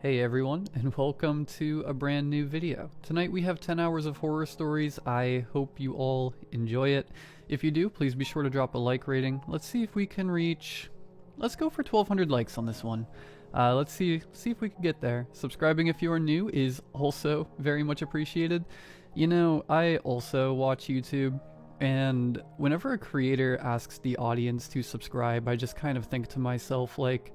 Hey everyone, and welcome to a brand new video. Tonight we have 10 hours of horror stories. I hope you all enjoy it. If you do, please be sure to drop a like rating. Let's see if we can reach... Let's go for 1,200 likes on this one. Let's see if we can get there. Subscribing if you are new is also very much appreciated. You know, I also watch YouTube, and whenever a creator asks the audience to subscribe, I just kind of think to myself, like,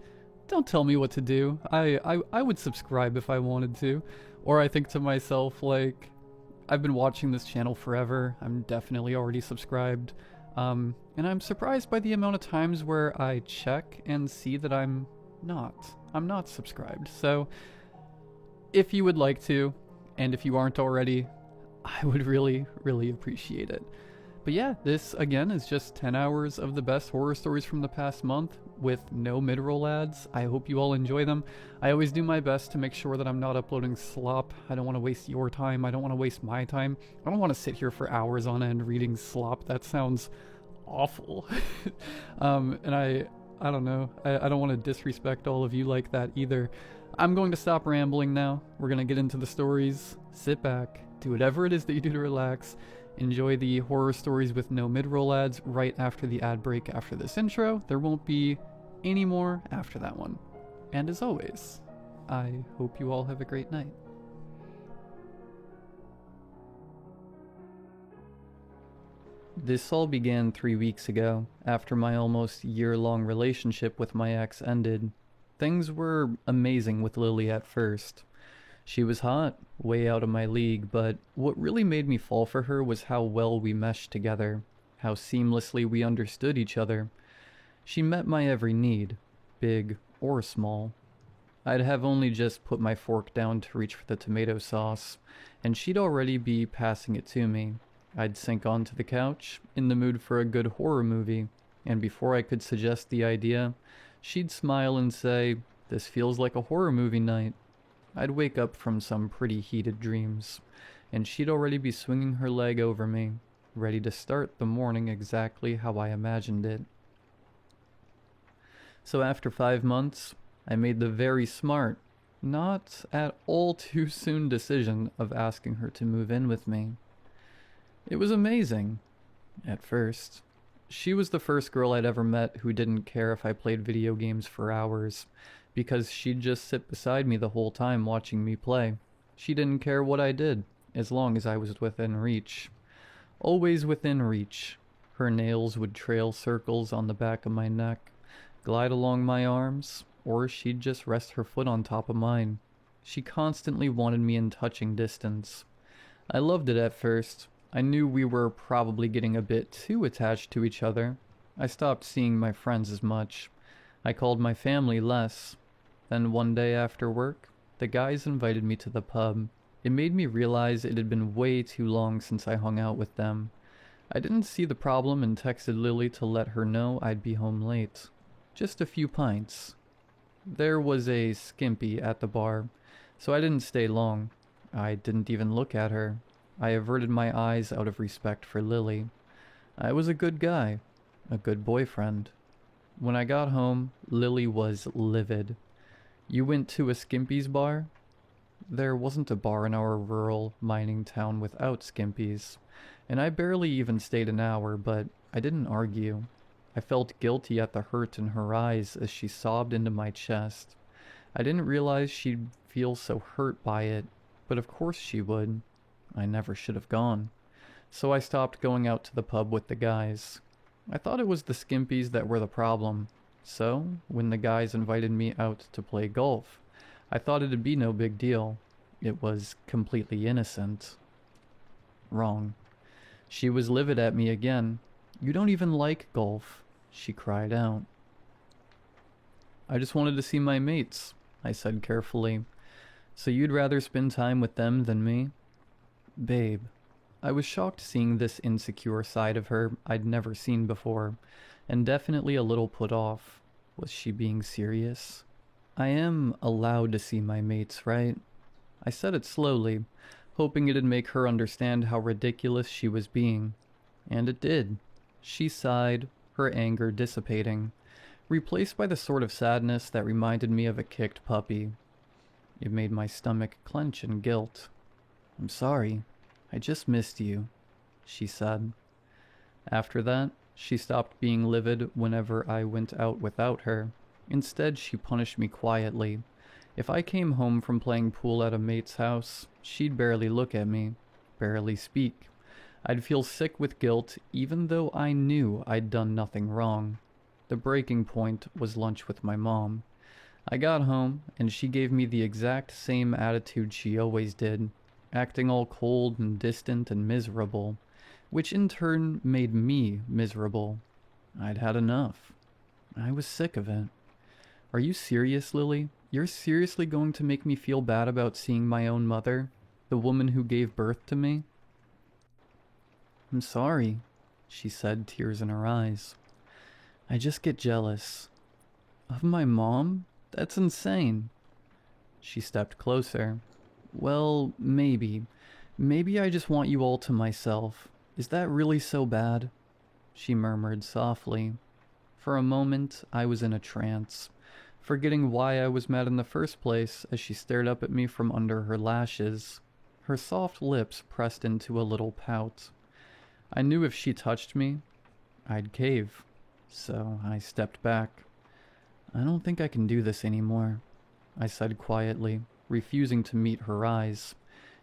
don't tell me what to do. I would subscribe if I wanted to. Or I think to myself, like, I've been watching this channel forever. I'm definitely already subscribed. And I'm surprised by the amount of times where I check and see that I'm not subscribed. So, if you would like to, and if you aren't already, I would really, really appreciate it. But yeah, this again is just 10 hours of the best horror stories from the past month with no mid-roll ads. I hope you all enjoy them. I always do my best to make sure that I'm not uploading slop. I don't want to waste your time. I don't want to waste my time. I don't want to sit here for hours on end reading slop. That sounds awful. And I don't know. I don't want to disrespect all of you like that either. I'm going to stop rambling now. We're going to get into the stories. Sit back, do whatever it is that you do to relax. Enjoy the horror stories with no mid-roll ads right after the ad break after this intro. There won't be any more after that one. And as always, I hope you all have a great night. This all began 3 weeks ago, after my almost year-long relationship with my ex ended. Things were amazing with Lily at first. She was hot, way out of my league, but what really made me fall for her was how well we meshed together, how seamlessly we understood each other. She met my every need, big or small. I'd have only just put my fork down to reach for the tomato sauce, and she'd already be passing it to me. I'd sink onto the couch, in the mood for a good horror movie, and before I could suggest the idea, she'd smile and say, "This feels like a horror movie night." I'd wake up from some pretty heated dreams, and she'd already be swinging her leg over me, ready to start the morning exactly how I imagined it. So after 5 months, I made the very smart, not at all too soon decision of asking her to move in with me. It was amazing, at first. She was the first girl I'd ever met who didn't care if I played video games for hours, because she'd just sit beside me the whole time watching me play. She didn't care what I did, as long as I was within reach. Always within reach. Her nails would trail circles on the back of my neck, glide along my arms, or she'd just rest her foot on top of mine. She constantly wanted me in touching distance. I loved it at first. I knew we were probably getting a bit too attached to each other. I stopped seeing my friends as much. I called my family less. Then one day after work, the guys invited me to the pub. It made me realize it had been way too long since I hung out with them. I didn't see the problem and texted Lily to let her know I'd be home late. Just a few pints. There was a skimpy at the bar, so I didn't stay long. I didn't even look at her. I averted my eyes out of respect for Lily. I was a good guy, a good boyfriend. When I got home, Lily was livid. "You went to a Skimpy's bar?" There wasn't a bar in our rural mining town without Skimpy's, and I barely even stayed an hour, but I didn't argue. I felt guilty at the hurt in her eyes as she sobbed into my chest. I didn't realize she'd feel so hurt by it, but of course she would. I never should have gone. So I stopped going out to the pub with the guys. I thought it was the Skimpies that were the problem. So, when the guys invited me out to play golf, I thought it'd be no big deal. It was completely innocent. Wrong. She was livid at me again. "You don't even like golf," she cried out. "I just wanted to see my mates," I said carefully. "So you'd rather spend time with them than me?" "Babe." I was shocked seeing this insecure side of her I'd never seen before, and definitely a little put off. Was she being serious? "I am allowed to see my mates, right?" I said it slowly, hoping it'd make her understand how ridiculous she was being. And it did. She sighed, her anger dissipating, replaced by the sort of sadness that reminded me of a kicked puppy. It made my stomach clench in guilt. "I'm sorry. I just missed you," she said. After that, she stopped being livid whenever I went out without her. Instead, she punished me quietly. If I came home from playing pool at a mate's house, she'd barely look at me, barely speak. I'd feel sick with guilt even though I knew I'd done nothing wrong. The breaking point was lunch with my mom. I got home, and she gave me the exact same attitude she always did, acting all cold and distant and miserable, which in turn made me miserable. I'd had enough. I was sick of it. "Are you serious, Lily? You're seriously going to make me feel bad about seeing my own mother, the woman who gave birth to me?" "I'm sorry," she said, tears in her eyes. "I just get jealous." "Of my mom? That's insane." She stepped closer. "Well, maybe. Maybe I just want you all to myself. Is that really so bad?" She murmured softly. For a moment, I was in a trance, forgetting why I was mad in the first place as she stared up at me from under her lashes. Her soft lips pressed into a little pout. I knew if she touched me, I'd cave, so I stepped back. "I don't think I can do this anymore," I said quietly, refusing to meet her eyes.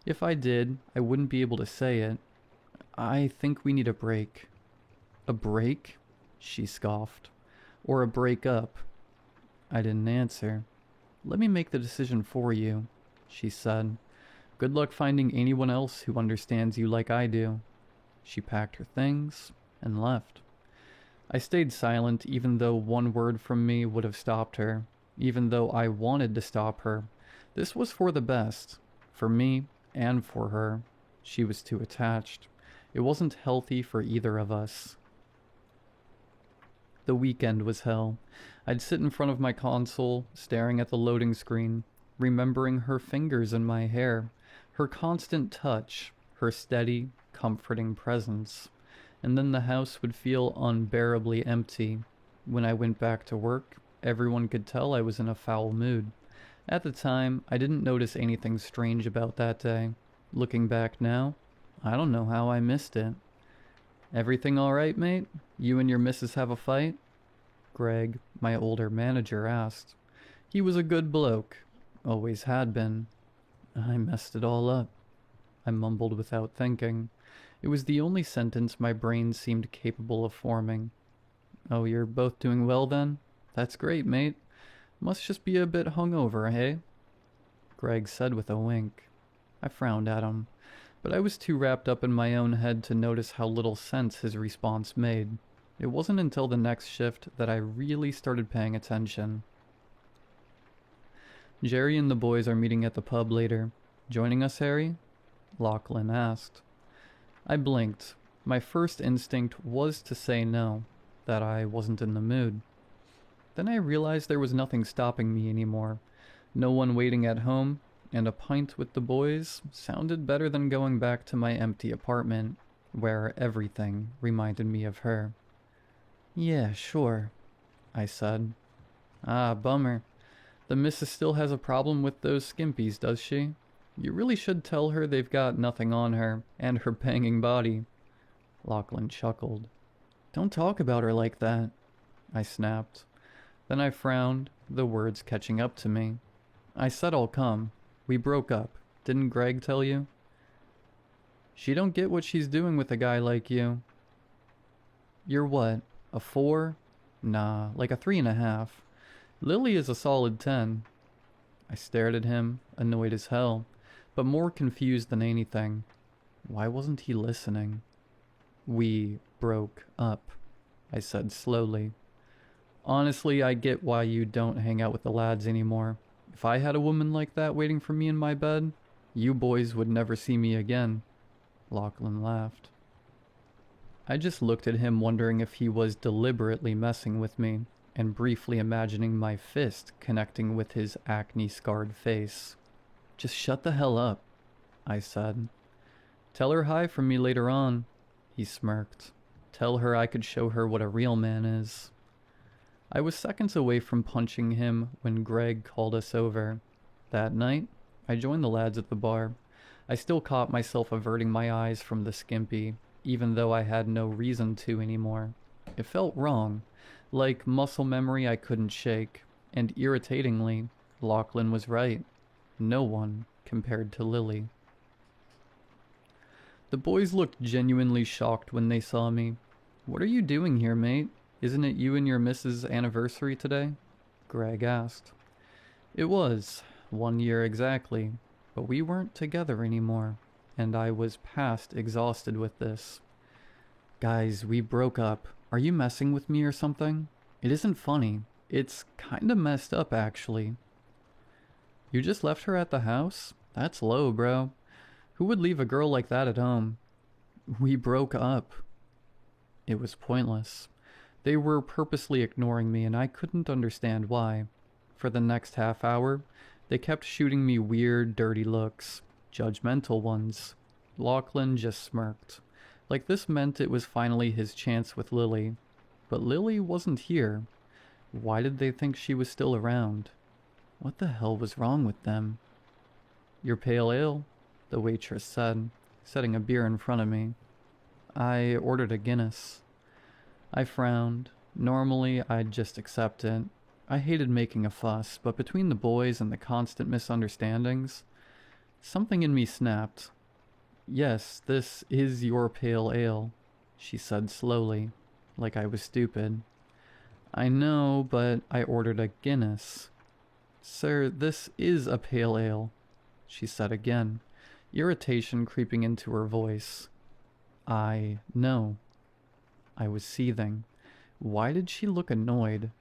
If I did, I wouldn't be able to say it. "I think we need a break." "A break?" she scoffed. "Or a break up?" I didn't answer. "Let me make the decision for you," she said. "Good luck finding anyone else who understands you like I do." She packed her things and left. I stayed silent even though one word from me would have stopped her, even though I wanted to stop her. This was for the best, for me and for her. She was too attached. It wasn't healthy for either of us. The weekend was hell. I'd sit in front of my console, staring at the loading screen, remembering her fingers in my hair, her constant touch, her steady, comforting presence. And then the house would feel unbearably empty. When I went back to work, everyone could tell I was in a foul mood. At the time, I didn't notice anything strange about that day. Looking back now, I don't know how I missed it. "Everything all right, mate? You and your missus have a fight?" Greg, my older manager, asked. He was a good bloke. Always had been. "I messed it all up," I mumbled without thinking. It was the only sentence my brain seemed capable of forming. "Oh, you're both doing well then? That's great, mate. Must just be a bit hungover, hey?" Greg said with a wink. I frowned at him, but I was too wrapped up in my own head to notice how little sense his response made. It wasn't until the next shift that I really started paying attention. "Jerry and the boys are meeting at the pub later. Joining us, Harry?" Lachlan asked. I blinked. My first instinct was to say no, that I wasn't in the mood. Then I realized there was nothing stopping me anymore. No one waiting at home, and a pint with the boys sounded better than going back to my empty apartment, where everything reminded me of her. "Yeah, sure," I said. "Ah, bummer. The missus still has a problem with those skimpies, does she? You really should tell her they've got nothing on her, and her banging body." Lachlan chuckled. "Don't talk about her like that," I snapped. Then I frowned, the words catching up to me. "I said I'll come. We broke up. Didn't Greg tell you?" "She don't get what she's doing with a guy like you." "You're what, a 4? Nah, like a 3.5. Lily is a solid 10. I stared at him, annoyed as hell, but more confused than anything. Why wasn't he listening? "We broke up," I said slowly. "Honestly, I get why you don't hang out with the lads anymore. If I had a woman like that waiting for me in my bed, you boys would never see me again." Lachlan laughed. I just looked at him, wondering if he was deliberately messing with me, and briefly imagining my fist connecting with his acne-scarred face. "Just shut the hell up," I said. "Tell her hi from me later on," he smirked. "Tell her I could show her what a real man is." I was seconds away from punching him when Greg called us over. That night, I joined the lads at the bar. I still caught myself averting my eyes from the skimpy, even though I had no reason to anymore. It felt wrong, like muscle memory I couldn't shake, and irritatingly, Lachlan was right. No one compared to Lily. The boys looked genuinely shocked when they saw me. "What are you doing here, mate? Isn't it you and your missus' anniversary today?" Greg asked. It was, 1 year exactly, but we weren't together anymore, and I was past exhausted with this. "Guys, we broke up. Are you messing with me or something? It isn't funny. It's kinda messed up, actually." "You just left her at the house? That's low, bro. Who would leave a girl like that at home?" "We broke up." It was pointless. They were purposely ignoring me, and I couldn't understand why. For the next half hour, they kept shooting me weird, dirty looks. Judgmental ones. Lachlan just smirked. Like this meant it was finally his chance with Lily. But Lily wasn't here. Why did they think she was still around? What the hell was wrong with them? "Your pale ale," the waitress said, setting a beer in front of me. I ordered a Guinness. I frowned. Normally, I'd just accept it. I hated making a fuss, but between the boys and the constant misunderstandings, something in me snapped. "Yes, this is your pale ale," she said slowly, like I was stupid. "I know, but I ordered a Guinness." "Sir, this is a pale ale," she said again, irritation creeping into her voice. "I know." I was seething. Why did she look annoyed?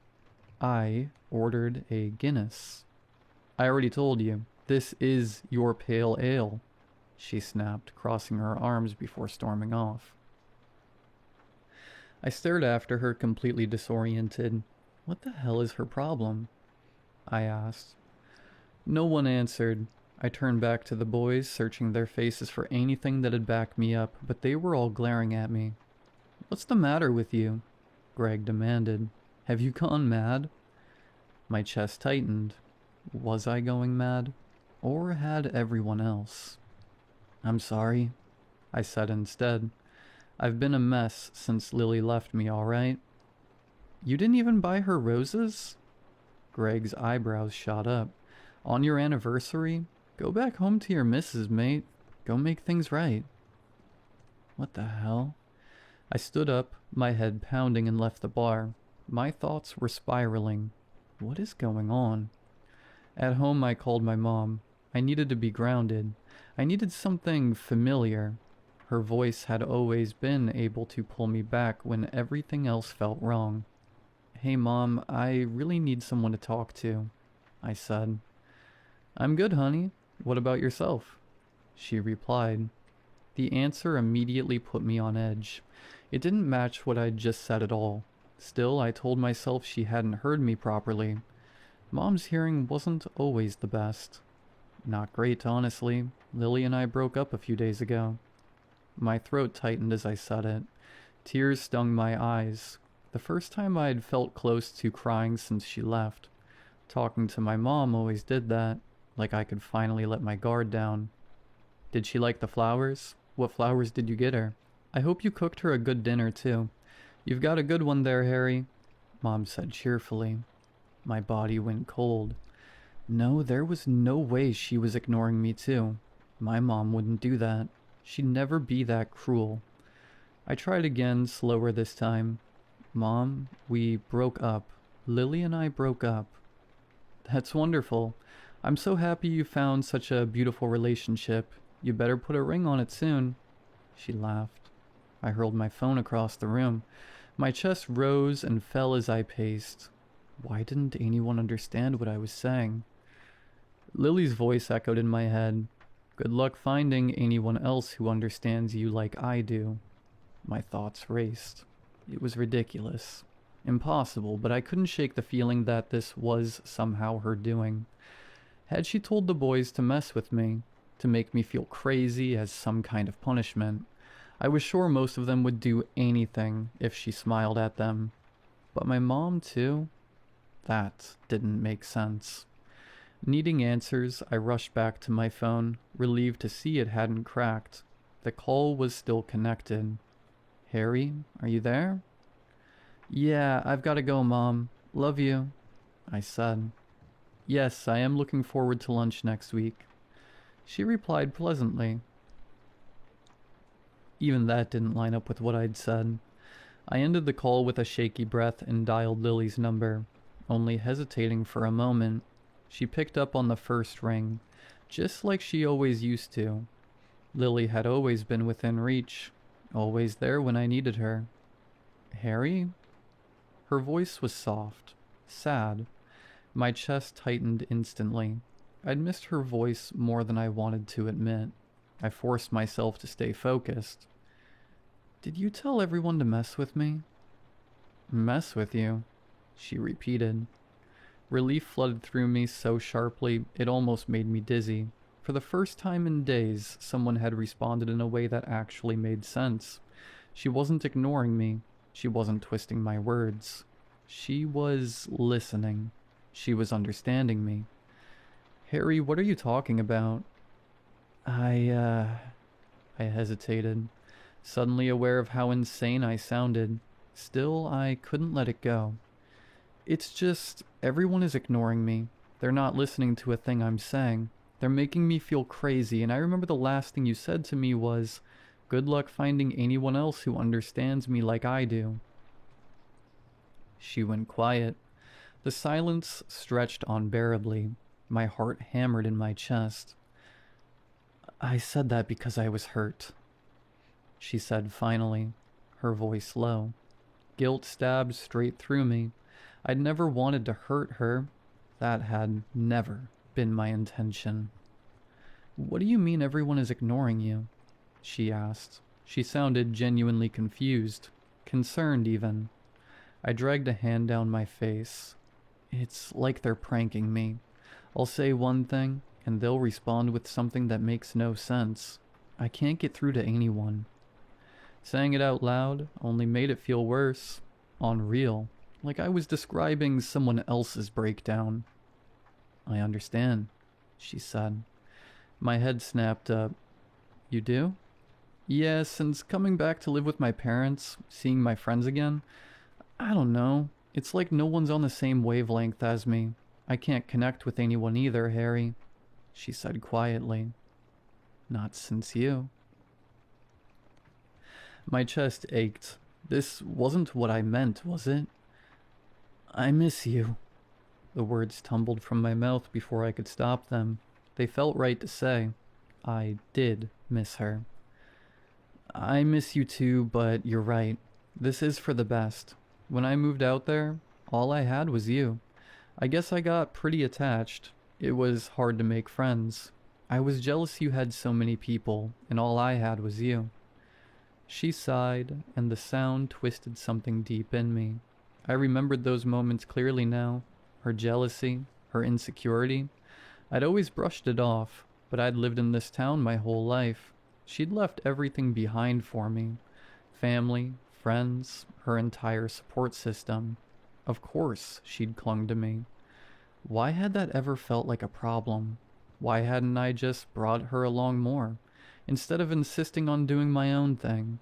"I ordered a Guinness." "I already told you, this is your pale ale," she snapped, crossing her arms before storming off. I stared after her, completely disoriented. What the hell is her problem? I asked. No one answered. I turned back to the boys, searching their faces for anything that'd back me up, but they were all glaring at me. "What's the matter with you?" Greg demanded. "Have you gone mad?" My chest tightened. Was I going mad? Or had everyone else? "I'm sorry," I said instead. "I've been a mess since Lily left me, alright?" "You didn't even buy her roses?" Greg's eyebrows shot up. "On your anniversary? Go back home to your missus, mate. Go make things right." What the hell? I stood up, my head pounding, and left the bar. My thoughts were spiraling. What is going on? At home, I called my mom. I needed to be grounded. I needed something familiar. Her voice had always been able to pull me back when everything else felt wrong. "Hey Mom, I really need someone to talk to," I said. "I'm good, honey. What about yourself?" she replied. The answer immediately put me on edge. It didn't match what I'd just said at all. Still, I told myself she hadn't heard me properly. Mom's hearing wasn't always the best. Not great, honestly. Lily and I broke up a few days ago. My throat tightened as I said it. Tears stung my eyes. The first time I'd felt close to crying since she left. Talking to my mom always did that, like I could finally let my guard down. "Did she like the flowers? What flowers did you get her? I hope you cooked her a good dinner, too. You've got a good one there, Harry," Mom said cheerfully. My body went cold. No, there was no way she was ignoring me, too. My mom wouldn't do that. She'd never be that cruel. I tried again, slower this time. "Mom, we broke up. Lily and I broke up." "That's wonderful. I'm so happy you found such a beautiful relationship. You better put a ring on it soon." She laughed. I hurled my phone across the room. My chest rose and fell as I paced. Why didn't anyone understand what I was saying? Lily's voice echoed in my head. "Good luck finding anyone else who understands you like I do." My thoughts raced. It was ridiculous. Impossible, but I couldn't shake the feeling that this was somehow her doing. Had she told the boys to mess with me, to make me feel crazy as some kind of punishment? I was sure most of them would do anything if she smiled at them. But my mom, too? That didn't make sense. Needing answers, I rushed back to my phone, relieved to see it hadn't cracked. The call was still connected. Harry, are you there? Yeah, I've gotta go, Mom. Love you, I said. Yes, I am looking forward to lunch next week. She replied pleasantly. Even that didn't line up with what I'd said. I ended the call with a shaky breath and dialed Lily's number, only hesitating for a moment. She picked up on the first ring, just like she always used to. Lily had always been within reach, always there when I needed her. Harry? Her voice was soft, sad. My chest tightened instantly. I'd missed her voice more than I wanted to admit. I forced myself to stay focused. Did you tell everyone to mess with me? Mess with you? She repeated. Relief flooded through me so sharply it almost made me dizzy. For the first time in days, someone had responded in a way that actually made sense. She wasn't ignoring me. She wasn't twisting my words. She was listening. She was understanding me. Harry, what are you talking about? I hesitated, suddenly aware of how insane I sounded. Still, I couldn't let it go. It's just, everyone is ignoring me. They're not listening to a thing I'm saying. They're making me feel crazy, and I remember the last thing you said to me was, good luck finding anyone else who understands me like I do. She went quiet. The silence stretched unbearably. My heart hammered in my chest. I said that because I was hurt, she said finally, her voice low. Guilt stabbed straight through me. I'd never wanted to hurt her. That had never been my intention. What do you mean everyone is ignoring you? She asked. She sounded genuinely confused, concerned even. I dragged a hand down my face. It's like they're pranking me. I'll say one thing, and they'll respond with something that makes no sense. I can't get through to anyone. Saying it out loud only made it feel worse, unreal, like I was describing someone else's breakdown. I understand, she said. My head snapped up. You do? Yeah, since coming back to live with my parents, seeing my friends again, I don't know. It's like no one's on the same wavelength as me. I can't connect with anyone either, Harry, she said quietly. Not since you. My chest ached. This wasn't what I meant, was it? I miss you. The words tumbled from my mouth before I could stop them. They felt right to say. I did miss her. I miss you too, but you're right. This is for the best. When I moved out there, all I had was you. I guess I got pretty attached. It was hard to make friends. I was jealous you had so many people, and all I had was you. She sighed, and the sound twisted something deep in me. I remembered those moments clearly now. Her jealousy, her insecurity. I'd always brushed it off, but I'd lived in this town my whole life. She'd left everything behind for me. Family, friends, her entire support system. Of course she'd clung to me. Why had that ever felt like a problem? Why hadn't I just brought her along more, instead of insisting on doing my own thing?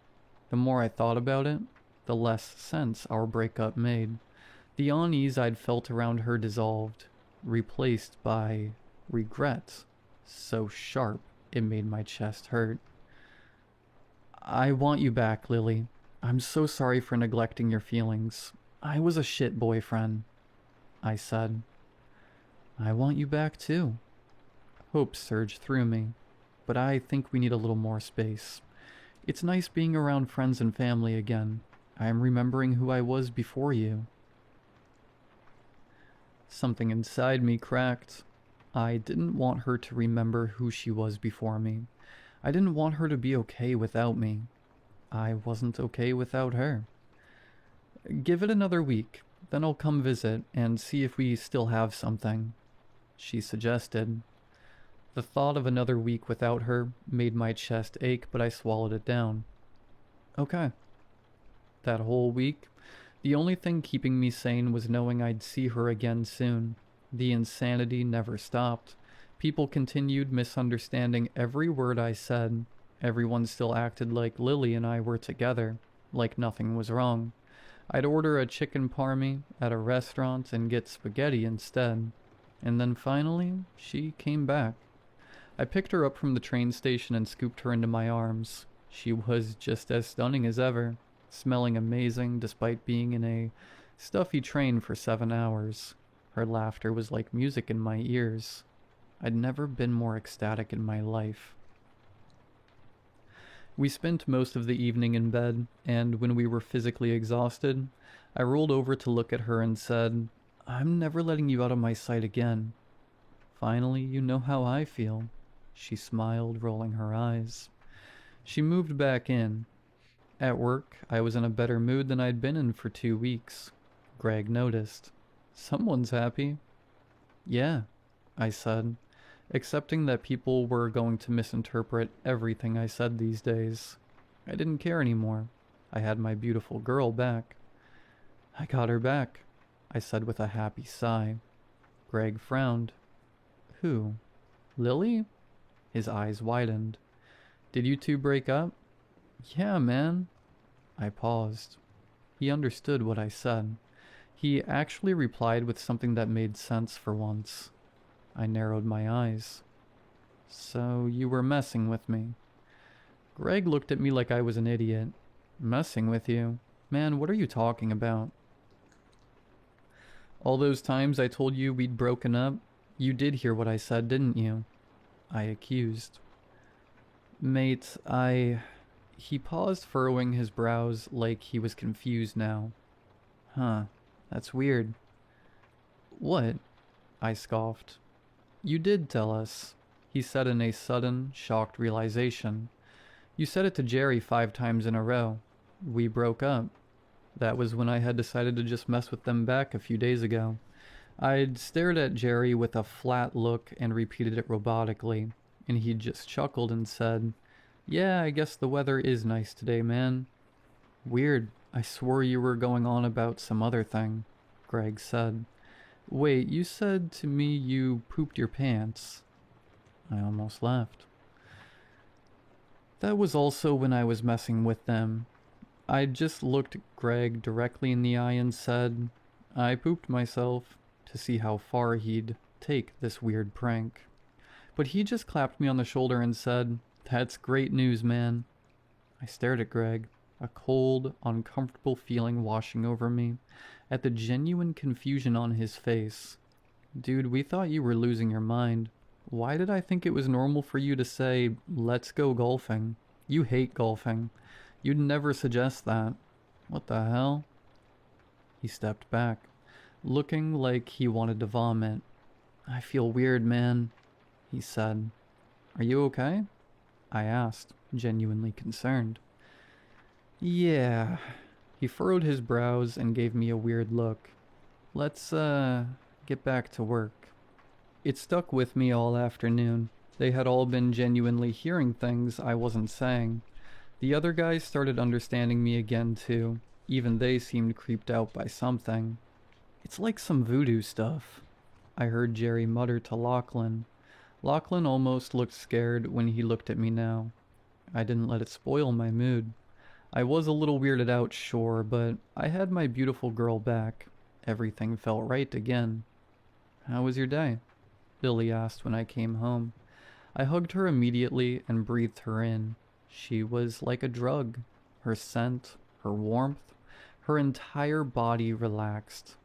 The more I thought about it, the less sense our breakup made. The unease I'd felt around her dissolved, replaced by regret, so sharp it made my chest hurt. I want you back, Lily. I'm so sorry for neglecting your feelings. I was a shit boyfriend, I said. I want you back too. Hope surged through me, but I think we need a little more space. It's nice being around friends and family again. I am remembering who I was before you. Something inside me cracked. I didn't want her to remember who she was before me. I didn't want her to be okay without me. I wasn't okay without her. Give it another week, then I'll come visit and see if we still have something, she suggested. The thought of another week without her made my chest ache, but I swallowed it down. Okay. That whole week, the only thing keeping me sane was knowing I'd see her again soon. The insanity never stopped. People continued misunderstanding every word I said. Everyone still acted like Lily and I were together, like nothing was wrong. I'd order a chicken parmy at a restaurant and get spaghetti instead. And then finally, she came back. I picked her up from the train station and scooped her into my arms. She was just as stunning as ever, smelling amazing despite being in a stuffy train for 7 hours. Her laughter was like music in my ears. I'd never been more ecstatic in my life. We spent most of the evening in bed, and when we were physically exhausted, I rolled over to look at her and said, "I'm never letting you out of my sight again." "Finally, you know how I feel." She smiled, rolling her eyes. She moved back in. At work, I was in a better mood than I'd been in for 2 weeks. Greg noticed. "Someone's happy." "Yeah," I said, accepting that people were going to misinterpret everything I said these days. I didn't care anymore. I had my beautiful girl back. "I got her back," I said with a happy sigh. Greg frowned. "Who? Lily?" His eyes widened. "Did you two break up?" "Yeah, man." I paused. He understood what I said. He actually replied with something that made sense for once. I narrowed my eyes. "So you were messing with me?" Greg looked at me like I was an idiot. "Messing with you? Man, what are you talking about?" "All those times I told you we'd broken up, you did hear what I said, didn't you?" I accused. "Mate, He paused, furrowing his brows like he was confused now. "Huh, that's weird." "What?" I scoffed. "You did tell us," he said in a sudden, shocked realization. "You said it to Jerry 5 times in a row. We broke up. That was when I had decided to just mess with them back a few days ago." I'd stared at Jerry with a flat look and repeated it robotically, and he just chuckled and said, "Yeah, I guess the weather is nice today, man." "Weird. I swore you were going on about some other thing," Greg said. "Wait, you said to me you pooped your pants." I almost laughed. That was also when I was messing with them. I just looked Greg directly in the eye and said, "I pooped myself," to see how far he'd take this weird prank. But he just clapped me on the shoulder and said, "That's great news, man." I stared at Greg, a cold, uncomfortable feeling washing over me, at the genuine confusion on his face. "Dude, we thought you were losing your mind. Why did I think it was normal for you to say, 'Let's go golfing'? You hate golfing. You'd never suggest that. What the hell?" He stepped back, looking like he wanted to vomit. "I feel weird, man," he said. "Are you okay?" I asked, genuinely concerned. "Yeah." He furrowed his brows and gave me a weird look. "Let's, get back to work." It stuck with me all afternoon. They had all been genuinely hearing things I wasn't saying. The other guys started understanding me again, too. Even they seemed creeped out by something. "It's like some voodoo stuff," I heard Jerry mutter to Lachlan. Lachlan almost looked scared when he looked at me now. I didn't let it spoil my mood. I was a little weirded out, sure, but I had my beautiful girl back. Everything felt right again. "How was your day?" Lily asked when I came home. I hugged her immediately and breathed her in. She was like a drug. Her scent, her warmth, her entire body relaxed.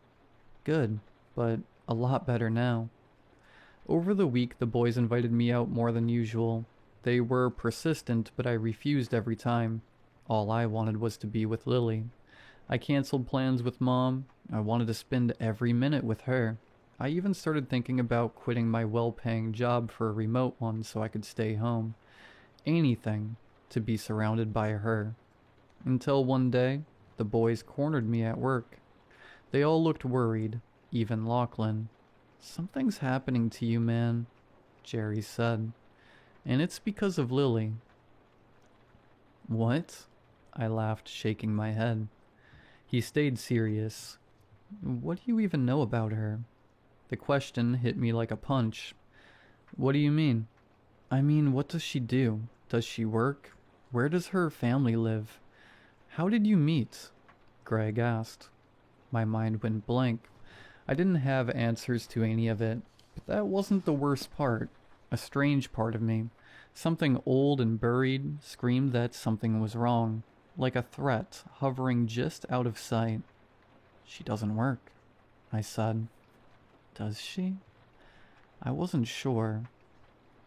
Good, but a lot better now. Over the week, the boys invited me out more than usual. They were persistent, but I refused every time. All I wanted was to be with Lily. I canceled plans with Mom. I wanted to spend every minute with her. I even started thinking about quitting my well-paying job for a remote one so I could stay home. Anything to be surrounded by her. Until one day, the boys cornered me at work. They all looked worried, even Lachlan. "Something's happening to you, man," Jerry said. "And it's because of Lily." "What?" I laughed, shaking my head. He stayed serious. "What do you even know about her?" The question hit me like a punch. What do you mean? I mean, what does she do? Does she work? Where does her family live? How did you meet? Greg asked. My mind went blank. I didn't have answers to any of it, but that wasn't the worst part. A strange part of me, something old and buried, screamed that something was wrong, like a threat hovering just out of sight. She doesn't work, I said. Does she? I wasn't sure.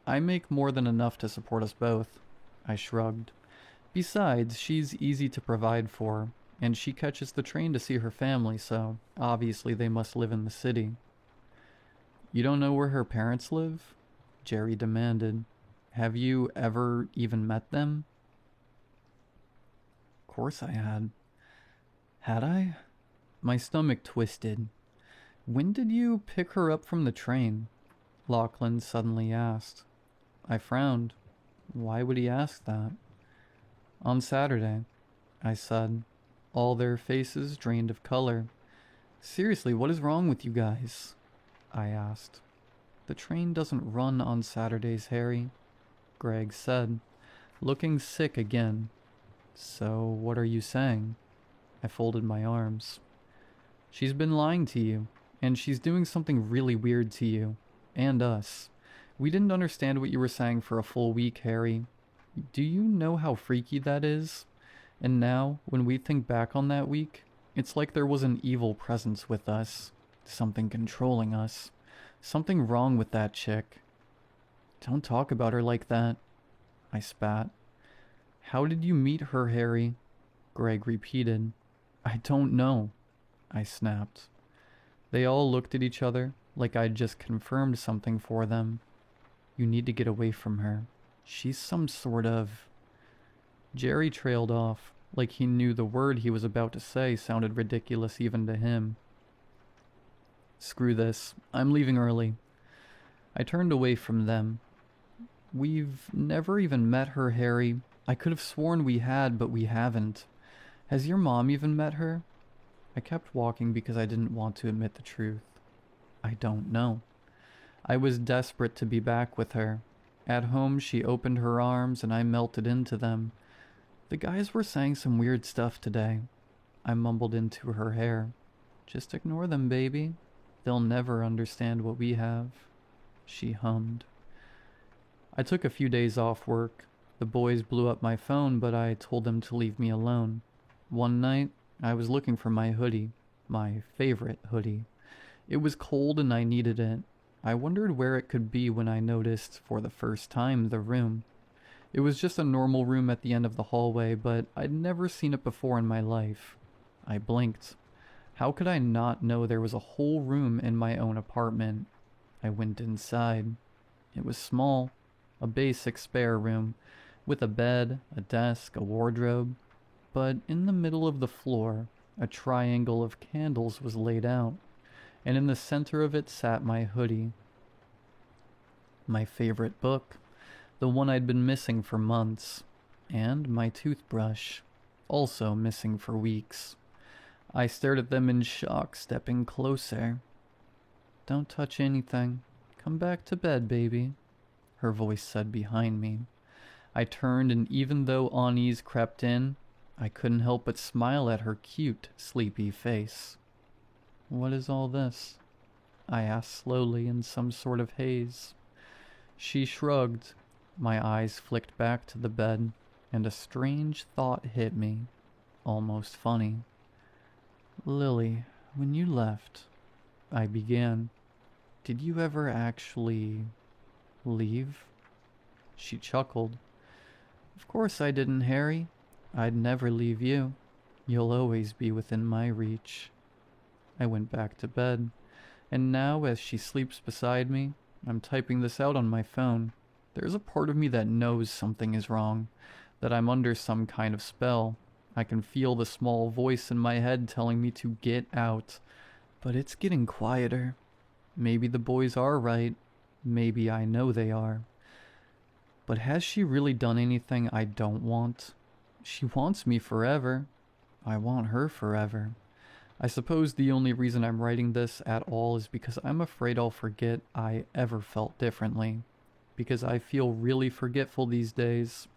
I make more than enough to support us both, I shrugged. Besides, she's easy to provide for, and she catches the train to see her family, so obviously they must live in the city. You don't know where her parents live? Jerry demanded. Have you ever even met them? Of course I had. Had I? My stomach twisted. When did you pick her up from the train? Lachlan suddenly asked. I frowned. Why would he ask that? On Saturday, I said, all their faces drained of color. Seriously, what is wrong with you guys? I asked. The train doesn't run on Saturdays, Harry, Greg said, looking sick again. So what are you saying? I folded my arms. She's been lying to you, and she's doing something really weird to you, and us. We didn't understand what you were saying for a full week, Harry. Do you know how freaky that is? And now, when we think back on that week, it's like there was an evil presence with us. Something controlling us. Something wrong with that chick. Don't talk about her like that, I spat. How did you meet her, Harry? Greg repeated. I don't know, I snapped. They all looked at each other like I'd just confirmed something for them. You need to get away from her. She's some sort of... Jerry trailed off, like he knew the word he was about to say sounded ridiculous even to him. Screw this. I'm leaving early. I turned away from them. We've never even met her, Harry. I could have sworn we had, but we haven't. Has your mom even met her? I kept walking because I didn't want to admit the truth. I don't know. I was desperate to be back with her. At home, she opened her arms and I melted into them. The guys were saying some weird stuff today. I mumbled into her hair. Just ignore them, baby. They'll never understand what we have. She hummed. I took a few days off work. The boys blew up my phone, but I told them to leave me alone. One night, I was looking for my hoodie. My favorite hoodie. It was cold and I needed it. I wondered where it could be when I noticed, for the first time, the room. It was just a normal room at the end of the hallway, but I'd never seen it before in my life. I blinked. How could I not know there was a whole room in my own apartment? I went inside. It was small, a basic spare room, with a bed, a desk, a wardrobe. But in the middle of the floor, a triangle of candles was laid out, and in the center of it sat my hoodie. My favorite book, the one I'd been missing for months, and my toothbrush, also missing for weeks. I stared at them in shock, stepping closer. Don't touch anything. Come back to bed, baby, her voice said behind me. I turned, and even though unease crept in, I couldn't help but smile at her cute, sleepy face. What is all this? I asked slowly in some sort of haze. She shrugged. My eyes flicked back to the bed, and a strange thought hit me, almost funny. Lily, when you left, I began, did you ever actually leave? She chuckled. Of course I didn't, Harry. I'd never leave you. You'll always be within my reach. I went back to bed, and now as she sleeps beside me, I'm typing this out on my phone. There's a part of me that knows something is wrong, that I'm under some kind of spell. I can feel the small voice in my head telling me to get out, but it's getting quieter. Maybe the boys are right. Maybe I know they are. But has she really done anything I don't want? She wants me forever. I want her forever. I suppose the only reason I'm writing this at all is because I'm afraid I'll forget I ever felt differently. Because I feel really forgetful these days,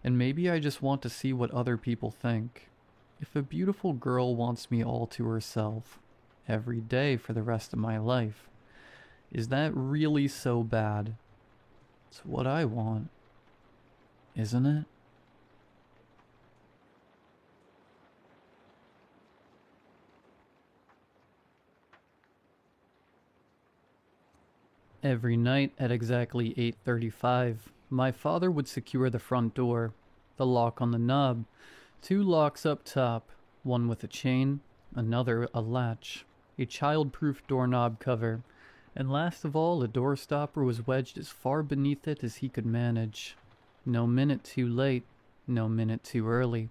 and maybe I just want to see what other people think. If a beautiful girl wants me all to herself, every day for the rest of my life, is that really so bad? It's what I want, isn't it? Every night at exactly 8:35, my father would secure the front door, the lock on the knob, 2 locks up top, one with a chain, another a latch, a child-proof doorknob cover, and last of all a door stopper was wedged as far beneath it as he could manage. No minute too late, no minute too early.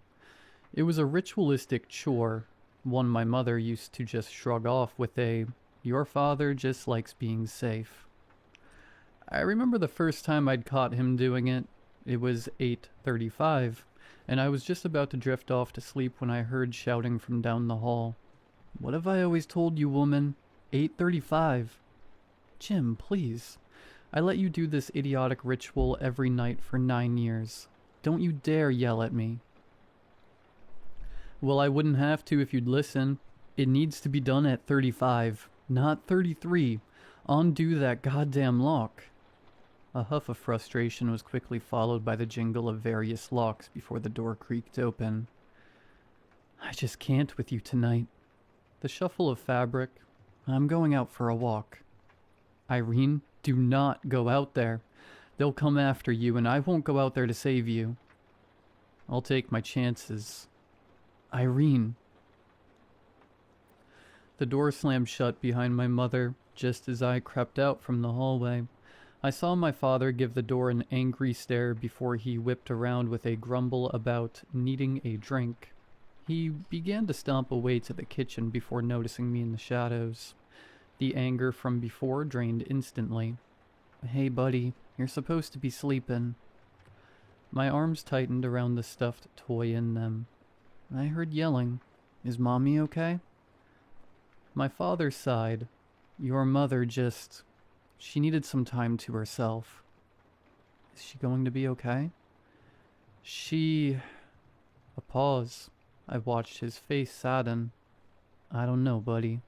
It was a ritualistic chore, one my mother used to just shrug off with a, "Your father just likes being safe." I remember the first time I'd caught him doing it. It was 8:35, and I was just about to drift off to sleep when I heard shouting from down the hall. "What have I always told you, woman? 8:35. Jim, please. I let you do this idiotic ritual every night for 9 years. Don't you dare yell at me." "Well, I wouldn't have to if you'd listen. It needs to be done at 35, not 33. Undo that goddamn lock." A huff of frustration was quickly followed by the jingle of various locks before the door creaked open. "I just can't with you tonight." The shuffle of fabric. "I'm going out for a walk." "Irene, do not go out there. They'll come after you, and I won't go out there to save you." "I'll take my chances." "Irene." The door slammed shut behind my mother just as I crept out from the hallway. I saw my father give the door an angry stare before he whipped around with a grumble about needing a drink. He began to stomp away to the kitchen before noticing me in the shadows. The anger from before drained instantly. "Hey buddy, you're supposed to be sleeping." My arms tightened around the stuffed toy in them. I heard yelling. "Is mommy okay?" My father sighed. "Your mother just... she needed some time to herself." "Is she going to be okay?" "She..." A pause. I watched his face sadden. "I don't know, buddy."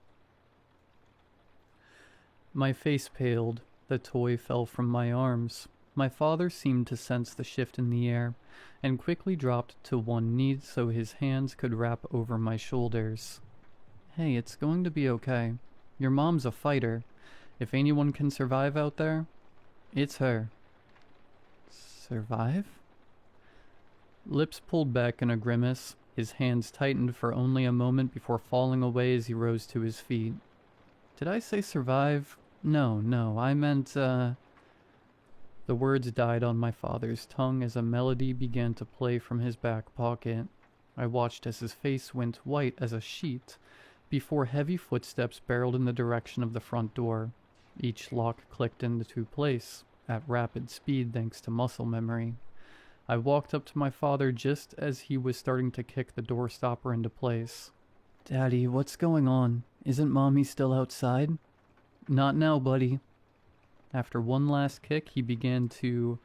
My face paled. The toy fell from my arms. My father seemed to sense the shift in the air, and quickly dropped to one knee so his hands could wrap over my shoulders. "Hey, it's going to be okay. Your mom's a fighter. If anyone can survive out there, it's her." "Survive?" Lips pulled back in a grimace. His hands tightened for only a moment before falling away as he rose to his feet. "Did I say survive? No, I meant, The words died on my father's tongue as a melody began to play from his back pocket. I watched as his face went white as a sheet before heavy footsteps barreled in the direction of the front door. Each lock clicked into place, at rapid speed thanks to muscle memory. I walked up to my father just as he was starting to kick the door stopper into place. "Daddy, what's going on? Isn't mommy still outside?" "Not now, buddy." After one last kick, he began to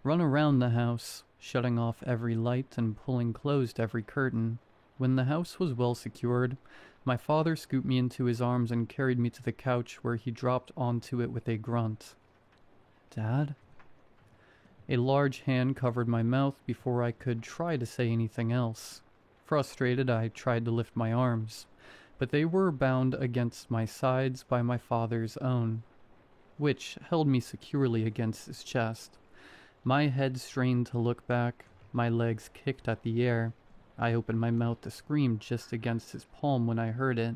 run around the house, shutting off every light and pulling closed every curtain. When the house was well secured, my father scooped me into his arms and carried me to the couch where he dropped onto it with a grunt. "Dad?" A large hand covered my mouth before I could try to say anything else. Frustrated, I tried to lift my arms, but they were bound against my sides by my father's own, which held me securely against his chest. My head strained to look back, my legs kicked at the air. I opened my mouth to scream just against his palm when I heard it.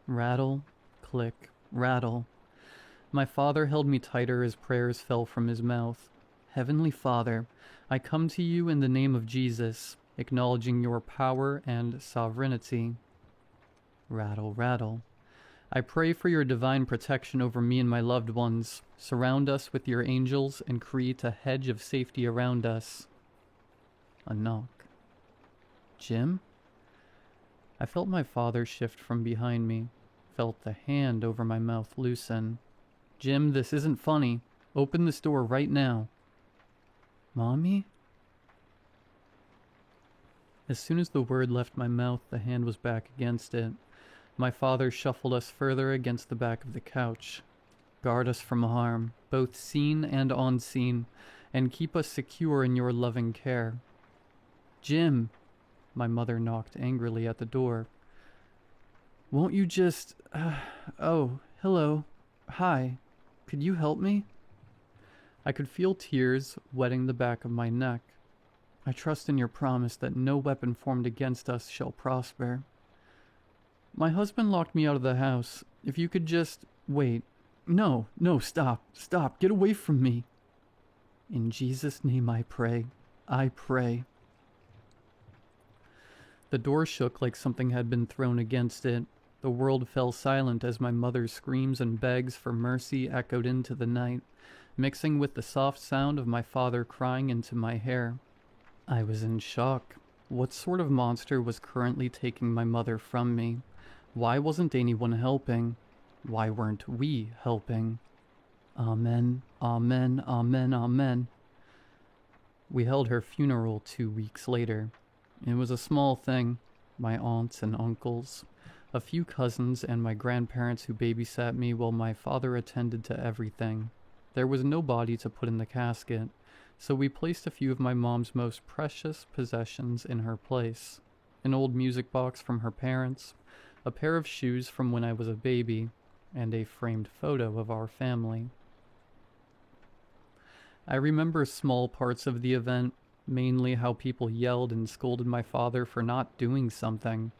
Rattle, click, rattle. My father held me tighter as prayers fell from his mouth. "Heavenly Father, I come to you in the name of Jesus, acknowledging your power and sovereignty." Rattle, rattle. "I pray for your divine protection over me and my loved ones. Surround us with your angels and create a hedge of safety around us." A knock. "Jim?" I felt my father shift from behind me, felt the hand over my mouth loosen. "Jim, this isn't funny. Open this door right now." "Mommy?" As soon as the word left my mouth, the hand was back against it. My father shuffled us further against the back of the couch. "Guard us from harm, both seen and unseen, and keep us secure in your loving care." "Jim," my mother knocked angrily at the door. "Won't you just... oh, hello. Hi. Could you help me?" I could feel tears wetting the back of my neck. "I trust in your promise that no weapon formed against us shall prosper." "My husband locked me out of the house. If you could just... wait. No, stop, get away from me." "In Jesus' name I pray. I pray." The door shook like something had been thrown against it. The world fell silent as my mother's screams and begs for mercy echoed into the night, mixing with the soft sound of my father crying into my hair. I was in shock. What sort of monster was currently taking my mother from me? Why wasn't anyone helping? Why weren't we helping? Amen, amen, amen, amen. We held her funeral 2 weeks later. It was a small thing. My aunts and uncles, a few cousins, and my grandparents who babysat me while my father attended to everything. There was no body to put in the casket, so we placed a few of my mom's most precious possessions in her place. An old music box from her parents, a pair of shoes from when I was a baby, and a framed photo of our family. I remember small parts of the event, mainly how people yelled and scolded my father for not doing something,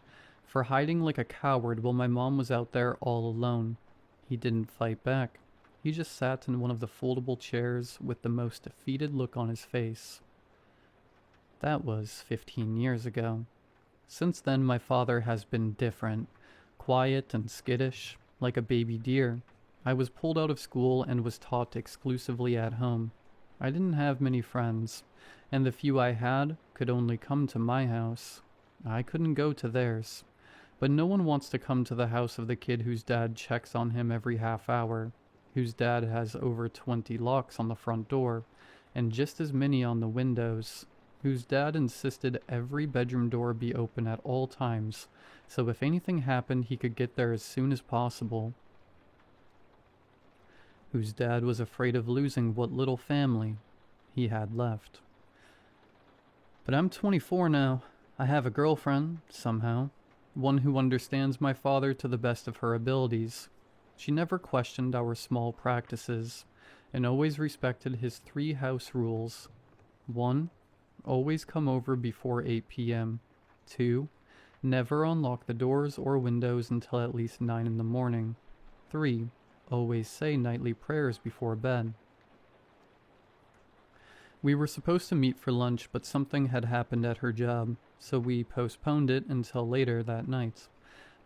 for hiding like a coward while my mom was out there all alone. He didn't fight back. He just sat in one of the foldable chairs with the most defeated look on his face. That was 15 years ago. Since then, my father has been different, quiet and skittish, like a baby deer. I was pulled out of school and was taught exclusively at home. I didn't have many friends, and the few I had could only come to my house. I couldn't go to theirs. But no one wants to come to the house of the kid whose dad checks on him every half hour, whose dad has over 20 locks on the front door, and just as many on the windows, whose dad insisted every bedroom door be open at all times, so if anything happened he could get there as soon as possible, whose dad was afraid of losing what little family he had left. But I'm 24 now. I have a girlfriend, somehow, one who understands my father to the best of her abilities. She never questioned our small practices, and always respected his 3 house rules. 1. Always come over before 8 p.m. 2. Never unlock the doors or windows until at least 9 in the morning. 3. Always say nightly prayers before bed. We were supposed to meet for lunch, but something had happened at her job, so we postponed it until later that night.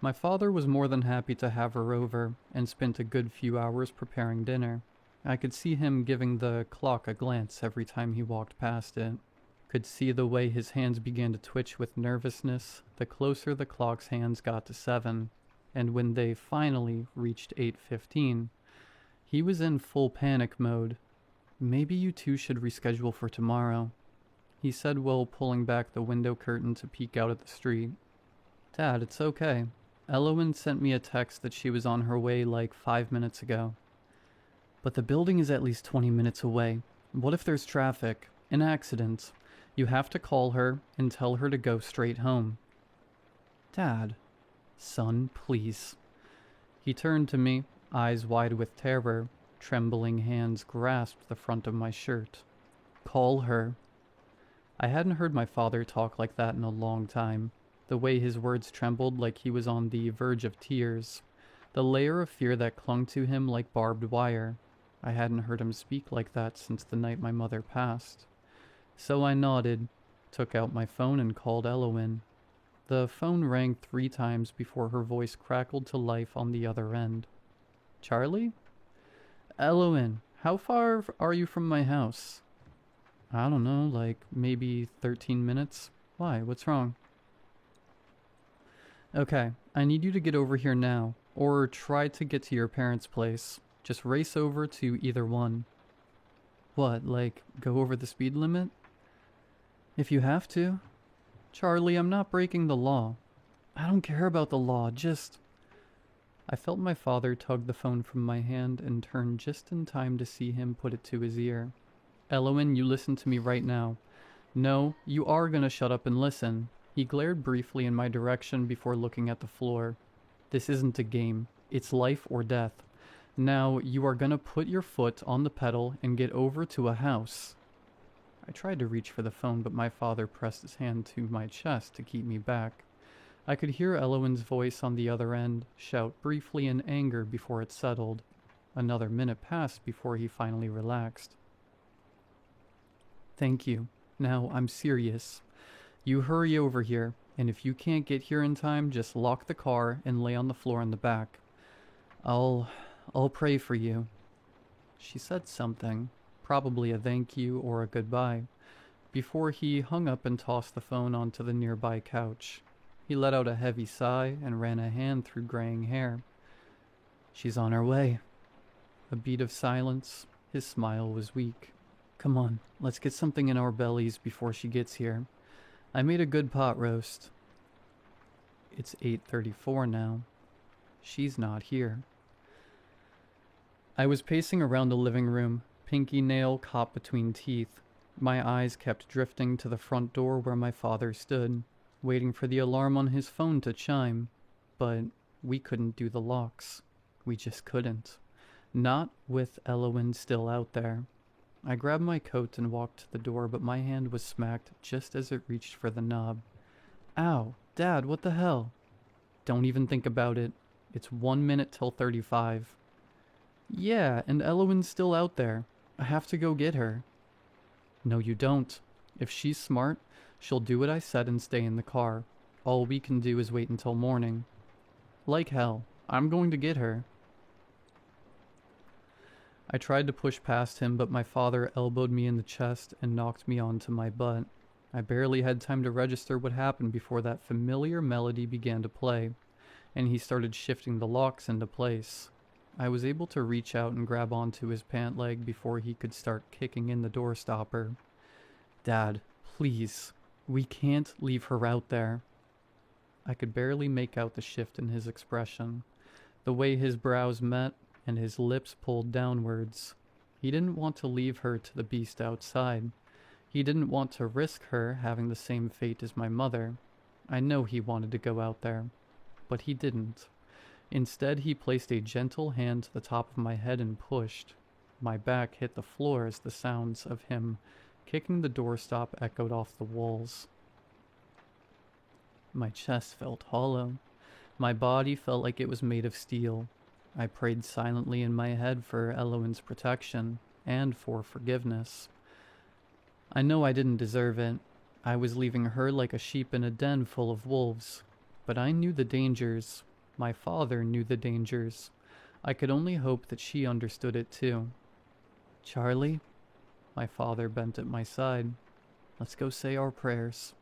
My father was more than happy to have her over, and spent a good few hours preparing dinner. I could see him giving the clock a glance every time he walked past it. Could see the way his hands began to twitch with nervousness the closer the clock's hands got to 7, and when they finally reached 8:15, he was in full panic mode. "Maybe you two should reschedule for tomorrow," he said while pulling back the window curtain to peek out at the street. "Dad, it's okay. Elowen sent me a text that she was on her way like 5 minutes ago." "But the building is at least 20 minutes away. What if there's traffic? An accident? You have to call her and tell her to go straight home." "Dad." "Son, please." He turned to me, eyes wide with terror. Trembling hands grasped the front of my shirt. "Call her." I hadn't heard my father talk like that in a long time. The way his words trembled like he was on the verge of tears. The layer of fear that clung to him like barbed wire. I hadn't heard him speak like that since the night my mother passed. So I nodded, took out my phone and called Elowen. The phone rang 3 times before her voice crackled to life on the other end. "Charlie?" "Elowen, how far are you from my house?" "I don't know, like maybe 13 minutes. Why, what's wrong?" Okay, I need you to get over here now, or try to get to your parents' place. Just race over to either one. What, like, go over the speed limit? If you have to. Charlie, I'm not breaking the law. I don't care about the law, just... I felt my father tug the phone from my hand and turned just in time to see him put it to his ear. Elowen, you listen to me right now. No, you are gonna shut up and listen. He glared briefly in my direction before looking at the floor. This isn't a game. It's life or death. Now, you are gonna put your foot on the pedal and get over to a house. I tried to reach for the phone, but my father pressed his hand to my chest to keep me back. I could hear Elowen's voice on the other end shout briefly in anger before it settled. Another minute passed before he finally relaxed. Thank you. Now, I'm serious. You hurry over here, and if you can't get here in time, just lock the car and lay on the floor in the back. I'll pray for you. She said something, probably a thank you or a goodbye, before he hung up and tossed the phone onto the nearby couch. He let out a heavy sigh and ran a hand through graying hair. She's on her way. A beat of silence. His smile was weak. Come on, let's get something in our bellies before she gets here. I made a good pot roast. It's 8:34 now. She's not here. I was pacing around the living room, pinky nail caught between teeth. My eyes kept drifting to the front door where my father stood, waiting for the alarm on his phone to chime. But we couldn't do the locks. We just couldn't. Not with Elowen still out there. I grabbed my coat and walked to the door, but my hand was smacked just as it reached for the knob. Ow, Dad, what the hell? Don't even think about it. It's 1 minute till 35. Yeah, and Elowen's still out there. I have to go get her. No, you don't. If she's smart, she'll do what I said and stay in the car. All we can do is wait until morning. Like hell, I'm going to get her. I tried to push past him, but my father elbowed me in the chest and knocked me onto my butt. I barely had time to register what happened before that familiar melody began to play, and he started shifting the locks into place. I was able to reach out and grab onto his pant leg before he could start kicking in the door stopper. Dad, please, we can't leave her out there. I could barely make out the shift in his expression, the way his brows met and his lips pulled downwards. He didn't want to leave her to the beast outside. He didn't want to risk her having the same fate as my mother. I know he wanted to go out there, but he didn't. Instead, he placed a gentle hand to the top of my head and pushed. My back hit the floor as the sounds of him kicking the doorstop echoed off the walls. My chest felt hollow. My body felt like it was made of steel. I prayed silently in my head for Elowen's protection and for forgiveness. I know I didn't deserve it. I was leaving her like a sheep in a den full of wolves. But I knew the dangers. My father knew the dangers. I could only hope that she understood it too. Charlie? My father bent at my side. Let's go say our prayers.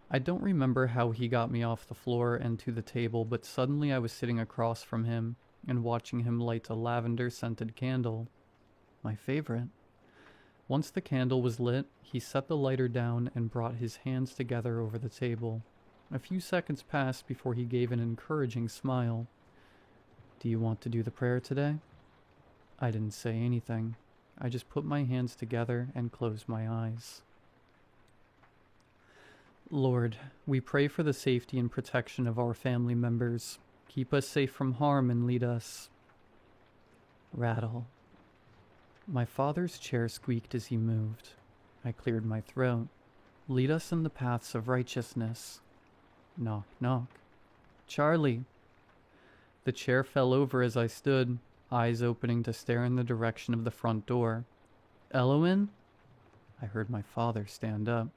I don't remember how he got me off the floor and to the table, but suddenly I was sitting across from him and watching him light a lavender-scented candle. My favorite. Once the candle was lit, he set the lighter down and brought his hands together over the table. A few seconds passed before he gave an encouraging smile. Do you want to do the prayer today? I didn't say anything. I just put my hands together and closed my eyes. Lord, we pray for the safety and protection of our family members. Keep us safe from harm and lead us. Rattle. My father's chair squeaked as he moved. I cleared my throat. Lead us in the paths of righteousness. Knock, knock. Charlie. The chair fell over as I stood, eyes opening to stare in the direction of the front door. Elowen? I heard my father stand up.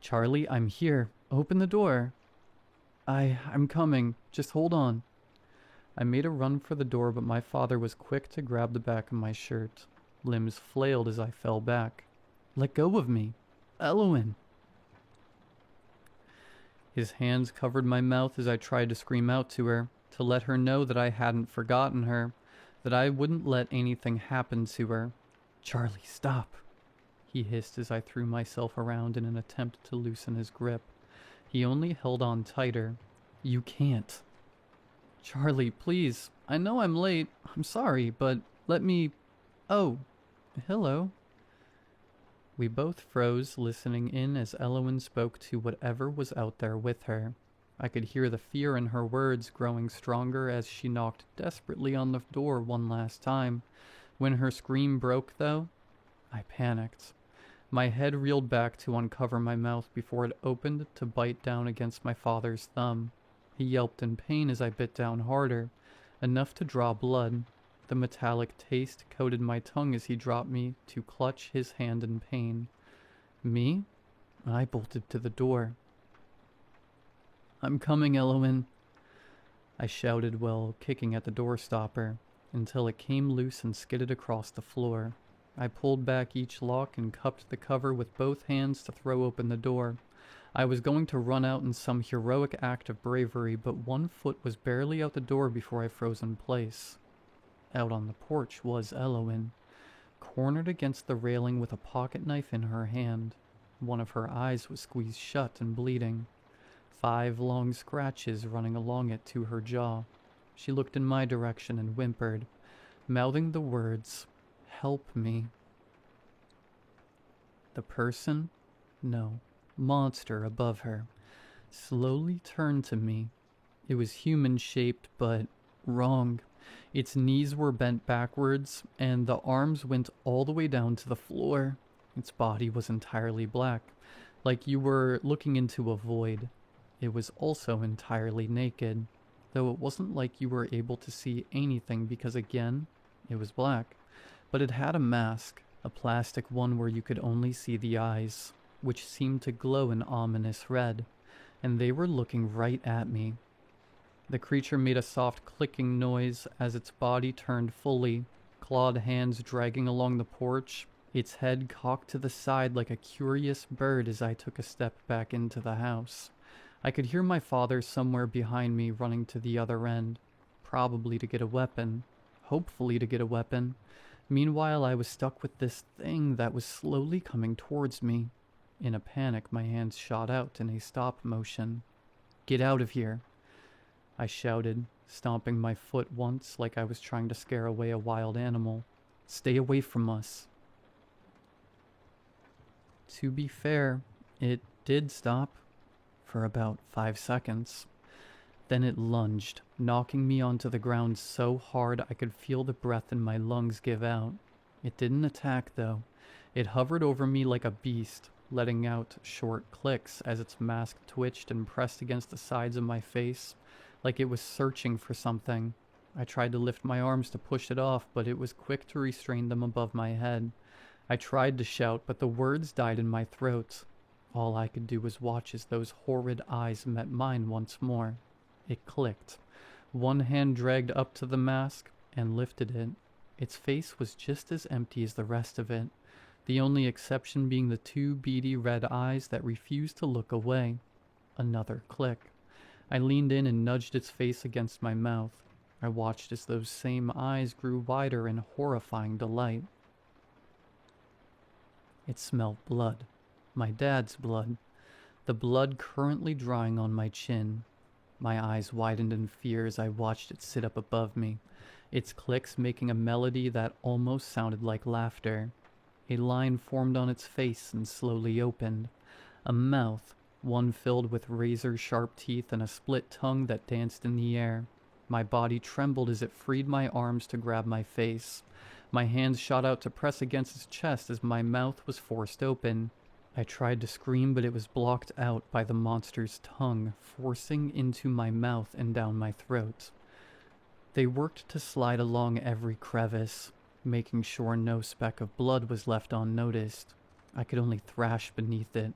Charlie, I'm here. Open the door. I'm coming. Just hold on. I made a run for the door, but my father was quick to grab the back of my shirt. Limbs flailed as I fell back. Let go of me. Elowen. His hands covered my mouth as I tried to scream out to her, to let her know that I hadn't forgotten her, that I wouldn't let anything happen to her. "Charlie, stop," he hissed as I threw myself around in an attempt to loosen his grip. He only held on tighter. "You can't." "Charlie, please. I know I'm late. I'm sorry, but let me... Oh, hello." We both froze, listening in as Elowen spoke to whatever was out there with her. I could hear the fear in her words growing stronger as she knocked desperately on the door one last time. When her scream broke, though, I panicked. My head reeled back to uncover my mouth before it opened to bite down against my father's thumb. He yelped in pain as I bit down harder, enough to draw blood. The metallic taste coated my tongue as he dropped me to clutch his hand in pain. Me? I bolted to the door. "I'm coming, Elowen," I shouted while kicking at the door stopper, until it came loose and skidded across the floor. I pulled back each lock and cupped the cover with both hands to throw open the door. I was going to run out in some heroic act of bravery, but one foot was barely out the door before I froze in place. Out on the porch was Elowen, cornered against the railing with a pocket knife in her hand. One of her eyes was squeezed shut and bleeding, 5 long scratches running along it to her jaw. She looked in my direction and whimpered, mouthing the words, "Help me." The person? No, monster above her slowly turned to me. It was human-shaped, but wrong. Its knees were bent backwards, and the arms went all the way down to the floor. Its body was entirely black, like you were looking into a void. It was also entirely naked, though it wasn't like you were able to see anything because, again, it was black. But it had a mask, a plastic one where you could only see the eyes, which seemed to glow an ominous red, and they were looking right at me. The creature made a soft clicking noise as its body turned fully, clawed hands dragging along the porch, its head cocked to the side like a curious bird as I took a step back into the house. I could hear my father somewhere behind me running to the other end, probably to get a weapon, hopefully to get a weapon. Meanwhile, I was stuck with this thing that was slowly coming towards me. In a panic, my hands shot out in a stop motion. "Get out of here," I shouted, stomping my foot once like I was trying to scare away a wild animal. "Stay away from us." To be fair, it did stop for about 5 seconds. Then it lunged, knocking me onto the ground so hard I could feel the breath in my lungs give out. It didn't attack, though. It hovered over me like a beast, letting out short clicks as its mask twitched and pressed against the sides of my face, like it was searching for something. I tried to lift my arms to push it off, but it was quick to restrain them above my head. I tried to shout, but the words died in my throat. All I could do was watch as those horrid eyes met mine once more. It clicked. One hand dragged up to the mask and lifted it. Its face was just as empty as the rest of it, the only exception being the 2 beady red eyes that refused to look away. Another click. I leaned in and nudged its face against my mouth. I watched as those same eyes grew wider in horrifying delight. It smelled blood. My dad's blood. The blood currently drying on my chin. My eyes widened in fear as I watched it sit up above me, its clicks making a melody that almost sounded like laughter. A line formed on its face and slowly opened. A mouth, one filled with razor-sharp teeth and a split tongue that danced in the air. My body trembled as it freed my arms to grab my face. My hands shot out to press against its chest as my mouth was forced open. I tried to scream, but it was blocked out by the monster's tongue, forcing into my mouth and down my throat. They worked to slide along every crevice, making sure no speck of blood was left unnoticed. I could only thrash beneath it,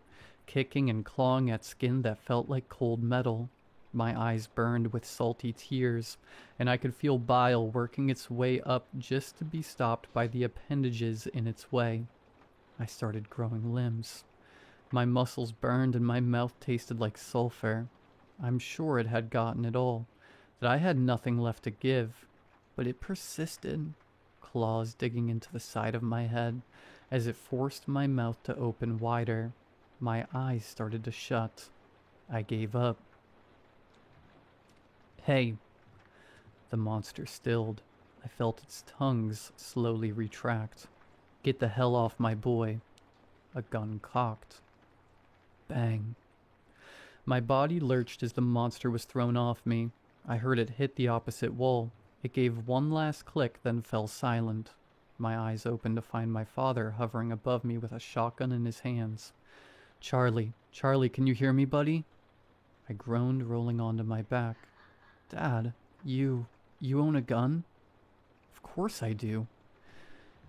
kicking and clawing at skin that felt like cold metal. My eyes burned with salty tears, and I could feel bile working its way up just to be stopped by the appendages in its way. I started growing limbs. My muscles burned and my mouth tasted like sulfur. I'm sure it had gotten it all, that I had nothing left to give, but it persisted, claws digging into the side of my head as it forced my mouth to open wider. My eyes started to shut. I gave up. Hey. The monster stilled. I felt its tongues slowly retract. Get the hell off my boy. A gun cocked. Bang. My body lurched as the monster was thrown off me. I heard it hit the opposite wall. It gave one last click, then fell silent. My eyes opened to find my father hovering above me with a shotgun in his hands. Charlie, can you hear me, buddy? I groaned, rolling onto my back. Dad, you own a gun? Of course I do.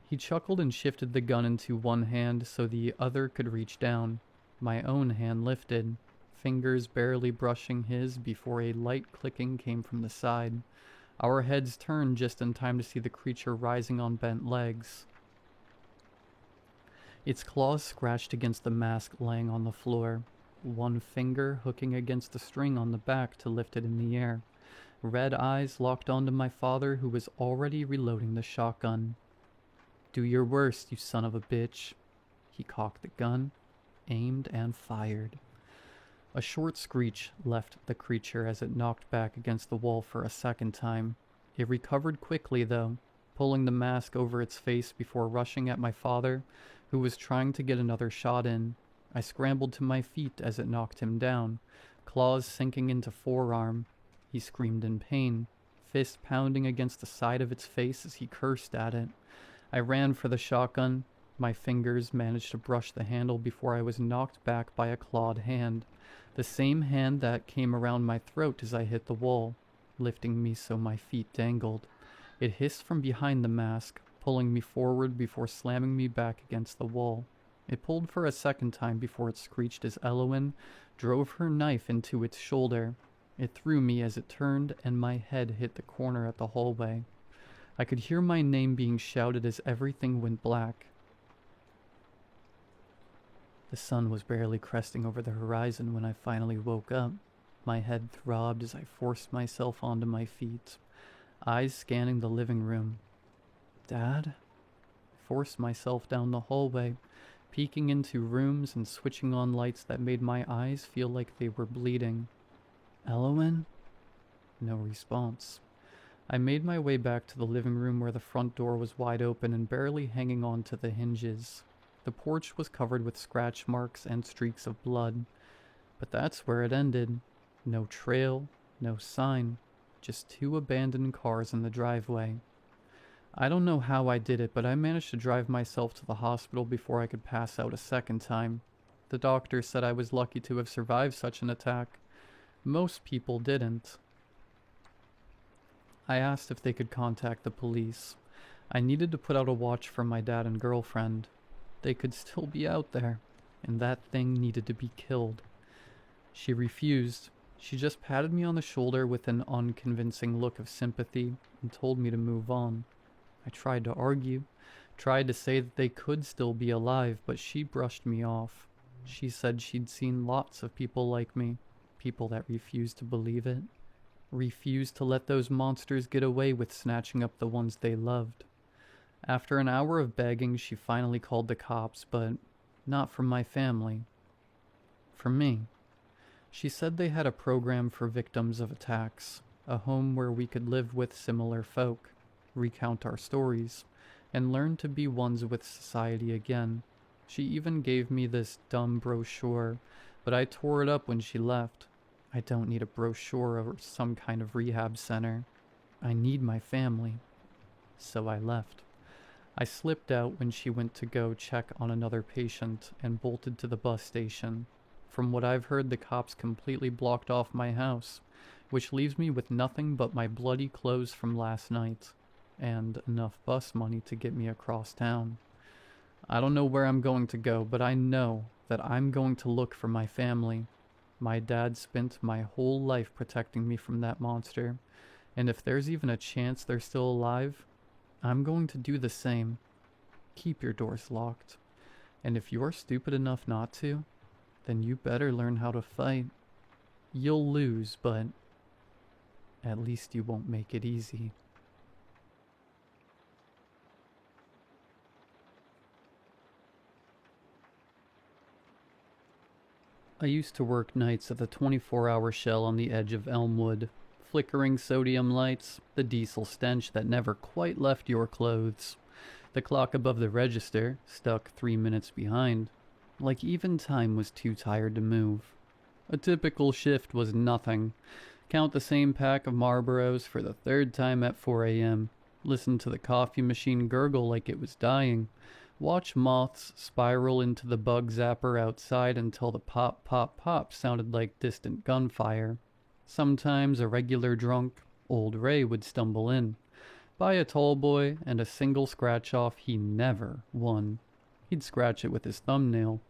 He chuckled and shifted the gun into one hand so the other could reach down. My own hand lifted, fingers barely brushing his before a light clicking came from the side. Our heads turned just in time to see the creature rising on bent legs. Its claws scratched against the mask laying on the floor, one finger hooking against the string on the back to lift it in the air. Red eyes locked onto my father, who was already reloading the shotgun. Do your worst, you son of a bitch. He cocked the gun, aimed, and fired. A short screech left the creature as it knocked back against the wall for a second time. It recovered quickly, though, pulling the mask over its face before rushing at my father, who was trying to get another shot in. I scrambled to my feet as it knocked him down, claws sinking into forearm. He screamed in pain, fist pounding against the side of its face as he cursed at it. I ran for the shotgun. My fingers managed to brush the handle before I was knocked back by a clawed hand, the same hand that came around my throat as I hit the wall, lifting me so my feet dangled. It hissed from behind the mask, pulling me forward before slamming me back against the wall. It pulled for a second time before it screeched as Elowen drove her knife into its shoulder. It threw me as it turned, and my head hit the corner at the hallway. I could hear my name being shouted as everything went black. The sun was barely cresting over the horizon when I finally woke up. My head throbbed as I forced myself onto my feet, eyes scanning the living room. Dad? I forced myself down the hallway, peeking into rooms and switching on lights that made my eyes feel like they were bleeding. Elowen? No response. I made my way back to the living room where the front door was wide open and barely hanging on to the hinges. The porch was covered with scratch marks and streaks of blood. But that's where it ended. No trail, no sign, just 2 abandoned cars in the driveway. I don't know how I did it, but I managed to drive myself to the hospital before I could pass out a second time. The doctor said I was lucky to have survived such an attack. Most people didn't. I asked if they could contact the police. I needed to put out a watch for my dad and girlfriend. They could still be out there, and that thing needed to be killed. She refused. She just patted me on the shoulder with an unconvincing look of sympathy and told me to move on. I tried to argue, tried to say that they could still be alive, but she brushed me off. She said she'd seen lots of people like me, people that refused to believe it, refused to let those monsters get away with snatching up the ones they loved. After an hour of begging, she finally called the cops, but not for my family. For me. She said they had a program for victims of attacks, a home where we could live with similar folk, recount our stories, and learn to be ones with society again. She even gave me this dumb brochure, but I tore it up when she left. I don't need a brochure or some kind of rehab center. I need my family. So I left. I slipped out when she went to go check on another patient and bolted to the bus station. From what I've heard, the cops completely blocked off my house, which leaves me with nothing but my bloody clothes from last night, and enough bus money to get me across town. I don't know where I'm going to go, but I know that I'm going to look for my family. My dad spent my whole life protecting me from that monster, and if there's even a chance they're still alive, I'm going to do the same. Keep your doors locked. And if you're stupid enough not to, Then you better learn how to fight. You'll lose, but at least you won't make it easy. I used to work nights at the 24-hour shell on the edge of Elmwood. Flickering sodium lights, the diesel stench that never quite left your clothes. The clock above the register, stuck 3 minutes behind. Like even time was too tired to move. A typical shift was nothing. Count the same pack of Marlboros for the third time at 4 a.m. Listen to the coffee machine gurgle like it was dying. Watch moths spiral into the bug zapper outside until the pop, pop, pop sounded like distant gunfire. Sometimes a regular drunk, old Ray would stumble in. Buy a tall boy and a single scratch-off he never won. He'd scratch it with his thumbnail,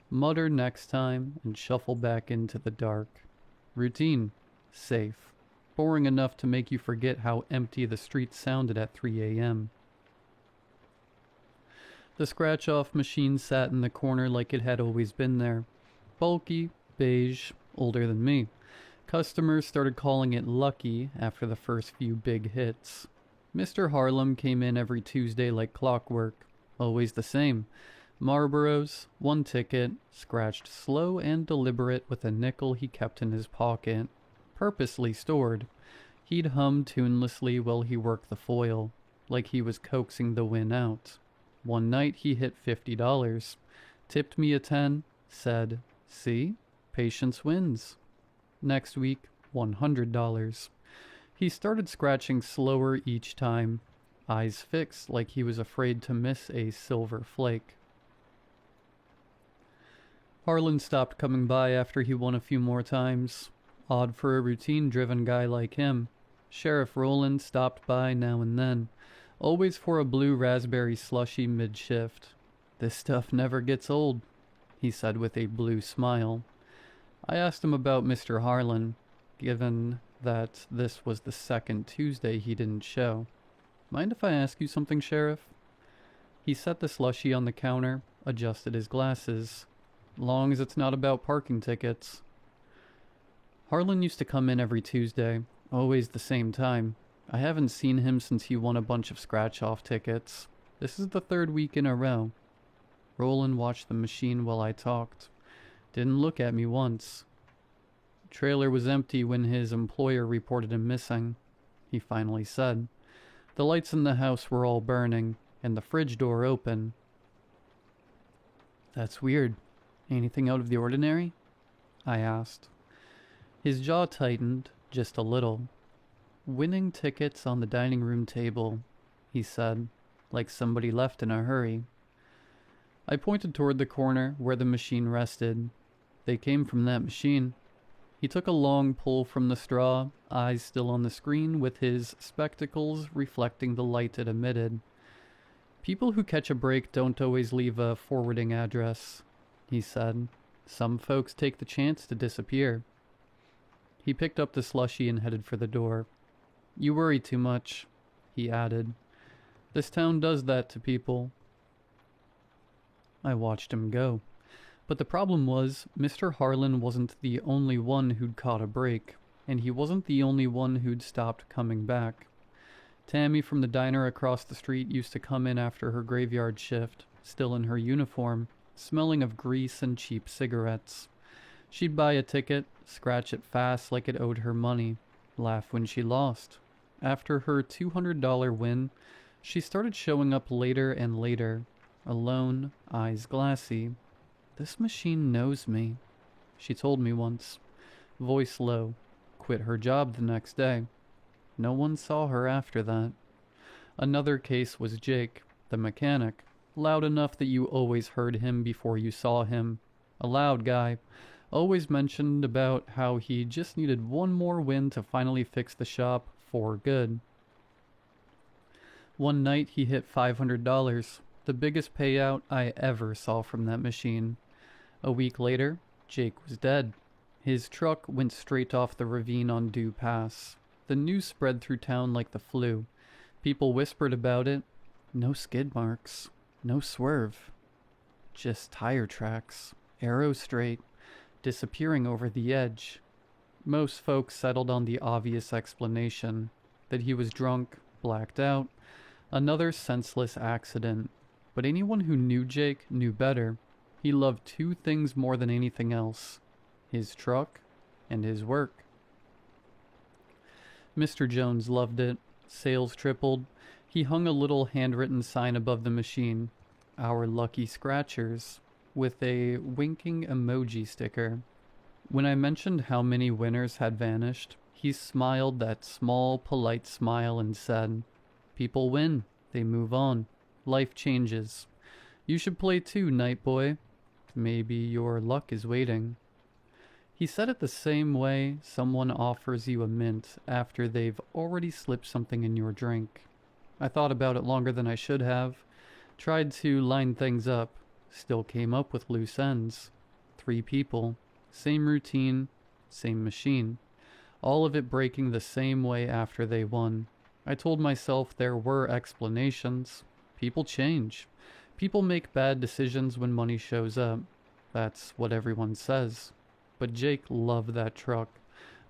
mutter next time, and shuffle back into the dark. Routine. Safe. Boring enough to make you forget how empty the streets sounded at 3 a.m. The scratch-off machine sat in the corner like it had always been there. Bulky, beige, older than me. Customers started calling it Lucky after the first few big hits. Mr. Harlem came in every Tuesday like clockwork. Always the same. Marlboros, 1 ticket, scratched slow and deliberate with a nickel he kept in his pocket. Purposely stored. He'd hum tunelessly while he worked the foil, like he was coaxing the win out. One night he hit $50, tipped me a 10, said, "See? Patience wins." Next week, $100. He started scratching slower each time, eyes fixed like he was afraid to miss a silver flake. Harlan stopped coming by after he won a few more times. Odd for a routine-driven guy like him. Sheriff Rowland stopped by now and then, always for a blue raspberry slushie mid-shift. "This stuff never gets old," he said with a blue smile. I asked him about Mr. Harlan, given that this was the second Tuesday he didn't show. "Mind if I ask you something, Sheriff?" He set the slushie on the counter, adjusted his glasses. "Long as it's not about parking tickets." Harlan used to come in every Tuesday, always the same time. I haven't seen him since he won a bunch of scratch-off tickets. This is the 3rd week in a row. Roland watched the machine while I talked. Didn't look at me once. Trailer was empty when his employer reported him missing, he finally said. The lights in the house were all burning, and the fridge door open. "That's weird. Anything out of the ordinary?" I asked. His jaw tightened, just a little. "Winning tickets on the dining room table," he said, like somebody left in a hurry. I pointed toward the corner where the machine rested. "They came from that machine." He took a long pull from the straw, eyes still on the screen with his spectacles reflecting the light it emitted. "People who catch a break don't always leave a forwarding address," he said. "Some folks take the chance to disappear." He picked up the slushie and headed for the door. "You worry too much," he added. "This town does that to people." I watched him go. But the problem was, Mr. Harlan wasn't the only one who'd caught a break, and he wasn't the only one who'd stopped coming back. Tammy from the diner across the street used to come in after her graveyard shift, still in her uniform, smelling of grease and cheap cigarettes. She'd buy a ticket, scratch it fast like it owed her money, laugh when she lost. After her $200 win, she started showing up later and later, alone, eyes glassy. "This machine knows me," she told me once. Voice low. Quit her job the next day. No one saw her after that. Another case was Jake, the mechanic, loud enough that you always heard him before you saw him. A loud guy. Always mentioned about how he just needed one more win to finally fix the shop for good. One night he hit $500, the biggest payout I ever saw from that machine. A week later, Jake was dead. His truck went straight off the ravine on Dew Pass. The news spread through town like the flu. People whispered about it. No skid marks. No swerve. Just tire tracks. Arrow straight. disappearing over the edge. Most folks settled on the obvious explanation, that he was drunk, blacked out, another senseless accident. But anyone who knew Jake knew better. He loved two things more than anything else: his truck and his work. Mr. Jones loved it. Sales tripled. He hung a little handwritten sign above the machine, "Our Lucky Scratchers," with a winking emoji sticker. When I mentioned how many winners had vanished, he smiled that small, polite smile and said, "People win. They move on. Life changes. You should play too, Night Boy. Maybe your luck is waiting." He said it the same way someone offers you a mint after they've already slipped something in your drink. I thought about it longer than I should have. Tried to line things up. Still came up with loose ends. 3 people. Same routine. Same machine. All of it breaking the same way after they won. I told myself there were explanations. People change. People make bad decisions when money shows up. That's what everyone says. But Jake loved that truck.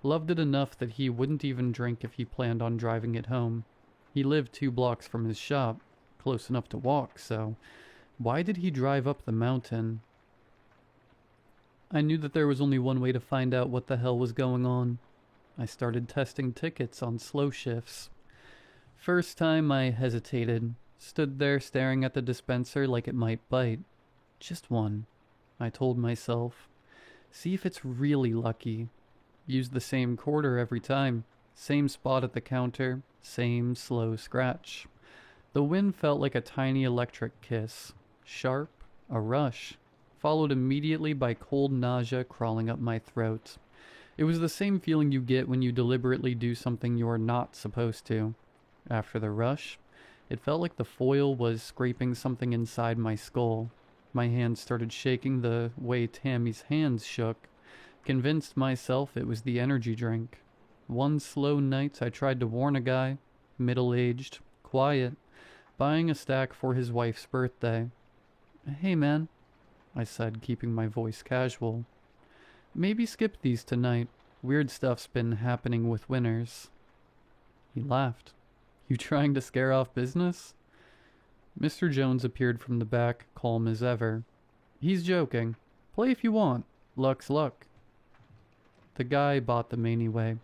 Loved it enough that he wouldn't even drink if he planned on driving it home. He lived 2 blocks from his shop, close enough to walk, so why did he drive up the mountain? I knew that there was only one way to find out what the hell was going on. I started testing tickets on slow shifts. First time I hesitated, stood there staring at the dispenser like it might bite. Just one, I told myself. See if it's really lucky. Use the same quarter every time. Same spot at the counter. Same slow scratch. The wind felt like a tiny electric kiss. Sharp, a rush. Followed immediately by cold nausea crawling up my throat. It was the same feeling you get when you deliberately do something you're not supposed to. After the rush, it felt like the foil was scraping something inside my skull. My hands started shaking the way Tammy's hands shook. Convinced myself it was the energy drink. One slow night I tried to warn a guy, middle-aged, quiet, buying a stack for his wife's birthday. "Hey man," I said, keeping my voice casual. "Maybe skip these tonight. Weird stuff's been happening with winners." He laughed. "You trying to scare off business?" Mr. Jones appeared from the back, calm as ever. "He's joking. Play if you want. Luck's luck." The guy bought them anyway.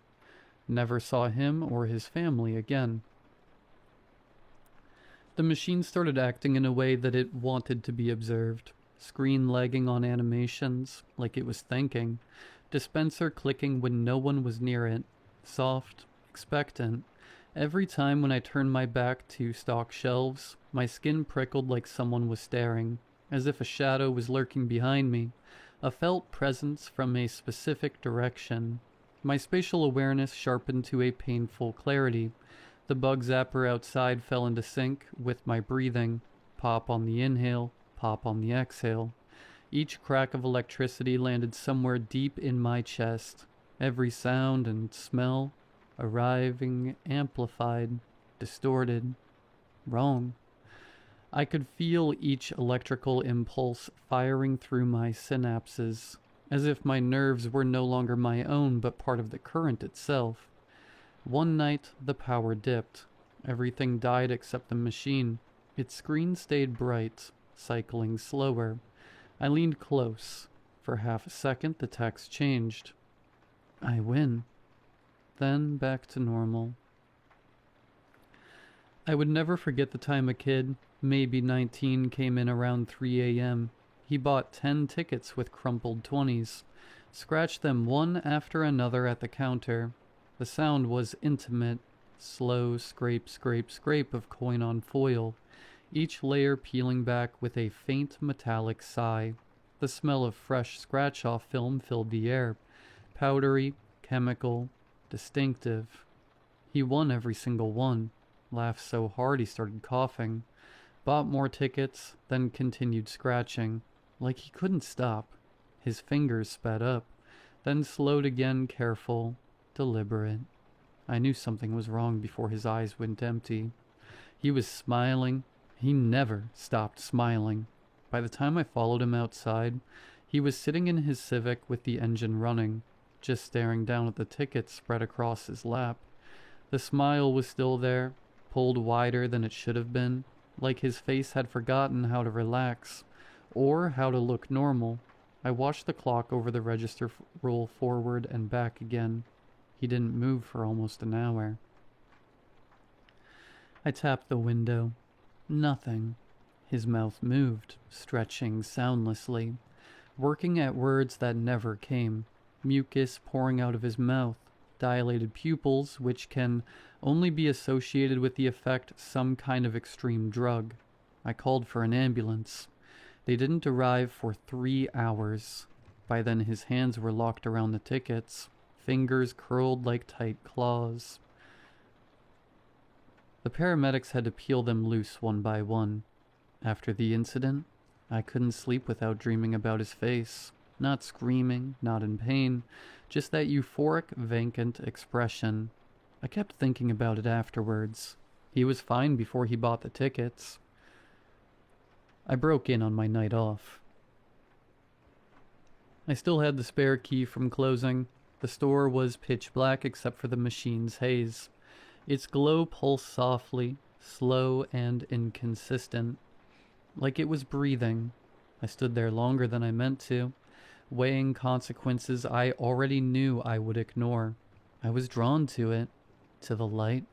Never saw him or his family again. The machine started acting in a way that it wanted to be observed. Screen lagging on animations, like it was thinking. Dispenser clicking when no one was near it. Soft, expectant. Every time when I turned my back to stock shelves, my skin prickled like someone was staring, as if a shadow was lurking behind me, a felt presence from a specific direction. My spatial awareness sharpened to a painful clarity. The bug zapper outside fell into sync with my breathing. Pop on the inhale, pop on the exhale. Each crack of electricity landed somewhere deep in my chest. Every sound and smell arriving amplified, distorted, wrong. I could feel each electrical impulse firing through my synapses, as if my nerves were no longer my own but part of the current itself. One night the power dipped. Everything died except the machine. Its screen stayed bright, cycling slower. I leaned close. For half a second the text changed. "I win." Then back to normal. I would never forget the time a kid, maybe 19, came in around 3 a.m. He bought 10 tickets with crumpled 20s, scratched them one after another at the counter. The sound was intimate, slow scrape, scrape, scrape of coin on foil, each layer peeling back with a faint metallic sigh. The smell of fresh scratch-off film filled the air, powdery, chemical, distinctive. He won every single one. Laughed so hard he started coughing. Bought more tickets, then continued scratching. Like he couldn't stop. His fingers sped up, then slowed again, careful, deliberate. I knew something was wrong before his eyes went empty. He was smiling. He never stopped smiling. By the time I followed him outside, He was sitting in his Civic with the engine running, just staring down at the tickets spread across his lap. The smile was still there, pulled wider than it should have been, like his face had forgotten how to relax, or how to look normal. I watched the clock over the register roll forward and back again. He didn't move for almost an hour. I tapped the window. Nothing. His mouth moved, stretching soundlessly, working at words that never came, mucus pouring out of his mouth, dilated pupils which can only be associated with the effect some kind of extreme drug. I called for an ambulance. They didn't arrive for 3 hours. By then his hands were locked around the tickets, fingers curled like tight claws. The paramedics had to peel them loose one by one. After the incident, I couldn't sleep without dreaming about his face. Not screaming, not in pain, just that euphoric, vacant expression. I kept thinking about it afterwards. He was fine before he bought the tickets. I broke in on my night off. I still had the spare key from closing. The store was pitch black except for the machine's haze. Its glow pulsed softly, slow and inconsistent, like it was breathing. I stood there longer than I meant to, weighing consequences I already knew I would ignore. I was drawn to it, to the light,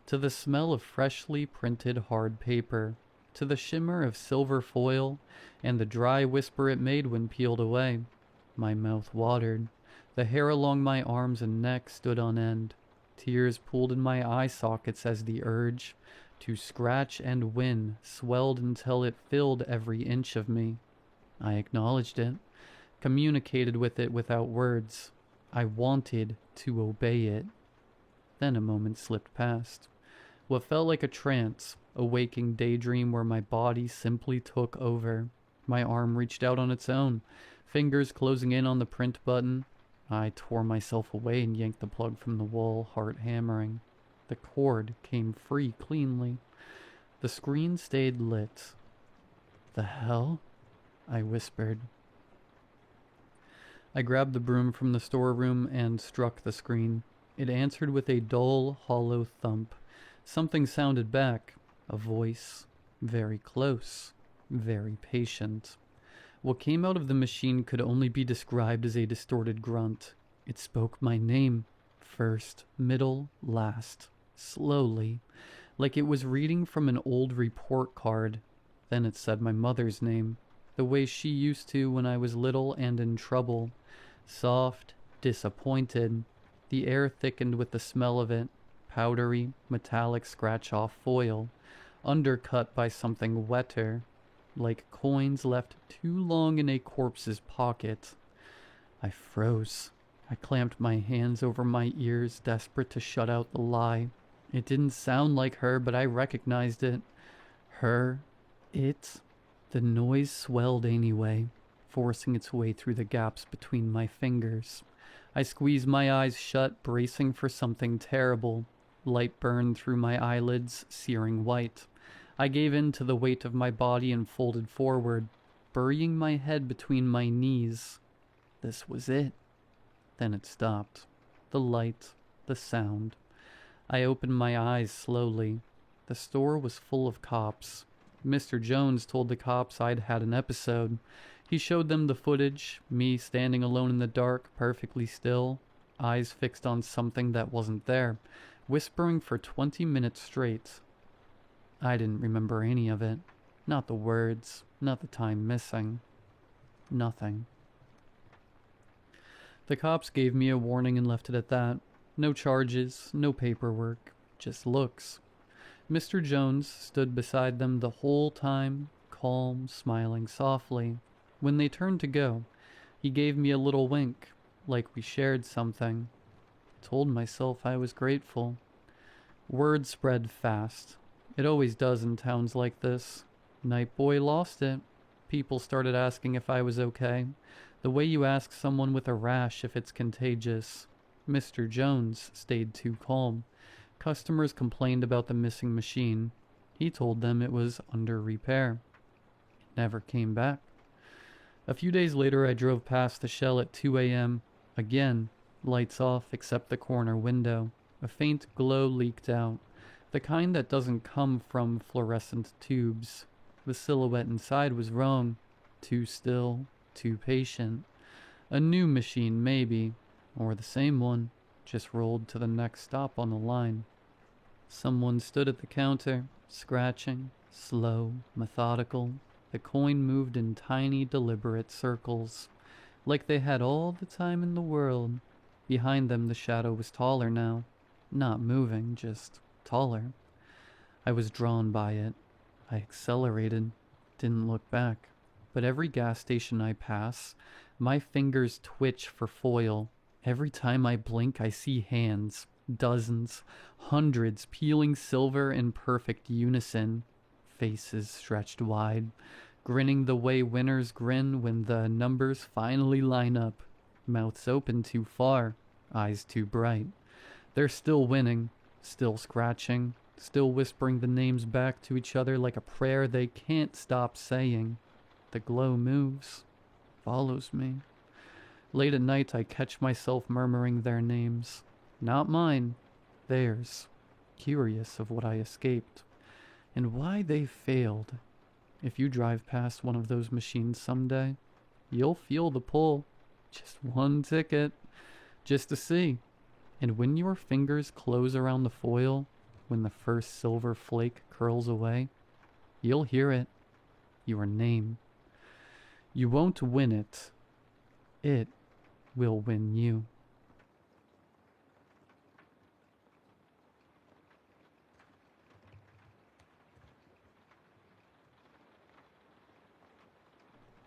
to the smell of freshly printed hard paper, to the shimmer of silver foil, and the dry whisper it made when peeled away. My mouth watered. The hair along my arms and neck stood on end. Tears pooled in my eye sockets as the urge to scratch and win swelled until it filled every inch of me. I acknowledged it, communicated with it without words. I wanted to obey it. Then a moment slipped past. What felt like a trance, a waking daydream where my body simply took over. My arm reached out on its own, fingers closing in on the print button. I tore myself away and yanked the plug from the wall, heart hammering. The cord came free cleanly. The screen stayed lit. "The hell?" I whispered. I grabbed the broom from the storeroom and struck the screen. It answered with a dull, hollow thump. Something sounded back. A voice. Very close. Very patient. What came out of the machine could only be described as a distorted grunt. It spoke my name. First, middle, last. Slowly. Like it was reading from an old report card. Then it said my mother's name. The way she used to when I was little and in trouble. Soft, disappointed. The air thickened with the smell of it. Powdery, metallic scratch-off foil. Undercut by something wetter. Like coins left too long in a corpse's pocket. I froze. I clamped my hands over my ears, desperate to shut out the lie. It didn't sound like her, but I recognized it. Her. It. The noise swelled anyway, forcing its way through the gaps between my fingers. I squeezed my eyes shut, bracing for something terrible. Light burned through my eyelids, searing white. I gave in to the weight of my body and folded forward, burying my head between my knees. This was it. Then it stopped. The light, the sound. I opened my eyes slowly. The store was full of cops. Mr. Jones told the cops I'd had an episode. He showed them the footage, me standing alone in the dark, perfectly still, eyes fixed on something that wasn't there, whispering for 20 minutes straight. I didn't remember any of it. Not the words, not the time missing. Nothing. The cops gave me a warning and left it at that. No charges, no paperwork, just looks. Mr. Jones stood beside them the whole time, calm, smiling softly. When they turned to go, he gave me a little wink, like we shared something. I told myself I was grateful. Word spread fast. It always does in towns like this. Night Boy lost it. People started asking if I was okay. The way you ask someone with a rash if it's contagious. Mr. Jones stayed too calm. Customers complained about the missing machine. He told them it was under repair. It never came back. A few days later, I drove past the Shell at 2 a.m. Again, lights off except the corner window. A faint glow leaked out, the kind that doesn't come from fluorescent tubes. The silhouette inside was wrong. Too still, too patient. A new machine, maybe, or the same one, just rolled to the next stop on the line. Someone stood at the counter, scratching, slow, methodical. The coin moved in tiny, deliberate circles, like they had all the time in the world. Behind them, the shadow was taller now. Not moving, just taller. I was drawn by it. I accelerated, didn't look back. But every gas station I pass, my fingers twitch for foil. Every time I blink, I see hands, dozens, hundreds, peeling silver in perfect unison. Faces stretched wide, grinning the way winners grin when the numbers finally line up. Mouths open too far, eyes too bright. They're still winning, still scratching, still whispering the names back to each other like a prayer they can't stop saying. The glow moves, follows me. Late at night, I catch myself murmuring their names. Not mine, theirs. Curious of what I escaped, and why they failed. If you drive past one of those machines someday, you'll feel the pull. Just one ticket, just to see. And when your fingers close around the foil, when the first silver flake curls away, you'll hear it. Your name. You won't win it. It will win you.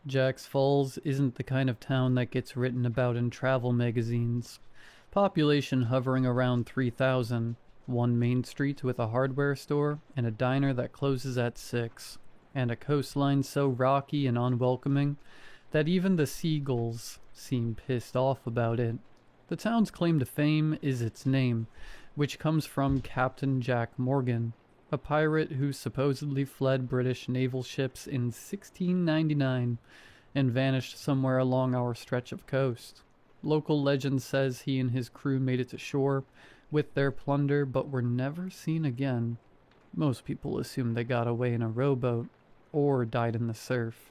Jack's Falls isn't the kind of town that gets written about in travel magazines. Population hovering around 3,000. One main street with a hardware store and a diner that closes at 6. And a coastline so rocky and unwelcoming that even the seagulls seem pissed off about it. The town's claim to fame is its name, which comes from Captain Jack Morgan, a pirate who supposedly fled British naval ships in 1699 and vanished somewhere along our stretch of coast. Local legend says he and his crew made it to shore with their plunder but were never seen again. Most people assume they got away in a rowboat or died in the surf.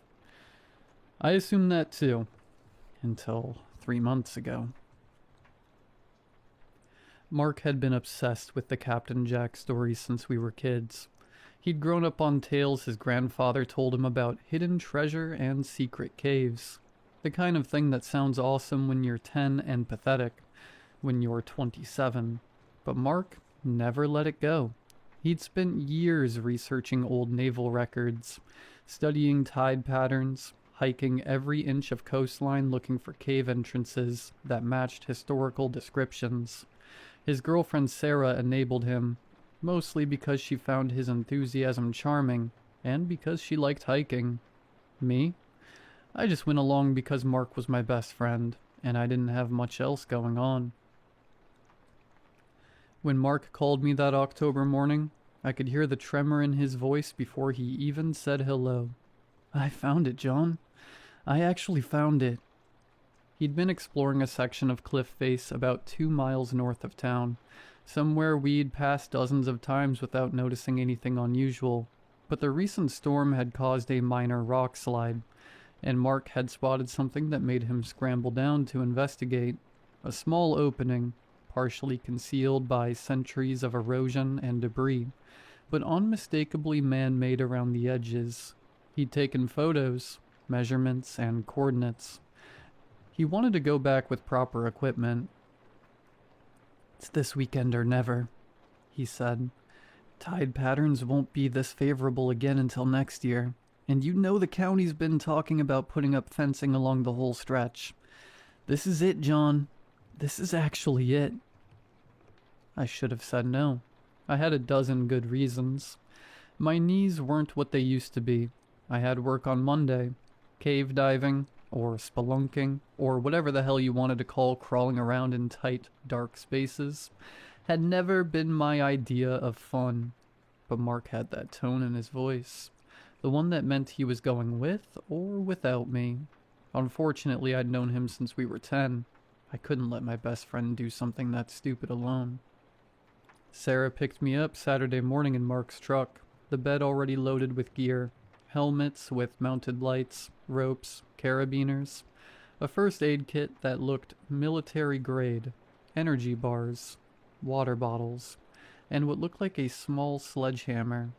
I assumed that too, until 3 months ago. Mark had been obsessed with the Captain Jack story since we were kids. He'd grown up on tales his grandfather told him about hidden treasure and secret caves. The kind of thing that sounds awesome when you're 10 and pathetic when you're 27. But Mark never let it go. He'd spent years researching old naval records, studying tide patterns, hiking every inch of coastline looking for cave entrances that matched historical descriptions. His girlfriend Sarah enabled him, mostly because she found his enthusiasm charming, and because she liked hiking. Me? I just went along because Mark was my best friend, and I didn't have much else going on. When Mark called me that October morning, I could hear the tremor in his voice before he even said hello. I found it, John. I actually found it. He'd been exploring a section of cliff face about 2 miles north of town, somewhere we'd passed dozens of times without noticing anything unusual. But the recent storm had caused a minor rock slide, and Mark had spotted something that made him scramble down to investigate. A small opening, partially concealed by centuries of erosion and debris, but unmistakably man-made around the edges. He'd taken photos, measurements, and coordinates. He wanted to go back with proper equipment. It's this weekend or never, he said. Tide patterns won't be this favorable again until next year, and you know the county's been talking about putting up fencing along the whole stretch. This is it, John. This is actually it. I should have said no. I had a dozen good reasons. My knees weren't what they used to be. I had work on Monday. Cave diving, or spelunking, or whatever the hell you wanted to call crawling around in tight, dark spaces, had never been my idea of fun. But Mark had that tone in his voice, the one that meant he was going with or without me. Unfortunately, I'd known him since we were 10. I couldn't let my best friend do something that stupid alone. Sarah picked me up Saturday morning in Mark's truck, the bed already loaded with gear, helmets with mounted lights, ropes, carabiners, a first aid kit that looked military grade, energy bars, water bottles, and what looked like a small sledgehammer,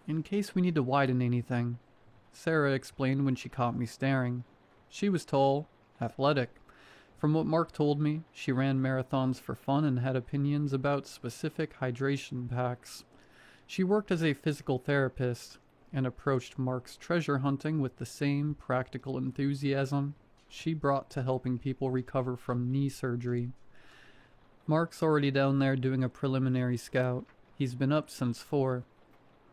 in case we need to widen anything. Sarah explained when she caught me staring. She was tall, athletic. From what Mark told me, she ran marathons for fun and had opinions about specific hydration packs. She worked as a physical therapist and approached Mark's treasure hunting with the same practical enthusiasm she brought to helping people recover from knee surgery. Mark's already down there doing a preliminary scout. He's been up since 4.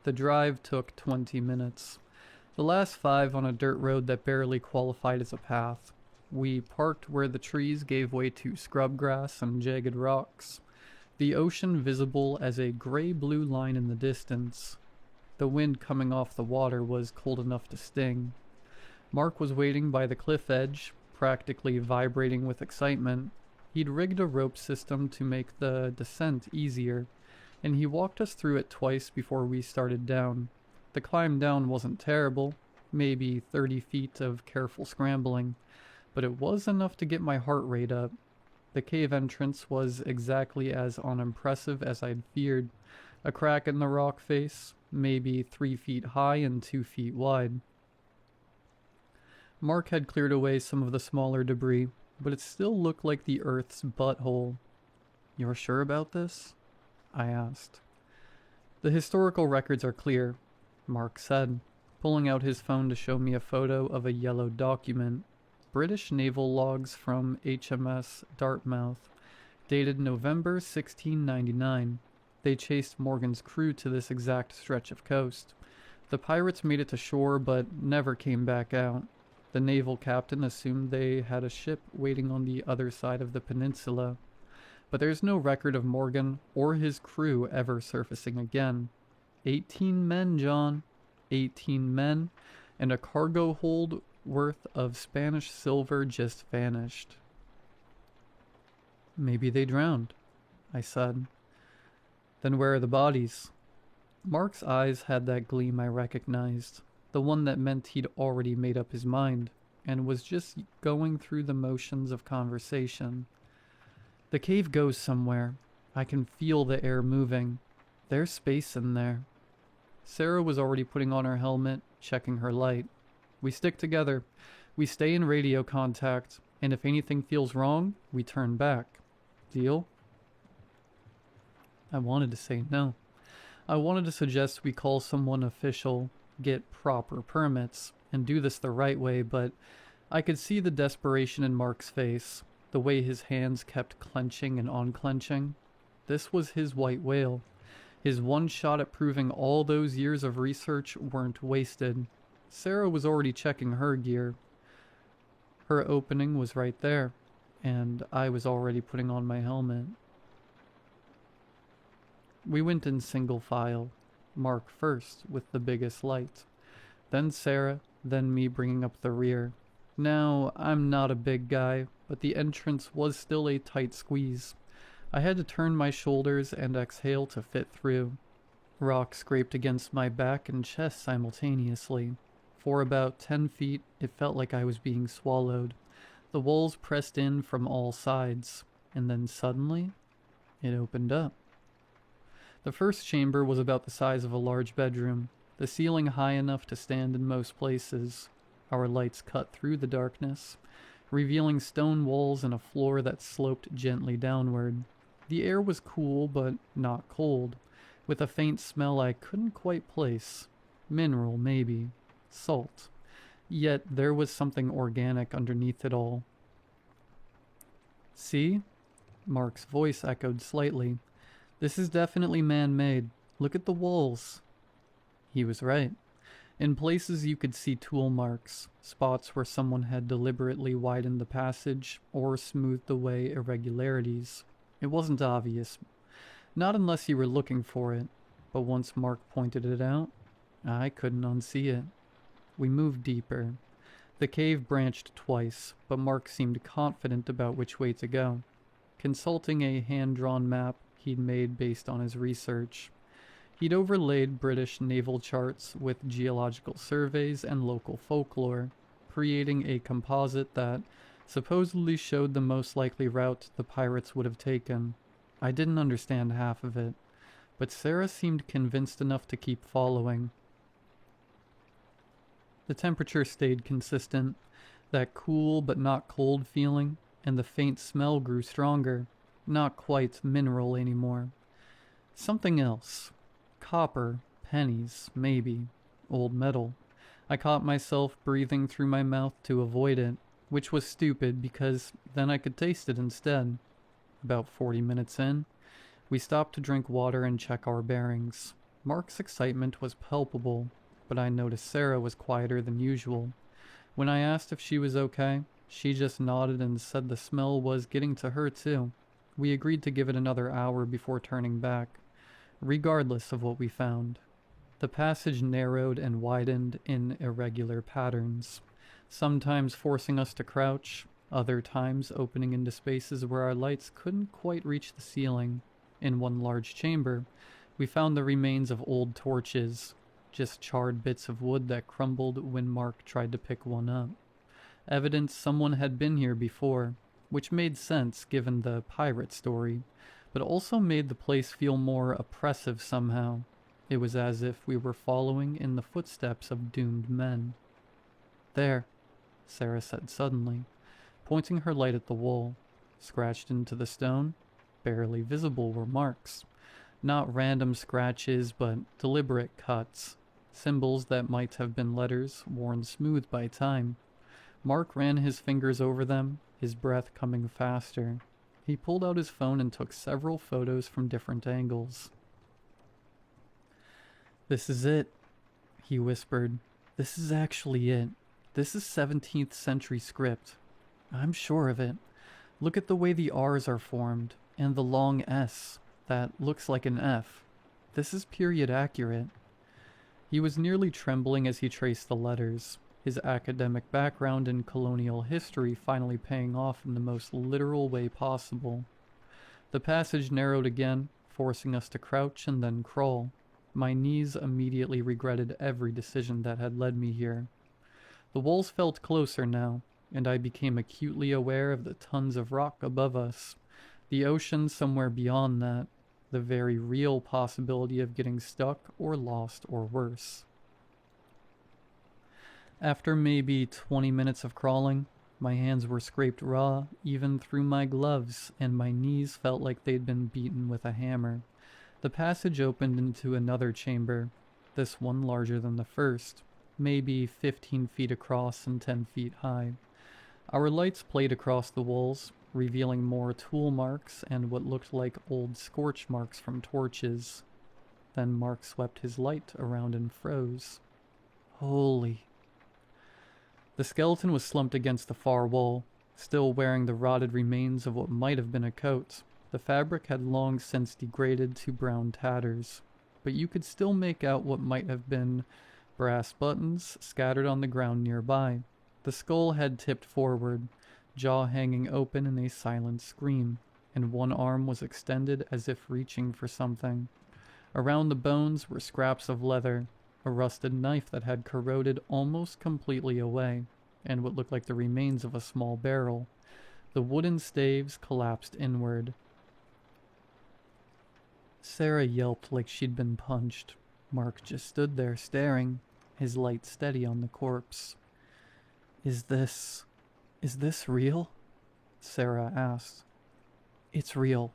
The drive took 20 minutes. The last 5 on a dirt road that barely qualified as a path. We parked where the trees gave way to scrub grass and jagged rocks, the ocean visible as a gray-blue line in the distance. The wind coming off the water was cold enough to sting. Mark was waiting by the cliff edge, practically vibrating with excitement. He'd rigged a rope system to make the descent easier, and he walked us through it twice before we started down. The climb down wasn't terrible, maybe 30 feet of careful scrambling, but it was enough to get my heart rate up. The cave entrance was exactly as unimpressive as I'd feared. A crack in the rock face, maybe 3 feet high and 2 feet wide. Mark had cleared away some of the smaller debris, but it still looked like the Earth's butthole. "You're sure about this?" I asked. "The historical records are clear," Mark said, pulling out his phone to show me a photo of a yellow document. British naval logs from HMS Dartmouth, dated November 1699. They chased Morgan's crew to this exact stretch of coast. The pirates made it to shore but never came back out. The naval captain assumed they had a ship waiting on the other side of the peninsula. But there's no record of Morgan or his crew ever surfacing again. 18 men, John. 18 men, and a cargo hold worth of Spanish silver just vanished. "Maybe they drowned," I said. "Then where are the bodies?" Mark's eyes had that gleam I recognized, the one that meant he'd already made up his mind, and was just going through the motions of conversation. "The cave goes somewhere. I can feel the air moving. There's space in there." Sarah was already putting on her helmet, checking her light. "We stick together. We stay in radio contact, and if anything feels wrong, we turn back. Deal?" I wanted to say no. I wanted to suggest we call someone official, get proper permits, and do this the right way, but I could see the desperation in Mark's face, the way his hands kept clenching and unclenching. This was his white whale. His one shot at proving all those years of research weren't wasted. Sarah was already checking her gear. Her opening was right there, and I was already putting on my helmet. We went in single file, Mark first with the biggest light, then Sarah, then me bringing up the rear. Now, I'm not a big guy, but the entrance was still a tight squeeze. I had to turn my shoulders and exhale to fit through. Rock scraped against my back and chest simultaneously. For about 10 feet, it felt like I was being swallowed. The walls pressed in from all sides, and then suddenly, it opened up. The first chamber was about the size of a large bedroom, the ceiling high enough to stand in most places. Our lights cut through the darkness, revealing stone walls and a floor that sloped gently downward. The air was cool, but not cold, with a faint smell I couldn't quite place. Mineral, maybe. Salt. Yet there was something organic underneath it all. "See?" Mark's voice echoed slightly. "This is definitely man-made. Look at the walls." He was right. In places you could see tool marks, spots where someone had deliberately widened the passage or smoothed away irregularities. It wasn't obvious. Not unless you were looking for it. But once Mark pointed it out, I couldn't unsee it. We moved deeper. The cave branched twice, but Mark seemed confident about which way to go, consulting a hand-drawn map he'd made based on his research. He'd overlaid British naval charts with geological surveys and local folklore, creating a composite that supposedly showed the most likely route the pirates would have taken. I didn't understand half of it, but Sarah seemed convinced enough to keep following. The temperature stayed consistent, that cool but not cold feeling, and the faint smell grew stronger, not quite mineral anymore. Something else. Copper, pennies, maybe. Old metal. I caught myself breathing through my mouth to avoid it, which was stupid because then I could taste it instead. About 40 minutes in, we stopped to drink water and check our bearings. Mark's excitement was palpable, but I noticed Sarah was quieter than usual. When I asked if she was okay, she just nodded and said the smell was getting to her too. We agreed to give it another hour before turning back, regardless of what we found. The passage narrowed and widened in irregular patterns, sometimes forcing us to crouch, other times opening into spaces where our lights couldn't quite reach the ceiling. In one large chamber, we found the remains of old torches, just charred bits of wood that crumbled when Mark tried to pick one up. Evidence someone had been here before, which made sense given the pirate story, but also made the place feel more oppressive somehow. It was as if we were following in the footsteps of doomed men. "There," Sarah said suddenly, pointing her light at the wall. Scratched into the stone, barely visible were marks. Not random scratches, but deliberate cuts. Symbols that might have been letters, worn smooth by time. Mark ran his fingers over them, his breath coming faster. He pulled out his phone and took several photos from different angles. "This is it," he whispered. "This is actually it. This is 17th century script. I'm sure of it. Look at the way the R's are formed, and the long S that looks like an F. This is period accurate." He was nearly trembling as he traced the letters, his academic background in colonial history finally paying off in the most literal way possible. The passage narrowed again, forcing us to crouch and then crawl. My knees immediately regretted every decision that had led me here. The walls felt closer now, and I became acutely aware of the tons of rock above us, the ocean somewhere beyond that, the very real possibility of getting stuck or lost or worse. After maybe 20 minutes of crawling, my hands were scraped raw even through my gloves, and my knees felt like they'd been beaten with a hammer. The passage opened into another chamber, this one larger than the first, maybe 15 feet across and 10 feet high. Our lights played across the walls, revealing more tool marks and what looked like old scorch marks from torches. Then Mark swept his light around and froze. Holy. The skeleton was slumped against the far wall, still wearing the rotted remains of what might have been a coat. The fabric had long since degraded to brown tatters, but you could still make out what might have been brass buttons scattered on the ground nearby. The skull had tipped forward, jaw hanging open in a silent scream, and one arm was extended as if reaching for something. Around the bones were scraps of leather, a rusted knife that had corroded almost completely away, and what looked like the remains of a small barrel. The wooden staves collapsed inward. Sarah yelped like she'd been punched. Mark just stood there staring, his light steady on the corpse. Is this real?" Sarah asked. "It's real."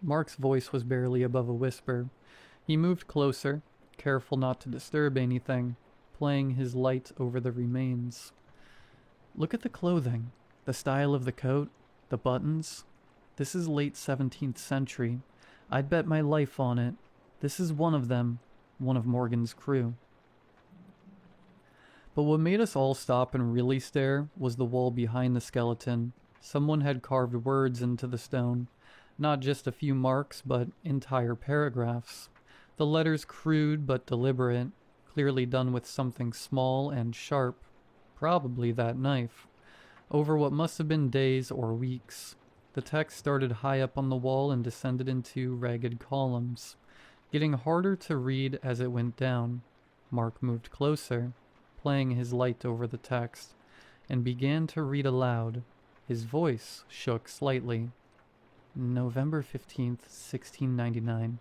Mark's voice was barely above a whisper. He moved closer, careful not to disturb anything, playing his light over the remains. "Look at the clothing, the style of the coat, the buttons. This is late 17th century. I'd bet my life on it. This is one of them, one of Morgan's crew." But what made us all stop and really stare was the wall behind the skeleton. Someone had carved words into the stone, not just a few marks, but entire paragraphs. The letters crude but deliberate, clearly done with something small and sharp. Probably that knife. Over what must have been days or weeks. The text started high up on the wall and descended into ragged columns, getting harder to read as it went down. Mark moved closer, playing his light over the text, and began to read aloud. His voice shook slightly. November 15th, 1699.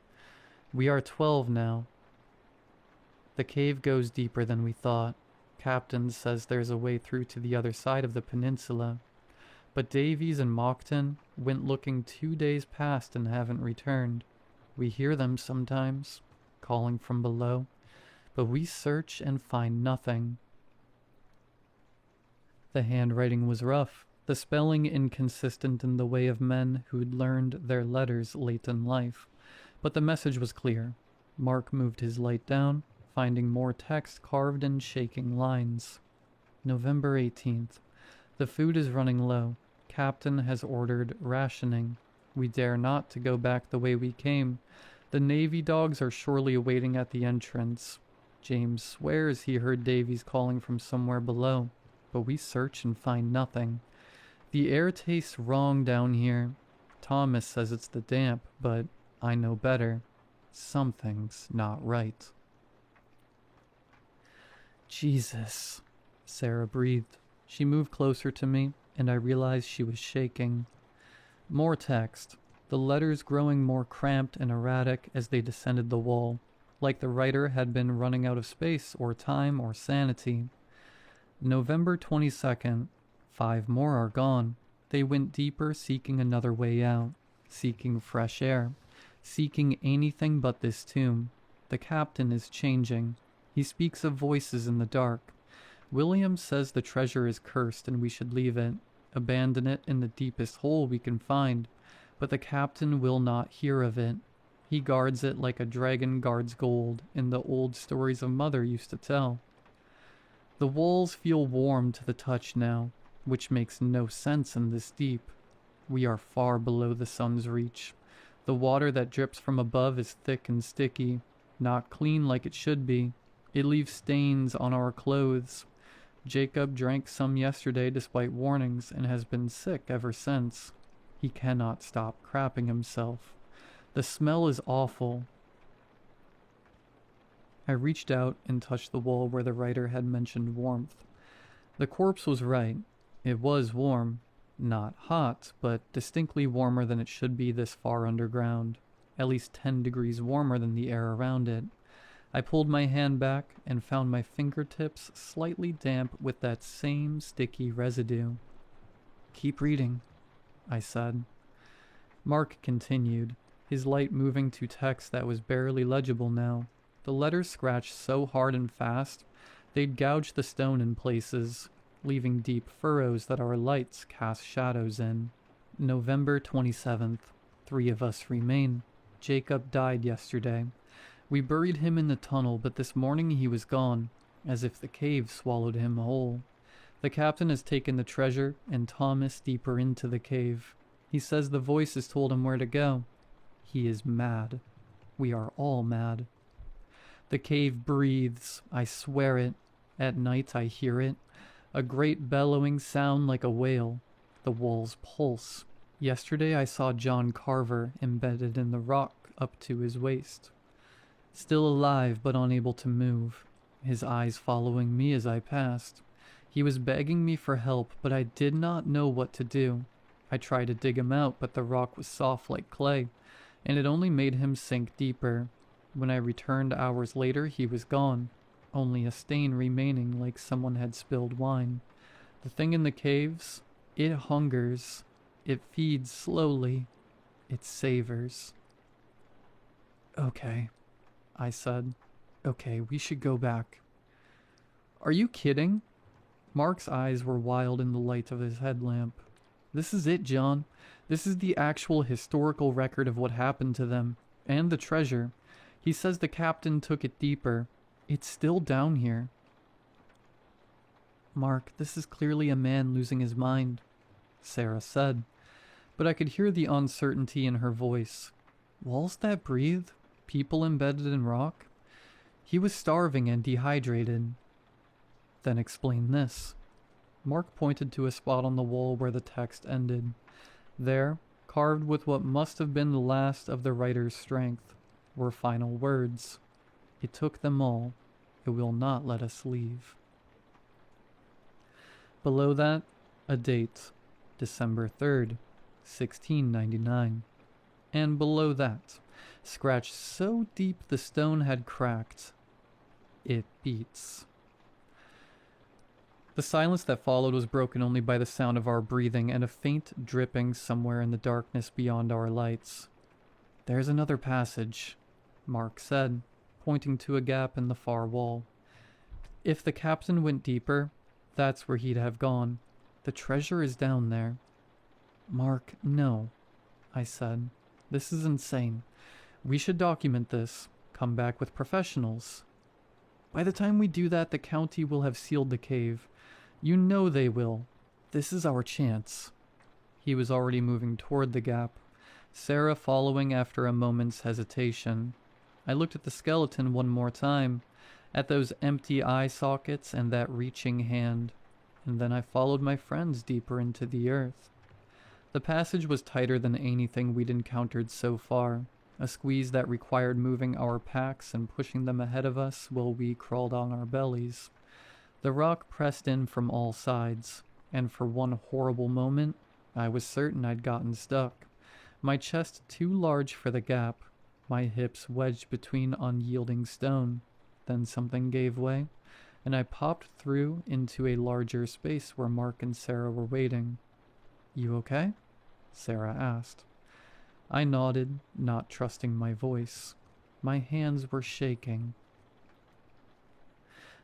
We are 12 now. The cave goes deeper than we thought. Captain says there's a way through to the other side of the peninsula. But Davies and Mockton went looking 2 days past and haven't returned. We hear them sometimes, calling from below, but we search and find nothing. The handwriting was rough, the spelling inconsistent in the way of men who'd learned their letters late in life. But the message was clear. Mark moved his light down, finding more text carved in shaking lines. November 18th. The food is running low. Captain has ordered rationing. We dare not to go back the way we came. The Navy dogs are surely awaiting at the entrance. James swears he heard Davies calling from somewhere below, but we search and find nothing. The air tastes wrong down here. Thomas says it's the damp, but I know better. Something's not right. Jesus, Sarah breathed. She moved closer to me, and I realized she was shaking. More text, the letters growing more cramped and erratic as they descended the wall, like the writer had been running out of space or time or sanity. November 22nd. 5 more are gone. They went deeper, seeking another way out, seeking fresh air, seeking anything but this tomb. The captain is changing. He speaks of voices in the dark. William says the treasure is cursed and we should leave it, abandon it in the deepest hole we can find, but the captain will not hear of it. He guards it like a dragon guards gold in the old stories of Mother used to tell. The walls feel warm to the touch now, which makes no sense in this deep. We are far below the sun's reach. The water that drips from above is thick and sticky, not clean like it should be. It leaves stains on our clothes. Jacob drank some yesterday despite warnings and has been sick ever since. He cannot stop crapping himself. The smell is awful. I reached out and touched the wall where the writer had mentioned warmth. The corpse was right. It was warm. Not hot, but distinctly warmer than it should be this far underground. At least 10 degrees warmer than the air around it. I pulled my hand back and found my fingertips slightly damp with that same sticky residue. Keep reading, I said. Mark continued, his light moving to text that was barely legible now. The letters scratched so hard and fast, they'd gouged the stone in places, leaving deep furrows that our lights cast shadows in. November 27th. 3 of us remain. Jacob died yesterday. We buried him in the tunnel, but this morning he was gone, as if the cave swallowed him whole. The captain has taken the treasure and Thomas deeper into the cave. He says the voices told him where to go. He is mad. We are all mad. The cave breathes, I swear it. At night I hear it. A great bellowing sound like a whale. The walls pulse. Yesterday I saw John Carver embedded in the rock up to his waist. Still alive but unable to move, his eyes following me as I passed. He was begging me for help, but I did not know what to do. I tried to dig him out, but the rock was soft like clay, and it only made him sink deeper. When I returned hours later, he was gone, only a stain remaining like someone had spilled wine. The thing in the caves, it hungers. It feeds slowly. It savors. Okay, I said. Okay, we should go back. Are you kidding? Mark's eyes were wild in the light of his headlamp. This is it, John. This is the actual historical record of what happened to them, and the treasure. He says the captain took it deeper. It's still down here. Mark, this is clearly a man losing his mind, Sarah said, but I could hear the uncertainty in her voice. Walls that breathe? People embedded in rock? He was starving and dehydrated. Then explain this. Mark pointed to a spot on the wall where the text ended. There, carved with what must have been the last of the writer's strength, were final words. It took them all. It will not let us leave. Below that, a date, December 3rd, 1699. And below that, scratched so deep the stone had cracked, it beats. The silence that followed was broken only by the sound of our breathing and a faint dripping somewhere in the darkness beyond our lights. "There's another passage," Mark said, pointing to a gap in the far wall. "If the captain went deeper, that's where he'd have gone. The treasure is down there." "Mark, no," I said. "This is insane. We should document this. Come back with professionals. By the time we do that, the county will have sealed the cave. You know they will. This is our chance." He was already moving toward the gap, Sarah following after a moment's hesitation. I looked at the skeleton one more time, at those empty eye sockets and that reaching hand, and then I followed my friends deeper into the earth. The passage was tighter than anything we'd encountered so far, a squeeze that required moving our packs and pushing them ahead of us while we crawled on our bellies. The rock pressed in from all sides, and for one horrible moment, I was certain I'd gotten stuck. My chest too large for the gap, my hips wedged between unyielding stone. Then something gave way, and I popped through into a larger space where Mark and Sarah were waiting. "You okay?" Sarah asked. I nodded, not trusting my voice. My hands were shaking.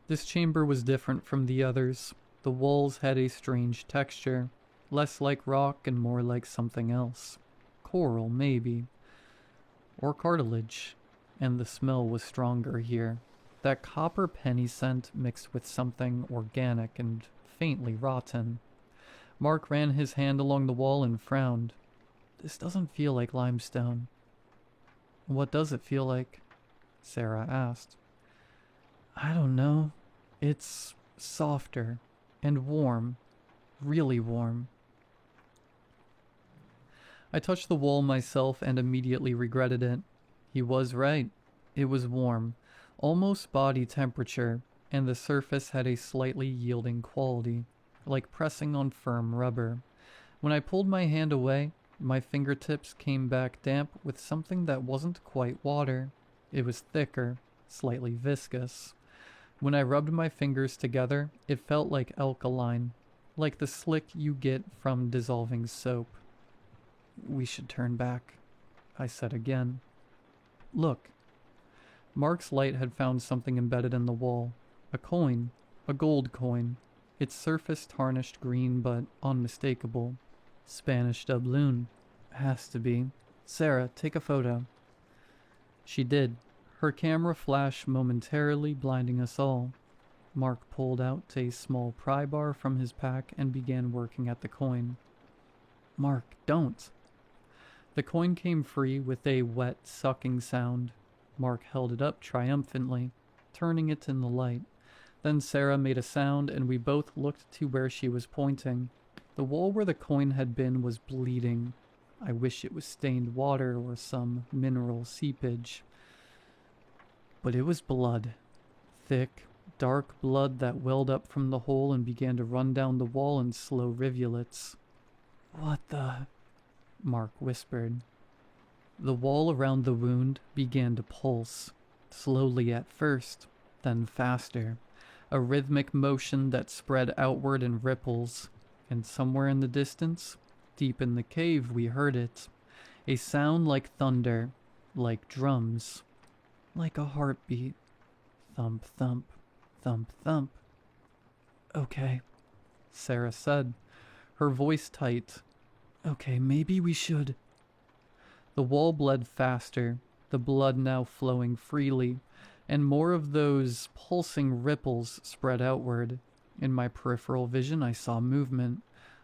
This chamber was different from the others. The walls had a strange texture, less like rock and more like something else. Coral, maybe. Or cartilage. And the smell was stronger here. That copper penny scent mixed with something organic and faintly rotten. Mark ran his hand along the wall and frowned. "This doesn't feel like limestone." "What does it feel like?" Sarah asked. "I don't know. It's softer and warm. Really warm." I touched the wall myself and immediately regretted it. He was right. It was warm, almost body temperature, and the surface had a slightly yielding quality, like pressing on firm rubber. When I pulled my hand away, my fingertips came back damp with something that wasn't quite water. It was thicker, slightly viscous. When I rubbed my fingers together, it felt like alkaline, like the slick you get from dissolving soap. "We should turn back," I said again. "Look." Mark's light had found something embedded in the wall. A coin. A gold coin. Its surface tarnished green but unmistakable. "Spanish doubloon. Has to be. Sarah, take a photo." She did. Her camera flashed momentarily, blinding us all. Mark pulled out a small pry bar from his pack and began working at the coin. "Mark, don't." The coin came free with a wet, sucking sound. Mark held it up triumphantly, turning it in the light. Then Sarah made a sound, and we both looked to where she was pointing. The wall where the coin had been was bleeding. I wish it was stained water or some mineral seepage. But it was blood. Thick, dark blood that welled up from the hole and began to run down the wall in slow rivulets. "What the?" Mark whispered. The wall around the wound began to pulse, slowly at first, then faster. A rhythmic motion that spread outward in ripples, and somewhere in the distance, deep in the cave, we heard it. A sound like thunder, like drums, like a heartbeat. Thump, thump, thump, thump. "Okay," Sarah said, her voice tight. "Okay, maybe we should." The wall bled faster, the blood now flowing freely, and more of those pulsing ripples spread outward. In my peripheral vision, I saw movement,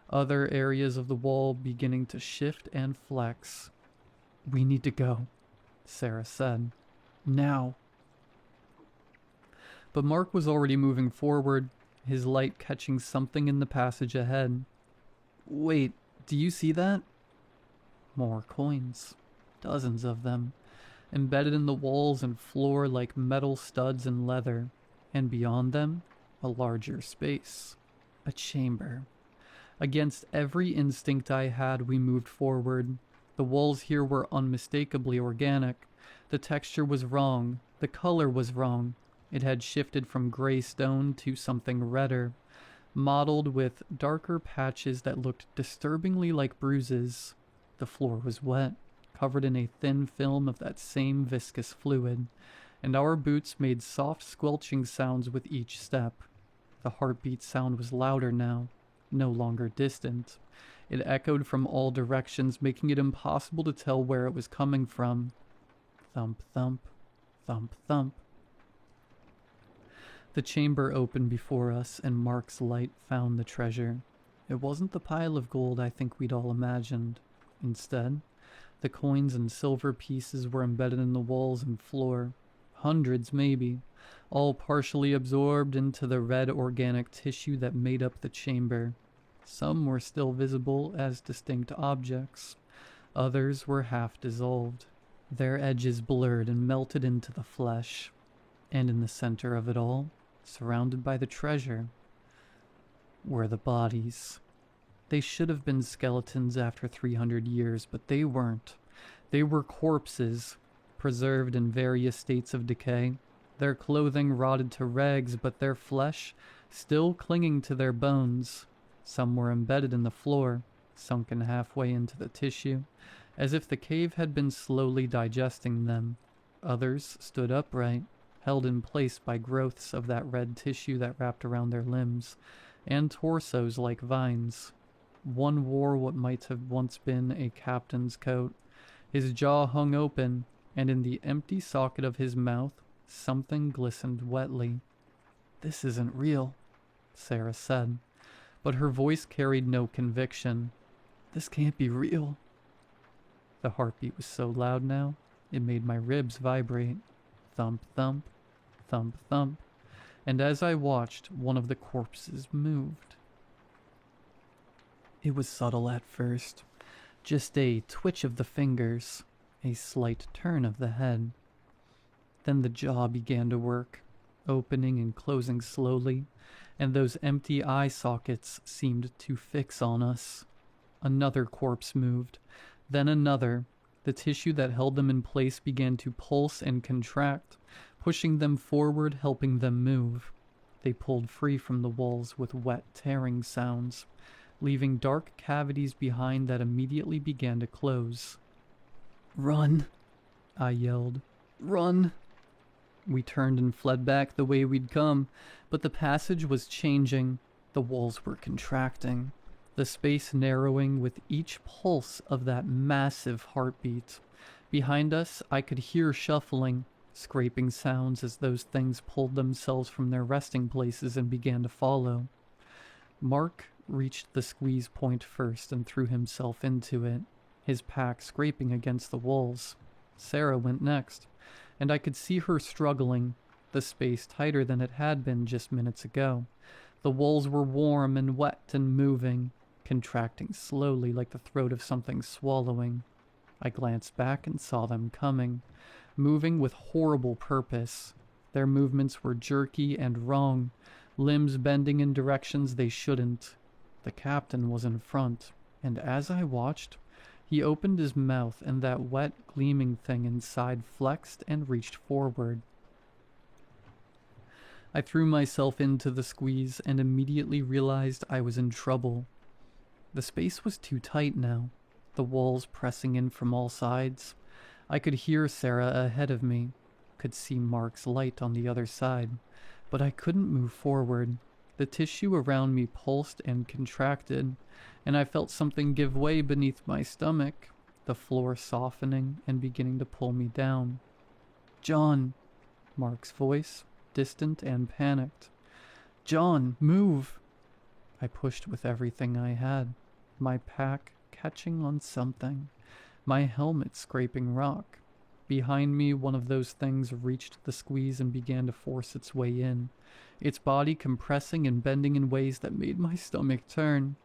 other areas of the wall beginning to shift and flex. "We need to go," Sarah said. "Now." But Mark was already moving forward, his light catching something in the passage ahead. Wait, do you see that? More coins. Dozens of them, embedded in the walls and floor like metal studs and leather, and beyond them, a larger space. A chamber. Against every instinct I had, we moved forward. The walls here were unmistakably organic. The texture was wrong. The color was wrong. It had shifted from gray stone to something redder, mottled with darker patches that looked disturbingly like bruises. The floor was wet, covered in a thin film of that same viscous fluid, and our boots made soft squelching sounds with each step. The heartbeat sound was louder now, no longer distant. It echoed from all directions, making it impossible to tell where it was coming from. Thump, thump, thump, thump. The chamber opened before us, and Mark's light found the treasure. It wasn't the pile of gold I think we'd all imagined. Instead, the coins and silver pieces were embedded in the walls and floor. Hundreds, maybe, all partially absorbed into the red organic tissue that made up the chamber. Some were still visible as distinct objects. Others were half dissolved, their edges blurred and melted into the flesh. And in the center of it all, surrounded by the treasure, were the bodies. They should have been skeletons after 300 years, but they weren't. They were corpses, preserved in various states of decay, their clothing rotted to rags, but their flesh still clinging to their bones. Some were embedded in the floor, sunken halfway into the tissue, as if the cave had been slowly digesting them. Others stood upright, held in place by growths of that red tissue that wrapped around their limbs, and torsos like vines. One wore what might have once been a captain's coat. His jaw hung open, and in the empty socket of his mouth, something glistened wetly. "This isn't real," Sarah said, but her voice carried no conviction. "This can't be real." The heartbeat was so loud now, it made my ribs vibrate. Thump, thump, thump, thump. And as I watched, one of the corpses moved. It was subtle at first, just a twitch of the fingers, a slight turn of the head. Then the jaw began to work, opening and closing slowly, and those empty eye sockets seemed to fix on us. Another corpse moved, then another. The tissue that held them in place began to pulse and contract, pushing them forward, helping them move. They pulled free from the walls with wet tearing sounds, leaving dark cavities behind that immediately began to close. "Run!" I yelled. "Run!" We turned and fled back the way we'd come, but the passage was changing. The walls were contracting, the space narrowing with each pulse of that massive heartbeat. Behind us, I could hear shuffling, scraping sounds as those things pulled themselves from their resting places and began to follow. Mark reached the squeeze point first and threw himself into it, his pack scraping against the walls. Sarah went next, and I could see her struggling, the space tighter than it had been just minutes ago. The walls were warm and wet and moving, contracting slowly like the throat of something swallowing. I glanced back and saw them coming, moving with horrible purpose. Their movements were jerky and wrong, limbs bending in directions they shouldn't. The captain was in front, and as I watched, he opened his mouth and that wet, gleaming thing inside flexed and reached forward. I threw myself into the squeeze and immediately realized I was in trouble. The space was too tight now, the walls pressing in from all sides. I could hear Sarah ahead of me, could see Mark's light on the other side, but I couldn't move forward. The tissue around me pulsed and contracted, and I felt something give way beneath my stomach, the floor softening and beginning to pull me down. "John!" Mark's voice, distant and panicked. "John, move!" I pushed with everything I had, my pack catching on something, my helmet scraping rock. Behind me, one of those things reached the squeeze and began to force its way in, its body compressing and bending in ways that made my stomach turn.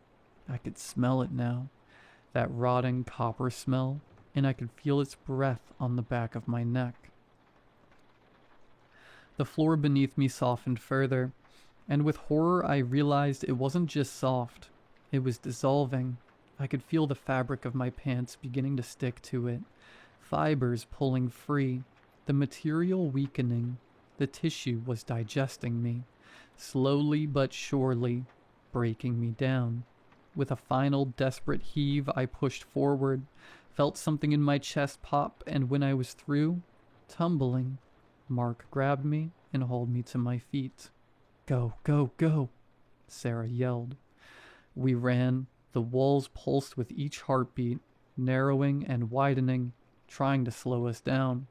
I could smell it now, that rotting copper smell, and I could feel its breath on the back of my neck. The floor beneath me softened further, and with horror I realized it wasn't just soft, it was dissolving. I could feel the fabric of my pants beginning to stick to it, fibers pulling free, the material weakening. The tissue was digesting me, slowly but surely, breaking me down. With a final desperate heave, I pushed forward, felt something in my chest pop, and when I was through, tumbling, Mark grabbed me and hauled me to my feet. "Go, go, go," Sarah yelled. We ran. The walls pulsed with each heartbeat, narrowing and widening, trying to slow us down.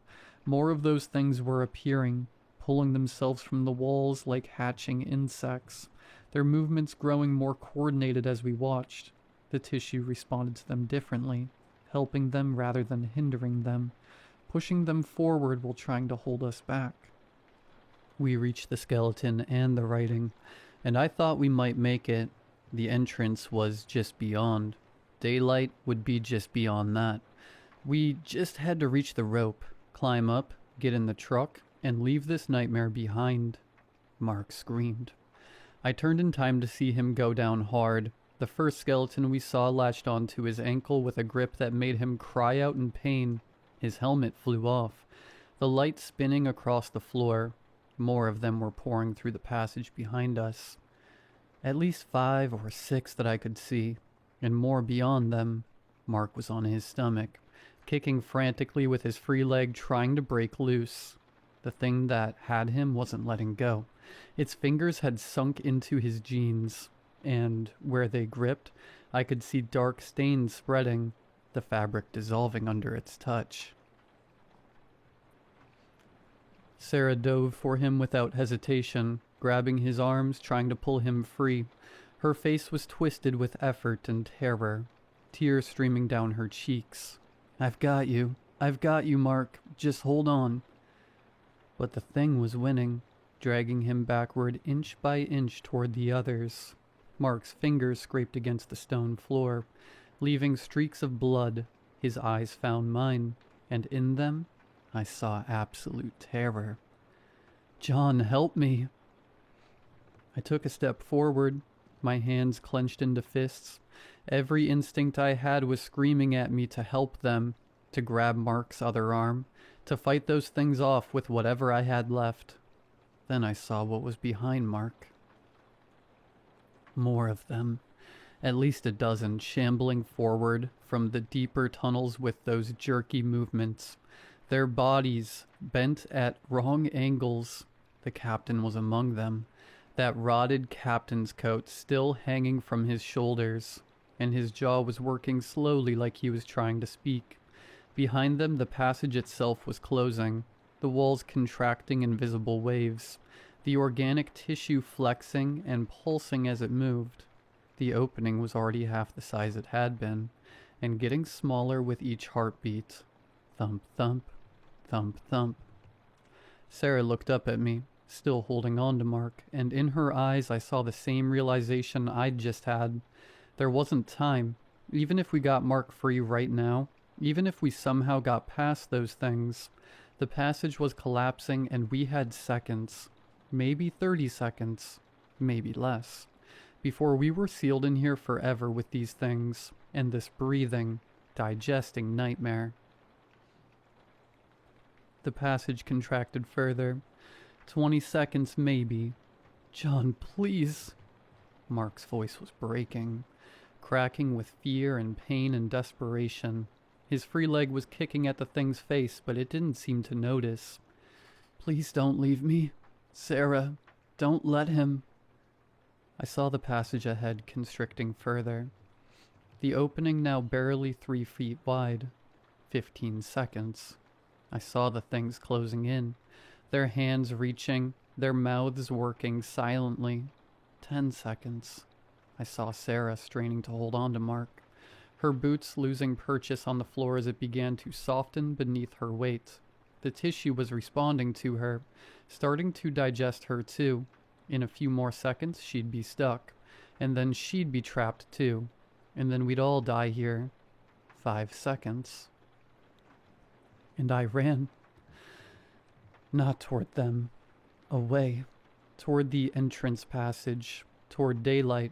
More of those things were appearing, pulling themselves from the walls like hatching insects, their movements growing more coordinated as we watched. The tissue responded to them differently, helping them rather than hindering them, pushing them forward while trying to hold us back. We reached the skeleton and the writing, and I thought we might make it. The entrance was just beyond. Daylight would be just beyond that. We just had to reach the rope, climb up, get in the truck, and leave this nightmare behind. Mark screamed. I turned in time to see him go down hard. The first skeleton we saw latched onto his ankle with a grip that made him cry out in pain. His helmet flew off, the light spinning across the floor. More of them were pouring through the passage behind us. At least 5 or 6 that I could see, and more beyond them. Mark was on his stomach, kicking frantically with his free leg, trying to break loose. The thing that had him wasn't letting go. Its fingers had sunk into his jeans, and where they gripped, I could see dark stains spreading, the fabric dissolving under its touch. Sarah dove for him without hesitation, grabbing his arms, trying to pull him free. Her face was twisted with effort and terror, tears streaming down her cheeks. I've got you, Mark. Just hold on." But the thing was winning, dragging him backward inch by inch toward the others. Mark's fingers scraped against the stone floor, leaving streaks of blood. His eyes found mine, and in them I saw absolute terror. "John, help me." I took a step forward, my hands clenched into fists. Every instinct I had was screaming at me to help them, to grab Mark's other arm, to fight those things off with whatever I had left. Then I saw what was behind Mark. More of them, at least a dozen, shambling forward from the deeper tunnels with those jerky movements, their bodies bent at wrong angles. The captain was among them, that rotted captain's coat still hanging from his shoulders, and his jaw was working slowly like he was trying to speak. Behind them, the passage itself was closing, the walls contracting in visible waves, the organic tissue flexing and pulsing as it moved. The opening was already half the size it had been, and getting smaller with each heartbeat. Thump, thump, thump, thump. Sarah looked up at me, still holding on to Mark, and in her eyes I saw the same realization I'd just had. There wasn't time. Even if we got Mark free right now, even if we somehow got past those things, the passage was collapsing and we had seconds, maybe 30 seconds, maybe less, before we were sealed in here forever with these things and this breathing, digesting nightmare. The passage contracted further. 20 seconds maybe. "John, please." Mark's voice was breaking, cracking with fear and pain and desperation. His free leg was kicking at the thing's face, but it didn't seem to notice. "Please don't leave me. Sarah, don't let him." I saw the passage ahead constricting further. The opening now barely 3 feet wide. 15 seconds. I saw the things closing in, their hands reaching, their mouths working silently. 10 seconds. I saw Sarah straining to hold on to Mark, her boots losing purchase on the floor as it began to soften beneath her weight. The tissue was responding to her, starting to digest her too. In a few more seconds, she'd be stuck, and then she'd be trapped too, and then we'd all die here. 5 seconds. And I ran. Not toward them. Away. Toward the entrance passage. Toward daylight.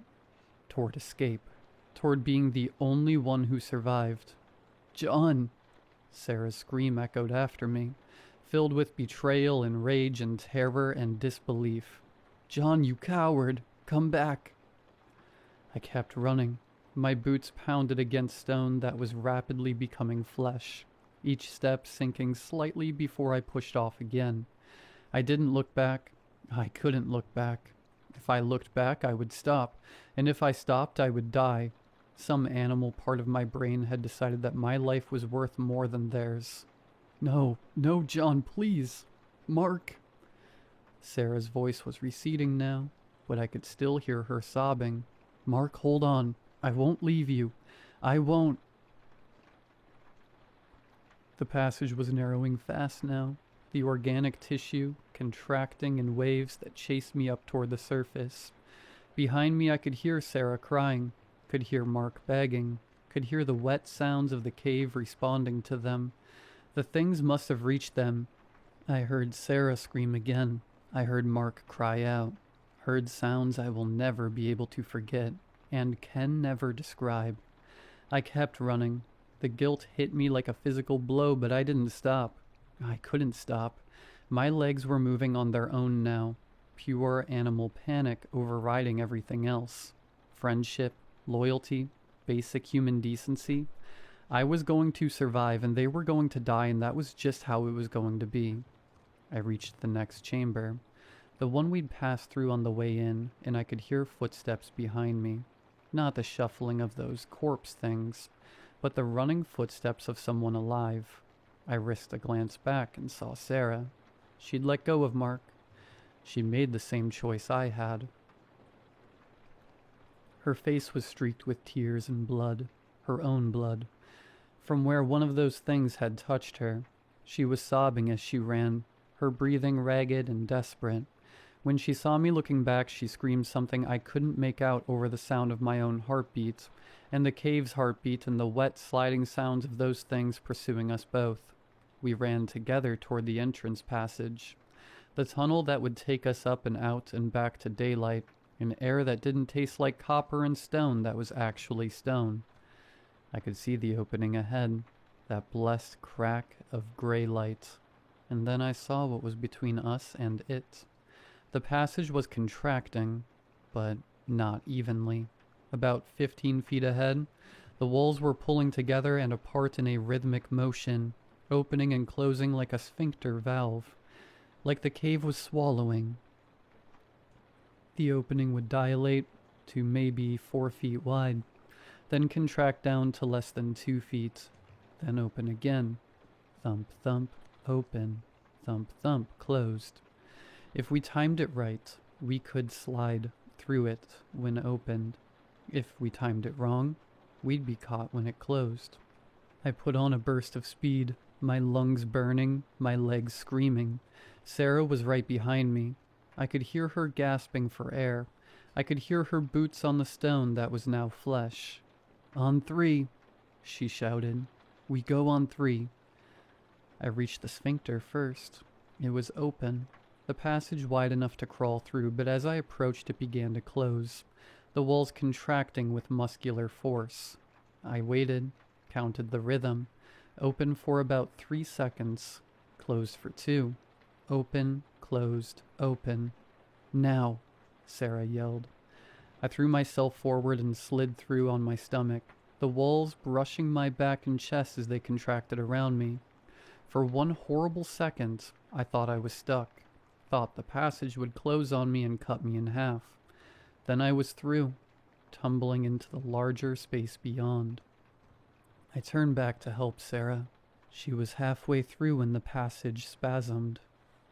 Toward escape. Toward being the only one who survived. John! Sarah's scream echoed after me, filled with betrayal and rage and terror and disbelief. John, you coward! Come back! I kept running. My boots pounded against stone that was rapidly becoming flesh, each step sinking slightly before I pushed off again. I didn't look back. I couldn't look back. If I looked back, I would stop, and if I stopped, I would die. Some animal part of my brain had decided that my life was worth more than theirs. No, no, John, please. Mark. Sarah's voice was receding now, but I could still hear her sobbing. Mark, hold on. I won't leave you. I won't. The passage was narrowing fast now, the organic tissue contracting in waves that chased me up toward the surface. Behind me I could hear Sarah crying, could hear Mark begging, could hear the wet sounds of the cave responding to them. The things must have reached them. I heard Sarah scream again. I heard Mark cry out. Heard sounds I will never be able to forget and can never describe. I kept running. The guilt hit me like a physical blow, but I didn't stop. I couldn't stop. My legs were moving on their own now. Pure animal panic overriding everything else. Friendship, loyalty, basic human decency. I was going to survive and they were going to die, and that was just how it was going to be. I reached the next chamber, the one we'd passed through on the way in, and I could hear footsteps behind me. Not the shuffling of those corpse things, but the running footsteps of someone alive. I risked a glance back and saw Sarah. She'd let go of Mark. She made the same choice I had. Her face was streaked with tears and blood, her own blood, from where one of those things had touched her. She was sobbing as she ran, her breathing ragged and desperate. When she saw me looking back, she screamed something I couldn't make out over the sound of my own heartbeat, and the cave's heartbeat and the wet sliding sounds of those things pursuing us both. We ran together toward the entrance passage, the tunnel that would take us up and out and back to daylight, an air that didn't taste like copper and stone that was actually stone. I could see the opening ahead, that blessed crack of gray light, and then I saw what was between us and it. The passage was contracting, but not evenly. About 15 feet ahead, the walls were pulling together and apart in a rhythmic motion, opening and closing like a sphincter valve, like the cave was swallowing. The opening would dilate to maybe 4 feet wide, then contract down to less than 2 feet, then open again. Thump, thump, open. Thump, thump, closed. If we timed it right, we could slide through it when opened. If we timed it wrong, we'd be caught when it closed. I put on a burst of speed, my lungs burning, my legs screaming. Sarah was right behind me. I could hear her gasping for air. I could hear her boots on the stone that was now flesh. On 3, she shouted. We go on 3. I reached the sphincter first. It was open. The passage wide enough to crawl through, but as I approached it began to close, the walls contracting with muscular force. I waited, counted the rhythm. Open for about 3 seconds, closed for 2. Open, closed, open. Now, Sarah yelled. I threw myself forward and slid through on my stomach, the walls brushing my back and chest as they contracted around me. For one horrible second, I thought I was stuck, thought the passage would close on me and cut me in half. Then I was through, tumbling into the larger space beyond. I turned back to help Sarah. She was halfway through when the passage spasmed.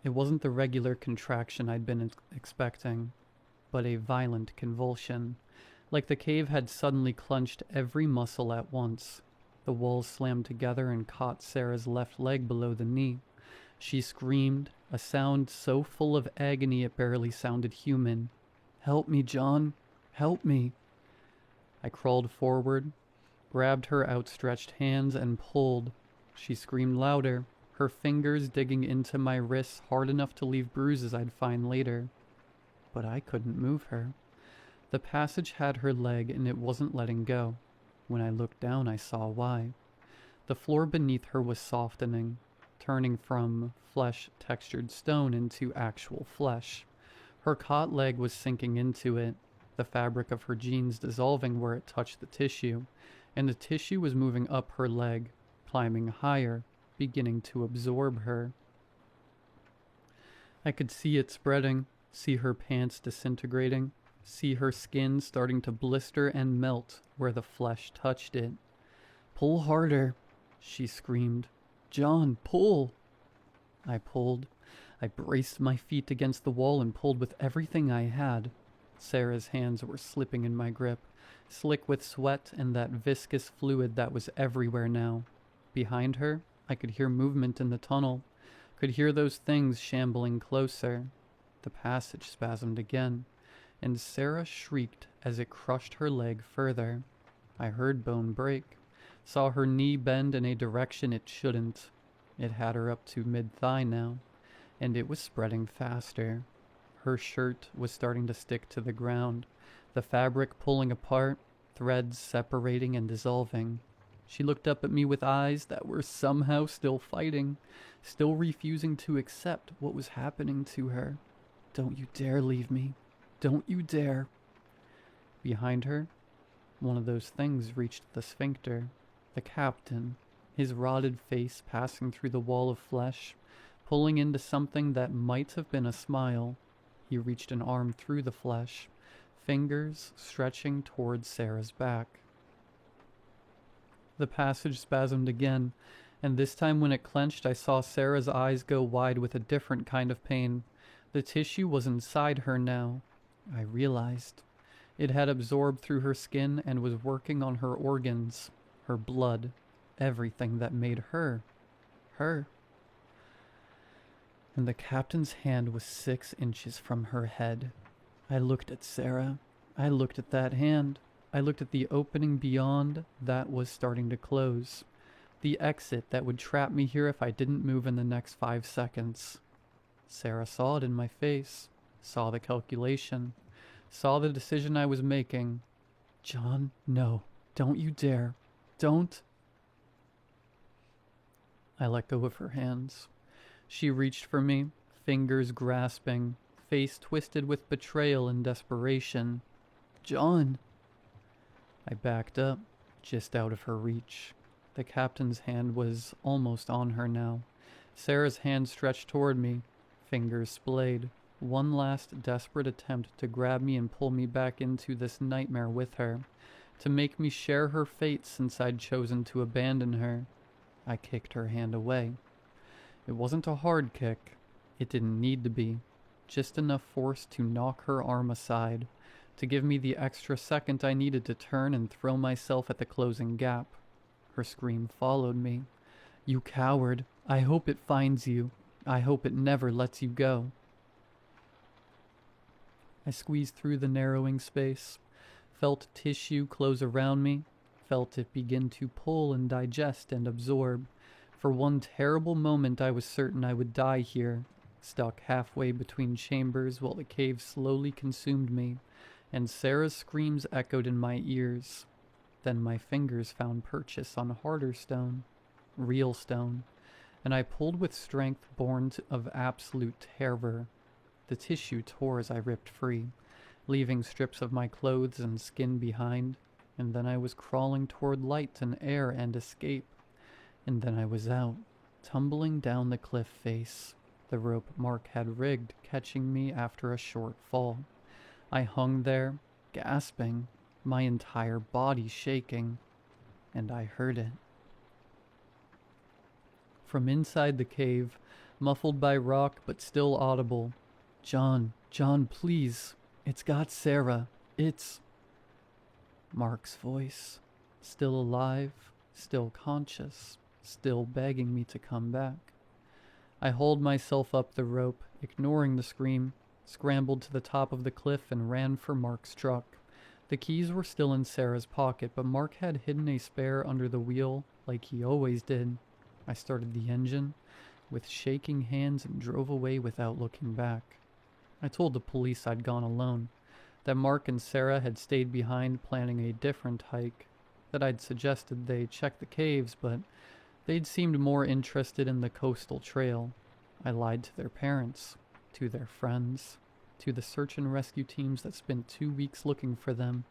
It wasn't the regular contraction I'd been expecting, but a violent convulsion, Like the cave had suddenly clenched every muscle at once. The walls slammed together and caught Sarah's left leg below the knee. She screamed, a sound so full of agony it barely sounded human. "Help me, John! Help me!" I crawled forward, grabbed her outstretched hands, and pulled. She screamed louder, her fingers digging into my wrists hard enough to leave bruises I'd find later. But I couldn't move her. The passage had her leg and it wasn't letting go. When I looked down, I saw why. The floor beneath her was softening, turning from flesh-textured stone into actual flesh. Her caught leg was sinking into it, the fabric of her jeans dissolving where it touched the tissue, and the tissue was moving up her leg, climbing higher, beginning to absorb her. I could see it spreading, see her pants disintegrating, see her skin starting to blister and melt where the flesh touched it. "Pull harder," she screamed. "John, pull!" I pulled. I braced my feet against the wall and pulled with everything I had. Sarah's hands were slipping in my grip, slick with sweat and that viscous fluid that was everywhere now. Behind her, I could hear movement in the tunnel, could hear those things shambling closer. The passage spasmed again, and Sarah shrieked as it crushed her leg further. I heard bone break, saw her knee bend in a direction it shouldn't. It had her up to mid-thigh now, and it was spreading faster. Her shirt was starting to stick to the ground, the fabric pulling apart, threads separating and dissolving. She looked up at me with eyes that were somehow still fighting, still refusing to accept what was happening to her. "Don't you dare leave me. Don't you dare." Behind her, one of those things reached the sphincter, the captain, his rotted face passing through the wall of flesh, pulling into something that might have been a smile. He reached an arm through the flesh, fingers stretching towards Sarah's back. The passage spasmed again, and this time when it clenched, I saw Sarah's eyes go wide with a different kind of pain. The tissue was inside her now. I realized. It had absorbed through her skin and was working on her organs, her blood, everything that made her, her. And the captain's hand was 6 inches from her head. I looked at Sarah. I looked at that hand. I looked at the opening beyond that was starting to close. The exit that would trap me here if I didn't move in the next 5 seconds. Sarah saw it in my face, saw the calculation, saw the decision I was making. "John, no, don't you dare. Don't." I let go of her hands. She reached for me, fingers grasping, face twisted with betrayal and desperation. "John." I backed up, just out of her reach. The captain's hand was almost on her now. Sarah's hand stretched toward me, fingers splayed. One last desperate attempt to grab me and pull me back into this nightmare with her, to make me share her fate since I'd chosen to abandon her. I kicked her hand away. It wasn't a hard kick. It didn't need to be. Just enough force to knock her arm aside, to give me the extra second I needed to turn and throw myself at the closing gap. Her scream followed me. "You coward! I hope it finds you. I hope it never lets you go." I squeezed through the narrowing space, felt tissue close around me, felt it begin to pull and digest and absorb. For one terrible moment I was certain I would die here, stuck halfway between chambers while the cave slowly consumed me, and Sarah's screams echoed in my ears. Then my fingers found purchase on harder stone, real stone, and I pulled with strength born of absolute terror. The tissue tore as I ripped free, leaving strips of my clothes and skin behind, and then I was crawling toward light and air and escape. And then I was out, tumbling down the cliff face, the rope Mark had rigged catching me after a short fall. I hung there, gasping, my entire body shaking, and I heard it. From inside the cave, muffled by rock but still audible, John, please, it's got Sarah, it's..." Mark's voice. Still alive, still conscious, still begging me to come back. I hauled myself up the rope, ignoring the scream, scrambled to the top of the cliff and ran for Mark's truck. The keys were still in Sarah's pocket, but Mark had hidden a spare under the wheel like he always did. I started the engine with shaking hands and drove away without looking back. I told the police I'd gone alone, that Mark and Sarah had stayed behind planning a different hike, that I'd suggested they check the caves, but they'd seemed more interested in the coastal trail. I lied to their parents, to their friends, to the search and rescue teams that spent 2 weeks looking for them.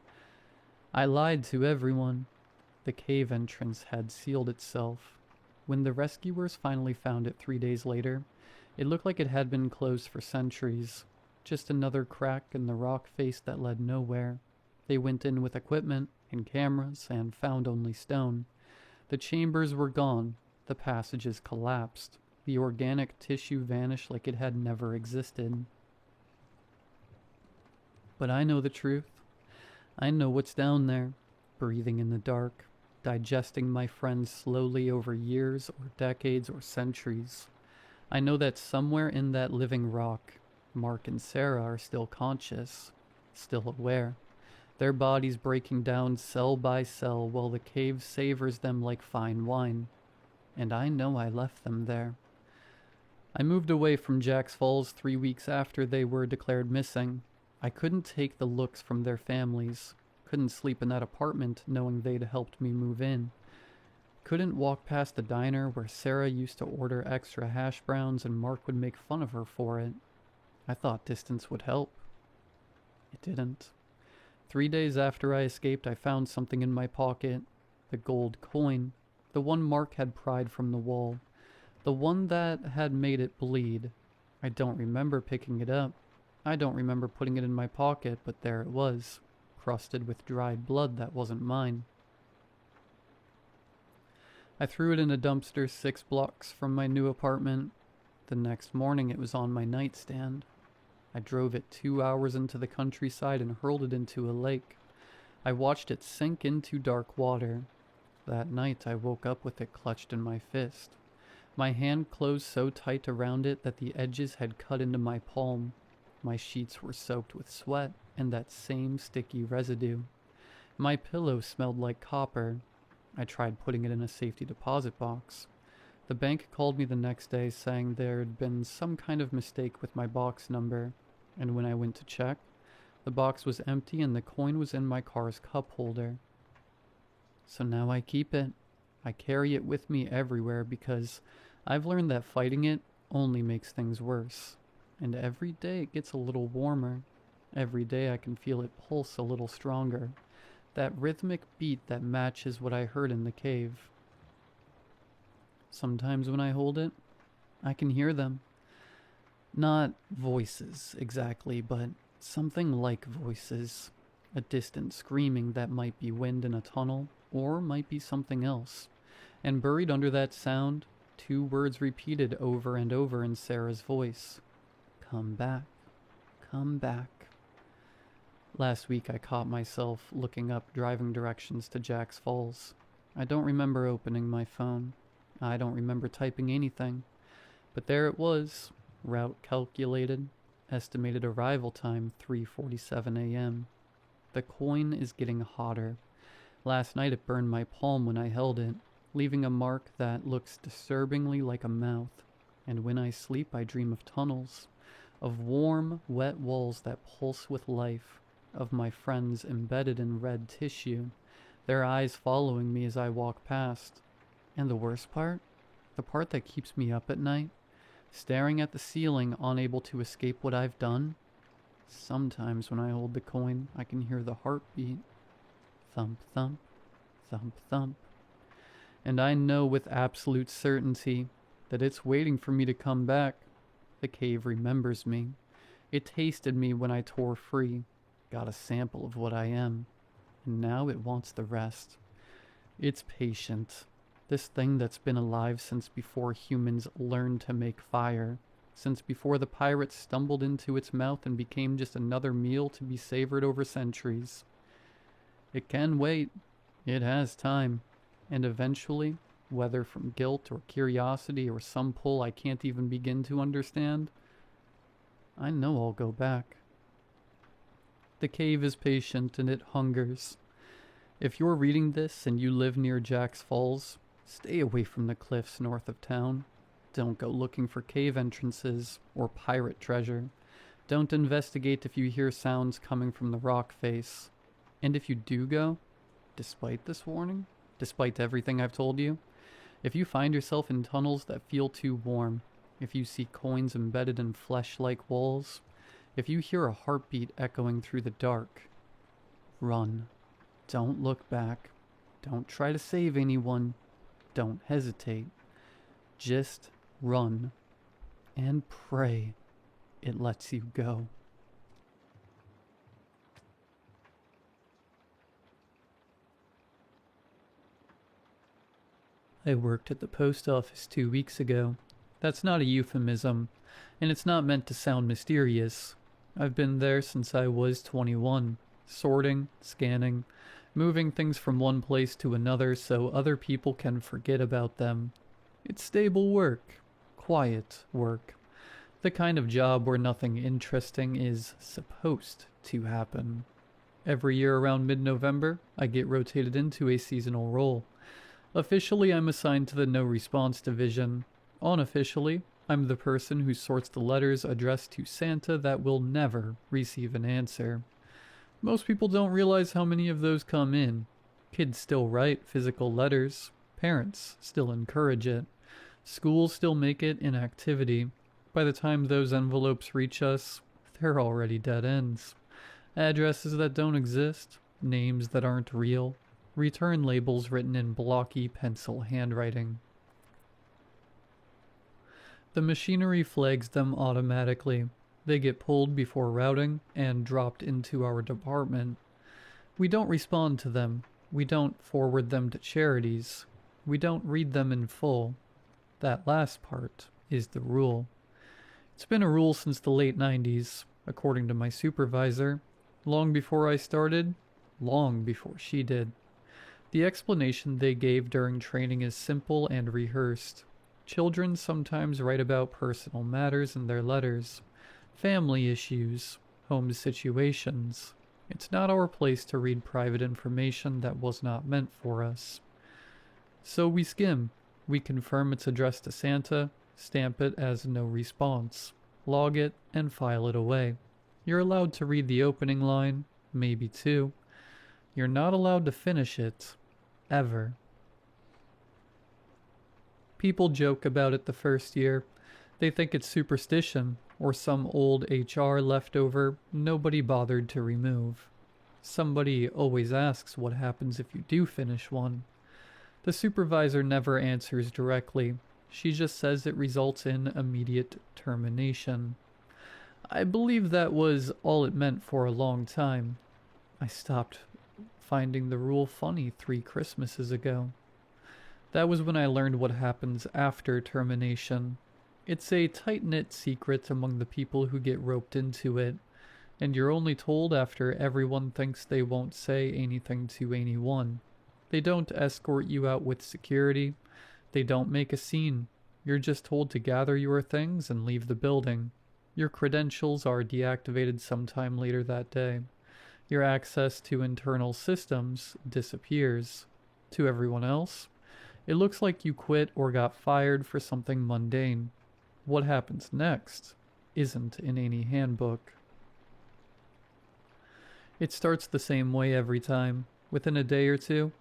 I lied to everyone. The cave entrance had sealed itself. When the rescuers finally found it 3 days later, it looked like it had been closed for centuries. Just another crack in the rock face that led nowhere. They went in with equipment and cameras and found only stone. The chambers were gone. The passages collapsed. The organic tissue vanished like it had never existed. But I know the truth. I know what's down there, breathing in the dark, digesting my friends slowly over years or decades or centuries. I know that somewhere in that living rock, Mark and Sarah are still conscious, still aware, their bodies breaking down cell by cell while the cave savors them like fine wine. And I know I left them there. I moved away from Jack's Falls 3 weeks after they were declared missing. I couldn't take the looks from their families, couldn't sleep in that apartment knowing they'd helped me move in, couldn't walk past the diner where Sarah used to order extra hash browns and Mark would make fun of her for it. I thought distance would help. It didn't. 3 days after I escaped, I found something in my pocket, the gold coin, the one Mark had pried from the wall, the one that had made it bleed. I don't remember picking it up. I don't remember putting it in my pocket, but there it was, crusted with dried blood that wasn't mine. I threw it in a dumpster 6 blocks from my new apartment. The next morning it was on my nightstand. I drove it 2 hours into the countryside and hurled it into a lake. I watched it sink into dark water. That night I woke up with it clutched in my fist. My hand closed so tight around it that the edges had cut into my palm. My sheets were soaked with sweat and that same sticky residue. My pillow smelled like copper. I tried putting it in a safety deposit box. The bank called me the next day saying there had been some kind of mistake with my box number, and when I went to check, the box was empty and the coin was in my car's cup holder. So now I keep it. I carry it with me everywhere because I've learned that fighting it only makes things worse. And every day it gets a little warmer. Every day I can feel it pulse a little stronger. That rhythmic beat that matches what I heard in the cave. Sometimes when I hold it, I can hear them. Not voices exactly, but something like voices. A distant screaming that might be wind in a tunnel, or might be something else. And buried under that sound, 2 words repeated over and over in Sarah's voice. Come back. Come back. Last week I caught myself looking up driving directions to Jack's Falls. I don't remember opening my phone. I don't remember typing anything. But there it was, route calculated, estimated arrival time 3:47 a.m. The coin is getting hotter. Last night it burned my palm when I held it, leaving a mark that looks disturbingly like a mouth. And when I sleep I dream of tunnels, of warm, wet walls that pulse with life, of my friends embedded in red tissue, their eyes following me as I walk past. And the worst part? The part that keeps me up at night? Staring at the ceiling, unable to escape what I've done? Sometimes when I hold the coin, I can hear the heartbeat. Thump, thump, thump, thump. And I know with absolute certainty that it's waiting for me to come back. The cave remembers me. It tasted me when I tore free, got a sample of what I am, and now it wants the rest. It's patient. This thing that's been alive since before humans learned to make fire, since before the pirates stumbled into its mouth and became just another meal to be savored over centuries. It can wait. It has time. And eventually, whether from guilt or curiosity or some pull I can't even begin to understand, I know I'll go back. The cave is patient and it hungers. If you're reading this and you live near Jack's Falls, stay away from the cliffs north of town. Don't go looking for cave entrances or pirate treasure. Don't investigate if you hear sounds coming from the rock face. And if you do go, despite this warning, despite everything I've told you, if you find yourself in tunnels that feel too warm, if you see coins embedded in flesh-like walls, if you hear a heartbeat echoing through the dark, run. Don't look back. Don't try to save anyone. Don't hesitate. Just run. And pray it lets you go. I worked at the post office 2 weeks ago. That's not a euphemism, and it's not meant to sound mysterious. I've been there since I was 21, sorting, scanning, moving things from one place to another so other people can forget about them. It's stable work, quiet work, the kind of job where nothing interesting is supposed to happen. Every year around mid-November, I get rotated into a seasonal role. Officially, I'm assigned to the no response division. Unofficially, I'm the person who sorts the letters addressed to Santa that will never receive an answer. Most people don't realize how many of those come in. Kids still write physical letters. Parents still encourage it. Schools still make it an activity. By the time those envelopes reach us, they're already dead ends. Addresses that don't exist, names that aren't real, return labels written in blocky pencil handwriting. The machinery flags them automatically. They get pulled before routing and dropped into our department. We don't respond to them. We don't forward them to charities. We don't read them in full. That last part is the rule. It's been a rule since the late 90s, according to my supervisor. Long before I started, long before she did. The explanation they gave during training is simple and rehearsed. Children sometimes write about personal matters in their letters, family issues, home situations. It's not our place to read private information that was not meant for us. So we skim. We confirm it's addressed to Santa, stamp it as no response, log it, and file it away. You're allowed to read the opening line, maybe two. You're not allowed to finish it, ever. People joke about it the first year. They think it's superstition or some old HR leftover nobody bothered to remove. Somebody always asks what happens if you do finish one. The supervisor never answers directly. She just says it results in immediate termination. I believe that was all it meant for a long time. I stopped finding the rule funny 3 Christmases ago. That was when I learned what happens after termination. It's a tight-knit secret among the people who get roped into it, and you're only told after everyone thinks they won't say anything to anyone. They don't escort you out with security. They don't make a scene. You're just told to gather your things and leave the building. Your credentials are deactivated sometime later that day. Your access to internal systems disappears. To everyone else, it looks like you quit or got fired for something mundane. What happens next isn't in any handbook. It starts the same way every time. Within a day or two,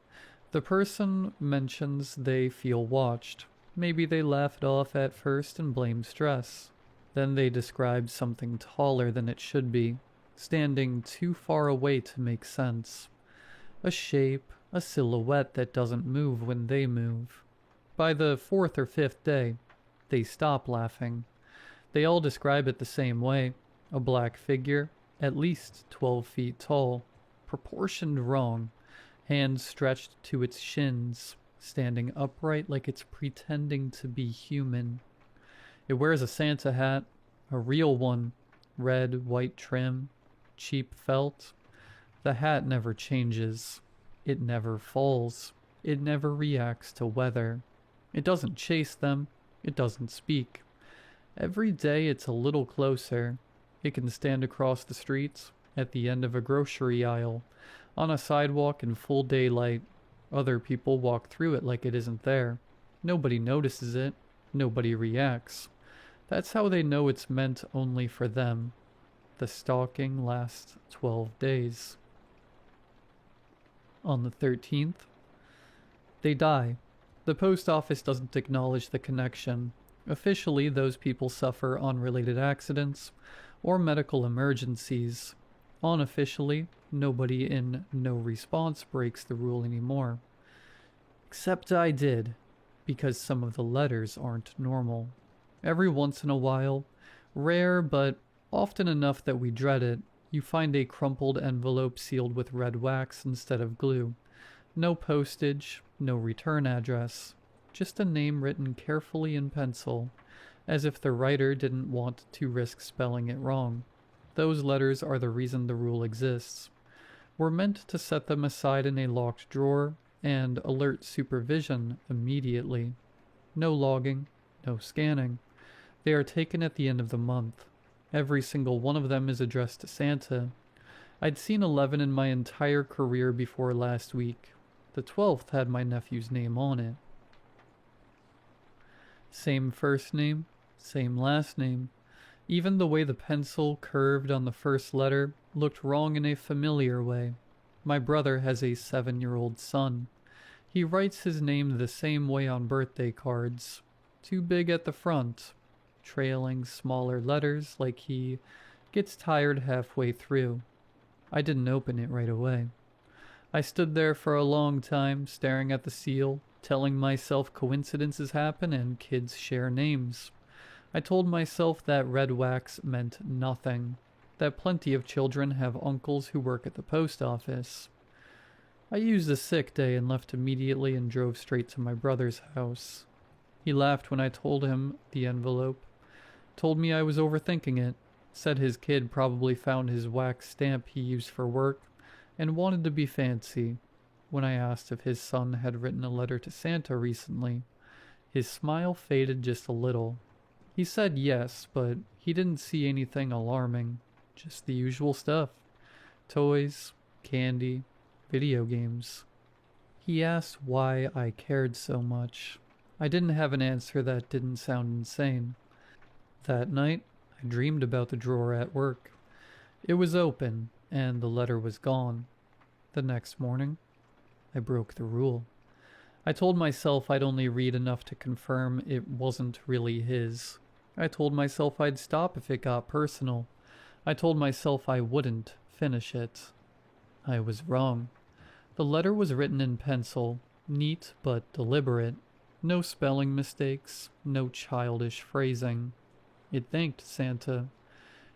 the person mentions they feel watched. Maybe they laugh it off at first and blame stress. Then they describe something taller than it should be, standing too far away to make sense. A shape, a silhouette that doesn't move when they move. By the 4th or 5th day, they stop laughing. They all describe it the same way. A black figure, at least 12 feet tall, proportioned wrong, hands stretched to its shins, standing upright like it's pretending to be human. It wears a Santa hat, a real one, red, white trim, cheap felt. The hat never changes. It never falls. It never reacts to weather. It doesn't chase them. It doesn't speak. Every day it's a little closer. It can stand across the streets, at the end of a grocery aisle, on a sidewalk in full daylight. Other people walk through it like it isn't there. Nobody notices it. Nobody reacts. That's how they know it's meant only for them. The stalking lasts 12 days. On the 13th, they die. The post office doesn't acknowledge the connection. Officially, those people suffer unrelated accidents or medical emergencies. Unofficially, nobody in no response breaks the rule anymore. Except I did, because some of the letters aren't normal. Every once in a while, rare but often enough that we dread it, you find a crumpled envelope sealed with red wax instead of glue. No postage, no return address, just a name written carefully in pencil, as if the writer didn't want to risk spelling it wrong. Those letters are the reason the rule exists. We're meant to set them aside in a locked drawer and alert supervision immediately. No logging, no scanning. They are taken at the end of the month. Every single one of them is addressed to Santa. I'd seen 11 in my entire career before last week. The 12th had my nephew's name on it. Same first name, same last name. Even the way the pencil curved on the first letter looked wrong in a familiar way. My brother has a 7-year-old son. He writes his name the same way on birthday cards. Too big at the front, trailing smaller letters like he gets tired halfway through. I didn't open it right away. I stood there for a long time, staring at the seal, telling myself coincidences happen and kids share names. I told myself that red wax meant nothing, that plenty of children have uncles who work at the post office. I used a sick day and left immediately and drove straight to my brother's house. He laughed when I told him the envelope, told me I was overthinking it, said his kid probably found his wax stamp he used for work, and wanted to be fancy. When I asked if his son had written a letter to Santa recently, his smile faded just a little. He said yes, but he didn't see anything alarming, just the usual stuff. Toys, candy, video games. He asked why I cared so much. I didn't have an answer that didn't sound insane. That night, I dreamed about the drawer at work. It was open, and the letter was gone. The next morning, I broke the rule. I told myself I'd only read enough to confirm it wasn't really his. I told myself I'd stop if it got personal. I told myself I wouldn't finish it. I was wrong. The letter was written in pencil, neat but deliberate. No spelling mistakes, no childish phrasing. It thanked Santa.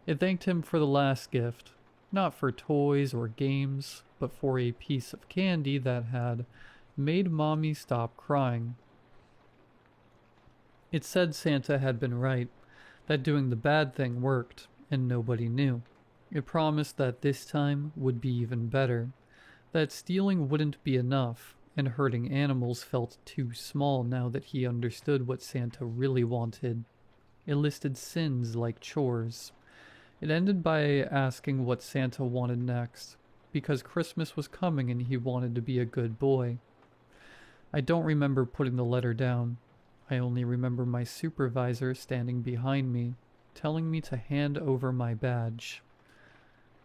It thanked him for the last gift, not for toys or games, but for a piece of candy that had made Mommy stop crying. It said Santa had been right, that doing the bad thing worked, and nobody knew. It promised that this time would be even better, that stealing wouldn't be enough, and hurting animals felt too small now that he understood what Santa really wanted. It listed sins like chores. It ended by asking what Santa wanted next, because Christmas was coming and he wanted to be a good boy. I don't remember putting the letter down. I only remember my supervisor standing behind me, telling me to hand over my badge.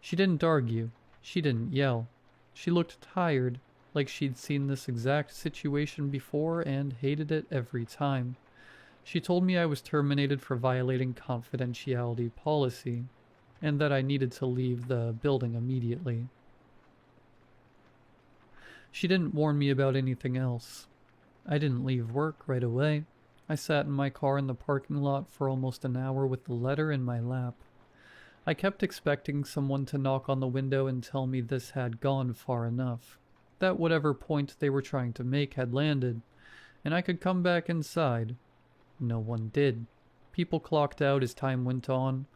She didn't argue. She didn't yell. She looked tired, like she'd seen this exact situation before and hated it every time. She told me I was terminated for violating confidentiality policy, and that I needed to leave the building immediately. She didn't warn me about anything else. I didn't leave work right away. I sat in my car in the parking lot for almost an hour with the letter in my lap. I kept expecting someone to knock on the window and tell me this had gone far enough, that whatever point they were trying to make had landed, and I could come back inside. No one did. People clocked out as time went on,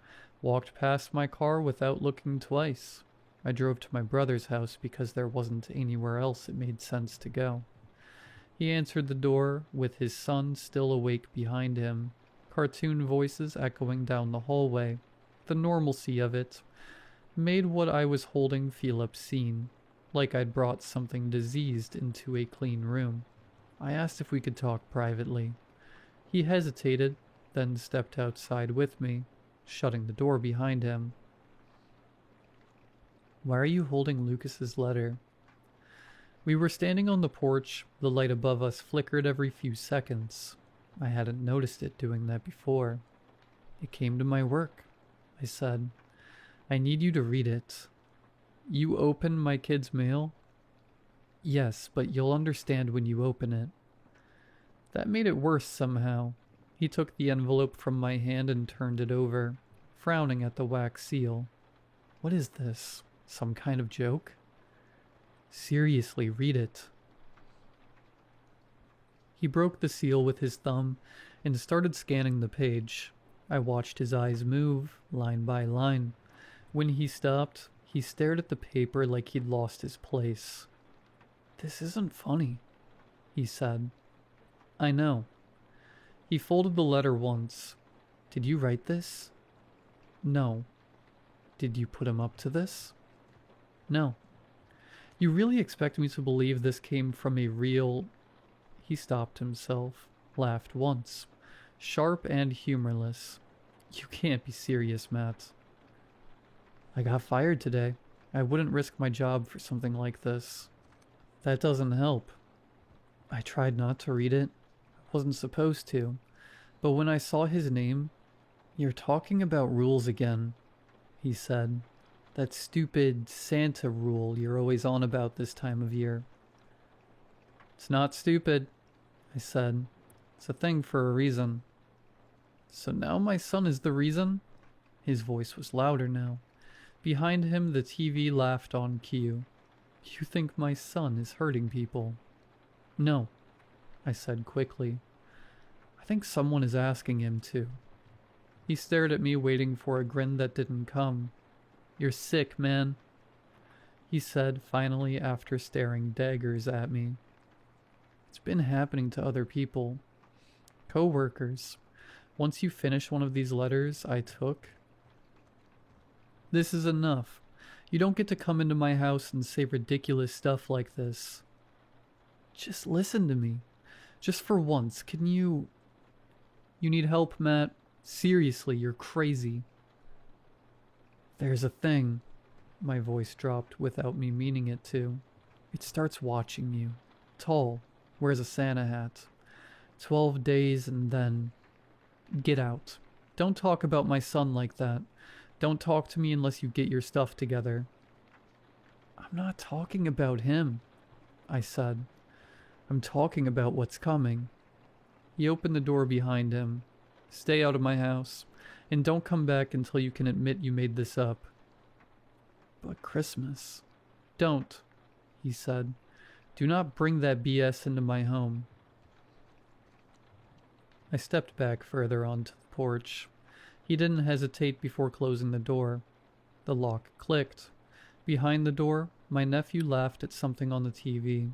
walked past my car without looking twice. I drove to my brother's house because there wasn't anywhere else it made sense to go. He answered the door with his son still awake behind him, cartoon voices echoing down the hallway. The normalcy of it made what I was holding feel obscene, like I'd brought something diseased into a clean room. I asked if we could talk privately. He hesitated, then stepped outside with me, shutting the door behind him. Why are you holding Lucas's letter? We were standing on the porch. The light above us flickered every few seconds. I hadn't noticed it doing that before. It came to my work, I said. I need you to read it. You open my kid's mail? Yes, but you'll understand when you open it. That made it worse somehow. He took the envelope from my hand and turned it over, frowning at the wax seal. What is this? Some kind of joke? Seriously, read it. He broke the seal with his thumb and started scanning the page. I watched his eyes move, line by line. When he stopped, he stared at the paper like he'd lost his place. This isn't funny, he said. I know. He folded the letter once. Did you write this? No. Did you put him up to this? No. You really expect me to believe this came from a real... He stopped himself, laughed once, sharp and humorless. You can't be serious, Matt. I got fired today. I wouldn't risk my job for something like this. That doesn't help. I tried not to read it. I wasn't supposed to. But when I saw his name... You're talking about rules again, he said. That stupid Santa rule you're always on about this time of year. It's not stupid, I said. It's a thing for a reason. So now my son is the reason? His voice was louder now. Behind him, the TV laughed on cue. You think my son is hurting people? No, I said quickly. I think someone is asking him to. He stared at me, waiting for a grin that didn't come. You're sick, man, he said finally after staring daggers at me. It's been happening to other people. Co-workers. Once you finish one of these letters I took... This is enough. You don't get to come into my house and say ridiculous stuff like this. Just listen to me. Just for once, can you... You need help, Matt? Seriously, you're crazy. There's a thing. My voice dropped without me meaning it to. It starts watching you. Tall. Wears a Santa hat. 12 days and then... Get out. Don't talk about my son like that. Don't talk to me unless you get your stuff together. I'm not talking about him, I said. I'm talking about what's coming. He opened the door behind him. Stay out of my house, and don't come back until you can admit you made this up. But Christmas. Don't, he said. Do not bring that BS into my home. I stepped back further onto the porch. He didn't hesitate before closing the door. The lock clicked. Behind the door, my nephew laughed at something on the TV.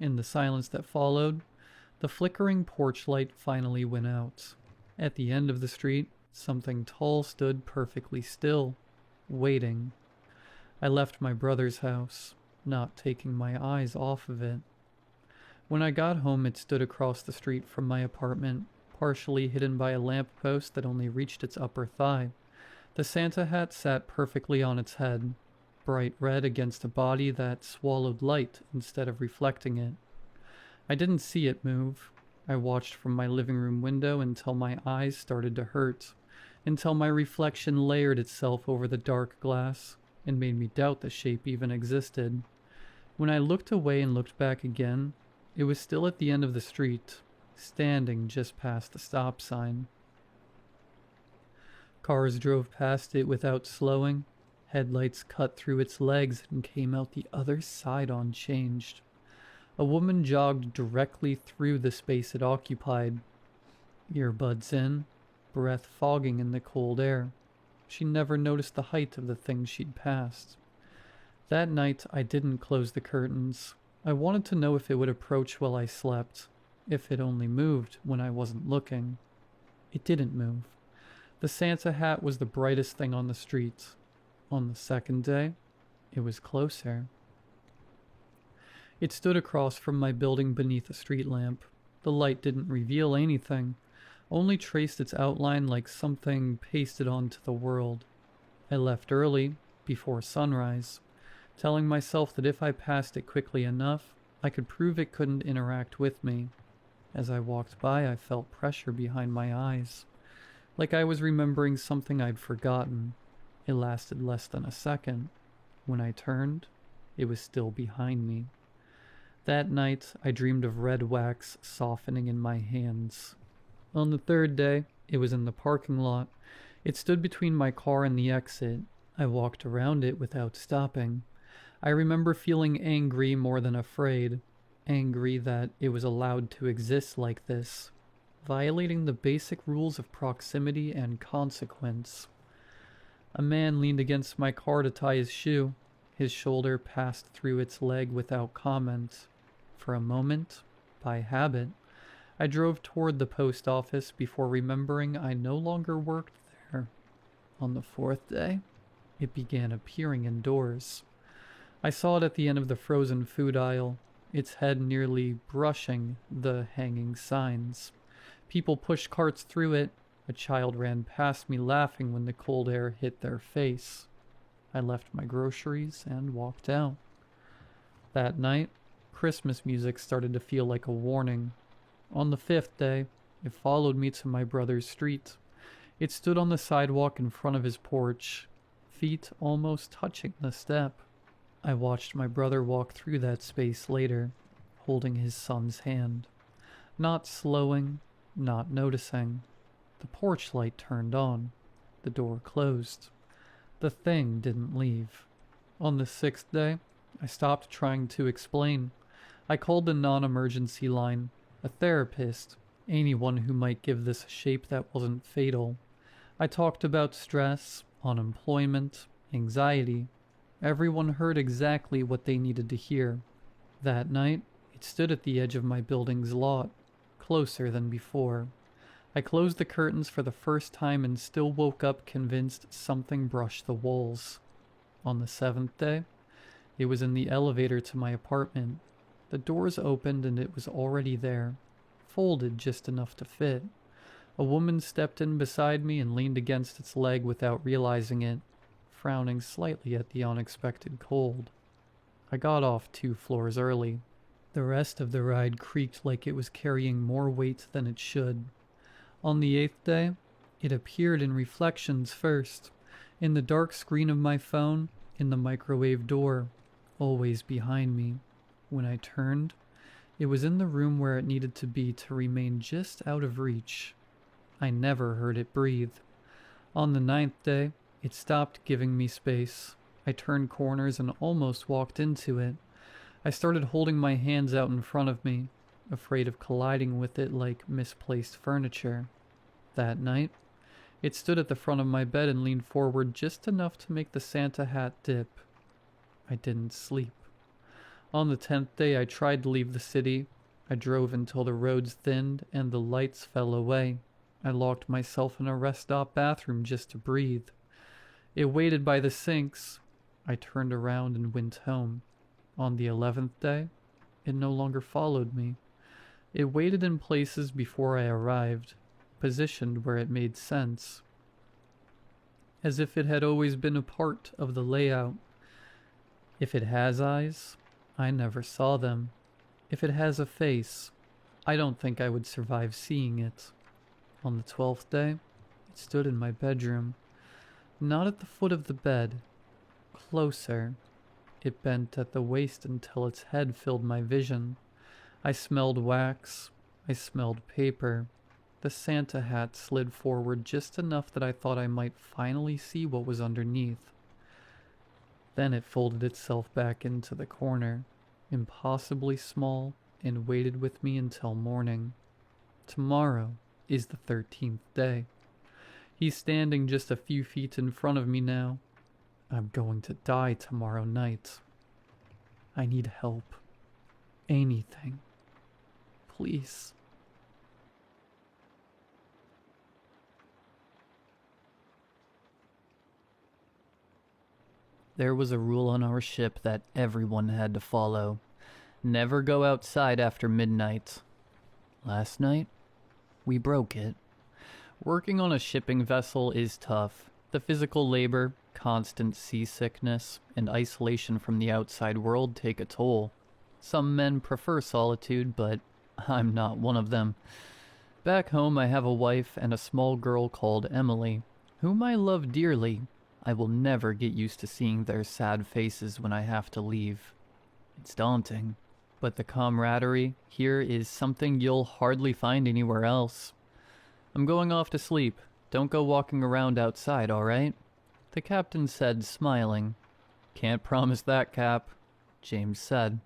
In the silence that followed, the flickering porch light finally went out. At the end of the street, something tall stood perfectly still, waiting. I left my brother's house, not taking my eyes off of it. When I got home, it stood across the street from my apartment, partially hidden by a lamppost that only reached its upper thigh. The Santa hat sat perfectly on its head, bright red against a body that swallowed light instead of reflecting it. I didn't see it move. I watched from my living room window until my eyes started to hurt, until my reflection layered itself over the dark glass and made me doubt the shape even existed. When I looked away and looked back again, it was still at the end of the street, standing just past the stop sign. Cars drove past it without slowing. Headlights cut through its legs and came out the other side unchanged. A woman jogged directly through the space it occupied. Earbuds in, breath fogging in the cold air. She never noticed the height of the thing she'd passed. That night, I didn't close the curtains. I wanted to know if it would approach while I slept, if it only moved when I wasn't looking. It didn't move. The Santa hat was the brightest thing on the street. On the second day, it was closer. It stood across from my building beneath a street lamp. The light didn't reveal anything, only traced its outline like something pasted onto the world. I left early, before sunrise, telling myself that if I passed it quickly enough, I could prove it couldn't interact with me. As I walked by, I felt pressure behind my eyes, like I was remembering something I'd forgotten. It lasted less than a second. When I turned, it was still behind me. That night, I dreamed of red wax softening in my hands. On the third day, it was in the parking lot. It stood between my car and the exit. I walked around it without stopping. I remember feeling angry more than afraid. Angry that it was allowed to exist like this, violating the basic rules of proximity and consequence. A man leaned against my car to tie his shoe. His shoulder passed through its leg without comment. For a moment, by habit, I drove toward the post office before remembering I no longer worked there. On the fourth day, it began appearing indoors. I saw it at the end of the frozen food aisle, its head nearly brushing the hanging signs. People pushed carts through it. A child ran past me laughing when the cold air hit their face. I left my groceries and walked out. That night, Christmas music started to feel like a warning. On the fifth day, it followed me to my brother's street. It stood on the sidewalk in front of his porch, feet almost touching the step. I watched my brother walk through that space later, holding his son's hand. Not slowing, not noticing. The porch light turned on. The door closed. The thing didn't leave. On the sixth day, I stopped trying to explain. I called the non-emergency line, a therapist, anyone who might give this a shape that wasn't fatal. I talked about stress, unemployment, anxiety. Everyone heard exactly what they needed to hear. That night, it stood at the edge of my building's lot, closer than before. I closed the curtains for the first time and still woke up convinced something brushed the walls. On the seventh day, it was in the elevator to my apartment. The doors opened and it was already there, folded just enough to fit. A woman stepped in beside me and leaned against its leg without realizing it, frowning slightly at the unexpected cold. I got off 2 floors early. The rest of the ride creaked like it was carrying more weight than it should. On the 8th day, it appeared in reflections first, in the dark screen of my phone, in the microwave door, always behind me. When I turned, it was in the room where it needed to be to remain just out of reach. I never heard it breathe. On the 9th day, it stopped giving me space. I turned corners and almost walked into it. I started holding my hands out in front of me, afraid of colliding with it like misplaced furniture. That night, it stood at the front of my bed and leaned forward just enough to make the Santa hat dip. I didn't sleep. On the 10th day, I tried to leave the city. I drove until the roads thinned and the lights fell away. I locked myself in a rest stop bathroom just to breathe. It waited by the sinks. I turned around and went home. On the 11th day, it no longer followed me. It waited in places before I arrived, positioned where it made sense, as if it had always been a part of the layout. If it has eyes, I never saw them. If it has a face, I don't think I would survive seeing it. On the 12th day, it stood in my bedroom. Not at the foot of the bed. Closer. It bent at the waist until its head filled my vision. I smelled wax. I smelled paper. The Santa hat slid forward just enough that I thought I might finally see what was underneath. Then it folded itself back into the corner, impossibly small, and waited with me until morning. Tomorrow is the 13th day. He's standing just a few feet in front of me now. I'm going to die tomorrow night. I need help. Anything. Please. There was a rule on our ship that everyone had to follow. Never go outside after midnight. Last night, we broke it. Working on a shipping vessel is tough. The physical labor, constant seasickness, and isolation from the outside world take a toll. Some men prefer solitude, but I'm not one of them. Back home, I have a wife and a small girl called Emily, whom I love dearly. I will never get used to seeing their sad faces when I have to leave. It's daunting, but the camaraderie here is something you'll hardly find anywhere else. I'm going off to sleep. Don't go walking around outside, all right? The captain said, smiling. Can't promise that, Cap, James said.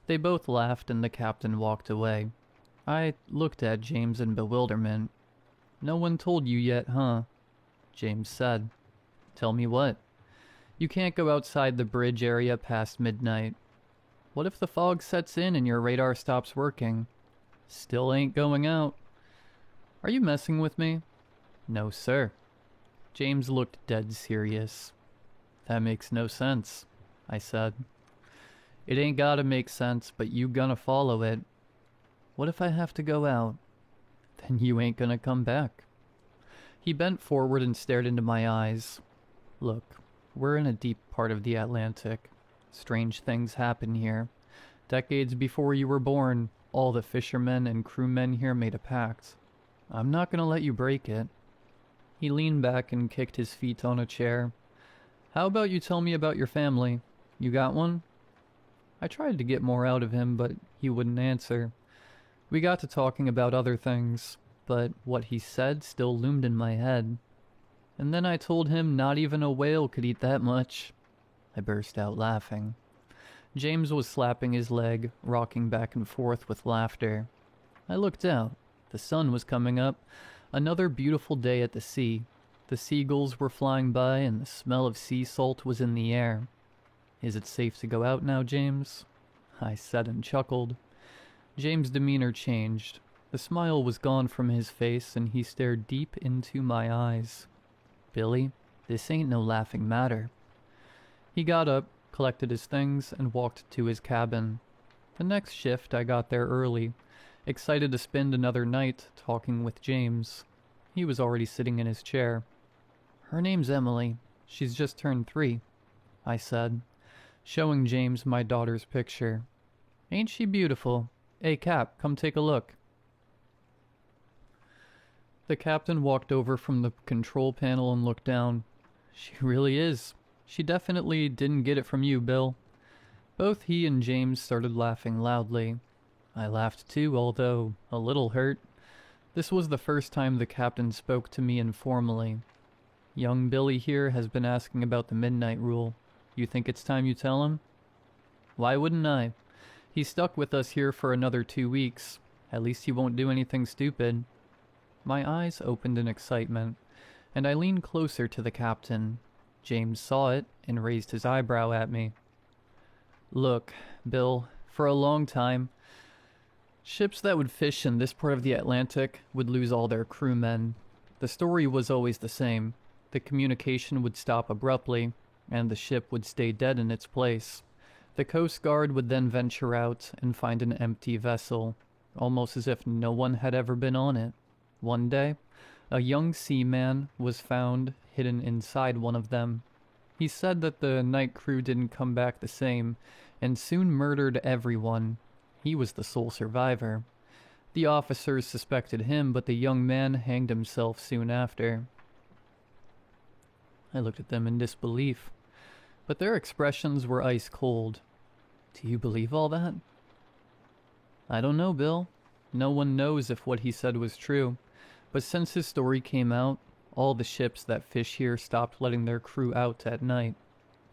They both laughed and the captain walked away. I looked at James in bewilderment. No one told you yet, huh? James said. Tell me what? You can't go outside the bridge area past midnight. What if the fog sets in and your radar stops working? Still ain't going out. Are you messing with me? No, sir. James looked dead serious. That makes no sense, I said. It ain't gotta make sense, but you gonna follow it. What if I have to go out? Then you ain't gonna come back. He bent forward and stared into my eyes. Look, we're in a deep part of the Atlantic. Strange things happen here. Decades before you were born, all the fishermen and crewmen here made a pact. I'm not gonna let you break it. He leaned back and kicked his feet on a chair. How about you tell me about your family? You got one? I tried to get more out of him, but he wouldn't answer. We got to talking about other things, but what he said still loomed in my head. And then I told him not even a whale could eat that much. I burst out laughing. James was slapping his leg, rocking back and forth with laughter. I looked out. The sun was coming up. Another beautiful day at the sea. The seagulls were flying by and the smell of sea salt was in the air. Is it safe to go out now, James? I said and chuckled. James' demeanor changed. The smile was gone from his face and he stared deep into my eyes. Billy, this ain't no laughing matter. He got up, collected his things, and walked to his cabin. The next shift I got there early, excited to spend another night talking with James. He was already sitting in his chair. Her name's Emily. She's just turned 3, I said, showing James my daughter's picture. Ain't she beautiful? Hey, Cap, come take a look. The captain walked over from the control panel and looked down. She really is. She definitely didn't get it from you, Bill. Both he and James started laughing loudly. I laughed too, although a little hurt. This was the first time the captain spoke to me informally. Young Billy here has been asking about the midnight rule. You think it's time you tell him? Why wouldn't I? He's stuck with us here for another 2 weeks. At least he won't do anything stupid. My eyes opened in excitement, and I leaned closer to the captain. James saw it and raised his eyebrow at me. Look, Bill, for a long time, ships that would fish in this part of the Atlantic would lose all their crewmen. The story was always the same. The communication would stop abruptly, and the ship would stay dead in its place. The Coast Guard would then venture out and find an empty vessel, almost as if no one had ever been on it. One day, a young seaman was found hidden inside one of them. He said that the night crew didn't come back the same, and soon murdered everyone. He was the sole survivor. The officers suspected him, but the young man hanged himself soon after. I looked at them in disbelief, but their expressions were ice cold. Do you believe all that? I don't know, Bill. No one knows if what he said was true, but since his story came out, all the ships that fish here stopped letting their crew out at night.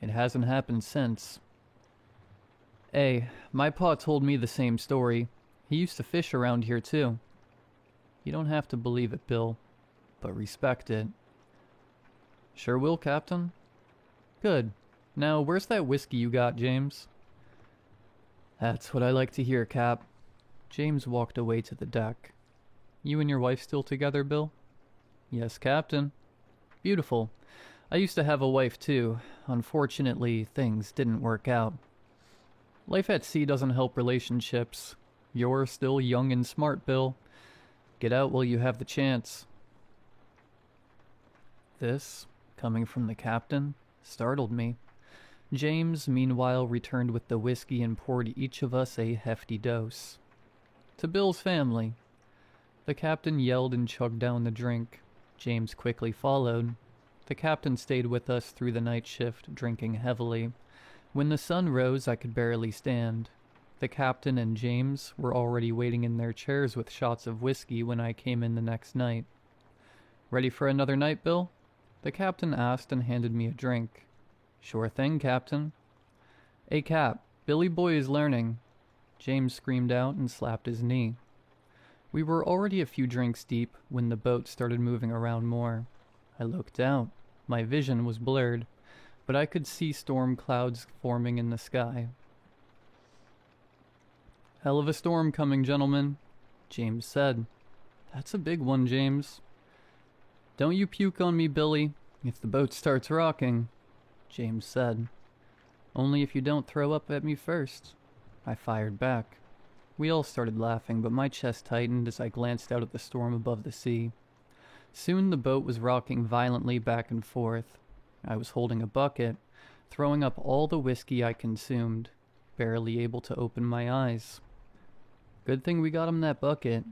It hasn't happened since. Hey, my pa told me the same story. He used to fish around here too. You don't have to believe it, Bill, but respect it. Sure will, Captain. Good. Now, where's that whiskey you got, James? That's what I like to hear, Cap. James walked away to the deck. You and your wife still together, Bill? Yes, Captain. Beautiful. I used to have a wife, too. Unfortunately, things didn't work out. Life at sea doesn't help relationships. You're still young and smart, Bill. Get out while you have the chance. This, coming from the captain, startled me. James, meanwhile, returned with the whiskey and poured each of us a hefty dose. To Bill's family. The captain yelled and chugged down the drink. James quickly followed. The captain stayed with us through the night shift, drinking heavily. When the sun rose, I could barely stand. The captain and James were already waiting in their chairs with shots of whiskey when I came in the next night. Ready for another night, Bill? The captain asked and handed me a drink. Sure thing, Captain. Hey, Cap, Billy Boy is learning. James screamed out and slapped his knee. We were already a few drinks deep when the boat started moving around more. I looked out. My vision was blurred, but I could see storm clouds forming in the sky. Hell of a storm coming, gentlemen, James said. That's a big one, James. Don't you puke on me, Billy, if the boat starts rocking, James said. Only if you don't throw up at me first, I fired back. We all started laughing, but my chest tightened as I glanced out at the storm above the sea. Soon the boat was rocking violently back and forth. I was holding a bucket, throwing up all the whiskey I consumed, barely able to open my eyes. Good thing we got him that bucket,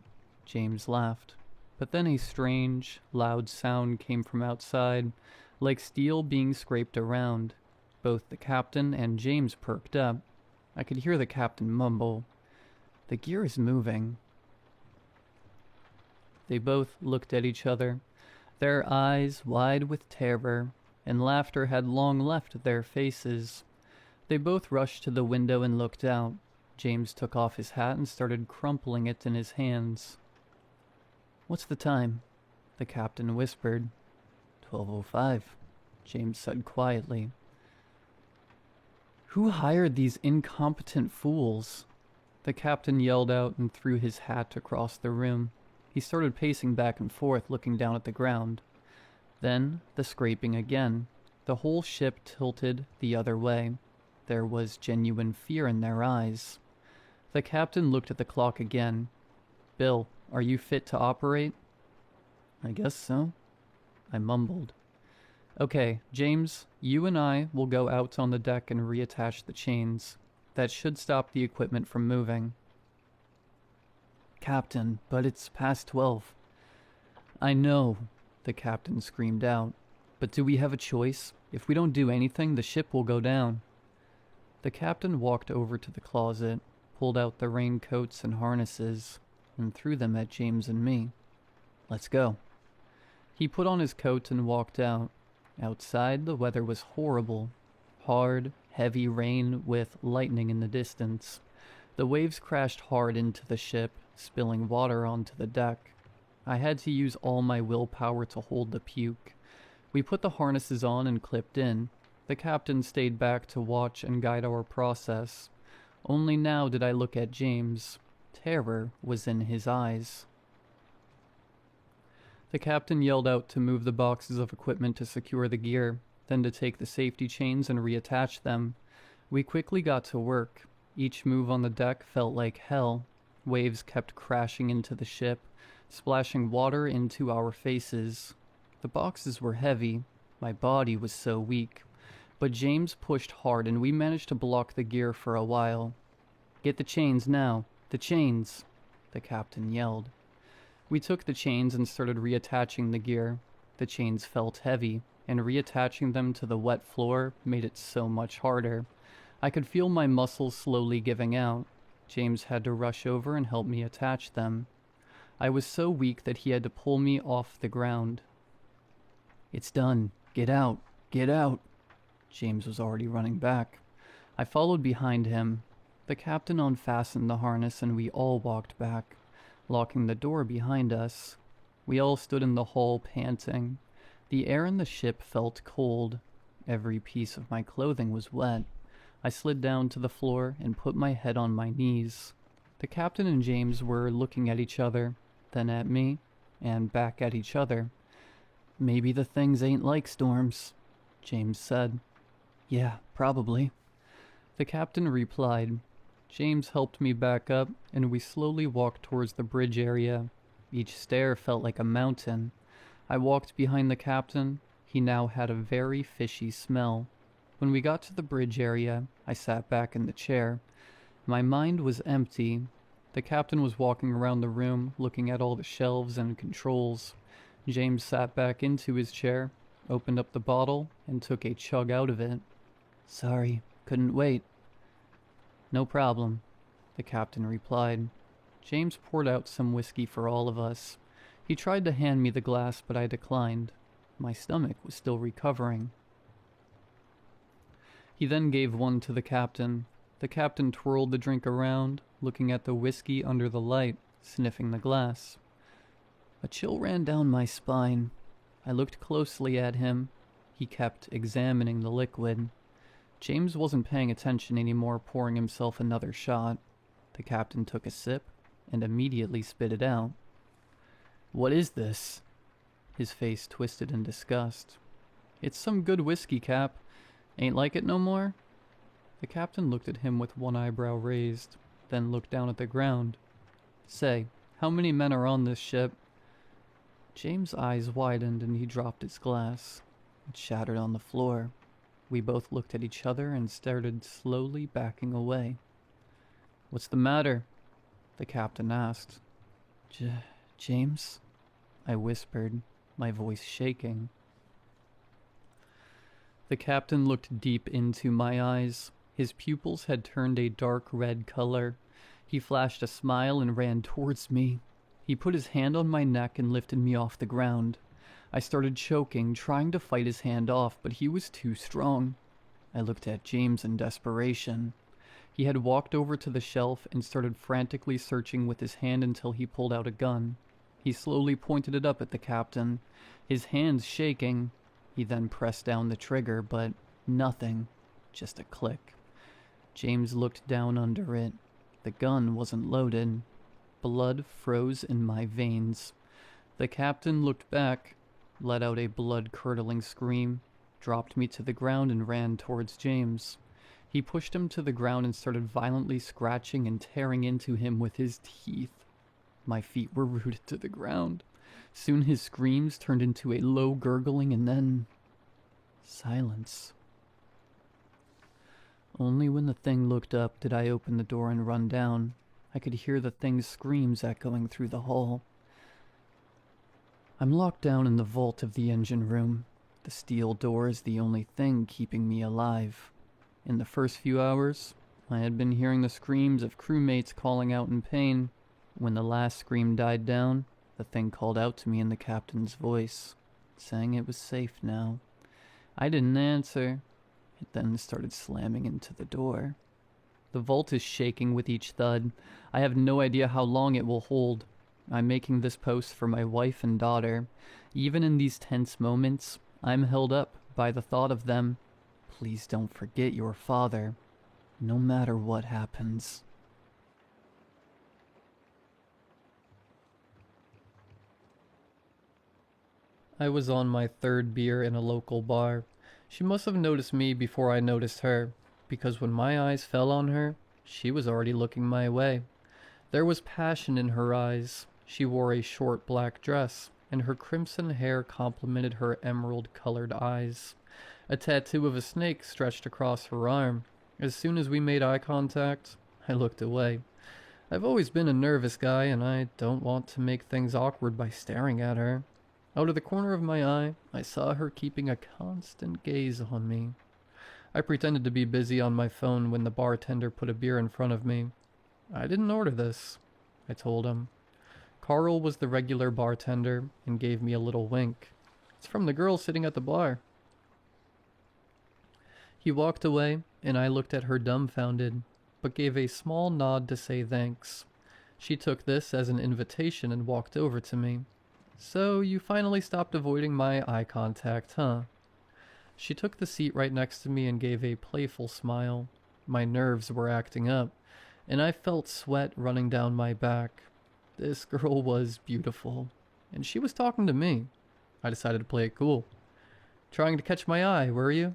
James laughed. But then a strange, loud sound came from outside, like steel being scraped around. Both the captain and James perked up. I could hear the captain mumble, "The gear is moving." They both looked at each other, their eyes wide with terror, and laughter had long left their faces. They both rushed to the window and looked out. James took off his hat and started crumpling it in his hands. "What's the time?" the captain whispered. 12:05, James said quietly. Who hired these incompetent fools? The captain yelled out and threw his hat across the room. He started pacing back and forth, looking down at the ground. Then the scraping again. The whole ship tilted the other way. There was genuine fear in their eyes. The captain looked at the clock again. "Bill, are you fit to operate?" "I guess so," I mumbled. "Okay, James, you and I will go out on the deck and reattach the chains. That should stop the equipment from moving." "Captain, but it's past 12. "I know," the captain screamed out. "But do we have a choice? If we don't do anything, the ship will go down." The captain walked over to the closet, pulled out the raincoats and harnesses, and threw them at James and me. "Let's go." He put on his coat and walked out. Outside, the weather was horrible. Hard, heavy rain with lightning in the distance. The waves crashed hard into the ship, spilling water onto the deck. I had to use all my willpower to hold the puke. We put the harnesses on and clipped in. The captain stayed back to watch and guide our process. Only now did I look at James. Terror was in his eyes. The captain yelled out to move the boxes of equipment to secure the gear, then to take the safety chains and reattach them. We quickly got to work. Each move on the deck felt like hell. Waves kept crashing into the ship, splashing water into our faces. The boxes were heavy. My body was so weak. But James pushed hard and we managed to block the gear for a while. "Get the chains now. The chains," the captain yelled. We took the chains and started reattaching the gear. The chains felt heavy, and reattaching them to the wet floor made it so much harder. I could feel my muscles slowly giving out. James had to rush over and help me attach them. I was so weak that he had to pull me off the ground. "It's done. Get out. Get out." James was already running back. I followed behind him. The captain unfastened the harness and we all walked back, locking the door behind us. We all stood in the hall panting. The air in the ship felt cold. Every piece of my clothing was wet. I slid down to the floor and put my head on my knees. The captain and James were looking at each other, then at me, and back at each other. "Maybe the things ain't like storms," James said. "Yeah, probably," the captain replied. James helped me back up, and we slowly walked towards the bridge area. Each stair felt like a mountain. I walked behind the captain. He now had a very fishy smell. When we got to the bridge area, I sat back in the chair. My mind was empty. The captain was walking around the room, looking at all the shelves and controls. James sat back into his chair, opened up the bottle, and took a chug out of it. "Sorry, couldn't wait." "No problem," the captain replied. James poured out some whiskey for all of us. He tried to hand me the glass, but I declined. My stomach was still recovering. He then gave one to the captain. The captain twirled the drink around, looking at the whiskey under the light, sniffing the glass. A chill ran down my spine. I looked closely at him. He kept examining the liquid. James wasn't paying attention anymore, pouring himself another shot. The captain took a sip and immediately spit it out. "What is this?" His face twisted in disgust. "It's some good whiskey, Cap. Ain't like it no more?" The captain looked at him with one eyebrow raised, then looked down at the ground. "Say, how many men are on this ship?" James' eyes widened and he dropped his glass. It shattered on the floor. We both looked at each other and started slowly backing away. "What's the matter?" the captain asked. James?" I whispered, my voice shaking. The captain looked deep into my eyes. His pupils had turned a dark red color. He flashed a smile and ran towards me. He put his hand on my neck and lifted me off the ground. I started choking, trying to fight his hand off, but he was too strong. I looked at James in desperation. He had walked over to the shelf and started frantically searching with his hand until he pulled out a gun. He slowly pointed it up at the captain, his hands shaking. He then pressed down the trigger, but nothing, just a click. James looked down under it. The gun wasn't loaded. Blood froze in my veins. The captain looked back, let out a blood-curdling scream, dropped me to the ground and ran towards James. He pushed him to the ground and started violently scratching and tearing into him with his teeth. My feet were rooted to the ground. Soon his screams turned into a low gurgling and then silence. Only when the thing looked up did I open the door and run down. I could hear the thing's screams echoing through the hall. I'm locked down in the vault of the engine room. The steel door is the only thing keeping me alive. In the first few hours, I had been hearing the screams of crewmates calling out in pain. When the last scream died down, the thing called out to me in the captain's voice, saying it was safe now. I didn't answer. It then started slamming into the door. The vault is shaking with each thud. I have no idea how long it will hold. I'm making this post for my wife and daughter. Even in these tense moments, I'm held up by the thought of them. Please don't forget your father, no matter what happens. I was on my third beer in a local bar. She must have noticed me before I noticed her, because when my eyes fell on her, she was already looking my way. There was passion in her eyes. She wore a short black dress, and her crimson hair complemented her emerald-colored eyes. A tattoo of a snake stretched across her arm. As soon as we made eye contact, I looked away. I've always been a nervous guy, and I don't want to make things awkward by staring at her. Out of the corner of my eye, I saw her keeping a constant gaze on me. I pretended to be busy on my phone when the bartender put a beer in front of me. I didn't order this, I told him. Carl was the regular bartender and gave me a little wink. It's from the girl sitting at the bar. He walked away, and I looked at her dumbfounded, but gave a small nod to say thanks. She took this as an invitation and walked over to me. So you finally stopped avoiding my eye contact, huh? She took the seat right next to me and gave a playful smile. My nerves were acting up, and I felt sweat running down my back. This girl was beautiful, and she was talking to me. I decided to play it cool. Trying to catch my eye, were you?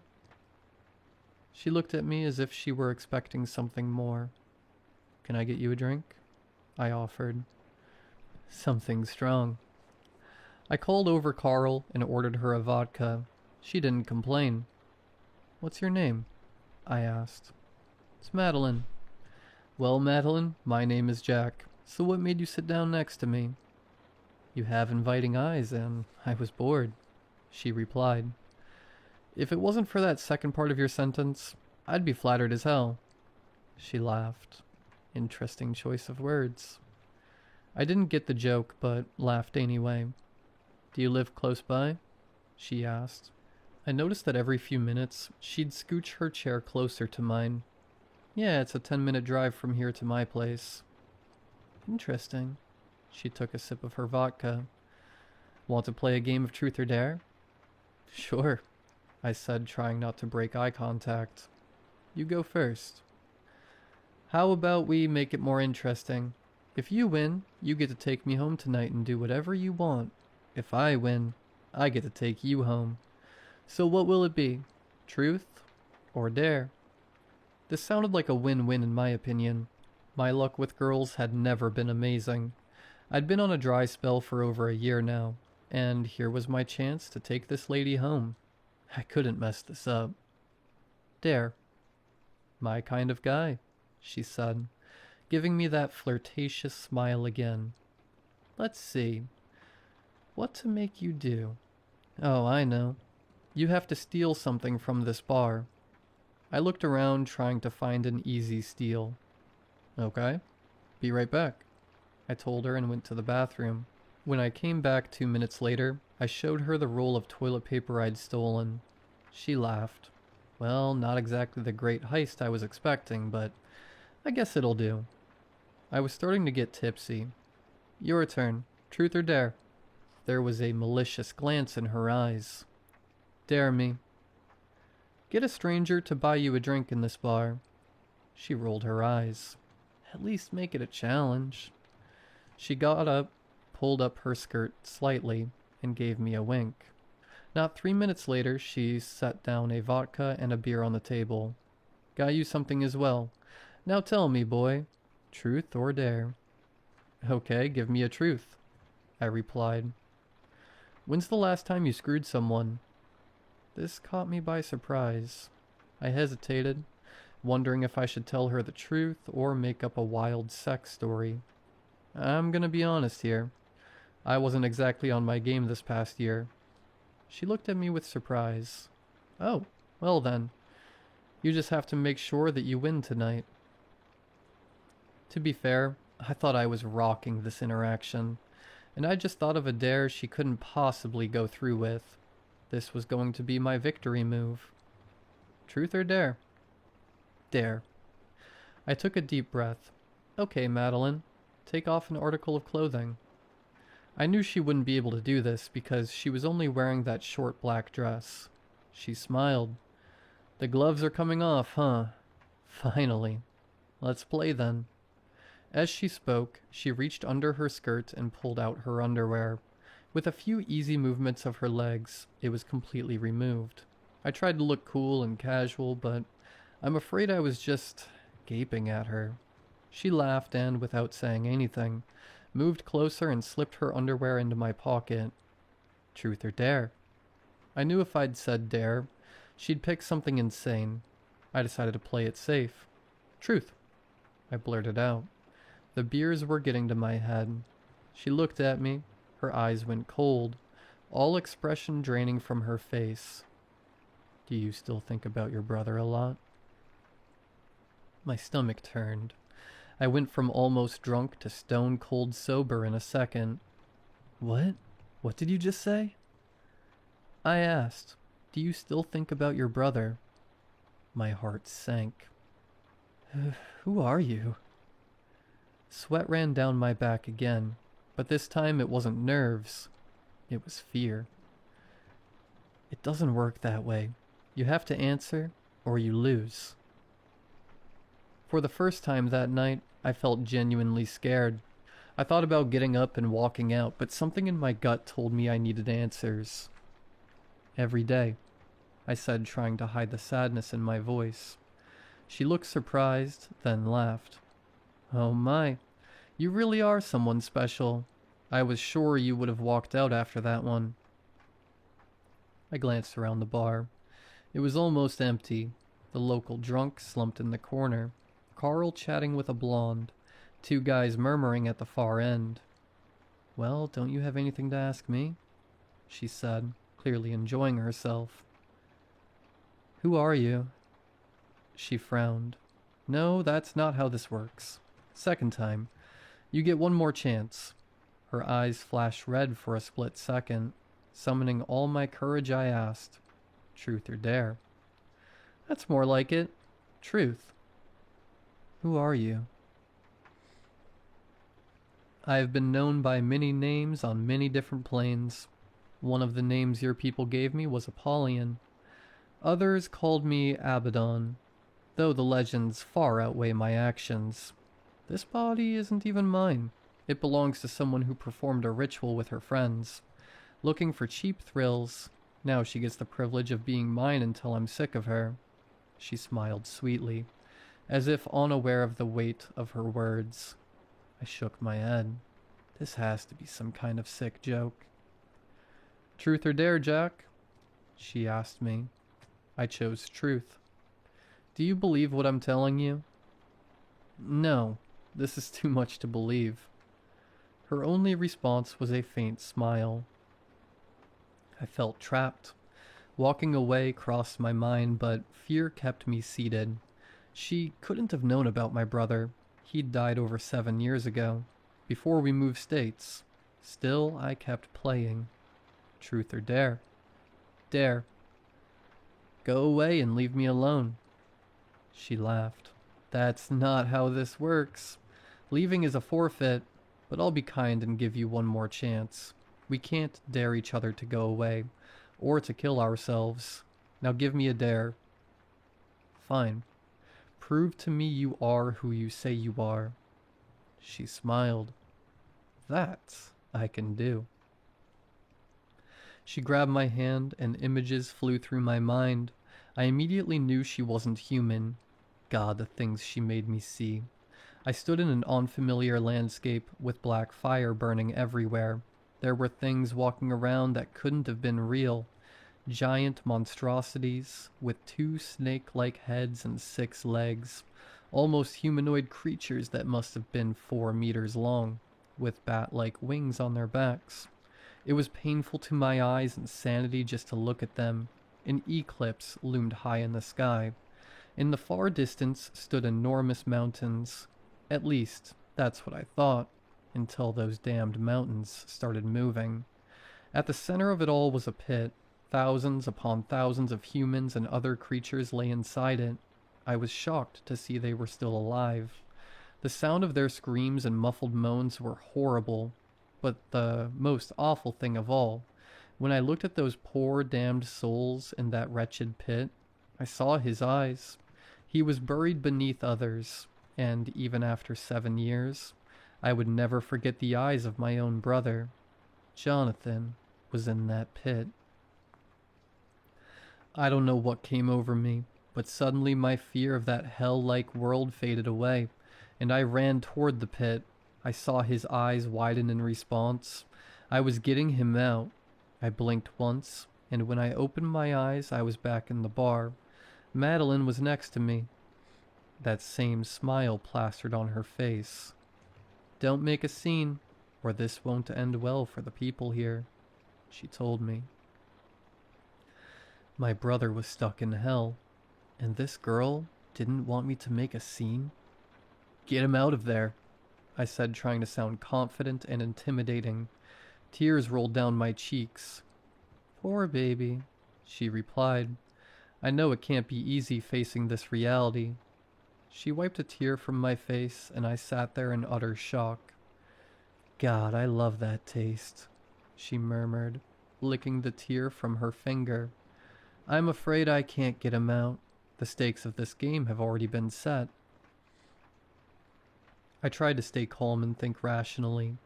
She looked at me as if she were expecting something more. Can I get you a drink? I offered. Something strong. I called over Carl and ordered her a vodka. She didn't complain. What's your name? I asked. It's Madeline. Well, Madeline, my name is Jack. So what made you sit down next to me? You have inviting eyes, and I was bored, she replied. If it wasn't for that second part of your sentence, I'd be flattered as hell. She laughed. Interesting choice of words. I didn't get the joke, but laughed anyway. Do you live close by? She asked. I noticed that every few minutes, she'd scooch her chair closer to mine. Yeah, it's a 10-minute drive from here to my place. Interesting. She took a sip of her vodka. Want to play a game of truth or dare? Sure, I said, trying not to break eye contact. You go first. How about we make it more interesting? If you win, you get to take me home tonight and do whatever you want. If I win, I get to take you home. So what will it be? Truth or dare? This sounded like a win-win in my opinion. My luck with girls had never been amazing. I'd been on a dry spell for over a year now, and here was my chance to take this lady home. I couldn't mess this up. Dare. My kind of guy, she said, giving me that flirtatious smile again. Let's see. What to make you do? Oh, I know. You have to steal something from this bar. I looked around trying to find an easy steal. Okay, be right back, I told her and went to the bathroom. When I came back 2 minutes later, I showed her the roll of toilet paper I'd stolen. She laughed. Well, not exactly the great heist I was expecting, but I guess it'll do. I was starting to get tipsy. Your turn. Truth or dare? There was a malicious glance in her eyes. Dare me. Get a stranger to buy you a drink in this bar. She rolled her eyes. At least make it a challenge. She got up, pulled up her skirt slightly, and gave me a wink. Not 3 minutes later, she set down a vodka and a beer on the table. Got you something as well. Now tell me, boy, truth or dare? Okay, give me a truth, I replied. When's the last time you screwed someone? This caught me by surprise. I hesitated, wondering if I should tell her the truth or make up a wild sex story. I'm gonna be honest here. I wasn't exactly on my game this past year. She looked at me with surprise. Oh, well then. You just have to make sure that you win tonight. To be fair, I thought I was rocking this interaction, and I just thought of a dare she couldn't possibly go through with. This was going to be my victory move. Truth or dare? Dare. I took a deep breath. Okay, Madeline, take off an article of clothing. I knew she wouldn't be able to do this because she was only wearing that short black dress. She smiled. The gloves are coming off, huh? Finally. Let's play then. As she spoke, she reached under her skirt and pulled out her underwear. With a few easy movements of her legs, it was completely removed. I tried to look cool and casual, but I'm afraid I was just gaping at her. She laughed and, without saying anything, moved closer and slipped her underwear into my pocket. Truth or dare? I knew if I'd said dare, she'd pick something insane. I decided to play it safe. Truth, I blurted out. The beers were getting to my head. She looked at me. Her eyes went cold, all expression draining from her face. Do you still think about your brother a lot? My stomach turned. I went from almost drunk to stone cold sober in a second. What? What did you just say? I asked, do you still think about your brother? My heart sank. Who are you? Sweat ran down my back again, but this time it wasn't nerves. It was fear. It doesn't work that way. You have to answer, or you lose. For the first time that night, I felt genuinely scared. I thought about getting up and walking out, but something in my gut told me I needed answers. Every day, I said, trying to hide the sadness in my voice. She looked surprised, then laughed. Oh my, you really are someone special. I was sure you would have walked out after that one. I glanced around the bar. It was almost empty. The local drunk slumped in the corner, Carl chatting with a blonde, two guys murmuring at the far end. Well, don't you have anything to ask me? She said, clearly enjoying herself. Who are you? She frowned. No, that's not how this works. Second time. You get one more chance. Her eyes flashed red for a split second. Summoning all my courage, I asked, truth or dare? That's more like it. Truth. Who are you? I have been known by many names on many different planes. One of the names your people gave me was Apollyon. Others called me Abaddon, though the legends far outweigh my actions. This body isn't even mine. It belongs to someone who performed a ritual with her friends. Looking for cheap thrills, now she gets the privilege of being mine until I'm sick of her. She smiled sweetly, as if unaware of the weight of her words. I shook my head. This has to be some kind of sick joke. Truth or dare, Jack? She asked me. I chose truth. Do you believe what I'm telling you? No, this is too much to believe. Her only response was a faint smile. I felt trapped. Walking away crossed my mind, but fear kept me seated. She couldn't have known about my brother. He'd died over 7 years ago, before we moved states. Still, I kept playing. Truth or dare? Dare. Go away and leave me alone. She laughed. That's not how this works. Leaving is a forfeit, but I'll be kind and give you one more chance. We can't dare each other to go away, or to kill ourselves. Now give me a dare. Fine. Prove to me you are who you say you are. She smiled. That I can do. She grabbed my hand and images flew through my mind. I immediately knew she wasn't human. God, the things she made me see. I stood in an unfamiliar landscape with black fire burning everywhere. There were things walking around that couldn't have been real. Giant monstrosities with 2 snake-like heads and 6 legs. Almost humanoid creatures that must have been 4 meters long, with bat-like wings on their backs. It was painful to my eyes and sanity just to look at them. An eclipse loomed high in the sky. In the far distance stood enormous mountains. At least, that's what I thought, until those damned mountains started moving. At the center of it all was a pit. Thousands upon thousands of humans and other creatures lay inside it. I was shocked to see they were still alive. The sound of their screams and muffled moans were horrible, but the most awful thing of all, when I looked at those poor damned souls in that wretched pit, I saw his eyes. He was buried beneath others, and even after 7 years, I would never forget the eyes of my own brother. Jonathan was in that pit. I don't know what came over me, but suddenly my fear of that hell-like world faded away, and I ran toward the pit. I saw his eyes widen in response. I was getting him out. I blinked once, and when I opened my eyes, I was back in the bar. Madeline was next to me. That same smile plastered on her face. Don't make a scene, or this won't end well for the people here, she told me. My brother was stuck in hell, and this girl didn't want me to make a scene? Get him out of there, I said, trying to sound confident and intimidating. Tears rolled down my cheeks. Poor baby, she replied. I know it can't be easy facing this reality. She wiped a tear from my face, and I sat there in utter shock. God, I love that taste, she murmured, licking the tear from her finger. I'm afraid I can't get him out. The stakes of this game have already been set. I tried to stay calm and think rationally,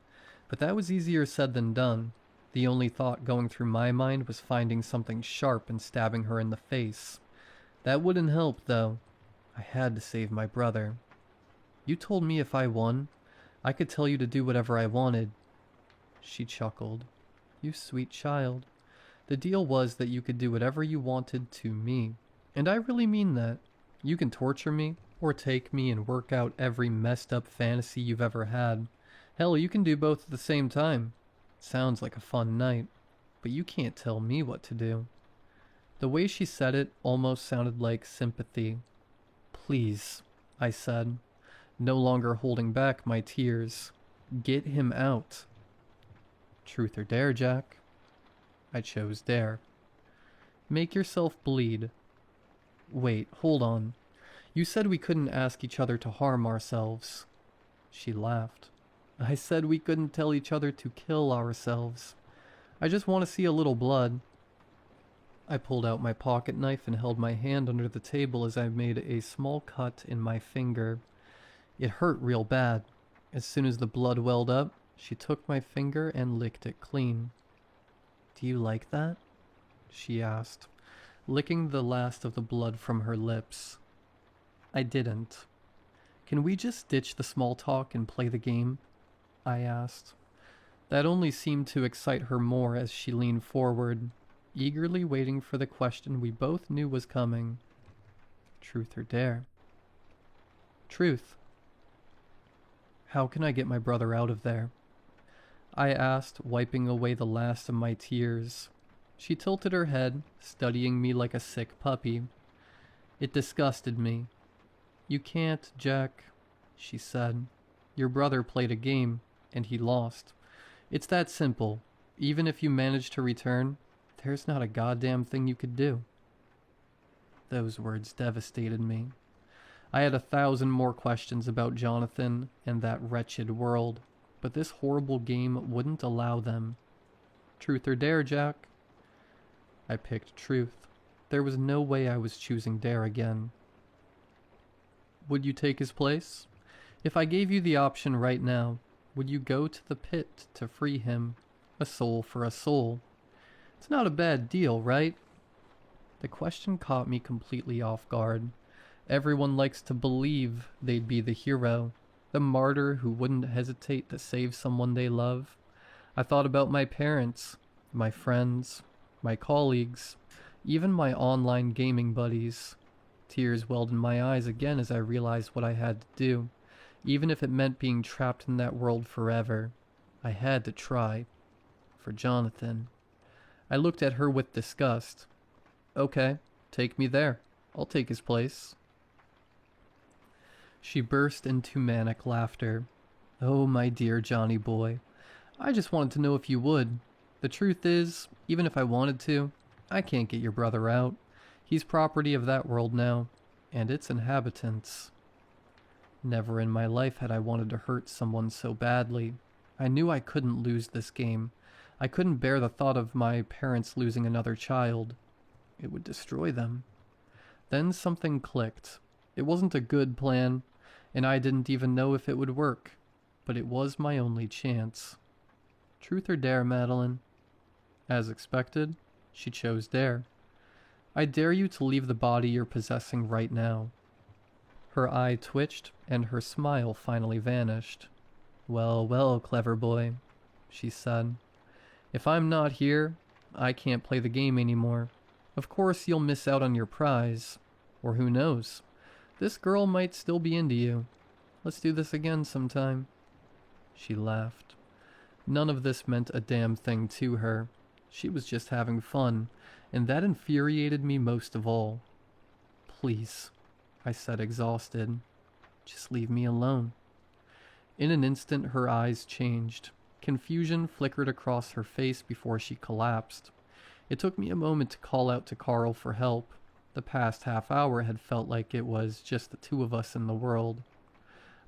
but that was easier said than done. The only thought going through my mind was finding something sharp and stabbing her in the face. That wouldn't help, though. I had to save my brother. You told me if I won, I could tell you to do whatever I wanted. She chuckled. You sweet child. The deal was that you could do whatever you wanted to me. And I really mean that. You can torture me, or take me and work out every messed up fantasy you've ever had. Hell, you can do both at the same time. Sounds like a fun night, but you can't tell me what to do. The way she said it almost sounded like sympathy. Please, I said, no longer holding back my tears. Get him out. Truth or dare, Jack? I chose dare. Make yourself bleed. Wait, hold on. You said we couldn't ask each other to harm ourselves. She laughed. I said we couldn't tell each other to kill ourselves. I just want to see a little blood. I pulled out my pocket knife and held my hand under the table as I made a small cut in my finger. It hurt real bad. As soon as the blood welled up, she took my finger and licked it clean. Do you like that? She asked, licking the last of the blood from her lips. I didn't. Can we just ditch the small talk and play the game? I asked. That only seemed to excite her more as she leaned forward, eagerly waiting for the question we both knew was coming. Truth or dare? Truth. How can I get my brother out of there? I asked, wiping away the last of my tears. She tilted her head, studying me like a sick puppy. It disgusted me. You can't, Jack, she said. Your brother played a game, and he lost. It's that simple. Even if you manage to return, there's not a goddamn thing you could do. Those words devastated me. I had 1,000 more questions about Jonathan and that wretched world, but this horrible game wouldn't allow them. Truth or dare, Jack? I picked truth. There was no way I was choosing dare again. Would you take his place? If I gave you the option right now, would you go to the pit to free him? A soul for a soul. It's not a bad deal, right? The question caught me completely off guard. Everyone likes to believe they'd be the hero, the martyr who wouldn't hesitate to save someone they love. I thought about my parents, my friends, my colleagues, even my online gaming buddies. Tears welled in my eyes again as I realized what I had to do. Even if it meant being trapped in that world forever, I had to try. For Jonathan. I looked at her with disgust. Okay, take me there. I'll take his place. She burst into manic laughter. Oh, my dear Johnny boy. I just wanted to know if you would. The truth is, even if I wanted to, I can't get your brother out. He's property of that world now, and its inhabitants. Never in my life had I wanted to hurt someone so badly. I knew I couldn't lose this game. I couldn't bear the thought of my parents losing another child. It would destroy them. Then something clicked. It wasn't a good plan, and I didn't even know if it would work, but it was my only chance. Truth or dare, Madeline? As expected, she chose dare. I dare you to leave the body you're possessing right now. Her eye twitched, and her smile finally vanished. Well, well, clever boy, she said. If I'm not here, I can't play the game anymore. Of course you'll miss out on your prize. Or who knows? This girl might still be into you. Let's do this again sometime. She laughed. None of this meant a damn thing to her. She was just having fun, and that infuriated me most of all. Please, I said, exhausted. Just leave me alone. In an instant, her eyes changed. Confusion flickered across her face before she collapsed. It took me a moment to call out to Carl for help. The past half hour had felt like it was just the two of us in the world.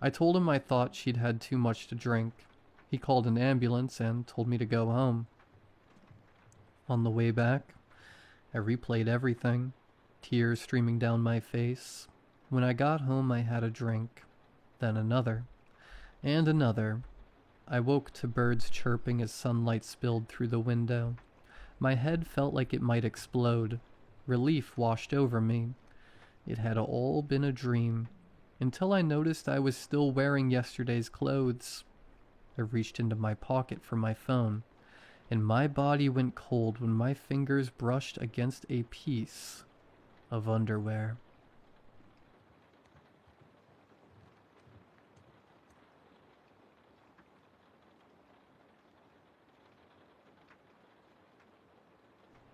I told him I thought she'd had too much to drink. He called an ambulance and told me to go home. On the way back, I replayed everything, tears streaming down my face. When I got home, I had a drink, then another, and another. I woke to birds chirping as sunlight spilled through the window. My head felt like it might explode. Relief washed over me. It had all been a dream, until I noticed I was still wearing yesterday's clothes. I reached into my pocket for my phone, and my body went cold when my fingers brushed against a piece of underwear.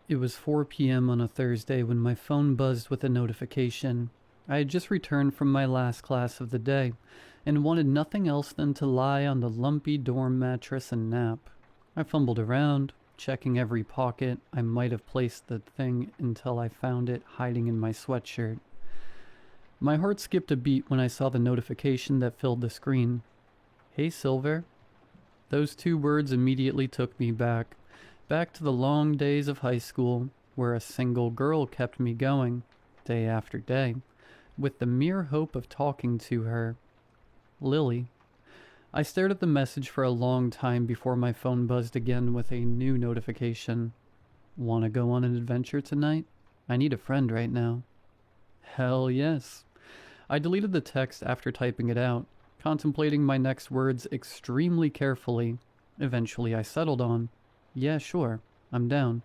It was 4 p.m. on a Thursday when my phone buzzed with a notification. I had just returned from my last class of the day, and wanted nothing else than to lie on the lumpy dorm mattress and nap. I fumbled around, checking every pocket I might have placed the thing until I found it hiding in my sweatshirt. My heart skipped a beat when I saw the notification that filled the screen. "Hey, Silver." Those 2 words immediately took me back to the long days of high school, where a single girl kept me going, day after day, with the mere hope of talking to her. Lily. I stared at the message for a long time before my phone buzzed again with a new notification. "Wanna go on an adventure tonight? I need a friend right now." Hell yes. I deleted the text after typing it out, contemplating my next words extremely carefully. Eventually I settled on, "Yeah, sure, I'm down."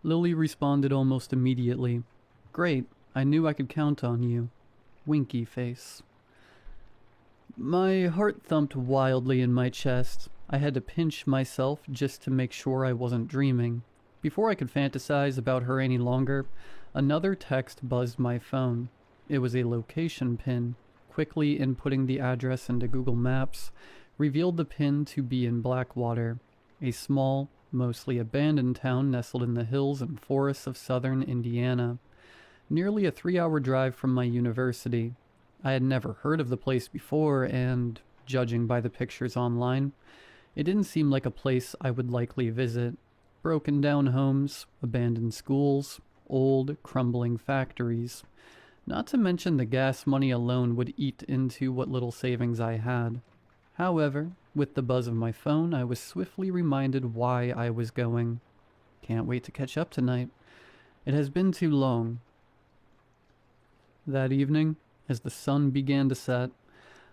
Lily responded almost immediately. "Great, I knew I could count on you." Winky face. My heart thumped wildly in my chest. I had to pinch myself just to make sure I wasn't dreaming. Before I could fantasize about her any longer, another text buzzed my phone. It was a location pin. Quickly inputting the address into Google Maps revealed the pin to be in Blackwater, a small, mostly abandoned town nestled in the hills and forests of southern Indiana. Nearly a 3-hour drive from my university. I had never heard of the place before, and, judging by the pictures online, it didn't seem like a place I would likely visit. Broken down homes, abandoned schools, old, crumbling factories. Not to mention the gas money alone would eat into what little savings I had. However, with the buzz of my phone, I was swiftly reminded why I was going. Can't wait to catch up tonight. It has been too long. That evening, as the sun began to set,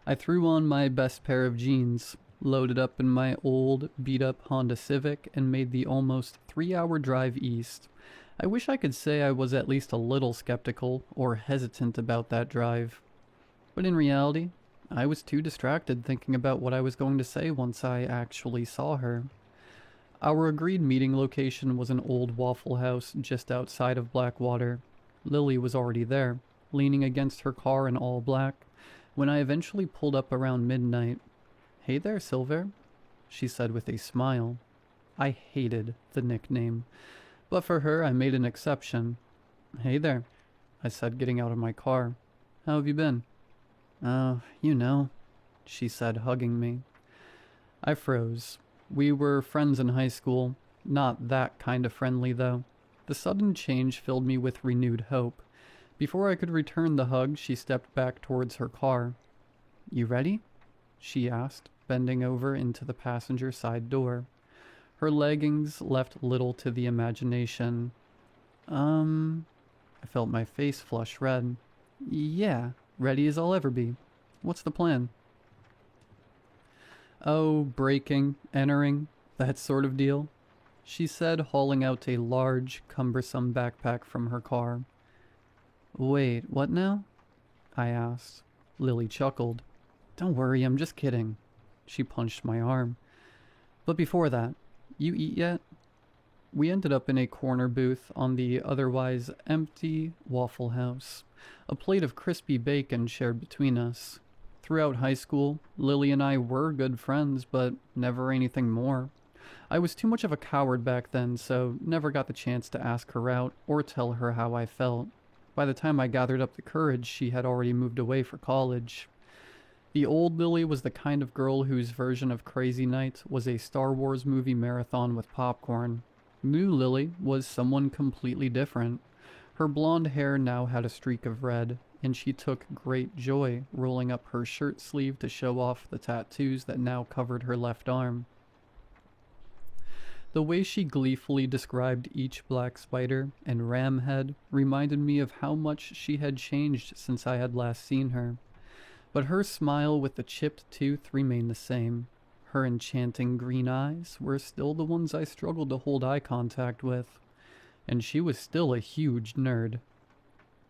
I threw on my best pair of jeans, loaded up in my old, beat-up Honda Civic, and made the almost 3-hour drive east. I wish I could say I was at least a little skeptical or hesitant about that drive. But in reality, I was too distracted thinking about what I was going to say once I actually saw her. Our agreed meeting location was an old Waffle House just outside of Blackwater. Lily was already there, leaning against her car in all black, when I eventually pulled up around midnight. "Hey there, Silver," she said with a smile. I hated the nickname, but for her I made an exception. "Hey there," I said, getting out of my car. "How have you been?" "Oh, you know," she said, hugging me. I froze. We were friends in high school. Not that kind of friendly, though. The sudden change filled me with renewed hope. Before I could return the hug, she stepped back towards her car. "You ready?" she asked, bending over into the passenger side door. Her leggings left little to the imagination. I felt my face flush red. "Yeah, ready as I'll ever be. What's the plan?" "Oh, braking, entering, that sort of deal," she said, hauling out a large, cumbersome backpack from her car. "Wait, what now?" I asked. Lily chuckled. "Don't worry, I'm just kidding." She punched my arm. "But before that, you eat yet?" We ended up in a corner booth on the otherwise empty Waffle House. A plate of crispy bacon shared between us. Throughout high school, Lily and I were good friends, but never anything more. I was too much of a coward back then, so never got the chance to ask her out or tell her how I felt. By the time I gathered up the courage, she had already moved away for college. The old Lily was the kind of girl whose version of crazy night was a Star Wars movie marathon with popcorn. New Lily was someone completely different. Her blonde hair now had a streak of red, and she took great joy rolling up her shirt sleeve to show off the tattoos that now covered her left arm. The way she gleefully described each black spider and ram head reminded me of how much she had changed since I had last seen her. But her smile with the chipped tooth remained the same. Her enchanting green eyes were still the ones I struggled to hold eye contact with. And she was still a huge nerd.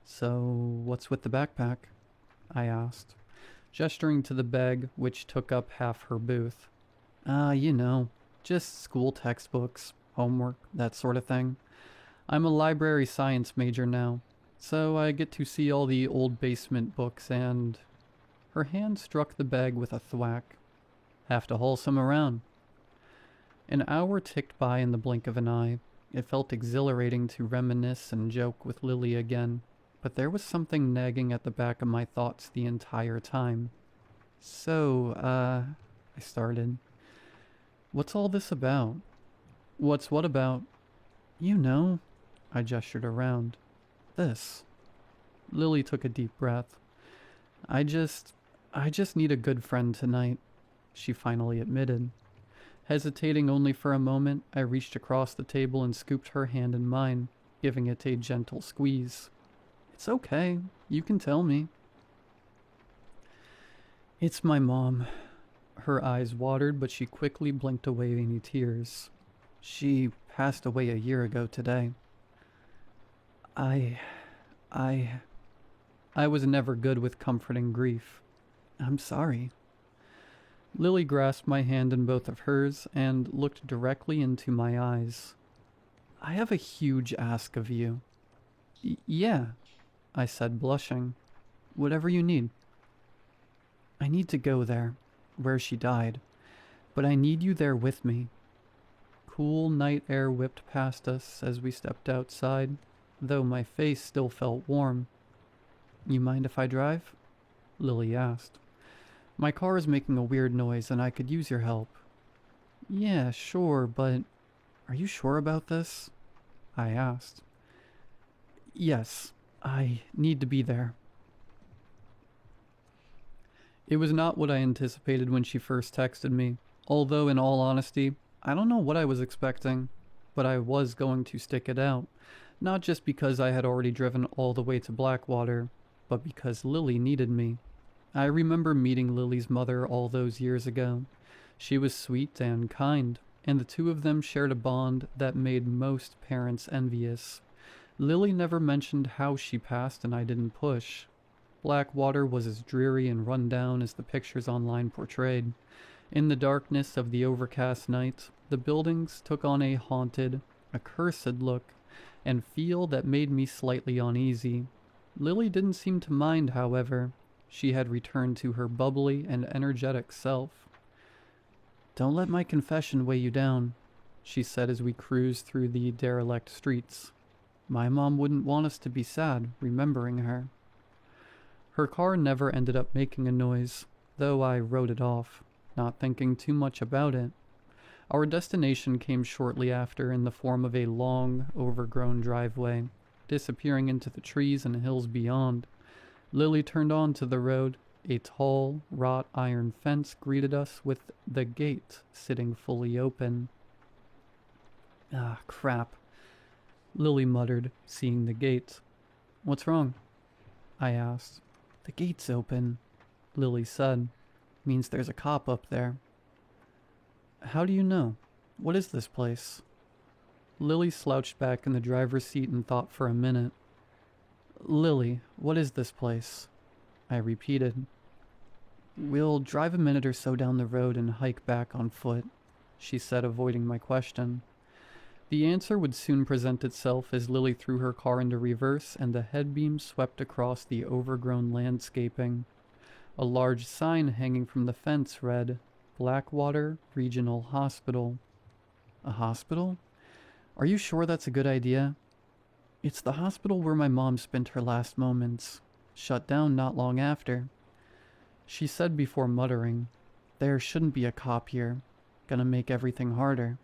"So, what's with the backpack?" I asked, gesturing to the bag which took up half her booth. You know, just school textbooks, homework, that sort of thing. I'm a library science major now, so I get to see all the old basement books and..." Her hand struck the bag with a thwack. "Have to haul some around." An hour ticked by in the blink of an eye. It felt exhilarating to reminisce and joke with Lily again, but there was something nagging at the back of my thoughts the entire time. I started. "What's all this about?" "What's what about?" "You know," I gestured around. "This." Lily took a deep breath. I just need a good friend tonight," she finally admitted. Hesitating only for a moment, I reached across the table and scooped her hand in mine, giving it a gentle squeeze. "It's okay. You can tell me." "It's my mom." Her eyes watered, but she quickly blinked away any tears. "She passed away a year ago today." I was never good with comforting grief. "I'm sorry." Lily grasped my hand in both of hers and looked directly into my eyes. "I have a huge ask of you." Yeah," I said, blushing. "Whatever you need." "I need to go there, where she died, but I need you there with me." Cool night air whipped past us as we stepped outside, though my face still felt warm. "You mind if I drive?" Lily asked. "My car is making a weird noise and I could use your help." "Yeah, sure, but are you sure about this?" I asked. "Yes, I need to be there." It was not what I anticipated when she first texted me, although in all honesty, I don't know what I was expecting, but I was going to stick it out, not just because I had already driven all the way to Blackwater, but because Lily needed me. I remember meeting Lily's mother all those years ago. She was sweet and kind, and the two of them shared a bond that made most parents envious. Lily never mentioned how she passed and I didn't push. Blackwater was as dreary and run down as the pictures online portrayed. In the darkness of the overcast night, the buildings took on a haunted, accursed look and feel that made me slightly uneasy. Lily didn't seem to mind, however. She had returned to her bubbly and energetic self. "Don't let my confession weigh you down," she said as we cruised through the derelict streets. "My mom wouldn't want us to be sad remembering her." Her car never ended up making a noise, though I wrote it off, not thinking too much about it. Our destination came shortly after in the form of a long, overgrown driveway, disappearing into the trees and hills beyond. Lily turned onto the road. A tall, wrought iron fence greeted us with the gate sitting fully open. "Ah, crap," Lily muttered, seeing the gate. "What's wrong?" I asked. "The gate's open," Lily said. "Means there's a cop up there." "How do you know? What is this place?" Lily slouched back in the driver's seat and thought for a minute. "Lily, what is this place?" I repeated. "We'll drive a minute or so down the road and hike back on foot," she said, avoiding my question. The answer would soon present itself as Lily threw her car into reverse and the headbeam swept across the overgrown landscaping. A large sign hanging from the fence read, "Blackwater Regional Hospital." "A hospital? Are you sure that's a good idea?" "It's the hospital where my mom spent her last moments. Shut down not long after," she said before muttering, "There shouldn't be a cop here. Gonna make everything harder."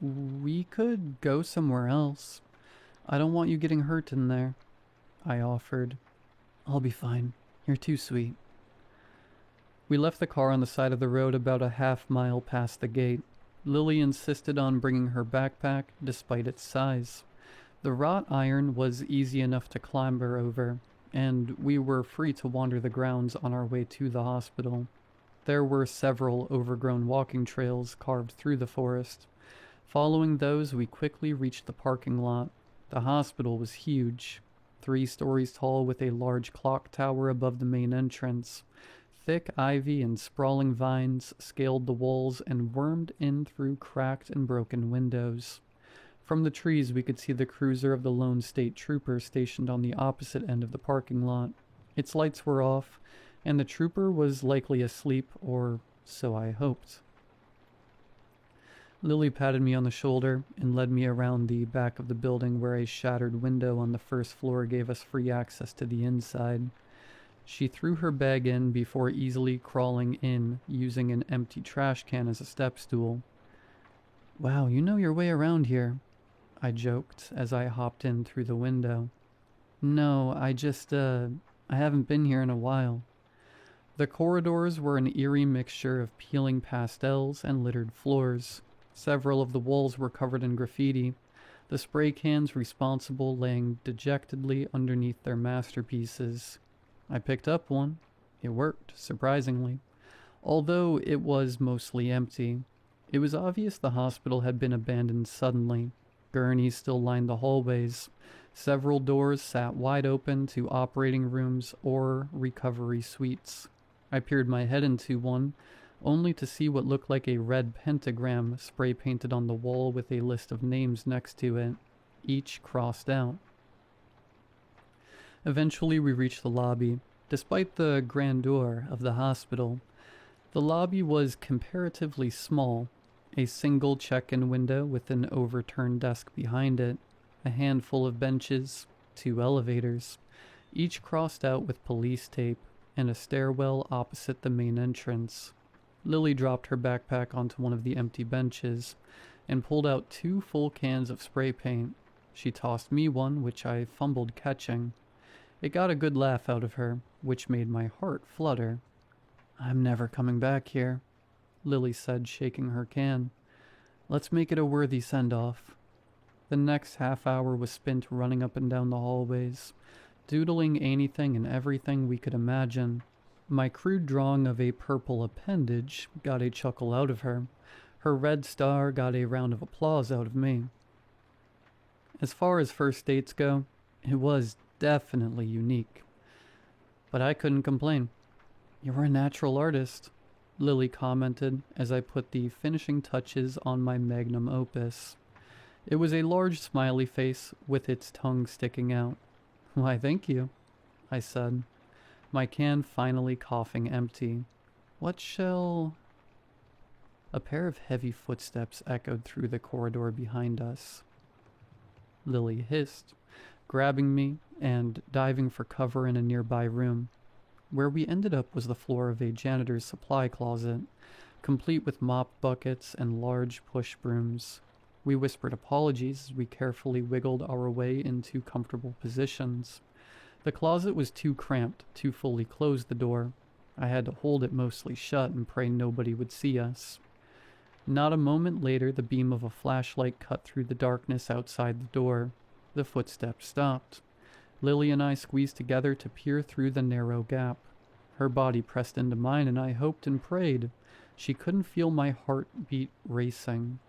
We could go somewhere else. I don't want you getting hurt in there, I offered. I'll be fine. You're too sweet. We left the car on the side of the road about a half-mile past the gate. Lily insisted on bringing her backpack, despite its size. The wrought iron was easy enough to clamber over, and we were free to wander the grounds on our way to the hospital. There were several overgrown walking trails carved through the forest. Following those, we quickly reached the parking lot. The hospital was huge, 3 stories tall with a large clock tower above the main entrance. Thick ivy and sprawling vines scaled the walls and wormed in through cracked and broken windows. From the trees we could see the cruiser of the lone state trooper stationed on the opposite end of the parking lot. Its lights were off, and the trooper was likely asleep, or so I hoped. Lily patted me on the shoulder and led me around the back of the building where a shattered window on the first floor gave us free access to the inside. She threw her bag in before easily crawling in, using an empty trash can as a step stool. Wow, you know your way around here, I joked as I hopped in through the window. No, I haven't been here in a while. The corridors were an eerie mixture of peeling pastels and littered floors. Several of the walls were covered in graffiti, the spray cans responsible laying dejectedly underneath their masterpieces. I picked up one. It worked, surprisingly, although it was mostly empty. It was obvious the hospital had been abandoned suddenly. Gurneys still lined the hallways. Several doors sat wide open to operating rooms or recovery suites. I peered my head into one, only to see what looked like a red pentagram spray-painted on the wall with a list of names next to it, each crossed out. Eventually we reached the lobby. Despite the grandeur of the hospital, the lobby was comparatively small. A single check-in window with an overturned desk behind it, a handful of benches, 2 elevators, each crossed out with police tape, and a stairwell opposite the main entrance. Lily dropped her backpack onto one of the empty benches and pulled out 2 full cans of spray paint. She tossed me one, which I fumbled catching. It got a good laugh out of her, which made my heart flutter. I'm never coming back here, Lily said, shaking her can. Let's make it a worthy send-off. The next half hour was spent running up and down the hallways, doodling anything and everything we could imagine. My crude drawing of a purple appendage got a chuckle out of her. Her red star got a round of applause out of me. As far as first dates go, it was definitely unique. But I couldn't complain. You're a natural artist, Lily commented as I put the finishing touches on my magnum opus. It was a large smiley face with its tongue sticking out. Why, thank you, I said, my can finally coughing empty. What shall... A pair of heavy footsteps echoed through the corridor behind us. Lily hissed, grabbing me and diving for cover in a nearby room. Where we ended up was the floor of a janitor's supply closet, complete with mop buckets and large push brooms. We whispered apologies as we carefully wiggled our way into comfortable positions. The closet was too cramped to fully close the door. I had to hold it mostly shut and pray nobody would see us. Not a moment later, the beam of a flashlight cut through the darkness outside the door. The footsteps stopped. Lily and I squeezed together to peer through the narrow gap. Her body pressed into mine, and I hoped and prayed. She couldn't feel my heartbeat racing.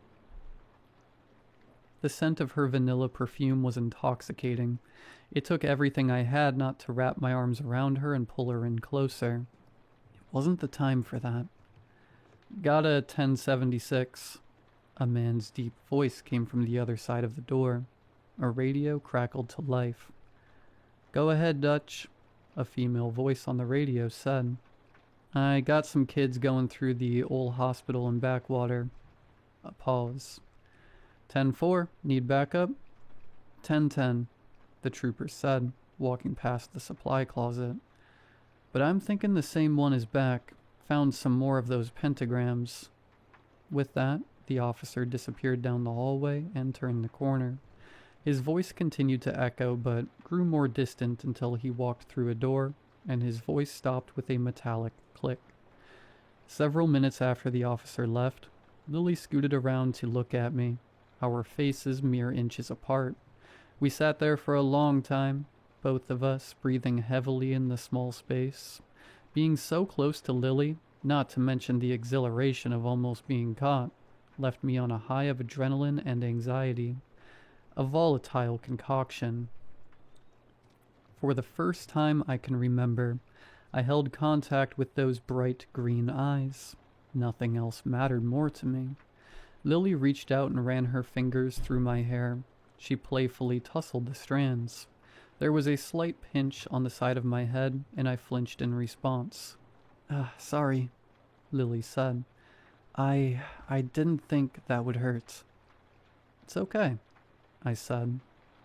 The scent of her vanilla perfume was intoxicating. It took everything I had not to wrap my arms around her and pull her in closer. It wasn't the time for that. Got a 1076. A man's deep voice came from the other side of the door. A radio crackled to life. Go ahead, Dutch, a female voice on the radio said. I got some kids going through the old hospital in Backwater. A pause. 10-4, need backup? 10-10, the trooper said, walking past the supply closet. But I'm thinking the same one is back. Found some more of those pentagrams. With that, The officer disappeared down the hallway and turned the corner. His voice continued to echo, but grew more distant until he walked through a door, and his voice stopped with a metallic click. Several minutes after the officer left, Lily scooted around to look at me, our faces mere inches apart. We sat there for a long time, both of us breathing heavily in the small space. Being so close to Lily, not to mention the exhilaration of almost being caught, left me on a high of adrenaline and anxiety. A volatile concoction. For the first time I can remember, I held contact with those bright green eyes. Nothing else mattered more to me. Lily reached out and ran her fingers through my hair. She playfully tousled the strands. There was a slight pinch on the side of my head, and I flinched in response. Sorry, Lily said. I didn't think that would hurt. It's okay, I said,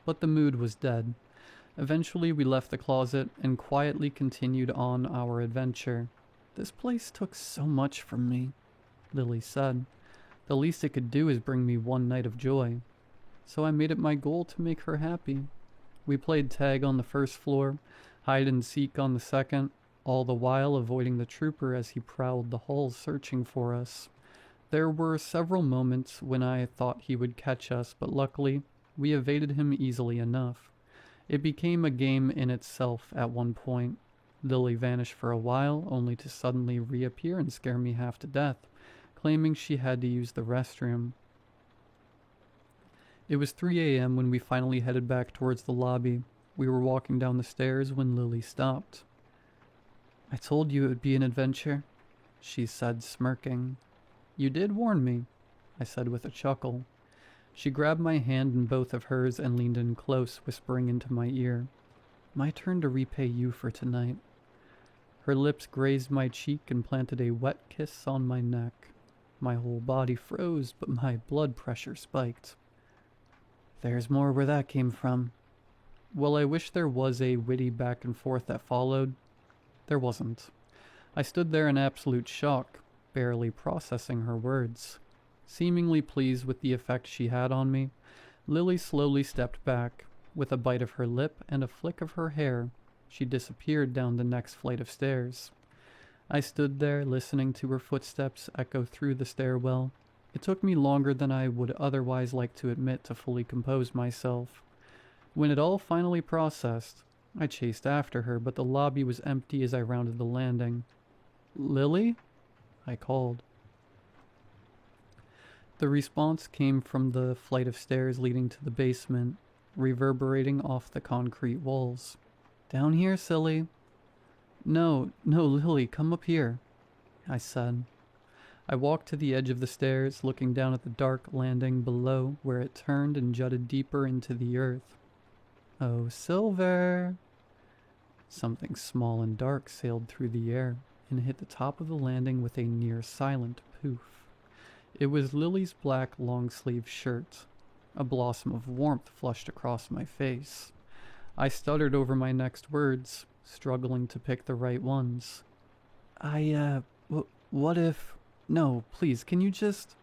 but the mood was dead. Eventually we left the closet and quietly continued on our adventure. This place took so much from me, Lily said. The least it could do is bring me one night of joy. So I made it my goal to make her happy. We played tag on the first floor, hide and seek on the second, all the while avoiding the trooper as he prowled the halls searching for us. There were several moments when I thought he would catch us, but luckily, we evaded him easily enough. It became a game in itself at one point. Lily vanished for a while, only to suddenly reappear and scare me half to death, claiming she had to use the restroom. It was 3 a.m. when we finally headed back towards the lobby. We were walking down the stairs when Lily stopped. I told you it would be an adventure, she said, smirking. You did warn me, I said with a chuckle. She grabbed my hand in both of hers and leaned in close, whispering into my ear. My turn to repay you for tonight. Her lips grazed my cheek and planted a wet kiss on my neck. My whole body froze, but my blood pressure spiked. There's more where that came from. Well, I wish there was a witty back and forth that followed. There wasn't. I stood there in absolute shock, barely processing her words. Seemingly pleased with the effect she had on me, Lily slowly stepped back. With a bite of her lip and a flick of her hair, she disappeared down the next flight of stairs. I stood there, listening to her footsteps echo through the stairwell. It took me longer than I would otherwise like to admit to fully compose myself. When it all finally processed, I chased after her, but the lobby was empty as I rounded the landing. Lily? I called. The response came from the flight of stairs leading to the basement, reverberating off the concrete walls. Down here, silly. No, Lily, come up here, I said. I walked to the edge of the stairs, looking down at the dark landing below, where it turned and jutted deeper into the earth. Oh, Silver! Something small and dark sailed through the air and hit the top of the landing with a near-silent poof. It was Lily's black long-sleeved shirt. A blossom of warmth flushed across my face. I stuttered over my next words, struggling to pick the right ones. What if... No, please, can you just...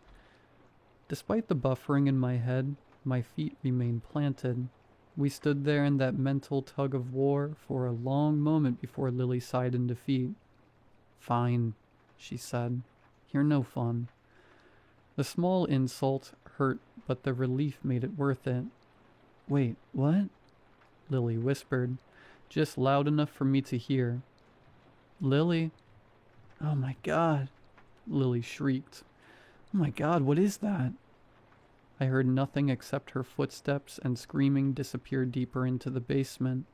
Despite the buffering in my head, my feet remained planted. We stood there in that mental tug of war for a long moment before Lily sighed in defeat. Fine, she said. You're no fun. The small insult hurt, but the relief made it worth it. Wait, what? Lily whispered, just loud enough for me to hear. Lily? Oh my God, Lily shrieked. Oh my God, what is that? I heard nothing except her footsteps, and screaming disappeared deeper into the basement.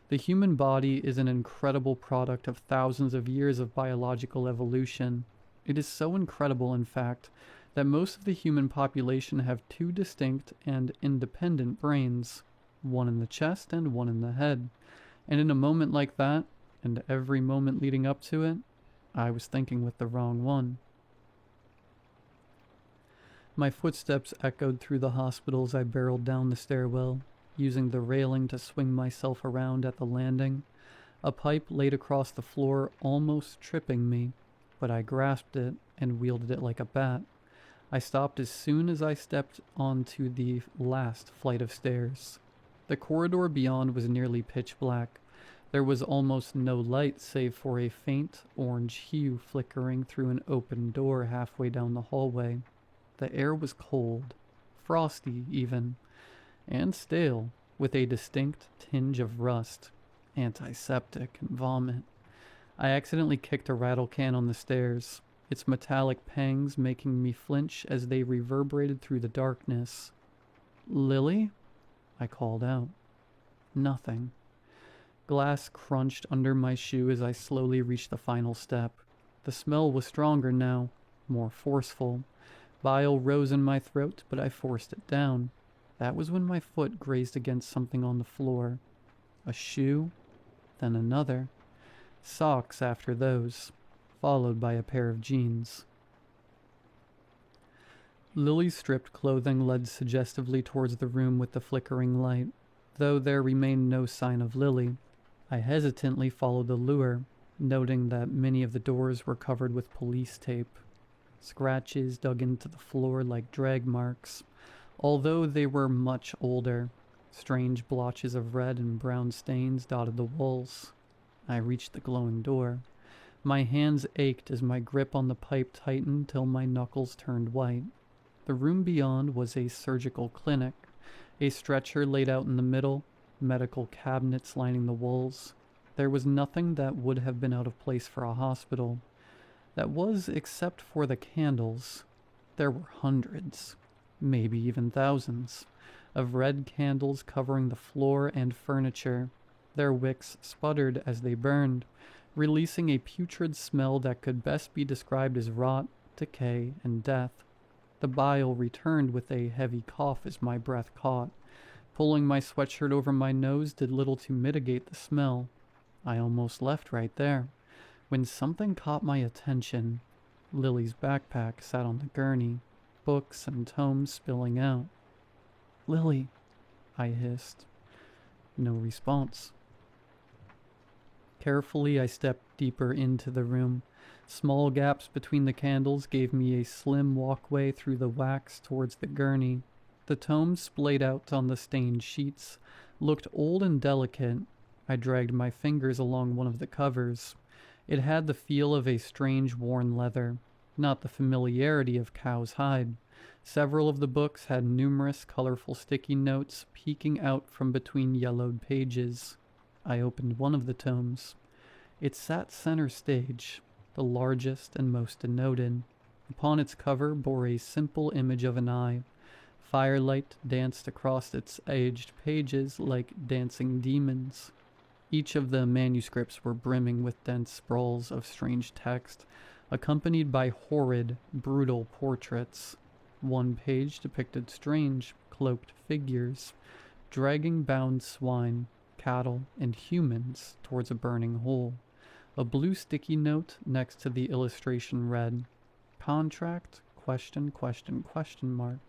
The human body is an incredible product of thousands of years of biological evolution. It is so incredible, in fact, that most of the human population have two distinct and independent brains, one in the chest and one in the head. And in a moment like that, and every moment leading up to it, I was thinking with the wrong one. My footsteps echoed through the hospital as I barreled down the stairwell, using the railing to swing myself around at the landing. A pipe laid across the floor, almost tripping me, but I grasped it and wielded it like a bat. I stopped as soon as I stepped onto the last flight of stairs. The corridor beyond was nearly pitch black. There was almost no light save for a faint orange hue flickering through an open door halfway down the hallway. The air was cold, frosty even, and stale, with a distinct tinge of rust, antiseptic, and vomit. I accidentally kicked a rattle can on the stairs, its metallic pangs making me flinch as they reverberated through the darkness. "Lily?" I called out. Nothing. Glass crunched under my shoe as I slowly reached the final step. The smell was stronger now, more forceful. Bile rose in my throat, but I forced it down. That was when my foot grazed against something on the floor. A shoe, then another. Socks after those, followed by a pair of jeans. Lily's stripped clothing led suggestively towards the room with the flickering light, though there remained no sign of Lily. I hesitantly followed the lure, noting that many of the doors were covered with police tape. Scratches dug into the floor like drag marks, although they were much older. Strange blotches of red and brown stains dotted the walls. I reached the glowing door. My hands ached as my grip on the pipe tightened till my knuckles turned white. The room beyond was a surgical clinic, a stretcher laid out in the middle, medical cabinets lining the walls. There was nothing that would have been out of place for a hospital. That was, except for the candles. There were hundreds, maybe even thousands, of red candles covering the floor and furniture. Their wicks sputtered as they burned, releasing a putrid smell that could best be described as rot, decay, and death. The bile returned with a heavy cough as my breath caught. Pulling my sweatshirt over my nose did little to mitigate the smell. I almost left right there, when something caught my attention. Lily's backpack sat on the gurney, books and tomes spilling out. "Lily," I hissed. No response. Carefully, I stepped deeper into the room. Small gaps between the candles gave me a slim walkway through the wax towards the gurney. The tomes splayed out on the stained sheets looked old and delicate. I dragged my fingers along one of the covers. It had the feel of a strange worn leather, not the familiarity of cow's hide. Several of the books had numerous colorful sticky notes peeking out from between yellowed pages. I opened one of the tomes. It sat center stage, the largest and most denoted. Upon its cover bore a simple image of an eye. Firelight danced across its aged pages like dancing demons. Each of the manuscripts were brimming with dense sprawls of strange text, accompanied by horrid, brutal portraits. One page depicted strange, cloaked figures, dragging bound swine, cattle, and humans towards a burning hole. A blue sticky note next to the illustration read, "Contract, question, question, question mark.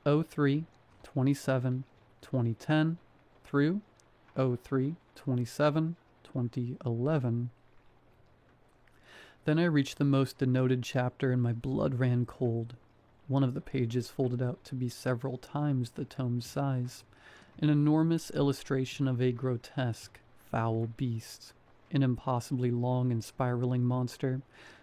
03/27/2010 through 03/27/2011. Then I reached the most denoted chapter and my blood ran cold. One of the pages folded out to be several times the tome's size. An enormous illustration of a grotesque, foul beast. An impossibly long and spiraling monster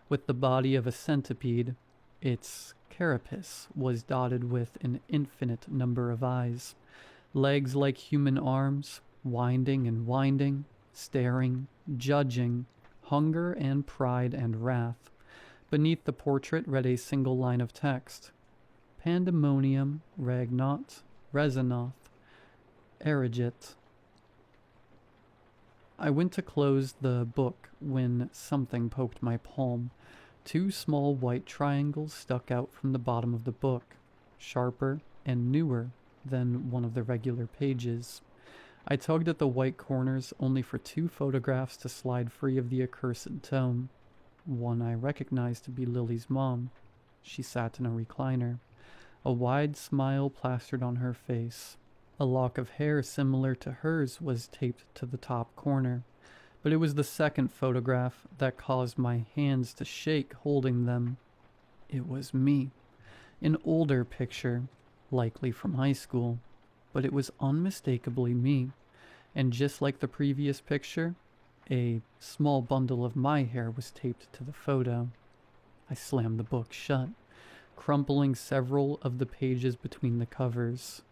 with the body of a centipede. Its carapace was dotted with an infinite number of eyes. Legs like human arms, winding and winding, staring, judging, hunger and pride and wrath. Beneath the portrait read a single line of text. Pandemonium Ragnot Resanoth Erigit. I went to close the book when something poked my palm. 2 small white triangles stuck out from the bottom of the book, sharper and newer than one of the regular pages. I tugged at the white corners only for 2 photographs to slide free of the accursed tome. One I recognized to be Lily's mom. She sat in a recliner. A wide smile plastered on her face. A lock of hair similar to hers was taped to the top corner, but it was the second photograph that caused my hands to shake holding them. It was me. An older picture, likely from high school, but it was unmistakably me. And just like the previous picture, a small bundle of my hair was taped to the photo. I slammed the book shut, crumpling several of the pages between the covers.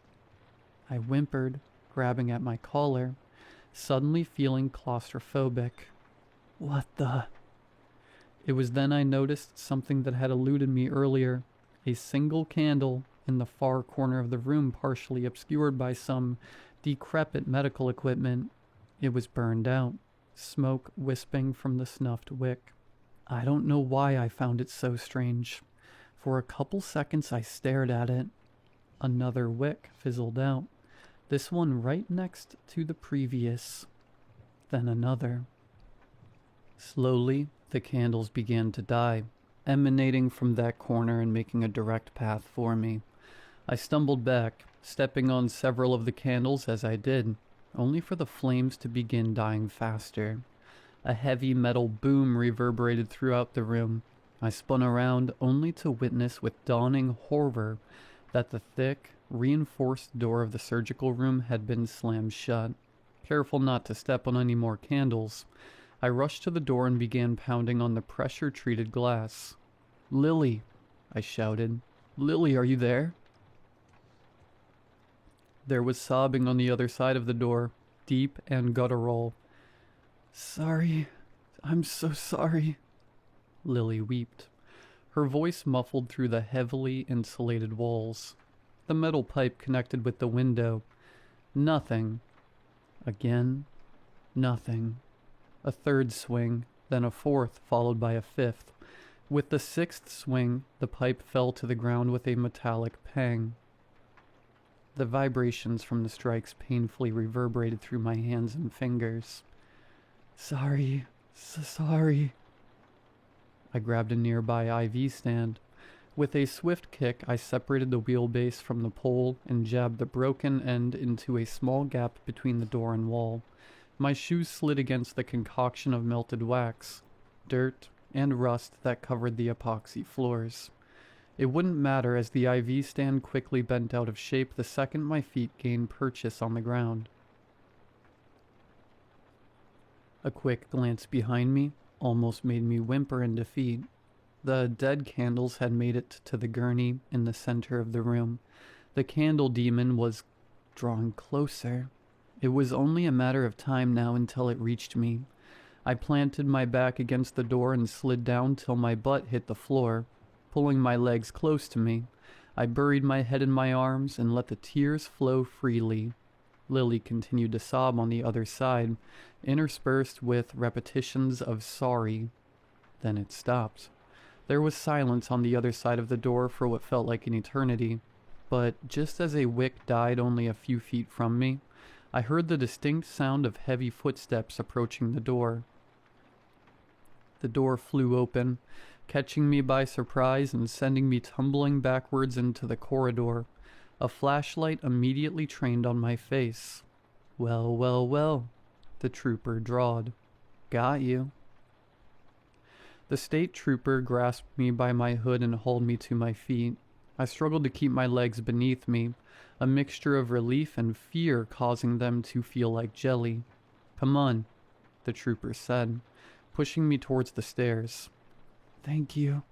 I whimpered, grabbing at my collar, suddenly feeling claustrophobic. What the? It was then I noticed something that had eluded me earlier. A single candle in the far corner of the room, partially obscured by some decrepit medical equipment. It was burned out, smoke wisping from the snuffed wick. I don't know why I found it so strange. For a couple seconds I stared at it. Another wick fizzled out, this one right next to the previous. Then another. Slowly, the candles began to die, emanating from that corner and making a direct path for me. I stumbled back, stepping on several of the candles as I did, only for the flames to begin dying faster. A heavy metal boom reverberated throughout the room. I spun around only to witness with dawning horror that the thick, reinforced door of the surgical room had been slammed shut. Careful not to step on any more candles, I rushed to the door and began pounding on the pressure-treated glass. "Lily," I shouted. "Lily, are you there?" There was sobbing on the other side of the door, deep and guttural. "Sorry. I'm so sorry." Lily wept, her voice muffled through the heavily insulated walls. The metal pipe connected with the window. Nothing. Again, nothing. A third swing, then a fourth, followed by a fifth. With the sixth swing, the pipe fell to the ground with a metallic pang. The vibrations from the strikes painfully reverberated through my hands and fingers. "Sorry, sorry." I grabbed a nearby IV stand. With a swift kick, I separated the wheelbase from the pole and jabbed the broken end into a small gap between the door and wall. My shoes slid against the concoction of melted wax, dirt, and rust that covered the epoxy floors. It wouldn't matter as the IV stand quickly bent out of shape the second my feet gained purchase on the ground. A quick glance behind me almost made me whimper in defeat. The dead candles had made it to the gurney in the center of the room. The candle demon was drawing closer. It was only a matter of time now until it reached me. I planted my back against the door and slid down till my butt hit the floor, pulling my legs close to me. I buried my head in my arms and let the tears flow freely. Lily continued to sob on the other side, interspersed with repetitions of sorry. Then it stopped. There was silence on the other side of the door for what felt like an eternity, but just as a wick died only a few feet from me, I heard the distinct sound of heavy footsteps approaching the door. The door flew open, catching me by surprise and sending me tumbling backwards into the corridor. A flashlight immediately trained on my face. "Well, well, well," the trooper drawled. "Got you." The state trooper grasped me by my hood and hauled me to my feet. I struggled to keep my legs beneath me, a mixture of relief and fear causing them to feel like jelly. "Come on," the trooper said, pushing me towards the stairs. "Thank you,"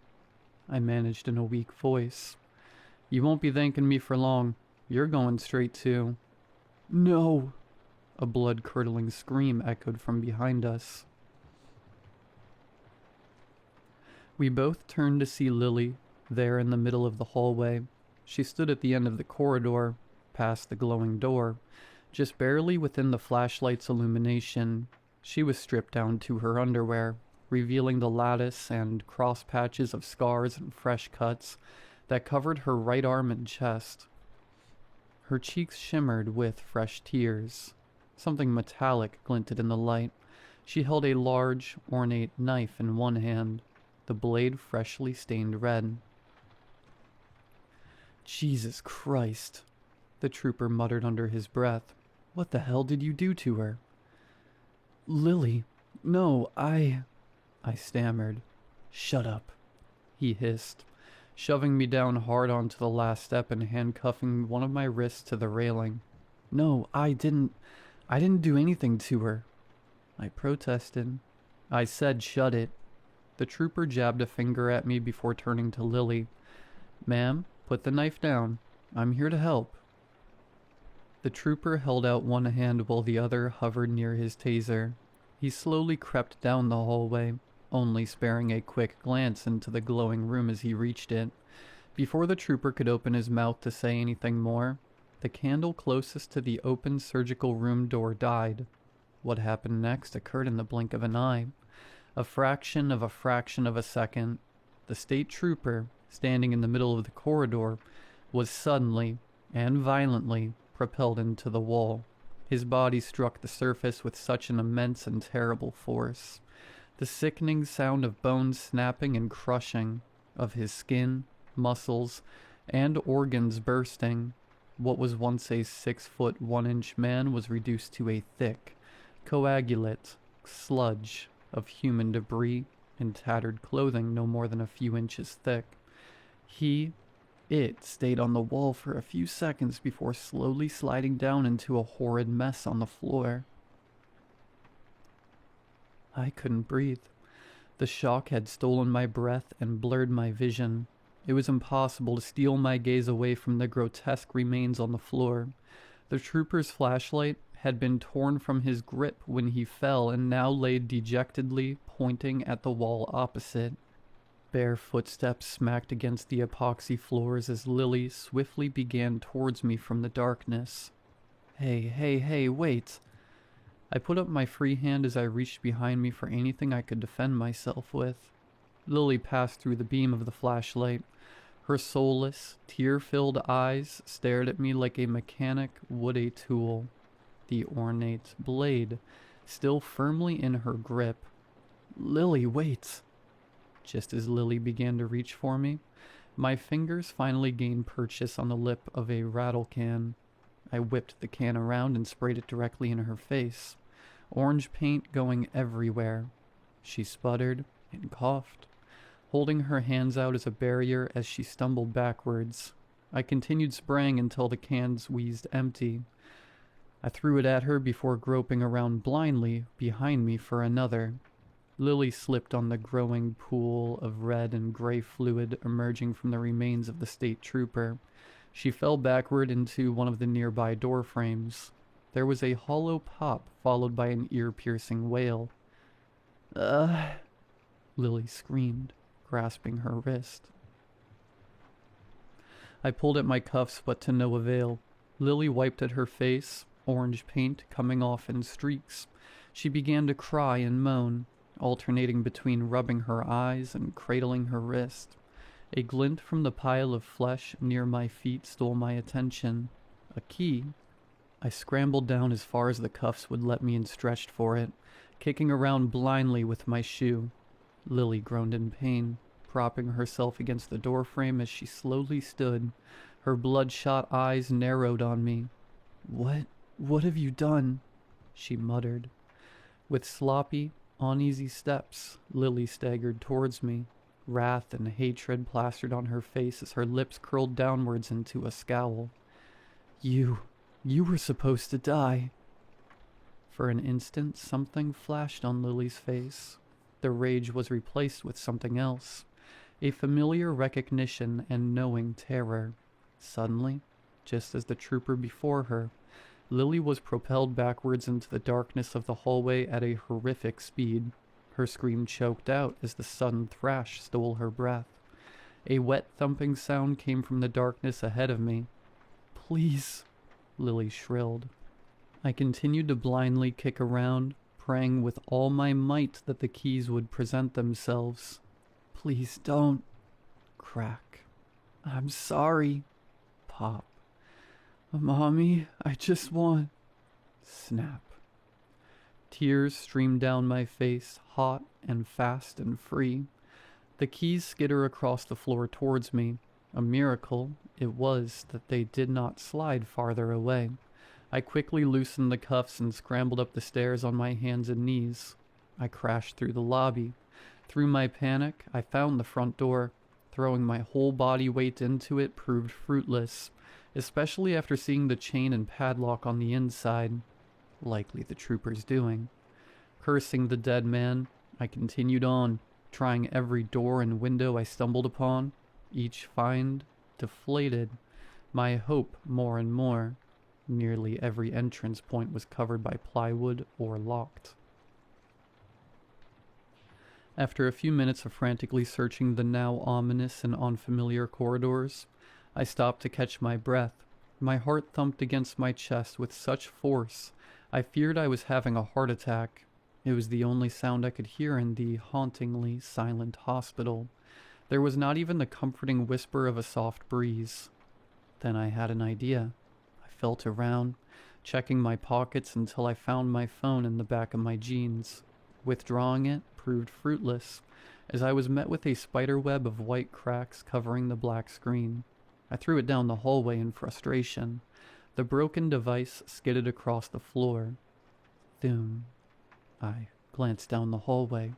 I managed in a weak voice. "You won't be thanking me for long. You're going straight to—" "No!" A blood-curdling scream echoed from behind us. We both turned to see Lily, there in the middle of the hallway. She stood at the end of the corridor, past the glowing door, just barely within the flashlight's illumination. She was stripped down to her underwear, revealing the lattice and cross patches of scars and fresh cuts that covered her right arm and chest. Her cheeks shimmered with fresh tears. Something metallic glinted in the light. She held a large, ornate knife in one hand, the blade freshly stained red. "Jesus Christ," the trooper muttered under his breath. "What the hell did you do to her?" "Lily, no, I stammered. "Shut up," he hissed, shoving me down hard onto the last step and handcuffing one of my wrists to the railing. No, I didn't do anything to her. I protested. I said shut it. The trooper jabbed a finger at me before turning to Lily. Ma'am, put the knife down. I'm here to help. The trooper held out one hand while the other hovered near his taser. He slowly crept down the hallway, only sparing a quick glance into the glowing room as he reached it. Before the trooper could open his mouth to say anything more, the candle closest to the open surgical room door died. What happened next occurred in the blink of an eye. A fraction of a second, the state trooper, standing in the middle of the corridor, was suddenly and violently propelled into the wall. His body struck the surface with such an immense and terrible force. The sickening sound of bones snapping and crushing, of his skin, muscles, and organs bursting. What was once a 6-foot 1-inch man was reduced to a thick, coagulate sludge of human debris and tattered clothing no more than a few inches thick. It stayed on the wall for a few seconds before slowly sliding down into a horrid mess on the floor. I couldn't breathe. The shock had stolen my breath and blurred my vision. It was impossible to steal my gaze away from the grotesque remains on the floor. The trooper's flashlight had been torn from his grip when he fell and now lay dejectedly pointing at the wall opposite. Bare footsteps smacked against the epoxy floors as Lily swiftly began towards me from the darkness. Hey, wait. I put up my free hand as I reached behind me for anything I could defend myself with. Lily passed through the beam of the flashlight. Her soulless, tear-filled eyes stared at me like a mechanic would a tool. The ornate blade still firmly in her grip. Lily, wait. Just as Lily began to reach for me, my fingers finally gained purchase on the lip of a rattle can. I whipped the can around and sprayed it directly in her face, orange paint going everywhere. She sputtered and coughed, holding her hands out as a barrier as she stumbled backwards. I continued spraying until the cans wheezed empty. I threw it at her before groping around blindly behind me for another. Lily slipped on the growing pool of red and gray fluid emerging from the remains of the state trooper. She fell backward into one of the nearby door frames. There was a hollow pop followed by an ear-piercing wail. Lily screamed, grasping her wrist. I pulled at my cuffs, but to no avail. Lily wiped at her face, orange paint coming off in streaks. She began to cry and moan, alternating between rubbing her eyes and cradling her wrist. A glint from the pile of flesh near my feet stole my attention. A key. I scrambled down as far as the cuffs would let me and stretched for it, kicking around blindly with my shoe. Lily groaned in pain, propping herself against the doorframe as she slowly stood. Her bloodshot eyes narrowed on me. What have you done?" she muttered. With sloppy, uneasy steps, Lily staggered towards me, wrath and hatred plastered on her face as her lips curled downwards into a scowl. You were supposed to die." For an instant, something flashed on Lily's face. The rage was replaced with something else, a familiar recognition and knowing terror. Suddenly, just as the trooper before her, Lily was propelled backwards into the darkness of the hallway at a horrific speed. Her scream choked out as the sudden thrash stole her breath. A wet thumping sound came from the darkness ahead of me. "Please," Lily shrilled. I continued to blindly kick around, praying with all my might that the keys would present themselves. "Please don't." Crack. "I'm sorry." Pop. "Mommy, I just want..." Snap. Tears streamed down my face, hot and fast and free. The keys skitter across the floor towards me. A miracle it was that they did not slide farther away. I quickly loosened the cuffs and scrambled up the stairs on my hands and knees. I crashed through the lobby. Through my panic, I found the front door. Throwing my whole body weight into it proved fruitless, especially after seeing the chain and padlock on the inside. Likely the troopers doing. Cursing the dead man, I continued on, trying every door and window I stumbled upon. Each find deflated my hope more and more. Nearly every entrance point was covered by plywood or locked. After a few minutes of frantically searching the now ominous and unfamiliar corridors, I stopped to catch my breath. My heart thumped against my chest with such force, I feared I was having a heart attack. It was the only sound I could hear in the hauntingly silent hospital. There was not even the comforting whisper of a soft breeze. Then I had an idea. I felt around, checking my pockets until I found my phone in the back of my jeans. Withdrawing it proved fruitless, as I was met with a spider web of white cracks covering the black screen. I threw it down the hallway in frustration. The broken device skidded across the floor. Thoom. I glanced down the hallway,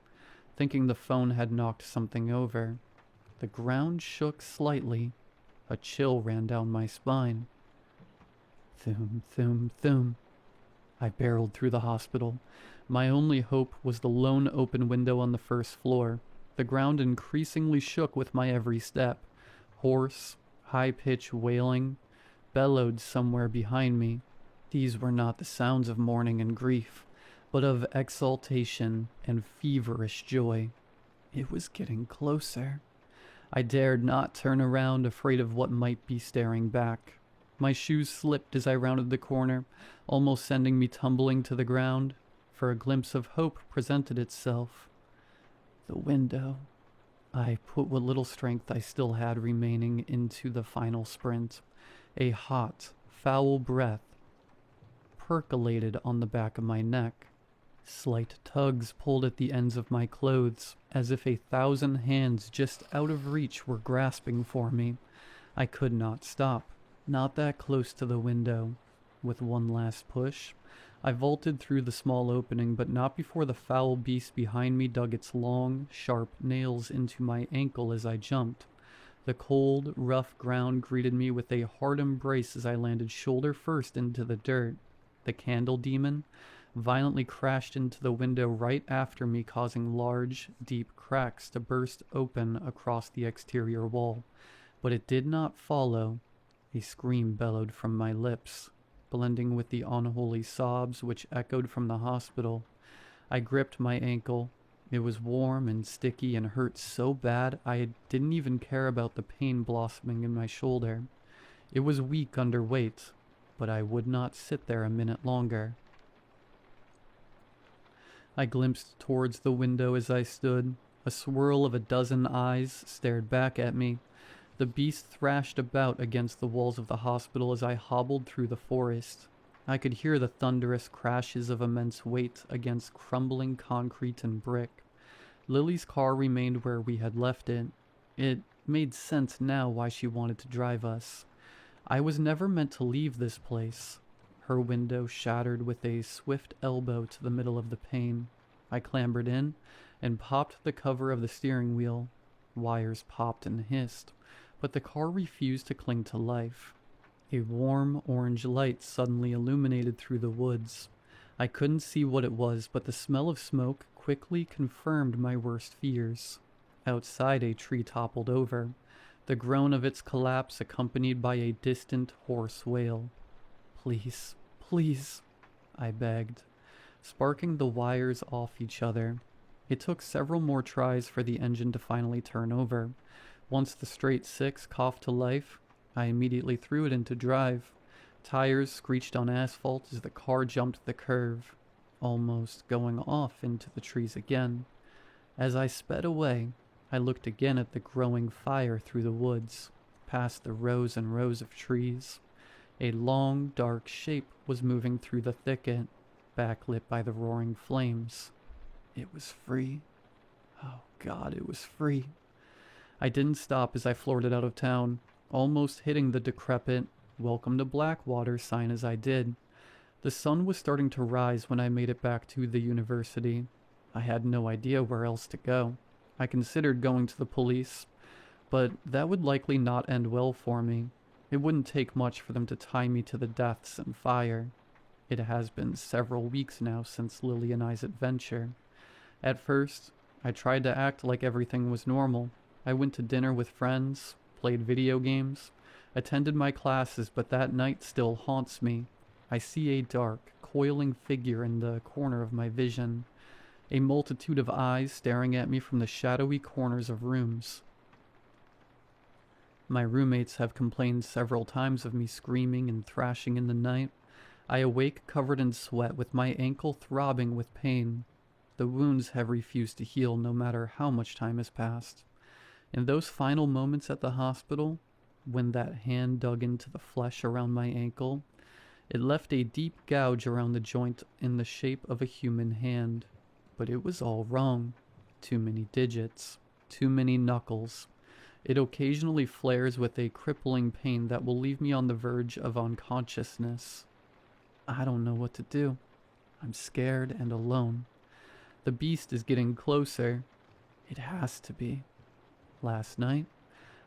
thinking the phone had knocked something over. The ground shook slightly. A chill ran down my spine. Thoom, thoom, thoom. I barreled through the hospital. My only hope was the lone open window on the first floor. The ground increasingly shook with my every step. Hoarse, high-pitched wailing bellowed somewhere behind me. These were not the sounds of mourning and grief, but of exultation and feverish joy. It was getting closer. I dared not turn around, afraid of what might be staring back. My shoes slipped as I rounded the corner, almost sending me tumbling to the ground, for a glimpse of hope presented itself. The window. I put what little strength I still had remaining into the final sprint. A hot, foul breath percolated on the back of my neck. Slight tugs pulled at the ends of my clothes, as if 1,000 hands just out of reach were grasping for me. I could not stop, not that close to the window. With one last push, I vaulted through the small opening, but not before the foul beast behind me dug its long, sharp nails into my ankle as I jumped. The cold, rough ground greeted me with a hard embrace as I landed shoulder first into the dirt. The candle demon violently crashed into the window right after me, causing large, deep cracks to burst open across the exterior wall. But it did not follow. A scream bellowed from my lips, blending with the unholy sobs which echoed from the hospital. I gripped my ankle. It was warm and sticky and hurt so bad I didn't even care about the pain blossoming in my shoulder. It was weak under weight, but I would not sit there a minute longer. I glimpsed towards the window as I stood. A swirl of 12 eyes stared back at me. The beast thrashed about against the walls of the hospital as I hobbled through the forest. I could hear the thunderous crashes of immense weight against crumbling concrete and brick. Lily's car remained where we had left it. It made sense now why she wanted to drive us. I was never meant to leave this place. Her window shattered with a swift elbow to the middle of the pane. I clambered in and popped the cover of the steering wheel. Wires popped and hissed, but the car refused to cling to life. A warm orange light suddenly illuminated through the woods. I couldn't see what it was, but the smell of smoke quickly confirmed my worst fears. Outside, a tree toppled over, the groan of its collapse accompanied by a distant hoarse wail. "Please, please," I begged, sparking the wires off each other. It took several more tries for the engine to finally turn over. Once the straight six coughed to life, I immediately threw it into drive. Tires screeched on asphalt as the car jumped the curve, almost going off into the trees again. As I sped away, I looked again at the growing fire through the woods, past the rows and rows of trees. A long, dark shape was moving through the thicket, backlit by the roaring flames. It was free. Oh God, it was free. I didn't stop as I floored it out of town, almost hitting the decrepit "Welcome to Blackwater" sign as I did. The sun was starting to rise when I made it back to the university. I had no idea where else to go. I considered going to the police, but that would likely not end well for me. It wouldn't take much for them to tie me to the deaths and fire. It has been several weeks now since Lily and I's adventure. At first, I tried to act like everything was normal. I went to dinner with friends, played video games, attended my classes, but that night still haunts me. I see a dark, coiling figure in the corner of my vision, a multitude of eyes staring at me from the shadowy corners of rooms. My roommates have complained several times of me screaming and thrashing in the night. I awake covered in sweat with my ankle throbbing with pain. The wounds have refused to heal no matter how much time has passed. In those final moments at the hospital, when that hand dug into the flesh around my ankle, it left a deep gouge around the joint in the shape of a human hand. But it was all wrong. Too many digits, too many knuckles. It occasionally flares with a crippling pain that will leave me on the verge of unconsciousness. I don't know what to do. I'm scared and alone. The beast is getting closer. It has to be. Last night,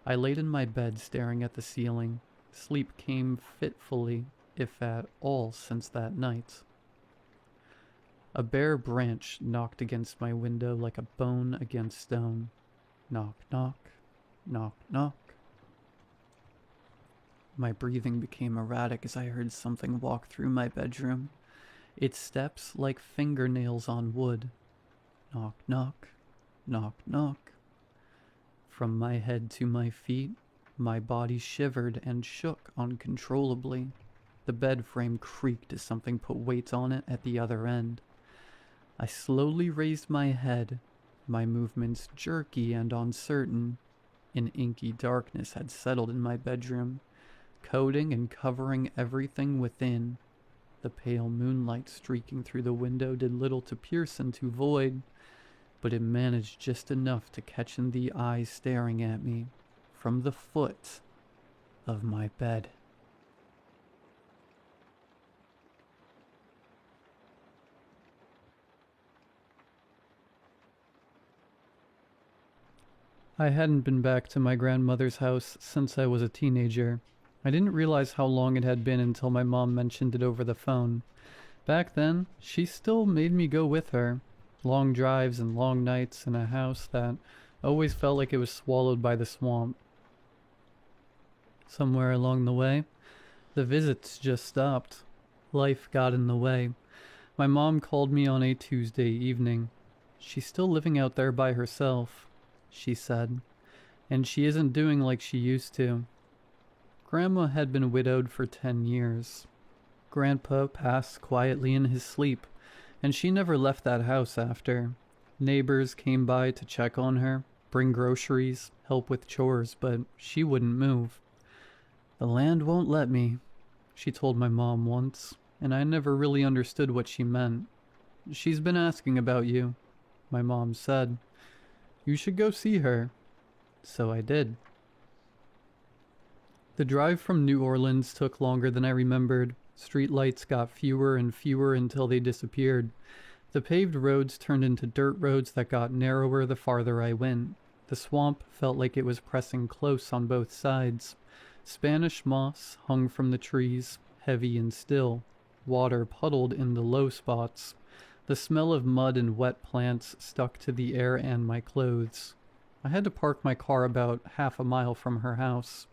I laid in my bed staring at the ceiling. Sleep came fitfully, if at all, since that night. A bare branch knocked against my window like a bone against stone. Knock, knock, knock, knock. My breathing became erratic as I heard something walk through my bedroom, its steps like fingernails on wood. Knock, knock, knock, knock. From my head to my feet, my body shivered and shook uncontrollably. The bed frame creaked as something put weight on it at the other end. I slowly raised my head, my movements jerky and uncertain. An inky darkness had settled in my bedroom, coating and covering everything within. The pale moonlight streaking through the window did little to pierce into void, but it managed just enough to catch in the eyes staring at me from the foot of my bed. I hadn't been back to my grandmother's house since I was a teenager. I didn't realize how long it had been until my mom mentioned it over the phone. Back then, she still made me go with her. Long drives and long nights in a house that always felt like it was swallowed by the swamp. Somewhere along the way, the visits just stopped. Life got in the way. My mom called me on a Tuesday evening. She's still living out there by herself, she said, and she isn't doing like she used to. Grandma had been widowed for 10 years. Grandpa passed quietly in his sleep, and she never left that house after. Neighbors came by to check on her, bring groceries, help with chores, but she wouldn't move. "The land won't let me," she told my mom once, and I never really understood what she meant. "She's been asking about you," my mom said. "You should go see her." So I did. The drive from New Orleans took longer than I remembered. Street lights got fewer and fewer until they disappeared. The paved roads turned into dirt roads that got narrower the farther I went. The swamp felt like it was pressing close on both sides. Spanish moss hung from the trees, heavy and still. Water puddled in the low spots. The smell of mud and wet plants stuck to the air and my clothes. I had to park my car about half a mile from her house.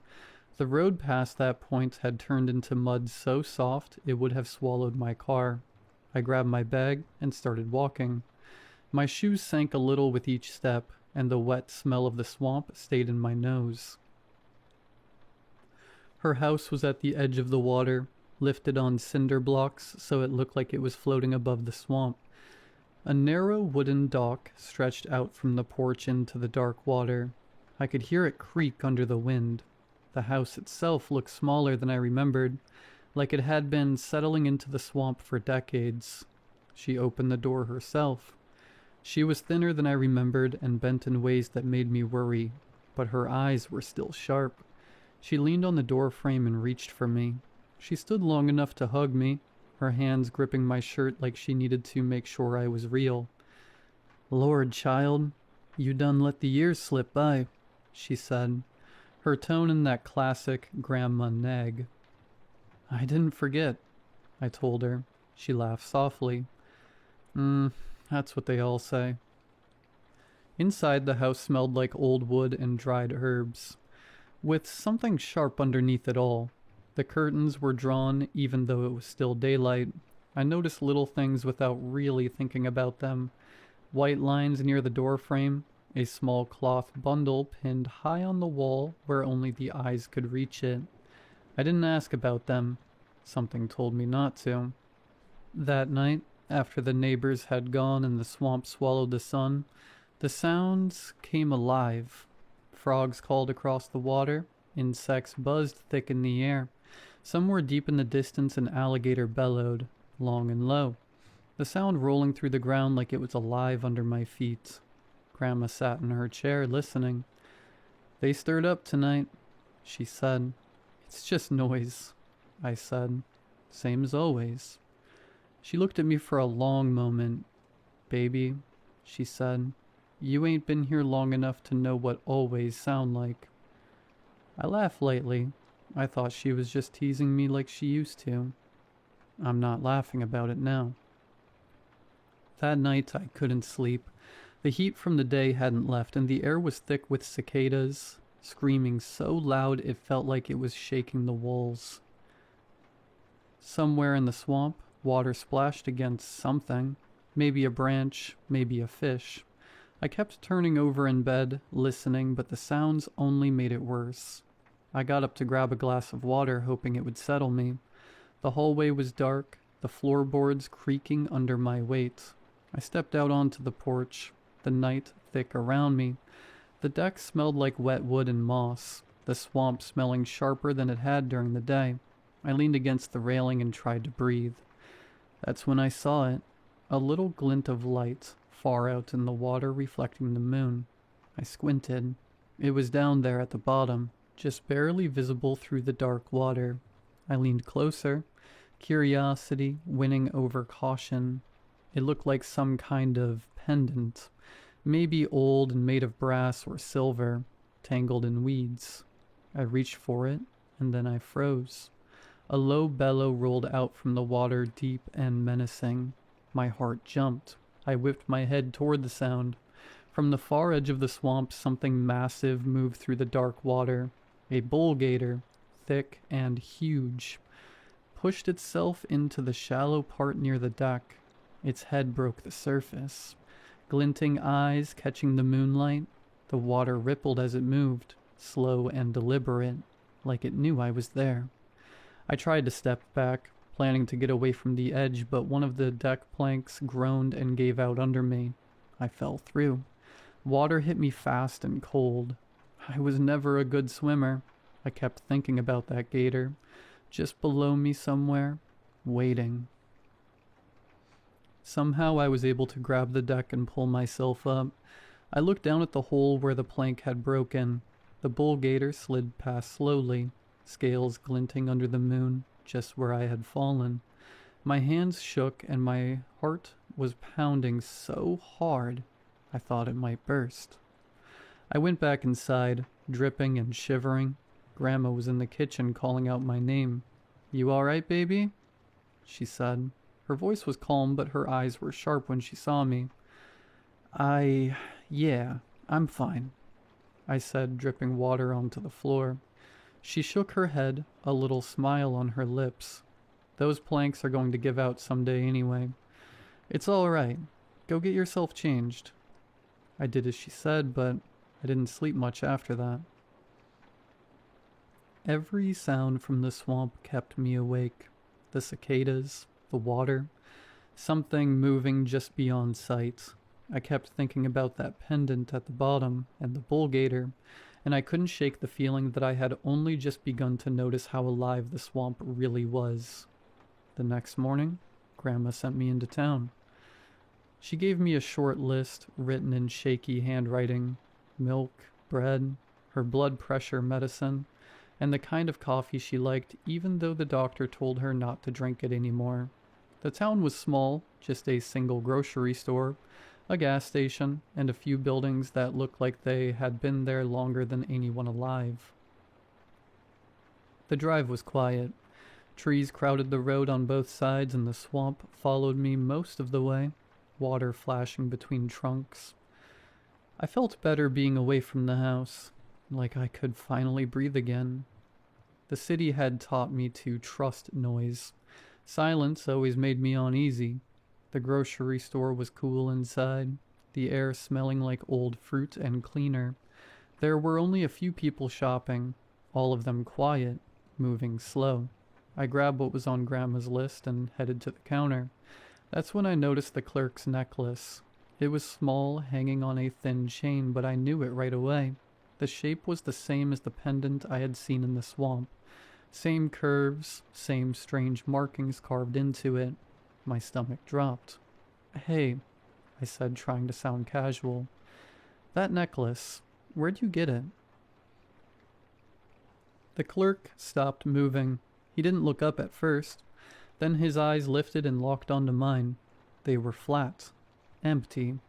The road past that point had turned into mud so soft it would have swallowed my car. I grabbed my bag and started walking. My shoes sank a little with each step, and the wet smell of the swamp stayed in my nose. Her house was at the edge of the water, lifted on cinder blocks so it looked like it was floating above the swamp. A narrow wooden dock stretched out from the porch into the dark water. I could hear it creak under the wind. The house itself looked smaller than I remembered, like it had been settling into the swamp for decades. She opened the door herself. She was thinner than I remembered and bent in ways that made me worry, but her eyes were still sharp. She leaned on the door frame and reached for me. She stood long enough to hug me, her hands gripping my shirt like she needed to make sure I was real. "Lord, child, you done let the years slip by," she said, her tone in that classic grandma nag. I didn't forget, I told her. She laughed softly. That's what they all say. Inside, the house smelled like old wood and dried herbs, with something sharp underneath it all. The curtains were drawn even though it was still daylight. I noticed little things without really thinking about them. White lines near the doorframe, a small cloth bundle pinned high on the wall where only the eyes could reach it. I didn't ask about them. Something told me not to. That night, after the neighbors had gone and the swamp swallowed the sun, the sounds came alive. Frogs called across the water. Insects buzzed thick in the air. Somewhere deep in the distance an alligator bellowed, long and low, the sound rolling through the ground like it was alive under my feet. Grandma sat in her chair, listening. They stirred up tonight, she said. It's just noise, I said. Same as always. She looked at me for a long moment. Baby, she said, you ain't been here long enough to know what always sound like. I laughed lightly. I thought she was just teasing me like she used to. I'm not laughing about it now. That night I couldn't sleep. The heat from the day hadn't left, and the air was thick with cicadas, screaming so loud it felt like it was shaking the walls. Somewhere in the swamp, water splashed against something. Maybe a branch, maybe a fish. I kept turning over in bed, listening, but the sounds only made it worse. I got up to grab a glass of water, hoping it would settle me. The hallway was dark, the floorboards creaking under my weight. I stepped out onto the porch, the night thick around me. The deck smelled like wet wood and moss, the swamp smelling sharper than it had during the day. I leaned against the railing and tried to breathe. That's when I saw it, a little glint of light, far out in the water reflecting the moon. I squinted. It was down there at the bottom, just barely visible through the dark water. I leaned closer, curiosity winning over caution. It looked like some kind of pendant, maybe old and made of brass or silver, tangled in weeds. I reached for it, and then I froze. A low bellow rolled out from the water, deep and menacing. My heart jumped. I whipped my head toward the sound. From the far edge of the swamp, something massive moved through the dark water. A bull gator, thick and huge, pushed itself into the shallow part near the deck. Its head broke the surface. Glinting eyes catching the moonlight, the water rippled as it moved, slow and deliberate, like it knew I was there. I tried to step back, planning to get away from the edge, but one of the deck planks groaned and gave out under me. I fell through. Water hit me fast and cold. I was never a good swimmer. I kept thinking about that gator, just below me somewhere, waiting. Somehow I was able to grab the deck and pull myself up. I looked down at the hole where the plank had broken. The bull gator slid past slowly, scales glinting under the moon, just where I had fallen. My hands shook and my heart was pounding so hard I thought it might burst. I went back inside, dripping and shivering. Grandma was in the kitchen calling out my name. "You all right, baby?" she said. Her voice was calm, but her eyes were sharp when she saw me. Yeah, I'm fine," I said, dripping water onto the floor. She shook her head, a little smile on her lips. "Those planks are going to give out someday anyway. It's all right. Go get yourself changed." I did as she said, but I didn't sleep much after that. Every sound from the swamp kept me awake. The cicadas, the water, something moving just beyond sight. I kept thinking about that pendant at the bottom and the bull gator, and I couldn't shake the feeling that I had only just begun to notice how alive the swamp really was. The next morning, Grandma sent me into town. She gave me a short list written in shaky handwriting: milk, bread, her blood pressure medicine, and the kind of coffee she liked, even though the doctor told her not to drink it anymore. The town was small, just a single grocery store, A gas station, and a few buildings that looked like they had been there longer than anyone alive. The drive was quiet. Trees crowded the road on both sides, and the swamp followed me most of the way, water flashing between trunks. I felt better being away from the house, like I could finally breathe again. The city had taught me to trust noise. Silence always made me uneasy. The grocery store was cool inside, the air smelling like old fruit and cleaner. There were only a few people shopping, all of them quiet, moving slow. I grabbed what was on Grandma's list and headed to the counter. That's when I noticed the clerk's necklace. It was small, hanging on a thin chain, but I knew it right away. The shape was the same as the pendant I had seen in the swamp. Same curves, same strange markings carved into it. My stomach dropped. "Hey," I said, trying to sound casual. "That necklace, where'd you get it?" The clerk stopped moving. He didn't look up at first. Then his eyes lifted and locked onto mine. They were flat, empty,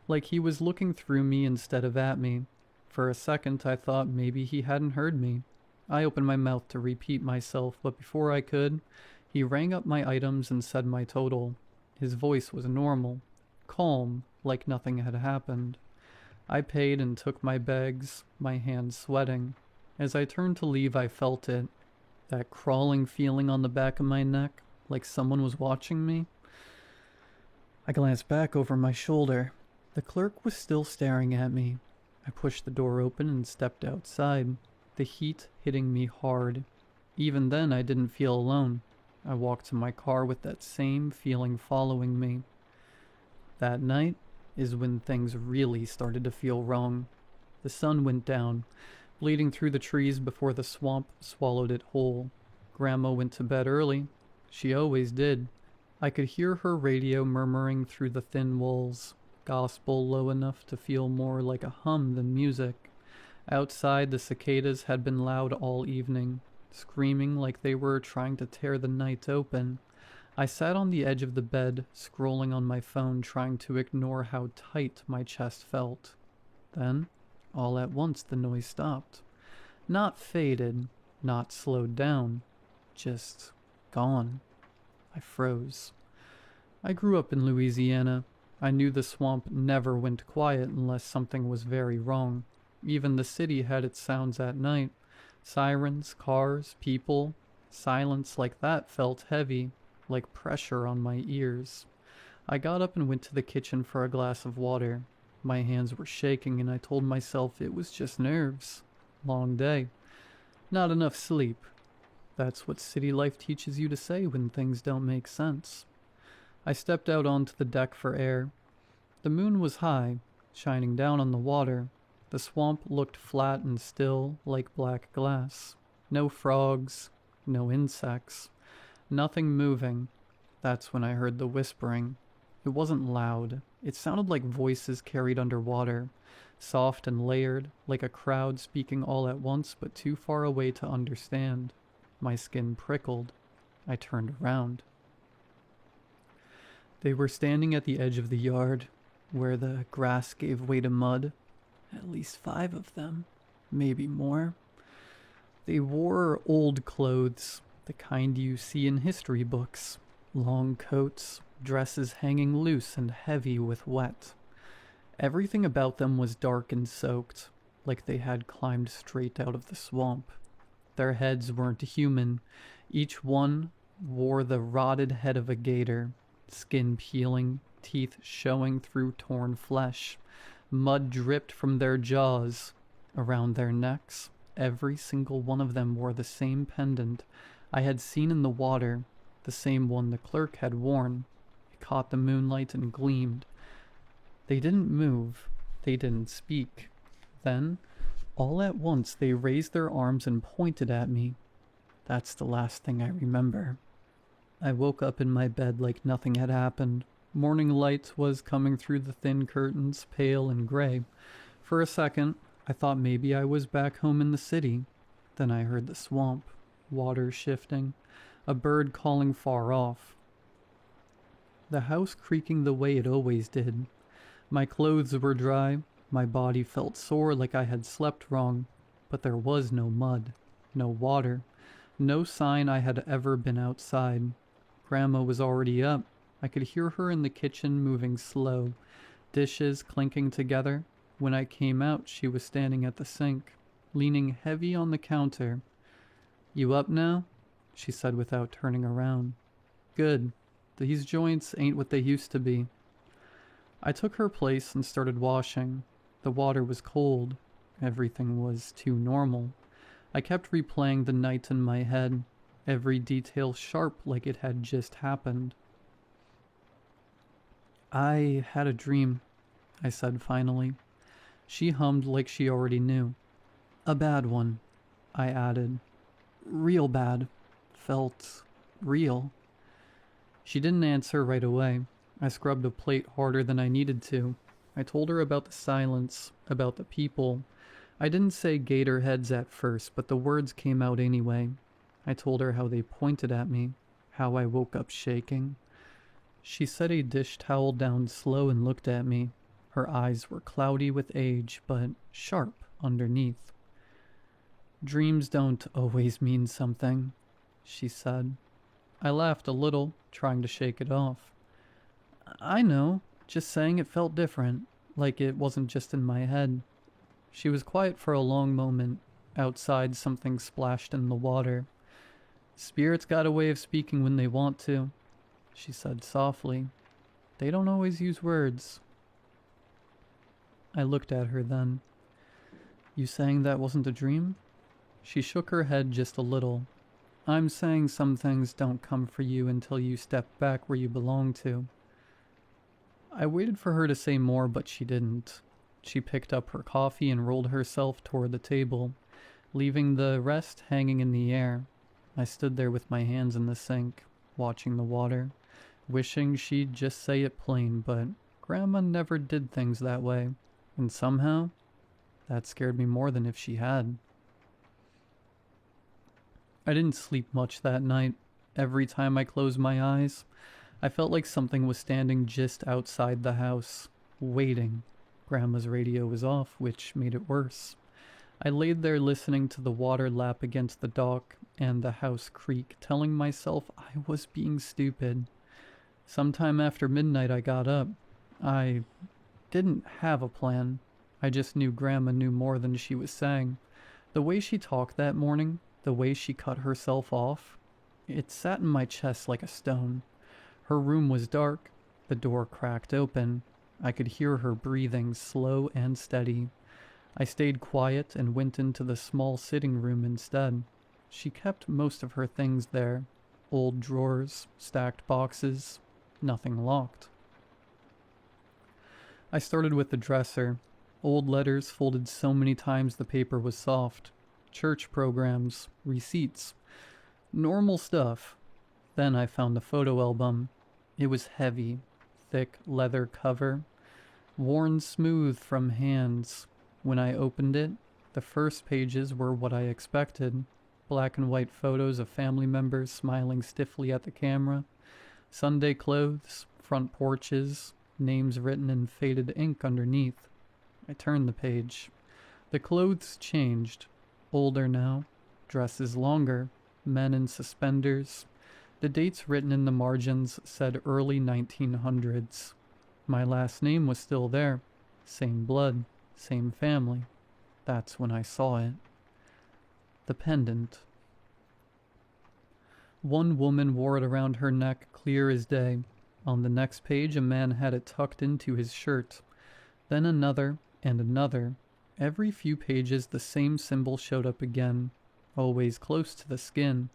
like he was looking through me instead of at me. For a second I thought maybe he hadn't heard me. I opened my mouth to repeat myself, but before I could, he rang up my items and said my total. His voice was normal, calm, like nothing had happened. I paid and took my bags, my hands sweating. As I turned to leave, I felt it. That crawling feeling on the back of my neck, like someone was watching me. I glanced back over my shoulder. The clerk was still staring at me. I pushed the door open and stepped outside, the heat hitting me hard. Even then, I didn't feel alone. I walked to my car with that same feeling following me. That night is when things really started to feel wrong. The sun went down, bleeding through the trees before the swamp swallowed it whole. Grandma went to bed early. She always did. I could hear her radio murmuring through the thin walls, gospel low enough to feel more like a hum than music. Outside, the cicadas had been loud all evening, screaming like they were trying to tear the night open. I sat on the edge of the bed, scrolling on my phone, trying to ignore how tight my chest felt. Then, all at once, the noise stopped. Not faded, not slowed down, just gone. I froze. I grew up in Louisiana. I knew the swamp never went quiet unless something was very wrong. Even the city had its sounds at night. Sirens, cars, people. Silence like that felt heavy, like pressure on my ears. I got up and went to the kitchen for a glass of water. My hands were shaking and I told myself it was just nerves. Long day. Not enough sleep. That's what city life teaches you to say when things don't make sense. I stepped out onto the deck for air. The moon was high, shining down on the water. The swamp looked flat and still, like black glass. No frogs, no insects, nothing moving. That's when I heard the whispering. It wasn't loud. It sounded like voices carried underwater, soft and layered, like a crowd speaking all at once but too far away to understand. My skin prickled. I turned around. They were standing at the edge of the yard, where the grass gave way to mud. At least 5 of them, maybe more. They wore old clothes, the kind you see in history books. Long coats, dresses hanging loose and heavy with wet. Everything about them was dark and soaked, like they had climbed straight out of the swamp. Their heads weren't human. Each one wore the rotted head of a gator, skin peeling, teeth showing through torn flesh. Mud dripped from their jaws. Around their necks, every single one of them wore the same pendant I had seen in the water, the same one the clerk had worn. It caught the moonlight and gleamed. They didn't move. They didn't speak. Then, all at once, they raised their arms and pointed at me. That's the last thing I remember. I woke up in my bed like nothing had happened. Morning light was coming through the thin curtains, pale and gray. For a second, I thought maybe I was back home in the city. Then I heard the swamp, water shifting, a bird calling far off. The house creaking the way it always did. My clothes were dry, my body felt sore like I had slept wrong, but there was no mud, no water, no sign I had ever been outside. Grandma was already up. I could hear her in the kitchen moving slow, dishes clinking together. When I came out, she was standing at the sink, leaning heavy on the counter. "You up now?" she said without turning around. "Good. These joints ain't what they used to be." I took her place and started washing. The water was cold. Everything was too normal. I kept replaying the night in my head, every detail sharp like it had just happened. "I had a dream," I said finally. She hummed like she already knew. "A bad one," I added. "Real bad. Felt real." She didn't answer right away. I scrubbed a plate harder than I needed to. I told her about the silence, about the people. I didn't say gator heads at first, but the words came out anyway. I told her how they pointed at me, how I woke up shaking. She set a dish towel down slow and looked at me. Her eyes were cloudy with age, but sharp underneath. "Dreams don't always mean something," she said. I laughed a little, trying to shake it off. "I know, just saying it felt different, like it wasn't just in my head." She was quiet for a long moment. Outside, something splashed in the water. "Spirits got a way of speaking when they want to," she said softly. "They don't always use words." I looked at her then. "You saying that wasn't a dream?" She shook her head just a little. "I'm saying some things don't come for you until you step back where you belong to." I waited for her to say more, but she didn't. She picked up her coffee and rolled herself toward the table, leaving the rest hanging in the air. I stood there with my hands in the sink, watching the water, wishing she'd just say it plain, but Grandma never did things that way, and somehow, that scared me more than if she had. I didn't sleep much that night. Every time I closed my eyes, I felt like something was standing just outside the house, waiting. Grandma's radio was off, which made it worse. I laid there listening to the water lap against the dock and the house creak, telling myself I was being stupid. Sometime after midnight I got up. I didn't have a plan. I just knew Grandma knew more than she was saying. The way she talked that morning, the way she cut herself off, it sat in my chest like a stone. Her room was dark. The door cracked open. I could hear her breathing, slow and steady. I stayed quiet and went into the small sitting room instead. She kept most of her things there. Old drawers, stacked boxes, nothing locked. I started with the dresser. Old letters folded so many times the paper was soft. Church programs, receipts. Normal stuff. Then I found the photo album. It was heavy, thick leather cover, worn smooth from hands. When I opened it, the first pages were what I expected. Black and white photos of family members smiling stiffly at the camera. Sunday clothes, front porches, names written in faded ink underneath. I turned the page. The clothes changed. Older now, dresses longer, men in suspenders. The dates written in the margins said early 1900s. My last name was still there. Same blood, same family. That's when I saw it. The pendant. One woman wore it around her neck, clear as day. On the next page, a man had it tucked into his shirt. Then another and another. Every few pages, the same symbol showed up again, always close to the skin.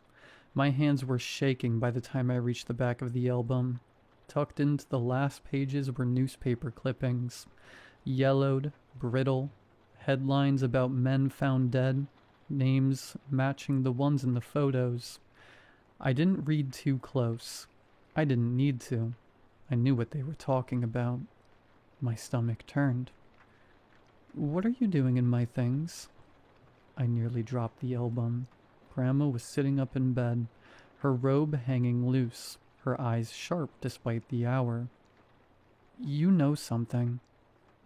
My hands were shaking by the time I reached the back of the album. Tucked into the last pages were newspaper clippings. Yellowed, brittle, headlines about men found dead, names matching the ones in the photos. I didn't read too close. I didn't need to. I knew what they were talking about. My stomach turned. "What are you doing in my things?" I nearly dropped the album. Grandma was sitting up in bed, her robe hanging loose, her eyes sharp despite the hour. "You know something,"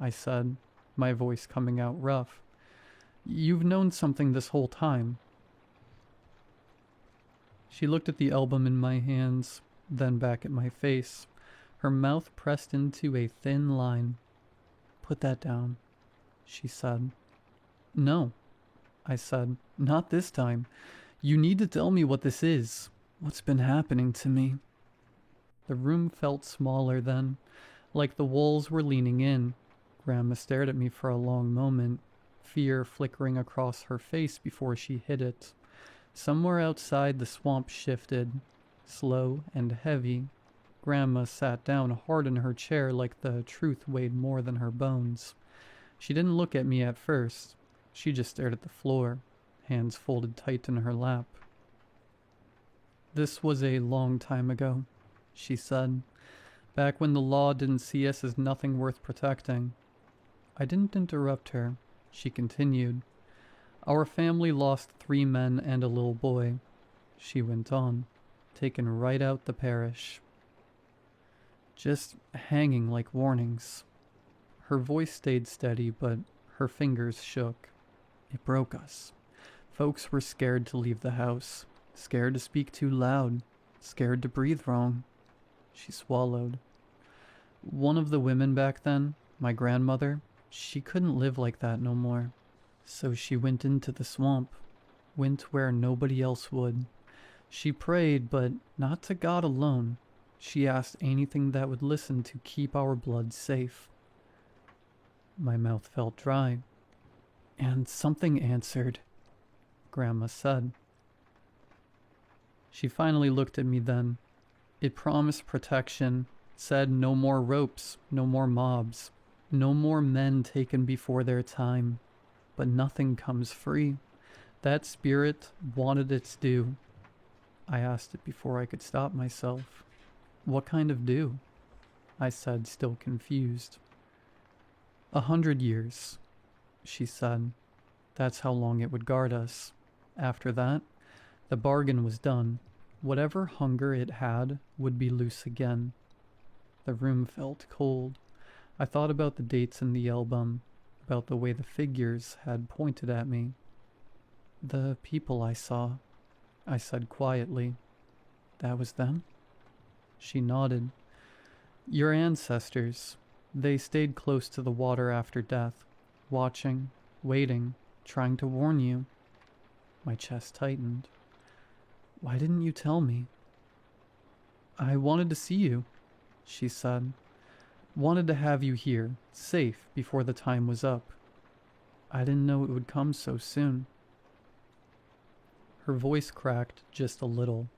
I said, my voice coming out rough. You've known something this whole time. She looked at the album in my hands, then back at my face, her mouth pressed into a thin line. Put that down, she said. No, I said, not this time. You need to tell me what this is. What's been happening to me? The room felt smaller then, like the walls were leaning in. Grandma stared at me for a long moment, fear flickering across her face before she hid it. Somewhere outside the swamp shifted, slow and heavy. Grandma sat down hard in her chair like the truth weighed more than her bones. She didn't look at me at first. She just stared at the floor, hands folded tight in her lap. This was a long time ago, she said, back when the law didn't see us as nothing worth protecting. I didn't interrupt her. She continued. Our family lost 3 men and a little boy. She went on, taken right out the parish. Just hanging like warnings. Her voice stayed steady, but her fingers shook. It broke us. Folks were scared to leave the house, scared to speak too loud, scared to breathe wrong. She swallowed. One of the women back then, my grandmother, she couldn't live like that no more. So she went into the swamp, went where nobody else would. She prayed, but not to God alone. She asked anything that would listen to keep our blood safe. My mouth felt dry. And something answered, Grandma said. She finally looked at me then. It promised protection, said no more ropes, no more mobs, no more men taken before their time. But nothing comes free. That spirit wanted its due. I asked it before I could stop myself. What kind of due? I said, still confused. 100 years, she said. That's how long it would guard us. After that, the bargain was done. Whatever hunger it had would be loose again. The room felt cold. I thought about the dates in the album, about the way the figures had pointed at me. The people I saw, I said quietly. That was them? She nodded. Your ancestors. They stayed close to the water after death, watching, waiting, trying to warn you. My chest tightened. Why didn't you tell me? I wanted to see you, she said. Wanted to have you here, safe, before the time was up. I didn't know it would come so soon. Her voice cracked just a little.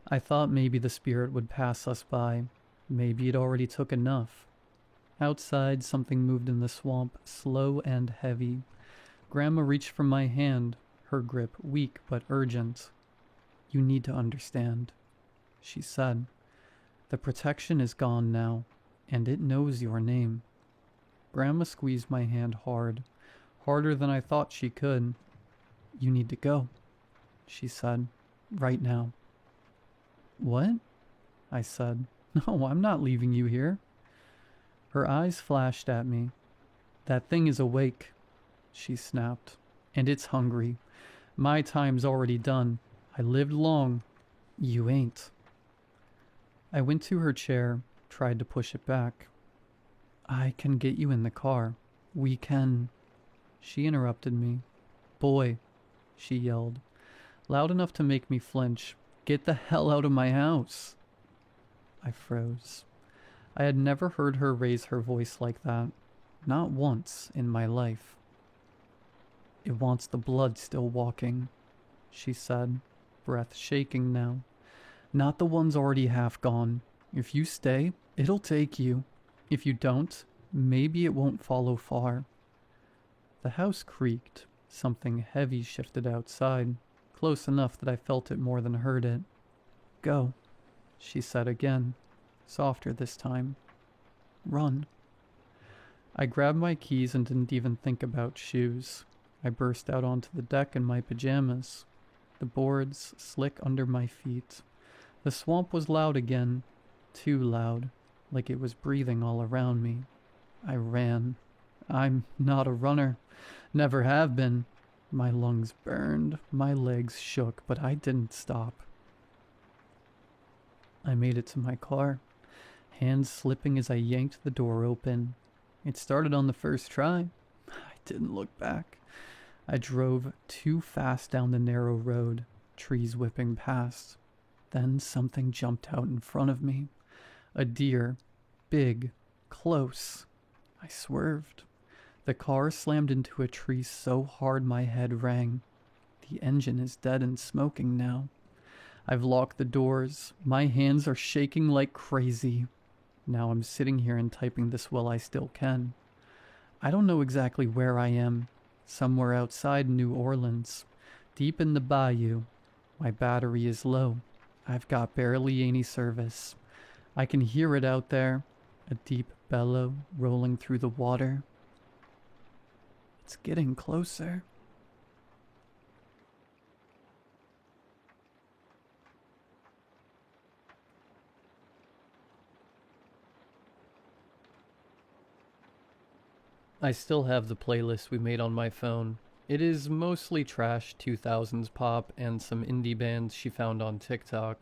I thought maybe the spirit would pass us by. Maybe it already took enough. Outside, something moved in the swamp, slow and heavy. Grandma reached for my hand, her grip weak but urgent. You need to understand, she said. The protection is gone now, and it knows your name. Grandma squeezed my hand hard, harder than I thought she could. You need to go, she said, right now. What? I said. No, I'm not leaving you here. Her eyes flashed at me. That thing is awake, she snapped, and it's hungry. My time's already done. I lived long. You ain't. I went to her chair, tried to push it back. I can get you in the car. We can. She interrupted me. Boy, she yelled, loud enough to make me flinch. Get the hell out of my house. I froze. I had never heard her raise her voice like that. Not once in my life. It wants the blood still walking, she said, breath shaking now. Not the ones already half gone. If you stay, it'll take you. If you don't, maybe it won't follow far. The house creaked. Something heavy shifted outside, close enough that I felt it more than heard it. Go, she said again, softer this time. Run. I grabbed my keys and didn't even think about shoes. I burst out onto the deck in my pajamas. The boards slick under my feet. The swamp was loud again, too loud, like it was breathing all around me. I ran. I'm not a runner. Never have been. My lungs burned, my legs shook, but I didn't stop. I made it to my car, hands slipping as I yanked the door open. It started on the first try. I didn't look back. I drove too fast down the narrow road, trees whipping past. Then something jumped out in front of me. A deer, big, close. I swerved. The car slammed into a tree so hard my head rang. The engine is dead and smoking now. I've locked the doors. My hands are shaking like crazy. Now I'm sitting here and typing this while I still can. I don't know exactly where I am. Somewhere outside New Orleans. Deep in the bayou. My battery is low. I've got barely any service. I can hear it out there. A deep bellow rolling through the water. It's getting closer. I still have the playlist we made on my phone. It is mostly trash 2000s pop and some indie bands she found on TikTok.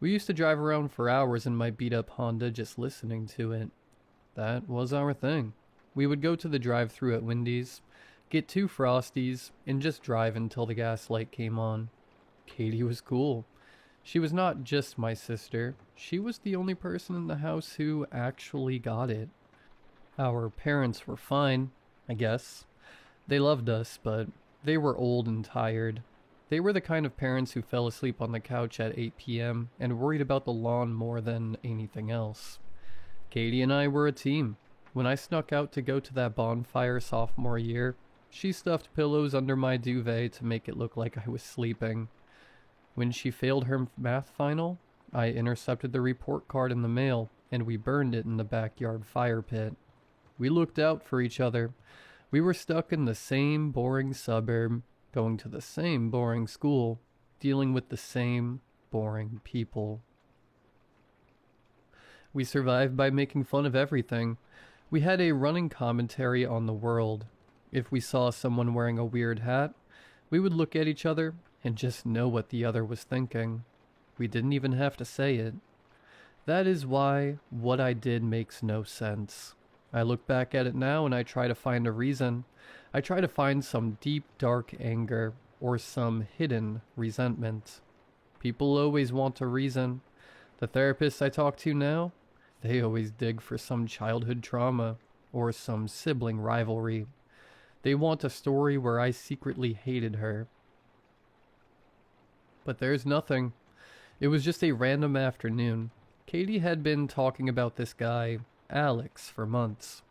We used to drive around for hours in my beat-up Honda just listening to it. That was our thing. We would go to the drive-thru at Wendy's, get 2 Frosties, and just drive until the gas light came on. Katie was cool. She was not just my sister. She was the only person in the house who actually got it. Our parents were fine, I guess. They loved us, but they were old and tired. They were the kind of parents who fell asleep on the couch at 8 p.m. and worried about the lawn more than anything else. Katie and I were a team. When I snuck out to go to that bonfire sophomore year, she stuffed pillows under my duvet to make it look like I was sleeping. When she failed her math final, I intercepted the report card in the mail, and we burned it in the backyard fire pit. We looked out for each other. We were stuck in the same boring suburb, going to the same boring school, dealing with the same boring people. We survived by making fun of everything. We had a running commentary on the world. If we saw someone wearing a weird hat, we would look at each other and just know what the other was thinking. We didn't even have to say it. That is why what I did makes no sense. I look back at it now and I try to find a reason. I try to find some deep, dark anger or some hidden resentment. People always want a reason. The therapists I talk to now, they always dig for some childhood trauma or some sibling rivalry. They want a story where I secretly hated her. But there's nothing. It was just a random afternoon. Katie had been talking about this guy, Alex, for months.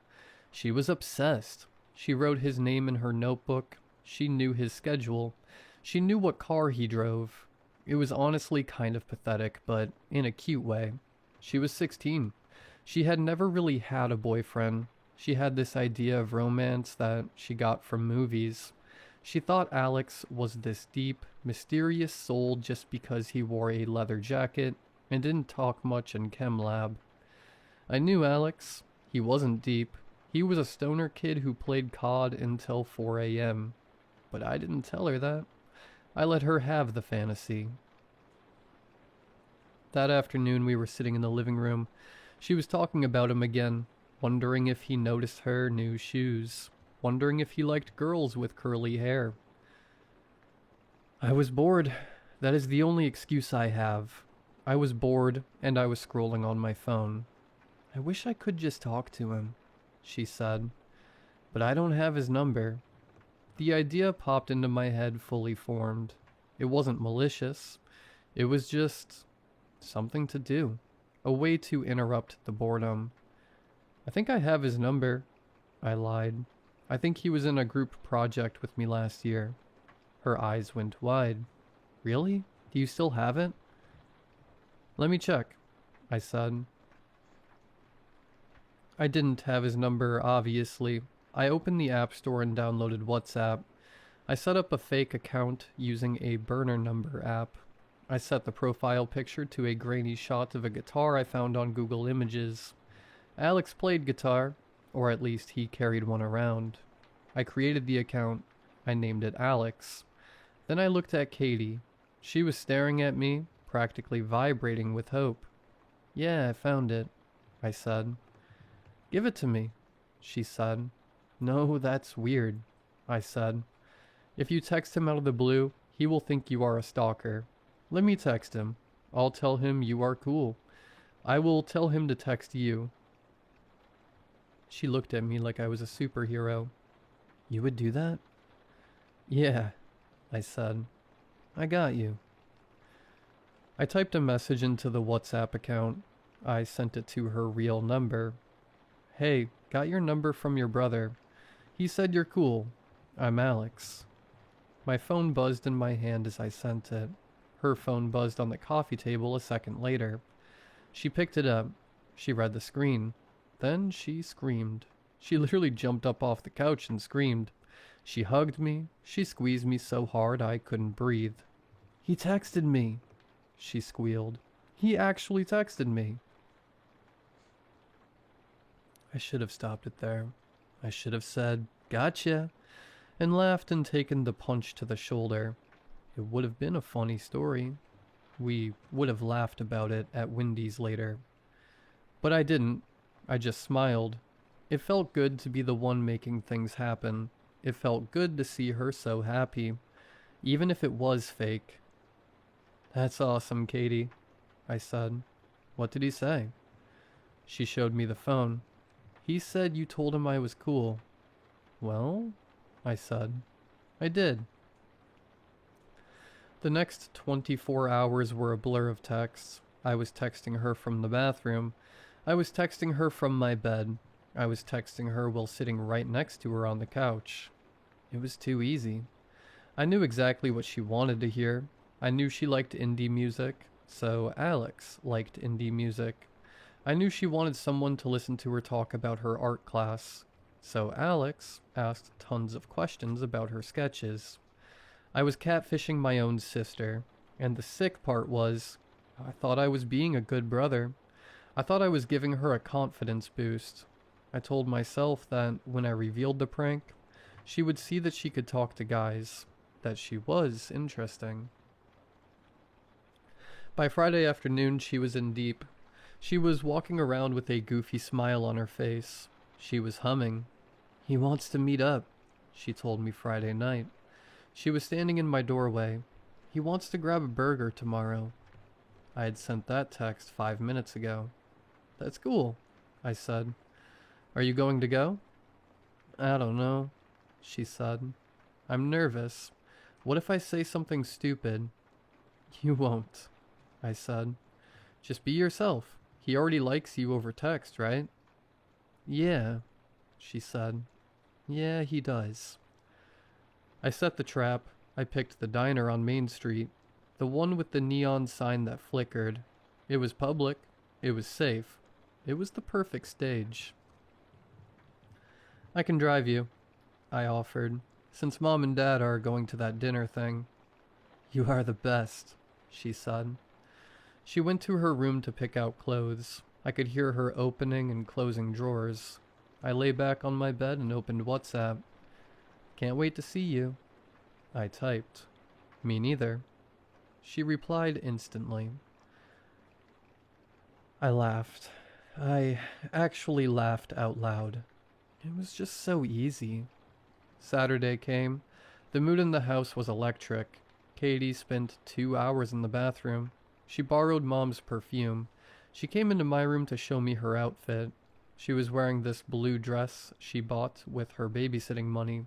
She was obsessed. She wrote his name in her notebook. She knew his schedule. She knew what car he drove. It was honestly kind of pathetic, but in a cute way. She was 16. She had never really had a boyfriend. She had this idea of romance that she got from movies. She thought Alex was this deep, mysterious soul just because he wore a leather jacket and didn't talk much in chem lab. I knew Alex. He wasn't deep. He was a stoner kid who played COD until 4 a.m. But I didn't tell her that. I let her have the fantasy. That afternoon we were sitting in the living room. She was talking about him again, wondering if he noticed her new shoes, wondering if he liked girls with curly hair. I was bored. That is the only excuse I have. I was bored, and I was scrolling on my phone. I wish I could just talk to him, she said, but I don't have his number. The idea popped into my head fully formed. It wasn't malicious. It was just something to do, a way to interrupt the boredom. I think I have his number, I lied. I think he was in a group project with me last year. Her eyes went wide. Really? Do you still have it? Let me check, I said. I didn't have his number, obviously. I opened the App Store and downloaded WhatsApp. I set up a fake account using a burner number app. I set the profile picture to a grainy shot of a guitar I found on Google Images. Alex played guitar, Or at least he carried one around. I created the account. I named it Alex. Then I looked at Katie. She was staring at me, practically vibrating with hope. "Yeah, I found it," I said. "Give it to me," she said. "No, that's weird," I said. "If you text him out of the blue, he will think you are a stalker. Let me text him. I'll tell him you are cool. I will tell him to text you." She looked at me like I was a superhero. "You would do that?" "Yeah," I said. "I got you." I typed a message into the WhatsApp account. I sent it to her real number. "Hey, got your number from your brother. He said you're cool. I'm Alex." My phone buzzed in my hand as I sent it. Her phone buzzed on the coffee table a second later. She picked it up. She read the screen. Then she screamed. She literally jumped up off the couch and screamed. She hugged me. She squeezed me so hard I couldn't breathe. "He texted me," she squealed. "He actually texted me." I should have stopped it there. I should have said, "Gotcha," and laughed and taken the punch to the shoulder. It would have been a funny story. We would have laughed about it at Wendy's later. But I didn't. I just smiled. It felt good to be the one making things happen. It felt good to see her so happy, even if it was fake. "That's awesome, Katie," I said. "What did he say?" She showed me the phone. "He said you told him I was cool." "Well," I said. "I did." The next 24 hours were a blur of texts. I was texting her from the bathroom. I was texting her from my bed. I was texting her while sitting right next to her on the couch. It was too easy. I knew exactly what she wanted to hear. I knew she liked indie music, so Alex liked indie music. I knew she wanted someone to listen to her talk about her art class, so Alex asked tons of questions about her sketches. I was catfishing my own sister, and the sick part was, I thought I was being a good brother. I thought I was giving her a confidence boost. I told myself that when I revealed the prank, she would see that she could talk to guys, that she was interesting. By Friday afternoon, she was in deep. She was walking around with a goofy smile on her face. She was humming. "He wants to meet up," she told me Friday night. She was standing in my doorway. "He wants to grab a burger tomorrow." I had sent that text 5 minutes ago. "That's cool," I said. "Are you going to go?" "I don't know," she said. "I'm nervous. What if I say something stupid?" "You won't," I said. "Just be yourself. He already likes you over text, right?" "Yeah," she said. "Yeah, he does." I set the trap. I picked the diner on Main Street, the one with the neon sign that flickered. It was public. It was safe. It was the perfect stage. "I can drive you," I offered, "since Mom and Dad are going to that dinner thing." "You are the best," she said. She went to her room to pick out clothes. I could hear her opening and closing drawers. I lay back on my bed and opened WhatsApp. "Can't wait to see you," I typed. "Me neither." She replied instantly. I laughed. I actually laughed out loud. It was just so easy. Saturday came. The mood in the house was electric. Katie spent 2 hours in the bathroom. She borrowed Mom's perfume. She came into my room to show me her outfit. She was wearing this blue dress she bought with her babysitting money.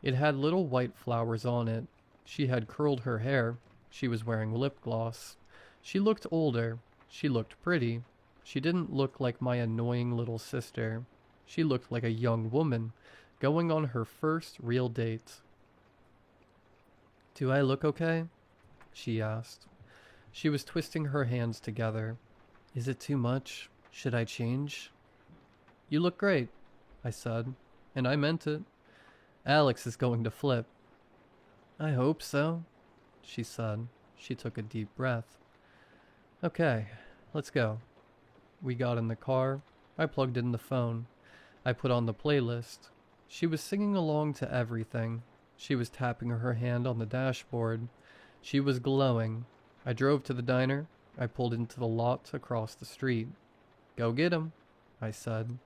It had little white flowers on it. She had curled her hair. She was wearing lip gloss. She looked older. She looked pretty. She didn't look like my annoying little sister. She looked like a young woman going on her first real date. "Do I look okay?" she asked. She was twisting her hands together. "Is it too much? Should I change?" "You look great," I said, and I meant it. "Alex is going to flip." "I hope so," she said. She took a deep breath. "Okay, let's go." We got in the car. I plugged in the phone. I put on the playlist. She was singing along to everything. She was tapping her hand on the dashboard. She was glowing. I drove to the diner. I pulled into the lot across the street. "Go get him," I said.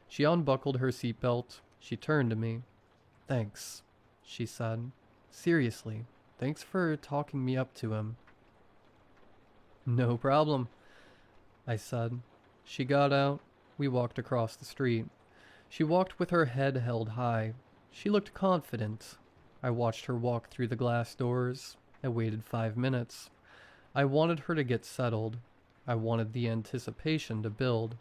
She unbuckled her seatbelt. She turned to me. "Thanks," she said. "Seriously, thanks for talking me up to him." "No problem," I said. She got out. We walked across the street. She walked with her head held high. She looked confident. I watched her walk through the glass doors. I waited 5 minutes. I wanted her to get settled. I wanted the anticipation to build.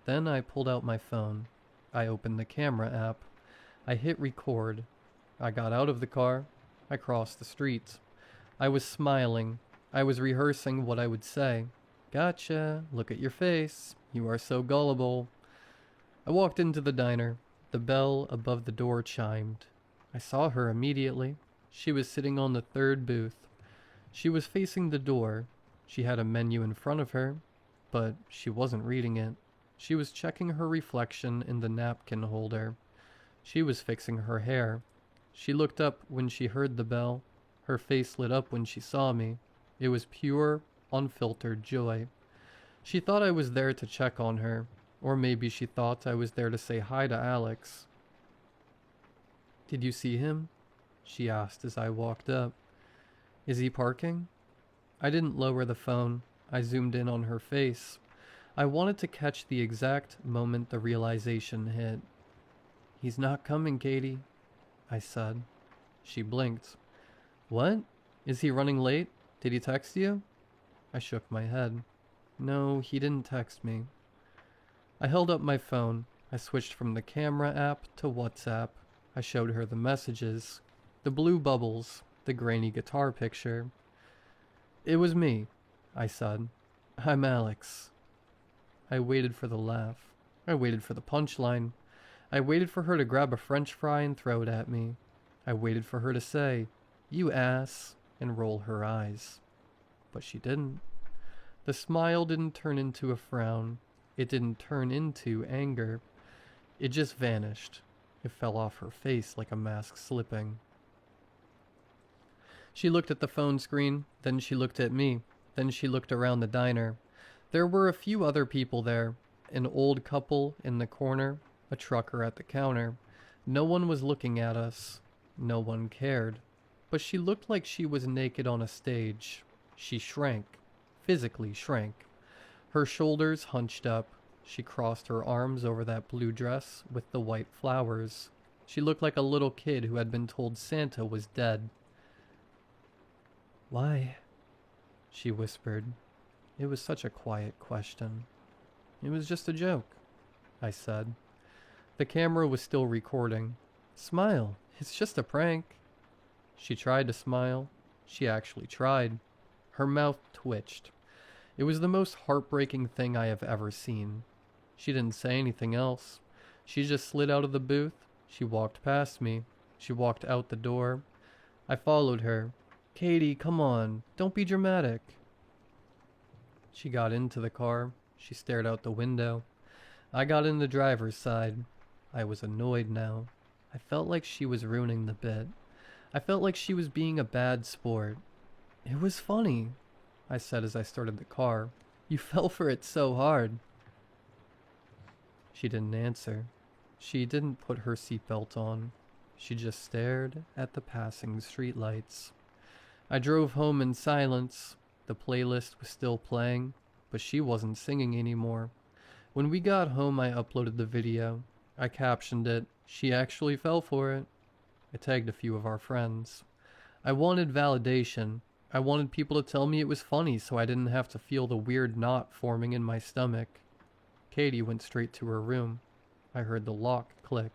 Then I pulled out my phone. I opened the camera app. I hit record. I got out of the car. I crossed the street. I was smiling. I was rehearsing what I would say. "Gotcha. Look at your face. You are so gullible." I walked into the diner. The bell above the door chimed. I saw her immediately. She was sitting on the third booth. She was facing the door. She had a menu in front of her, but she wasn't reading it. She was checking her reflection in the napkin holder. She was fixing her hair. She looked up when she heard the bell. Her face lit up when she saw me. It was pure, unfiltered joy. She thought I was there to check on her, or maybe she thought I was there to say hi to Alex. "Did you see him?" she asked as I walked up. "Is he parking?" I didn't lower the phone. I zoomed in on her face. I wanted to catch the exact moment the realization hit. "He's not coming, Katie," I said. She blinked. "What? Is he running late? Did he text you?" I shook my head. "No, he didn't text me." I held up my phone. I switched from the camera app to WhatsApp. I showed her the messages. The blue bubbles. The grainy guitar picture. "It was me," I said. "I'm Alex." I waited for the laugh. I waited for the punchline. I waited for her to grab a French fry and throw it at me. I waited for her to say, "You ass," and roll her eyes. But she didn't. The smile didn't turn into a frown. It didn't turn into anger. It just vanished. It fell off her face like a mask slipping. She looked at the phone screen, then she looked at me, then she looked around the diner. There were a few other people there, an old couple in the corner, a trucker at the counter. No one was looking at us. No one cared. But she looked like she was naked on a stage. She shrank, physically shrank. Her shoulders hunched up. She crossed her arms over that blue dress with the white flowers. She looked like a little kid who had been told Santa was dead. "Why?" she whispered. It was such a quiet question. "It was just a joke," I said. The camera was still recording. "Smile, it's just a prank." She tried to smile. She actually tried. Her mouth twitched. It was the most heartbreaking thing I have ever seen. She didn't say anything else. She just slid out of the booth. She walked past me. She walked out the door. I followed her. "Katie, come on. Don't be dramatic." She got into the car. She stared out the window. I got in the driver's side. I was annoyed now. I felt like she was ruining the bit. I felt like she was being a bad sport. "It was funny," I said as I started the car. "You fell for it so hard." She didn't answer. She didn't put her seatbelt on. She just stared at the passing streetlights. I drove home in silence. The playlist was still playing, but she wasn't singing anymore. When we got home, I uploaded the video. I captioned it. She actually fell for it. I tagged a few of our friends. I wanted validation. I wanted people to tell me it was funny so I didn't have to feel the weird knot forming in my stomach. Katie went straight to her room. I heard the lock click.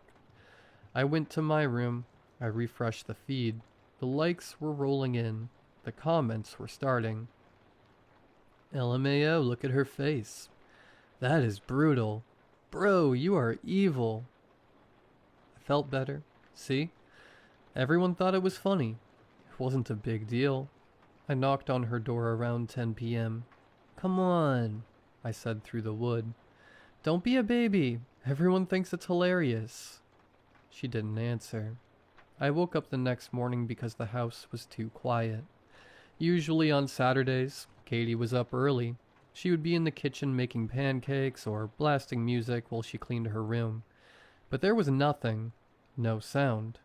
I went to my room. I refreshed the feed. The likes were rolling in. The comments were starting. "LMAO, look at her face. That is brutal. Bro, you are evil." I felt better. See? Everyone thought it was funny. It wasn't a big deal. I knocked on her door around 10 p.m. "Come on," I said through the wood. "Don't be a baby. Everyone thinks it's hilarious. She didn't answer. I woke up the next morning because the house was too quiet. Usually on Saturdays, Katie was up early. She would be in the kitchen making pancakes or blasting music while she cleaned her room. But there was nothing, no sound.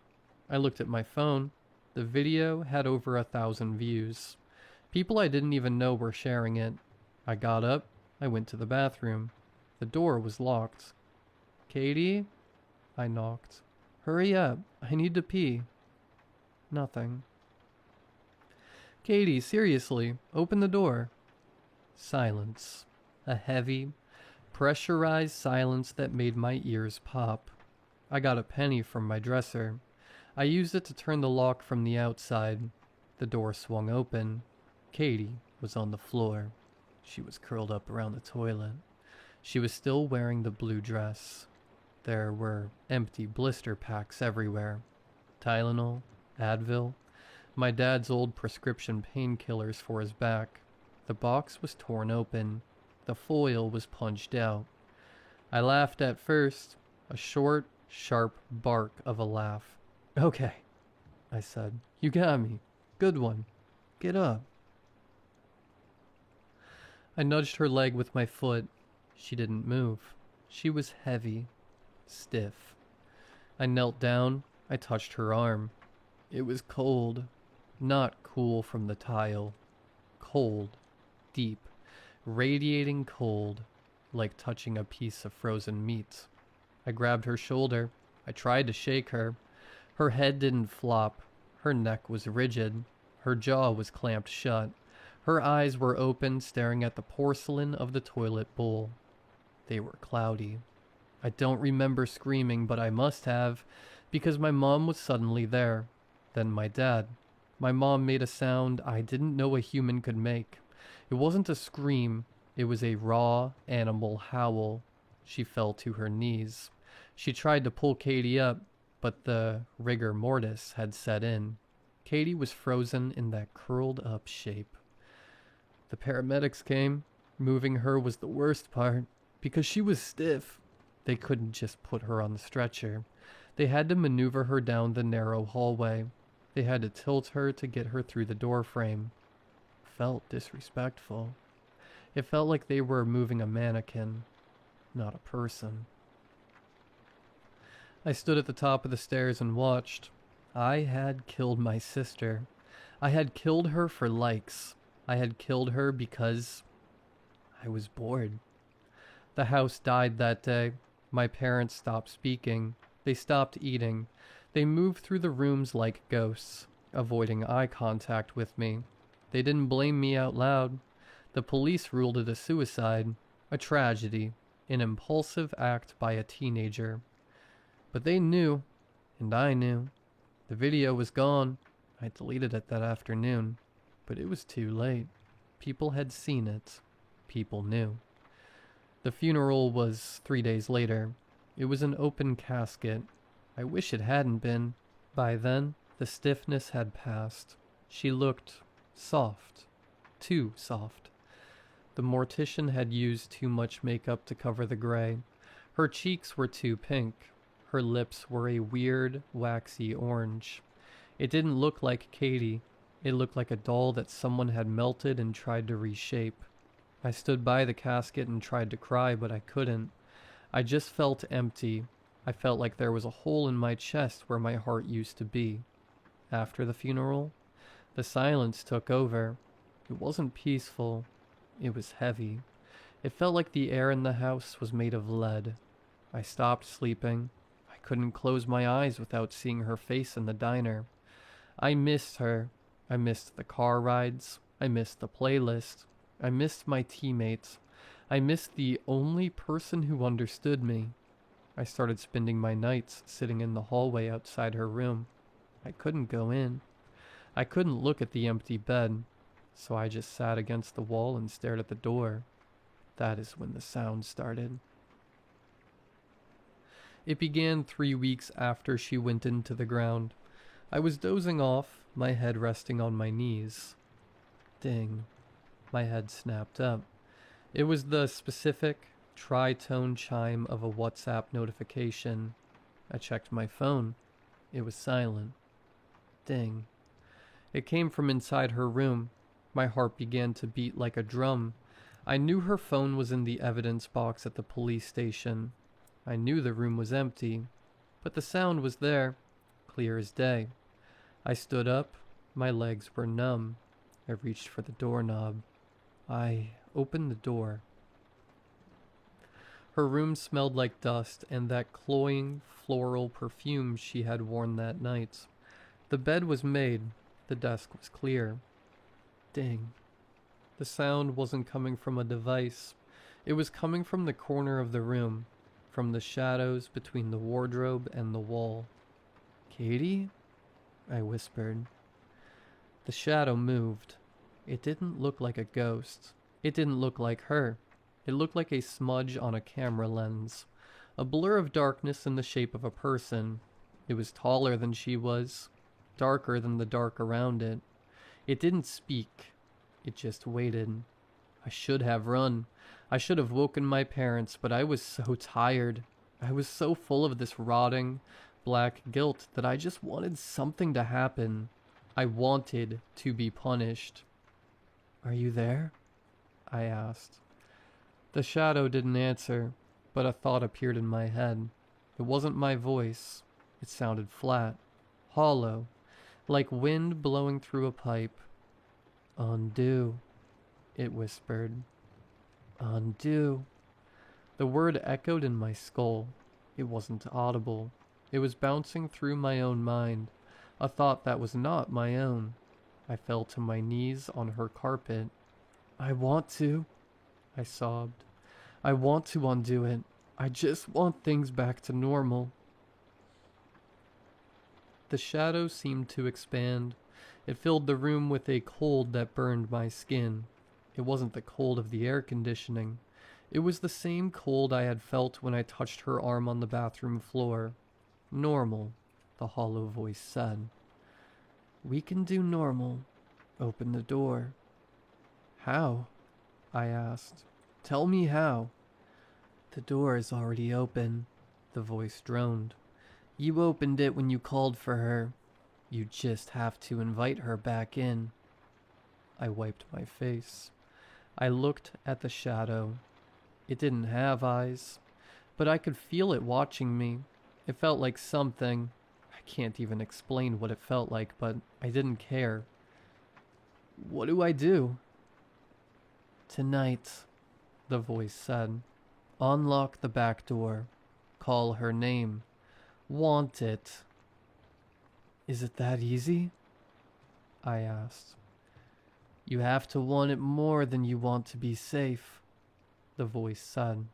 I looked at my phone. The video had over 1,000 views. People I didn't even know were sharing it. I got up. I went to the bathroom. The door was locked. Katie? I knocked. Hurry up. I need to pee. Nothing. Katie, seriously, open the door. Silence. A heavy, pressurized silence that made my ears pop. I got a penny from my dresser. I used it to turn the lock from the outside. The door swung open. Katie was on the floor. She was curled up around the toilet. She was still wearing the blue dress. There were empty blister packs everywhere. Tylenol, Advil, my dad's old prescription painkillers for his back. The box was torn open. The foil was punched out. I laughed at first, a short, sharp bark of a laugh. Okay, I said. You got me. Good one. Get up. I nudged her leg with my foot. She didn't move. She was heavy, stiff. I knelt down. I touched her arm. It was cold. Not cool from the tile. Cold. Deep. Radiating cold. Like touching a piece of frozen meat. I grabbed her shoulder. I tried to shake her. Her head didn't flop. Her neck was rigid. Her jaw was clamped shut. Her eyes were open, staring at the porcelain of the toilet bowl. They were cloudy. I don't remember screaming, but I must have, because my mom was suddenly there. Then my dad. My mom made a sound I didn't know a human could make. It wasn't a scream. It was a raw animal howl. She fell to her knees. She tried to pull Katie up, but the rigor mortis had set in. Katie was frozen in that curled up shape. The paramedics came. Moving her was the worst part, because she was stiff. They couldn't just put her on the stretcher. They had to maneuver her down the narrow hallway. They had to tilt her to get her through the door frame. Felt disrespectful. It felt like they were moving a mannequin, not a person. I stood at the top of the stairs and watched. I had killed my sister. I had killed her for likes. I had killed her because I was bored. The house died that day. My parents stopped speaking. They stopped eating. They moved through the rooms like ghosts, avoiding eye contact with me. They didn't blame me out loud. The police ruled it a suicide, a tragedy, an impulsive act by a teenager. But they knew, and I knew. The video was gone. I deleted it that afternoon, but it was too late. People had seen it. People knew. The funeral was 3 days later. It was an open casket. I wish it hadn't been. By then, the stiffness had passed. She looked soft. Too soft. The mortician had used too much makeup to cover the gray. Her cheeks were too pink. Her lips were a weird, waxy orange. It didn't look like Katie. It looked like a doll that someone had melted and tried to reshape. I stood by the casket and tried to cry, but I couldn't. I just felt empty. I felt like there was a hole in my chest where my heart used to be. After the funeral, the silence took over. It wasn't peaceful. It was heavy. It felt like the air in the house was made of lead. I stopped sleeping. I couldn't close my eyes without seeing her face in the diner. I missed her. I missed the car rides. I missed the playlist. I missed my teammates. I missed the only person who understood me. I started spending my nights sitting in the hallway outside her room. I couldn't go in. I couldn't look at the empty bed, so I just sat against the wall and stared at the door. That is when the sound started. It began 3 weeks after she went into the ground. I was dozing off, my head resting on my knees. Ding. My head snapped up. It was the specific, tritone chime of a WhatsApp notification. I checked my phone. It was silent. Ding. It came from inside her room. My heart began to beat like a drum. I knew her phone was in the evidence box at the police station. I knew the room was empty, but the sound was there, clear as day. I stood up. My legs were numb. I reached for the doorknob. I opened the door. Her room smelled like dust and that cloying floral perfume she had worn that night. The bed was made. The desk was clear. Ding. The sound wasn't coming from a device. It was coming from the corner of the room, from the shadows between the wardrobe and the wall. Katie? I whispered. The shadow moved. It didn't look like a ghost. It didn't look like her. It looked like a smudge on a camera lens. A blur of darkness in the shape of a person. It was taller than she was. Darker than the dark around it. It didn't speak. It just waited. I should have run. I should have woken my parents, but I was so tired. I was so full of this rotting, black guilt that I just wanted something to happen. I wanted to be punished. Are you there? I asked. The shadow didn't answer, but a thought appeared in my head. It wasn't my voice. It sounded flat, hollow, like wind blowing through a pipe. Undo, it whispered. Undo. The word echoed in my skull. It wasn't audible. It was bouncing through my own mind, a thought that was not my own. I fell to my knees on her carpet. I want to, I sobbed. I want to undo it. I just want things back to normal. The shadow seemed to expand. It filled the room with a cold that burned my skin. It wasn't the cold of the air conditioning. It was the same cold I had felt when I touched her arm on the bathroom floor. Normal, the hollow voice said. We can do normal. Open the door. How? I asked. Tell me how. The door is already open, the voice droned. You opened it when you called for her. You just have to invite her back in. I wiped my face. I looked at the shadow. It didn't have eyes, but I could feel it watching me. It felt like something. I can't even explain what it felt like, but I didn't care. What do I do? Tonight, the voice said. Unlock the back door. Call her name. Want it. Is it that easy? I asked. You have to want it more than you want to be safe, the voice said.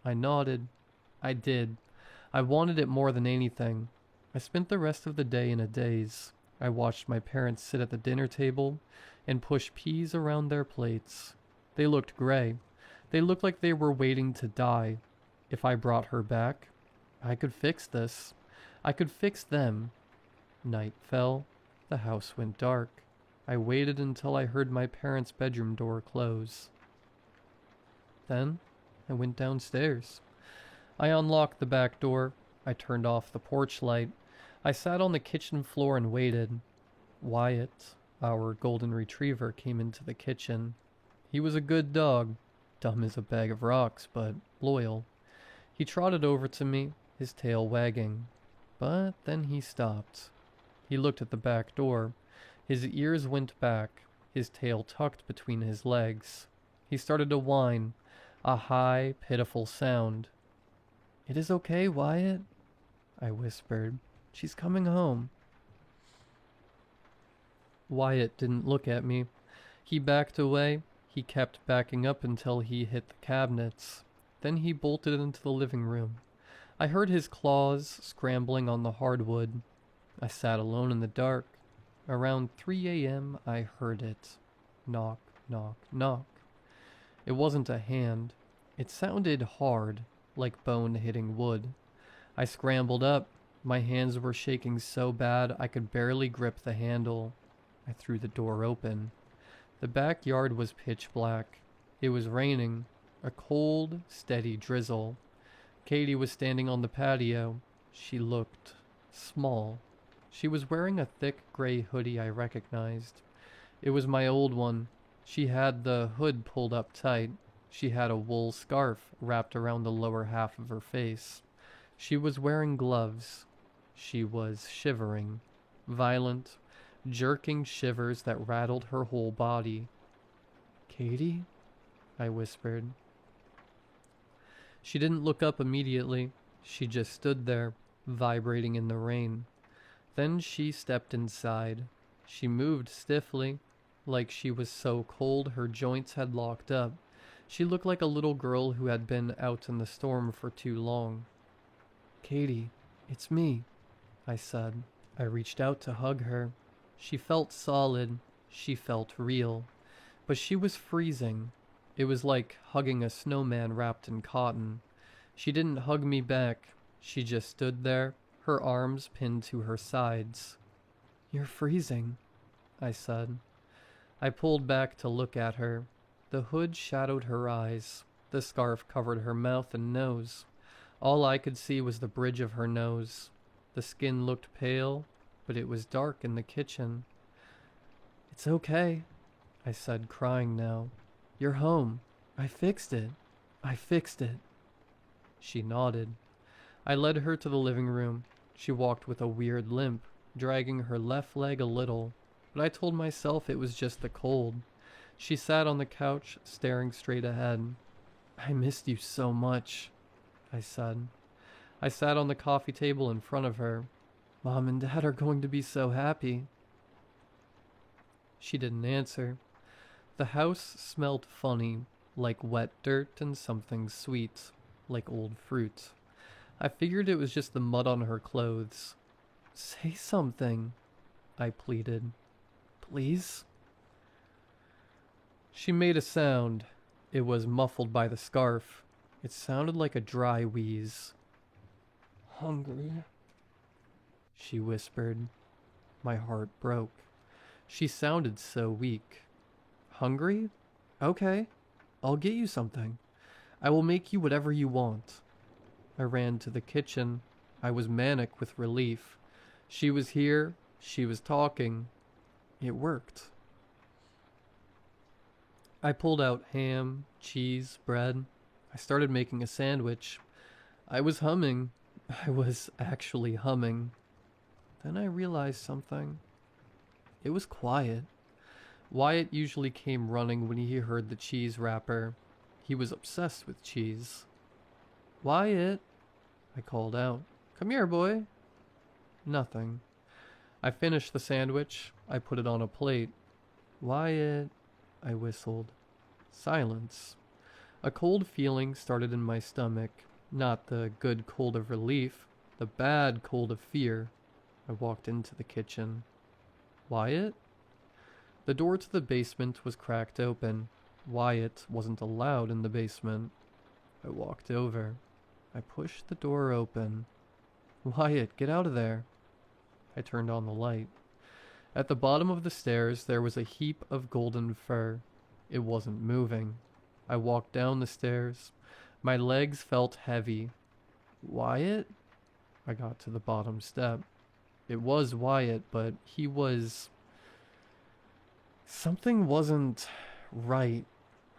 I nodded. I did. I wanted it more than anything. I spent the rest of the day in a daze. I watched my parents sit at the dinner table and push peas around their plates. They looked gray. They looked like they were waiting to die. If I brought her back, I could fix this. I could fix them. Night fell. The house went dark. I waited until I heard my parents' bedroom door close. Then I went downstairs. I unlocked the back door. I turned off the porch light. I sat on the kitchen floor and waited. Wyatt, our golden retriever, came into the kitchen. He was a good dog, dumb as a bag of rocks, but loyal. He trotted over to me, his tail wagging. But then he stopped. He looked at the back door. His ears went back, his tail tucked between his legs. He started to whine, a high, pitiful sound. It is okay, Wyatt, I whispered. She's coming home. Wyatt didn't look at me. He backed away. He kept backing up until he hit the cabinets. Then he bolted into the living room. I heard his claws scrambling on the hardwood. I sat alone in the dark. Around 3 a.m. I heard it. Knock, knock, knock. It wasn't a hand. It sounded hard, like bone hitting wood. I scrambled up. My hands were shaking so bad I could barely grip the handle. I threw the door open. The backyard was pitch black. It was raining. A cold, steady drizzle. Katie was standing on the patio. She looked small. She was wearing a thick gray hoodie I recognized. It was my old one. She had the hood pulled up tight. She had a wool scarf wrapped around the lower half of her face. She was wearing gloves. She was shivering. Violent, jerking shivers that rattled her whole body. "Katie?" I whispered. She didn't look up immediately. She just stood there, vibrating in the rain. Then she stepped inside. She moved stiffly, like she was so cold her joints had locked up. She looked like a little girl who had been out in the storm for too long. "Katie, it's me," I said. I reached out to hug her. She felt solid. She felt real. But she was freezing. It was like hugging a snowman wrapped in cotton. She didn't hug me back. She just stood there, her arms pinned to her sides. "You're freezing," I said. I pulled back to look at her. The hood shadowed her eyes. The scarf covered her mouth and nose. All I could see was the bridge of her nose. The skin looked pale, but it was dark in the kitchen. "It's okay," I said, crying now. "You're home. I fixed it. I fixed it." She nodded. I led her to the living room. She walked with a weird limp, dragging her left leg a little, but I told myself it was just the cold. She sat on the couch, staring straight ahead. "I missed you so much," I said. I sat on the coffee table in front of her. "Mom and Dad are going to be so happy." She didn't answer. The house smelled funny, like wet dirt and something sweet, like old fruit. I figured it was just the mud on her clothes. "Say something," I pleaded. "Please?" She made a sound. It was muffled by the scarf. It sounded like a dry wheeze. "Hungry," she whispered. My heart broke. She sounded so weak. "Hungry? Okay. I'll get you something. I will make you whatever you want." I ran to the kitchen. I was manic with relief. She was here. She was talking. It worked. I pulled out ham, cheese, bread. I started making a sandwich. I was humming. I was actually humming. Then I realized something. It was quiet. Wyatt usually came running when he heard the cheese wrapper. He was obsessed with cheese. "Wyatt," I called out. "Come here, boy." Nothing. I finished the sandwich. I put it on a plate. "Wyatt," I whistled. Silence. A cold feeling started in my stomach. Not the good cold of relief, the bad cold of fear. I walked into the kitchen. "Wyatt?" The door to the basement was cracked open. Wyatt wasn't allowed in the basement. I walked over. I pushed the door open. "Wyatt, get out of there." I turned on the light. At the bottom of the stairs there was a heap of golden fur. It wasn't moving. I walked down the stairs. My legs felt heavy. "Wyatt?" I got to the bottom step. It was Wyatt, but he was... Something wasn't right.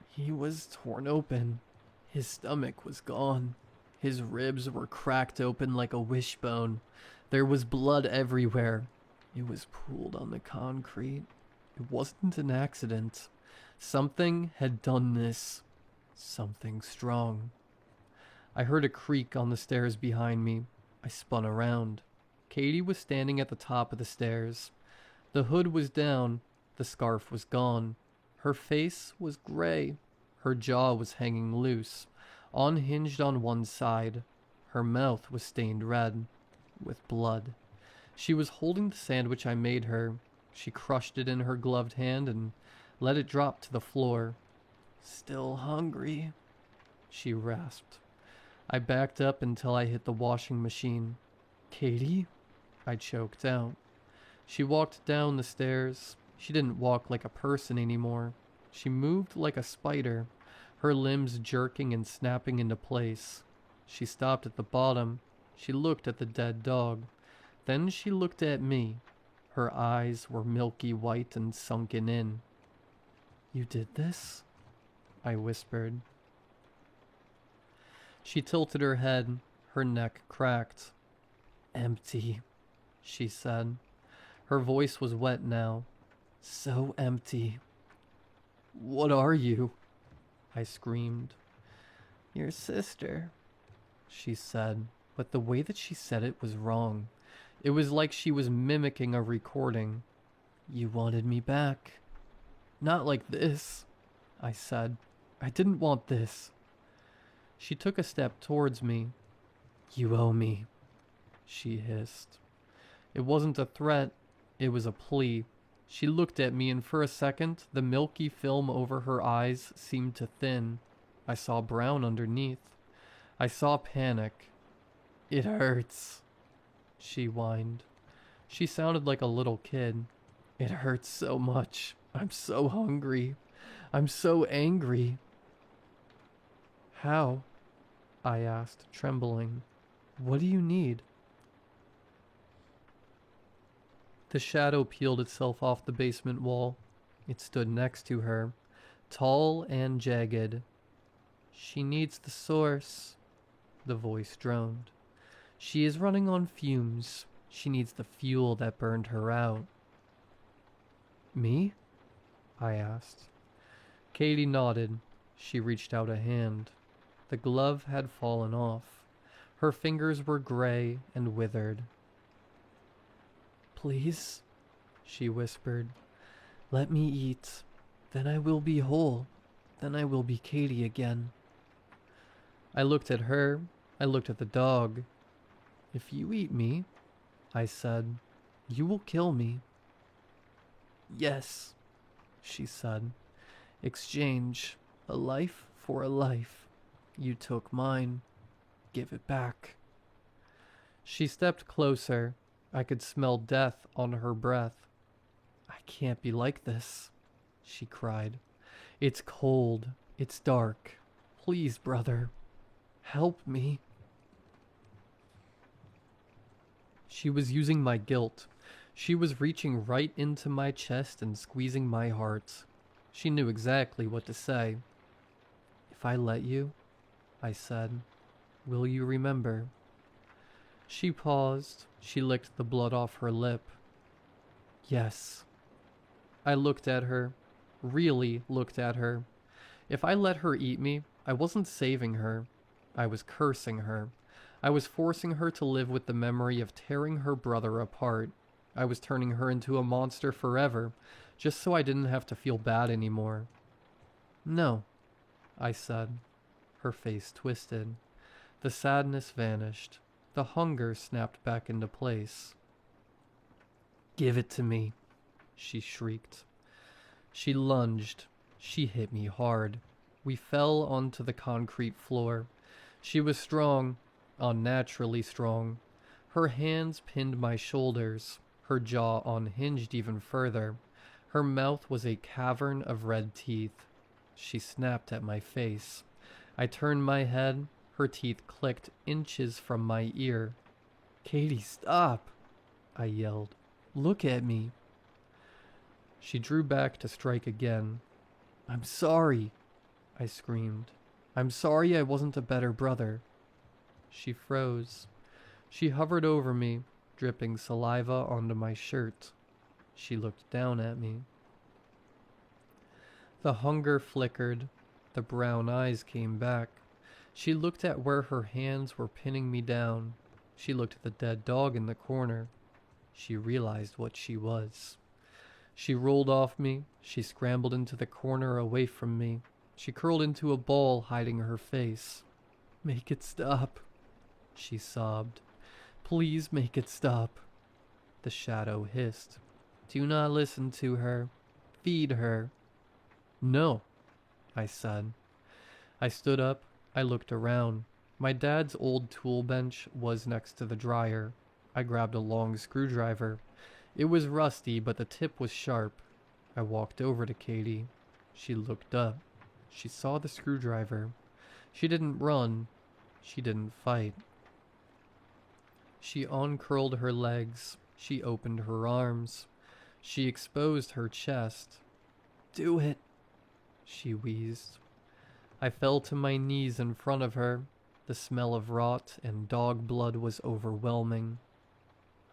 He was torn open. His stomach was gone. His ribs were cracked open like a wishbone. There was blood everywhere. It was pooled on the concrete. It wasn't an accident. Something had done this. Something strong. I heard a creak on the stairs behind me. I spun around. Katie was standing at the top of the stairs. The hood was down. The scarf was gone. Her face was gray. Her jaw was hanging loose, unhinged on one side. Her mouth was stained red, with blood. She was holding the sandwich I made her. She crushed it in her gloved hand and let it drop to the floor. "Still hungry," she rasped. I backed up until I hit the washing machine. "Katie?" I choked out. She walked down the stairs. She didn't walk like a person anymore. She moved like a spider. her limbs jerking and snapping into place. She stopped at the bottom. She looked at the dead dog. Then she looked at me. Her eyes were milky white and sunken in. "You did this?" I whispered. She tilted her head. Her neck cracked. "Empty," she said. Her voice was wet now. "So empty." "What are you?" I screamed. "Your sister," she said, but the way that she said it was wrong. It was like she was mimicking a recording. "You wanted me back." "Not like this," I said. "I didn't want this." She took a step towards me. "You owe me," she hissed. It wasn't a threat, it was a plea. She looked at me and for a second, the milky film over her eyes seemed to thin. I saw brown underneath. I saw panic. "It hurts," she whined. She sounded like a little kid. "It hurts so much. I'm so hungry. I'm so angry." "How?" I asked, trembling. "What do you need?" The shadow peeled itself off the basement wall. It stood next to her, tall and jagged. "She needs the source," the voice droned. "She is running on fumes. She needs the fuel that burned her out." "Me?" I asked. Katie nodded. She reached out a hand. The glove had fallen off. Her fingers were gray and withered. "Please," she whispered, "let me eat. Then I will be whole. Then I will be Katie again." I looked at her. I looked at the dog. "If you eat me," I said, "you will kill me." "Yes," she said. "Exchange. A life for a life. You took mine. Give it back." She stepped closer. I could smell death on her breath. "I can't be like this," she cried. "It's cold. It's dark. Please, brother. Help me." She was using my guilt. She was reaching right into my chest and squeezing my heart. She knew exactly what to say. "If I let you," I said, "will you remember?" She paused. She licked the blood off her lip. "Yes." I looked at her. Really looked at her. If I let her eat me, I wasn't saving her. I was cursing her. I was forcing her to live with the memory of tearing her brother apart. I was turning her into a monster forever, just so I didn't have to feel bad anymore. "No," I said. Her face twisted. The sadness vanished. The hunger snapped back into place. "Give it to me," she shrieked. She lunged. She hit me hard. We fell onto the concrete floor. She was strong, unnaturally strong. Her hands pinned my shoulders. Her jaw unhinged even further. Her mouth was a cavern of red teeth. She snapped at my face. I turned my head. Her teeth clicked inches from my ear. "Katie, stop!" I yelled. "Look at me." She drew back to strike again. "I'm sorry," I screamed. "I'm sorry I wasn't a better brother." She froze. She hovered over me, dripping saliva onto my shirt. She looked down at me. The hunger flickered. The brown eyes came back. She looked at where her hands were pinning me down. She looked at the dead dog in the corner. She realized what she was. She rolled off me. She scrambled into the corner away from me. She curled into a ball, hiding her face. "Make it stop," she sobbed. "Please make it stop." The shadow hissed. "Do not listen to her. Feed her." "No," I said. I stood up. I looked around. My dad's old tool bench was next to the dryer. I grabbed a long screwdriver. It was rusty, but the tip was sharp. I walked over to Katie. She looked up. She saw the screwdriver. She didn't run. She didn't fight. She uncurled her legs. She opened her arms. She exposed her chest. "Do it," she wheezed. I fell to my knees in front of her. The smell of rot and dog blood was overwhelming.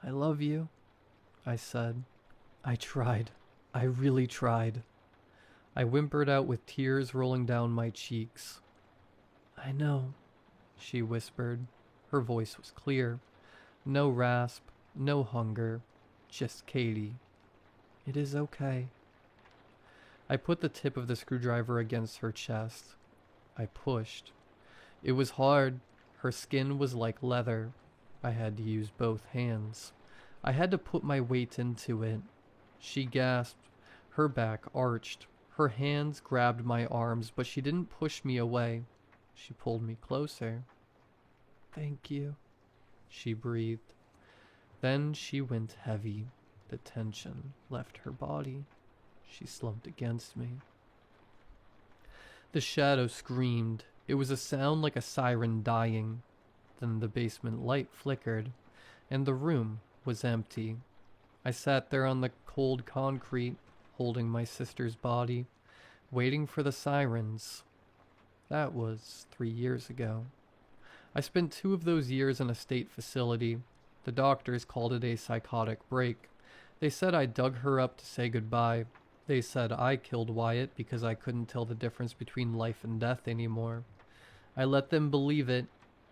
"I love you," I said. "I tried. I really tried." I whimpered out with tears rolling down my cheeks. "I know," she whispered. Her voice was clear. No rasp, no hunger, just Katie. "It is okay." I put the tip of the screwdriver against her chest. I pushed. It was hard. Her skin was like leather. I had to use both hands. I had to put my weight into it. She gasped. Her back arched. Her hands grabbed my arms, but she didn't push me away. She pulled me closer. "Thank you," she breathed. Then she went heavy. The tension left her body. She slumped against me. The shadow screamed. It was a sound like a siren dying. Then the basement light flickered, and the room was empty. I sat there on the cold concrete, holding my sister's body, waiting for the sirens. That was 3 years ago. I spent 2 of those years in a state facility. The doctors called it a psychotic break. They said I dug her up to say goodbye. They said I killed Wyatt because I couldn't tell the difference between life and death anymore. I let them believe it.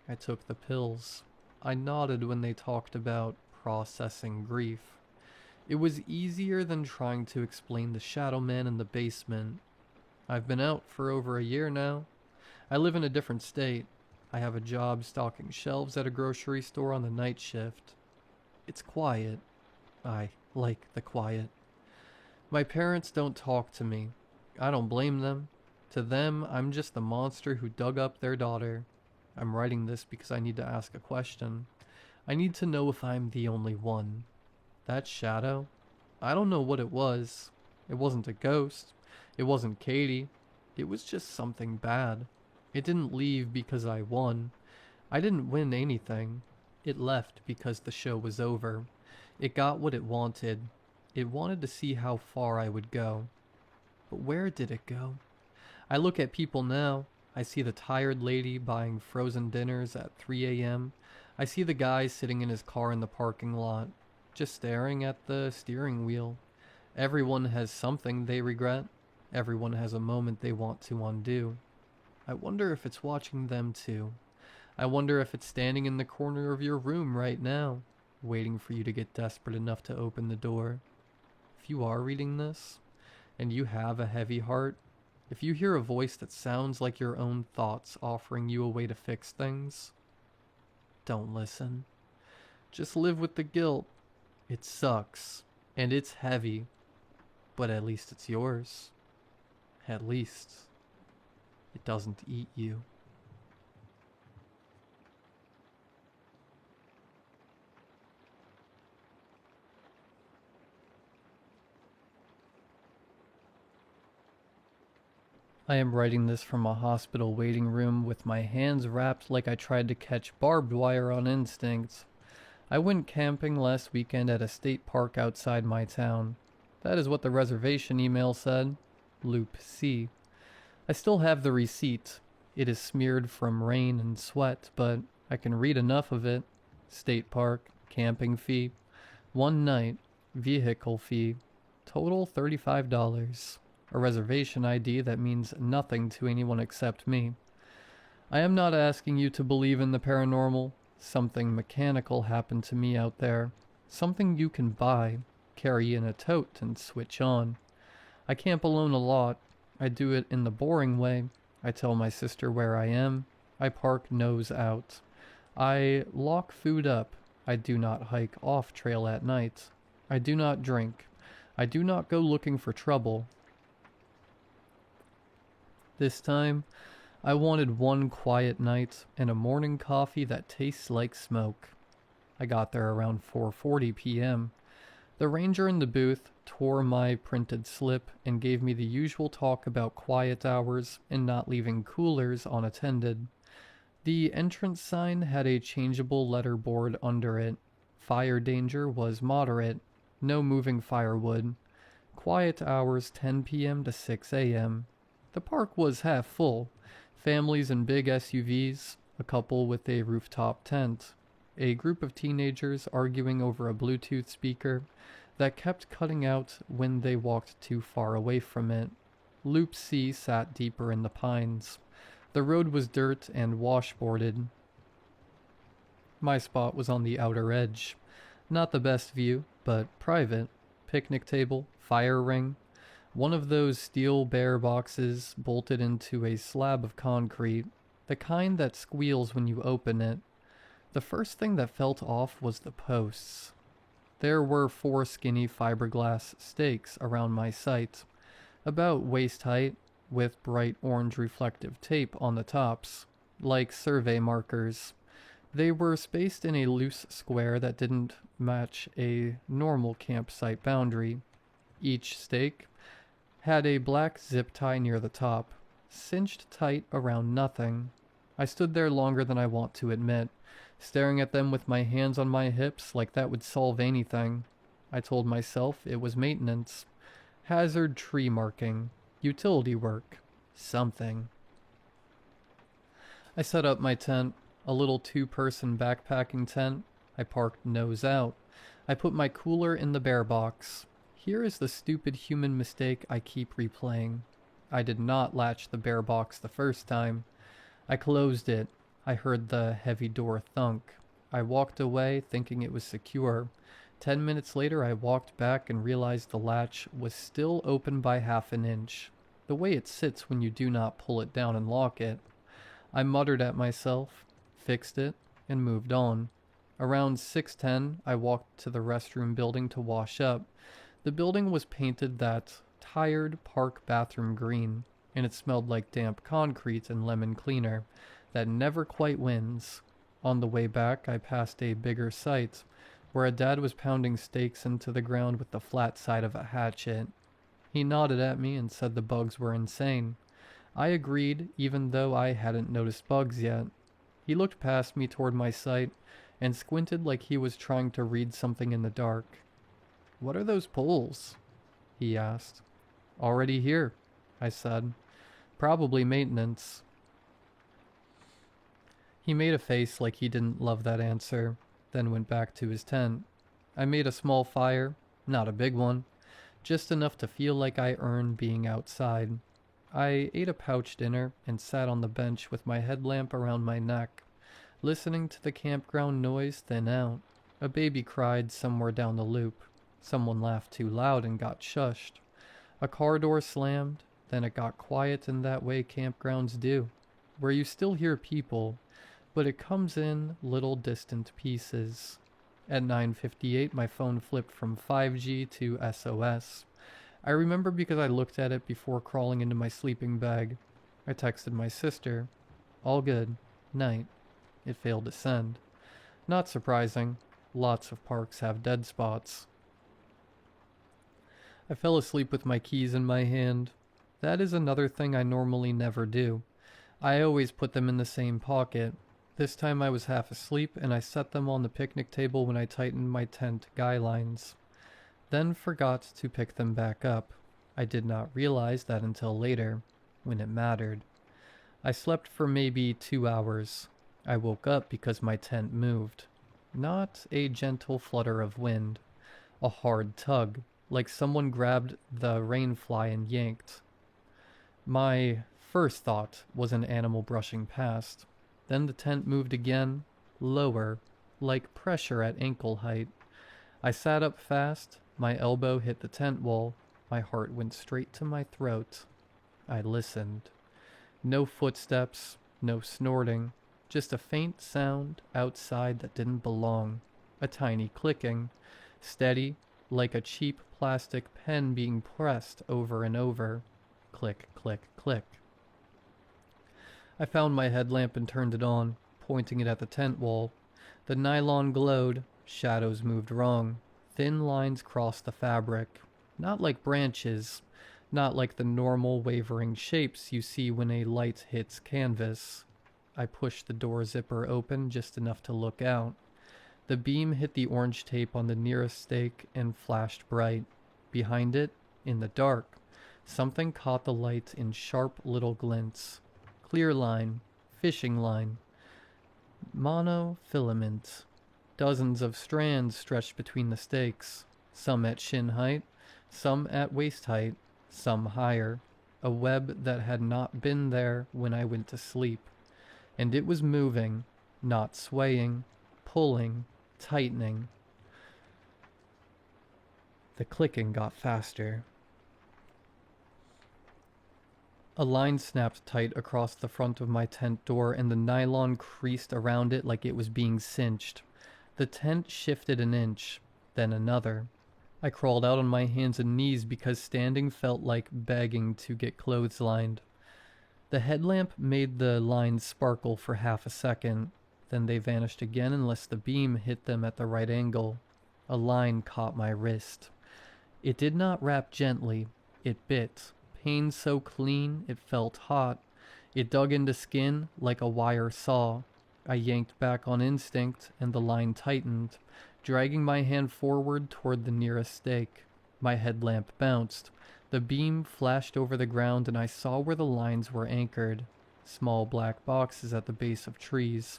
I took the pills. I nodded when they talked about processing grief. It was easier than trying to explain the shadow man in the basement. I've been out for over a year now. I live in a different state. I have a job stocking shelves at a grocery store on the night shift. It's quiet. I like the quiet. My parents don't talk to me. I don't blame them. To them, I'm just the monster who dug up their daughter. I'm writing this because I need to ask a question. I need to know if I'm the only one. That shadow? I don't know what it was. It wasn't a ghost. It wasn't Katie. It was just something bad. It didn't leave because I won. I didn't win anything. It left because the show was over. It got what it wanted. It wanted to see how far I would go. But where did it go? I look at people now. I see the tired lady buying frozen dinners at 3 a.m. I see the guy sitting in his car in the parking lot, just staring at the steering wheel. Everyone has something they regret. Everyone has a moment they want to undo. I wonder if it's watching them too. I wonder if it's standing in the corner of your room right now, waiting for you to get desperate enough to open the door. If you are reading this, and you have a heavy heart, if you hear a voice that sounds like your own thoughts offering you a way to fix things, don't listen. Just live with the guilt. It sucks, and it's heavy, but at least it's yours. At least it doesn't eat you. I am writing this from a hospital waiting room with my hands wrapped like I tried to catch barbed wire on instinct. I went camping last weekend at a state park outside my town. That is what the reservation email said. Loop C. I still have the receipt. It is smeared from rain and sweat, but I can read enough of it. State park, camping fee, 1 night, vehicle fee, total $35. A reservation ID that means nothing to anyone except me. I am not asking you to believe in the paranormal. Something mechanical happened to me out there. Something you can buy, carry in a tote, and switch on. I camp alone a lot. I do it in the boring way. I tell my sister where I am. I park nose out. I lock food up. I do not hike off trail at night. I do not drink. I do not go looking for trouble. This time, I wanted one quiet night and a morning coffee that tastes like smoke. I got there around 4:40 p.m. The ranger in the booth tore my printed slip and gave me the usual talk about quiet hours and not leaving coolers unattended. The entrance sign had a changeable letterboard under it. Fire danger was moderate. No moving firewood. Quiet hours 10 p.m. to 6 a.m. The park was half full. Families in big SUVs, a couple with a rooftop tent, a group of teenagers arguing over a Bluetooth speaker that kept cutting out when they walked too far away from it. Loop C sat deeper in the pines. The road was dirt and washboarded. My spot was on the outer edge. Not the best view, but private. Picnic table, fire ring, one of those steel bear boxes bolted into a slab of concrete, the kind that squeals when you open it. The first thing that felt off was the posts. There were 4 skinny fiberglass stakes around my site, about waist height, with bright orange reflective tape on the tops, like survey markers. They were spaced in a loose square that didn't match a normal campsite boundary. Each stake had a black zip tie near the top, cinched tight around nothing. I stood there longer than I want to admit, staring at them with my hands on my hips like that would solve anything. I told myself it was maintenance. Hazard tree marking. Utility work. Something. I set up my tent, a little 2-person backpacking tent. I parked nose out. I put my cooler in the bear box. Here is the stupid human mistake I keep replaying. I did not latch the bear box the first time. I closed it. I heard the heavy door thunk. I walked away thinking it was secure. 10 minutes later I walked back and realized the latch was still open by half an inch, the way it sits when you do not pull it down and lock it. I muttered at myself, fixed it, and moved on. Around 6:10 I walked to the restroom building to wash up. The building was painted that tired park bathroom green, and it smelled like damp concrete and lemon cleaner that never quite wins. On the way back I passed a bigger site, where a dad was pounding stakes into the ground with the flat side of a hatchet. He nodded at me and said the bugs were insane. I agreed, even though I hadn't noticed bugs yet. He looked past me toward my site and squinted like he was trying to read something in the dark. "What are those poles?" he asked. "Already here," I said. "Probably maintenance." He made a face like he didn't love that answer, then went back to his tent. I made a small fire, not a big one, just enough to feel like I earned being outside. I ate a pouch dinner and sat on the bench with my headlamp around my neck, listening to the campground noise thin out. A baby cried somewhere down the loop. Someone laughed too loud and got shushed. A car door slammed, then it got quiet in that way campgrounds do, where you still hear people, but it comes in little distant pieces. At 9:58 my phone flipped from 5G to SOS. I remember because I looked at it before crawling into my sleeping bag. I texted my sister. "All good. Night." It failed to send. Not surprising. Lots of parks have dead spots. I fell asleep with my keys in my hand. That is another thing I normally never do. I always put them in the same pocket. This time I was half asleep and I set them on the picnic table when I tightened my tent guy lines. Then forgot to pick them back up. I did not realize that until later, when it mattered. I slept for maybe 2 hours. I woke up because my tent moved. Not a gentle flutter of wind. A hard tug, like someone grabbed the rainfly and yanked. My first thought was an animal brushing past. Then the tent moved again, lower, like pressure at ankle height. I sat up fast. My elbow hit the tent wall. My heart went straight to my throat. I listened. No footsteps, no snorting, just a faint sound outside that didn't belong. A tiny clicking, steady, like a cheap plastic pen being pressed over and over. Click, click, click. I found my headlamp and turned it on, pointing it at the tent wall. The nylon glowed. Shadows moved wrong. Thin lines crossed the fabric, not like branches, not like the normal wavering shapes you see when a light hits canvas. I pushed the door zipper open just enough to look out. The beam hit the orange tape on the nearest stake and flashed bright. Behind it, in the dark, something caught the light in sharp little glints. Clear line, fishing line, monofilament. Dozens of strands stretched between the stakes, some at shin height, some at waist height, some higher. A web that had not been there when I went to sleep. And it was moving, not swaying, pulling, tightening. The clicking got faster. A line snapped tight across the front of my tent door, and the nylon creased around it like it was being cinched. The tent shifted an inch, then another. I crawled out on my hands and knees because standing felt like begging to get clotheslined. The headlamp made the lines sparkle for half a second, then they vanished again unless the beam hit them at the right angle. A line caught my wrist. It did not wrap gently. It bit. Pain so clean it felt hot. It dug into skin like a wire saw. I yanked back on instinct, and the line tightened, dragging my hand forward toward the nearest stake. My headlamp bounced. The beam flashed over the ground, and I saw where the lines were anchored. Small black boxes at the base of trees,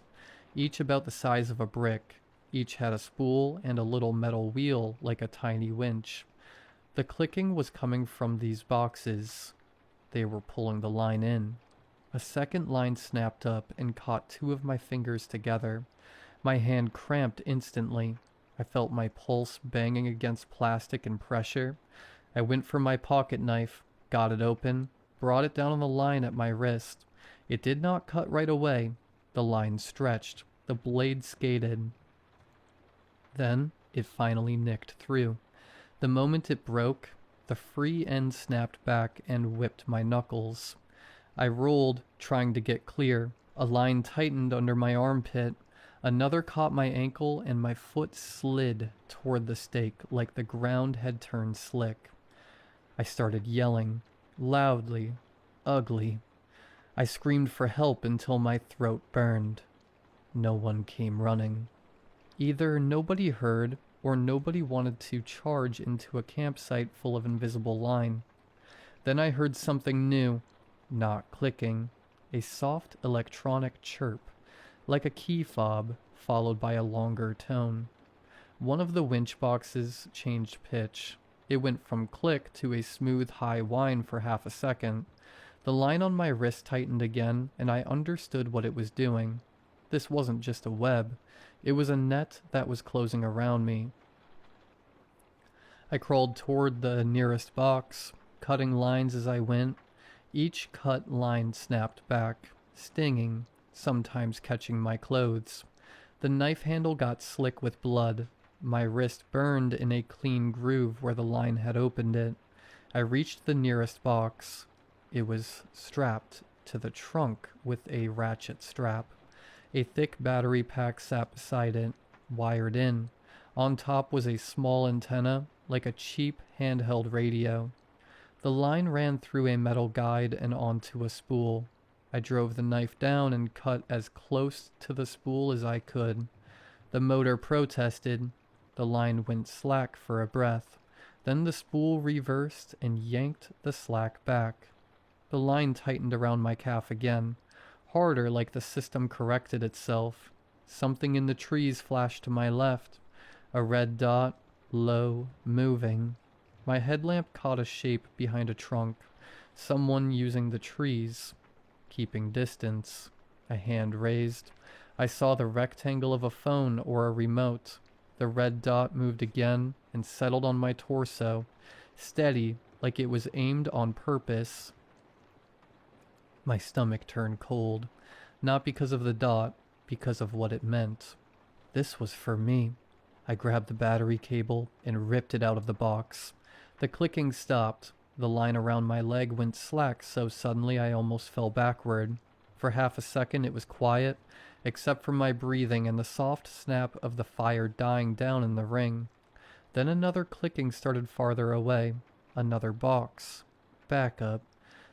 each about the size of a brick. Each had a spool and a little metal wheel like a tiny winch. The clicking was coming from these boxes. They were pulling the line in. A second line snapped up and caught two of my fingers together. My hand cramped instantly. I felt my pulse banging against plastic in pressure. I went for my pocket knife, got it open, brought it down on the line at my wrist. It did not cut right away. The line stretched. The blade skated. Then it finally nicked through. The moment it broke, the free end snapped back and whipped my knuckles. I rolled, trying to get clear. A line tightened under my armpit. Another caught my ankle, and my foot slid toward the stake like the ground had turned slick. I started yelling, loudly, ugly. I screamed for help until my throat burned. No one came running. Either nobody heard, or nobody wanted to charge into a campsite full of invisible line. Then I heard something new, not clicking, a soft electronic chirp, like a key fob, followed by a longer tone. One of the winch boxes changed pitch. It went from click to a smooth high whine for half a second. The line on my wrist tightened again, and I understood what it was doing. This wasn't just a web. It was a net that was closing around me. I crawled toward the nearest box, cutting lines as I went. Each cut line snapped back, stinging, sometimes catching my clothes. The knife handle got slick with blood. My wrist burned in a clean groove where the line had opened it. I reached the nearest box. It was strapped to the trunk with a ratchet strap. A thick battery pack sat beside it, wired in. On top was a small antenna, like a cheap handheld radio. The line ran through a metal guide and onto a spool. I drove the knife down and cut as close to the spool as I could. The motor protested. The line went slack for a breath. Then the spool reversed and yanked the slack back. The line tightened around my calf again, harder like the system corrected itself. Something in the trees flashed to my left. A red dot, low, moving. My headlamp caught a shape behind a trunk. Someone using the trees. Keeping distance. A hand raised. I saw the rectangle of a phone or a remote. The red dot moved again and settled on my torso, steady like it was aimed on purpose. My stomach turned cold, not because of the dot, because of what it meant. This was for me. I grabbed the battery cable and ripped it out of the box. The clicking stopped. The line around my leg went slack so suddenly I almost fell backward. For half a second it was quiet, except for my breathing and the soft snap of the fire dying down in the ring. Then another clicking started farther away. Another box. Back up.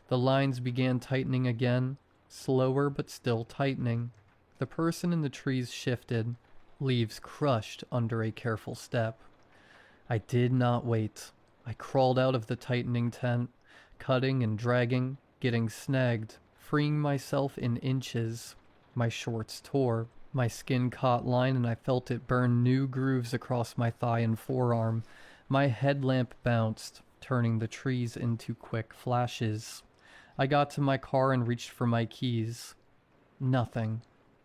The lines began tightening again, slower but still tightening. The person in the trees shifted, leaves crushed under a careful step. I did not wait. I crawled out of the tightening tent, cutting and dragging, getting snagged, freeing myself in inches. My shorts tore. My skin caught line and I felt it burn new grooves across my thigh and forearm. My headlamp bounced, turning the trees into quick flashes. I got to my car and reached for my keys. Nothing.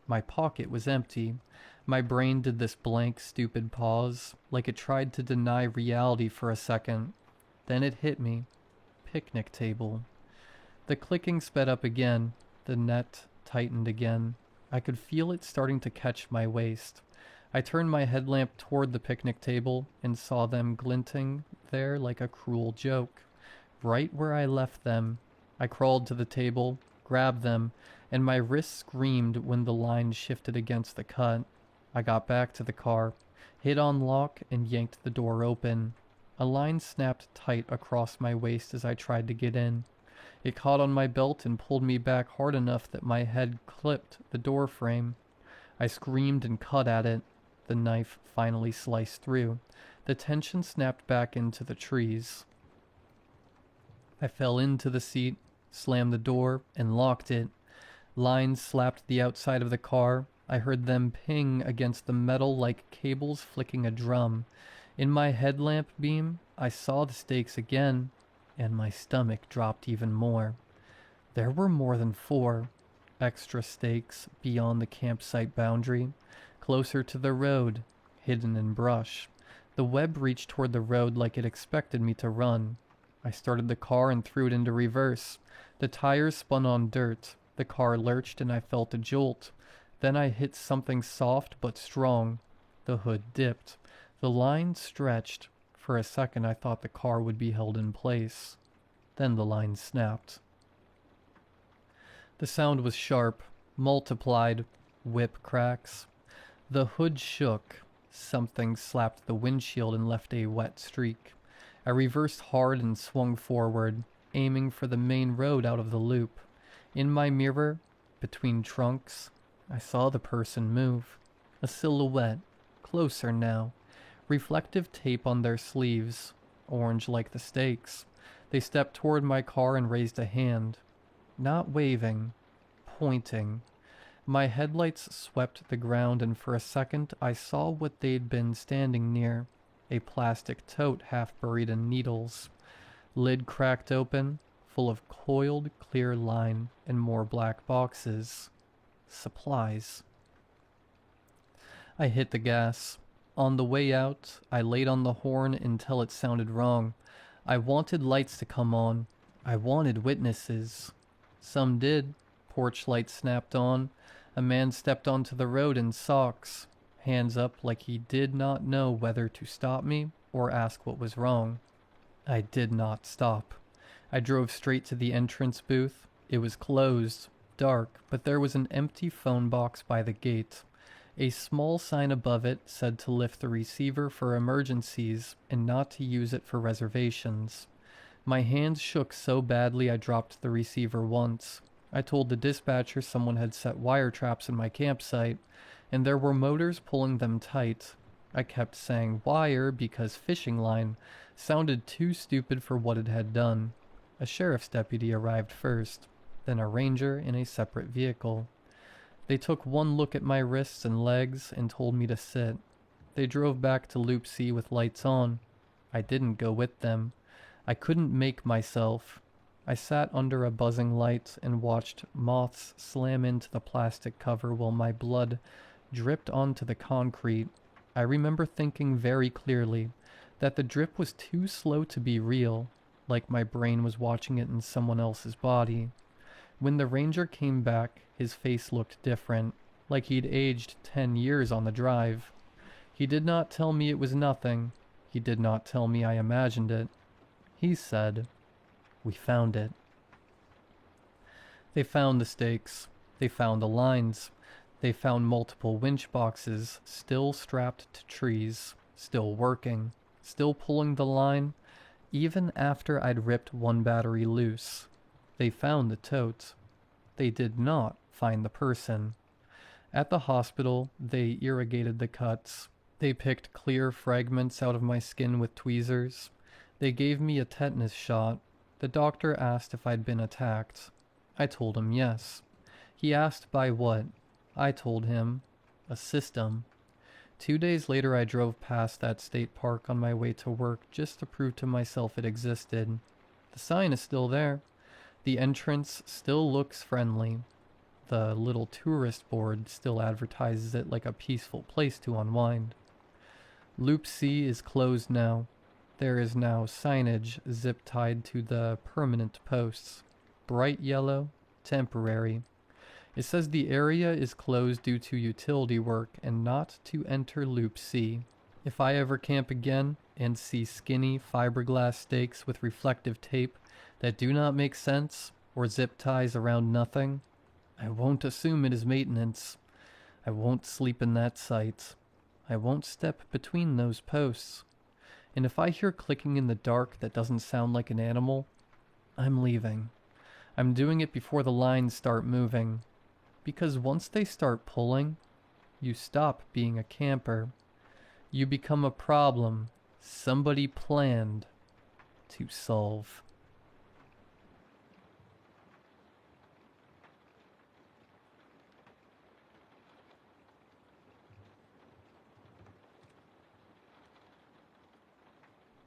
My pocket was empty. My brain did this blank, stupid pause, like it tried to deny reality for a second. Then it hit me. Picnic table. The clicking sped up again. The net tightened again. I could feel it starting to catch my waist. I turned my headlamp toward the picnic table and saw them glinting there like a cruel joke. Right where I left them, I crawled to the table, grabbed them, and my wrist screamed when the line shifted against the cut. I got back to the car, hit on lock, and yanked the door open. A line snapped tight across my waist as I tried to get in. It caught on my belt and pulled me back hard enough that my head clipped the door frame. I screamed and cut at it. The knife finally sliced through. The tension snapped back into the trees. I fell into the seat, slammed the door, and locked it. Lines slapped the outside of the car. I heard them ping against the metal like cables flicking a drum. In my headlamp beam, I saw the stakes again, and my stomach dropped even more. There were more than 4 extra stakes beyond the campsite boundary, closer to the road, hidden in brush. The web reached toward the road like it expected me to run. I started the car and threw it into reverse. The tires spun on dirt. The car lurched and I felt a jolt. Then I hit something soft but strong. The hood dipped. The line stretched. For a second I thought the car would be held in place. Then the line snapped. The sound was sharp, multiplied, whip cracks. The hood shook. Something slapped the windshield and left a wet streak. I reversed hard and swung forward, aiming for the main road out of the loop. In my mirror, between trunks, I saw the person move. A silhouette, closer now. Reflective tape on their sleeves, orange like the stakes. They stepped toward my car and raised a hand. Not waving, pointing. My headlights swept the ground and for a second I saw what they'd been standing near. A plastic tote half buried in needles. Lid cracked open, full of coiled clear line and more black boxes. Supplies. I hit the gas. On the way out, I laid on the horn until it sounded wrong. I wanted lights to come on. I wanted witnesses. Some did. Porch lights snapped on. A man stepped onto the road in socks, hands up like he did not know whether to stop me or ask what was wrong. I did not stop. I drove straight to the entrance booth. It was closed, dark, but there was an empty phone box by the gate. A small sign above it said to lift the receiver for emergencies and not to use it for reservations. My hands shook so badly I dropped the receiver once. I told the dispatcher someone had set wire traps in my campsite, and there were motors pulling them tight. I kept saying wire because fishing line sounded too stupid for what it had done. A sheriff's deputy arrived first, then a ranger in a separate vehicle. They took one look at my wrists and legs and told me to sit. They drove back to Loop C with lights on. I didn't go with them. I couldn't make myself. I sat under a buzzing light and watched moths slam into the plastic cover while my blood dripped onto the concrete. I remember thinking very clearly that the drip was too slow to be real, like my brain was watching it in someone else's body. When the ranger came back, his face looked different, like he'd aged 10 years on the drive. He did not tell me it was nothing. He did not tell me I imagined it. He said, "We found it." They found the stakes. They found the lines. They found multiple winch boxes, still strapped to trees, still working. still pulling the line, even after I'd ripped one battery loose. They found the tote. They did not find the person. At the hospital, they irrigated the cuts. They picked clear fragments out of my skin with tweezers. They gave me a tetanus shot. The doctor asked if I'd been attacked. I told him yes. He asked by what. I told him, a system. 2 days later, I drove past that state park on my way to work just to prove to myself it existed. The sign is still there. The entrance still looks friendly. The little tourist board still advertises it like a peaceful place to unwind. Loop C is closed now. There is now signage zip-tied to the permanent posts. Bright yellow, temporary. It says the area is closed due to utility work and not to enter Loop C. If I ever camp again and see skinny fiberglass stakes with reflective tape that do not make sense or zip ties around nothing, I won't assume it is maintenance. I won't sleep in that site. I won't step between those posts. And if I hear clicking in the dark that doesn't sound like an animal, I'm leaving. I'm doing it before the lines start moving. Because once they start pulling, you stop being a camper. You become a problem somebody planned to solve.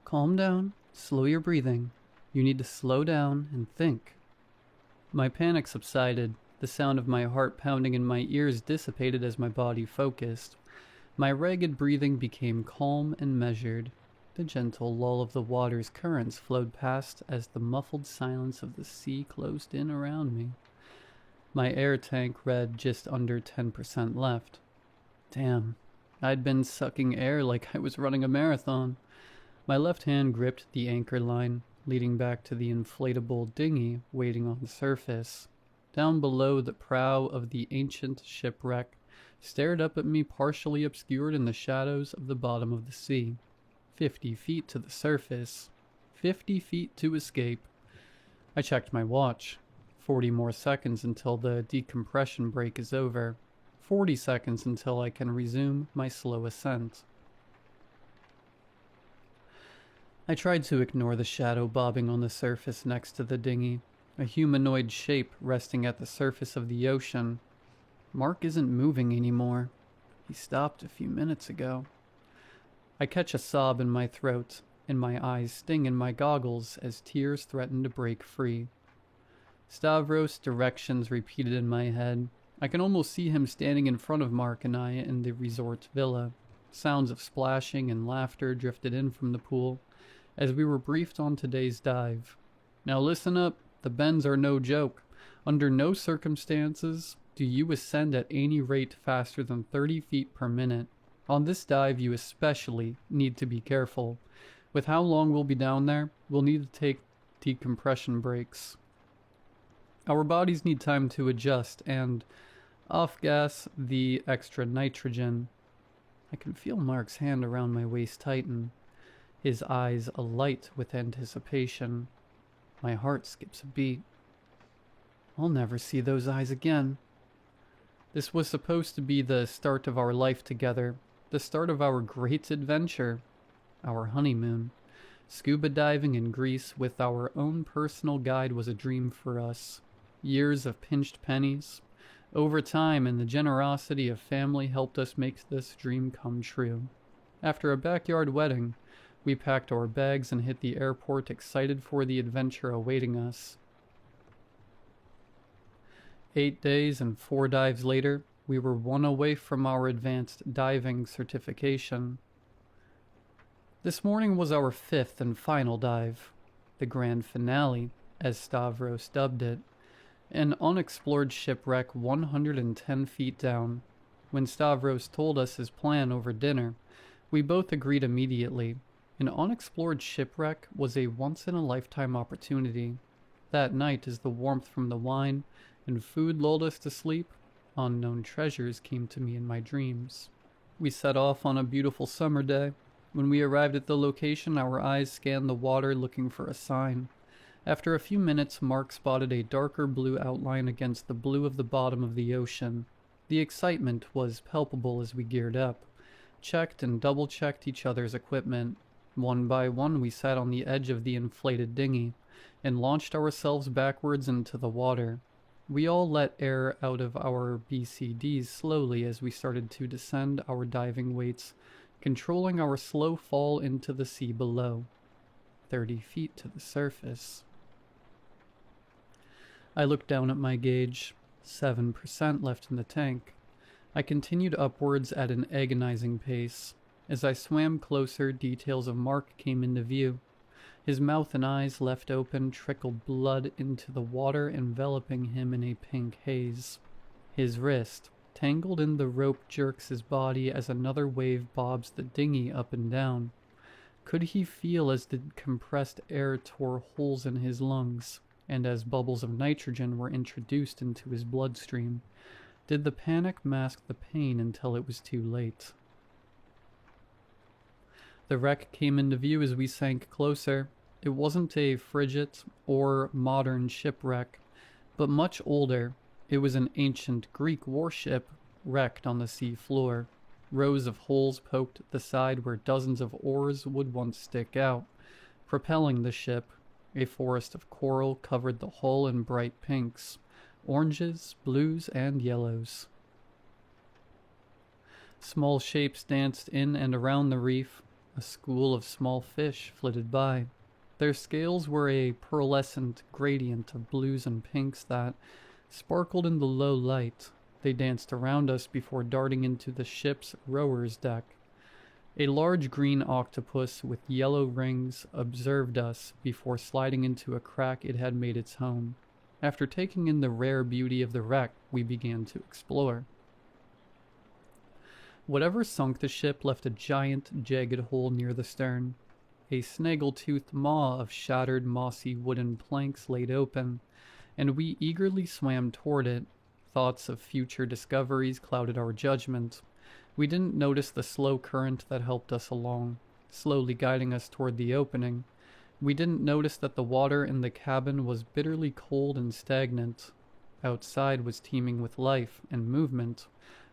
Calm down, slow your breathing. You need to slow down and think. My panic subsided. The sound of my heart pounding in my ears dissipated as my body focused. My ragged breathing became calm and measured. The gentle lull of the water's currents flowed past as the muffled silence of the sea closed in around me. My air tank read just under 10% left. Damn, I'd been sucking air like I was running a marathon. My left hand gripped the anchor line, leading back to the inflatable dinghy waiting on the surface. Down below, the prow of the ancient shipwreck stared up at me, partially obscured in the shadows of the bottom of the sea. 50 feet to the surface. 50 feet to escape. I checked my watch. 40 more seconds until the decompression break is over. 40 seconds until I can resume my slow ascent. I tried to ignore the shadow bobbing on the surface next to the dinghy. A humanoid shape resting at the surface of the ocean. Mark isn't moving anymore. He stopped a few minutes ago. I catch a sob in my throat, and my eyes sting in my goggles as tears threaten to break free. Stavros' directions repeated in my head. I can almost see him standing in front of Mark and I in the resort villa. Sounds of splashing and laughter drifted in from the pool as we were briefed on today's dive. Now listen up. The bends are no joke. Under no circumstances do you ascend at any rate faster than 30 feet per minute. On this dive, you especially need to be careful. With how long we'll be down there, we'll need to take decompression breaks. Our bodies need time to adjust and off-gas the extra nitrogen. I can feel Mark's hand around my waist tighten, his eyes alight with anticipation. My heart skips a beat. I'll never see those eyes again. This was supposed to be the start of our life together, the start of our great adventure, our honeymoon. Scuba diving in Greece with our own personal guide was a dream for us. Years of pinched pennies, overtime, and the generosity of family helped us make this dream come true. After a backyard wedding, we packed our bags and hit the airport, excited for the adventure awaiting us. 8 days and 4 dives later, we were 1 away from our advanced diving certification. This morning was our 5th and final dive, the grand finale, as Stavros dubbed it, an unexplored shipwreck 110 feet down. When Stavros told us his plan over dinner, we both agreed immediately. An unexplored shipwreck was a once-in-a-lifetime opportunity. That night, as the warmth from the wine and food lulled us to sleep, unknown treasures came to me in my dreams. We set off on a beautiful summer day. When we arrived at the location, our eyes scanned the water looking for a sign. After a few minutes, Mark spotted a darker blue outline against the blue of the bottom of the ocean. The excitement was palpable as we geared up, checked and double-checked each other's equipment. One by one, we sat on the edge of the inflated dinghy and launched ourselves backwards into the water. We all let air out of our BCDs slowly as we started to descend our diving weights, controlling our slow fall into the sea below. 30 feet to the surface. I looked down at my gauge. 7% left in the tank. I continued upwards at an agonizing pace. As I swam closer, details of Mark came into view. His mouth and eyes, left open, trickled blood into the water, enveloping him in a pink haze. His wrist, tangled in the rope, jerks his body as another wave bobs the dinghy up and down. Could he feel as the compressed air tore holes in his lungs, and as bubbles of nitrogen were introduced into his bloodstream? Did the panic mask the pain until it was too late? The wreck came into view as we sank closer. It wasn't a frigate or modern shipwreck, but much older. It was an ancient Greek warship wrecked on the sea floor. Rows of holes poked at the side where dozens of oars would once stick out, propelling the ship. A forest of coral covered the hull in bright pinks, oranges, blues, and yellows. Small shapes danced in and around the reef. A school of small fish flitted by. Their scales were a pearlescent gradient of blues and pinks that sparkled in the low light. They danced around us before darting into the ship's rower's deck. A large green octopus with yellow rings observed us before sliding into a crack it had made its home. After taking in the rare beauty of the wreck, we began to explore. Whatever sunk the ship left a giant, jagged hole near the stern. A snaggle-toothed maw of shattered, mossy wooden planks laid open, and we eagerly swam toward it. Thoughts of future discoveries clouded our judgment. We didn't notice the slow current that helped us along, slowly guiding us toward the opening. We didn't notice that the water in the cabin was bitterly cold and stagnant. Outside was teeming with life and movement,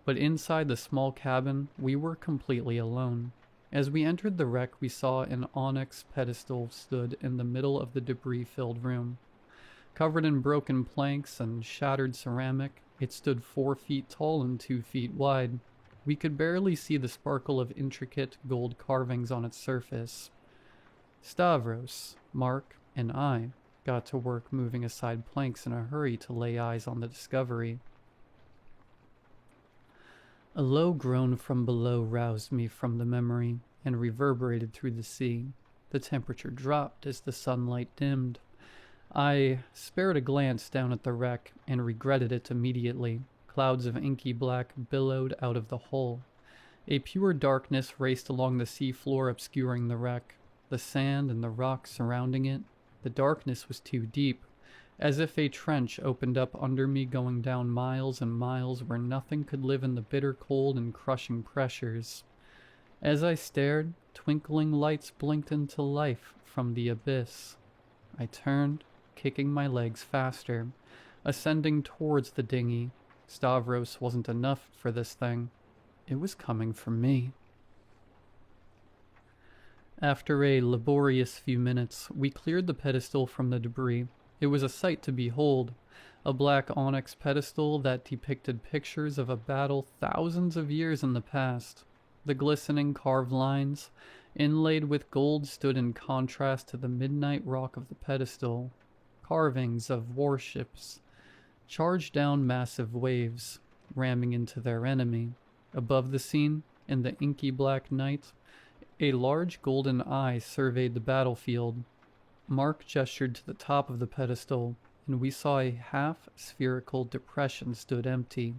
but inside the small cabin we were completely alone. As we entered the wreck, we saw an onyx pedestal stood in the middle of the debris-filled room. Covered in broken planks and shattered ceramic, it stood 4 feet tall and 2 feet wide. We could barely see the sparkle of intricate gold carvings on its surface. Stavros, Mark, and I got to work moving aside planks in a hurry to lay eyes on the discovery. A low groan from below roused me from the memory and reverberated through the sea. The temperature dropped as the sunlight dimmed. I spared a glance down at the wreck and regretted it immediately. Clouds of inky black billowed out of the hull. A pure darkness raced along the sea floor, obscuring the wreck, the sand and the rocks surrounding it. The darkness was too deep, as if a trench opened up under me, going down miles and miles where nothing could live in the bitter cold and crushing pressures. As I stared, twinkling lights blinked into life from the abyss. I turned, kicking my legs faster, ascending towards the dinghy. Stavros wasn't enough for this thing. It was coming for me. After a laborious few minutes, we cleared the pedestal from the debris. It was a sight to behold, a black onyx pedestal that depicted pictures of a battle thousands of years in the past. The glistening carved lines, inlaid with gold, stood in contrast to the midnight rock of the pedestal. Carvings of warships charged down massive waves, ramming into their enemy. Above the scene, in the inky black night, a large golden eye surveyed the battlefield. Mark gestured to the top of the pedestal, and we saw a half-spherical depression stood empty.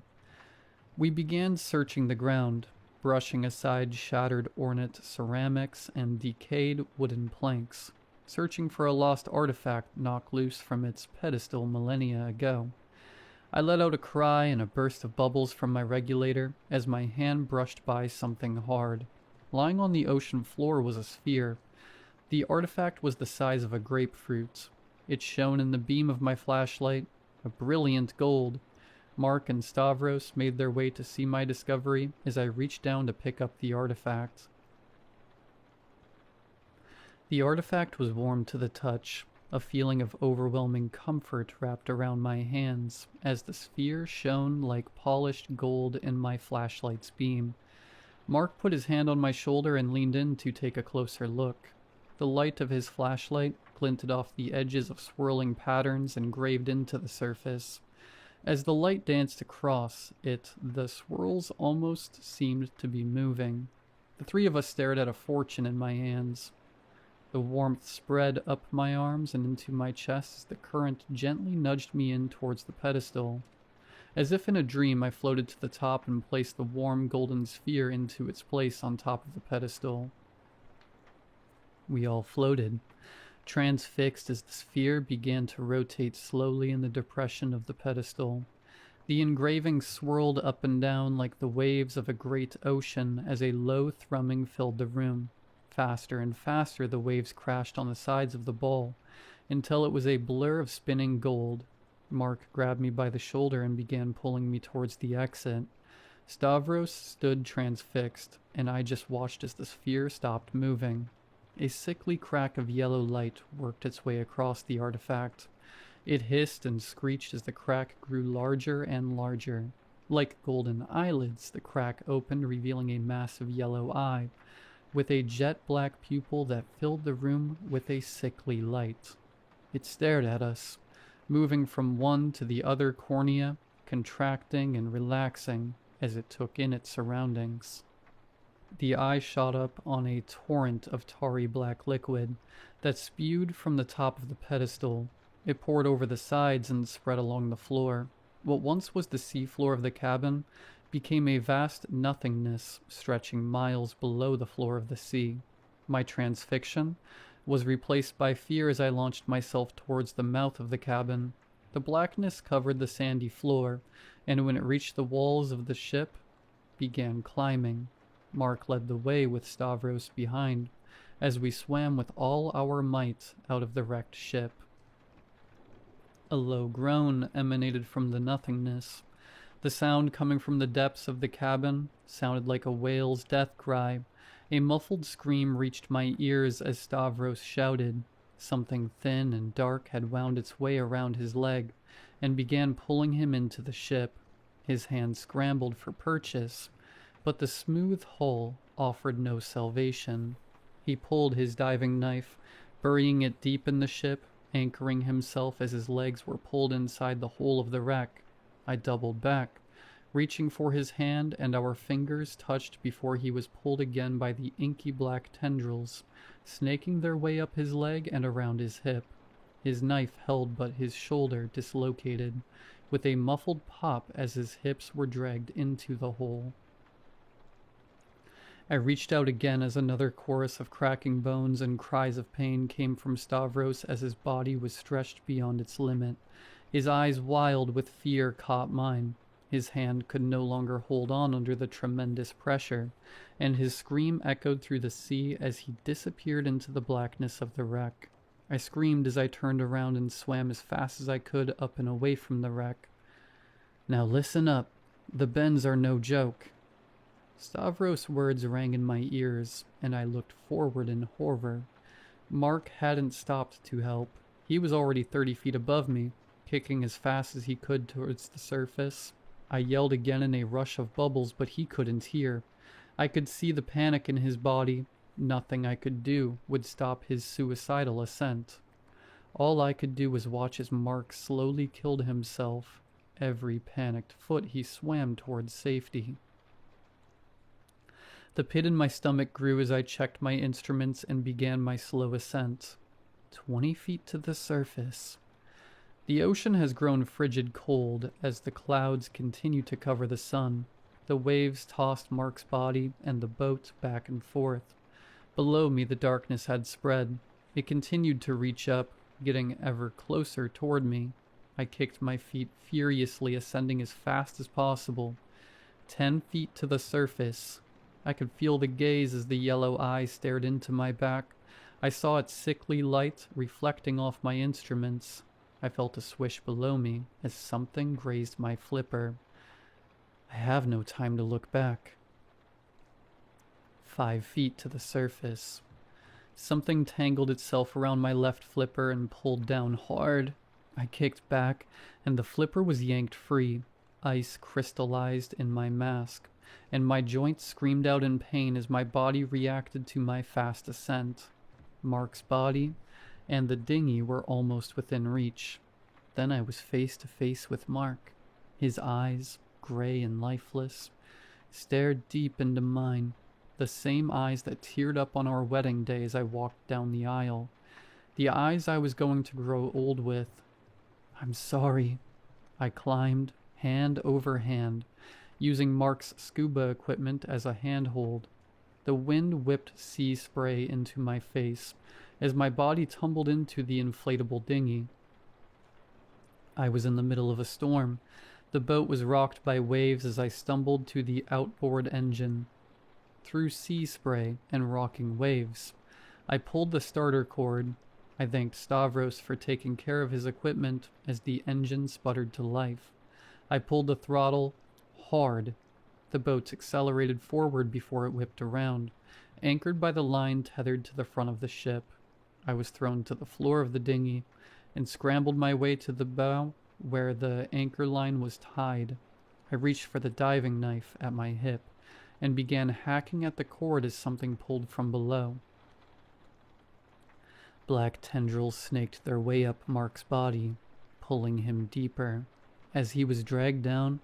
We began searching the ground, brushing aside shattered ornate ceramics and decayed wooden planks, searching for a lost artifact knocked loose from its pedestal millennia ago. I let out a cry and a burst of bubbles from my regulator as my hand brushed by something hard. Lying on the ocean floor was a sphere. The artifact was the size of a grapefruit. It shone in the beam of my flashlight, a brilliant gold. Mark and Stavros made their way to see my discovery as I reached down to pick up the artifact. The artifact was warm to the touch. A feeling of overwhelming comfort wrapped around my hands as the sphere shone like polished gold in my flashlight's beam. Mark put his hand on my shoulder and leaned in to take a closer look. The light of his flashlight glinted off the edges of swirling patterns engraved into the surface. As the light danced across it, the swirls almost seemed to be moving. The three of us stared at a fortune in my hands. The warmth spread up my arms and into my chest as the current gently nudged me in towards the pedestal. As if in a dream, I floated to the top and placed the warm golden sphere into its place on top of the pedestal. We all floated, transfixed as the sphere began to rotate slowly in the depression of the pedestal. The engraving swirled up and down like the waves of a great ocean as a low thrumming filled the room. Faster and faster the waves crashed on the sides of the ball, until it was a blur of spinning gold. Mark grabbed me by the shoulder and began pulling me towards the exit. Stavros stood transfixed, and I just watched as the sphere stopped moving. A sickly crack of yellow light worked its way across the artifact. It hissed and screeched as the crack grew larger and larger. Like golden eyelids, the crack opened, revealing a massive yellow eye, with a jet-black pupil that filled the room with a sickly light. It stared at us, moving from one to the other cornea, contracting and relaxing as it took in its surroundings. The eye shot up on a torrent of tarry black liquid that spewed from the top of the pedestal. It poured over the sides and spread along the floor. What once was the seafloor of the cabin became a vast nothingness stretching miles below the floor of the sea. My transfixion was replaced by fear as I launched myself towards the mouth of the cabin. The blackness covered the sandy floor, and when it reached the walls of the ship, began climbing. Mark led the way with Stavros behind, as we swam with all our might out of the wrecked ship. A low groan emanated from the nothingness. The sound coming from the depths of the cabin sounded like a whale's death cry. A muffled scream reached my ears as Stavros shouted. Something thin and dark had wound its way around his leg and began pulling him into the ship. His hand scrambled for purchase, but the smooth hull offered no salvation. He pulled his diving knife, burying it deep in the ship, anchoring himself as his legs were pulled inside the hole of the wreck. I doubled back, reaching for his hand, and our fingers touched before he was pulled again by the inky black tendrils, snaking their way up his leg and around his hip. His knife held but his shoulder dislocated, with a muffled pop as his hips were dragged into the hole. I reached out again as another chorus of cracking bones and cries of pain came from Stavros as his body was stretched beyond its limit. His eyes, wild with fear, caught mine. His hand could no longer hold on under the tremendous pressure, and his scream echoed through the sea as he disappeared into the blackness of the wreck. I screamed as I turned around and swam as fast as I could up and away from the wreck. "Now listen up. The bends are no joke." Stavros' words rang in my ears, and I looked forward in horror. Mark hadn't stopped to help. He was already 30 feet above me, kicking as fast as he could towards the surface. I yelled again in a rush of bubbles, but he couldn't hear. I could see the panic in his body. Nothing I could do would stop his suicidal ascent. All I could do was watch as Mark slowly killed himself. Every panicked foot he swam towards safety. The pit in my stomach grew as I checked my instruments and began my slow ascent. 20 feet to the surface. The ocean has grown frigid cold as the clouds continue to cover the sun. The waves tossed Mark's body and the boat back and forth. Below me the darkness had spread. It continued to reach up, getting ever closer toward me. I kicked my feet furiously, ascending as fast as possible. 10 feet to the surface. I could feel the gaze as the yellow eye stared into my back. I saw its sickly light reflecting off my instruments. I felt a swish below me as something grazed my flipper. I have no time to look back. 5 feet to the surface. Something tangled itself around my left flipper and pulled down hard. I kicked back, and the flipper was yanked free. Ice crystallized in my mask, and my joints screamed out in pain as my body reacted to my fast ascent. Mark's body and the dinghy were almost within reach. Then I was face to face with Mark. His eyes, gray and lifeless, stared deep into mine, the same eyes that teared up on our wedding day as I walked down the aisle. The eyes I was going to grow old with. I'm sorry. I climbed, hand over hand, using Mark's scuba equipment as a handhold. The wind whipped sea spray into my face as my body tumbled into the inflatable dinghy. I was in the middle of a storm. The boat was rocked by waves as I stumbled to the outboard engine. Through sea spray and rocking waves, I pulled the starter cord. I thanked Stavros for taking care of his equipment as the engine sputtered to life. I pulled the throttle hard. The boat accelerated forward before it whipped around, anchored by the line tethered to the front of the ship. I was thrown to the floor of the dinghy and scrambled my way to the bow where the anchor line was tied. I reached for the diving knife at my hip and began hacking at the cord as something pulled from below. Black tendrils snaked their way up Mark's body, pulling him deeper. As he was dragged down,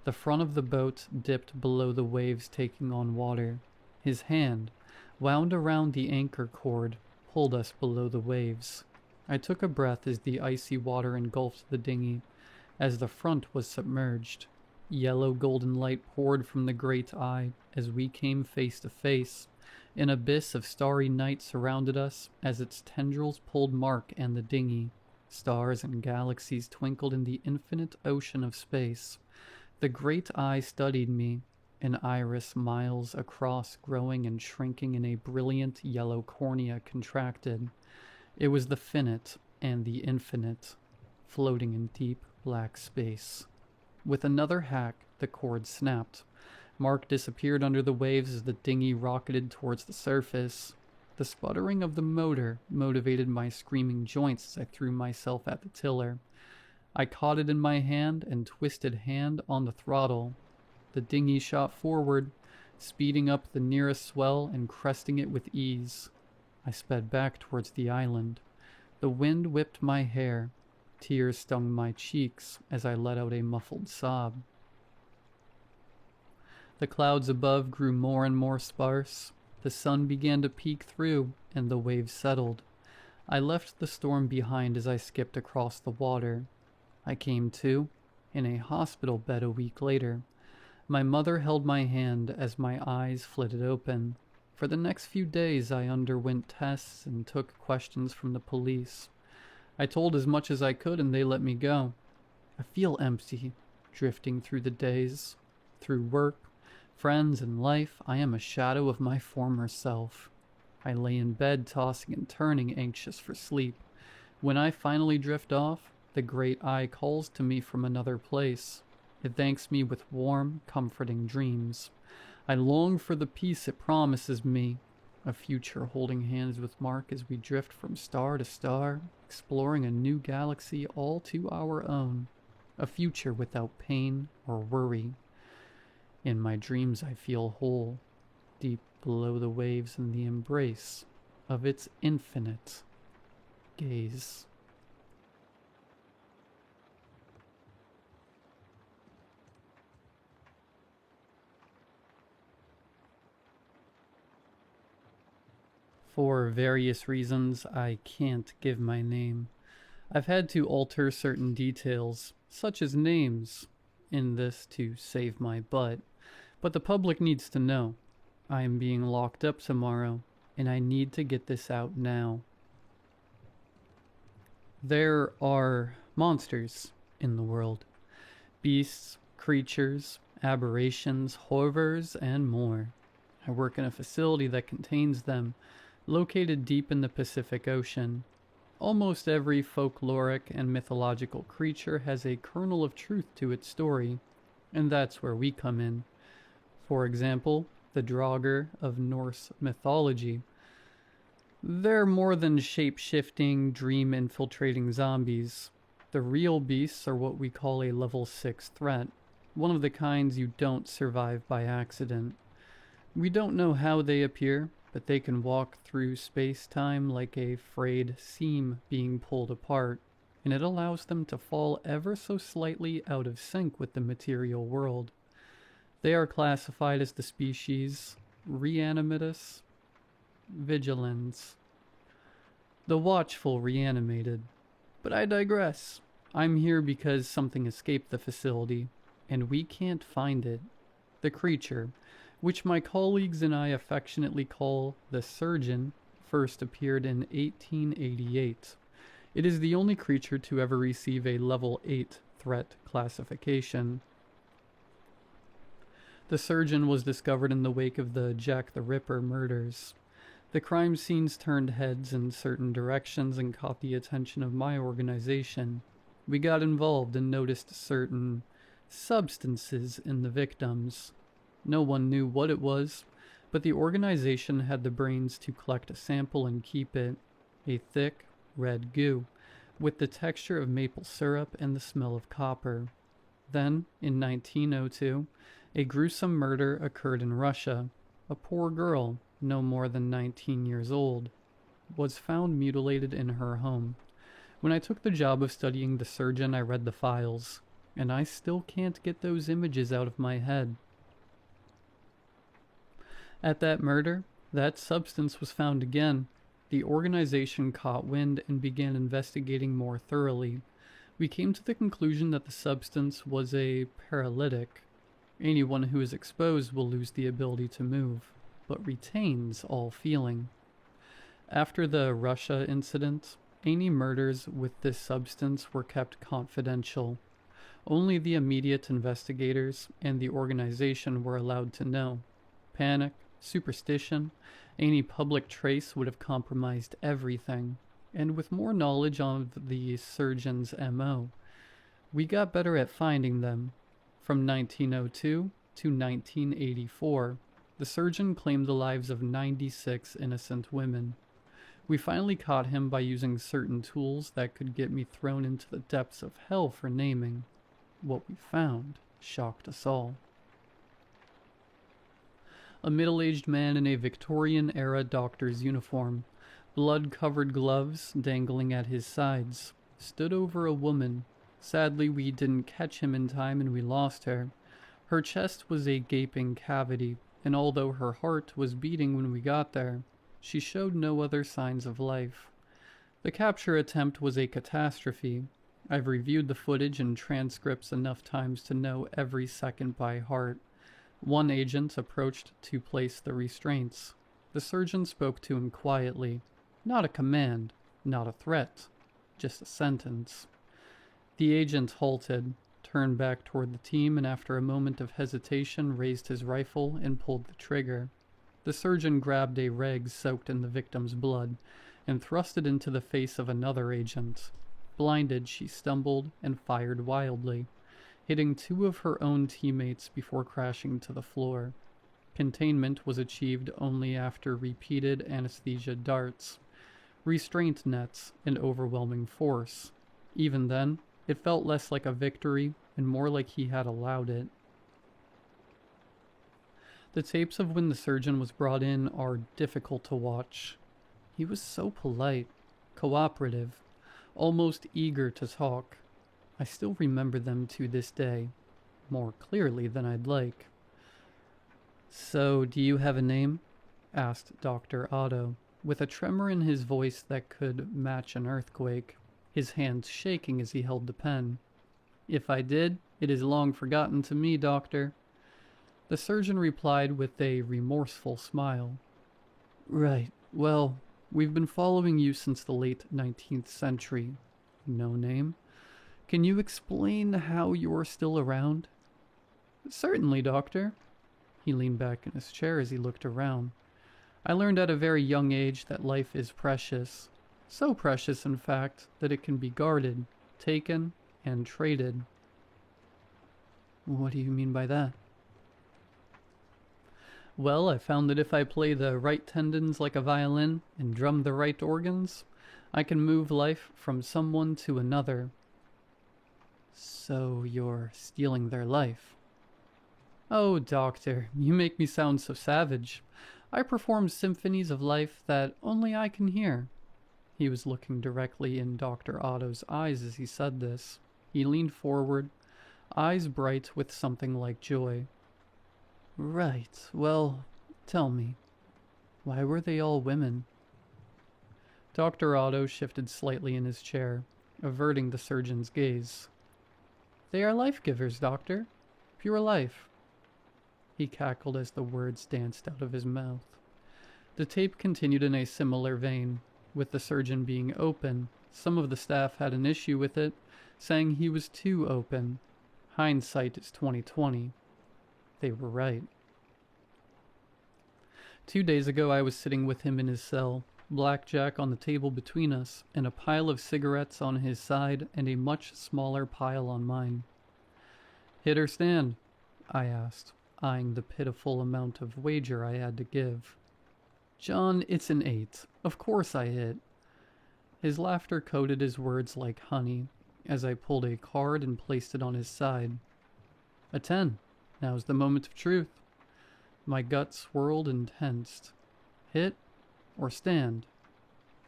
the front of the boat dipped below the waves taking on water. His hand, wound around the anchor cord, pulled us below the waves. I took a breath as the icy water engulfed the dinghy, as the front was submerged. Yellow golden light poured from the great eye as we came face to face. An abyss of starry night surrounded us as its tendrils pulled Mark and the dinghy. Stars and galaxies twinkled in the infinite ocean of space. The great eye studied me, an iris miles across growing and shrinking in a brilliant yellow cornea contracted. It was the finite and the infinite, floating in deep black space. With another hack, the cord snapped. Mark disappeared under the waves as the dinghy rocketed towards the surface. The sputtering of the motor motivated my screaming joints as I threw myself at the tiller. I caught it in my hand and twisted hand on the throttle. The dinghy shot forward, speeding up the nearest swell and cresting it with ease. I sped back towards the island. The wind whipped my hair. Tears stung my cheeks as I let out a muffled sob. The clouds above grew more and more sparse. The sun began to peek through, and the waves settled. I left the storm behind as I skipped across the water. I came to, in a hospital bed a week later. My mother held my hand as my eyes flitted open. For the next few days I underwent tests and took questions from the police. I told as much as I could and they let me go. I feel empty, drifting through the days. Through work, friends, and life, I am a shadow of my former self. I lay in bed tossing and turning, anxious for sleep. When I finally drift off, the great eye calls to me from another place. It thanks me with warm, comforting dreams. I long for the peace it promises me, a future holding hands with Mark as we drift from star to star, exploring a new galaxy all to our own, a future without pain or worry. In my dreams I feel whole, deep below the waves in the embrace of its infinite gaze. For various reasons, I can't give my name. I've had to alter certain details, such as names, in this to save my butt. But the public needs to know. I am being locked up tomorrow, and I need to get this out now. There are monsters in the world. Beasts, creatures, aberrations, horrors, and more. I work in a facility that contains them, located deep in the Pacific Ocean. Almost every folkloric and mythological creature has a kernel of truth to its story, and that's where we come in. For example, the Draugr of Norse mythology. They're more than shape-shifting, dream-infiltrating zombies. The real beasts are what we call a level 6 threat, one of the kinds you don't survive by accident. We don't know how they appear, but they can walk through space-time like a frayed seam being pulled apart, and it allows them to fall ever so slightly out of sync with the material world. They are classified as the species Reanimatus vigilans, the watchful reanimated. But I digress. I'm here because something escaped the facility, and we can't find it. The creature, which my colleagues and I affectionately call the Surgeon, first appeared in 1888. It is the only creature to ever receive a level 8 threat classification. The Surgeon was discovered in the wake of the Jack the Ripper murders. The crime scenes turned heads in certain directions and caught the attention of my organization. We got involved and noticed certain substances in the victims. No one knew what it was, but the organization had the brains to collect a sample and keep it, a thick, red goo, with the texture of maple syrup and the smell of copper. Then, in 1902, a gruesome murder occurred in Russia. A poor girl, no more than 19 years old, was found mutilated in her home. When I took the job of studying the Surgeon, I read the files, and I still can't get those images out of my head. At that murder, that substance was found again. The organization caught wind and began investigating more thoroughly. We came to the conclusion that the substance was a paralytic. Anyone who is exposed will lose the ability to move, but retains all feeling. After the Russia incident, any murders with this substance were kept confidential. Only the immediate investigators and the organization were allowed to know. Panic, superstition, any public trace would have compromised everything. And with more knowledge of the Surgeon's MO, we got better at finding them. From 1902 to 1984, the Surgeon claimed the lives of 96 innocent women. We finally caught him by using certain tools that could get me thrown into the depths of hell for naming. What we found shocked us all. A middle-aged man in a Victorian-era doctor's uniform, blood-covered gloves dangling at his sides, stood over a woman. Sadly, we didn't catch him in time and we lost her. Her chest was a gaping cavity, and although her heart was beating when we got there, she showed no other signs of life. The capture attempt was a catastrophe. I've reviewed the footage and transcripts enough times to know every second by heart. One agent approached to place the restraints. The Surgeon spoke to him quietly. Not a command, not a threat, just a sentence. The agent halted, turned back toward the team, and after a moment of hesitation raised his rifle and pulled the trigger. The Surgeon grabbed a rag soaked in the victim's blood and thrust it into the face of another agent. Blinded, she stumbled and fired wildly, hitting two of her own teammates before crashing to the floor. Containment was achieved only after repeated anesthesia darts, restraint nets, and overwhelming force. Even then, it felt less like a victory and more like he had allowed it. The tapes of when the Surgeon was brought in are difficult to watch. He was so polite, cooperative, almost eager to talk. I still remember them to this day, more clearly than I'd like. "So, do you have a name?" asked Dr. Otto, with a tremor in his voice that could match an earthquake, his hands shaking as he held the pen. "If I did, it is long forgotten to me, Doctor." The Surgeon replied with a remorseful smile. "Right, well, we've been following you since the late 19th century. No name? Can you explain how you're still around?" "Certainly, Doctor." He leaned back in his chair as he looked around. I learned at a very young age that life is precious. So precious, in fact, that it can be guarded, taken, and traded. What do you mean by that? Well, I found that if I play the right tendons like a violin and drum the right organs, I can move life from someone to another. So you're stealing their life? Oh, doctor, you make me sound so savage. I perform symphonies of life that only I can hear. He was looking directly in Dr. Otto's eyes as he said this. He leaned forward, eyes bright with something like joy. Right, well, tell me, why were they all women? Dr. Otto shifted slightly in his chair, averting the surgeon's gaze. They are life-givers, doctor. Pure life. He cackled as the words danced out of his mouth. The tape continued in a similar vein, with the surgeon being open. Some of the staff had an issue with it, saying he was too open. Hindsight is 20/20. They were right. 2 days ago I was sitting with him in his cell, blackjack on the table between us, and a pile of cigarettes on his side and a much smaller pile on mine. Hit or stand? I asked, eyeing the pitiful amount of wager I had to give. John, it's an 8. Of course I hit. His laughter coated his words like honey, as I pulled a card and placed it on his side. A 10. Now's the moment of truth. My gut swirled and tensed. Hit or stand?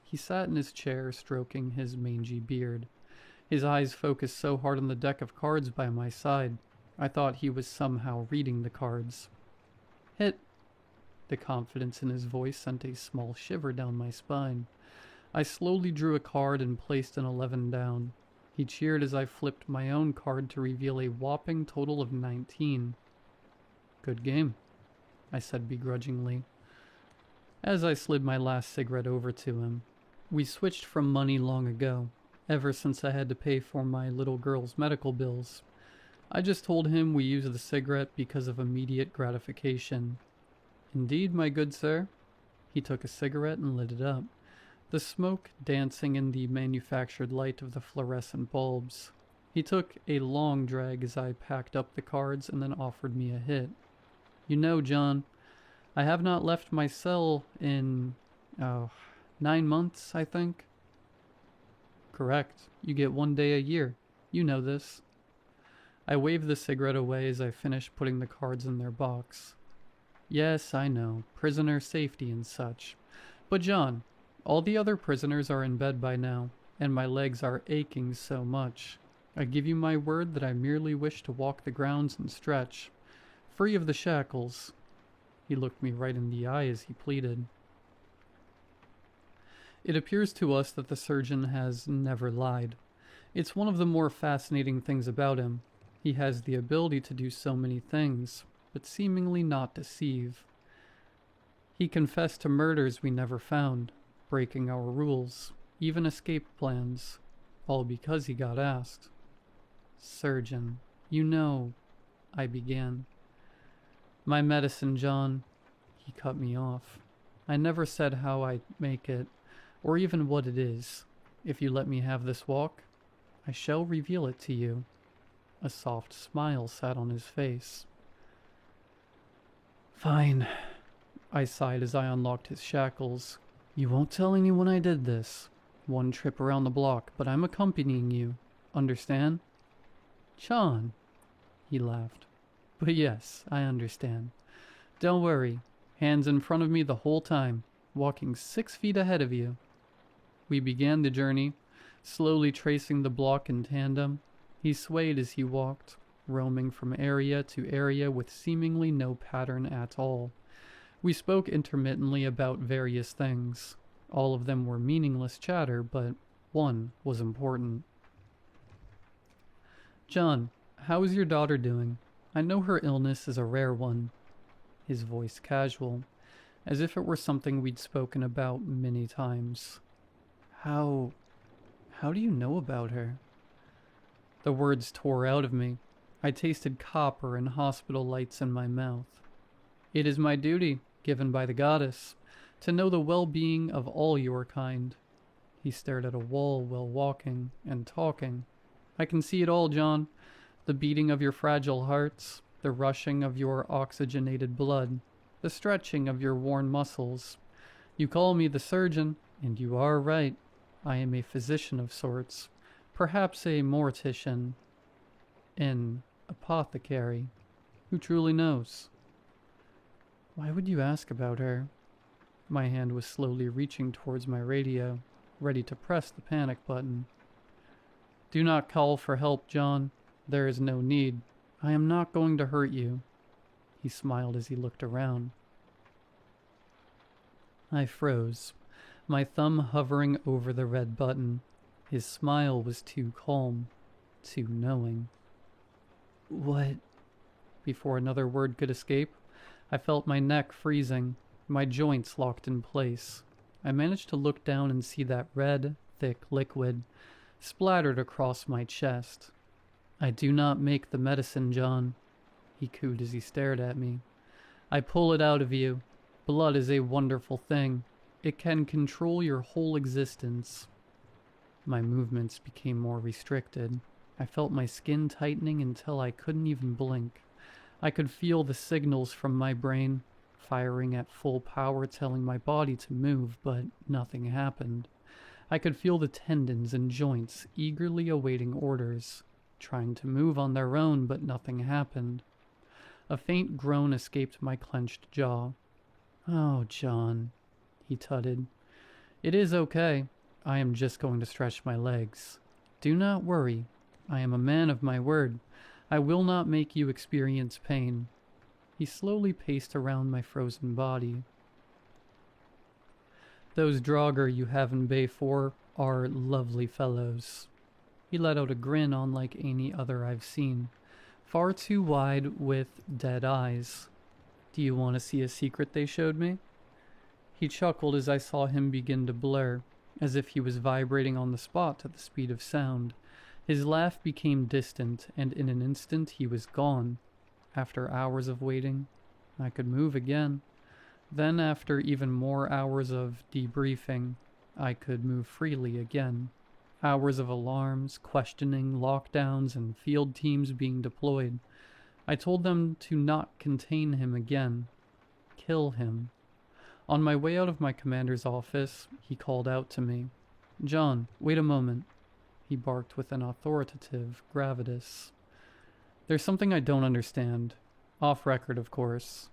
He sat in his chair, stroking his mangy beard. His eyes focused so hard on the deck of cards by my side, I thought he was somehow reading the cards. Hit. The confidence in his voice sent a small shiver down my spine. I slowly drew a card and placed an 11 down. He cheered as I flipped my own card to reveal a whopping total of 19. Good game, I said begrudgingly, as I slid my last cigarette over to him. We switched from money long ago, ever since I had to pay for my little girl's medical bills. I just told him we used the cigarette because of immediate gratification. Indeed, my good sir. He took a cigarette and lit it up, the smoke dancing in the manufactured light of the fluorescent bulbs. He took a long drag as I packed up the cards and then offered me a hit. You know, John, I have not left my cell in, 9 months, I think. Correct. You get 1 day a year. You know this. I waved the cigarette away as I finished putting the cards in their box. Yes, I know. Prisoner safety and such. But John, all the other prisoners are in bed by now, and my legs are aching so much. I give you my word that I merely wish to walk the grounds and stretch, free of the shackles. He looked me right in the eye as he pleaded. It appears to us that the surgeon has never lied. It's one of the more fascinating things about him. He has the ability to do so many things, but seemingly not deceive. He confessed to murders we never found, breaking our rules, even escape plans, all because he got asked. Surgeon, you know, I began. My medicine, John. He cut me off. I never said how I make it, or even what it is. If you let me have this walk, I shall reveal it to you. A soft smile sat on his face. Fine, I sighed as I unlocked his shackles. You won't tell anyone I did this. 1 trip around the block, but I'm accompanying you. Understand? John, he laughed. But yes, I understand. Don't worry. Hands in front of me the whole time, walking 6 feet ahead of you. We began the journey, slowly tracing the block in tandem. He swayed as he walked, roaming from area to area with seemingly no pattern at all. We spoke intermittently about various things. All of them were meaningless chatter, but one was important. John, how is your daughter doing? I know her illness is a rare one. His voice casual, as if it were something we'd spoken about many times. How do you know about her? The words tore out of me. I tasted copper and hospital lights in my mouth. It is my duty, given by the goddess, to know the well-being of all your kind. He stared at a wall while walking and talking. I can see it all, John. The beating of your fragile hearts, the rushing of your oxygenated blood, the stretching of your worn muscles. You call me the surgeon, and you are right. I am a physician of sorts, perhaps a mortician, an apothecary. Who truly knows? Why would you ask about her? My hand was slowly reaching towards my radio, ready to press the panic button. Do not call for help, John. There is no need. I am not going to hurt you. He smiled as he looked around. I froze, my thumb hovering over the red button. His smile was too calm, too knowing. What? Before another word could escape, I felt my neck freezing, my joints locked in place. I managed to look down and see that red, thick liquid splattered across my chest. I do not make the medicine, John, he cooed as he stared at me. I pull it out of you. Blood is a wonderful thing. It can control your whole existence. My movements became more restricted. I felt my skin tightening until I couldn't even blink. I could feel the signals from my brain, firing at full power, telling my body to move, but nothing happened. I could feel the tendons and joints eagerly awaiting orders, trying to move on their own, but nothing happened. A faint groan escaped my clenched jaw. Oh, John, he tutted. It is okay. I am just going to stretch my legs. Do not worry. I am a man of my word. I will not make you experience pain. He slowly paced around my frozen body. Those Draugr you have in Bay 4 are lovely fellows. He let out a grin unlike any other I've seen, far too wide with dead eyes. Do you want to see a secret they showed me? He chuckled as I saw him begin to blur, as if he was vibrating on the spot at the speed of sound. His laugh became distant, and in an instant he was gone. After hours of waiting, I could move again. Then, after even more hours of debriefing, I could move freely again. Hours of alarms, questioning, lockdowns, and field teams being deployed. I told them to not contain him again. Kill him. On my way out of my commander's office, he called out to me. John, wait a moment. He barked with an authoritative gravitas. There's something I don't understand. Off record, of course.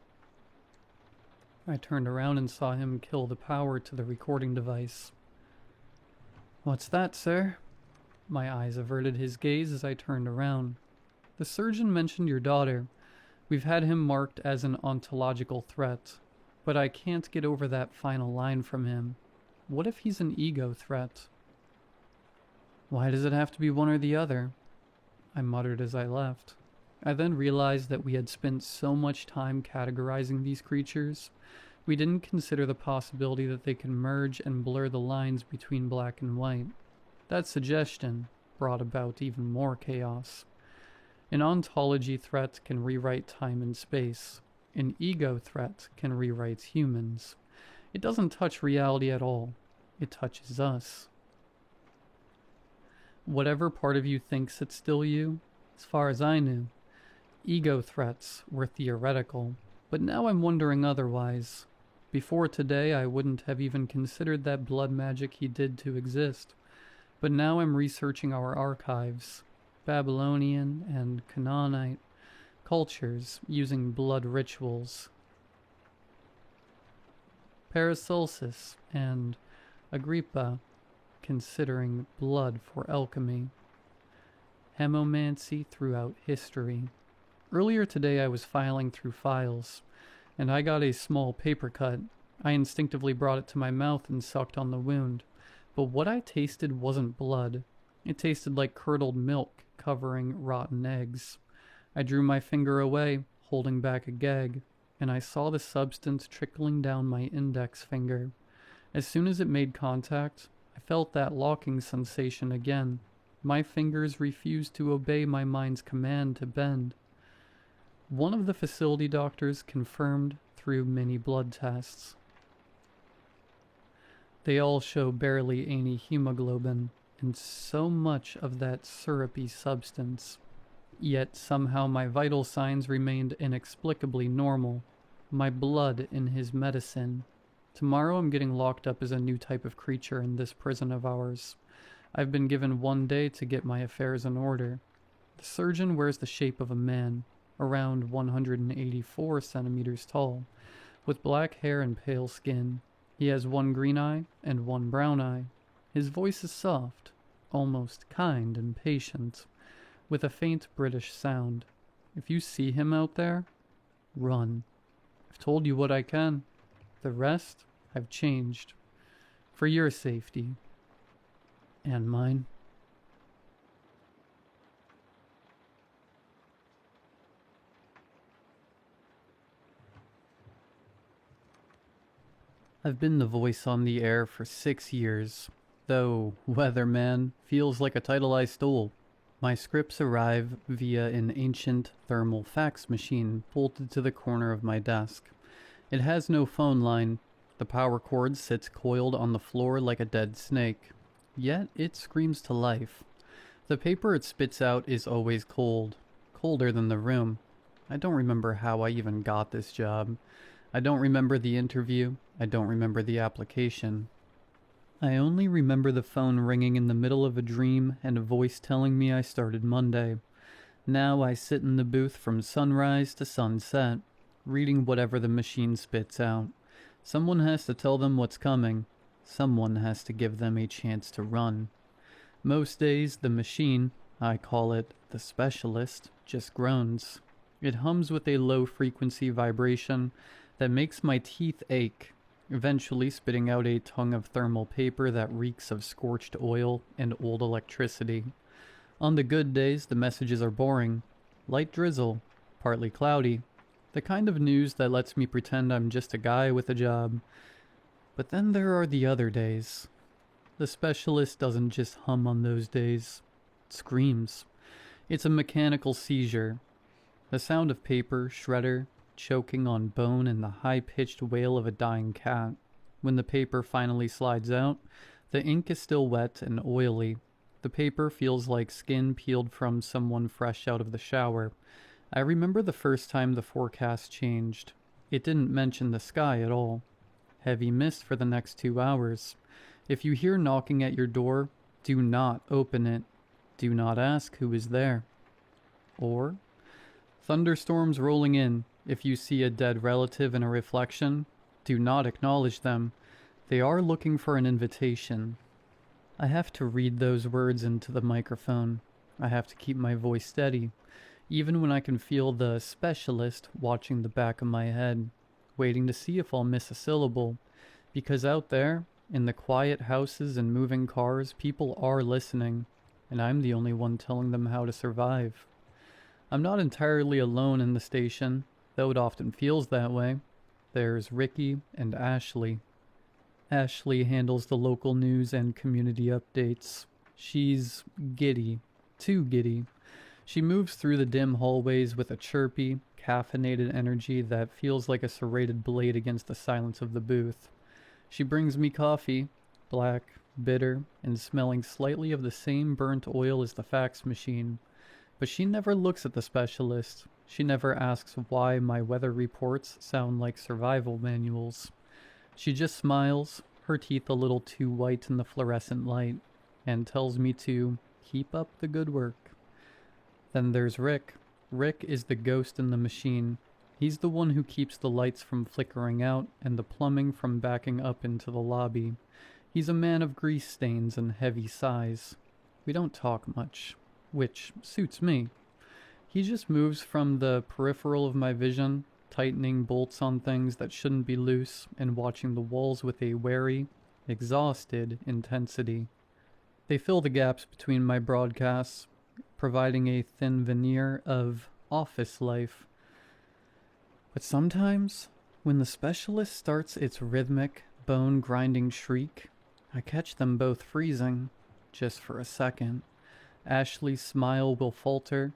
I turned around and saw him kill the power to the recording device. What's that, sir? My eyes averted his gaze as I turned around. The surgeon mentioned your daughter. We've had him marked as an ontological threat, but I can't get over that final line from him. What if he's an ego threat? Why does it have to be one or the other? I muttered as I left. I then realized that we had spent so much time categorizing these creatures, we didn't consider the possibility that they can merge and blur the lines between black and white. That suggestion brought about even more chaos. An ontology threat can rewrite time and space. An ego threat can rewrite humans. It doesn't touch reality at all. It touches us. Whatever part of you thinks it's still you, as far as I knew, ego threats were theoretical, but now I'm wondering otherwise. Before today, I wouldn't have even considered that blood magic he did to exist, but now I'm researching our archives, Babylonian and Canaanite cultures using blood rituals. Paracelsus and Agrippa considering blood for alchemy. Hemomancy throughout history. Earlier today I was filing through files, and I got a small paper cut. I instinctively brought it to my mouth and sucked on the wound, but what I tasted wasn't blood. It tasted like curdled milk covering rotten eggs. I drew my finger away, holding back a gag, and I saw the substance trickling down my index finger. As soon as it made contact, I felt that locking sensation again. My fingers refused to obey my mind's command to bend. One of the facility doctors confirmed through many blood tests. They all show barely any hemoglobin and so much of that syrupy substance. Yet somehow my vital signs remained inexplicably normal. My blood in his medicine. Tomorrow I'm getting locked up as a new type of creature in this prison of ours. I've been given 1 day to get my affairs in order. The surgeon wears the shape of a man, around 184 centimeters tall, with black hair and pale skin. He has 1 green eye and 1 brown eye. His voice is soft, almost kind and patient, with a faint British sound. If you see him out there, run. I've told you what I can. The rest, I've changed. For your safety. And mine. I've been the voice on the air for 6 years, though Weatherman feels like a title I stole. My scripts arrive via an ancient thermal fax machine bolted to the corner of my desk. It has no phone line. The power cord sits coiled on the floor like a dead snake. Yet it screams to life. The paper it spits out is always cold. Colder than the room. I don't remember how I even got this job. I don't remember the interview. I don't remember the application. I only remember the phone ringing in the middle of a dream and a voice telling me I started Monday. Now I sit in the booth from sunrise to sunset, reading whatever the machine spits out. Someone has to tell them what's coming. Someone has to give them a chance to run. Most days, the machine, I call it the specialist, just groans. It hums with a low-frequency vibration that makes my teeth ache, eventually spitting out a tongue of thermal paper that reeks of scorched oil and old electricity. On the good days, the messages are boring. Light drizzle, partly cloudy. The kind of news that lets me pretend I'm just a guy with a job. But then there are the other days. The specialist doesn't just hum on those days. It screams. It's a mechanical seizure. The sound of paper, shredder, choking on bone, and the high-pitched wail of a dying cat. When the paper finally slides out, the ink is still wet and oily. The paper feels like skin peeled from someone fresh out of the shower. I remember the first time the forecast changed. It didn't mention the sky at all. Heavy mist for the next 2 hours. If you hear knocking at your door, do not open it. Do not ask who is there. Or, thunderstorms rolling in. If you see a dead relative in a reflection, do not acknowledge them. They are looking for an invitation. I have to read those words into the microphone. I have to keep my voice steady, even when I can feel the specialist watching the back of my head, waiting to see if I'll miss a syllable. Because out there, in the quiet houses and moving cars, people are listening, and I'm the only one telling them how to survive. I'm not entirely alone in the station, though it often feels that way. There's Ricky and Ashley. Ashley handles the local news and community updates. She's giddy. Too giddy. She moves through the dim hallways with a chirpy, caffeinated energy that feels like a serrated blade against the silence of the booth. She brings me coffee, black, bitter, and smelling slightly of the same burnt oil as the fax machine. But she never looks at the specialist. She never asks why my weather reports sound like survival manuals. She just smiles, her teeth a little too white in the fluorescent light, and tells me to keep up the good work. Then there's Rick. Rick is the ghost in the machine. He's the one who keeps the lights from flickering out and the plumbing from backing up into the lobby. He's a man of grease stains and heavy sighs. We don't talk much, which suits me. He just moves from the peripheral of my vision, tightening bolts on things that shouldn't be loose and watching the walls with a wary, exhausted intensity. They fill the gaps between my broadcasts, providing a thin veneer of office life. But sometimes, when the specialist starts its rhythmic, bone-grinding shriek, I catch them both freezing, just for a second. Ashley's smile will falter,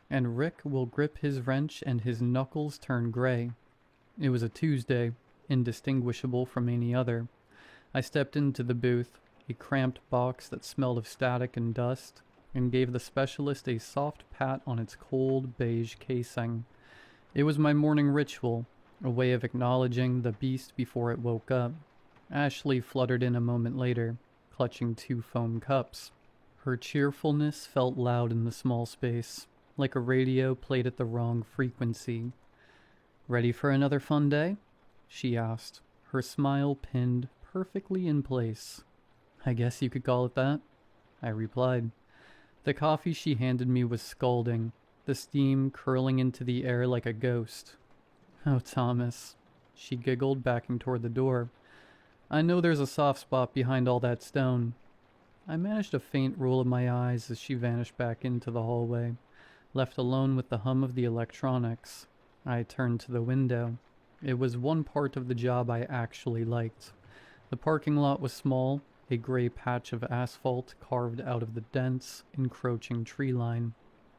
and Rick will grip his wrench and his knuckles turn gray. It was a Tuesday, indistinguishable from any other. I stepped into the booth, a cramped box that smelled of static and dust, and gave the specialist a soft pat on its cold beige casing. It was my morning ritual, a way of acknowledging the beast before it woke up. Ashley fluttered in a moment later, clutching 2 foam cups. Her cheerfulness felt loud in the small space, like a radio played at the wrong frequency. "Ready for another fun day?" she asked, her smile pinned perfectly in place. "I guess you could call it that," I replied. The coffee she handed me was scalding, the steam curling into the air like a ghost. "Oh, Thomas," she giggled, backing toward the door. "I know there's a soft spot behind all that stone." I managed a faint roll of my eyes as she vanished back into the hallway, left alone with the hum of the electronics. I turned to the window. It was one part of the job I actually liked. The parking lot was small, a gray patch of asphalt carved out of the dense, encroaching tree line.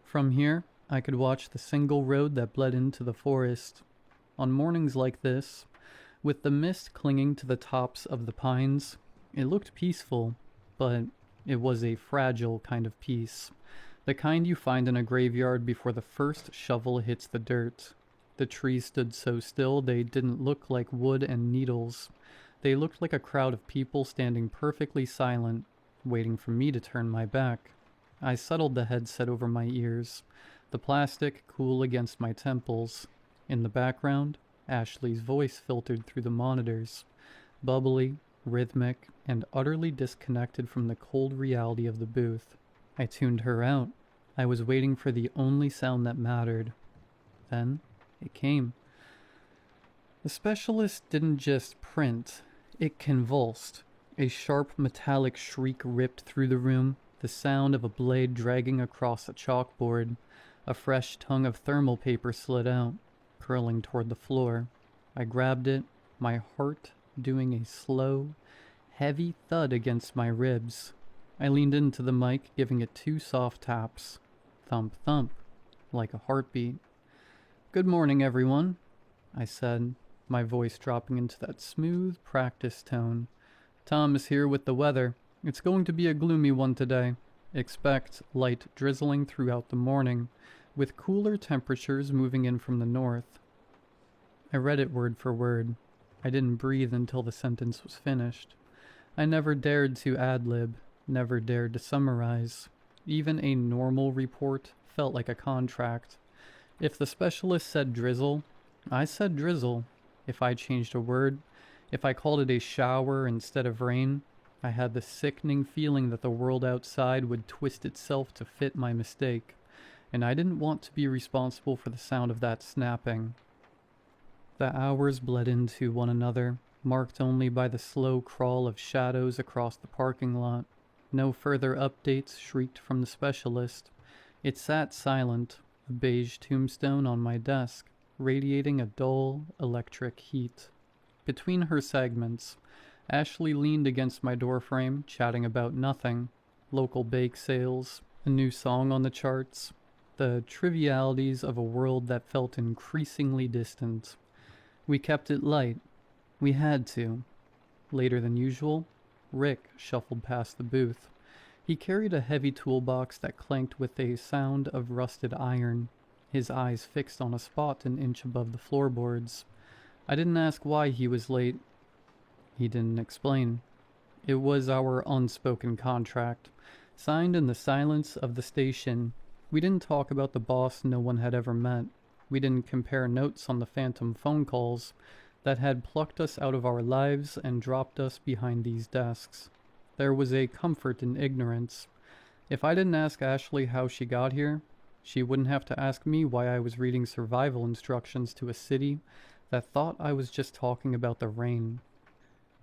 From here, I could watch the single road that bled into the forest. On mornings like this, with the mist clinging to the tops of the pines, it looked peaceful, but it was a fragile kind of peace. The kind you find in a graveyard before the first shovel hits the dirt. The trees stood so still they didn't look like wood and needles. They looked like a crowd of people standing perfectly silent, waiting for me to turn my back. I settled the headset over my ears, the plastic cool against my temples. In the background, Ashley's voice filtered through the monitors, bubbly, rhythmic, and utterly disconnected from the cold reality of the booth. I tuned her out. I was waiting for the only sound that mattered. Then it came. The specialist didn't just print, it convulsed. A sharp metallic shriek ripped through the room, the sound of a blade dragging across a chalkboard. A fresh tongue of thermal paper slid out, curling toward the floor. I grabbed it, my heart doing a slow, heavy thud against my ribs. I leaned into the mic, giving it 2 soft taps. Thump, thump, like a heartbeat. "Good morning, everyone," I said, my voice dropping into that smooth, practiced tone. "Tom is here with the weather. It's going to be a gloomy one today. Expect light drizzling throughout the morning, with cooler temperatures moving in from the north." I read it word for word. I didn't breathe until the sentence was finished. I never dared to ad-lib, never dared to summarize. Even a normal report felt like a contract. If the specialist said drizzle, I said drizzle. If I changed a word, if I called it a shower instead of rain, I had the sickening feeling that the world outside would twist itself to fit my mistake, and I didn't want to be responsible for the sound of that snapping. The hours bled into one another, marked only by the slow crawl of shadows across the parking lot. No further updates shrieked from the specialist. It sat silent, a beige tombstone on my desk, radiating a dull, electric heat. Between her segments, Ashley leaned against my doorframe, chatting about nothing. Local bake sales, a new song on the charts, the trivialities of a world that felt increasingly distant. We kept it light. We had to. Later than usual, Rick shuffled past the booth. He carried a heavy toolbox that clanked with a sound of rusted iron, his eyes fixed on a spot an inch above the floorboards. I didn't ask why he was late. He didn't explain. It was our unspoken contract, signed in the silence of the station. We didn't talk about the boss no one had ever met. We didn't compare notes on the phantom phone calls that had plucked us out of our lives and dropped us behind these desks. There was a comfort in ignorance. If I didn't ask Ashley how she got here, she wouldn't have to ask me why I was reading survival instructions to a city that thought I was just talking about the rain.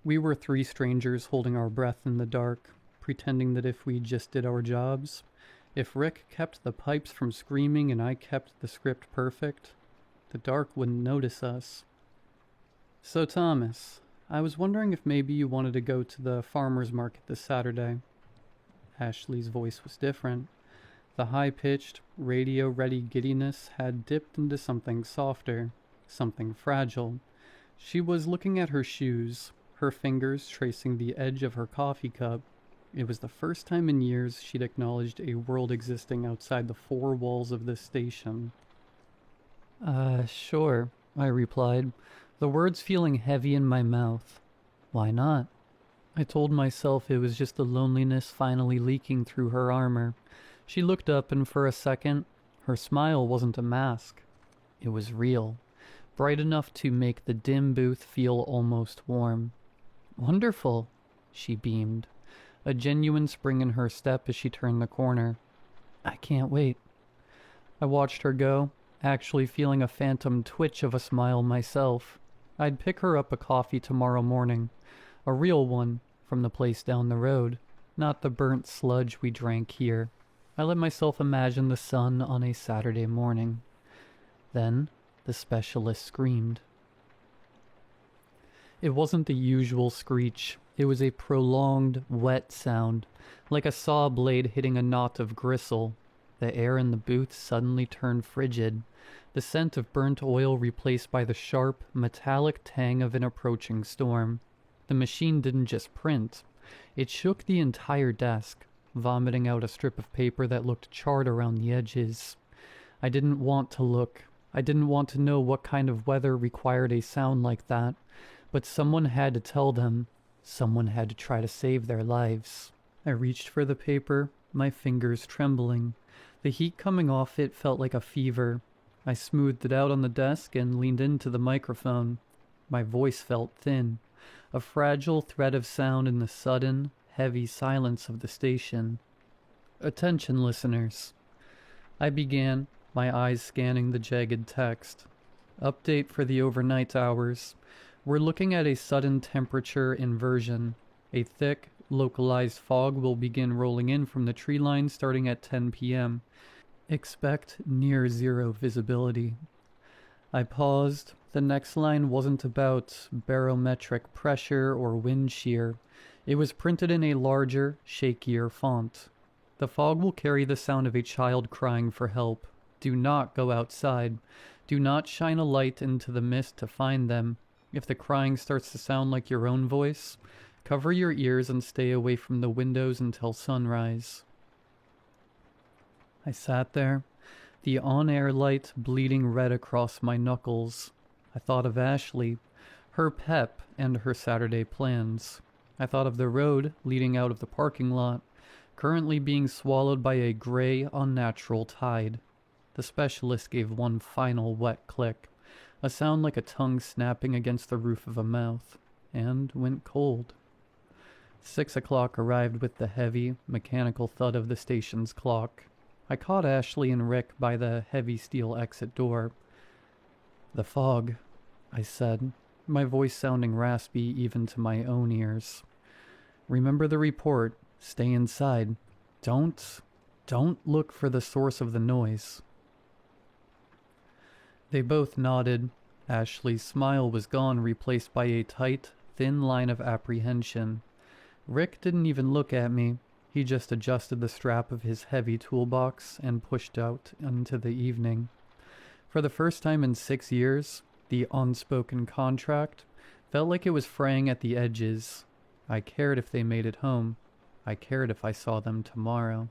We were 3 strangers holding our breath in the dark, pretending that if we just did our jobs, if Rick kept the pipes from screaming and I kept the script perfect, the dark wouldn't notice us. "So, Thomas, I was wondering if maybe you wanted to go to the farmer's market this Saturday." Ashley's voice was different. The high-pitched, radio-ready giddiness had dipped into something softer, something fragile. She was looking at her shoes, her fingers tracing the edge of her coffee cup. It was the first time in years she'd acknowledged a world existing outside the four walls of this station. Sure, I replied, the words feeling heavy in my mouth. Why not? I told myself it was just the loneliness finally leaking through her armor. She looked up, and for a second, her smile wasn't a mask. It was real, bright enough to make the dim booth feel almost warm. Wonderful, she beamed, a genuine spring in her step as she turned the corner. I can't wait. I watched her go, actually feeling a phantom twitch of a smile myself. I'd pick her up a coffee tomorrow morning, a real one, from the place down the road, not the burnt sludge we drank here. I let myself imagine the sun on a Saturday morning. Then the specialist screamed. It wasn't the usual screech. It was a prolonged, wet sound, like a saw blade hitting a knot of gristle. The air in the booth suddenly turned frigid, the scent of burnt oil replaced by the sharp, metallic tang of an approaching storm. The machine didn't just print. It shook the entire desk, vomiting out a strip of paper that looked charred around the edges. I didn't want to look. I didn't want to know what kind of weather required a sound like that, but someone had to tell them. Someone had to try to save their lives. I reached for the paper, my fingers trembling. The heat coming off it felt like a fever. I smoothed it out on the desk and leaned into the microphone. My voice felt thin, a fragile thread of sound in the sudden, heavy silence of the station. Attention, listeners. I began, my eyes scanning the jagged text. Update for the overnight hours. We're looking at a sudden temperature inversion. A thick, localized fog will begin rolling in from the tree line starting at 10 p.m. Expect near zero visibility. I paused. The next line wasn't about barometric pressure or wind shear. It was printed in a larger, shakier font. The fog will carry the sound of a child crying for help. Do not go outside. Do not shine a light into the mist to find them. If the crying starts to sound like your own voice, cover your ears and stay away from the windows until sunrise. I sat there, the on-air light bleeding red across my knuckles. I thought of Ashley, her pep, and her Saturday plans. I thought of the road leading out of the parking lot, currently being swallowed by a gray, unnatural tide. The specialist gave one final wet click, a sound like a tongue snapping against the roof of a mouth, and went cold. 6 o'clock arrived with the heavy, mechanical thud of the station's clock. I caught Ashley and Rick by the heavy steel exit door. The fog, I said, my voice sounding raspy even to my own ears. Remember the report. Stay inside. Don't look for the source of the noise. They both nodded. Ashley's smile was gone, replaced by a tight, thin line of apprehension. Rick didn't even look at me. He just adjusted the strap of his heavy toolbox and pushed out into the evening. For the first time in 6 years, the unspoken contract felt like it was fraying at the edges. I cared if they made it home. I cared if I saw them tomorrow.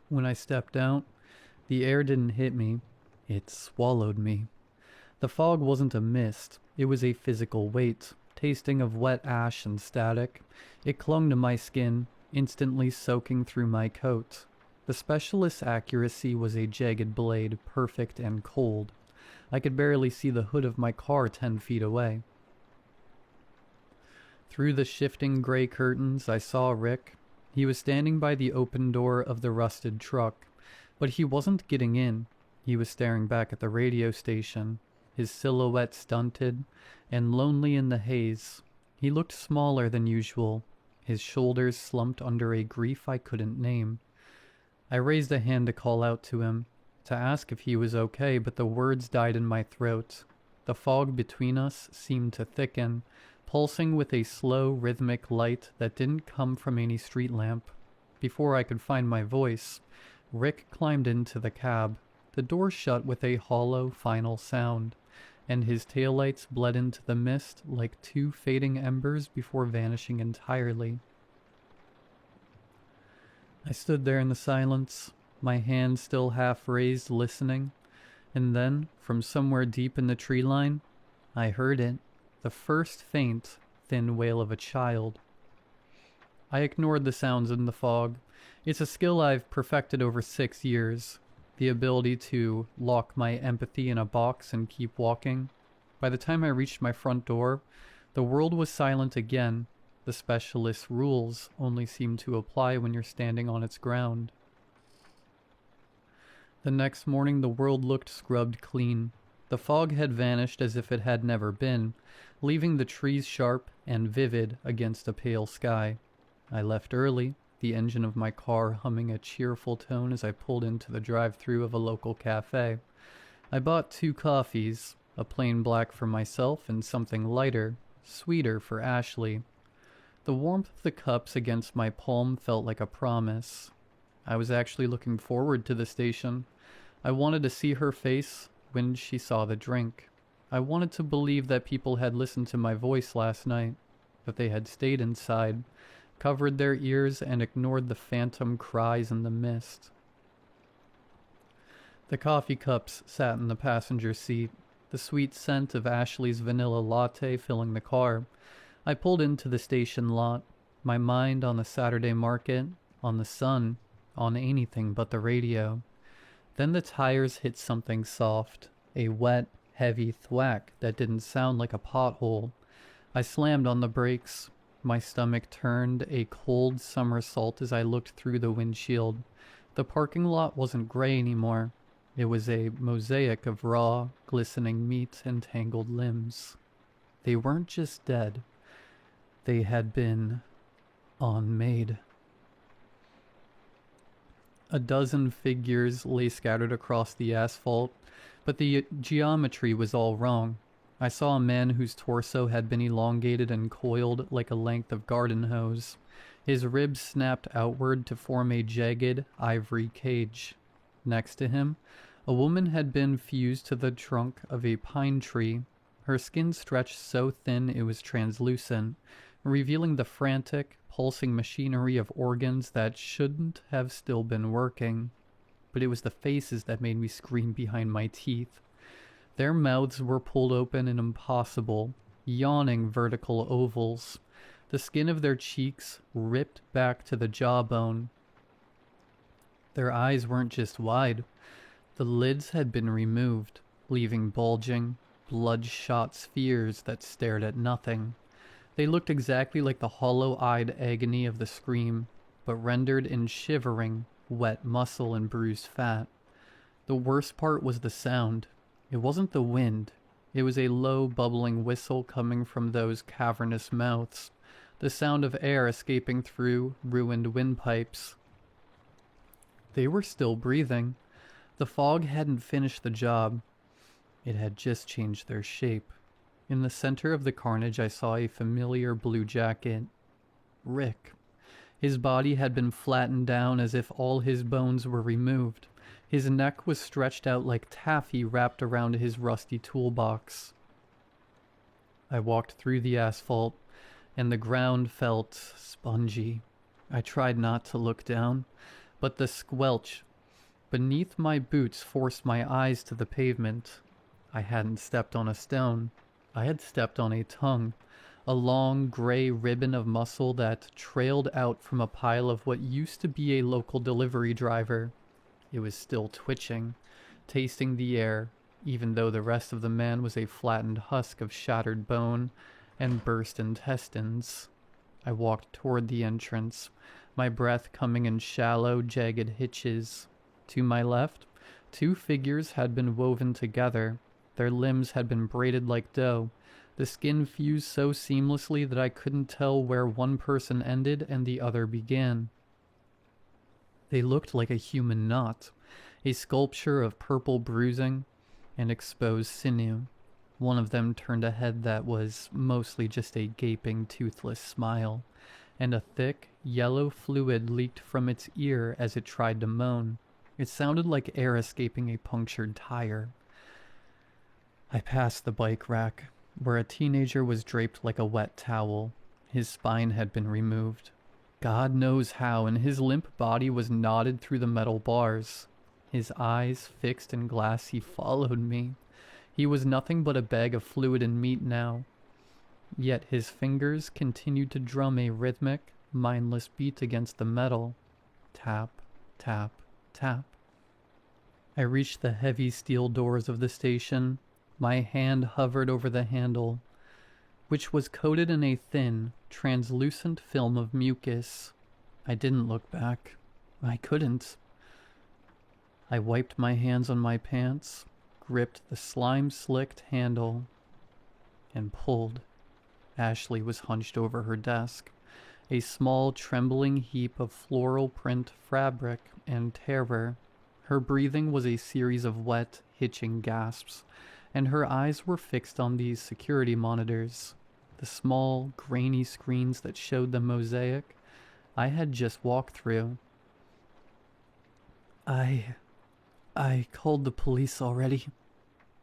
When I stepped out, the air didn't hit me. It swallowed me. The fog wasn't a mist. It was a physical weight, tasting of wet ash and static. It clung to my skin, instantly soaking through my coat. The specialist's accuracy was a jagged blade, perfect and cold. I could barely see the hood of my car 10 feet away. Through the shifting gray curtains, I saw Rick. He was standing by the open door of the rusted truck, but he wasn't getting in. He was staring back at the radio station, his silhouette stunted and lonely in the haze. He looked smaller than usual, his shoulders slumped under a grief I couldn't name. I raised a hand to call out to him, to ask if he was okay, but the words died in my throat. The fog between us seemed to thicken, pulsing with a slow, rhythmic light that didn't come from any street lamp. Before I could find my voice, Rick climbed into the cab. The door shut with a hollow final sound, and his taillights bled into the mist like two fading embers before vanishing entirely. I stood there in the silence, my hand still half raised, listening, and then, from somewhere deep in the tree line, I heard it, the first faint, thin wail of a child. I ignored the sounds in the fog. It's a skill I've perfected over 6 years, the ability to lock my empathy in a box and keep walking. By the time I reached my front door, the world was silent again. The specialist's rules only seem to apply when you're standing on its ground. The next morning the world looked scrubbed clean. The fog had vanished as if it had never been, leaving the trees sharp and vivid against a pale sky. I left early, the engine of my car humming a cheerful tone as I pulled into the drive-thru of a local cafe. I bought 2 coffees, a plain black for myself and something lighter, sweeter for Ashley. The warmth of the cups against my palm felt like a promise. I was actually looking forward to the station. I wanted to see her face when she saw the drink. I wanted to believe that people had listened to my voice last night, that they had stayed inside, covered their ears, and ignored the phantom cries in the mist. The coffee cups sat in the passenger seat, the sweet scent of Ashley's vanilla latte filling the car. I pulled into the station lot, my mind on the Saturday market, on the sun, on anything but the radio. Then the tires hit something soft, a wet, heavy thwack that didn't sound like a pothole. I slammed on the brakes. My stomach turned a cold somersault as I looked through the windshield. The parking lot wasn't gray anymore. It was a mosaic of raw, glistening meat and tangled limbs. They weren't just dead. They had been unmade. A dozen figures lay scattered across the asphalt, but the geometry was all wrong. I saw a man whose torso had been elongated and coiled like a length of garden hose. His ribs snapped outward to form a jagged ivory cage. Next to him, a woman had been fused to the trunk of a pine tree. Her skin stretched so thin it was translucent, revealing the frantic, pulsing machinery of organs that shouldn't have still been working. But it was the faces that made me scream behind my teeth. Their mouths were pulled open in impossible, yawning vertical ovals. The skin of their cheeks ripped back to the jawbone. Their eyes weren't just wide. The lids had been removed, leaving bulging, bloodshot spheres that stared at nothing. They looked exactly like the hollow-eyed agony of the scream, but rendered in shivering, wet muscle and bruised fat. The worst part was the sound. It wasn't the wind. It was a low, bubbling whistle coming from those cavernous mouths, the sound of air escaping through ruined windpipes. They were still breathing. The fog hadn't finished the job. It had just changed their shape. In the center of the carnage I saw a familiar blue jacket. Rick. His body had been flattened down as if all his bones were removed. His neck was stretched out like taffy wrapped around his rusty toolbox. I walked through the asphalt, and the ground felt spongy. I tried not to look down, but the squelch beneath my boots forced my eyes to the pavement. I hadn't stepped on a stone. I had stepped on a tongue, a long gray ribbon of muscle that trailed out from a pile of what used to be a local delivery driver. It was still twitching, tasting the air, even though the rest of the man was a flattened husk of shattered bone and burst intestines. I walked toward the entrance, my breath coming in shallow, jagged hitches. To my left, 2 figures had been woven together. Their limbs had been braided like dough. The skin fused so seamlessly that I couldn't tell where one person ended and the other began. They looked like a human knot, a sculpture of purple bruising and exposed sinew. One of them turned a head that was mostly just a gaping, toothless smile, and a thick, yellow fluid leaked from its ear as it tried to moan. It sounded like air escaping a punctured tire. I passed the bike rack, where a teenager was draped like a wet towel. His spine had been removed. God knows how, and his limp body was knotted through the metal bars. His eyes, fixed and glassy, followed me. He was nothing but a bag of fluid and meat now. Yet his fingers continued to drum a rhythmic, mindless beat against the metal. Tap, tap, tap. I reached the heavy steel doors of the station. My hand hovered over the handle, which was coated in a thin, translucent film of mucus. I didn't look back. I couldn't. I wiped my hands on my pants, gripped the slime-slicked handle, and pulled. Ashley was hunched over her desk, a small, trembling heap of floral print fabric and terror. Her breathing was a series of wet, hitching gasps, and her eyes were fixed on these security monitors, the small, grainy screens that showed the mosaic I had just walked through. I called the police already,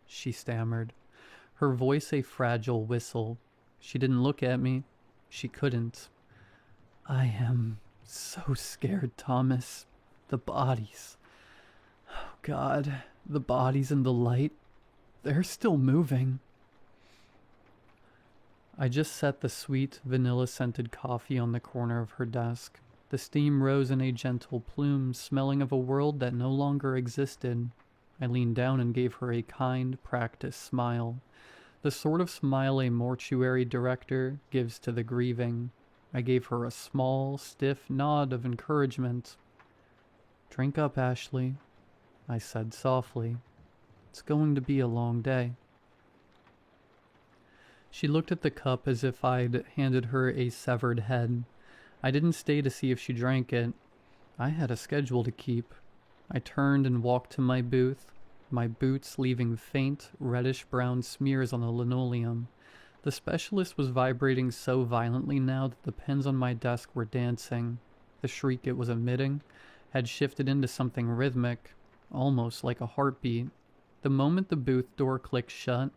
she stammered, her voice a fragile whistle. She didn't look at me. She couldn't. I am so scared, Thomas. The bodies. Oh, God, the bodies in the light. They're still moving. I just set the sweet, vanilla-scented coffee on the corner of her desk. The steam rose in a gentle plume, smelling of a world that no longer existed. I leaned down and gave her a kind, practiced smile. The sort of smile a mortuary director gives to the grieving. I gave her a small, stiff nod of encouragement. "Drink up, Ashley," I said softly. "It's going to be a long day." She looked at the cup as if I'd handed her a severed head. I didn't stay to see if she drank it. I had a schedule to keep. I turned and walked to my booth, my boots leaving faint, reddish-brown smears on the linoleum. The specialist was vibrating so violently now that the pens on my desk were dancing. The shriek it was emitting had shifted into something rhythmic, almost like a heartbeat. The moment the booth door clicked shut,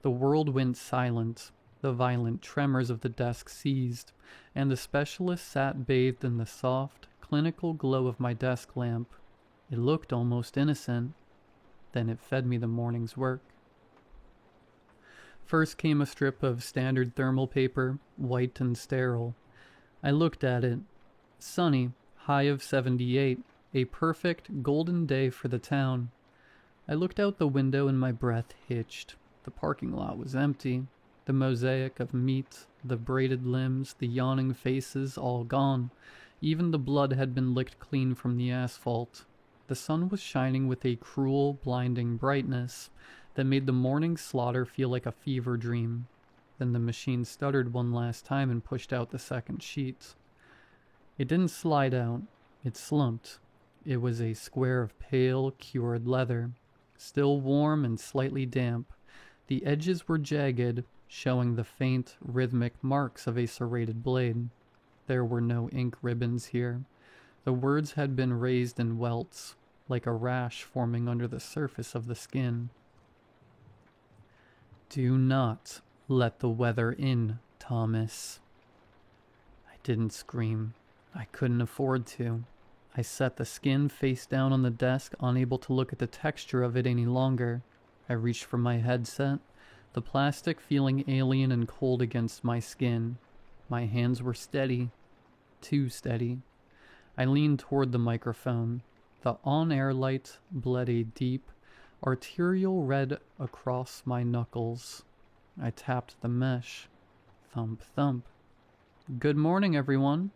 the world went silent. The violent tremors of the desk ceased, and the specialist sat bathed in the soft, clinical glow of my desk lamp. It looked almost innocent. Then it fed me the morning's work. First came a strip of standard thermal paper, white and sterile. I looked at it. Sunny, high of 78, a perfect, golden day for the town. I looked out the window and my breath hitched. The parking lot was empty. The mosaic of meat, the braided limbs, the yawning faces, all gone. Even the blood had been licked clean from the asphalt. The sun was shining with a cruel, blinding brightness that made the morning slaughter feel like a fever dream. Then the machine stuttered one last time and pushed out the second sheet. It didn't slide out. It slumped. It was a square of pale, cured leather, still warm and slightly damp. The edges were jagged, showing the faint, rhythmic marks of a serrated blade. There were no ink ribbons here. The words had been raised in welts, like a rash forming under the surface of the skin. "Do not let the weather in, Thomas." I didn't scream. I couldn't afford to. I set the skin face down on the desk, unable to look at the texture of it any longer. I reached for my headset, the plastic feeling alien and cold against my skin. My hands were steady. Too steady. I leaned toward the microphone. The on-air light bled a deep, arterial red across my knuckles. I tapped the mesh. Thump, thump. "Good morning, everyone,"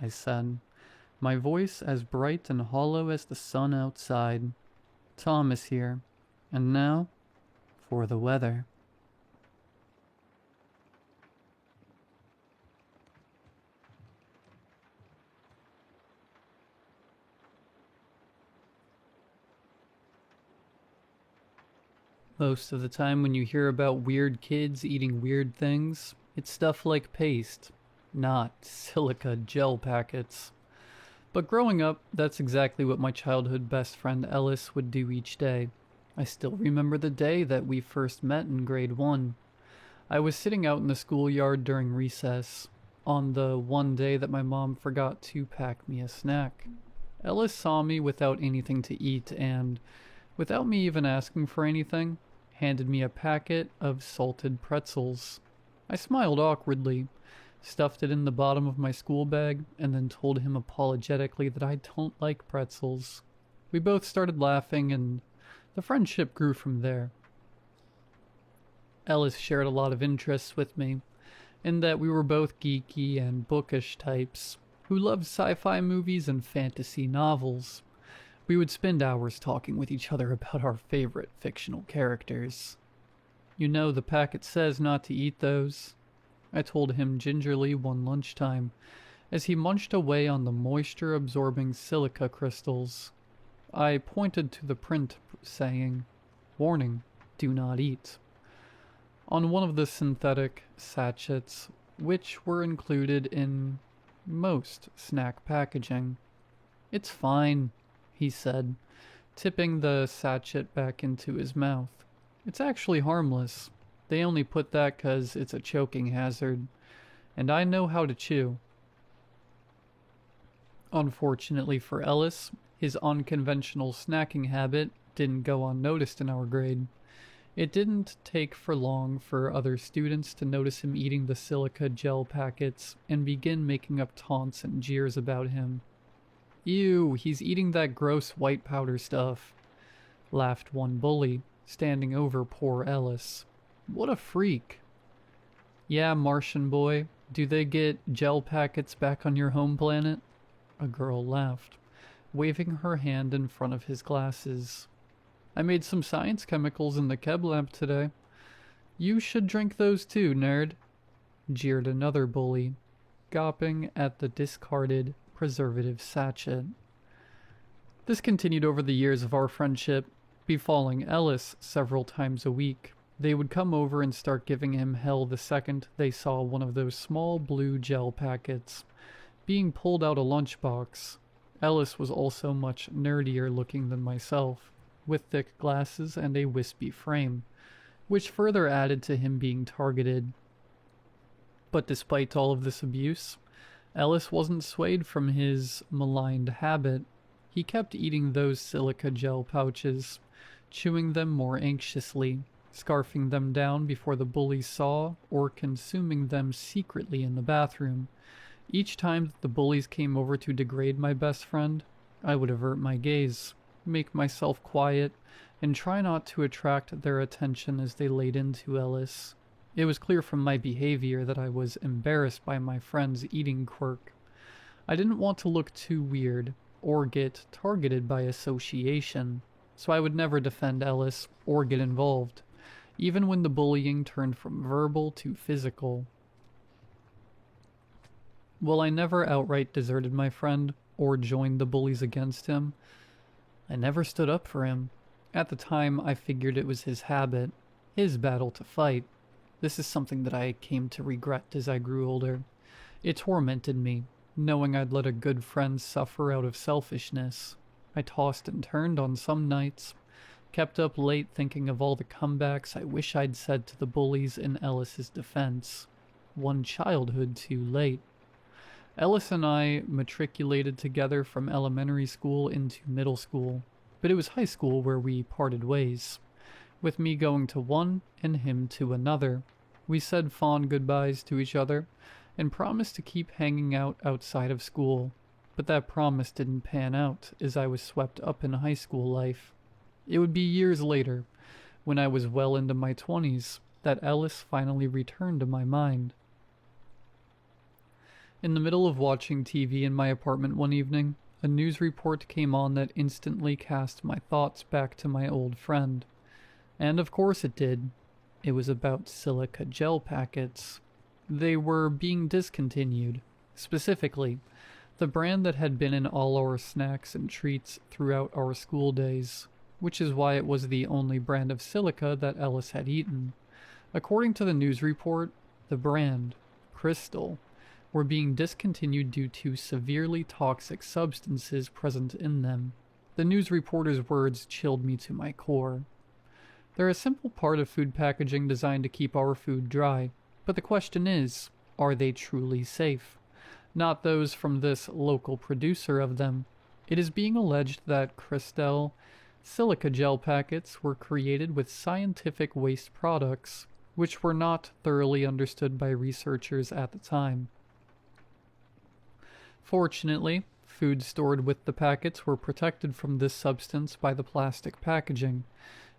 I said, my voice as bright and hollow as the sun outside. "Thomas here. And now, for the weather." Most of the time when you hear about weird kids eating weird things, it's stuff like paste, not silica gel packets. But growing up, that's exactly what my childhood best friend Ellis would do each day. I still remember the day that we first met in grade 1. I was sitting out in the schoolyard during recess, on the one day that my mom forgot to pack me a snack. Ellis saw me without anything to eat and, without me even asking for anything, handed me a packet of salted pretzels. I smiled awkwardly, stuffed it in the bottom of my school bag, and then told him apologetically that I don't like pretzels. We both started laughing, and the friendship grew from there. Ellis shared a lot of interests with me, in that we were both geeky and bookish types who loved sci-fi movies and fantasy novels. We would spend hours talking with each other about our favorite fictional characters. You know, the packet says not to eat those, I told him gingerly one lunchtime, as he munched away on the moisture-absorbing silica crystals. I pointed to the print, saying, "Warning, do not eat," on one of the synthetic sachets, which were included in most snack packaging. "It's fine," he said, tipping the sachet back into his mouth. "It's actually harmless. They only put that 'cause it's a choking hazard, and I know how to chew." Unfortunately for Ellis, his unconventional snacking habit didn't go unnoticed in our grade. It didn't take for long for other students to notice him eating the silica gel packets and begin making up taunts and jeers about him. "Ew, he's eating that gross white powder stuff," laughed one bully, standing over poor Ellis. "What a freak." "Yeah, Martian boy, do they get gel packets back on your home planet?" A girl laughed, waving her hand in front of his glasses. "I made some science chemicals in the chem lab today. You should drink those too, nerd," jeered another bully, gawping at the discarded preservative sachet. This continued over the years of our friendship, befalling Ellis several times a week. They would come over and start giving him hell the second they saw one of those small blue gel packets being pulled out a lunchbox. Ellis was also much nerdier looking than myself, with thick glasses and a wispy frame, which further added to him being targeted. But despite all of this abuse, Ellis wasn't swayed from his maligned habit. He kept eating those silica gel pouches, chewing them more anxiously, scarfing them down before the bullies saw, or consuming them secretly in the bathroom. Each time that the bullies came over to degrade my best friend, I would avert my gaze, make myself quiet, and try not to attract their attention as they laid into Ellis. It was clear from my behavior that I was embarrassed by my friend's eating quirk. I didn't want to look too weird, or get targeted by association, so I would never defend Ellis or get involved, even when the bullying turned from verbal to physical. While I never outright deserted my friend or joined the bullies against him, I never stood up for him. At the time, I figured it was his habit, his battle to fight. This is something that I came to regret as I grew older. It tormented me, knowing I'd let a good friend suffer out of selfishness. I tossed and turned on some nights, kept up late thinking of all the comebacks I wish I'd said to the bullies in Ellis's defense. One childhood too late. Ellis and I matriculated together from elementary school into middle school, but it was high school where we parted ways, with me going to one and him to another. We said fond goodbyes to each other and promised to keep hanging out outside of school, but that promise didn't pan out as I was swept up in high school life. It would be years later, when I was well into my 20s, that Ellis finally returned to my mind. In the middle of watching TV in my apartment one evening, a news report came on that instantly cast my thoughts back to my old friend. And of course it did. It was about silica gel packets. They were being discontinued. Specifically, the brand that had been in all our snacks and treats throughout our school days, which is why it was the only brand of silica that Ellis had eaten. According to the news report, the brand, Crystal, were being discontinued due to severely toxic substances present in them. The news reporter's words chilled me to my core. They're a simple part of food packaging designed to keep our food dry, but the question is, are they truly safe? Not those from this local producer of them. It is being alleged that Cristal silica gel packets were created with scientific waste products, which were not thoroughly understood by researchers at the time. Fortunately, foods stored with the packets were protected from this substance by the plastic packaging.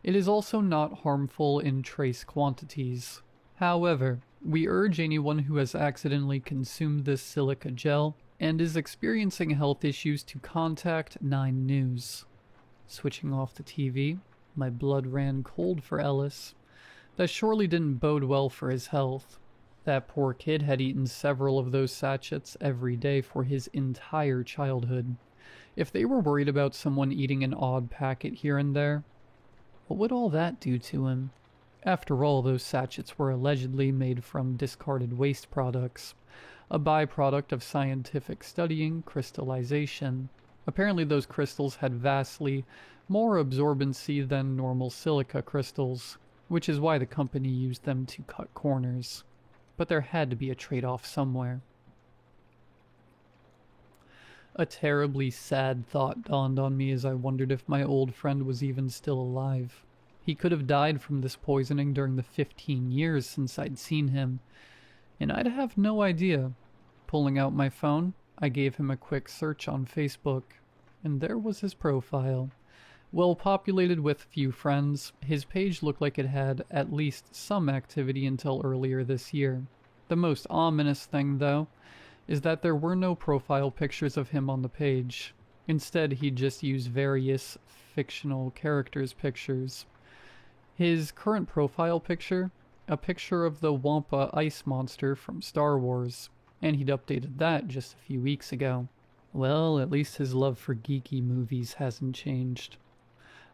It is also not harmful in trace quantities. However, we urge anyone who has accidentally consumed this silica gel and is experiencing health issues to contact 9 News. Switching off the TV, my blood ran cold for Ellis. That surely didn't bode well for his health. That poor kid had eaten several of those sachets every day for his entire childhood. If they were worried about someone eating an odd packet here and there, what would all that do to him? After all, those sachets were allegedly made from discarded waste products, a byproduct of scientific studying crystallization. Apparently those crystals had vastly more absorbency than normal silica crystals, which is why the company used them to cut corners. But there had to be a trade-off somewhere. A terribly sad thought dawned on me as I wondered if my old friend was even still alive. He could have died from this poisoning during the 15 years since I'd seen him, and I'd have no idea. Pulling out my phone, I gave him a quick search on Facebook, and there was his profile. Well populated with few friends, his page looked like it had at least some activity until earlier this year. The most ominous thing, though, is that there were no profile pictures of him on the page. Instead, he just used various fictional characters' pictures. His current profile picture, a picture of the Wampa ice monster from Star Wars, and he'd updated that just a few weeks ago. Well, at least his love for geeky movies hasn't changed.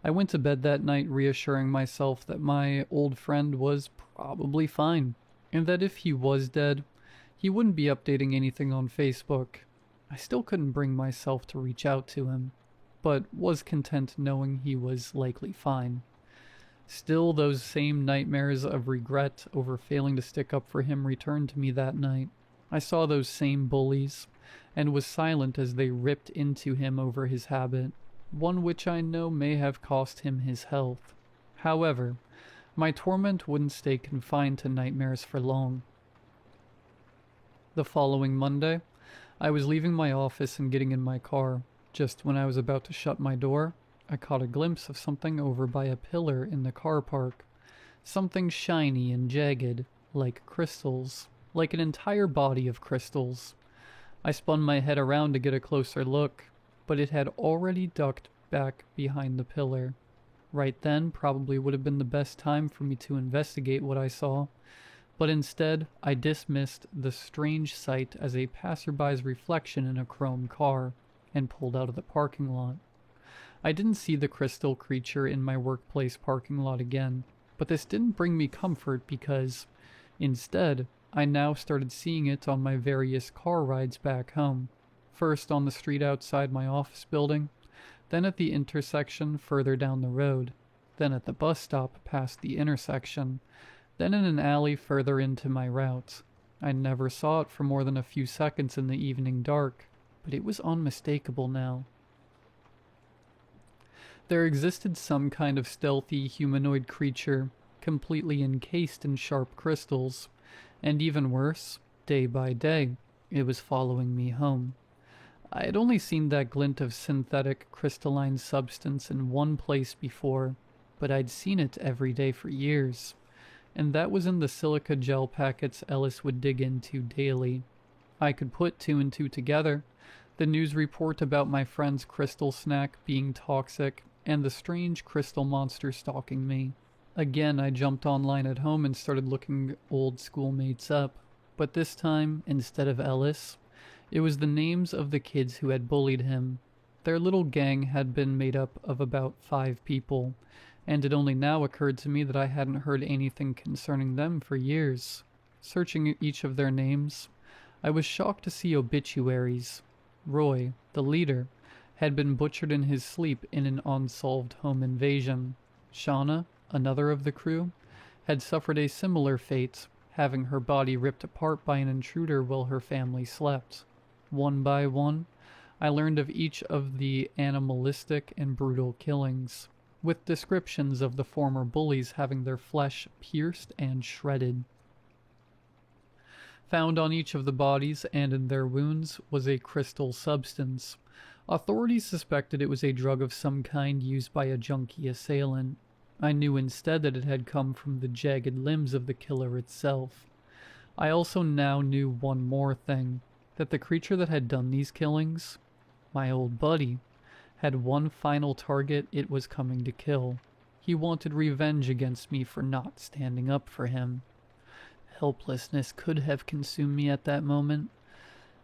I went to bed that night reassuring myself that my old friend was probably fine, and that if he was dead, he wouldn't be updating anything on Facebook. I still couldn't bring myself to reach out to him, but was content knowing he was likely fine. Still, those same nightmares of regret over failing to stick up for him returned to me that night. I saw those same bullies, and was silent as they ripped into him over his habit, one which I know may have cost him his health. However, my torment wouldn't stay confined to nightmares for long. The following Monday, I was leaving my office and getting in my car. Just when I was about to shut my door, I caught a glimpse of something over by a pillar in the car park. Something shiny and jagged, like crystals, like an entire body of crystals. I spun my head around to get a closer look, but it had already ducked back behind the pillar. Right then probably would have been the best time for me to investigate what I saw, but instead I dismissed the strange sight as a passerby's reflection in a chrome car, and pulled out of the parking lot. I didn't see the crystal creature in my workplace parking lot again, but this didn't bring me comfort because, instead, I now started seeing it on my various car rides back home. First on the street outside my office building, then at the intersection further down the road, then at the bus stop past the intersection, then in an alley further into my route. I never saw it for more than a few seconds in the evening dark, but it was unmistakable now. There existed some kind of stealthy humanoid creature, completely encased in sharp crystals, and even worse, day by day, it was following me home. I had only seen that glint of synthetic crystalline substance in one place before, but I'd seen it every day for years, and that was in the silica gel packets Ellis would dig into daily. I could put 2 and 2 together, the news report about my friend's crystal snack being toxic, and the strange crystal monster stalking me. Again, I jumped online at home and started looking old schoolmates up, but this time, instead of Ellis, it was the names of the kids who had bullied him. Their little gang had been made up of about 5 people, and it only now occurred to me that I hadn't heard anything concerning them for years. Searching each of their names, I was shocked to see obituaries. Roy, the leader, had been butchered in his sleep in an unsolved home invasion. Shauna, another of the crew, had suffered a similar fate, having her body ripped apart by an intruder while her family slept. One by one, I learned of each of the animalistic and brutal killings, with descriptions of the former bullies having their flesh pierced and shredded. Found on each of the bodies and in their wounds was a crystal substance. Authorities suspected it was a drug of some kind used by a junkie assailant. I knew instead that it had come from the jagged limbs of the killer itself. I also now knew one more thing, that the creature that had done these killings, my old buddy, had one final target it was coming to kill. He wanted revenge against me for not standing up for him. Helplessness could have consumed me at that moment,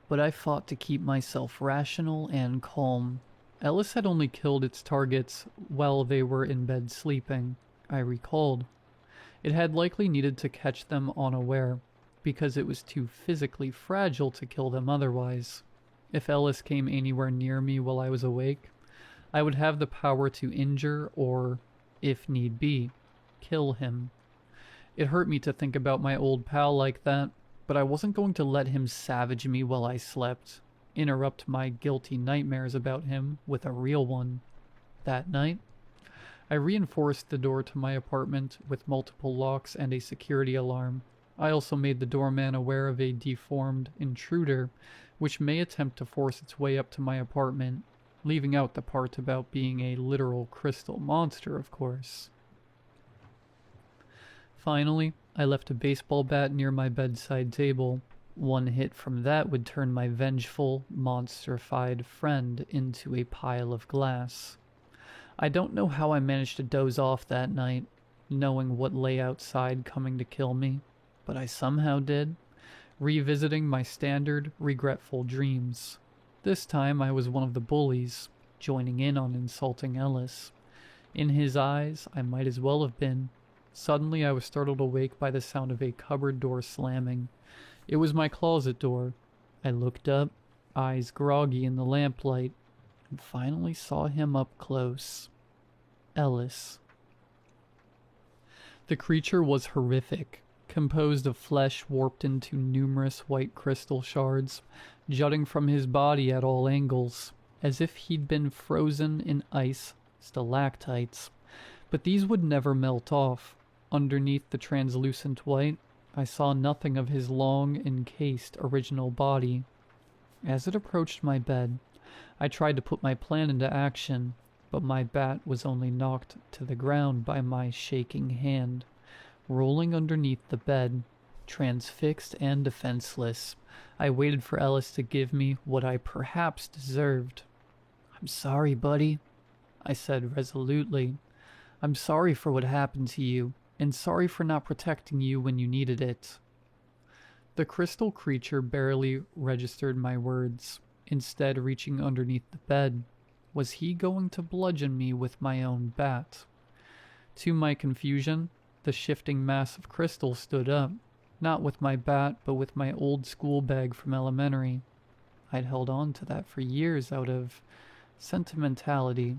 but I fought to keep myself rational and calm. Ellis had only killed its targets while they were in bed sleeping, I recalled. It had likely needed to catch them unaware, because it was too physically fragile to kill them otherwise. If Ellis came anywhere near me while I was awake, I would have the power to injure or, if need be, kill him. It hurt me to think about my old pal like that, but I wasn't going to let him savage me while I slept, interrupt my guilty nightmares about him with a real one. That night, I reinforced the door to my apartment with multiple locks and a security alarm. I also made the doorman aware of a deformed intruder, which may attempt to force its way up to my apartment, leaving out the part about being a literal crystal monster, of course. Finally, I left a baseball bat near my bedside table. One hit from that would turn my vengeful, monster-fied friend into a pile of glass. I don't know how I managed to doze off that night, knowing what lay outside coming to kill me, but I somehow did, revisiting my standard, regretful dreams. This time I was one of the bullies, joining in on insulting Ellis. In his eyes, I might as well have been. Suddenly I was startled awake by the sound of a cupboard door slamming. It was my closet door. I looked up, eyes groggy in the lamplight, and finally saw him up close. Ellis. The creature was horrific, composed of flesh warped into numerous white crystal shards, jutting from his body at all angles, as if he'd been frozen in ice stalactites. But these would never melt off. Underneath the translucent white, I saw nothing of his long, encased original body. As it approached my bed, I tried to put my plan into action, but my bat was only knocked to the ground by my shaking hand. Rolling underneath the bed, transfixed and defenseless, I waited for Ellis to give me what I perhaps deserved. "I'm sorry, buddy," I said resolutely. "I'm sorry for what happened to you, and sorry for not protecting you when you needed it." The crystal creature barely registered my words, instead reaching underneath the bed. Was he going to bludgeon me with my own bat? To my confusion, the shifting mass of crystal stood up, not with my bat, but with my old school bag from elementary. I'd held on to that for years out of sentimentality.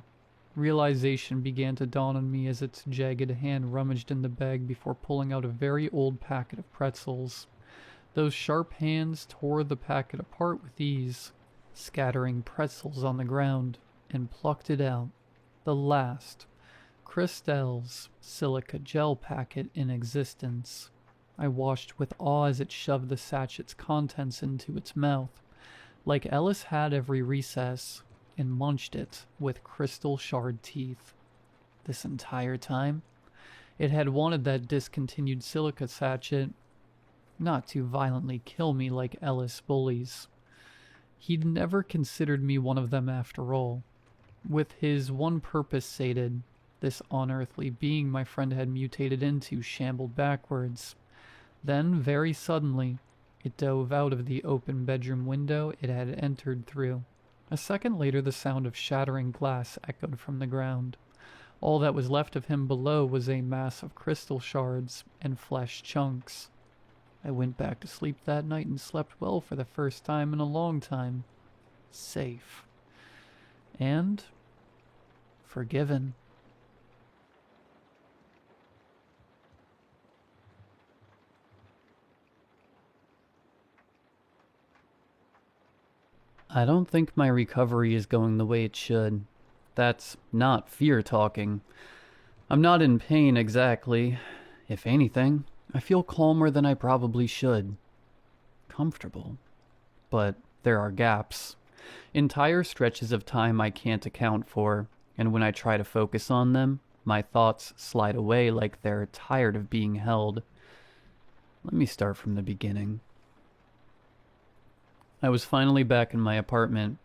Realization began to dawn on me as its jagged hand rummaged in the bag before pulling out a very old packet of pretzels. Those sharp hands tore the packet apart with ease, scattering pretzels on the ground, and plucked it out. The last, Cristal's silica gel packet in existence. I watched with awe as it shoved the sachet's contents into its mouth, like Ellis had every recess, and munched it with crystal shard teeth. This entire time, it had wanted that discontinued silica sachet, not to violently kill me like Ellis bullies. He'd never considered me one of them after all. With his one purpose sated, this unearthly being my friend had mutated into shambled backwards. Then, very suddenly, it dove out of the open bedroom window it had entered through. A second later, the sound of shattering glass echoed from the ground. All that was left of him below was a mass of crystal shards and flesh chunks. I went back to sleep that night and slept well for the first time in a long time. Safe. And forgiven. I don't think my recovery is going the way it should. That's not fear talking. I'm not in pain exactly. If anything, I feel calmer than I probably should. Comfortable. But there are gaps. Entire stretches of time I can't account for, and when I try to focus on them, my thoughts slide away like they're tired of being held. Let me start from the beginning. I was finally back in my apartment.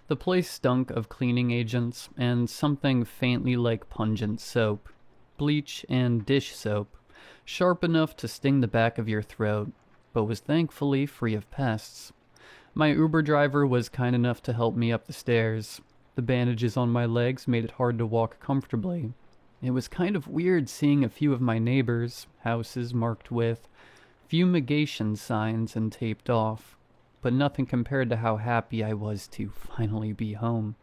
The place stunk of cleaning agents and something faintly like pungent soap. Bleach and dish soap. Sharp enough to sting the back of your throat, but was thankfully free of pests. My Uber driver was kind enough to help me up the stairs. The bandages on my legs made it hard to walk comfortably. It was kind of weird seeing a few of my neighbors' houses marked with fumigation signs and taped off, but nothing compared to how happy I was to finally be home.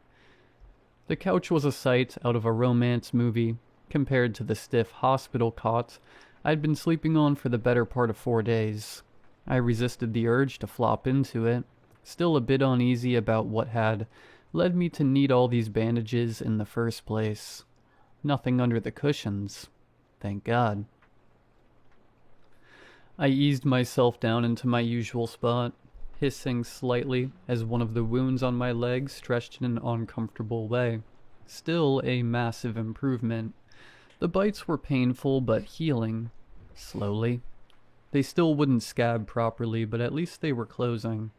The couch was a sight out of a romance movie, compared to the stiff hospital cot I'd been sleeping on for the better part of 4 days. I resisted the urge to flop into it, still a bit uneasy about what had led me to need all these bandages in the first place. Nothing under the cushions, thank God. I eased myself down into my usual spot, hissing slightly as one of the wounds on my leg stretched in an uncomfortable way. Still a massive improvement. The bites were painful but healing, slowly. They still wouldn't scab properly, but at least they were closing.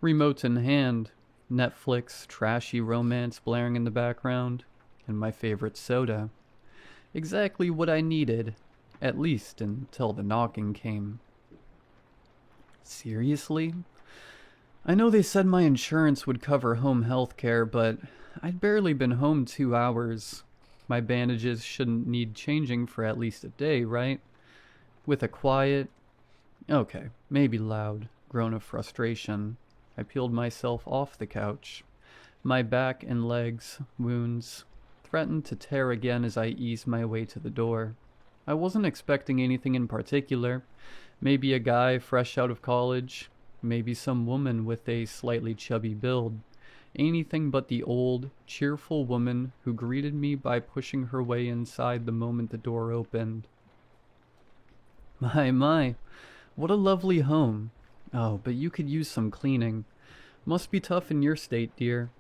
Remote in hand, Netflix, trashy romance blaring in the background, and my favorite soda. Exactly what I needed, at least until the knocking came. Seriously? I know they said my insurance would cover home health care, but I'd barely been home 2 hours. My bandages shouldn't need changing for at least a day, right? With a quiet, okay, maybe loud, groan of frustration, I peeled myself off the couch. My back and legs, wounds, threatened to tear again as I eased my way to the door. I wasn't expecting anything in particular. Maybe a guy fresh out of college, maybe some woman with a slightly chubby build. Anything but the old, cheerful woman who greeted me by pushing her way inside the moment the door opened. My, what a lovely home. Oh, but you could use some cleaning. Must be tough in your state, dear.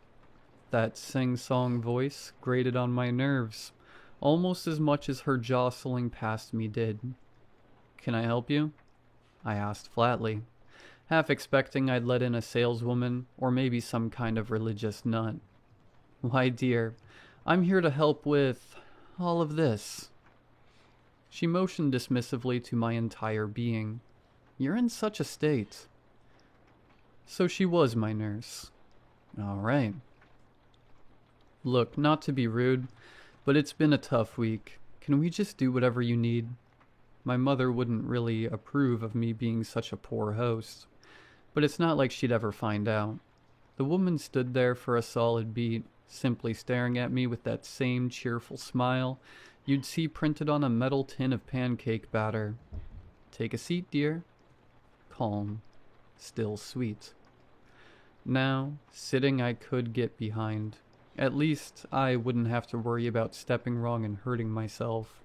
That sing-song voice grated on my nerves, almost as much as her jostling past me did. Can I help you? I asked flatly, half expecting I'd let in a saleswoman or maybe some kind of religious nut. Why, dear, I'm here to help with all of this. She motioned dismissively to my entire being. You're in such a state. So she was my nurse. All right. Look, not to be rude, but it's been a tough week. Can we just do whatever you need? My mother wouldn't really approve of me being such a poor host, but it's not like she'd ever find out. The woman stood there for a solid beat, simply staring at me with that same cheerful smile you'd see printed on a metal tin of pancake batter. Take a seat, dear. Calm, still sweet. Now, sitting I could get behind. At least I wouldn't have to worry about stepping wrong and hurting myself.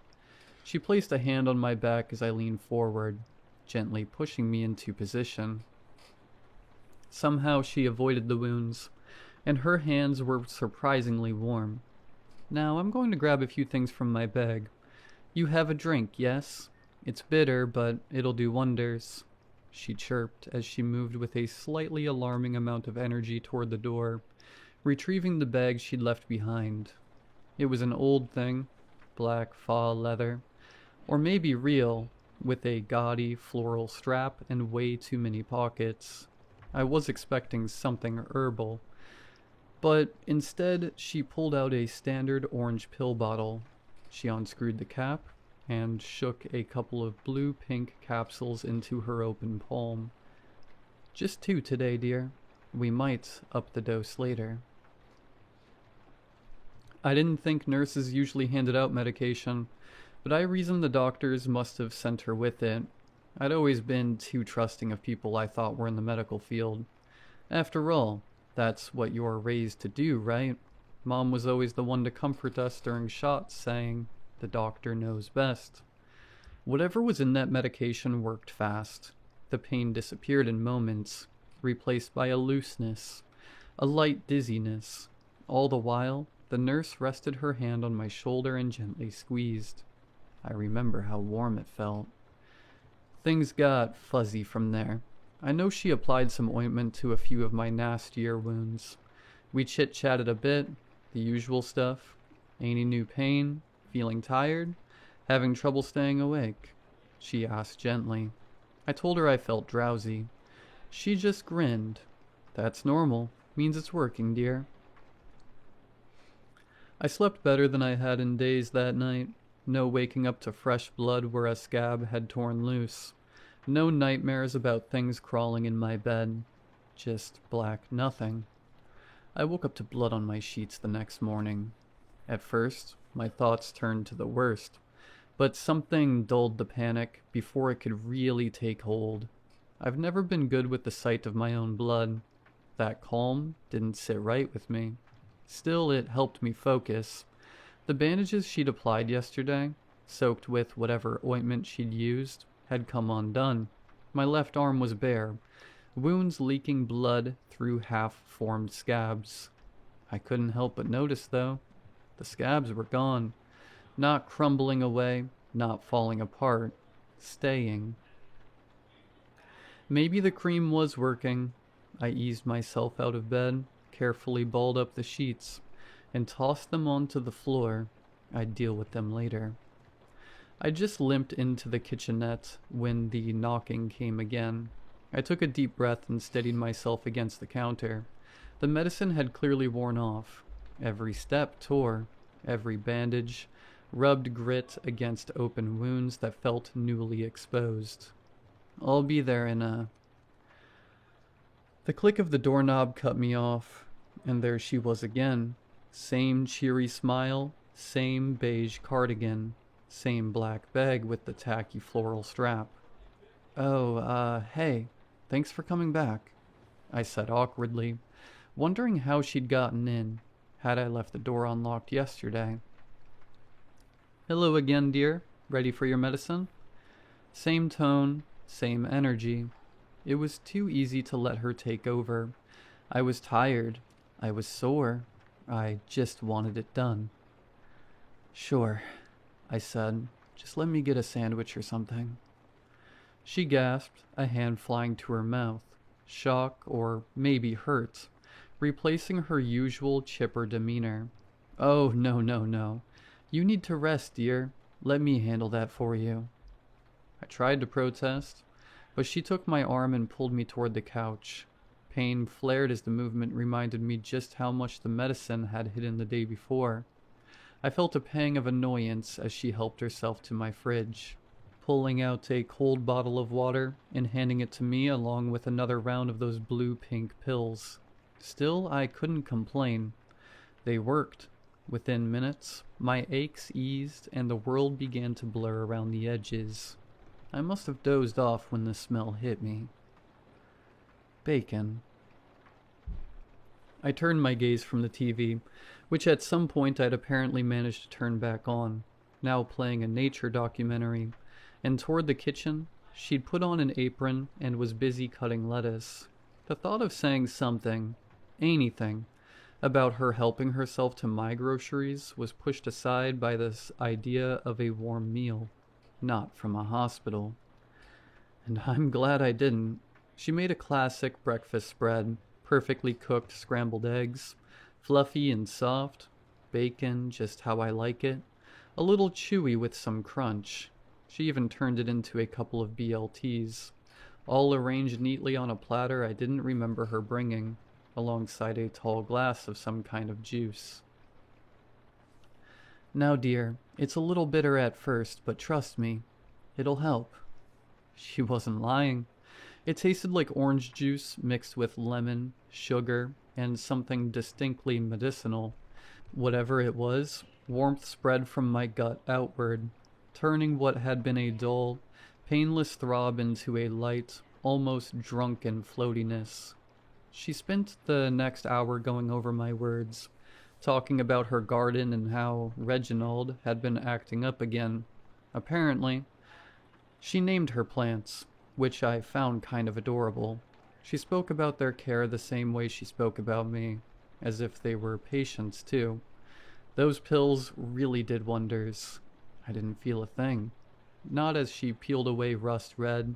She placed a hand on my back as I leaned forward, gently pushing me into position. Somehow she avoided the wounds, and her hands were surprisingly warm. Now I'm going to grab a few things from my bag. You have a drink, yes? It's bitter, but it'll do wonders, she chirped as she moved with a slightly alarming amount of energy toward the door, retrieving the bag she'd left behind. It was an old thing, black faux leather, or maybe real, with a gaudy floral strap and way too many pockets. I was expecting something herbal, but instead she pulled out a standard orange pill bottle. She unscrewed the cap, and shook a couple of blue-pink capsules into her open palm. "Just 2 today, dear. We might up the dose later." I didn't think nurses usually handed out medication, but I reasoned the doctors must have sent her with it. I'd always been too trusting of people I thought were in the medical field. After all, that's what you're raised to do, right? Mom was always the one to comfort us during shots, saying, "The doctor knows best." Whatever was in that medication worked fast. The pain disappeared in moments, replaced by a looseness, a light dizziness. All the while, the nurse rested her hand on my shoulder and gently squeezed. I remember how warm it felt. Things got fuzzy from there. I know she applied some ointment to a few of my nastier wounds. We chit-chatted a bit, the usual stuff. Any new pain? Feeling tired? Having trouble staying awake? She asked gently. I told her I felt drowsy. She just grinned. "That's normal. Means it's working, dear." I slept better than I had in days that night. No waking up to fresh blood where a scab had torn loose. No nightmares about things crawling in my bed. Just black nothing. I woke up to blood on my sheets the next morning. At first, my thoughts turned to the worst, but something dulled the panic before it could really take hold. I've never been good with the sight of my own blood. That calm didn't sit right with me. Still, it helped me focus. The bandages she'd applied yesterday, soaked with whatever ointment she'd used, had come undone. My left arm was bare, wounds leaking blood through half-formed scabs. I couldn't help but notice, though. The scabs were gone. Not crumbling away, not falling apart. Staying. Maybe the cream was working. I eased myself out of bed, carefully balled up the sheets, and tossed them onto the floor. I'd deal with them later. I just limped into the kitchenette when the knocking came again. I took a deep breath and steadied myself against the counter. The medicine had clearly worn off. Every step tore, every bandage rubbed grit against open wounds that felt newly exposed. "I'll be there in a..." The click of the doorknob cut me off, and there she was again. Same cheery smile, same beige cardigan, same black bag with the tacky floral strap. "Oh, hey, thanks for coming back," I said awkwardly, wondering how she'd gotten in. Had I left the door unlocked yesterday? "Hello again, dear. Ready for your medicine?" Same tone, same energy. It was too easy to let her take over. I was tired. I was sore. I just wanted it done. "Sure," I said. "Just let me get a sandwich or something." She gasped, a hand flying to her mouth. Shock, or maybe hurt, replacing her usual chipper demeanor. "Oh, no, no, no. You need to rest, dear. Let me handle that for you." I tried to protest, but she took my arm and pulled me toward the couch. Pain flared as the movement reminded me just how much the medicine had hidden the day before. I felt a pang of annoyance as she helped herself to my fridge, pulling out a cold bottle of water and handing it to me along with another round of those blue-pink pills. Still, I couldn't complain. They worked. Within minutes, my aches eased and the world began to blur around the edges. I must have dozed off when the smell hit me. Bacon. I turned my gaze from the TV, which at some point I'd apparently managed to turn back on, now playing a nature documentary, and toward the kitchen. She'd put on an apron and was busy cutting lettuce. The thought of saying something, anything, about her helping herself to my groceries was pushed aside by this idea of a warm meal, not from a hospital. And I'm glad I didn't. She made a classic breakfast spread, perfectly cooked scrambled eggs, fluffy and soft, bacon just how I like it, a little chewy with some crunch. She even turned it into a couple of BLTs, all arranged neatly on a platter I didn't remember her bringing, alongside a tall glass of some kind of juice. Now, dear, it's a little bitter at first, but trust me, it'll help. She wasn't lying. It tasted like orange juice mixed with lemon, sugar, and something distinctly medicinal. Whatever it was, warmth spread from my gut outward, turning what had been a dull, painless throb into a light, almost drunken floatiness. She spent the next hour going over my words, talking about her garden and how Reginald had been acting up again. Apparently, she named her plants, which I found kind of adorable. She spoke about their care the same way she spoke about me, as if they were patients too. Those pills really did wonders. I didn't feel a thing. Not as she peeled away rust-red,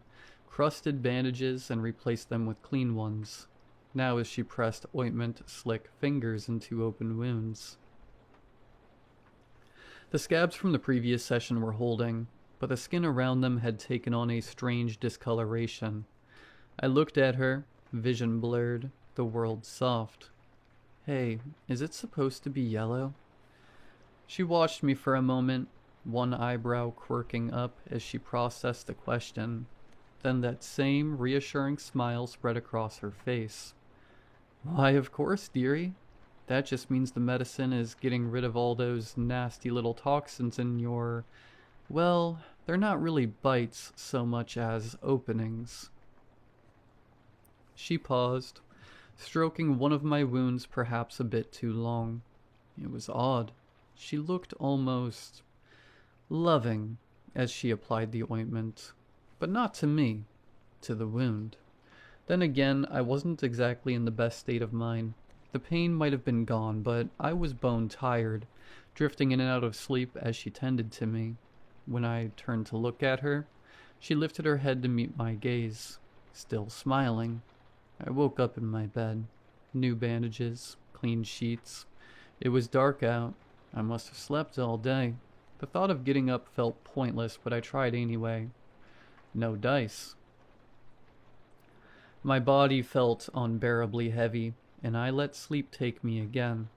crusted bandages and replaced them with clean ones. Now as she pressed ointment-slick fingers into open wounds. The scabs from the previous session were holding, but the skin around them had taken on a strange discoloration. I looked at her, vision blurred, the world soft. Hey, is it supposed to be yellow? She watched me for a moment, one eyebrow quirking up as she processed the question. Then that same reassuring smile spread across her face. Why, of course, dearie. That just means the medicine is getting rid of all those nasty little toxins in your... Well, they're not really bites so much as openings. She paused, stroking one of my wounds perhaps a bit too long. It was odd. She looked almost loving as she applied the ointment, but not to me, to the wound. Then again, I wasn't exactly in the best state of mind. The pain might have been gone, but I was bone tired, drifting in and out of sleep as she tended to me. When I turned to look at her, she lifted her head to meet my gaze, still smiling. I woke up in my bed. New bandages, clean sheets. It was dark out. I must have slept all day. The thought of getting up felt pointless, but I tried anyway. No dice. My body felt unbearably heavy, and I let sleep take me again.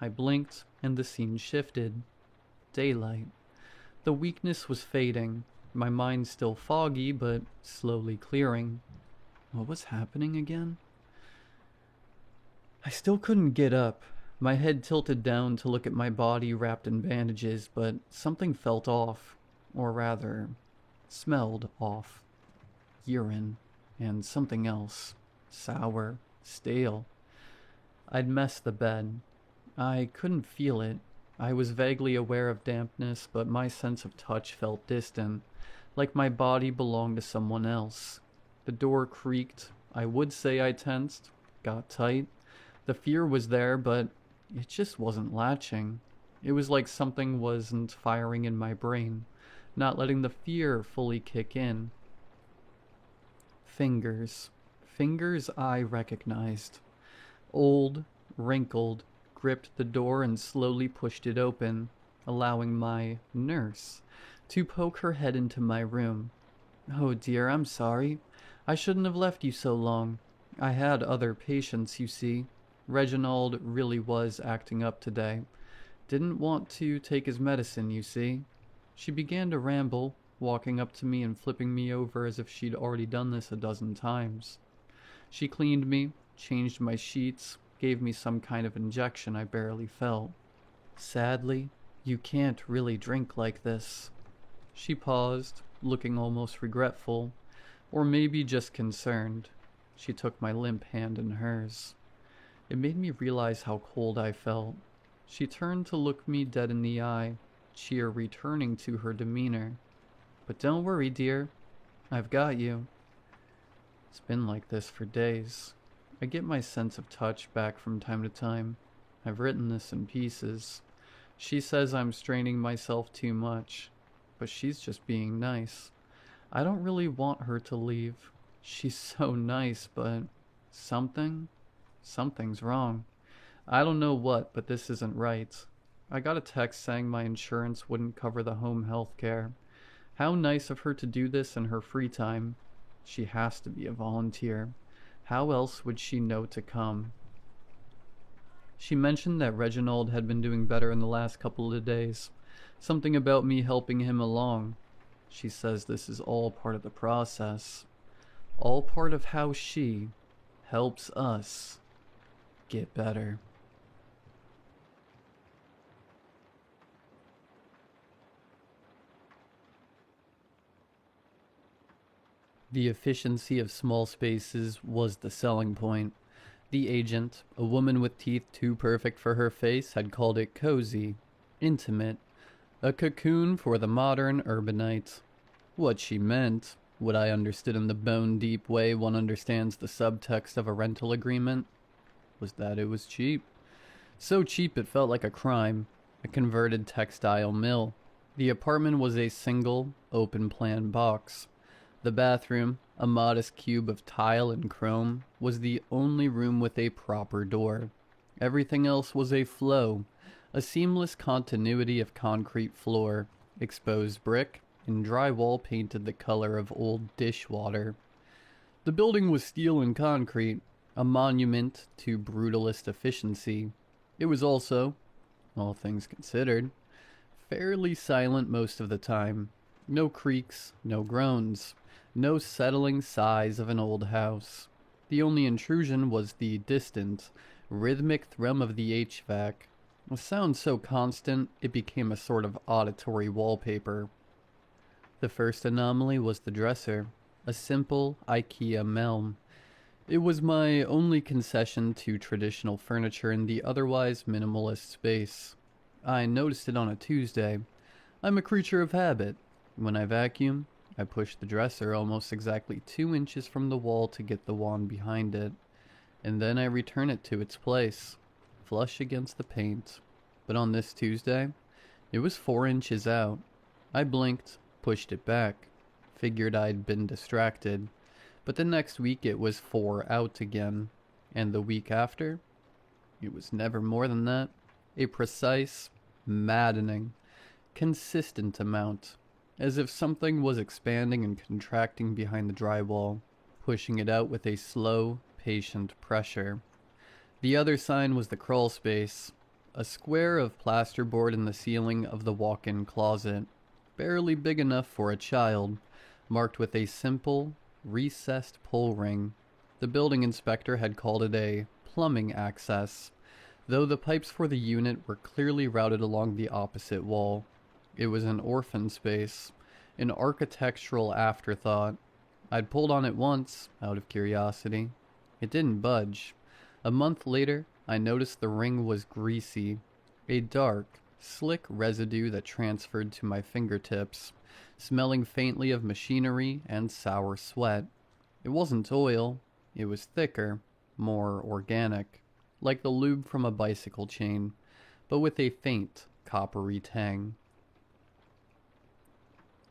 I blinked, and the scene shifted. Daylight. The weakness was fading, my mind still foggy, but slowly clearing. What was happening again? I still couldn't get up. My head tilted down to look at my body wrapped in bandages, but something felt off, or rather, smelled off. Urine, and something else. Sour, stale. I'd messed the bed. I couldn't feel it. I was vaguely aware of dampness, but my sense of touch felt distant, like my body belonged to someone else. The door creaked. I would say I tensed, got tight. The fear was there, but it just wasn't latching. It was like something wasn't firing in my brain, not letting the fear fully kick in. Fingers. Fingers I recognized. Old, wrinkled, gripped the door and slowly pushed it open, allowing my nurse to poke her head into my room. Oh dear, I'm sorry. I shouldn't have left you so long. I had other patients, you see. Reginald really was acting up today. Didn't want to take his medicine, you see. She began to ramble, walking up to me and flipping me over as if she'd already done this a dozen times. She cleaned me, changed my sheets, gave me some kind of injection I barely felt. Sadly, you can't really drink like this. She paused, looking almost regretful, or maybe just concerned. She took my limp hand in hers. It made me realize how cold I felt. She turned to look me dead in the eye, cheer returning to her demeanor. But don't worry, dear. I've got you. It's been like this for days. I get my sense of touch back from time to time. I've written this in pieces. She says I'm straining myself too much, but she's just being nice. I don't really want her to leave. She's so nice, but something's wrong. I don't know what, but this isn't right. I got a text saying my insurance wouldn't cover the home health care. How nice of her to do this in her free time. She has to be a volunteer. How else would she know to come? She mentioned that Reginald had been doing better in the last couple of days. Something about me helping him along. She says this is all part of the process. All part of how she helps us get better. The efficiency of small spaces was the selling point. The agent, a woman with teeth too perfect for her face, had called it cozy, intimate, a cocoon for the modern urbanite. What she meant, what I understood in the bone-deep way one understands the subtext of a rental agreement, was that it was cheap. So cheap it felt like a crime, a converted textile mill. The apartment was a single, open-plan box. The bathroom, a modest cube of tile and chrome, was the only room with a proper door. Everything else was a flow, a seamless continuity of concrete floor, exposed brick, and drywall painted the color of old dishwater. The building was steel and concrete, a monument to brutalist efficiency. It was also, all things considered, fairly silent most of the time. No creaks, no groans. No settling sighs of an old house. The only intrusion was the distant, rhythmic thrum of the HVAC, a sound so constant it became a sort of auditory wallpaper. The first anomaly was the dresser, a simple IKEA melm. It was my only concession to traditional furniture in the otherwise minimalist space. I noticed it on a Tuesday. I'm a creature of habit. When I vacuum, I push the dresser almost exactly 2 inches from the wall to get the wand behind it, and then I return it to its place, flush against the paint. But on this Tuesday, it was 4 inches out. I blinked, pushed it back, figured I'd been distracted, but the next week it was 4 out again, and the week after, it was never more than that. A precise, maddening, consistent amount. As if something was expanding and contracting behind the drywall, pushing it out with a slow, patient pressure. The other sign was the crawl space, a square of plasterboard in the ceiling of the walk-in closet, barely big enough for a child, marked with a simple, recessed pull ring. The building inspector had called it a plumbing access, though the pipes for the unit were clearly routed along the opposite wall. It was an orphan space, an architectural afterthought. I'd pulled on it once, out of curiosity. It didn't budge. A month later, I noticed the ring was greasy, a dark, slick residue that transferred to my fingertips, smelling faintly of machinery and sour sweat. It wasn't oil, it was thicker, more organic, like the lube from a bicycle chain, but with a faint, coppery tang.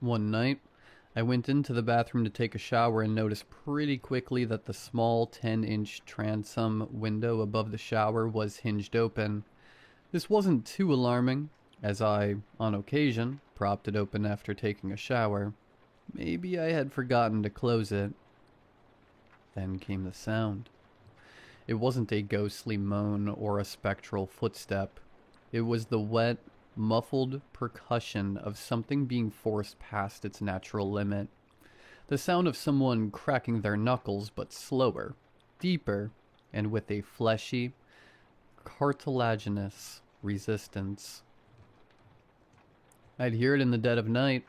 One night, I went into the bathroom to take a shower and noticed pretty quickly that the small 10-inch transom window above the shower was hinged open. This wasn't too alarming, as I, on occasion, propped it open after taking a shower. Maybe I had forgotten to close it. Then came the sound. It wasn't a ghostly moan or a spectral footstep. It was the wet, muffled percussion of something being forced past its natural limit. The sound of someone cracking their knuckles, but slower, deeper, and with a fleshy, cartilaginous resistance. I'd hear it in the dead of night,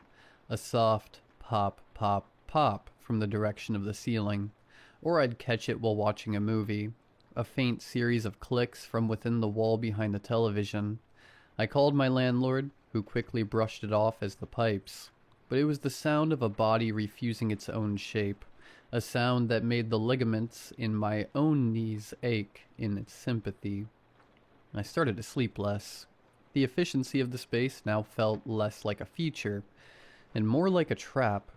a soft pop, pop, pop from the direction of the ceiling, or I'd catch it while watching a movie, a faint series of clicks from within the wall behind the television. I called my landlord, who quickly brushed it off as the pipes, but it was the sound of a body refusing its own shape, a sound that made the ligaments in my own knees ache in its sympathy. I started to sleep less. The efficiency of the space now felt less like a feature, and more like a trap.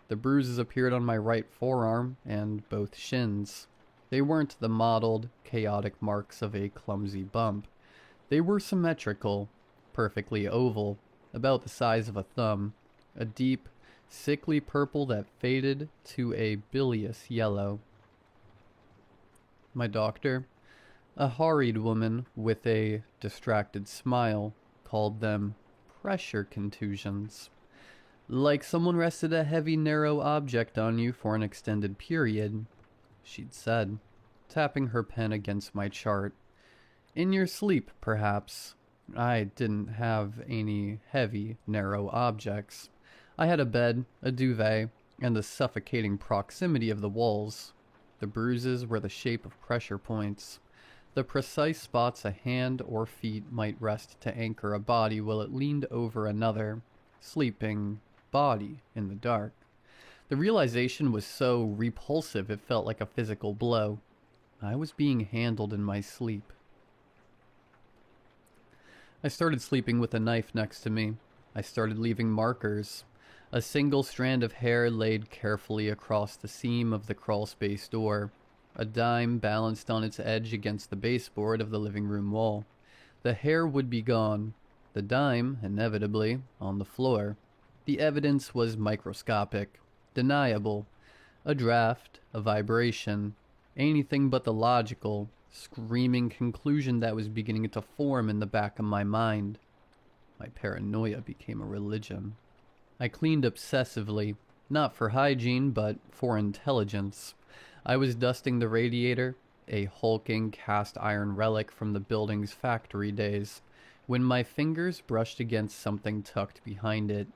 The bruises appeared on my right forearm and both shins. They weren't the mottled, chaotic marks of a clumsy bump. They were symmetrical, perfectly oval, about the size of a thumb, a deep, sickly purple that faded to a bilious yellow. My doctor, A horried woman with a distracted smile called them pressure contusions. Like someone rested a heavy, narrow object on you for an extended period, she'd said, tapping her pen against my chart. In your sleep, perhaps. I didn't have any heavy, narrow objects. I had a bed, a duvet, and the suffocating proximity of the walls. The bruises were the shape of pressure points, the precise spots a hand or feet might rest to anchor a body while it leaned over another, sleeping body in the dark. The realization was so repulsive it felt like a physical blow. I was being handled in my sleep. I started sleeping with a knife next to me. I started leaving markers. A single strand of hair laid carefully across the seam of the crawlspace door. A dime balanced on its edge against the baseboard of the living room wall. The hair would be gone. The dime, inevitably, on the floor. The evidence was microscopic, deniable. A draft, a vibration, anything but the logical, screaming conclusion that was beginning to form in the back of my mind. My paranoia became a religion. I cleaned obsessively, not for hygiene, but for intelligence. I was dusting the radiator, a hulking cast iron relic from the building's factory days, when my fingers brushed against something tucked behind it.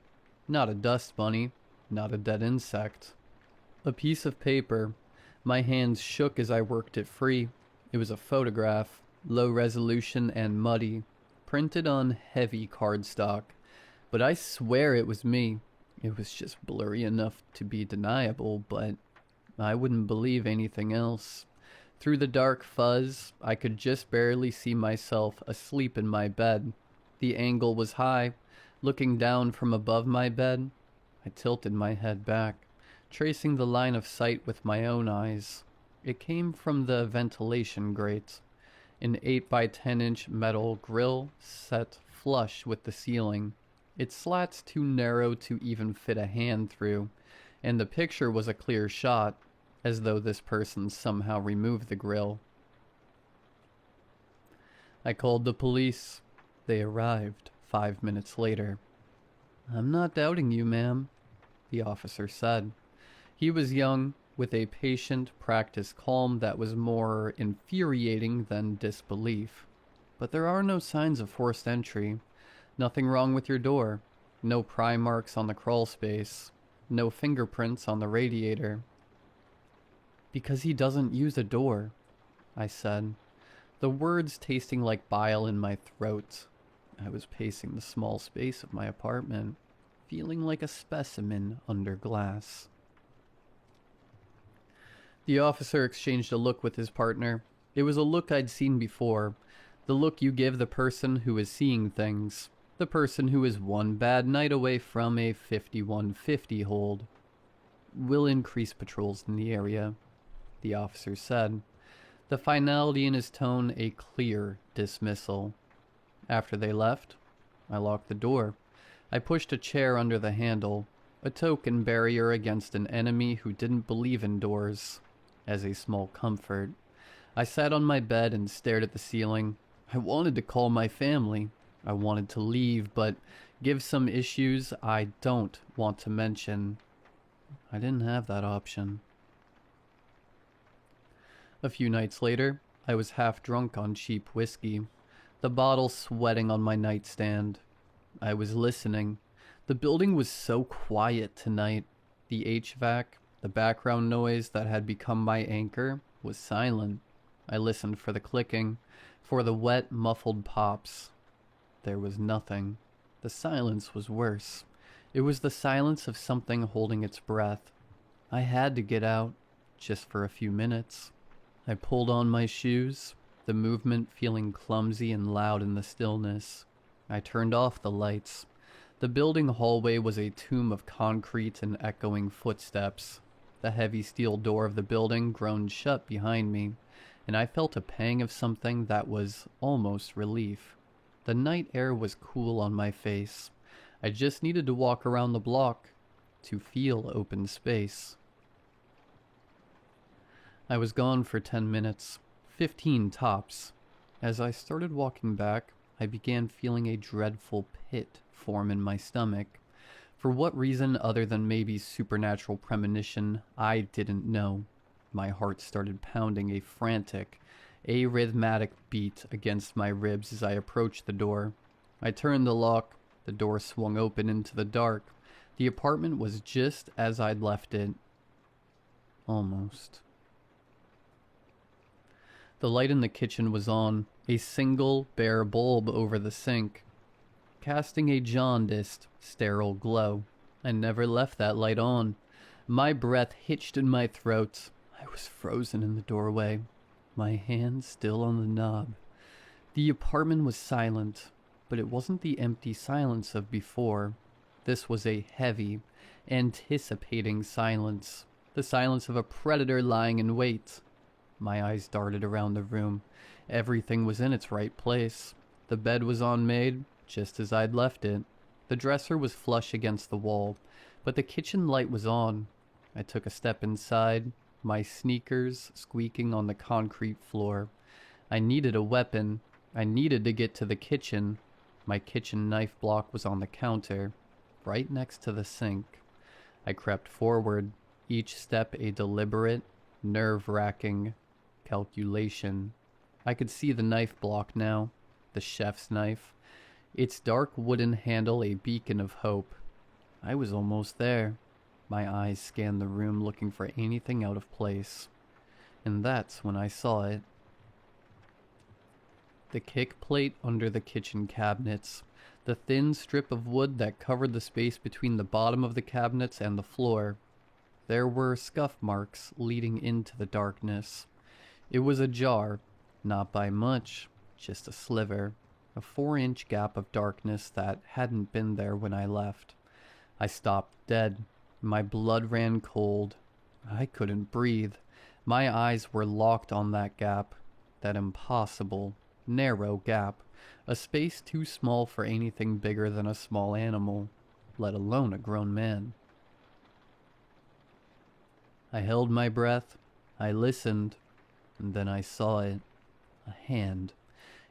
Not a dust bunny, not a dead insect. A piece of paper. My hands shook as I worked it free. It was a photograph, low resolution and muddy, printed on heavy cardstock. But I swear it was me. It was just blurry enough to be deniable, but I wouldn't believe anything else. Through the dark fuzz, I could just barely see myself asleep in my bed. The angle was high. Looking down from above my bed, I tilted my head back, tracing the line of sight with my own eyes. It came from the ventilation grate, an 8 by 10 inch metal grill set flush with the ceiling. Its slats too narrow to even fit a hand through, and the picture was a clear shot, as though this person somehow removed the grill. I called the police. They arrived 5 minutes later. "I'm not doubting you, ma'am," the officer said. He was young, with a patient, practiced calm that was more infuriating than disbelief. "But there are no signs of forced entry. Nothing wrong with your door. No pry marks on the crawl space. No fingerprints on the radiator." "Because he doesn't use a door," I said, the words tasting like bile in my throat. I was pacing the small space of my apartment, feeling like a specimen under glass. The officer exchanged a look with his partner. It was a look I'd seen before. The look you give the person who is seeing things. The person who is one bad night away from a 5150 hold. "We'll increase patrols in the area," the officer said, the finality in his tone a clear dismissal. After they left, I locked the door. I pushed a chair under the handle, a token barrier against an enemy who didn't believe in doors, as a small comfort. I sat on my bed and stared at the ceiling. I wanted to call my family. I wanted to leave, but give some issues I don't want to mention. I didn't have that option. A few nights later, I was half drunk on cheap whiskey, the bottle sweating on my nightstand. I was listening. The building was so quiet tonight. The HVAC, the background noise that had become my anchor, was silent. I listened for the clicking, for the wet, muffled pops. There was nothing. The silence was worse. It was the silence of something holding its breath. I had to get out, just for a few minutes. I pulled on my shoes, the movement feeling clumsy and loud in the stillness. I turned off the lights. The building hallway was a tomb of concrete and echoing footsteps. The heavy steel door of the building groaned shut behind me, and I felt a pang of something that was almost relief. The night air was cool on my face. I just needed to walk around the block to feel open space. I was gone for 10 minutes, 15 tops. As I started walking back, I began feeling a dreadful pit form in my stomach. For what reason other than maybe supernatural premonition, I didn't know. My heart started pounding a frantic, arrhythmic beat against my ribs as I approached the door. I turned the lock. The door swung open into the dark. The apartment was just as I'd left it. Almost. The light in the kitchen was on, a single bare bulb over the sink, casting a jaundiced, sterile glow. I never left that light on. My breath hitched in my throat. I was frozen in the doorway, my hand still on the knob. The apartment was silent, but it wasn't the empty silence of before. This was a heavy, anticipating silence, the silence of a predator lying in wait. My eyes darted around the room. Everything was in its right place. The bed was unmade, just as I'd left it. The dresser was flush against the wall, but the kitchen light was on. I took a step inside, my sneakers squeaking on the concrete floor. I needed a weapon. I needed to get to the kitchen. My kitchen knife block was on the counter, right next to the sink. I crept forward, each step a deliberate, nerve-wracking calculation. I could see the knife block now, the chef's knife, its dark wooden handle a beacon of hope. I was almost there. My eyes scanned the room looking for anything out of place. And that's when I saw it. The kick plate under the kitchen cabinets, the thin strip of wood that covered the space between the bottom of the cabinets and the floor. There were scuff marks leading into the darkness. It was ajar, not by much, just a sliver, a 4-inch gap of darkness that hadn't been there when I left. I stopped dead. My blood ran cold. I couldn't breathe. My eyes were locked on that gap, that impossible, narrow gap, a space too small for anything bigger than a small animal, let alone a grown man. I held my breath, I listened, and then I saw it. A hand.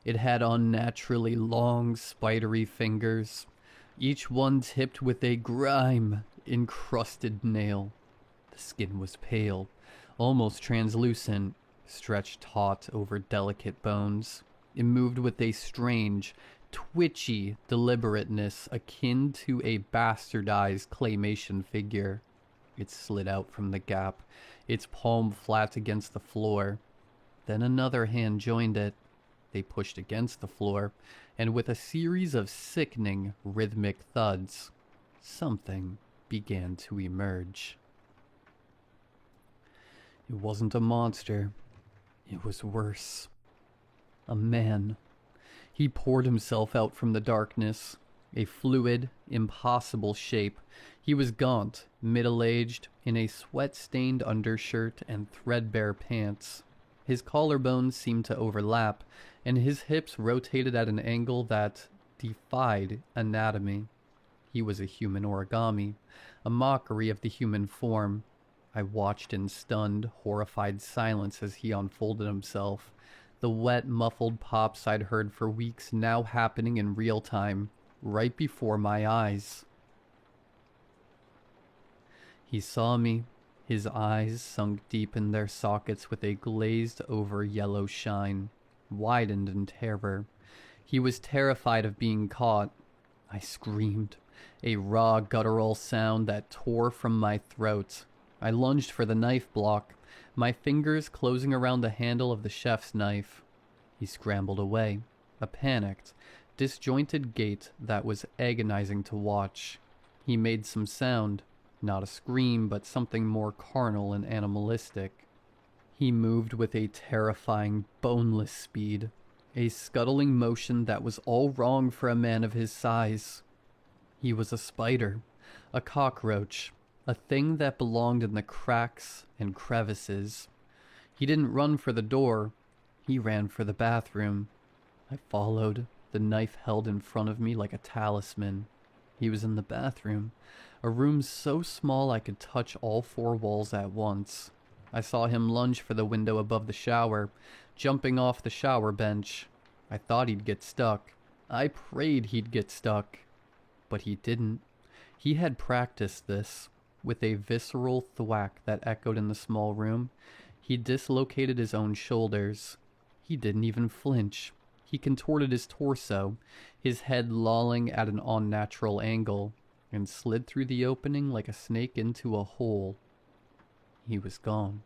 It had unnaturally long, spidery fingers, each one tipped with a grime-encrusted nail. The skin was pale, almost translucent, stretched taut over delicate bones. It moved with a strange, twitchy deliberateness akin to a bastardized claymation figure. It slid out from the gap, its palm flat against the floor. Then another hand joined it. They pushed against the floor, and with a series of sickening, rhythmic thuds, something began to emerge. It wasn't a monster. It was worse. A man. He poured himself out from the darkness, a fluid, impossible shape. He was gaunt, middle-aged, in a sweat-stained undershirt and threadbare pants. His collarbones seemed to overlap, and his hips rotated at an angle that defied anatomy. He was a human origami, a mockery of the human form. I watched in stunned, horrified silence as he unfolded himself, the wet, muffled pops I'd heard for weeks now happening in real time, right before my eyes. He saw me, his eyes sunk deep in their sockets with a glazed-over yellow shine, widened in terror. He was terrified of being caught. I screamed, a raw, guttural sound that tore from my throat. I lunged for the knife block, my fingers closing around the handle of the chef's knife. He scrambled away, a panicked, disjointed gait that was agonizing to watch. He made some sound, not a scream, but something more carnal and animalistic. He moved with a terrifying, boneless speed, a scuttling motion that was all wrong for a man of his size. He was a spider, a cockroach, a thing that belonged in the cracks and crevices. He didn't run for the door, he ran for the bathroom. I followed, the knife held in front of me like a talisman. He was in the bathroom, a room so small I could touch all 4 walls at once. I saw him lunge for the window above the shower, jumping off the shower bench. I thought he'd get stuck. I prayed he'd get stuck. But he didn't. He had practiced this. With a visceral thwack that echoed in the small room, he dislocated his own shoulders. He didn't even flinch. He contorted his torso, his head lolling at an unnatural angle, and slid through the opening like a snake into a hole. He was gone.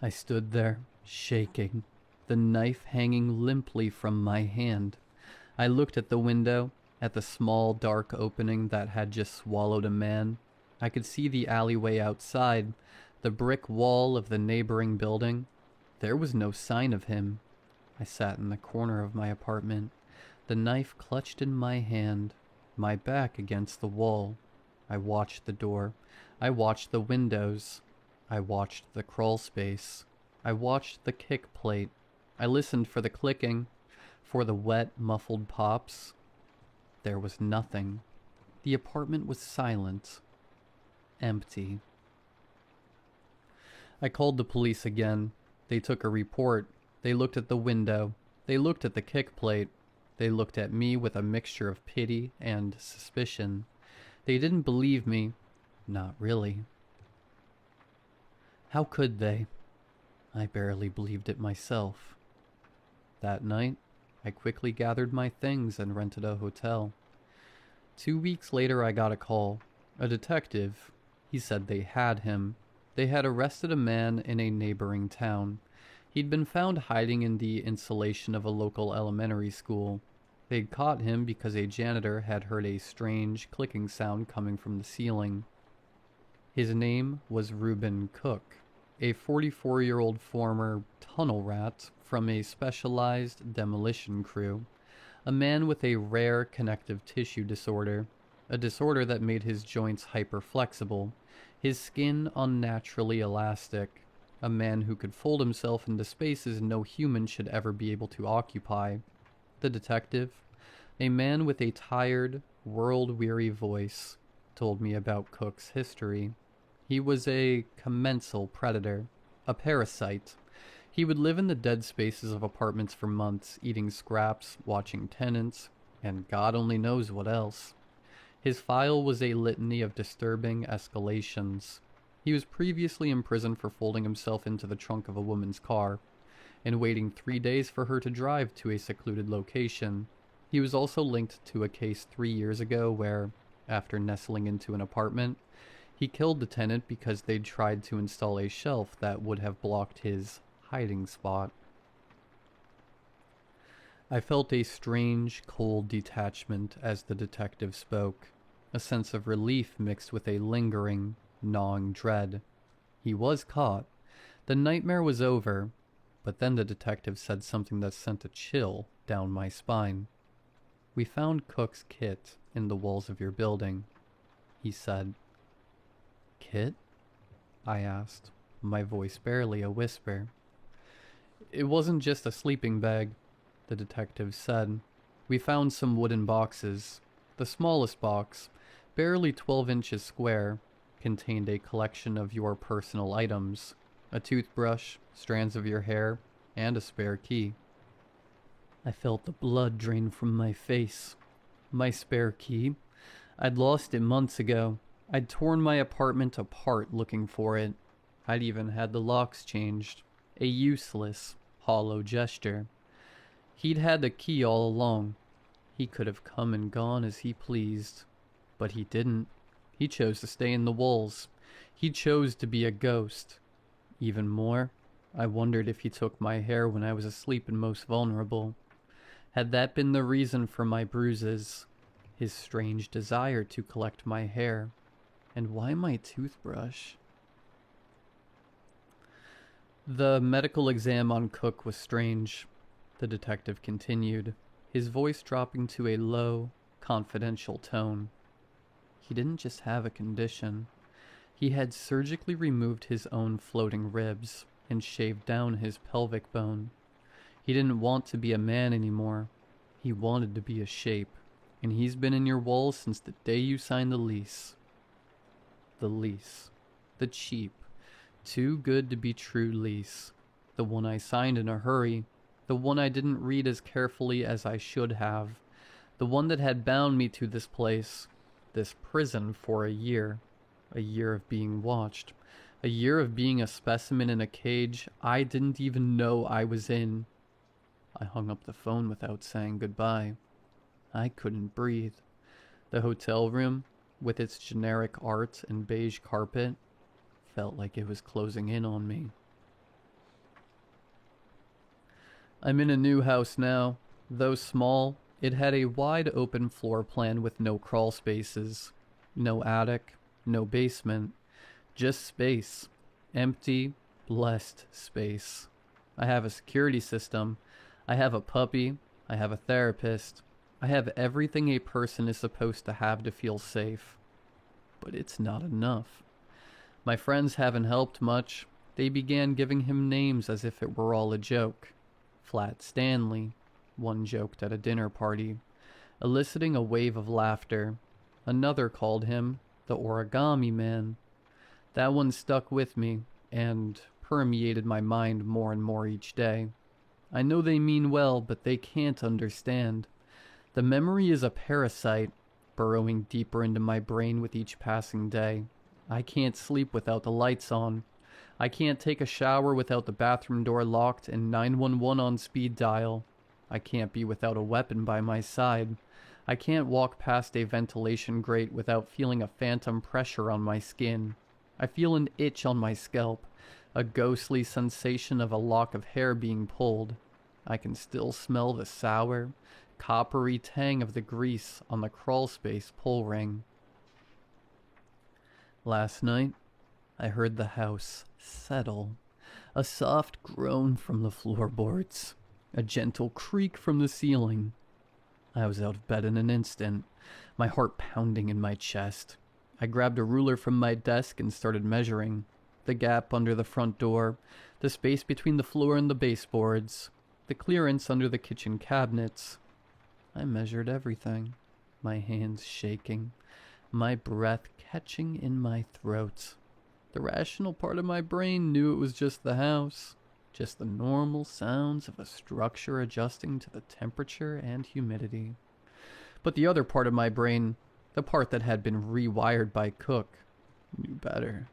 I stood there, shaking, the knife hanging limply from my hand. I looked at the window, at the small dark opening that had just swallowed a man. I could see the alleyway outside, the brick wall of the neighboring building. There was no sign of him. I sat in the corner of my apartment, the knife clutched in my hand, my back against the wall. I watched the door. I watched the windows. I watched the crawl space. I watched the kick plate. I listened for the clicking, for the wet, muffled pops. There was nothing. The apartment was silent. Empty. I called the police again. They took a report. They looked at the window. They looked at the kick plate. They looked at me with a mixture of pity and suspicion. They didn't believe me. Not really. How could they? I barely believed it myself. That night, I quickly gathered my things and rented a hotel. 2 weeks later, I got a call. A detective. He said they had him. They had arrested a man in a neighboring town. He'd been found hiding in the insulation of a local elementary school. They'd caught him because a janitor had heard a strange clicking sound coming from the ceiling. His name was Reuben Cook, a 44-year-old former tunnel rat from a specialized demolition crew, a man with a rare connective tissue disorder, a disorder that made his joints hyperflexible, his skin unnaturally elastic, a man who could fold himself into spaces no human should ever be able to occupy. The detective, a man with a tired, world-weary voice, told me about Cook's history. He was a commensal predator, a parasite. He would live in the dead spaces of apartments for months, eating scraps, watching tenants, and God only knows what else. His file was a litany of disturbing escalations. He was previously imprisoned for folding himself into the trunk of a woman's car and waiting 3 days for her to drive to a secluded location. He was also linked to a case 3 years ago where, after nestling into an apartment, he killed the tenant because they'd tried to install a shelf that would have blocked his hiding spot. I felt a strange, cold detachment as the detective spoke, a sense of relief mixed with a lingering, gnawing dread. He was caught. The nightmare was over, but then the detective said something that sent a chill down my spine. "We found Cook's kit in the walls of your building," he said. "Kit?" I asked, my voice barely a whisper. "It wasn't just a sleeping bag," the detective said. "We found some wooden boxes. The smallest box, barely 12 inches square, contained a collection of your personal items, a toothbrush, strands of your hair, and a spare key." I felt the blood drain from my face. My spare key? I'd lost it months ago. I'd torn my apartment apart looking for it. I'd even had the locks changed. A useless, hollow gesture. He'd had the key all along. He could have come and gone as he pleased. But he didn't. He chose to stay in the walls. He chose to be a ghost. Even more, I wondered if he took my hair when I was asleep and most vulnerable. Had that been the reason for my bruises? His strange desire to collect my hair. And why my toothbrush? The medical exam on Cook was strange, the detective continued, his voice dropping to a low, confidential tone. He didn't just have a condition. He had surgically removed his own floating ribs and shaved down his pelvic bone. He didn't want to be a man anymore. He wanted to be a shape, and he's been in your walls since the day you signed the lease. The lease. The cheap, Too good to be true lease. The one I signed in a hurry. The one I didn't read as carefully as I should have. The one that had bound me to this place, this prison, for a year. A year of being watched. A year of being a specimen in a cage I didn't even know I was in. I hung up the phone without saying goodbye. I couldn't breathe. The hotel room, with its generic art and beige carpet, felt like it was closing in on me. I'm in a new house now. Though small, it had a wide open floor plan with no crawl spaces. No attic, no basement. Just space. Empty, blessed space. I have a security system. I have a puppy. I have a therapist. I have everything a person is supposed to have to feel safe. But it's not enough. My friends haven't helped much. They began giving him names as if it were all a joke. Flat Stanley, one joked at a dinner party, eliciting a wave of laughter. Another called him the Origami Man. That one stuck with me and permeated my mind more and more each day. I know they mean well, but they can't understand. The memory is a parasite, burrowing deeper into my brain with each passing day. I can't sleep without the lights on. I can't take a shower without the bathroom door locked and 911 on speed dial. I can't be without a weapon by my side. I can't walk past a ventilation grate without feeling a phantom pressure on my skin. I feel an itch on my scalp, a ghostly sensation of a lock of hair being pulled. I can still smell the sour, coppery tang of the grease on the crawlspace pull ring. Last night, I heard the house settle. A soft groan from the floorboards. A gentle creak from the ceiling. I was out of bed in an instant, my heart pounding in my chest. I grabbed a ruler from my desk and started measuring. The gap under the front door, the space between the floor and the baseboards, the clearance under the kitchen cabinets. I measured everything, my hands shaking, my breath catching in my throat. The rational part of my brain knew it was just the house, just the normal sounds of a structure adjusting to the temperature and humidity. But the other part of my brain, the part that had been rewired by Cook, knew better.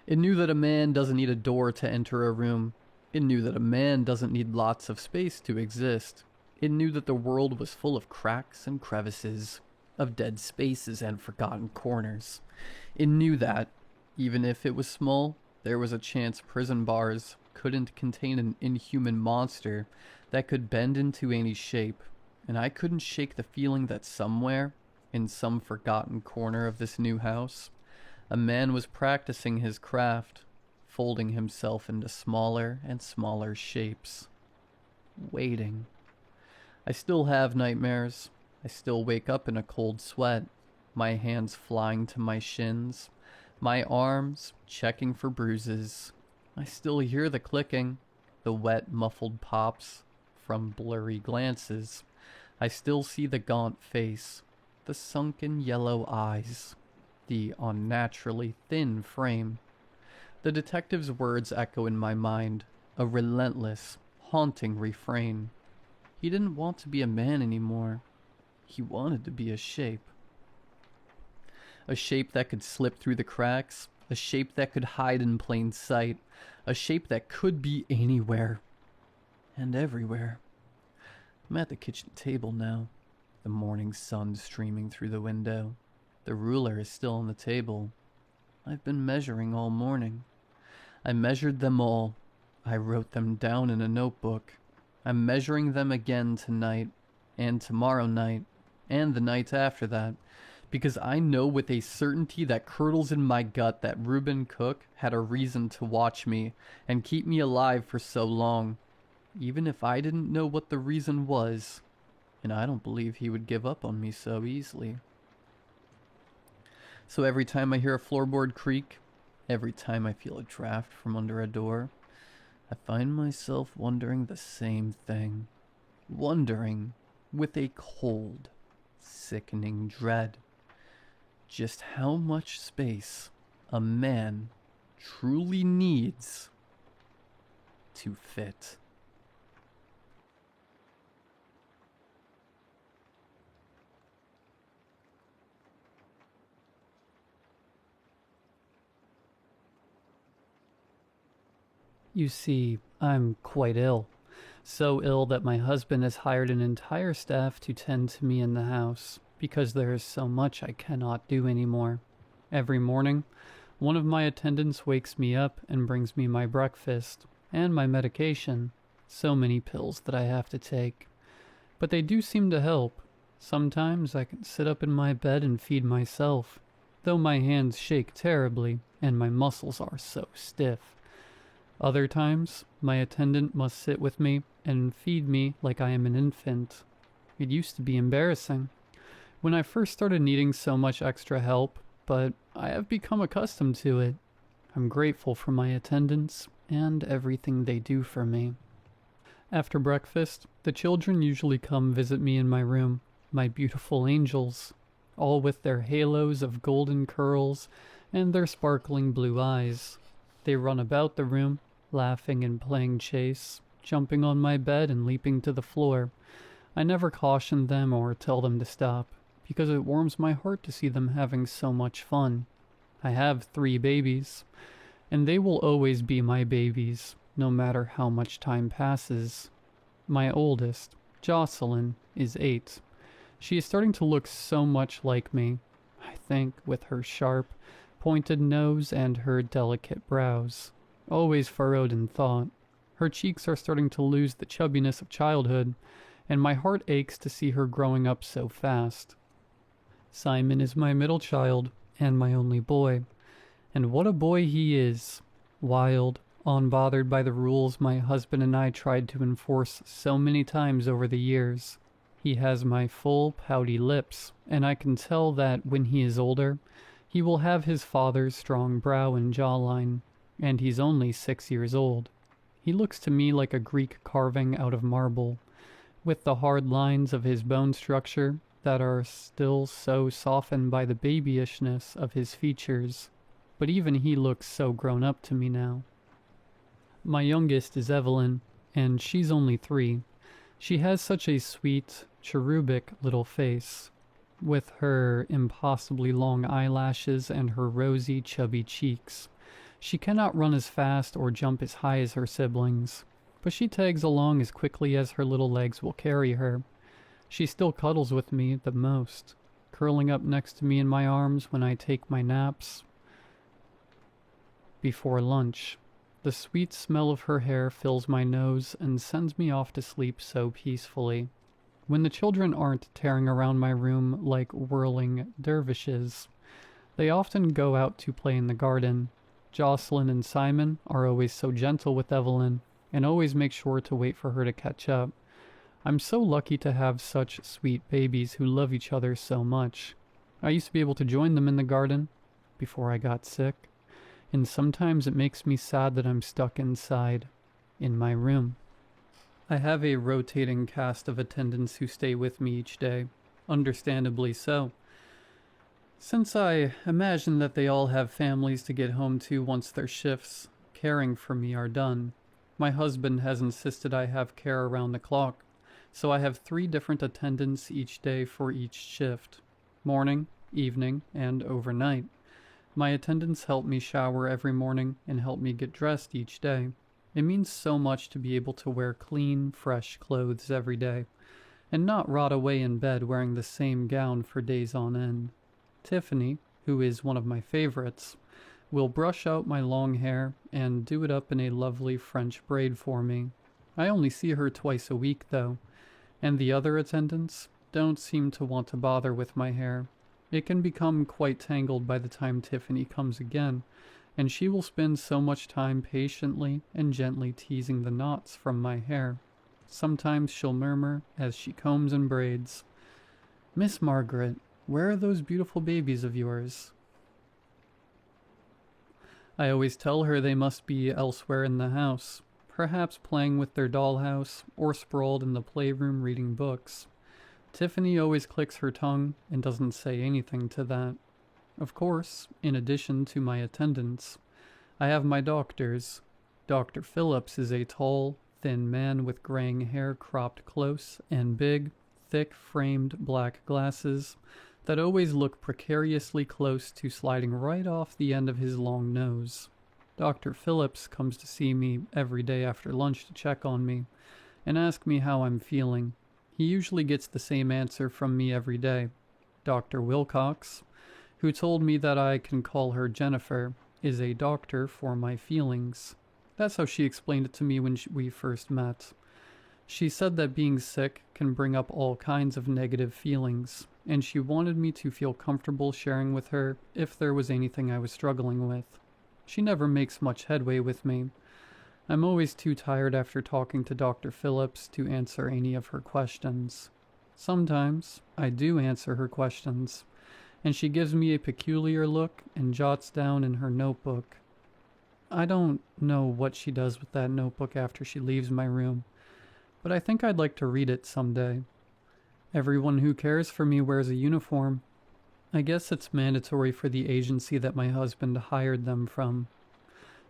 It knew that a man doesn't need a door to enter a room. It knew that a man doesn't need lots of space to exist. It knew that the world was full of cracks and crevices, of dead spaces and forgotten corners. It knew that, even if it was small, there was a chance prison bars couldn't contain an inhuman monster that could bend into any shape, and I couldn't shake the feeling that somewhere, in some forgotten corner of this new house, a man was practicing his craft, folding himself into smaller and smaller shapes. Waiting. I still have nightmares. I still wake up in a cold sweat, my hands flying to my shins, my arms checking for bruises. I still hear the clicking, the wet, muffled pops from blurry glances. I still see the gaunt face, the sunken yellow eyes, the unnaturally thin frame. The detective's words echo in my mind, a relentless, haunting refrain. He didn't want to be a man anymore. He wanted to be a shape. A shape that could slip through the cracks, a shape that could hide in plain sight, a shape that could be anywhere and everywhere. I'm at the kitchen table now, the morning sun streaming through the window. The ruler is still on the table. I've been measuring all morning. I measured them all. I wrote them down in a notebook. I'm measuring them again tonight, and tomorrow night, and the night after that, because I know with a certainty that curdles in my gut that Reuben Cook had a reason to watch me and keep me alive for so long, even if I didn't know what the reason was, and I don't believe he would give up on me so easily. So every time I hear a floorboard creak, every time I feel a draft from under a door, I find myself wondering the same thing. Wondering, with a cold, sickening dread, just how much space a man truly needs to fit. You see, I'm quite ill. So ill that my husband has hired an entire staff to tend to me in the house, because there is so much I cannot do anymore. Every morning, one of my attendants wakes me up and brings me my breakfast and my medication. So many pills that I have to take. But they do seem to help. Sometimes I can sit up in my bed and feed myself, though my hands shake terribly and my muscles are so stiff. Other times, my attendant must sit with me and feed me like I am an infant. It used to be embarrassing when I first started needing so much extra help, but I have become accustomed to it. I'm grateful for my attendants and everything they do for me. After breakfast, the children usually come visit me in my room, my beautiful angels, all with their halos of golden curls and their sparkling blue eyes. They run about the room, laughing and playing chase, jumping on my bed and leaping to the floor. I never caution them or tell them to stop, because it warms my heart to see them having so much fun. I have 3 babies, and they will always be my babies, no matter how much time passes. My oldest, Jocelyn, is 8. She is starting to look so much like me, I think, with her sharp, pointed nose and her delicate brows, always furrowed in thought. Her cheeks are starting to lose the chubbiness of childhood, and my heart aches to see her growing up so fast. Simon is my middle child and my only boy, and what a boy he is. Wild, unbothered by the rules my husband and I tried to enforce so many times over the years. He has my full, pouty lips, and I can tell that when he is older, he will have his father's strong brow and jawline, and he's only 6 years old. He looks to me like a Greek carving out of marble, with the hard lines of his bone structure that are still so softened by the babyishness of his features. But even he looks so grown up to me now. My youngest is Evelyn, and she's only 3. She has such a sweet, cherubic little face, with her impossibly long eyelashes and her rosy, chubby cheeks. She cannot run as fast or jump as high as her siblings, but she tags along as quickly as her little legs will carry her. She still cuddles with me the most, curling up next to me in my arms when I take my naps before lunch. The sweet smell of her hair fills my nose and sends me off to sleep so peacefully. When the children aren't tearing around my room like whirling dervishes, they often go out to play in the garden. Jocelyn and Simon are always so gentle with Evelyn, and always make sure to wait for her to catch up. I'm so lucky to have such sweet babies who love each other so much. I used to be able to join them in the garden before I got sick, and sometimes it makes me sad that I'm stuck inside, in my room. I have a rotating cast of attendants who stay with me each day, understandably so, since I imagine that they all have families to get home to once their shifts caring for me are done. My husband has insisted I have care around the clock, so I have 3 different attendants each day for each shift: morning, evening, and overnight. My attendants help me shower every morning and help me get dressed each day. It means so much to be able to wear clean, fresh clothes every day, and not rot away in bed wearing the same gown for days on end. Tiffany, who is one of my favorites, will brush out my long hair and do it up in a lovely French braid for me. I only see her twice a week, though, and the other attendants don't seem to want to bother with my hair. It can become quite tangled by the time Tiffany comes again, and she will spend so much time patiently and gently teasing the knots from my hair. Sometimes she'll murmur as she combs and braids, "Miss Margaret, where are those beautiful babies of yours?" I always tell her they must be elsewhere in the house, perhaps playing with their dollhouse or sprawled in the playroom reading books. Tiffany always clicks her tongue and doesn't say anything to that. Of course, in addition to my attendants, I have my doctors. Dr. Phillips is a tall, thin man with graying hair cropped close and big, thick-framed black glasses that always look precariously close to sliding right off the end of his long nose. Dr. Phillips comes to see me every day after lunch to check on me and ask me how I'm feeling. He usually gets the same answer from me every day. Dr. Wilcox, who told me that I can call her Jennifer, is a doctor for my feelings. That's how she explained it to me when we first met. She said that being sick can bring up all kinds of negative feelings, and she wanted me to feel comfortable sharing with her if there was anything I was struggling with. She never makes much headway with me. I'm always too tired after talking to Dr. Phillips to answer any of her questions. Sometimes I do answer her questions, and she gives me a peculiar look and jots down in her notebook. I don't know what she does with that notebook after she leaves my room, but I think I'd like to read it someday. Everyone who cares for me wears a uniform. I guess it's mandatory for the agency that my husband hired them from.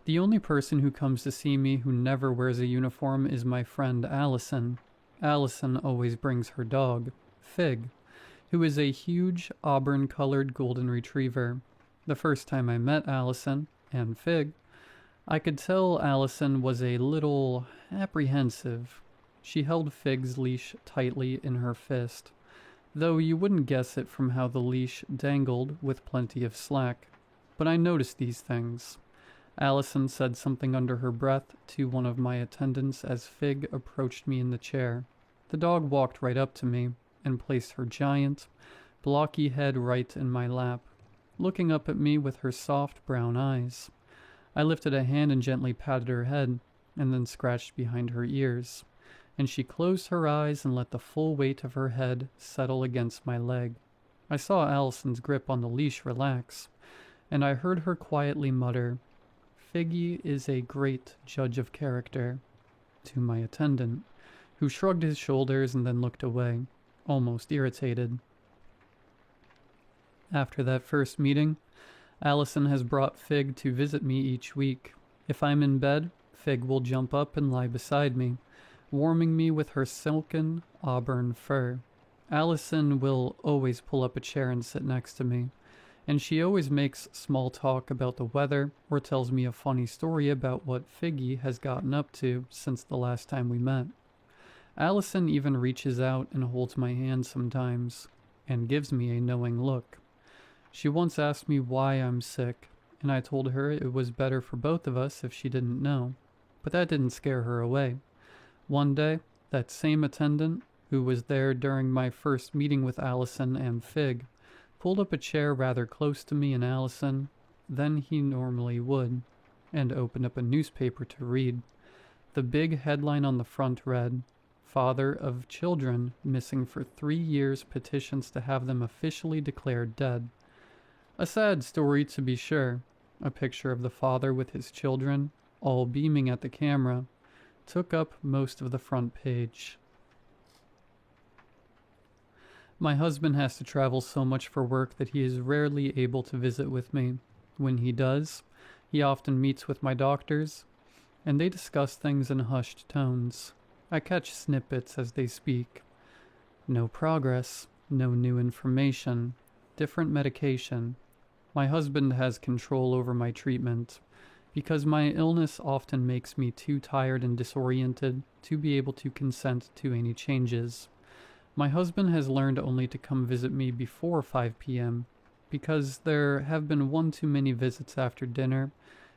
The only person who comes to see me who never wears a uniform is my friend Allison. Allison always brings her dog, Fig, who is a huge auburn-colored golden retriever. The first time I met Allison and Fig, I could tell Allison was a little apprehensive. She held Fig's leash tightly in her fist, though you wouldn't guess it from how the leash dangled with plenty of slack. But I noticed these things. Allison said something under her breath to one of my attendants as Fig approached me in the chair. The dog walked right up to me and placed her giant, blocky head right in my lap, looking up at me with her soft brown eyes. I lifted a hand and gently patted her head, and then scratched behind her ears, and she closed her eyes and let the full weight of her head settle against my leg. I saw Allison's grip on the leash relax, and I heard her quietly mutter, "Figgy is a great judge of character," to my attendant, who shrugged his shoulders and then looked away, almost irritated. After that first meeting, Allison has brought Fig to visit me each week. If I'm in bed, Fig will jump up and lie beside me, warming me with her silken auburn fur. Allison will always pull up a chair and sit next to me, and she always makes small talk about the weather or tells me a funny story about what Figgy has gotten up to since the last time we met. Allison even reaches out and holds my hand sometimes, and gives me a knowing look. She once asked me why I'm sick, and I told her it was better for both of us if she didn't know, but that didn't scare her away. One day, that same attendant, who was there during my first meeting with Allison and Fig, pulled up a chair rather close to me and Allison than he normally would, and opened up a newspaper to read. The big headline on the front read, "Father of children missing for 3 years petitions to have them officially declared dead." A sad story, to be sure. A picture of the father with his children, all beaming at the camera, took up most of the front page. My husband has to travel so much for work that he is rarely able to visit with me. When he does, he often meets with my doctors, and they discuss things in hushed tones. I catch snippets as they speak. No progress, no new information, different medication. My husband has control over my treatment, because my illness often makes me too tired and disoriented to be able to consent to any changes. My husband has learned only to come visit me before 5 p.m., because there have been one too many visits after dinner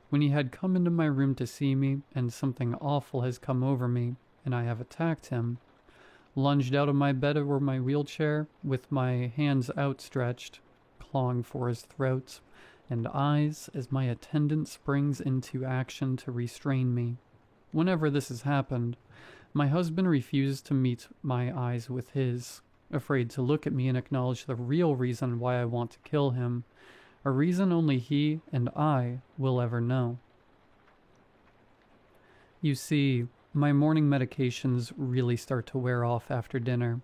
when he had come into my room to see me and something awful has come over me and I have attacked him. Lunged out of my bed or my wheelchair with my hands outstretched, clawing for his throat and eyes as my attendant springs into action to restrain me. Whenever this has happened, my husband refuses to meet my eyes with his, afraid to look at me and acknowledge the real reason why I want to kill him, a reason only he and I will ever know. You see, my morning medications really start to wear off after dinner,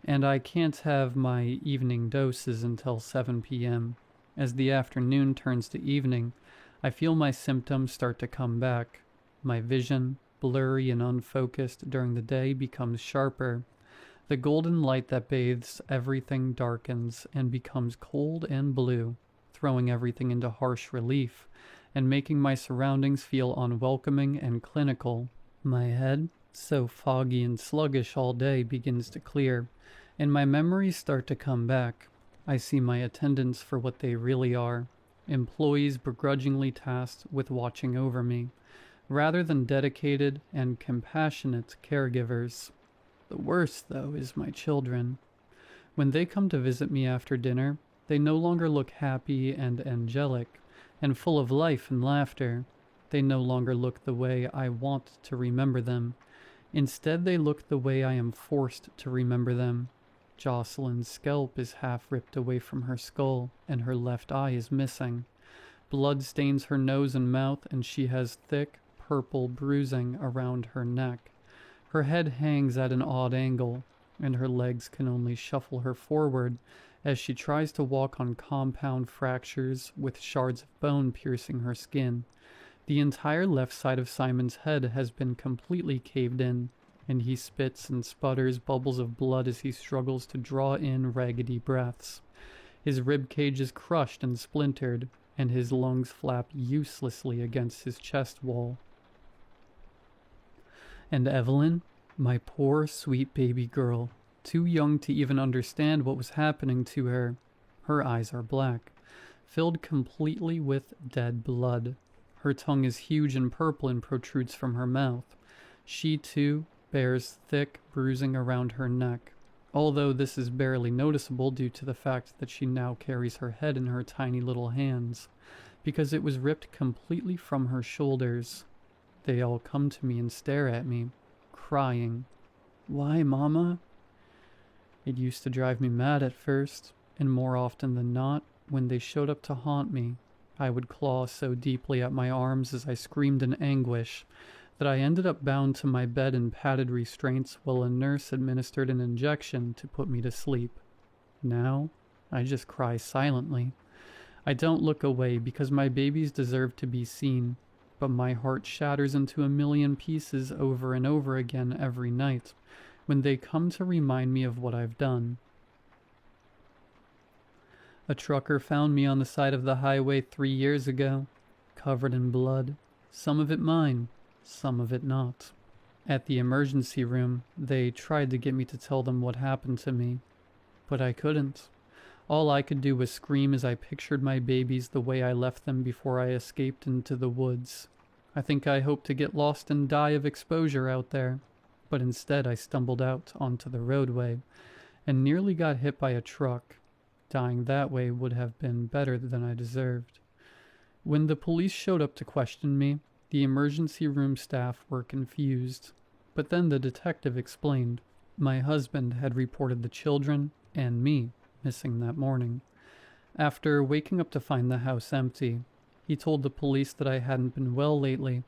and I can't have my evening doses until 7 p.m. As the afternoon turns to evening, I feel my symptoms start to come back. My vision, blurry and unfocused during the day, becomes sharper. The golden light that bathes everything darkens and becomes cold and blue, throwing everything into harsh relief and making my surroundings feel unwelcoming and clinical. My head, so foggy and sluggish all day, begins to clear, and my memories start to come back. I see my attendants for what they really are, employees begrudgingly tasked with watching over me, rather than dedicated and compassionate caregivers. The worst, though, is my children. When they come to visit me after dinner, they no longer look happy and angelic, and full of life and laughter. They no longer look the way I want to remember them. Instead, they look the way I am forced to remember them. Jocelyn's scalp is half ripped away from her skull, and her left eye is missing. Blood stains her nose and mouth, and she has thick, purple bruising around her neck. Her head hangs at an odd angle, and her legs can only shuffle her forward as she tries to walk on compound fractures with shards of bone piercing her skin. The entire left side of Simon's head has been completely caved in, and he spits and sputters bubbles of blood as he struggles to draw in raggedy breaths. His rib cage is crushed and splintered, and his lungs flap uselessly against his chest wall. And Evelyn, my poor sweet baby girl, too young to even understand what was happening to her. Her eyes are black, filled completely with dead blood. Her tongue is huge and purple and protrudes from her mouth. She, too, bears thick bruising around her neck, although this is barely noticeable due to the fact that she now carries her head in her tiny little hands, because it was ripped completely from her shoulders. They all come to me and stare at me, crying. "Why, Mama?" It used to drive me mad at first, and more often than not, when they showed up to haunt me, I would claw so deeply at my arms as I screamed in anguish that I ended up bound to my bed in padded restraints while a nurse administered an injection to put me to sleep. Now, I just cry silently. I don't look away because my babies deserve to be seen, but my heart shatters into a million pieces over and over again every night when they come to remind me of what I've done. A trucker found me on the side of the highway 3 years ago, covered in blood, some of it mine, some of it not. At the emergency room, they tried to get me to tell them what happened to me, but I couldn't. All I could do was scream as I pictured my babies the way I left them before I escaped into the woods. I think I hoped to get lost and die of exposure out there, but instead I stumbled out onto the roadway and nearly got hit by a truck. Dying that way would have been better than I deserved. When the police showed up to question me, the emergency room staff were confused, but then the detective explained. My husband had reported the children and me missing that morning. After waking up to find the house empty, he told the police that I hadn't been well lately,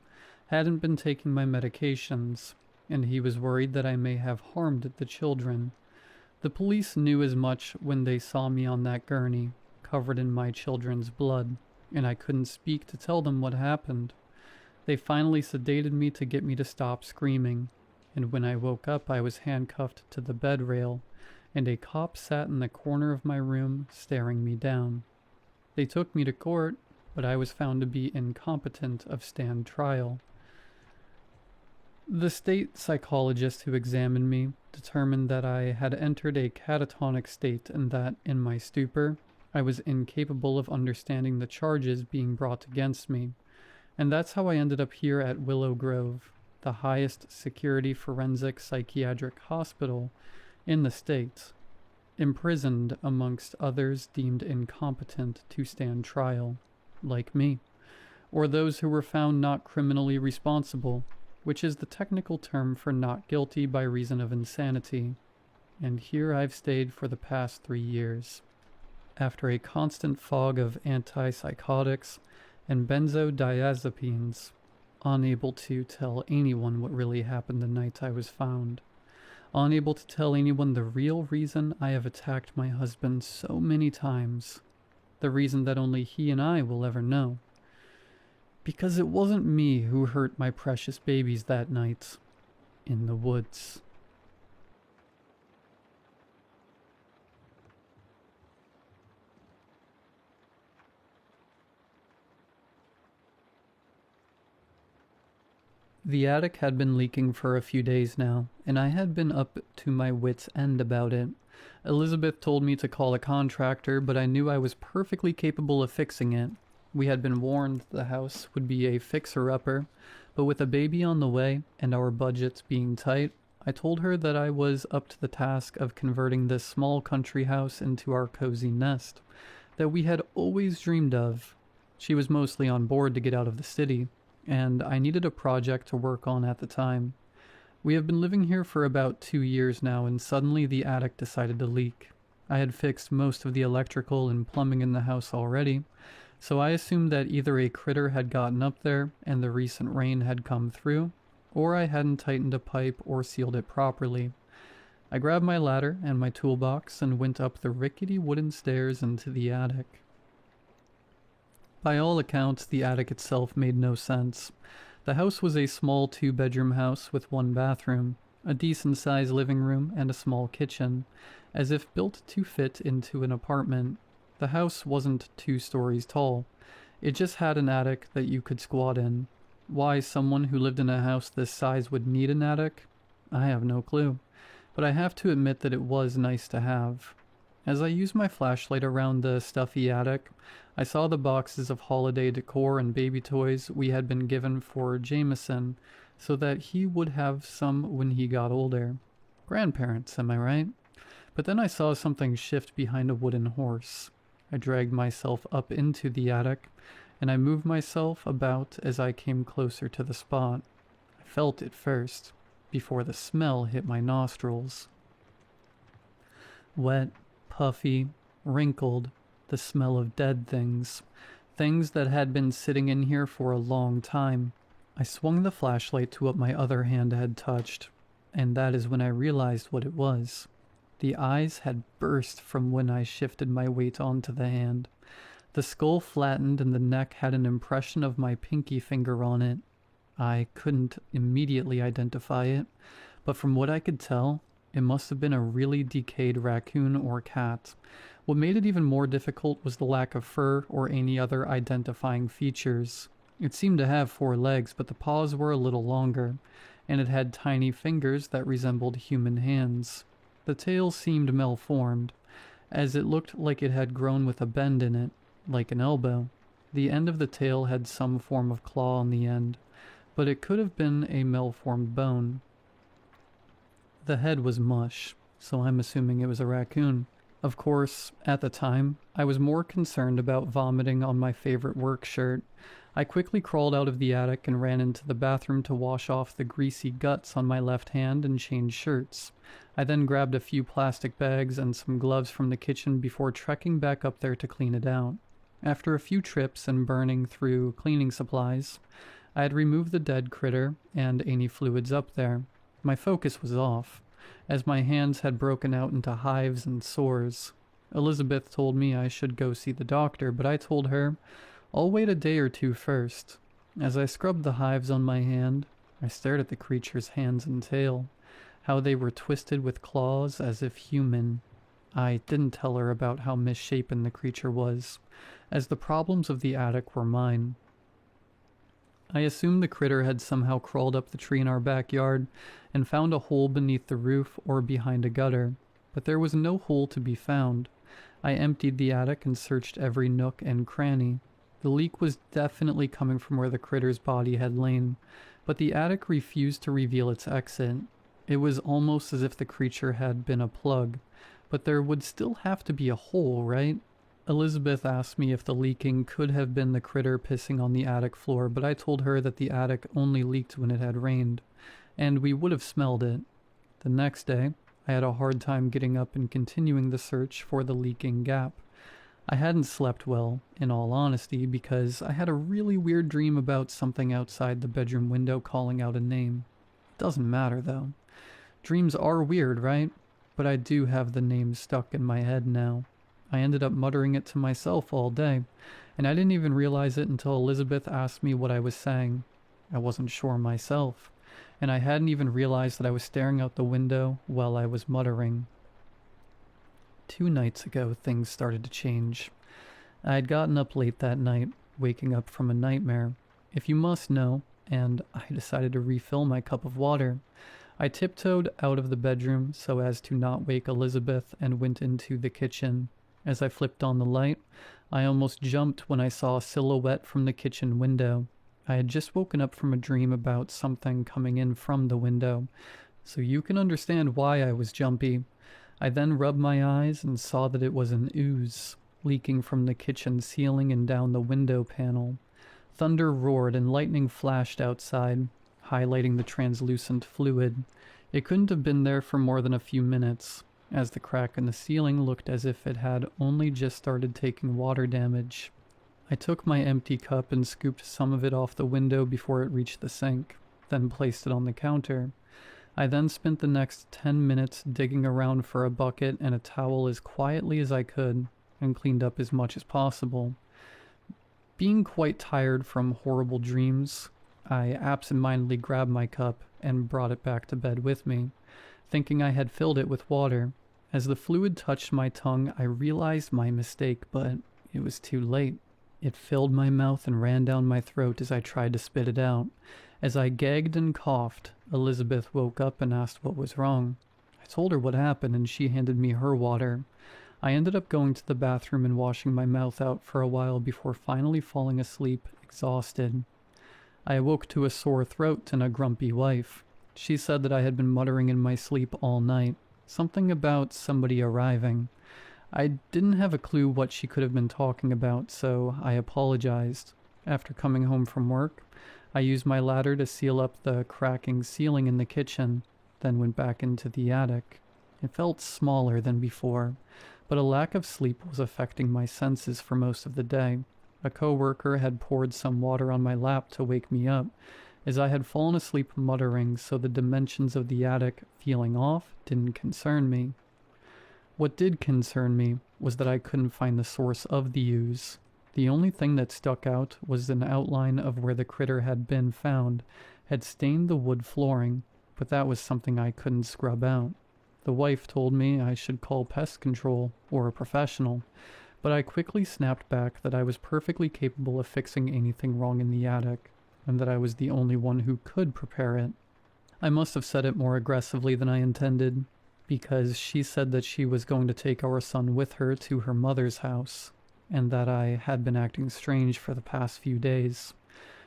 hadn't been taking my medications, and he was worried that I may have harmed the children. The police knew as much when they saw me on that gurney, covered in my children's blood, and I couldn't speak to tell them what happened. They finally sedated me to get me to stop screaming, and when I woke up I was handcuffed to the bed rail, and a cop sat in the corner of my room staring me down. They took me to court, but I was found to be incompetent of stand trial. The state psychologist who examined me determined that I had entered a catatonic state and that, in my stupor, I was incapable of understanding the charges being brought against me. And that's how I ended up here at Willow Grove, the highest security forensic psychiatric hospital in the state, imprisoned amongst others deemed incompetent to stand trial, like me, or those who were found not criminally responsible, which is the technical term for not guilty by reason of insanity. And here I've stayed for the past 3 years. After a constant fog of antipsychotics and benzodiazepines, unable to tell anyone what really happened the night I was found, unable to tell anyone the real reason I have attacked my husband so many times, the reason that only he and I will ever know. Because it wasn't me who hurt my precious babies that night in the woods. The attic had been leaking for a few days now, and I had been up to my wits' end about it. Elizabeth told me to call a contractor, but I knew I was perfectly capable of fixing it. We had been warned the house would be a fixer-upper, but with a baby on the way and our budgets being tight, I told her that I was up to the task of converting this small country house into our cozy nest that we had always dreamed of. She was mostly on board to get out of the city, and I needed a project to work on at the time. We have been living here for about 2 years now, and suddenly the attic decided to leak. I had fixed most of the electrical and plumbing in the house already, so I assumed that either a critter had gotten up there and the recent rain had come through, or I hadn't tightened a pipe or sealed it properly. I grabbed my ladder and my toolbox and went up the rickety wooden stairs into the attic. By all accounts, the attic itself made no sense. The house was a small 2-bedroom house with 1 bathroom, a decent-sized living room, and a small kitchen, as if built to fit into an apartment. The house wasn't 2 stories tall. It just had an attic that you could squat in. Why someone who lived in a house this size would need an attic? I have no clue, but I have to admit that it was nice to have. As I used my flashlight around the stuffy attic, I saw the boxes of holiday decor and baby toys we had been given for Jameson, so that he would have some when he got older. Grandparents, am I right? But then I saw something shift behind a wooden horse. I dragged myself up into the attic, and I moved myself about as I came closer to the spot. I felt it first, before the smell hit my nostrils. Wet, puffy, wrinkled, the smell of dead things. Things that had been sitting in here for a long time. I swung the flashlight to what my other hand had touched, and that is when I realized what it was. The eyes had burst from when I shifted my weight onto the hand. The skull flattened and the neck had an impression of my pinky finger on it. I couldn't immediately identify it, but from what I could tell, it must have been a really decayed raccoon or cat. What made it even more difficult was the lack of fur or any other identifying features. It seemed to have 4 legs, but the paws were a little longer, and it had tiny fingers that resembled human hands. The tail seemed malformed, as it looked like it had grown with a bend in it, like an elbow. The end of the tail had some form of claw on the end, but it could have been a malformed bone. The head was mush, so I'm assuming it was a raccoon. Of course, at the time, I was more concerned about vomiting on my favorite work shirt. I quickly crawled out of the attic and ran into the bathroom to wash off the greasy guts on my left hand and change shirts. I then grabbed a few plastic bags and some gloves from the kitchen before trekking back up there to clean it out. After a few trips and burning through cleaning supplies, I had removed the dead critter and any fluids up there. My focus was off, as my hands had broken out into hives and sores. Elizabeth told me I should go see the doctor, but I told her, I'll wait a day or 2 first. As I scrubbed the hives on my hand, I stared at the creature's hands and tail, how they were twisted with claws as if human. I didn't tell her about how misshapen the creature was, as the problems of the attic were mine. I assumed the critter had somehow crawled up the tree in our backyard and found a hole beneath the roof or behind a gutter, but there was no hole to be found. I emptied the attic and searched every nook and cranny. The leak was definitely coming from where the critter's body had lain, but the attic refused to reveal its exit. It was almost as if the creature had been a plug, but there would still have to be a hole, right? Elizabeth asked me if the leaking could have been the critter pissing on the attic floor, but I told her that the attic only leaked when it had rained, and we would have smelled it. The next day, I had a hard time getting up and continuing the search for the leaking gap. I hadn't slept well, in all honesty, because I had a really weird dream about something outside the bedroom window calling out a name. It doesn't matter, though. Dreams are weird, right? But I do have the name stuck in my head now. I ended up muttering it to myself all day, and I didn't even realize it until Elizabeth asked me what I was saying. I wasn't sure myself, and I hadn't even realized that I was staring out the window while I was muttering. 2 nights ago, things started to change. I had gotten up late that night, waking up from a nightmare, if you must know, and I decided to refill my cup of water. I tiptoed out of the bedroom so as to not wake Elizabeth and went into the kitchen. As I flipped on the light, I almost jumped when I saw a silhouette from the kitchen window. I had just woken up from a dream about something coming in from the window, so you can understand why I was jumpy. I then rubbed my eyes and saw that it was an ooze, leaking from the kitchen ceiling and down the window panel. Thunder roared and lightning flashed outside, highlighting the translucent fluid. It couldn't have been there for more than a few minutes, as the crack in the ceiling looked as if it had only just started taking water damage. I took my empty cup and scooped some of it off the window before it reached the sink, then placed it on the counter. I then spent the next 10 minutes digging around for a bucket and a towel as quietly as I could, and cleaned up as much as possible. Being quite tired from horrible dreams, I absentmindedly grabbed my cup and brought it back to bed with me, thinking I had filled it with water. As the fluid touched my tongue, I realized my mistake, but it was too late. It filled my mouth and ran down my throat as I tried to spit it out. As I gagged and coughed, Elizabeth woke up and asked what was wrong. I told her what happened, and she handed me her water. I ended up going to the bathroom and washing my mouth out for a while before finally falling asleep, exhausted. I awoke to a sore throat and a grumpy wife. She said that I had been muttering in my sleep all night, something about somebody arriving. I didn't have a clue what she could have been talking about, so I apologized. After coming home from work, I used my ladder to seal up the cracking ceiling in the kitchen, then went back into the attic. It felt smaller than before, but a lack of sleep was affecting my senses for most of the day. A coworker had poured some water on my lap to wake me up, as I had fallen asleep muttering, so the dimensions of the attic feeling off didn't concern me. What did concern me was that I couldn't find the source of the ooze. The only thing that stuck out was an outline of where the critter had been found, had stained the wood flooring, but that was something I couldn't scrub out. The wife told me I should call pest control or a professional, but I quickly snapped back that I was perfectly capable of fixing anything wrong in the attic, and that I was the only one who could prepare it. I must have said it more aggressively than I intended, because she said that she was going to take our son with her to her mother's house, and that I had been acting strange for the past few days.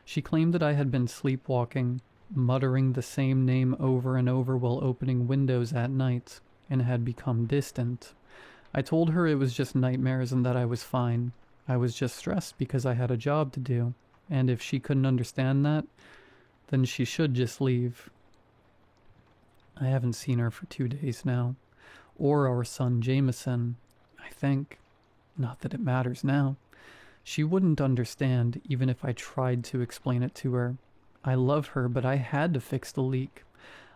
She claimed that I had been sleepwalking, muttering the same name over and over while opening windows at night, and had become distant. I told her it was just nightmares and that I was fine. I was just stressed because I had a job to do, and if she couldn't understand that, then she should just leave. I haven't seen her for 2 days now, or our son Jameson, I think. Not that it matters now. She wouldn't understand even if I tried to explain it to her. I love her, but I had to fix the leak.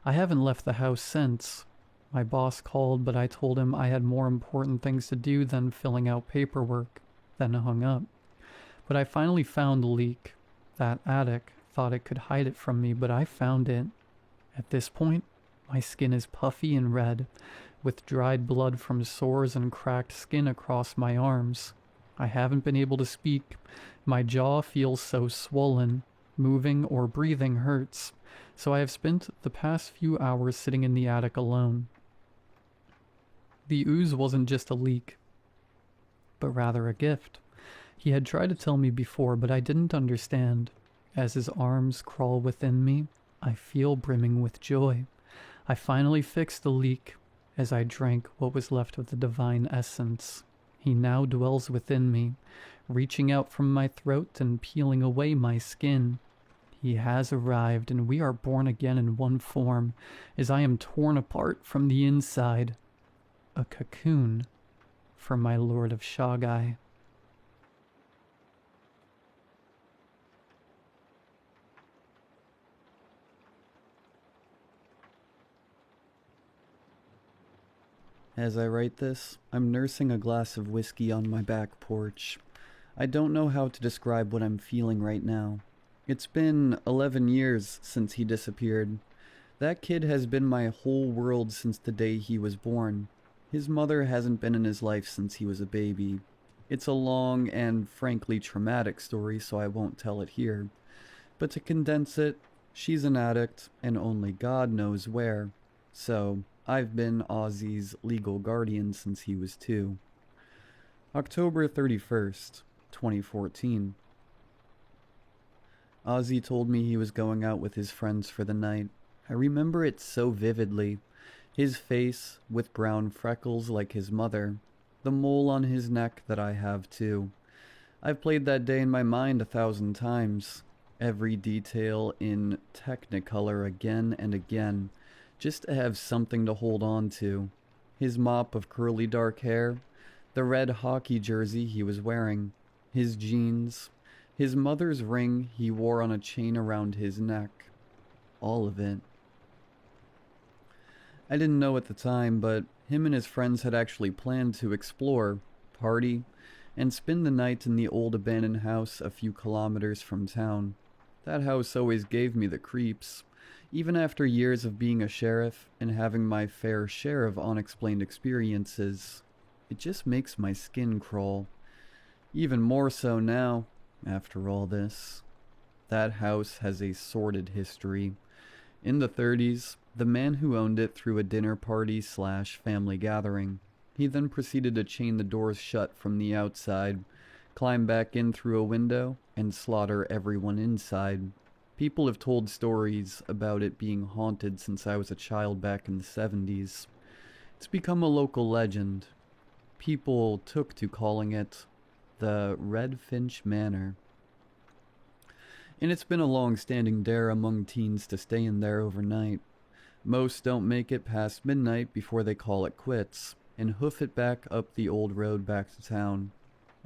I haven't left the house since. My boss called, but I told him I had more important things to do than filling out paperwork, then hung up. But I finally found the leak. That attic thought it could hide it from me, but I found it. At this point, my skin is puffy and red, with dried blood from sores and cracked skin across my arms. I haven't been able to speak. My jaw feels so swollen. Moving or breathing hurts, so I have spent the past few hours sitting in the attic alone. The ooze wasn't just a leak, but rather a gift. He had tried to tell me before, but I didn't understand. As his arms crawl within me, I feel brimming with joy. I finally fixed the leak as I drank what was left of the divine essence. He now dwells within me, reaching out from my throat and peeling away my skin. He has arrived, and we are born again in one form, as I am torn apart from the inside. A cocoon for my Lord of Shagai. As I write this, I'm nursing a glass of whiskey on my back porch. I don't know how to describe what I'm feeling right now. It's been 11 years since he disappeared. That kid has been my whole world since the day he was born. His mother hasn't been in his life since he was a baby. It's a long and frankly traumatic story, so I won't tell it here. But to condense it, she's an addict, and only God knows where. So, I've been Ozzy's legal guardian since he was 2. October 31st, 2014. Ozzy told me he was going out with his friends for the night. I remember it so vividly. His face, with brown freckles like his mother. The mole on his neck that I have too. I've played that day in my mind 1,000 times. Every detail in Technicolor again and again, just to have something to hold on to. His mop of curly dark hair, the red hockey jersey he was wearing, his jeans, his mother's ring he wore on a chain around his neck. All of it. I didn't know at the time, but him and his friends had actually planned to explore, party, and spend the night in the old abandoned house a few kilometers from town. That house always gave me the creeps. Even after years of being a sheriff and having my fair share of unexplained experiences, it just makes my skin crawl. Even more so now, after all this. That house has a sordid history. In the 30s, the man who owned it threw a dinner party / family gathering. He then proceeded to chain the doors shut from the outside, climb back in through a window, and slaughter everyone inside. People have told stories about it being haunted since I was a child back in the 70s. It's become a local legend. People took to calling it the Red Finch Manor. And it's been a long-standing dare among teens to stay in there overnight. Most don't make it past midnight before they call it quits, and hoof it back up the old road back to town.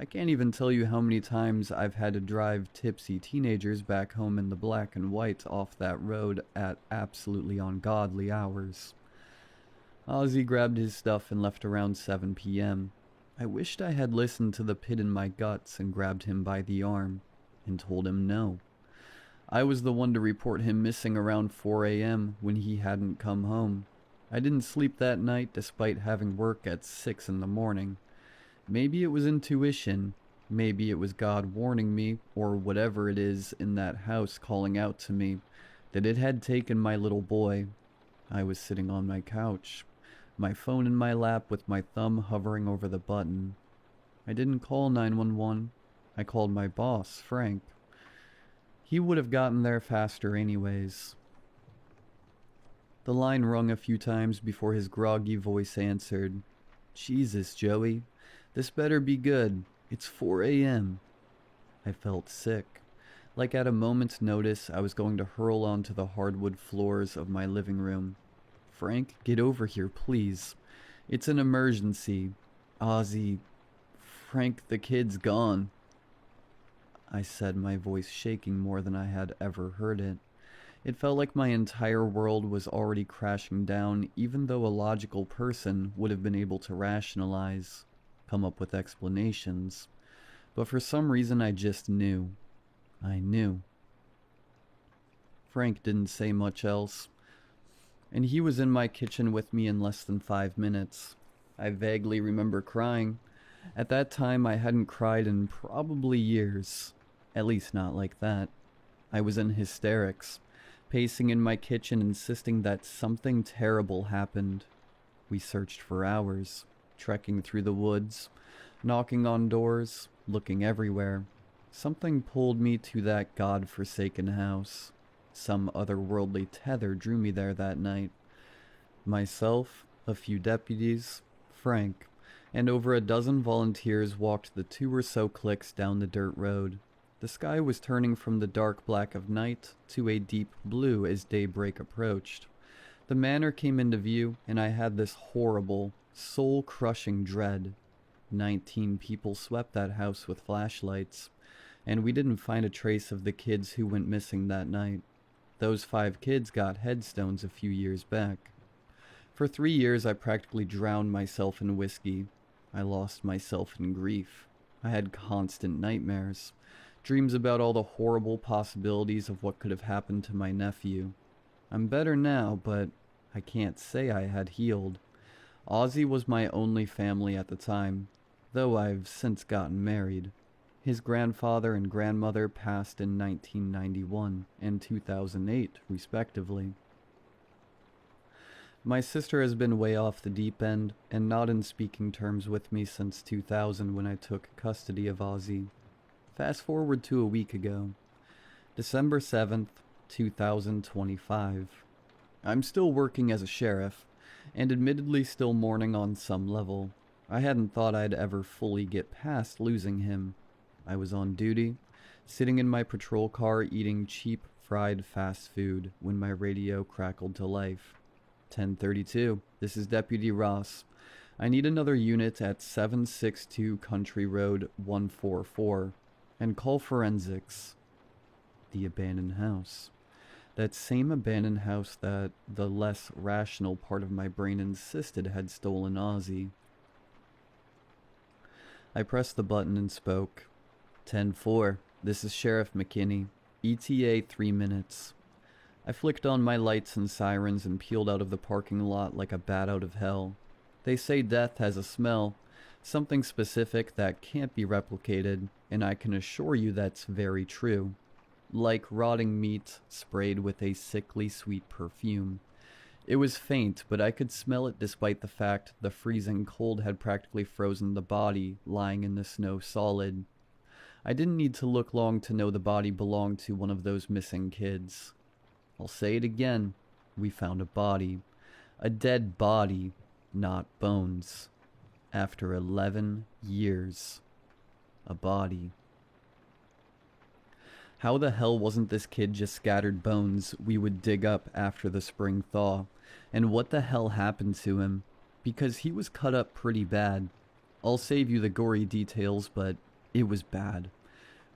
I can't even tell you how many times I've had to drive tipsy teenagers back home in the black and white off that road at absolutely ungodly hours. Ozzy grabbed his stuff and left around 7 p.m. I wished I had listened to the pit in my guts and grabbed him by the arm, and told him no. I was the one to report him missing around 4 a.m. when he hadn't come home. I didn't sleep that night despite having work at 6 in the morning. Maybe it was intuition, maybe it was God warning me, or whatever it is in that house calling out to me, that it had taken my little boy. I was sitting on my couch, my phone in my lap with my thumb hovering over the button. I didn't call 911, I called my boss, Frank. He would have gotten there faster anyways. The line rung a few times before his groggy voice answered. Jesus, Joey. This better be good. It's 4 a.m. I felt sick. Like at a moment's notice, I was going to hurl onto the hardwood floors of my living room. Frank, get over here, please. It's an emergency. Ozzy. Frank, the kid's gone. I said, my voice shaking more than I had ever heard it. It felt like my entire world was already crashing down, even though a logical person would have been able to rationalize, come up with explanations. But for some reason I just knew. I knew. Frank didn't say much else, and he was in my kitchen with me in less than 5 minutes. I vaguely remember crying. At that time I hadn't cried in probably years. At least not like that. I was in hysterics, pacing in my kitchen insisting that something terrible happened. We searched for hours, trekking through the woods, knocking on doors, looking everywhere. Something pulled me to that god-forsaken house. Some otherworldly tether drew me there that night. Myself, a few deputies, Frank, and over a dozen volunteers walked the 2 or so clicks down the dirt road. The sky was turning from the dark black of night to a deep blue as daybreak approached. The manor came into view, and I had this horrible, soul-crushing dread. 19 people swept that house with flashlights, and we didn't find a trace of the kids who went missing that night. Those 5 kids got headstones a few years back. For 3 years, I practically drowned myself in whiskey. I lost myself in grief. I had constant nightmares, dreams about all the horrible possibilities of what could have happened to my nephew. I'm better now, but I can't say I had healed. Ozzy was my only family at the time, though I've since gotten married. His grandfather and grandmother passed in 1991 and 2008, respectively. My sister has been way off the deep end and not in speaking terms with me since 2000 when I took custody of Ozzy. Fast forward to a week ago, December 7th, 2025. I'm still working as a sheriff, and admittedly still mourning on some level. I hadn't thought I'd ever fully get past losing him. I was on duty, sitting in my patrol car eating cheap fried fast food when my radio crackled to life. 1032, this is Deputy Ross. I need another unit at 762 Country Road 144, and call forensics. The abandoned house. That same abandoned house that the less rational part of my brain insisted had stolen Ozzy. I pressed the button and spoke. 10-4, this is Sheriff McKinney. ETA 3 minutes. I flicked on my lights and sirens and peeled out of the parking lot like a bat out of hell. They say death has a smell, something specific that can't be replicated, and I can assure you that's very true. Like rotting meat sprayed with a sickly sweet perfume. It was faint, but I could smell it despite the fact the freezing cold had practically frozen the body lying in the snow solid. I didn't need to look long to know the body belonged to one of those missing kids. I'll say it again, we found a body. A dead body, not bones. After 11 years. A body. How the hell wasn't this kid just scattered bones we would dig up after the spring thaw? And what the hell happened to him? Because he was cut up pretty bad. I'll save you the gory details, but it was bad.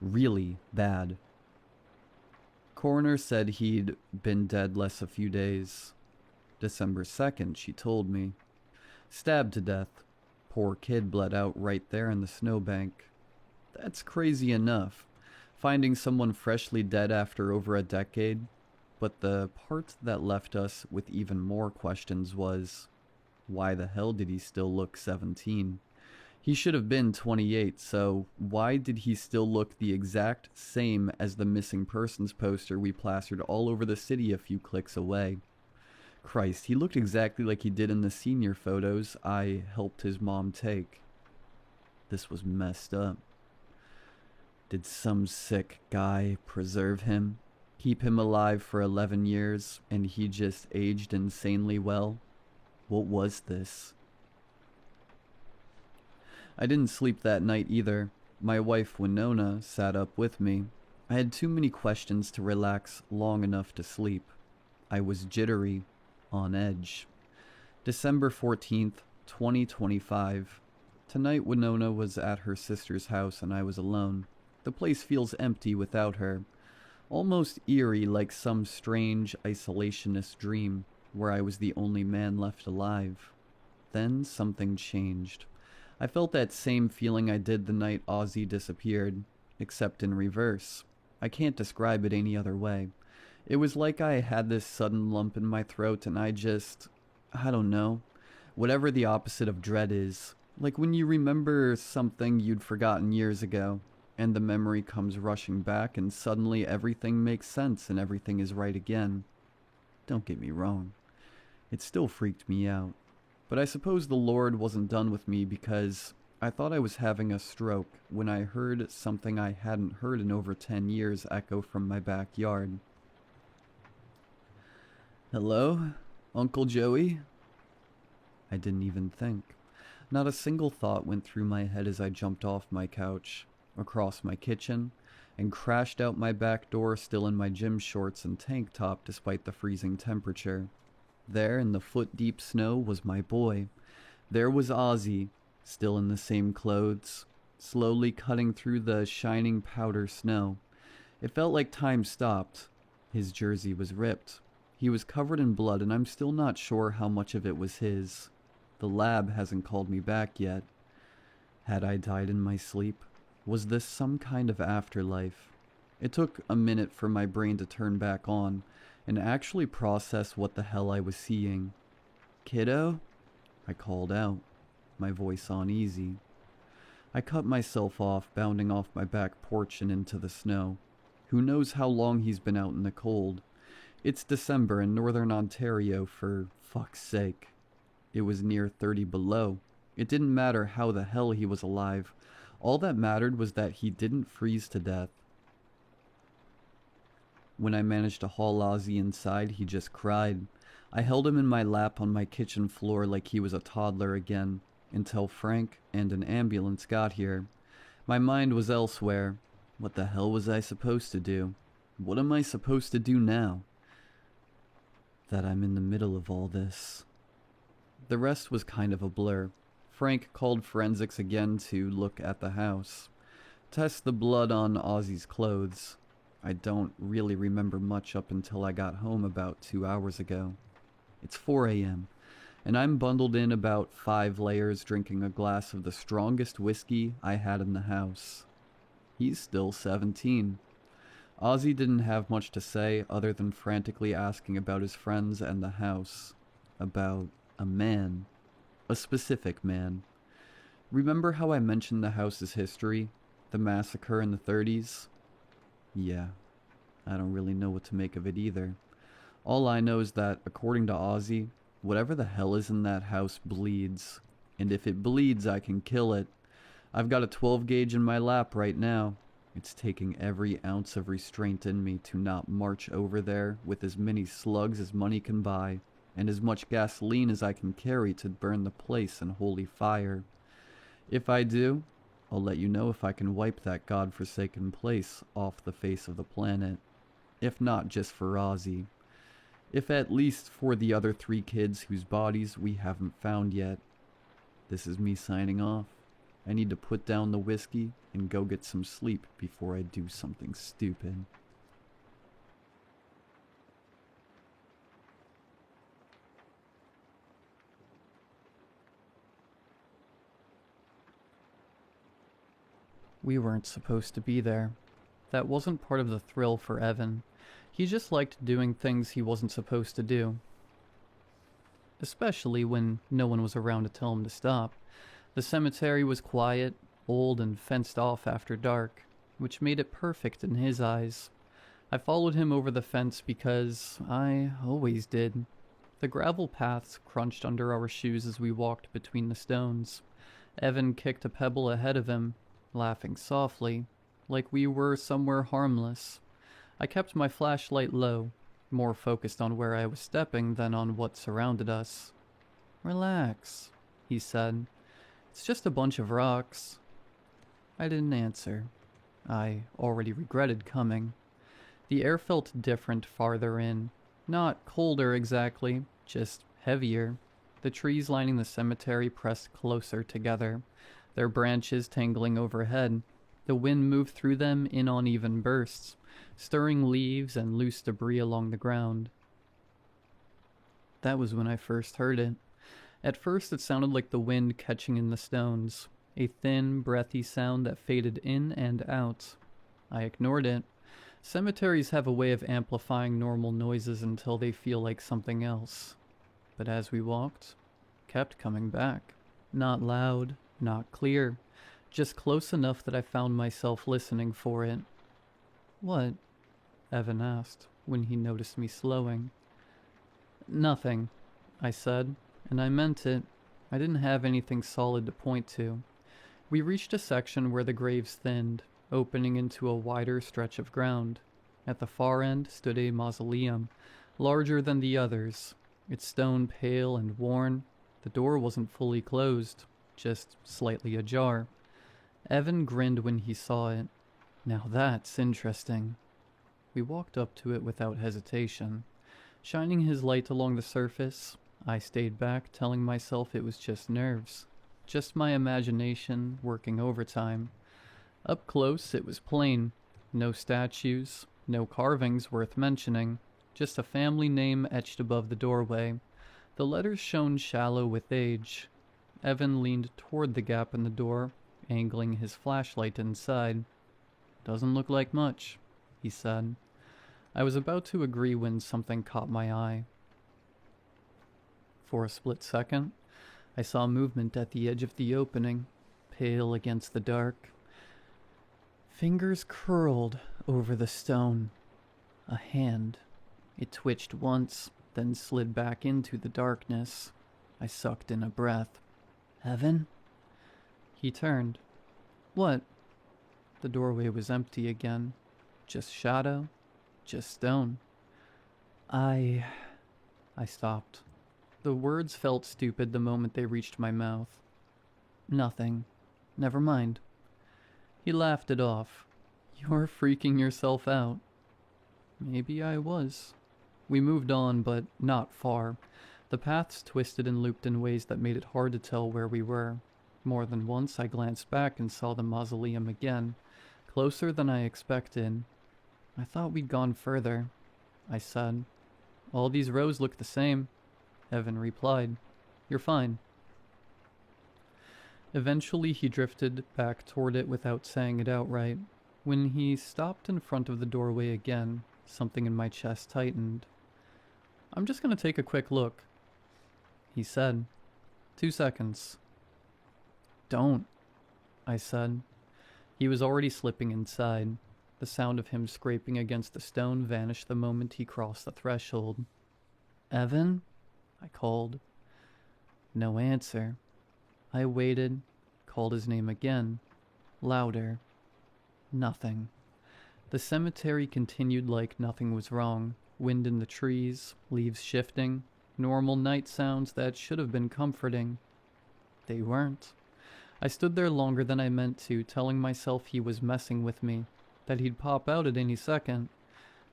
Really bad. Coroner said he'd been dead less a few days. December 2nd, she told me. Stabbed to death. Poor kid bled out right there in the snowbank. That's crazy enough, finding someone freshly dead after over a decade. But the part that left us with even more questions was, why the hell did he still look 17? He should have been 28, so why did he still look the exact same as the missing persons poster we plastered all over the city a few clicks away? Christ, he looked exactly like he did in the senior photos I helped his mom take. This was messed up. Did some sick guy preserve him, keep him alive for 11 years, and he just aged insanely well? What was this? I didn't sleep that night either. My wife, Winona, sat up with me. I had too many questions to relax long enough to sleep. I was jittery, on edge. December 14th, 2025. Tonight Winona was at her sister's house and I was alone. The place feels empty without her. Almost eerie, like some strange isolationist dream, where I was the only man left alive. Then something changed. I felt that same feeling I did the night Ozzy disappeared, except in reverse. I can't describe it any other way. It was like I had this sudden lump in my throat and I don't know, whatever the opposite of dread is. Like when you remember something you'd forgotten years ago, and the memory comes rushing back and suddenly everything makes sense and everything is right again. Don't get me wrong. It still freaked me out. But I suppose the Lord wasn't done with me because I thought I was having a stroke when I heard something I hadn't heard in over 10 years echo from my backyard. Hello, Uncle Joey? I didn't even think. Not a single thought went through my head as I jumped off my couch, across my kitchen, and crashed out my back door still in my gym shorts and tank top despite the freezing temperature. There in the foot-deep snow was my boy. There was Ozzy, still in the same clothes, slowly cutting through the shining powder snow. It felt like time stopped. His jersey was ripped. He was covered in blood, and I'm still not sure how much of it was his. The lab hasn't called me back yet. Had I died in my sleep? Was this some kind of afterlife? It took a minute for my brain to turn back on and actually process what the hell I was seeing. "Kiddo?" I called out, my voice uneasy. I cut myself off, bounding off my back porch and into the snow. Who knows how long he's been out in the cold? It's December in northern Ontario, for fuck's sake. It was near 30 below. It didn't matter how the hell he was alive. All that mattered was that he didn't freeze to death. When I managed to haul Ozzy inside, he just cried. I held him in my lap on my kitchen floor like he was a toddler again, until Frank and an ambulance got here. My mind was elsewhere. What the hell was I supposed to do? What am I supposed to do now that I'm in the middle of all this? The rest was kind of a blur. Frank called forensics again to look at the house, test the blood on Ozzy's clothes. I don't really remember much up until I got home about 2 hours ago. It's 4 a.m., and I'm bundled in about 5 layers drinking a glass of the strongest whiskey I had in the house. He's still 17. Ozzy didn't have much to say other than frantically asking about his friends and the house. About a man. A specific man. Remember how I mentioned the house's history? The massacre in the 30s? Yeah, I don't really know what to make of it either. All I know is that, according to Ozzy, whatever the hell is in that house bleeds. And if it bleeds, I can kill it. I've got a 12 gauge in my lap right now. It's taking every ounce of restraint in me to not march over there with as many slugs as money can buy, and as much gasoline as I can carry to burn the place in holy fire. If I do, I'll let you know if I can wipe that godforsaken place off the face of the planet. If not just for Ozzy. If at least for the other 3 kids whose bodies we haven't found yet. This is me signing off. I need to put down the whiskey and go get some sleep before I do something stupid. We weren't supposed to be there. That wasn't part of the thrill for Evan. He just liked doing things he wasn't supposed to do. Especially when no one was around to tell him to stop. The cemetery was quiet, old, and fenced off after dark, which made it perfect in his eyes. I followed him over the fence because I always did. The gravel paths crunched under our shoes as we walked between the stones. Evan kicked a pebble ahead of him, laughing softly, like we were somewhere harmless. I kept my flashlight low, more focused on where I was stepping than on what surrounded us. "Relax," he said. "It's just a bunch of rocks." I didn't answer. I already regretted coming. The air felt different farther in. Not colder exactly, just heavier. The trees lining the cemetery pressed closer together, their branches tangling overhead. The wind moved through them in uneven bursts, stirring leaves and loose debris along the ground. That was when I first heard it. At first it sounded like the wind catching in the stones, a thin, breathy sound that faded in and out. I ignored it. Cemeteries have a way of amplifying normal noises until they feel like something else. But as we walked, it kept coming back. Not loud, not clear, just close enough that I found myself listening for it. "What?" Evan asked, when he noticed me slowing. "Nothing," I said, and I meant it. I didn't have anything solid to point to. We reached a section where the graves thinned, opening into a wider stretch of ground. At the far end stood a mausoleum, larger than the others, its stone pale and worn. The door wasn't fully closed, just slightly ajar. Evan grinned when he saw it. "Now that's interesting." We walked up to it without hesitation. Shining his light along the surface, I stayed back, telling myself it was just nerves. Just my imagination working overtime. Up close, it was plain. No statues, no carvings worth mentioning. just a family name etched above the doorway. The letters shone shallow with age. Evan leaned toward the gap in the door, angling his flashlight inside. "Doesn't look like much," he said. I was about to agree when something caught my eye. For a split second, I saw movement at the edge of the opening, pale against the dark. Fingers curled over the stone. A hand. It twitched once, then slid back into the darkness. I sucked in a breath. "Evan?" He turned. "What?" The doorway was empty again. Just shadow. Just stone. I stopped. The words felt stupid the moment they reached my mouth. "Nothing. Never mind." He laughed it off. "You're freaking yourself out." Maybe I was. We moved on, but not far. The paths twisted and looped in ways that made it hard to tell where we were. More than once I glanced back and saw the mausoleum again, closer than I expected. "I thought we'd gone further," I said. "All these rows look the same," Evan replied. "You're fine." Eventually he drifted back toward it without saying it outright. When he stopped in front of the doorway again, something in my chest tightened. "I'm just gonna take a quick look," he said. 2 seconds. "Don't," I said. He was already slipping inside. The sound of him scraping against the stone vanished the moment he crossed the threshold. "Evan?" I called. No answer. I waited, called his name again, louder. Nothing. The cemetery continued like nothing was wrong. Wind in the trees, leaves shifting, normal night sounds that should have been comforting. They weren't. I stood there longer than I meant to, telling myself he was messing with me, that he'd pop out at any second.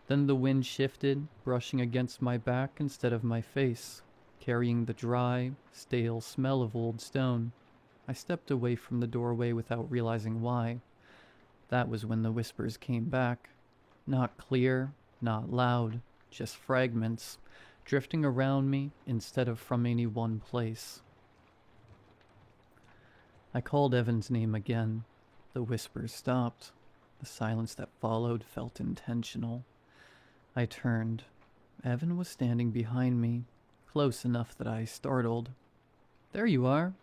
Then the wind shifted, brushing against my back instead of my face, carrying the dry, stale smell of old stone. I stepped away from the doorway without realizing why. That was when the whispers came back. Not clear, not loud, just fragments, drifting around me instead of from any one place. I called Evan's name again. The whispers stopped. The silence that followed felt intentional. I turned. Evan was standing behind me, close enough that I startled. "There you are,"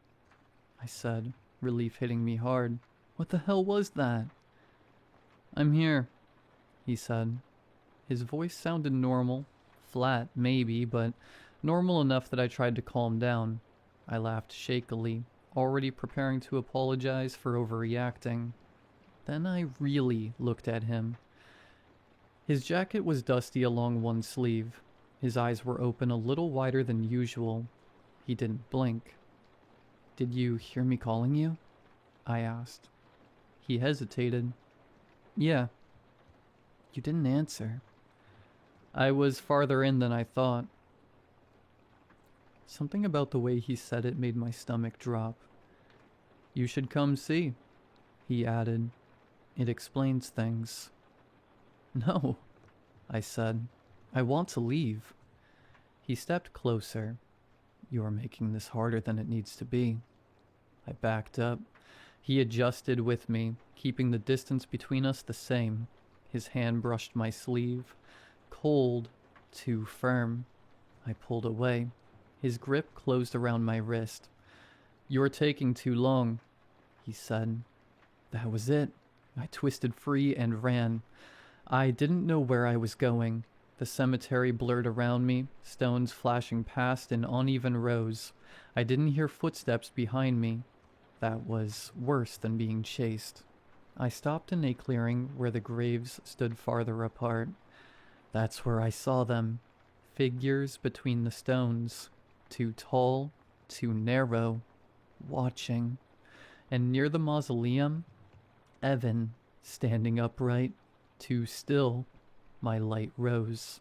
I said, relief hitting me hard. "What the hell was that?" "I'm here," he said. His voice sounded normal, flat maybe, but normal enough that I tried to calm down. I laughed shakily, already preparing to apologize for overreacting. Then I really looked at him. His jacket was dusty along one sleeve. His eyes were open a little wider than usual. He didn't blink. "Did you hear me calling you?" I asked. He hesitated. "Yeah." "You didn't answer." "I was farther in than I thought." Something about the way he said it made my stomach drop. "You should come see," he added. "It explains things." "No," I said. "I want to leave." He stepped closer. "You're making this harder than it needs to be." I backed up. He adjusted with me, keeping the distance between us the same. His hand brushed my sleeve. Cold, too firm. I pulled away. His grip closed around my wrist. "You're taking too long," he said. That was it. I twisted free and ran. I didn't know where I was going. The cemetery blurred around me, stones flashing past in uneven rows. I didn't hear footsteps behind me. That was worse than being chased. I stopped in a clearing where the graves stood farther apart. That's where I saw them. Figures between the stones. Too tall, too narrow. Watching. And near the mausoleum, Evan, standing upright, too still. My light rose.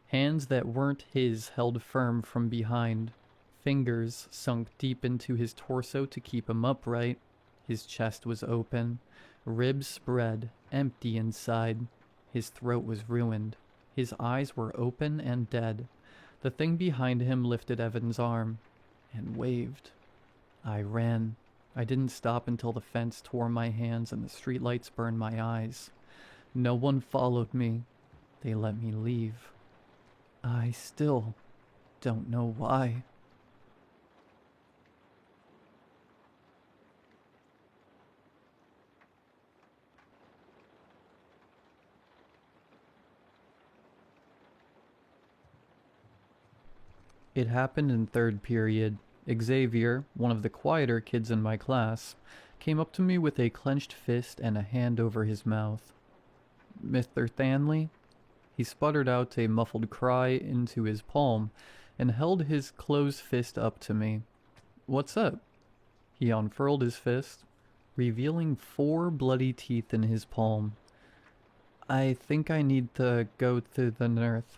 Hands that weren't his held firm from behind. Fingers sunk deep into his torso to keep him upright. His chest was open. Ribs spread, empty inside. His throat was ruined. His eyes were open and dead. The thing behind him lifted Evan's arm and waved. I ran. I didn't stop until the fence tore my hands and the streetlights burned my eyes. No one followed me. They let me leave. I still don't know why. It happened in third period. Xavier, one of the quieter kids in my class, came up to me with a clenched fist and a hand over his mouth. "Mr. Stanley?" He sputtered out a muffled cry into his palm and held his closed fist up to me. "What's up?" He unfurled his fist, revealing 4 bloody teeth in his palm. "I think I need to go to the nurse."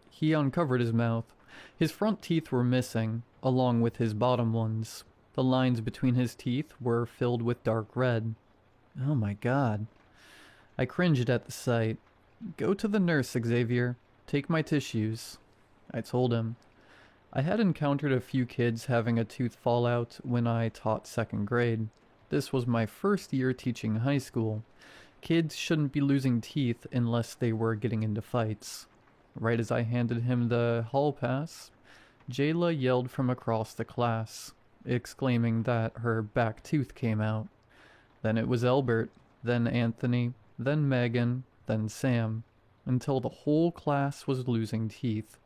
He uncovered his mouth. His front teeth were missing, along with his bottom ones. The lines between his teeth were filled with dark red. Oh my god. I cringed at the sight. "Go to the nurse, Xavier. Take my tissues," I told him. I had encountered a few kids having a tooth fall out when I taught 2nd grade. This was my first year teaching high school. Kids shouldn't be losing teeth unless they were getting into fights. Right as I handed him the hall pass, Jayla yelled from across the class, exclaiming that her back tooth came out. Then it was Albert, then Anthony, then Megan, then Sam, until the whole class was losing teeth.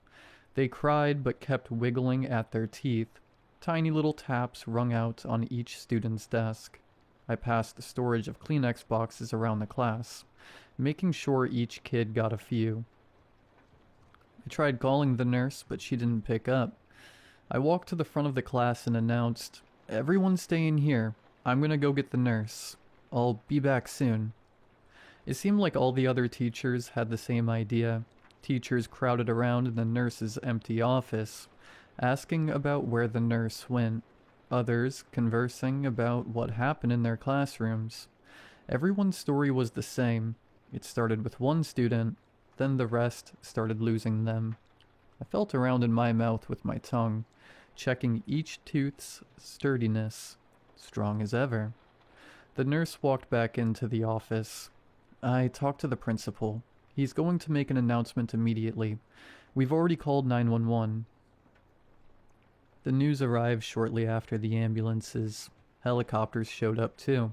They cried but kept wiggling at their teeth. Tiny little taps rung out on each student's desk. I passed the storage of Kleenex boxes around the class, making sure each kid got a few. I tried calling the nurse, but she didn't pick up. I walked to the front of the class and announced, "Everyone stay in here. I'm gonna go get the nurse. I'll be back soon." It seemed like all the other teachers had the same idea. Teachers crowded around in the nurse's empty office, asking about where the nurse went. Others conversing about what happened in their classrooms. Everyone's story was the same. It started with one student, then the rest started losing them. I felt around in my mouth with my tongue, checking each tooth's sturdiness. Strong as ever. The nurse walked back into the office. I talked to the principal. He's going to make an announcement immediately. We've already called 911. The news arrived shortly after the ambulances. Helicopters showed up too.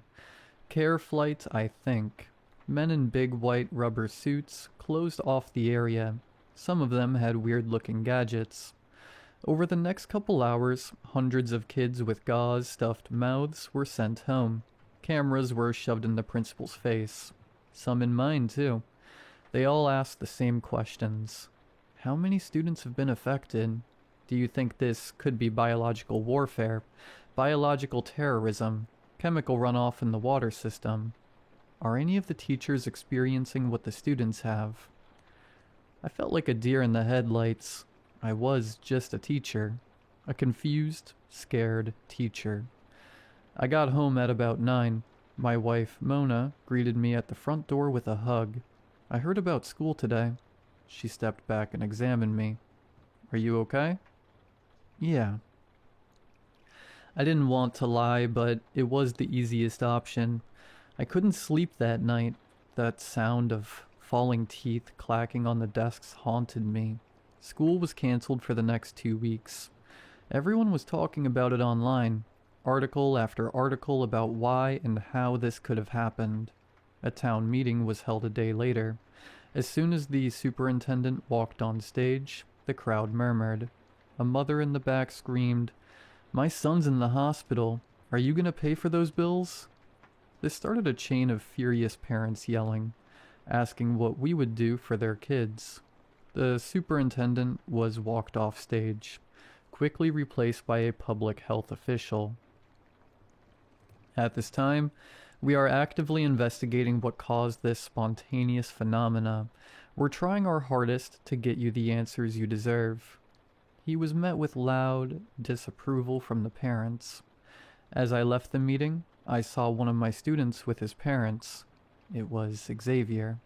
Care flight, I think. Men in big white rubber suits closed off the area. Some of them had weird-looking gadgets. Over the next couple hours, hundreds of kids with gauze stuffed mouths were sent home. Cameras were shoved in the principal's face. Some in mine, too. They all asked the same questions. How many students have been affected? Do you think this could be biological warfare, biological terrorism, chemical runoff in the water system? Are any of the teachers experiencing what the students have? I felt like a deer in the headlights. I was just a teacher. A confused, scared teacher. I got home at about 9. My wife, Mona, greeted me at the front door with a hug. I heard about school today. She stepped back and examined me. Are you okay? Yeah. I didn't want to lie, but it was the easiest option. I couldn't sleep that night. That sound of falling teeth clacking on the desks haunted me. School was canceled for the next 2 weeks. Everyone was talking about it online. Article after article about why and how this could have happened. A town meeting was held a day later. As soon as the superintendent walked on stage, the crowd murmured. A mother in the back screamed, "My son's in the hospital. Are you gonna pay for those bills?" This started a chain of furious parents yelling, asking what we would do for their kids. The superintendent was walked off stage, quickly replaced by a public health official. At this time, we are actively investigating what caused this spontaneous phenomena. We're trying our hardest to get you the answers you deserve. He was met with loud disapproval from the parents. As I left the meeting, I saw one of my students with his parents. It was Xavier.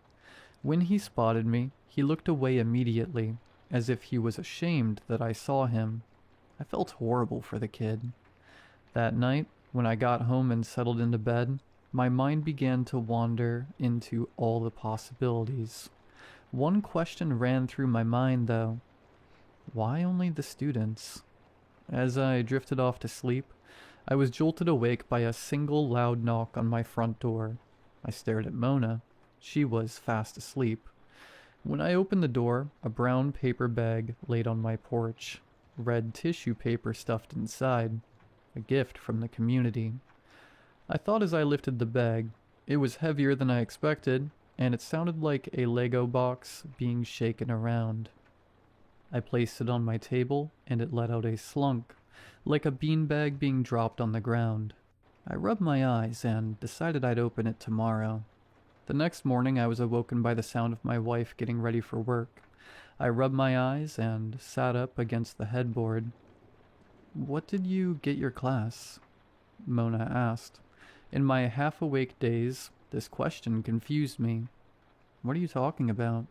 When he spotted me, he looked away immediately, as if he was ashamed that I saw him. I felt horrible for the kid. That night, when I got home and settled into bed, my mind began to wander into all the possibilities. One question ran through my mind, though. Why only the students? As I drifted off to sleep, I was jolted awake by a single loud knock on my front door. I stared at Mona. She was fast asleep. When I opened the door, a brown paper bag laid on my porch, red tissue paper stuffed inside, a gift from the community. I thought as I lifted the bag, it was heavier than I expected, and it sounded like a Lego box being shaken around. I placed it on my table, and it let out a slunk, like a beanbag being dropped on the ground. I rubbed my eyes and decided I'd open it tomorrow. The next morning I was awoken by the sound of my wife getting ready for work. I rubbed my eyes and sat up against the headboard. "What did you get your class?" Mona asked. In my half-awake daze, this question confused me. "What are you talking about?"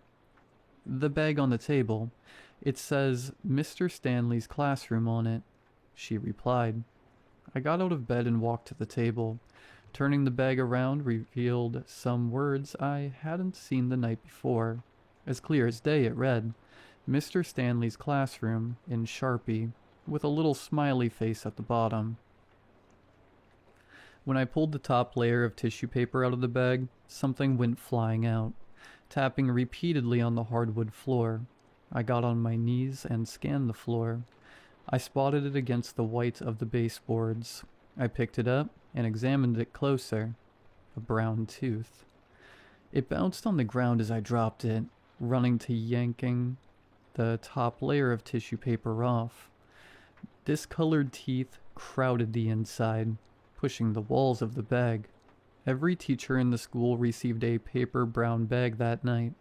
"The bag on the table. It says Mr. Stanley's classroom on it," she replied. I got out of bed and walked to the table. Turning the bag around revealed some words I hadn't seen the night before. As clear as day it read, "Mr. Stanley's classroom," in Sharpie, with a little smiley face at the bottom. When I pulled the top layer of tissue paper out of the bag, something went flying out, tapping repeatedly on the hardwood floor. I got on my knees and scanned the floor. I spotted it against the white of the baseboards. I picked it up and examined it closer. A brown tooth. It bounced on the ground as I dropped it, running to yanking the top layer of tissue paper off. Discolored teeth crowded the inside, pushing the walls of the bag. Every teacher in the school received a paper brown bag that night.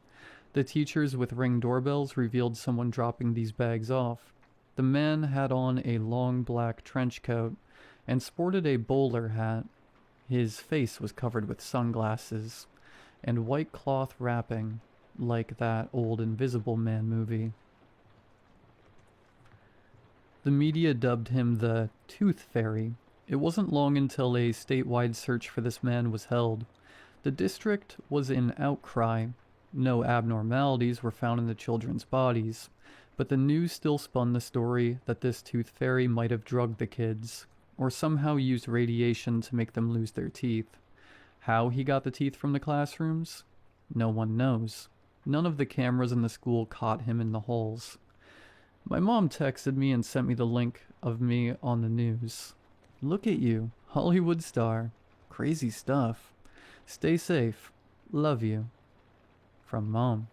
The teachers with Ring doorbells revealed someone dropping these bags off. The man had on a long black trench coat and sported a bowler hat. His face was covered with sunglasses and white cloth wrapping, like that old Invisible Man movie. The media dubbed him the Tooth Fairy. It wasn't long until a statewide search for this man was held. The district was in outcry. No abnormalities were found in the children's bodies, but the news still spun the story that this tooth fairy might have drugged the kids, or somehow used radiation to make them lose their teeth. How he got the teeth from the classrooms? No one knows. None of the cameras in the school caught him in the holes. My mom texted me and sent me the link of me on the news. "Look at you, Hollywood star. Crazy stuff. Stay safe. Love you." From Mom.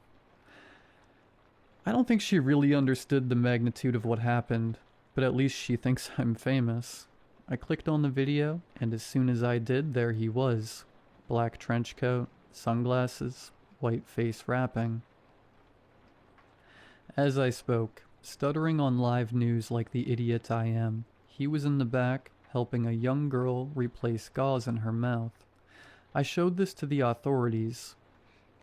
I don't think she really understood the magnitude of what happened, but at least she thinks I'm famous. I clicked on the video, and as soon as I did, there he was. Black trench coat, sunglasses, white face wrapping. As I spoke, stuttering on live news like the idiot I am, he was in the back, helping a young girl replace gauze in her mouth. I showed this to the authorities.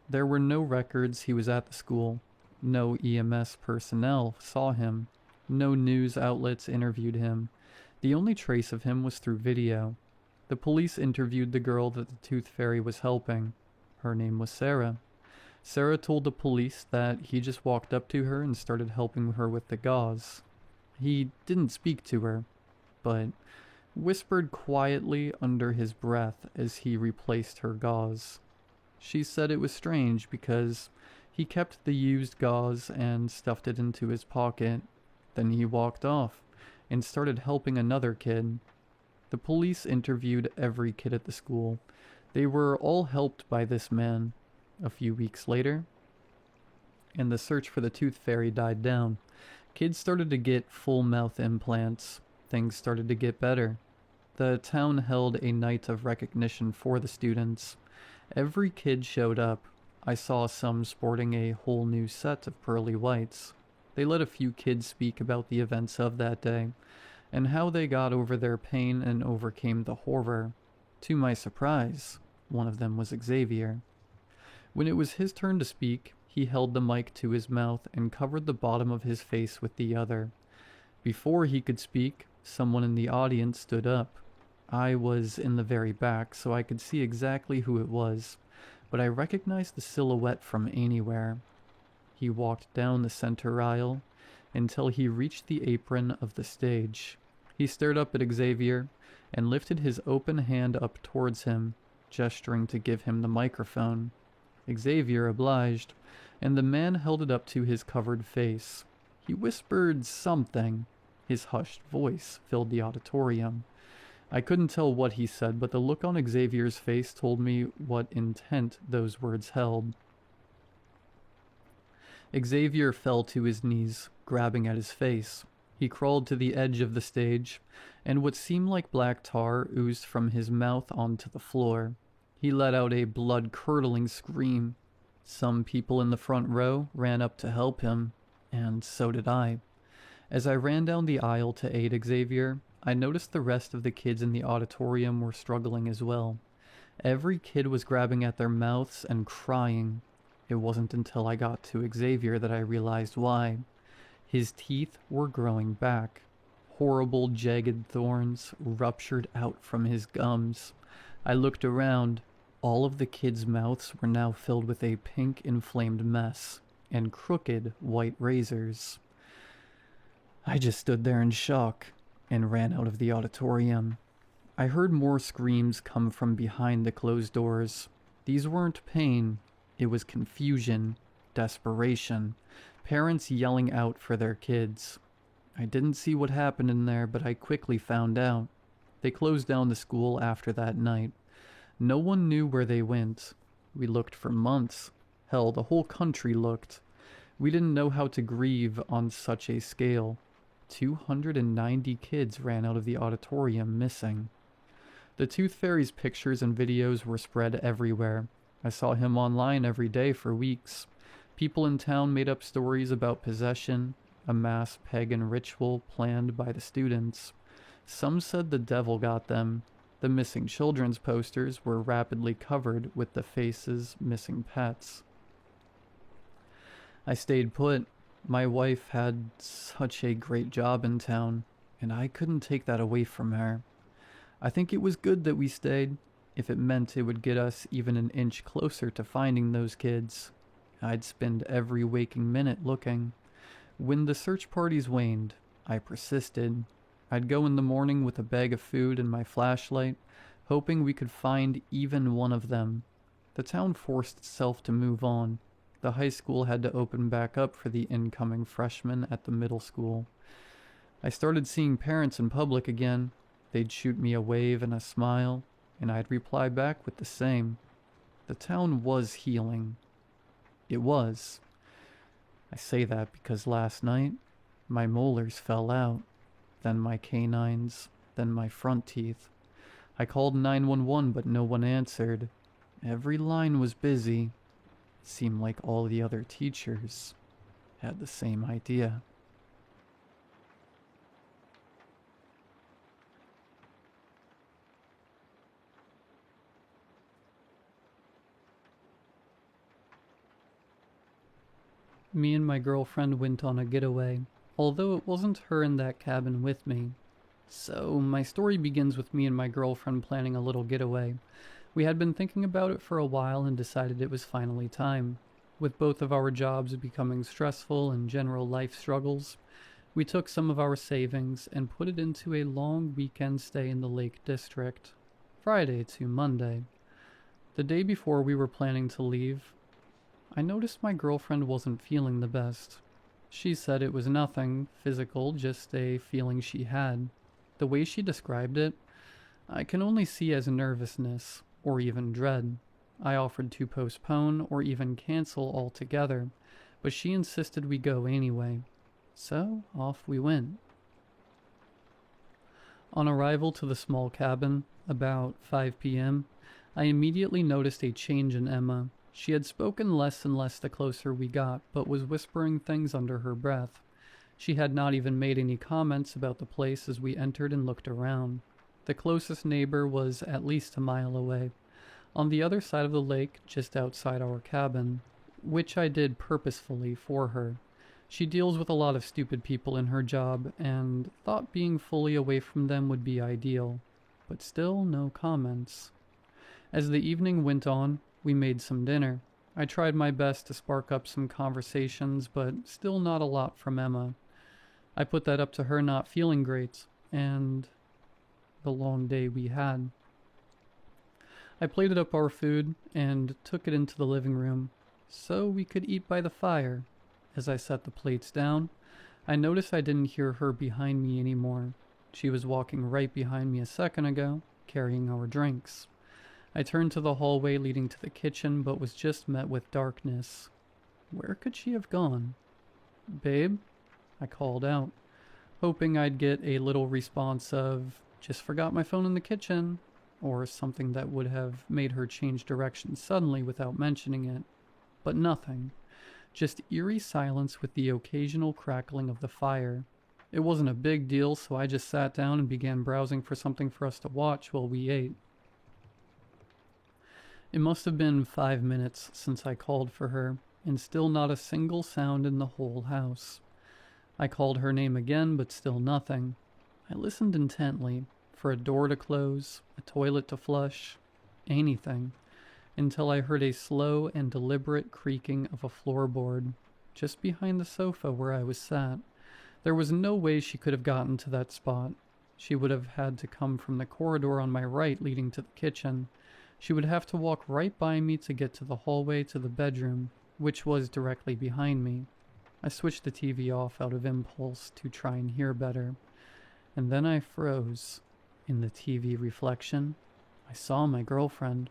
There were no records he was at the school. No EMS personnel saw him. No news outlets interviewed him. The only trace of him was through video. The police interviewed the girl that the Tooth Fairy was helping. Her name was Sarah. Sarah told the police that he just walked up to her and started helping her with the gauze. He didn't speak to her, but whispered quietly under his breath as he replaced her gauze. She said it was strange because he kept the used gauze and stuffed it into his pocket. Then he walked off and started helping another kid. The police interviewed every kid at the school. They were all helped by this man. A few weeks later, and the search for the Tooth Fairy died down. Kids started to get full mouth implants. Things started to get better. The town held a night of recognition for the students. Every kid showed up. I saw some sporting a whole new set of pearly whites. They let a few kids speak about the events of that day, and how they got over their pain and overcame the horror. To my surprise, one of them was Xavier. When it was his turn to speak, he held the mic to his mouth and covered the bottom of his face with the other. Before he could speak, someone in the audience stood up. I was in the very back, so I could see exactly who it was, but I recognized the silhouette from anywhere. He walked down the center aisle until he reached the apron of the stage. He stared up at Xavier and lifted his open hand up towards him, gesturing to give him the microphone. Xavier obliged, and the man held it up to his covered face. He whispered something. His hushed voice filled the auditorium. I couldn't tell what he said, but the look on Xavier's face told me what intent those words held. Xavier fell to his knees, grabbing at his face. He crawled to the edge of the stage, and what seemed like black tar oozed from his mouth onto the floor. He let out a blood-curdling scream. Some people in the front row ran up to help him, and so did I. As I ran down the aisle to aid Xavier, I noticed the rest of the kids in the auditorium were struggling as well. Every kid was grabbing at their mouths and crying. It wasn't until I got to Xavier that I realized why. His teeth were growing back. Horrible jagged thorns ruptured out from his gums. I looked around. All of the kids' mouths were now filled with a pink inflamed mess and crooked white razors. I just stood there in shock and ran out of the auditorium. I heard more screams come from behind the closed doors. These weren't pain. It was confusion, desperation, parents yelling out for their kids. I didn't see what happened in there, but I quickly found out. They closed down the school after that night. No one knew where they went. We looked for months. Hell, the whole country looked. We didn't know how to grieve on such a scale. 290 kids ran out of the auditorium missing. The Tooth Fairy's pictures and videos were spread everywhere. I saw him online every day for weeks. People in town made up stories about possession, a mass pagan ritual planned by the students. Some said the devil got them. The missing children's posters were rapidly covered with the faces missing pets. I stayed put. My wife had such a great job in town, and I couldn't take that away from her. I think it was good that we stayed, if it meant it would get us even an inch closer to finding those kids. I'd spend every waking minute looking. When the search parties waned, I persisted. I'd go in the morning with a bag of food and my flashlight, hoping we could find even one of them. The town forced itself to move on. The high school had to open back up for the incoming freshmen at the middle school. I started seeing parents in public again. They'd shoot me a wave and a smile, and I'd reply back with the same. The town was healing. It was. I say that because last night, my molars fell out, then my canines, then my front teeth. I called 911, but no one answered. Every line was busy. It seemed like all the other teachers had the same idea. Me and my girlfriend went on a getaway, although it wasn't her in that cabin with me. So, my story begins with me and my girlfriend planning a little getaway. We had been thinking about it for a while and decided it was finally time. With both of our jobs becoming stressful and general life struggles, we took some of our savings and put it into a long weekend stay in the Lake District, Friday to Monday. The day before we were planning to leave, I noticed my girlfriend wasn't feeling the best. She said it was nothing physical, just a feeling she had. The way she described it, I can only see as nervousness, or even dread. I offered to postpone or even cancel altogether, but she insisted we go anyway. So, off we went. On arrival to the small cabin, about 5 p.m., I immediately noticed a change in Emma. She had spoken less and less the closer we got, but was whispering things under her breath. She had not even made any comments about the place as we entered and looked around. The closest neighbor was at least a mile away. on the other side of the lake, just outside our cabin, which I did purposefully for her. She deals with a lot of stupid people in her job, and thought being fully away from them would be ideal, but still no comments. As the evening went on, we made some dinner. I tried my best to spark up some conversations, but still not a lot from Emma. I put that up to her not feeling great, and the long day we had. I plated up our food and took it into the living room so we could eat by the fire. As I set the plates down, I noticed I didn't hear her behind me anymore. She was walking right behind me a second ago, carrying our drinks. I turned to the hallway leading to the kitchen, but was just met with darkness. Where could she have gone? "Babe?" I called out, hoping I'd get a little response of, "Just forgot my phone in the kitchen," or something that would have made her change direction suddenly without mentioning it. But nothing. Just eerie silence with the occasional crackling of the fire. It wasn't a big deal, so I just sat down and began browsing for something for us to watch while we ate. It must have been 5 minutes since I called for her, and still not a single sound in the whole house. I called her name again, but still nothing. I listened intently, for a door to close, a toilet to flush, anything, until I heard a slow and deliberate creaking of a floorboard, just behind the sofa where I was sat. There was no way she could have gotten to that spot. She would have had to come from the corridor on my right leading to the kitchen. She would have to walk right by me to get to the hallway to the bedroom, which was directly behind me. I switched the TV off out of impulse to try and hear better, and then I froze. In the TV reflection, I saw my girlfriend,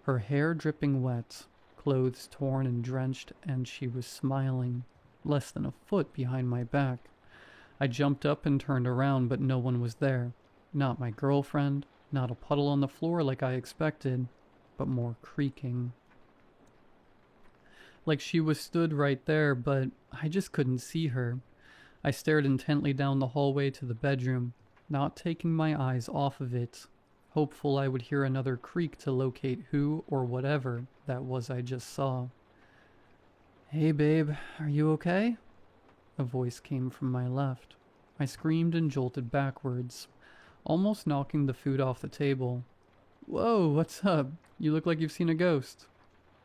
her hair dripping wet, clothes torn and drenched, and she was smiling, less than a foot behind my back. I jumped up and turned around, but no one was there. Not my girlfriend, not a puddle on the floor like I expected, but more creaking. Like she was stood right there, but I just couldn't see her. I stared intently down the hallway to the bedroom, not taking my eyes off of it, hopeful I would hear another creak to locate who or whatever that was I just saw. "Hey babe, are you okay?" A voice came from my left. I screamed and jolted backwards, almost knocking the food off the table. "Whoa, what's up? You look like you've seen a ghost,"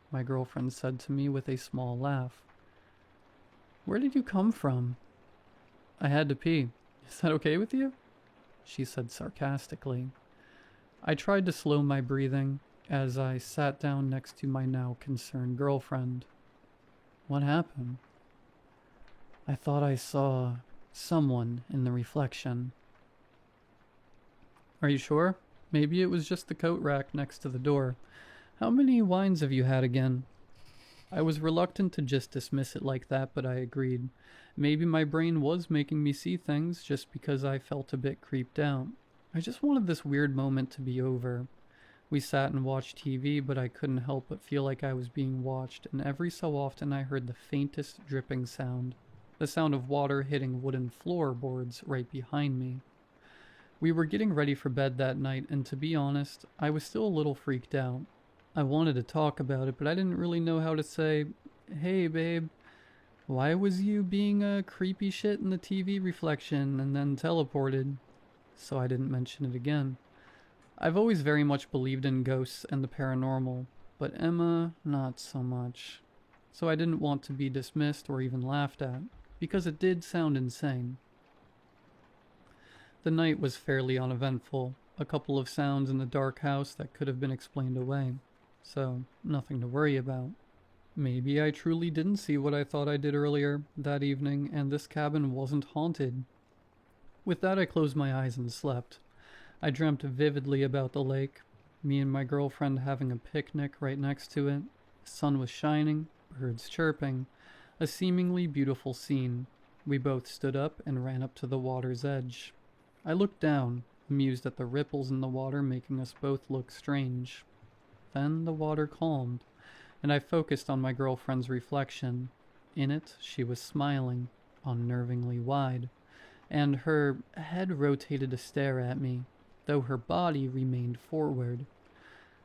my girlfriend said to me with a small laugh. "Where did you come from?" "I had to pee. Is that okay with you?" she said sarcastically. I tried to slow my breathing as I sat down next to my now concerned girlfriend. "What happened?" "I thought I saw someone in the reflection." "Are you sure? Maybe it was just the coat rack next to the door. How many wines have you had again?" I was reluctant to just dismiss it like that, but I agreed. Maybe my brain was making me see things just because I felt a bit creeped out. I just wanted this weird moment to be over. We sat and watched TV, but I couldn't help but feel like I was being watched, and every so often I heard the faintest dripping sound. The sound of water hitting wooden floorboards right behind me. We were getting ready for bed that night, and to be honest, I was still a little freaked out. I wanted to talk about it, but I didn't really know how to say, "Hey babe, why was you being a creepy shit in the TV reflection and then teleported?" So I didn't mention it again. I've always very much believed in ghosts and the paranormal, but Emma, not so much. So I didn't want to be dismissed or even laughed at, because it did sound insane. The night was fairly uneventful, a couple of sounds in the dark house that could have been explained away, so nothing to worry about. Maybe I truly didn't see what I thought I did earlier that evening, and this cabin wasn't haunted. With that, I closed my eyes and slept. I dreamt vividly about the lake, me and my girlfriend having a picnic right next to it. The sun was shining, birds chirping, a seemingly beautiful scene. We both stood up and ran up to the water's edge. I looked down, amused at the ripples in the water making us both look strange. Then the water calmed, and I focused on my girlfriend's reflection. In it, she was smiling, unnervingly wide, and her head rotated to stare at me, though her body remained forward.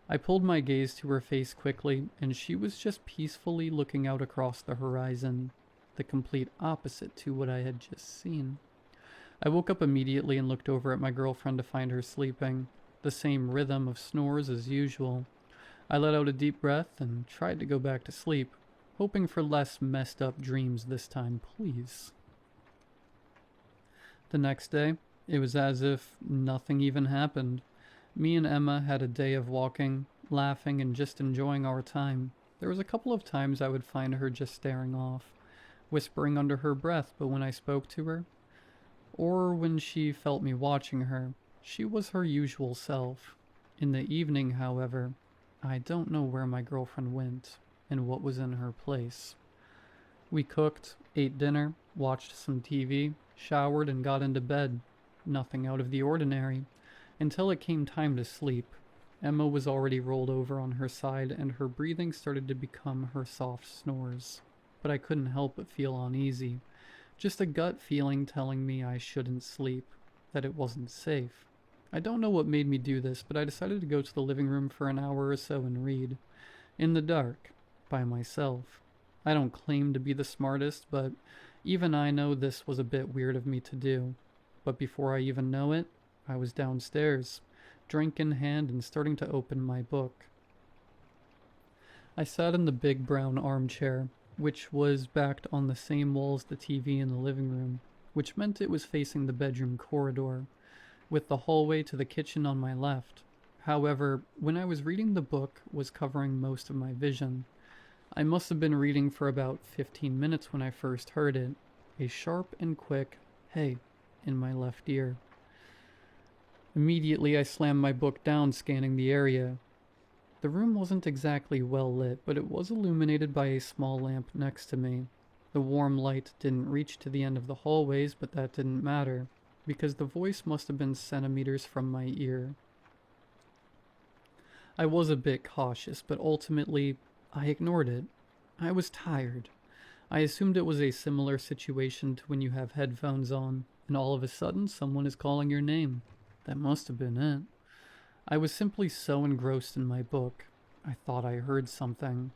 I pulled my gaze to her face quickly, and she was just peacefully looking out across the horizon, the complete opposite to what I had just seen. I woke up immediately and looked over at my girlfriend to find her sleeping, the same rhythm of snores as usual. I let out a deep breath and tried to go back to sleep, hoping for less messed up dreams this time, please. The next day, it was as if nothing even happened. Me and Emma had a day of walking, laughing, and just enjoying our time. There was a couple of times I would find her just staring off, whispering under her breath, but when I spoke to her, or when she felt me watching her, she was her usual self. In the evening, however, I don't know where my girlfriend went and what was in her place. We cooked, ate dinner, watched some TV, showered, and got into bed. Nothing out of the ordinary. Until it came time to sleep. Emma was already rolled over on her side, and her breathing started to become her soft snores. But I couldn't help but feel uneasy. Just a gut feeling telling me I shouldn't sleep, that it wasn't safe. I don't know what made me do this, but I decided to go to the living room for an hour or so and read. In the dark, by myself. I don't claim to be the smartest, but even I know this was a bit weird of me to do. But before I even know it, I was downstairs, drink in hand and starting to open my book. I sat in the big brown armchair, which was backed on the same wall as the TV in the living room, which meant it was facing the bedroom corridor, with the hallway to the kitchen on my left. However, when I was reading, the book was covering most of my vision. I must have been reading for about 15 minutes when I first heard it, a sharp and quick "hey" in my left ear. Immediately I slammed my book down, scanning the area. The room wasn't exactly well lit, but it was illuminated by a small lamp next to me. The warm light didn't reach to the end of the hallways, but that didn't matter, because the voice must have been centimeters from my ear. I was a bit cautious, but ultimately, I ignored it. I was tired. I assumed it was a similar situation to when you have headphones on, and all of a sudden someone is calling your name. That must have been it. I was simply so engrossed in my book. I thought I heard something.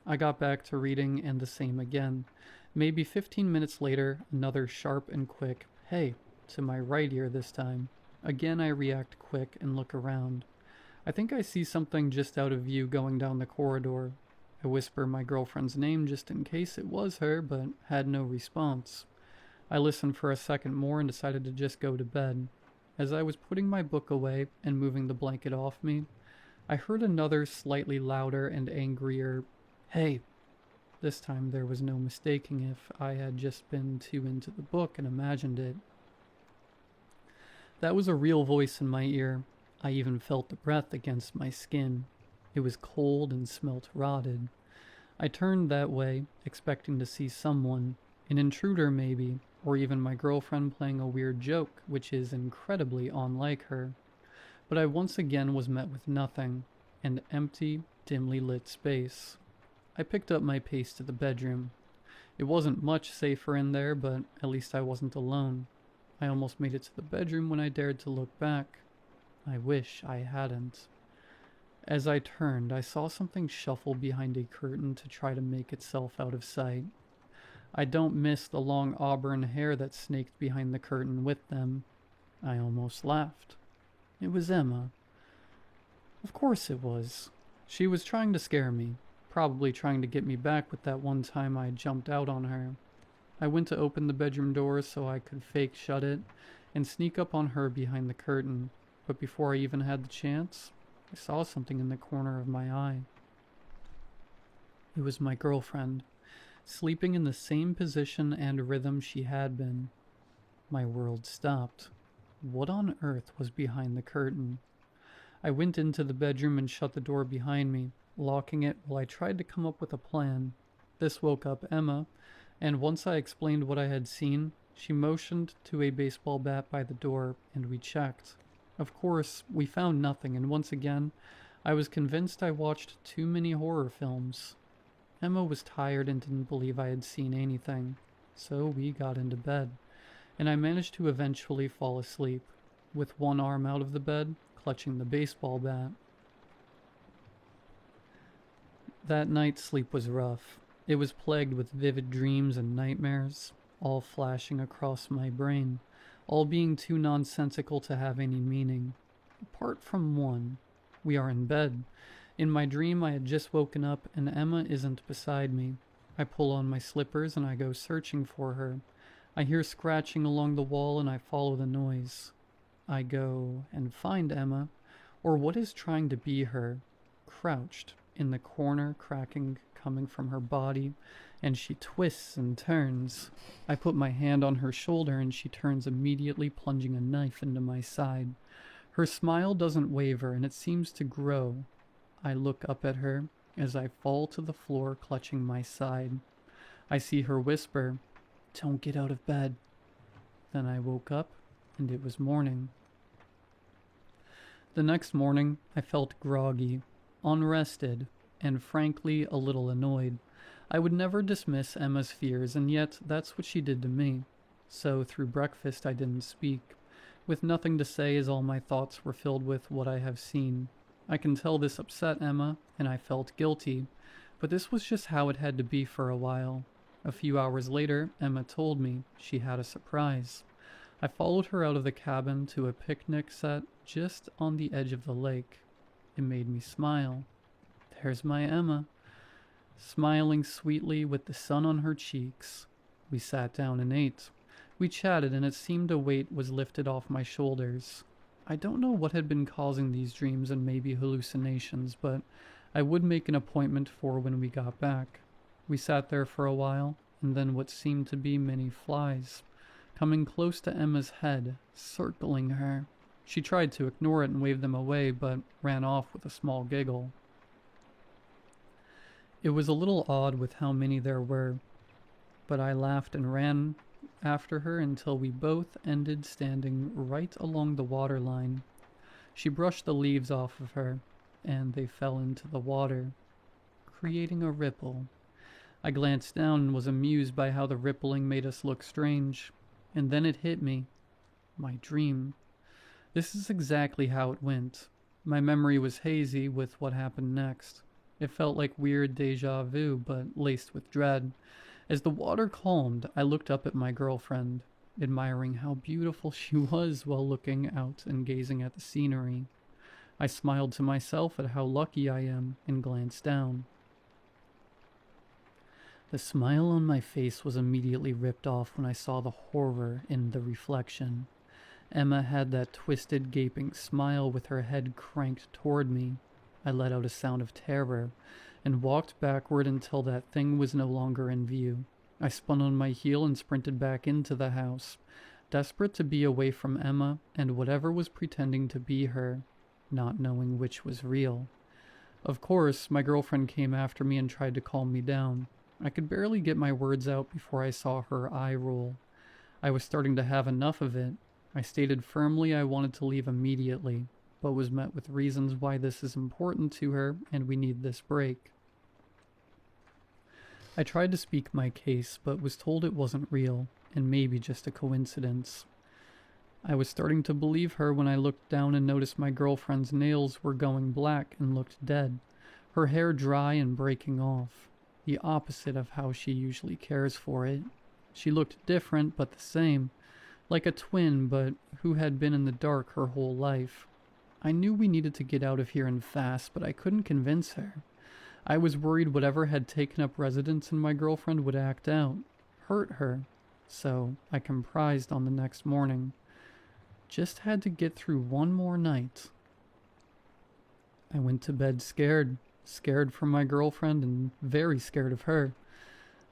I got back to reading, and the same again. Maybe 15 minutes later, another sharp and quick "hey" to my right ear this time. Again I react quick and look around. I think I see something just out of view going down the corridor. I whisper my girlfriend's name just in case it was her, but had no response. I listened for a second more and decided to just go to bed. As I was putting my book away and moving the blanket off me, I heard another slightly louder and angrier "hey." This time there was no mistaking if I had just been too into the book and imagined it. That was a real voice in my ear. I even felt the breath against my skin. It was cold and smelt rotted. I turned that way, expecting to see someone, an intruder maybe, or even my girlfriend playing a weird joke, which is incredibly unlike her. But I once again was met with nothing, an empty, dimly lit space. I picked up my pace to the bedroom. It wasn't much safer in there, but at least I wasn't alone. I almost made it to the bedroom when I dared to look back. I wish I hadn't. As I turned, I saw something shuffle behind a curtain to try to make itself out of sight. I don't miss the long auburn hair that snaked behind the curtain with them. I almost laughed. It was Emma. Of course it was. She was trying to scare me, probably trying to get me back with that one time I jumped out on her. I went to open the bedroom door so I could fake shut it and sneak up on her behind the curtain, but before I even had the chance, I saw something in the corner of my eye. It was my girlfriend, sleeping in the same position and rhythm she had been. My world stopped. What on earth was behind the curtain? I went into the bedroom and shut the door behind me, locking it while I tried to come up with a plan. This woke up Emma, and once I explained what I had seen, she motioned to a baseball bat by the door, and we checked. Of course, we found nothing, and once again, I was convinced I watched too many horror films. Emma was tired and didn't believe I had seen anything, so we got into bed, and I managed to eventually fall asleep, with one arm out of the bed, clutching the baseball bat. That night's sleep was rough. It was plagued with vivid dreams and nightmares, all flashing across my brain, all being too nonsensical to have any meaning. Apart from one. We are in bed. In my dream, I had just woken up and Emma isn't beside me. I pull on my slippers and I go searching for her. I hear scratching along the wall and I follow the noise. I go and find Emma, or what is trying to be her, crouched in the corner, cracking coming from her body, and she twists and turns. I put my hand on her shoulder and she turns, immediately plunging a knife into my side. Her smile doesn't waver and it seems to grow. I look up at her as I fall to the floor, clutching my side. I see her whisper, "Don't get out of bed." Then I woke up and it was morning. The next morning, I felt groggy, unrested, and frankly a little annoyed. I would never dismiss Emma's fears, and yet that's what she did to me. So through breakfast I didn't speak, with nothing to say as all my thoughts were filled with what I have seen. I can tell this upset Emma, and I felt guilty, but this was just how it had to be for a while. A few hours later, Emma told me she had a surprise. I followed her out of the cabin to a picnic set just on the edge of the lake. It made me smile. There's my Emma, smiling sweetly with the sun on her cheeks. We sat down and ate. We chatted, and it seemed a weight was lifted off my shoulders. I don't know what had been causing these dreams and maybe hallucinations, but I would make an appointment for when we got back. We sat there for a while, and then what seemed to be many flies, coming close to Emma's head, circling her. She tried to ignore it and wave them away, but ran off with a small giggle. It was a little odd with how many there were, but I laughed and ran after her until we both ended standing right along the water line. She brushed the leaves off of her, and they fell into the water, creating a ripple. I glanced down and was amused by how the rippling made us look strange, and then it hit me. My dream. This is exactly how it went. My memory was hazy with what happened next. It felt like weird deja vu, but laced with dread. As the water calmed, I looked up at my girlfriend, admiring how beautiful she was while looking out and gazing at the scenery. I smiled to myself at how lucky I am and glanced down. The smile on my face was immediately ripped off when I saw the horror in the reflection. Emma had that twisted, gaping smile with her head cranked toward me. I let out a sound of terror and walked backward until that thing was no longer in view. I spun on my heel and sprinted back into the house, desperate to be away from Emma and whatever was pretending to be her, not knowing which was real. Of course, my girlfriend came after me and tried to calm me down. I could barely get my words out before I saw her eye roll. I was starting to have enough of it. I stated firmly I wanted to leave immediately, but was met with reasons why this is important to her and we need this break. I tried to speak my case, but was told it wasn't real, and maybe just a coincidence. I was starting to believe her when I looked down and noticed my girlfriend's nails were going black and looked dead, her hair dry and breaking off, the opposite of how she usually cares for it. She looked different, but the same, like a twin, but who had been in the dark her whole life. I knew we needed to get out of here and fast, but I couldn't convince her. I was worried whatever had taken up residence in my girlfriend would act out, hurt her, so I comprised on the next morning. Just had to get through one more night. I went to bed scared for my girlfriend and very scared of her.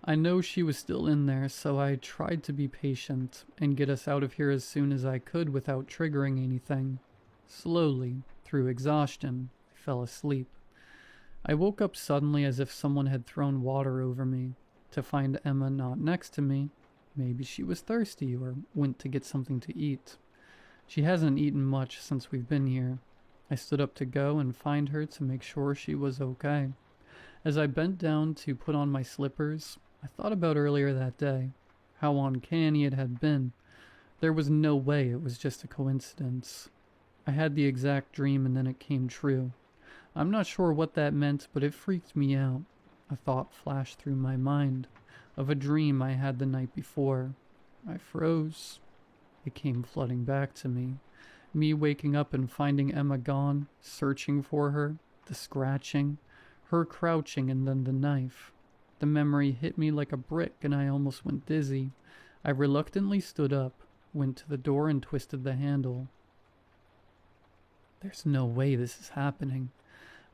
I know she was still in there, so I tried to be patient and get us out of here as soon as I could without triggering anything. Slowly, through exhaustion, I fell asleep. I woke up suddenly as if someone had thrown water over me, to find Emma not next to me. Maybe she was thirsty or went to get something to eat. She hasn't eaten much since we've been here. I stood up to go and find her to make sure she was okay. As I bent down to put on my slippers, I thought about earlier that day, how uncanny it had been. There was no way it was just a coincidence. I had the exact dream and then it came true. I'm not sure what that meant, but it freaked me out. A thought flashed through my mind of a dream I had the night before. I froze. It came flooding back to me. Me waking up and finding Emma gone, searching for her, the scratching, her crouching, and then the knife. The memory hit me like a brick and I almost went dizzy. I reluctantly stood up, went to the door and twisted the handle. There's no way this is happening.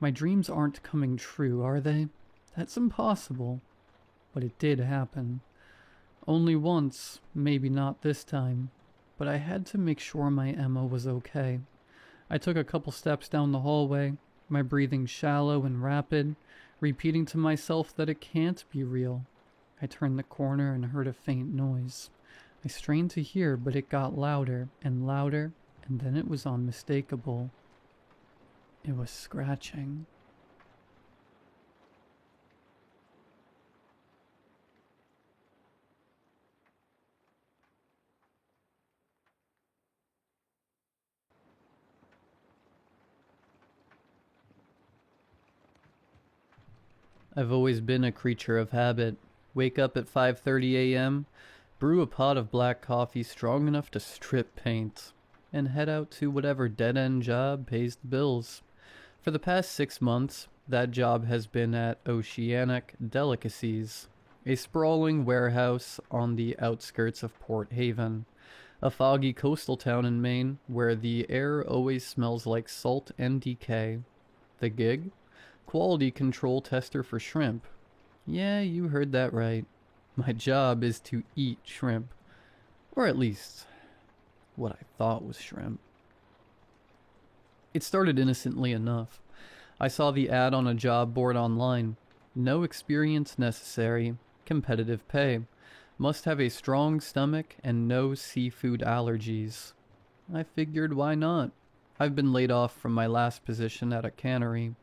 My dreams aren't coming true, are they? That's impossible. But it did happen. Only once, maybe not this time. But I had to make sure my Emma was okay. I took a couple steps down the hallway, my breathing shallow and rapid, repeating to myself that it can't be real. I turned the corner and heard a faint noise. I strained to hear, but it got louder and louder, and then it was unmistakable. It was scratching. I've always been a creature of habit. Wake up at 5:30 a.m., brew a pot of black coffee strong enough to strip paint, and head out to whatever dead-end job pays the bills. For the past 6 months, that job has been at Oceanic Delicacies, a sprawling warehouse on the outskirts of Port Haven, a foggy coastal town in Maine where the air always smells like salt and decay. The gig? Quality control tester for shrimp. Yeah, you heard that right. My job is to eat shrimp. Or at least, what I thought was shrimp. It started innocently enough. I saw the ad on a job board online. No experience necessary. Competitive pay. Must have a strong stomach and no seafood allergies. I figured why not? I've been laid off from my last position at a cannery.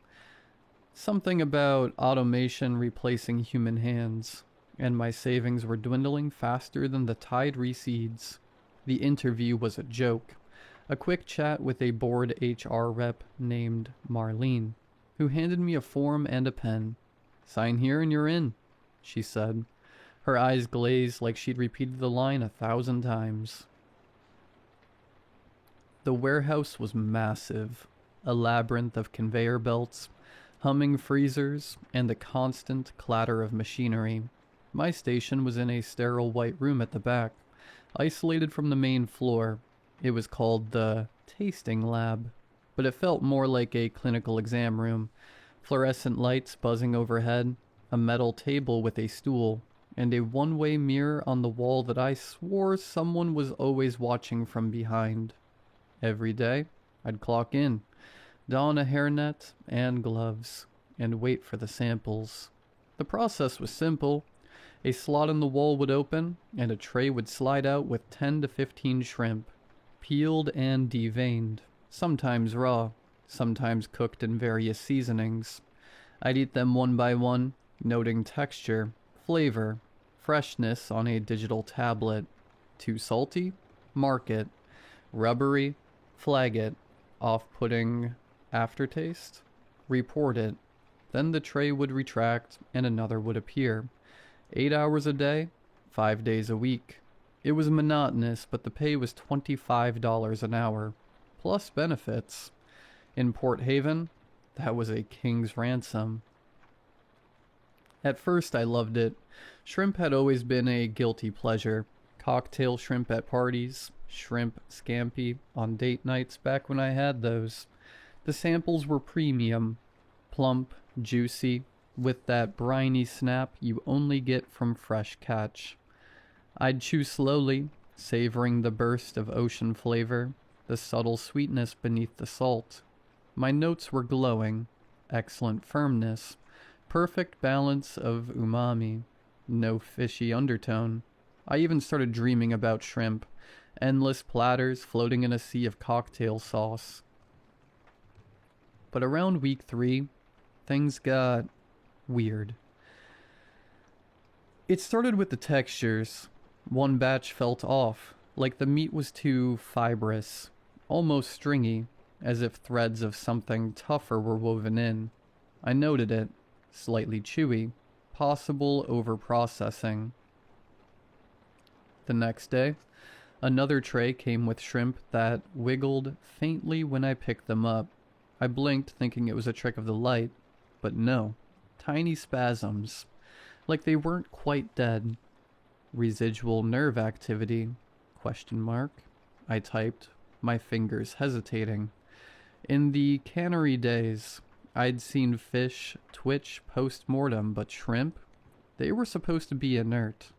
Something about automation replacing human hands, and my savings were dwindling faster than the tide recedes. The interview was a joke. A quick chat with a bored HR rep named Marlene, who handed me a form and a pen. "Sign here and you're in," she said. Her eyes glazed like she'd repeated the line 1,000 times. The warehouse was massive, a labyrinth of conveyor belts, humming freezers, and the constant clatter of machinery. My station was in a sterile white room at the back, isolated from the main floor. It was called the tasting lab, but it felt more like a clinical exam room. Fluorescent lights buzzing overhead, a metal table with a stool, and a one-way mirror on the wall that I swore someone was always watching from behind. Every day, I'd clock in, don a hairnet and gloves, and wait for the samples. The process was simple. A slot in the wall would open, and a tray would slide out with 10 to 15 shrimp, peeled and deveined, sometimes raw, sometimes cooked in various seasonings. I'd eat them one by one, noting texture, flavor, freshness on a digital tablet. Too salty? Mark it. Rubbery? Flag it. Off-putting aftertaste? Report it. Then the tray would retract and another would appear. 8 hours a day, 5 days a week. It was monotonous, but the pay was $25 an hour, plus benefits. In Port Haven, that was a king's ransom. At first I loved it. Shrimp had always been a guilty pleasure. Cocktail shrimp at parties, shrimp scampi on date nights back when I had those. The samples were premium, plump, juicy, with that briny snap you only get from fresh catch. I'd chew slowly, savoring the burst of ocean flavor, the subtle sweetness beneath the salt. My notes were glowing, excellent firmness, perfect balance of umami, no fishy undertone. I even started dreaming about shrimp, endless platters floating in a sea of cocktail sauce. But around week 3, things got weird. It started with the textures. One batch felt off, like the meat was too fibrous, almost stringy. as if threads of something tougher were woven in. I noted it, slightly chewy, possible overprocessing. The next day, another tray came with shrimp that wiggled faintly when I picked them up. I blinked thinking it was a trick of the light, but no, tiny spasms, like they weren't quite dead. Residual nerve activity, ? I typed, my fingers hesitating. In the cannery days, I'd seen fish twitch post-mortem, but shrimp? They were supposed to be inert.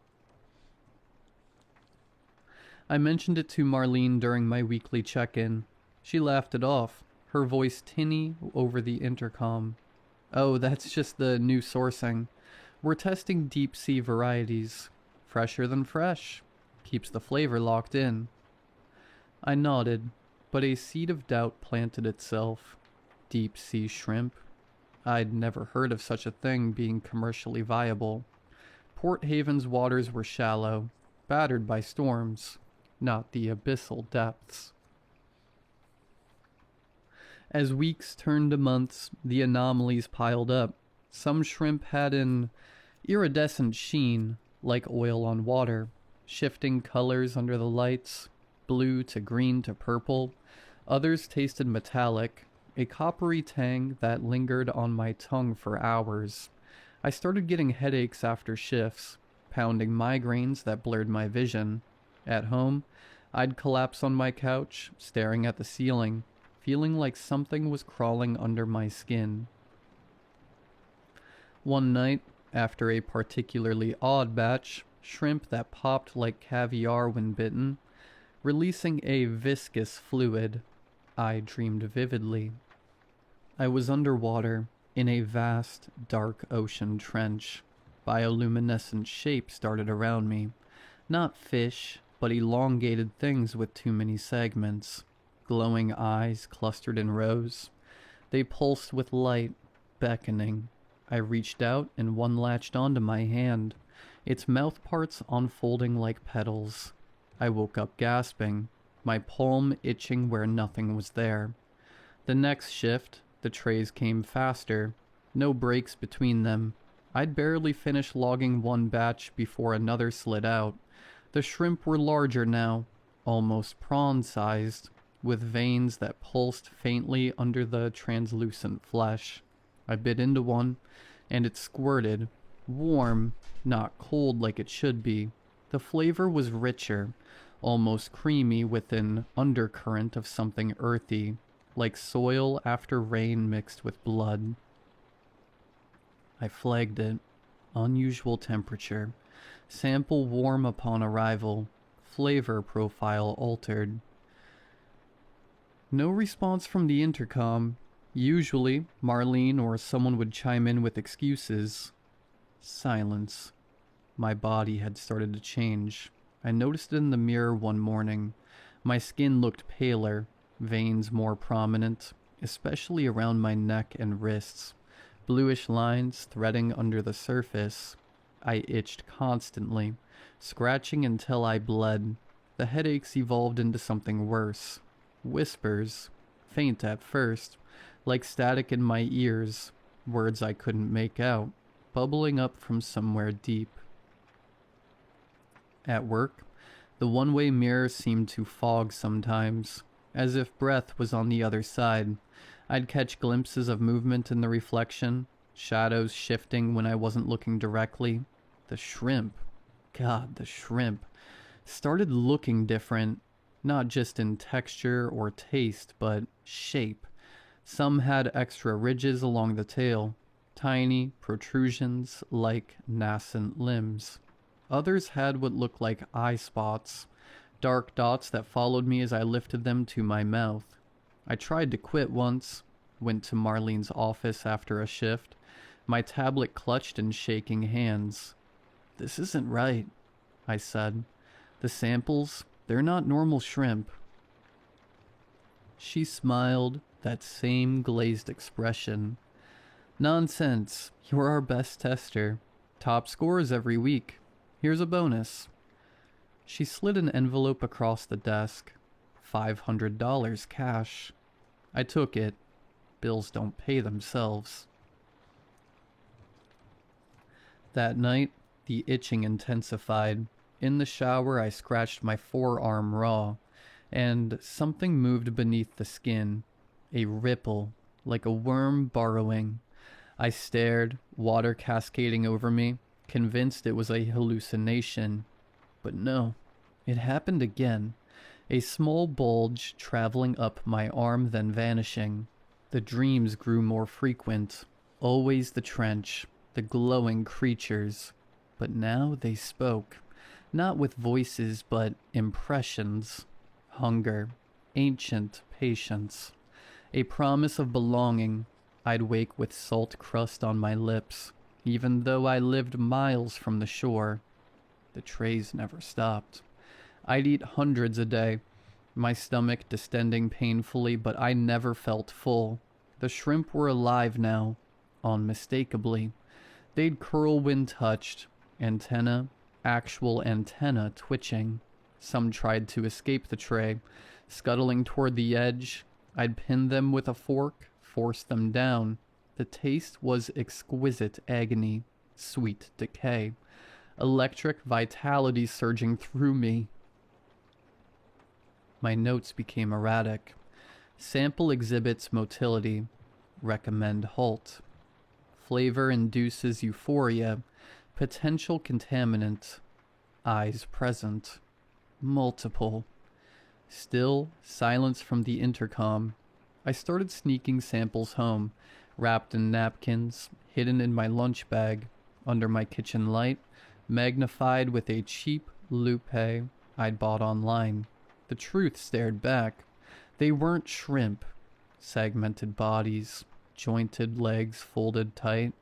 I mentioned it to Marlene during my weekly check-in. She laughed it off, her voice tinny over the intercom. Oh, that's just the new sourcing. We're testing deep-sea varieties. Fresher than fresh. Keeps the flavor locked in. I nodded, but a seed of doubt planted itself. Deep-sea shrimp. I'd never heard of such a thing being commercially viable. Port Haven's waters were shallow, battered by storms, not the abyssal depths. As weeks turned to months, the anomalies piled up. Some shrimp had an iridescent sheen, like oil on water, shifting colors under the lights, blue to green to purple. Others tasted metallic, a coppery tang that lingered on my tongue for hours. I started getting headaches after shifts, pounding migraines that blurred my vision. At home, I'd collapse on my couch, staring at the ceiling, feeling like something was crawling under my skin. One night, after a particularly odd batch, shrimp that popped like caviar when bitten, releasing a viscous fluid, I dreamed vividly. I was underwater, in a vast, dark ocean trench. Bioluminescent shapes darted around me. Not fish, but elongated things with too many segments. Glowing eyes clustered in rows. They pulsed with light, beckoning. I reached out and one latched onto my hand, its mouth parts unfolding like petals. I woke up gasping, my palm itching where nothing was there. The next shift, the trays came faster, no breaks between them. I'd barely finished logging one batch before another slid out. The shrimp were larger now, almost prawn-sized, with veins that pulsed faintly under the translucent flesh. I bit into one, and it squirted, warm, not cold like it should be. The flavor was richer, almost creamy with an undercurrent of something earthy, like soil after rain mixed with blood. I flagged it. Unusual temperature. Sample warm upon arrival. Flavor profile altered. No response from the intercom. Usually, Marlene or someone would chime in with excuses. Silence. My body had started to change. I noticed it in the mirror one morning. My skin looked paler, veins more prominent, especially around my neck and wrists. Bluish lines threading under the surface. I itched constantly, scratching until I bled. The headaches evolved into something worse. Whispers, faint at first, like static in my ears, words I couldn't make out, bubbling up from somewhere deep. At work, the one-way mirror seemed to fog sometimes, as if breath was on the other side. I'd catch glimpses of movement in the reflection, shadows shifting when I wasn't looking directly. The shrimp, God, the shrimp, started looking different, not just in texture or taste, but shape. Some had extra ridges along the tail, tiny protrusions like nascent limbs. Others had what looked like eye spots, dark dots that followed me as I lifted them to my mouth. I tried to quit once, went to Marlene's office after a shift, my tablet clutched in shaking hands. "This isn't right," I said. "The samples, they're not normal shrimp." She smiled, that same glazed expression. "Nonsense, you're our best tester. Top scores every week. Here's a bonus." She slid an envelope across the desk. $500 cash. I took it. Bills don't pay themselves. That night, the itching intensified. In the shower, I scratched my forearm raw, and something moved beneath the skin. A ripple, like a worm burrowing. I stared, water cascading over me, convinced it was a hallucination. But no, it happened again. A small bulge traveling up my arm, then vanishing. The dreams grew more frequent. Always the trench, the glowing creatures. But now they spoke, not with voices, but impressions. Hunger, ancient patience. A promise of belonging. I'd wake with salt crust on my lips, even though I lived miles from the shore. The trays never stopped. I'd eat hundreds a day, my stomach distending painfully, but I never felt full. The shrimp were alive now, unmistakably. They'd curl when touched, antenna, actual antenna twitching. Some tried to escape the tray, scuttling toward the edge. I'd pin them with a fork, force them down. The taste was exquisite agony, sweet decay. Electric vitality surging through me. My notes became erratic. Sample exhibits motility. Recommend halt. Flavor induces euphoria. Potential contaminant. Eyes present. Multiple. Still, silence from the intercom. I started sneaking samples home, wrapped in napkins, hidden in my lunch bag, under my kitchen light, magnified with a cheap lupe I'd bought online. The truth stared back. They weren't shrimp. Segmented bodies, jointed legs folded tight,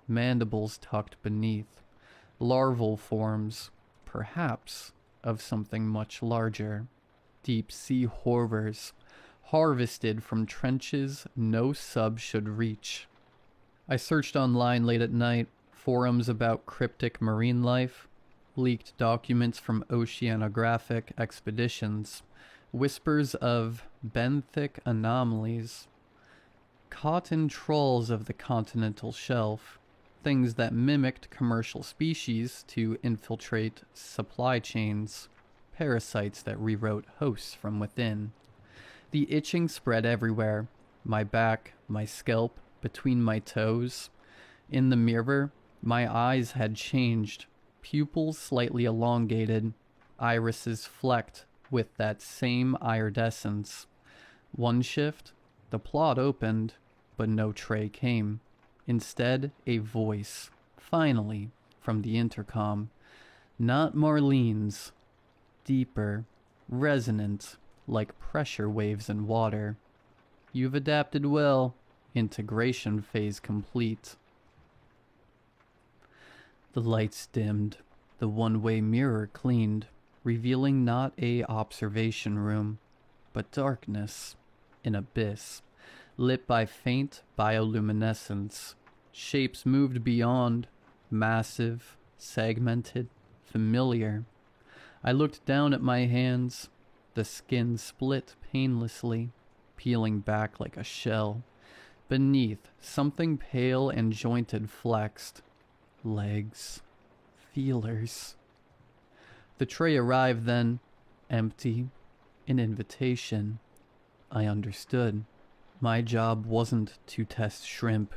mandibles tucked beneath. Larval forms, perhaps, of something much larger. Deep sea horrors, harvested from trenches no sub should reach. I searched online late at night, forums about cryptic marine life, leaked documents from oceanographic expeditions, whispers of benthic anomalies, caught in trawls of the continental shelf, things that mimicked commercial species to infiltrate supply chains, parasites that rewrote hosts from within. The itching spread everywhere, my back, my scalp, between my toes. In the mirror, my eyes had changed, pupils slightly elongated, irises flecked with that same iridescence. One shift, the plot opened, but no tray came. Instead, a voice, finally, from the intercom. Not Marlene's. Deeper, resonant, like pressure waves in water. You've adapted well. Integration phase complete. The lights dimmed, the one-way mirror cleaned, revealing not a observation room, but darkness, an abyss, lit by faint bioluminescence. Shapes moved beyond, massive, segmented, familiar. I looked down at my hands, the skin split painlessly, peeling back like a shell. Beneath, something pale and jointed flexed. Legs. Feelers. The tray arrived then, empty, an invitation. I understood. My job wasn't to test shrimp.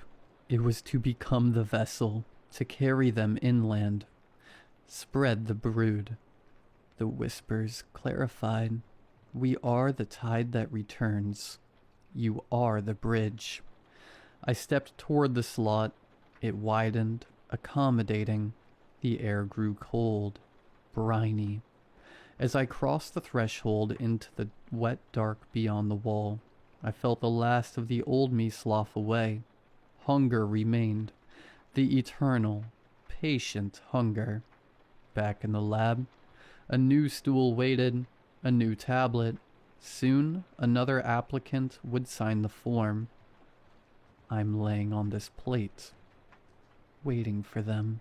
It was to become the vessel, to carry them inland. Spread the brood. The whispers clarified. We are the tide that returns. You are the bridge. I stepped toward the slot. It widened, accommodating. The air grew cold, briny. As I crossed the threshold into the wet dark beyond the wall, I felt the last of the old me slough away. Hunger remained, the eternal, patient hunger. Back in the lab, a new stool waited, a new tablet. Soon, another applicant would sign the form. I'm laying on this plate, waiting for them.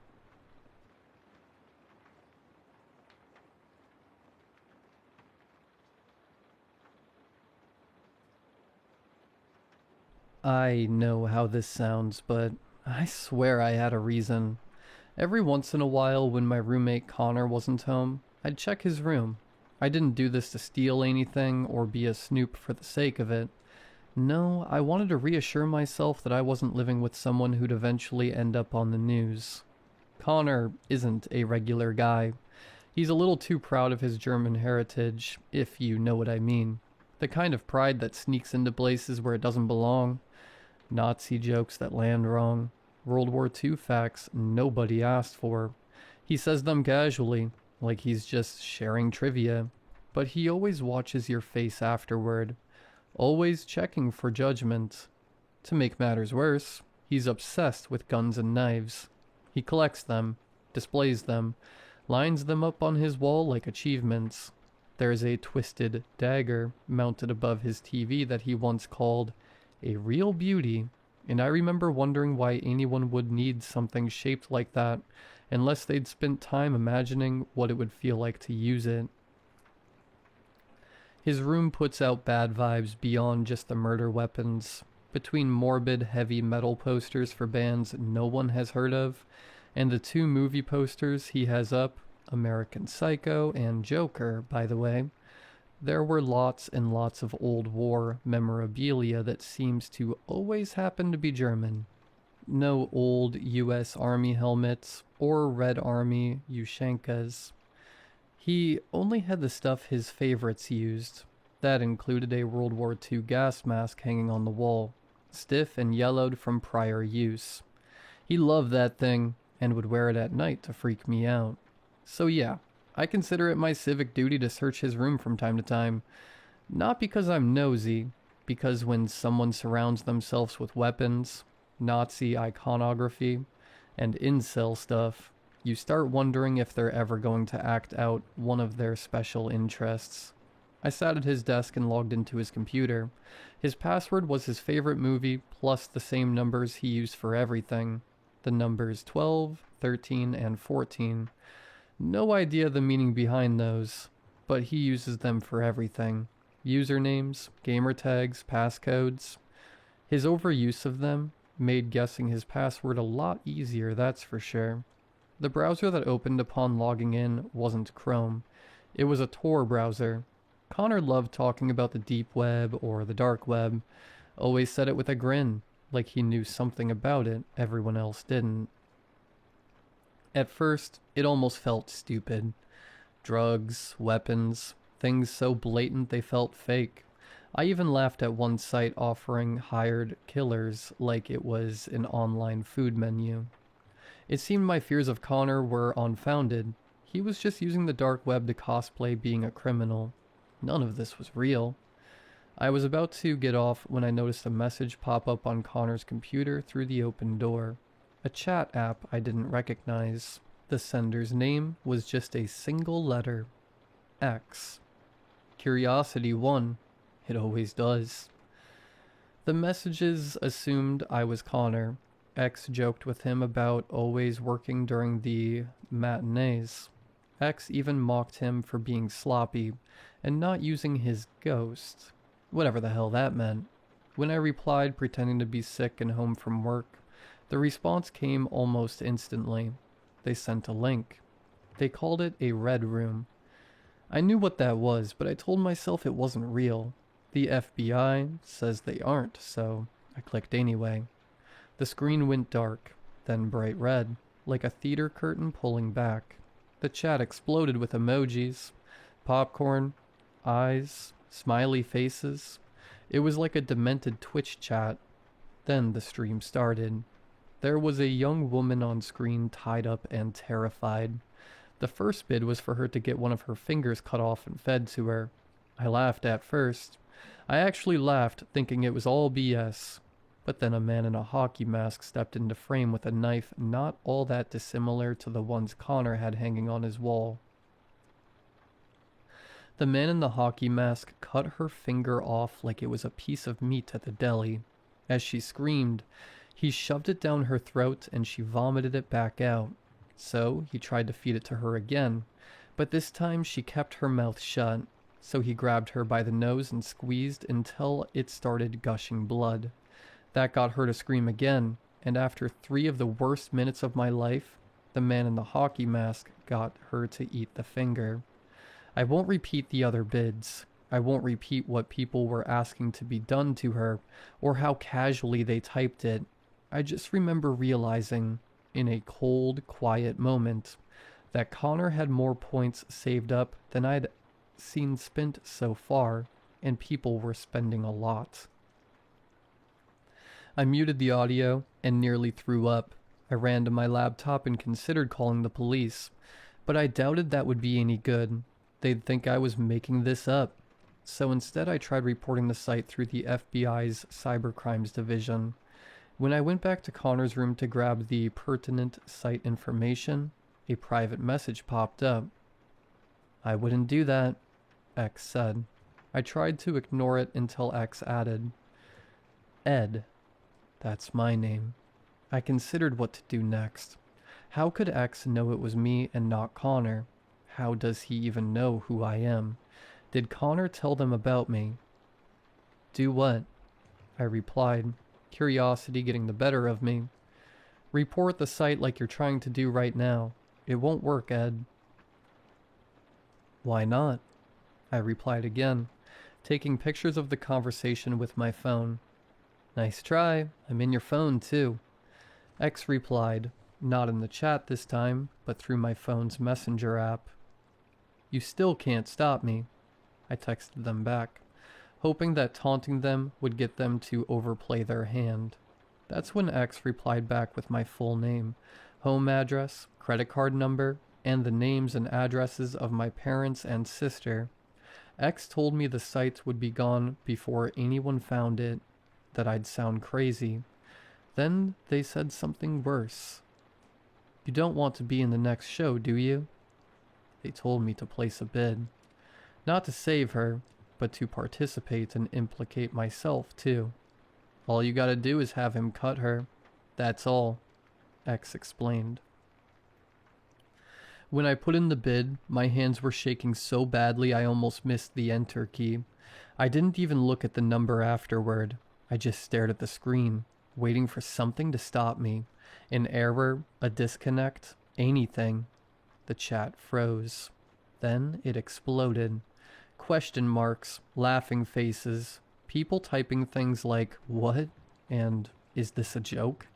I know how this sounds, but I swear I had a reason. Every once in a while, when my roommate Connor wasn't home, I'd check his room. I didn't do this to steal anything or be a snoop for the sake of it. No, I wanted to reassure myself that I wasn't living with someone who'd eventually end up on the news. Connor isn't a regular guy. He's a little too proud of his German heritage, if you know what I mean. The kind of pride that sneaks into places where it doesn't belong. Nazi jokes that land wrong. World War II facts nobody asked for. He says them casually, like he's just sharing trivia. But he always watches your face afterward, always checking for judgment. To make matters worse, he's obsessed with guns and knives. He collects them, displays them, lines them up on his wall like achievements. There's a twisted dagger mounted above his TV that he once called a real beauty, and I remember wondering why anyone would need something shaped like that unless they'd spent time imagining what it would feel like to use it. His room puts out bad vibes beyond just the murder weapons. Between morbid heavy metal posters for bands no one has heard of, and the 2 movie posters he has up, American Psycho and Joker, by the way, there were lots and lots of old war memorabilia that seems to always happen to be German. No old US Army helmets or Red Army Ushankas. He only had the stuff his favorites used. That included a World War II gas mask hanging on the wall, stiff and yellowed from prior use. He loved that thing and would wear it at night to freak me out. So yeah, I consider it my civic duty to search his room from time to time. Not because I'm nosy, because when someone surrounds themselves with weapons, Nazi iconography, and incel stuff, you start wondering if they're ever going to act out one of their special interests. I sat at his desk and logged into his computer. His password was his favorite movie plus the same numbers he used for everything. The numbers 12, 13, and 14. No idea the meaning behind those, but he uses them for everything. Usernames, gamer tags, passcodes. His overuse of them made guessing his password a lot easier, that's for sure. The browser that opened upon logging in wasn't Chrome. It was a Tor browser. Connor loved talking about the deep web or the dark web. Always said it with a grin, like he knew something about it everyone else didn't. At first, it almost felt stupid. Drugs, weapons, things so blatant they felt fake. I even laughed at one site offering hired killers like it was an online food menu. It seemed my fears of Connor were unfounded. He was just using the dark web to cosplay being a criminal. None of this was real. I was about to get off when I noticed a message pop up on Connor's computer through the open door. A chat app I didn't recognize. The sender's name was just a single letter. X. Curiosity won. It always does. The messages assumed I was Connor. X joked with him about always working during the matinees. X even mocked him for being sloppy and not using his ghost. Whatever the hell that meant. When I replied pretending to be sick and home from work, the response came almost instantly. They sent a link. They called it a red room. I knew what that was, but I told myself it wasn't real. The FBI says they aren't, so I clicked anyway. The screen went dark, then bright red, like a theater curtain pulling back. The chat exploded with emojis, popcorn, eyes, smiley faces. It was like a demented Twitch chat. Then the stream started. There was a young woman on screen tied up and terrified. The first bid was for her to get one of her fingers cut off and fed to her. I laughed at first. I actually laughed, thinking it was all BS. But then a man in a hockey mask stepped into frame with a knife not all that dissimilar to the ones Connor had hanging on his wall. The man in the hockey mask cut her finger off like it was a piece of meat at the deli. As she screamed, he shoved it down her throat and she vomited it back out. So he tried to feed it to her again, but this time she kept her mouth shut. So he grabbed her by the nose and squeezed until it started gushing blood. That got her to scream again, and after 3 of the worst minutes of my life, the man in the hockey mask got her to eat the finger. I won't repeat the other bids. I won't repeat what people were asking to be done to her, or how casually they typed it. I just remember realizing, in a cold, quiet moment, that Connor had more points saved up than I'd seen spent so far, and people were spending a lot. I muted the audio and nearly threw up. I ran to my laptop and considered calling the police, but I doubted that would be any good. They'd think I was making this up. So instead I tried reporting the site through the FBI's Cybercrimes Division. When I went back to Connor's room to grab the pertinent site information, a private message popped up. "I wouldn't do that," X said. I tried to ignore it until X added, "Ed, that's my name." I considered what to do next. How could X know it was me and not Connor? How does he even know who I am? Did Connor tell them about me? "Do what?" I replied, curiosity getting the better of me. "Report the site like you're trying to do right now. It won't work, Ed." "Why not?" I replied again, taking pictures of the conversation with my phone. "Nice try. I'm in your phone, too." X replied, not in the chat this time, but through my phone's messenger app. "You still can't stop me," I texted them back, hoping that taunting them would get them to overplay their hand. That's when X replied back with my full name, home address, credit card number, and the names and addresses of my parents and sister. X told me the site would be gone before anyone found it, that I'd sound crazy. Then they said something worse. "You don't want to be in the next show, do you?" They told me to place a bid. Not to save her, but to participate and implicate myself, too. "All you gotta do is have him cut her. That's all," X explained. When I put in the bid, my hands were shaking so badly I almost missed the enter key. I didn't even look at the number afterward. I just stared at the screen, waiting for something to stop me. An error, a disconnect, anything. The chat froze. Then it exploded. Question marks, laughing faces, people typing things like, "What?" and "Is this a joke?"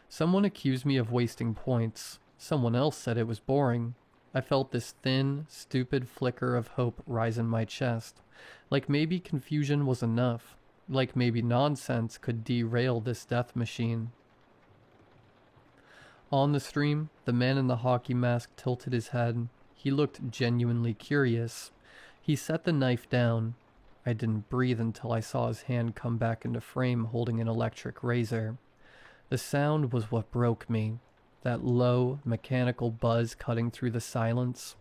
Someone accused me of wasting points. Someone else said it was boring. I felt this thin, stupid flicker of hope rise in my chest. Like maybe confusion was enough. Like maybe nonsense could derail this death machine. On the stream, the man in the hockey mask tilted his head. He looked genuinely curious. He set the knife down. I didn't breathe until I saw his hand come back into frame holding an electric razor. The sound was what broke me. That low, mechanical buzz cutting through the silence.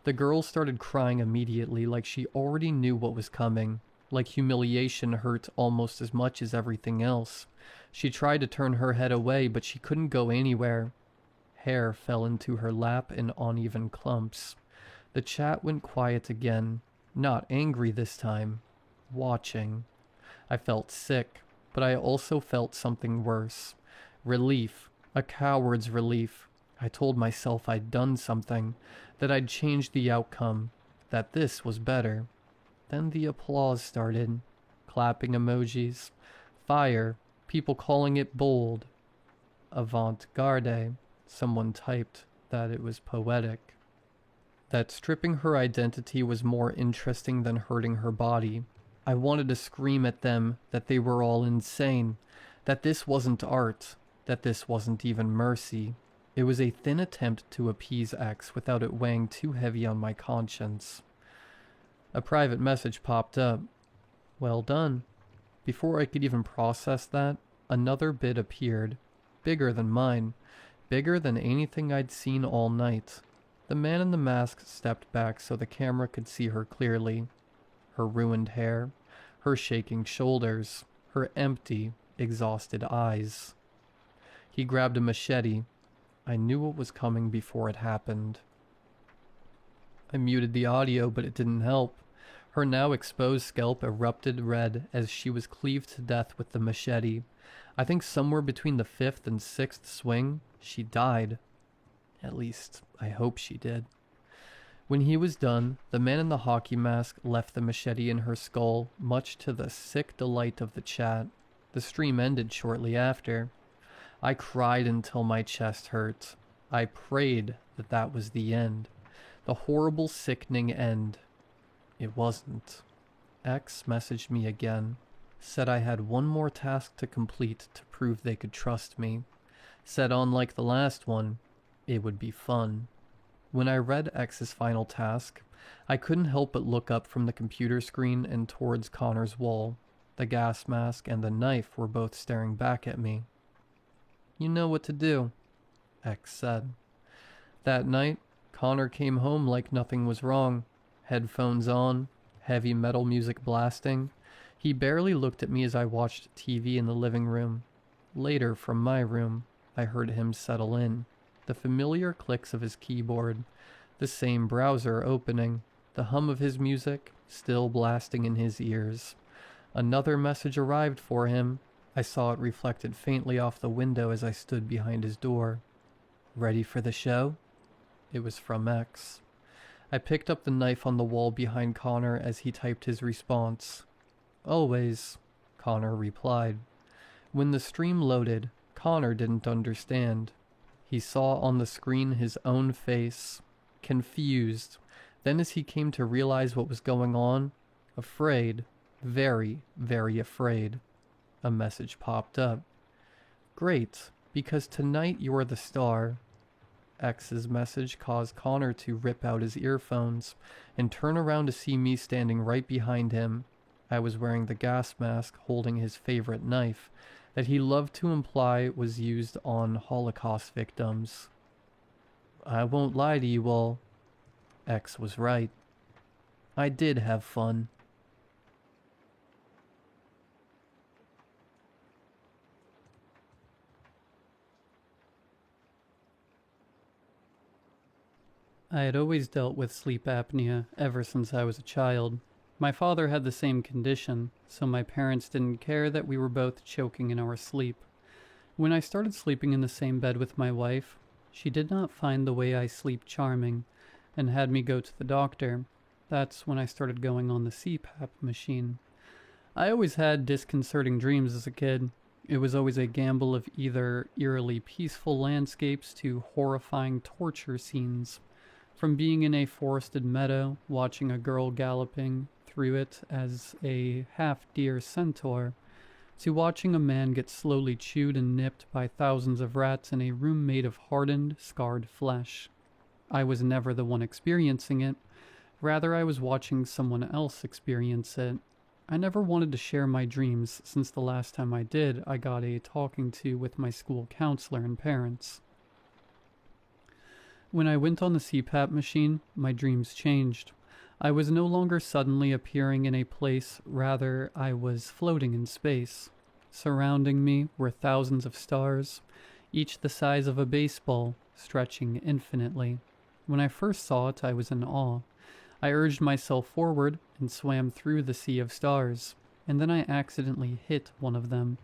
The girl started crying immediately, like she already knew what was coming. Like humiliation hurt almost as much as everything else. She tried to turn her head away, but she couldn't go anywhere. Hair fell into her lap in uneven clumps. The chat went quiet again. Not angry this time. Watching. I felt sick, but I also felt something worse. Relief. A coward's relief. I told myself I'd done something, that I'd changed the outcome, that this was better. Then the applause started. Clapping emojis. Fire. People calling it bold. Avant-garde. Someone typed that it was poetic. That stripping her identity was more interesting than hurting her body. I wanted to scream at them that they were all insane, that this wasn't art, that this wasn't even mercy. It was a thin attempt to appease X without it weighing too heavy on my conscience. A private message popped up. Well done. Before I could even process that, another bid appeared. Bigger than mine. Bigger than anything I'd seen all night. The man in the mask stepped back so the camera could see her clearly. Her ruined hair, her shaking shoulders, her empty, exhausted eyes. He grabbed a machete. I knew what was coming before it happened. I muted the audio, but it didn't help. Her now exposed scalp erupted red as she was cleaved to death with the machete. I think somewhere between the 5th and 6th swing, she died. At least, I hope she did. When he was done, the man in the hockey mask left the machete in her skull, much to the sick delight of the chat. The stream ended shortly after. I cried until my chest hurt. I prayed that that was the end. The horrible, sickening end. It wasn't. X messaged me again. Said I had one more task to complete to prove they could trust me. Said unlike the last one, it would be fun. When I read X's final task, I couldn't help but look up from the computer screen and towards Connor's wall. The gas mask and the knife were both staring back at me. You know what to do, X said. That night, Connor came home like nothing was wrong. Headphones on, heavy metal music blasting. He barely looked at me as I watched TV in the living room. Later, from my room, I heard him settle in. The familiar clicks of his keyboard, the same browser opening, the hum of his music still blasting in his ears. Another message arrived for him. I saw it reflected faintly off the window as I stood behind his door. Ready for the show? It was from X. I picked up the knife on the wall behind Connor as he typed his response. Always, Connor replied. When the stream loaded, Connor didn't understand. He saw on the screen his own face, confused. Then as he came to realize what was going on, afraid, very, very afraid, a message popped up. Great, because tonight you're the star. X's message caused Connor to rip out his earphones and turn around to see me standing right behind him. I was wearing the gas mask, holding his favorite knife that he loved to imply was used on Holocaust victims. I won't lie to you all. X was right. I did have fun. I had always dealt with sleep apnea ever since I was a child. My father had the same condition, so my parents didn't care that we were both choking in our sleep. When I started sleeping in the same bed with my wife, she did not find the way I sleep charming and had me go to the doctor. That's when I started going on the CPAP machine. I always had disconcerting dreams as a kid. It was always a gamble of either eerily peaceful landscapes to horrifying torture scenes. From being in a forested meadow, watching a girl galloping through it as a half-deer centaur, to watching a man get slowly chewed and nipped by thousands of rats in a room made of hardened, scarred flesh. I was never the one experiencing it. Rather, I was watching someone else experience it. I never wanted to share my dreams, since the last time I did, I got a talking to with my school counselor and parents. When I went on the CPAP machine, my dreams changed. I was no longer suddenly appearing in a place, rather I was floating in space. Surrounding me were thousands of stars, each the size of a baseball, stretching infinitely. When I first saw it, I was in awe. I urged myself forward and swam through the sea of stars, and then I accidentally hit one of them.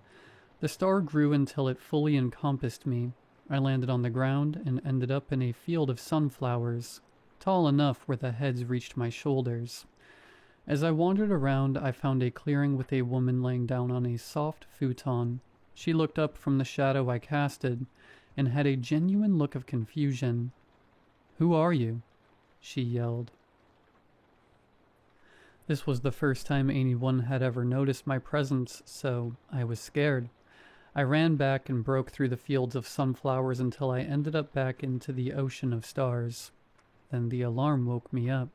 The star grew until it fully encompassed me. I landed on the ground and ended up in a field of sunflowers, tall enough where the heads reached my shoulders. As I wandered around, I found a clearing with a woman laying down on a soft futon. She looked up from the shadow I casted and had a genuine look of confusion. "Who are you?" she yelled. This was the first time anyone had ever noticed my presence, so I was scared. I ran back and broke through the fields of sunflowers until I ended up back into the ocean of stars. Then the alarm woke me up.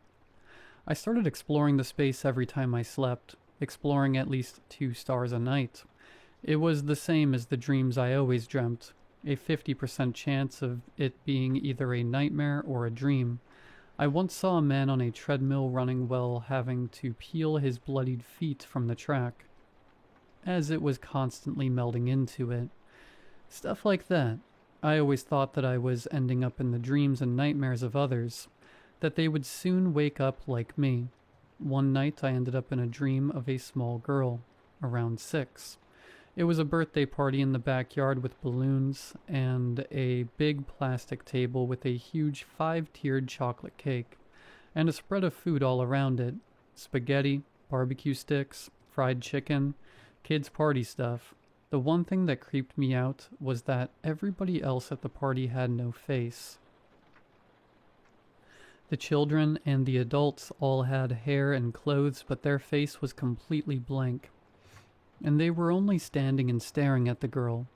I started exploring the space every time I slept, exploring at least 2 stars a night. It was the same as the dreams I always dreamt, a 50% chance of it being either a nightmare or a dream. I once saw a man on a treadmill running while having to peel his bloodied feet from the track, as it was constantly melding into it. Stuff like that. I always thought that I was ending up in the dreams and nightmares of others, that they would soon wake up like me. One night I ended up in a dream of a small girl, around 6. It was a birthday party in the backyard with balloons and a big plastic table with a huge 5-tiered chocolate cake, and a spread of food all around it. Spaghetti, barbecue sticks, fried chicken, kids' party stuff. The one thing that creeped me out was that everybody else at the party had no face. The children and the adults all had hair and clothes, but their face was completely blank. And they were only standing and staring at the girl.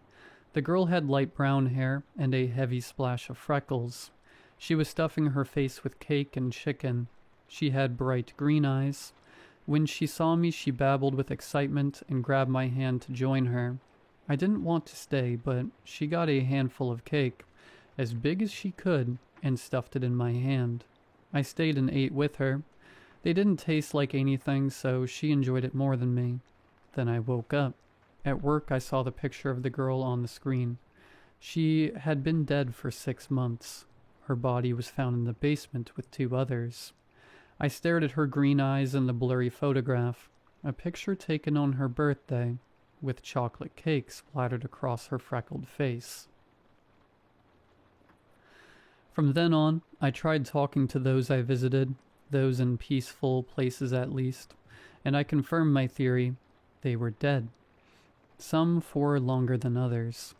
The girl had light brown hair and a heavy splash of freckles. She was stuffing her face with cake and chicken. She had bright green eyes. When she saw me, she babbled with excitement and grabbed my hand to join her. I didn't want to stay, but she got a handful of cake, as big as she could, and stuffed it in my hand. I stayed and ate with her. They didn't taste like anything, so she enjoyed it more than me. Then I woke up. At work, I saw the picture of the girl on the screen. She had been dead for 6 months. Her body was found in the basement with 2 others. I stared at her green eyes and the blurry photograph, a picture taken on her birthday, with chocolate cake splattered across her freckled face. From then on, I tried talking to those I visited, those in peaceful places at least, and I confirmed my theory. They were dead. Some for longer than others.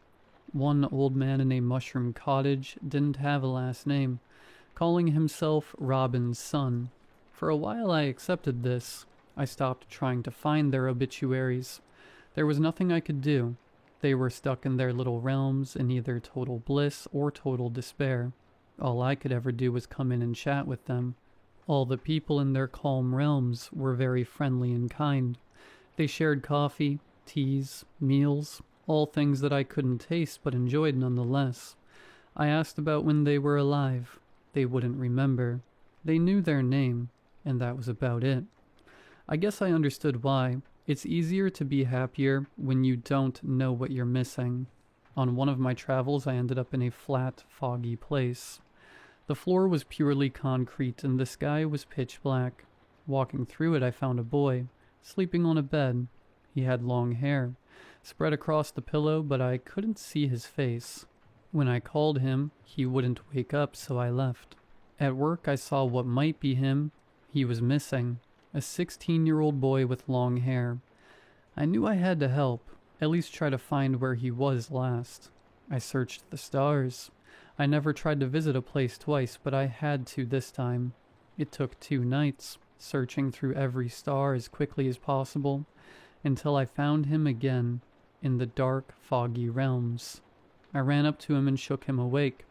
One old man in a mushroom cottage didn't have a last name, calling himself Robin's son. For a while I accepted this. I stopped trying to find their obituaries. There was nothing I could do. They were stuck in their little realms in either total bliss or total despair. All I could ever do was come in and chat with them. All the people in their calm realms were very friendly and kind. They shared coffee, teas, meals, all things that I couldn't taste but enjoyed nonetheless. I asked about when they were alive. They wouldn't remember. They knew their name, and that was about it. I guess I understood why. It's easier to be happier when you don't know what you're missing. On one of my travels, I ended up in a flat, foggy place. The floor was purely concrete and the sky was pitch black. Walking through it, I found a boy, sleeping on a bed. He had long hair, spread across the pillow, but I couldn't see his face. When I called him, he wouldn't wake up, so I left. At work, I saw what might be him. He was missing. A 16-year-old boy with long hair. I knew I had to help, at least try to find where he was last. I searched the stars. I never tried to visit a place twice, but I had to this time. It took 2 nights, searching through every star as quickly as possible, until I found him again, in the dark, foggy realms. I ran up to him and shook him awake.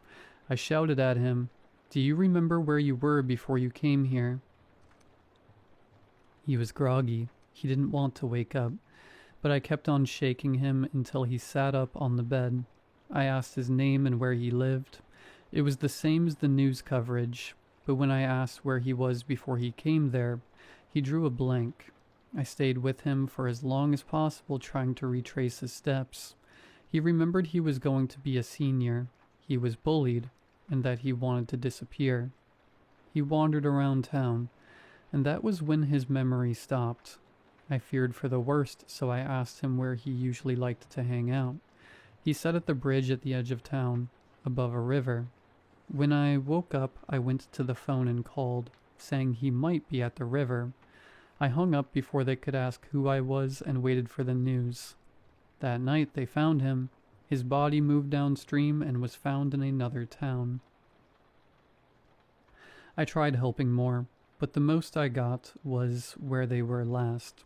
I shouted at him, "Do you remember where you were before you came here?" He was groggy. He didn't want to wake up, but I kept on shaking him until he sat up on the bed. I asked his name and where he lived. It was the same as the news coverage, but when I asked where he was before he came there, he drew a blank. I stayed with him for as long as possible, trying to retrace his steps. He remembered he was going to be a senior. He was bullied, and that he wanted to disappear. He wandered around town, and that was when his memory stopped. I feared for the worst, so I asked him where he usually liked to hang out. He sat at the bridge at the edge of town, above a river. When I woke up, I went to the phone and called, saying he might be at the river. I hung up before they could ask who I was and waited for the news. That night they found him. His body moved downstream and was found in another town. I tried helping more, but the most I got was where they were last.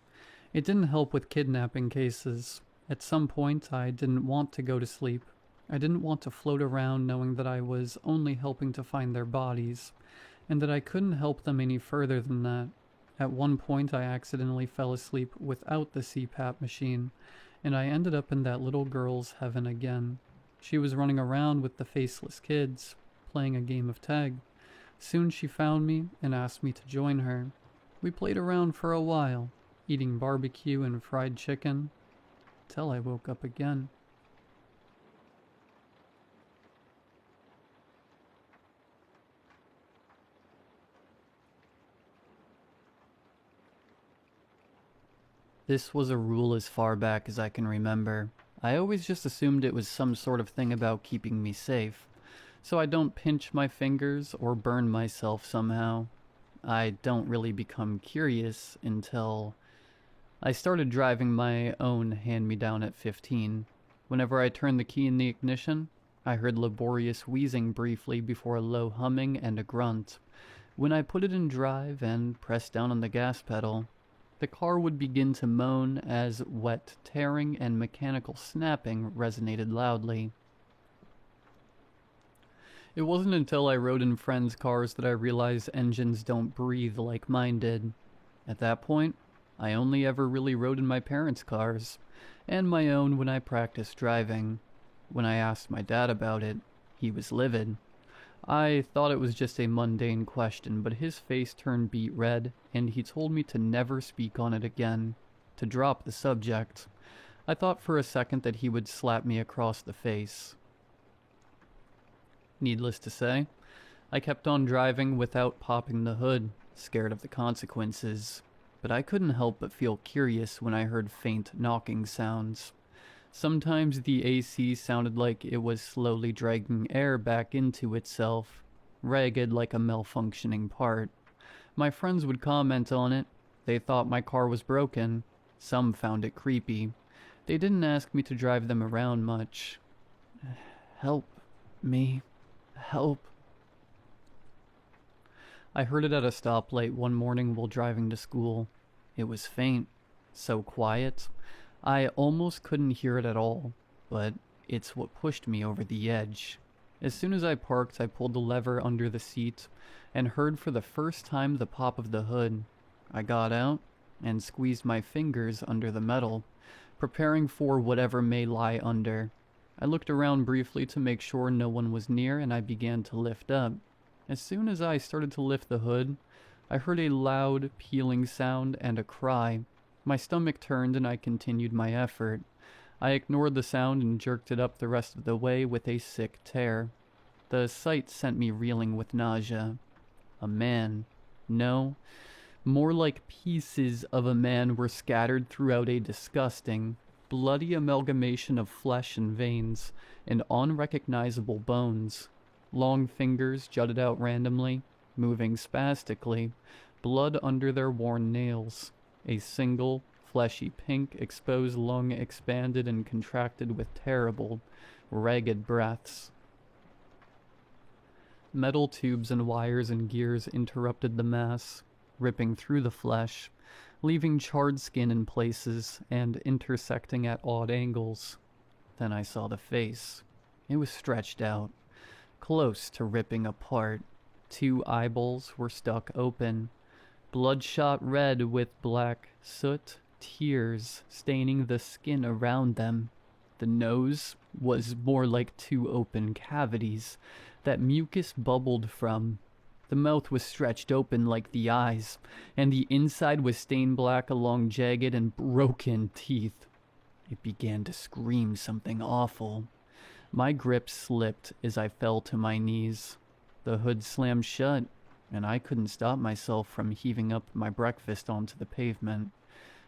It didn't help with kidnapping cases. At some point, I didn't want to go to sleep. I didn't want to float around knowing that I was only helping to find their bodies, and that I couldn't help them any further than that. At one point, I accidentally fell asleep without the CPAP machine, and I ended up in that little girl's heaven again. She was running around with the faceless kids, playing a game of tag. Soon she found me and asked me to join her. We played around for a while, eating barbecue and fried chicken, till I woke up again. This was a rule as far back as I can remember. I always just assumed it was some sort of thing about keeping me safe, so I don't pinch my fingers or burn myself somehow. I don't really become curious until I started driving my own hand-me-down at 15. Whenever I turned the key in the ignition, I heard laborious wheezing briefly before a low humming and a grunt. When I put it in drive and pressed down on the gas pedal, the car would begin to moan as wet tearing and mechanical snapping resonated loudly. It wasn't until I rode in friends' cars that I realized engines don't breathe like mine did. At that point, I only ever really rode in my parents' cars, and my own when I practiced driving. When I asked my dad about it, he was livid. I thought it was just a mundane question, but his face turned beet red, and he told me to never speak on it again, to drop the subject. I thought for a second that he would slap me across the face. Needless to say, I kept on driving without popping the hood, scared of the consequences, but I couldn't help but feel curious when I heard faint knocking sounds. Sometimes the AC sounded like it was slowly dragging air back into itself, ragged like a malfunctioning part. My friends would comment on it. They thought my car was broken. Some found it creepy. They didn't ask me to drive them around much. Help me. Help. I heard it at a stoplight one morning while driving to school. It was faint, so quiet. I almost couldn't hear it at all, but it's what pushed me over the edge. As soon as I parked, I pulled the lever under the seat and heard for the first time the pop of the hood. I got out and squeezed my fingers under the metal, preparing for whatever may lie under. I looked around briefly to make sure no one was near, and I began to lift up. As soon as I started to lift the hood, I heard a loud, peeling sound and a cry. My stomach turned and I continued my effort. I ignored the sound and jerked it up the rest of the way with a sick tear. The sight sent me reeling with nausea. A man. No, more like pieces of a man were scattered throughout a disgusting, bloody amalgamation of flesh and veins, and unrecognizable bones. Long fingers jutted out randomly, moving spastically, blood under their worn nails. A single, fleshy pink exposed lung expanded and contracted with terrible, ragged breaths. Metal tubes and wires and gears interrupted the mass, ripping through the flesh, leaving charred skin in places and intersecting at odd angles. Then I saw the face. It was stretched out, close to ripping apart. 2 eyeballs were stuck open, bloodshot red with black soot tears staining the skin around them. The nose was more like 2 open cavities that mucus bubbled from. The mouth was stretched open like the eyes, and the inside was stained black along jagged and broken teeth. It began to scream something awful. My grip slipped as I fell to my knees. The hood slammed shut, and I couldn't stop myself from heaving up my breakfast onto the pavement.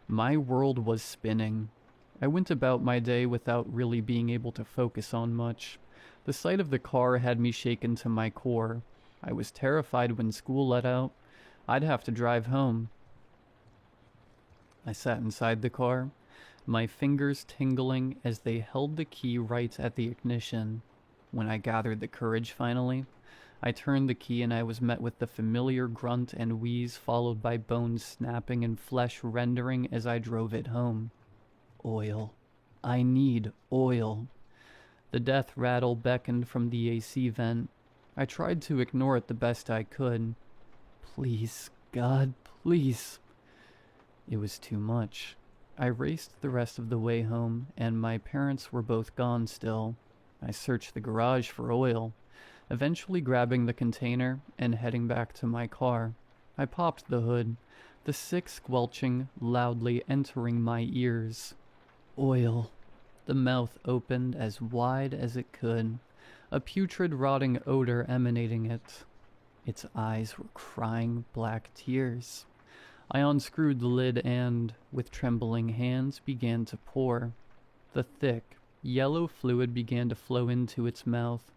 My world was spinning. I went about my day without really being able to focus on much. The sight of the car had me shaken to my core. I was terrified when school let out. I'd have to drive home. I sat inside the car, my fingers tingling as they held the key right at the ignition. When I gathered the courage finally, I turned the key and I was met with the familiar grunt and wheeze followed by bones snapping and flesh rendering as I drove it home. Oil. I need oil. The death rattle beckoned from the AC vent. I tried to ignore it the best I could. Please, God, please. It was too much. I raced the rest of the way home, and my parents were both gone still. I searched the garage for oil, eventually grabbing the container and heading back to my car. I popped the hood, the sick squelching loudly entering my ears. Oil. The mouth opened as wide as it could, a putrid rotting odor emanating it. Its eyes were crying black tears. I unscrewed the lid and, with trembling hands, began to pour. The thick, yellow fluid began to flow into its mouth.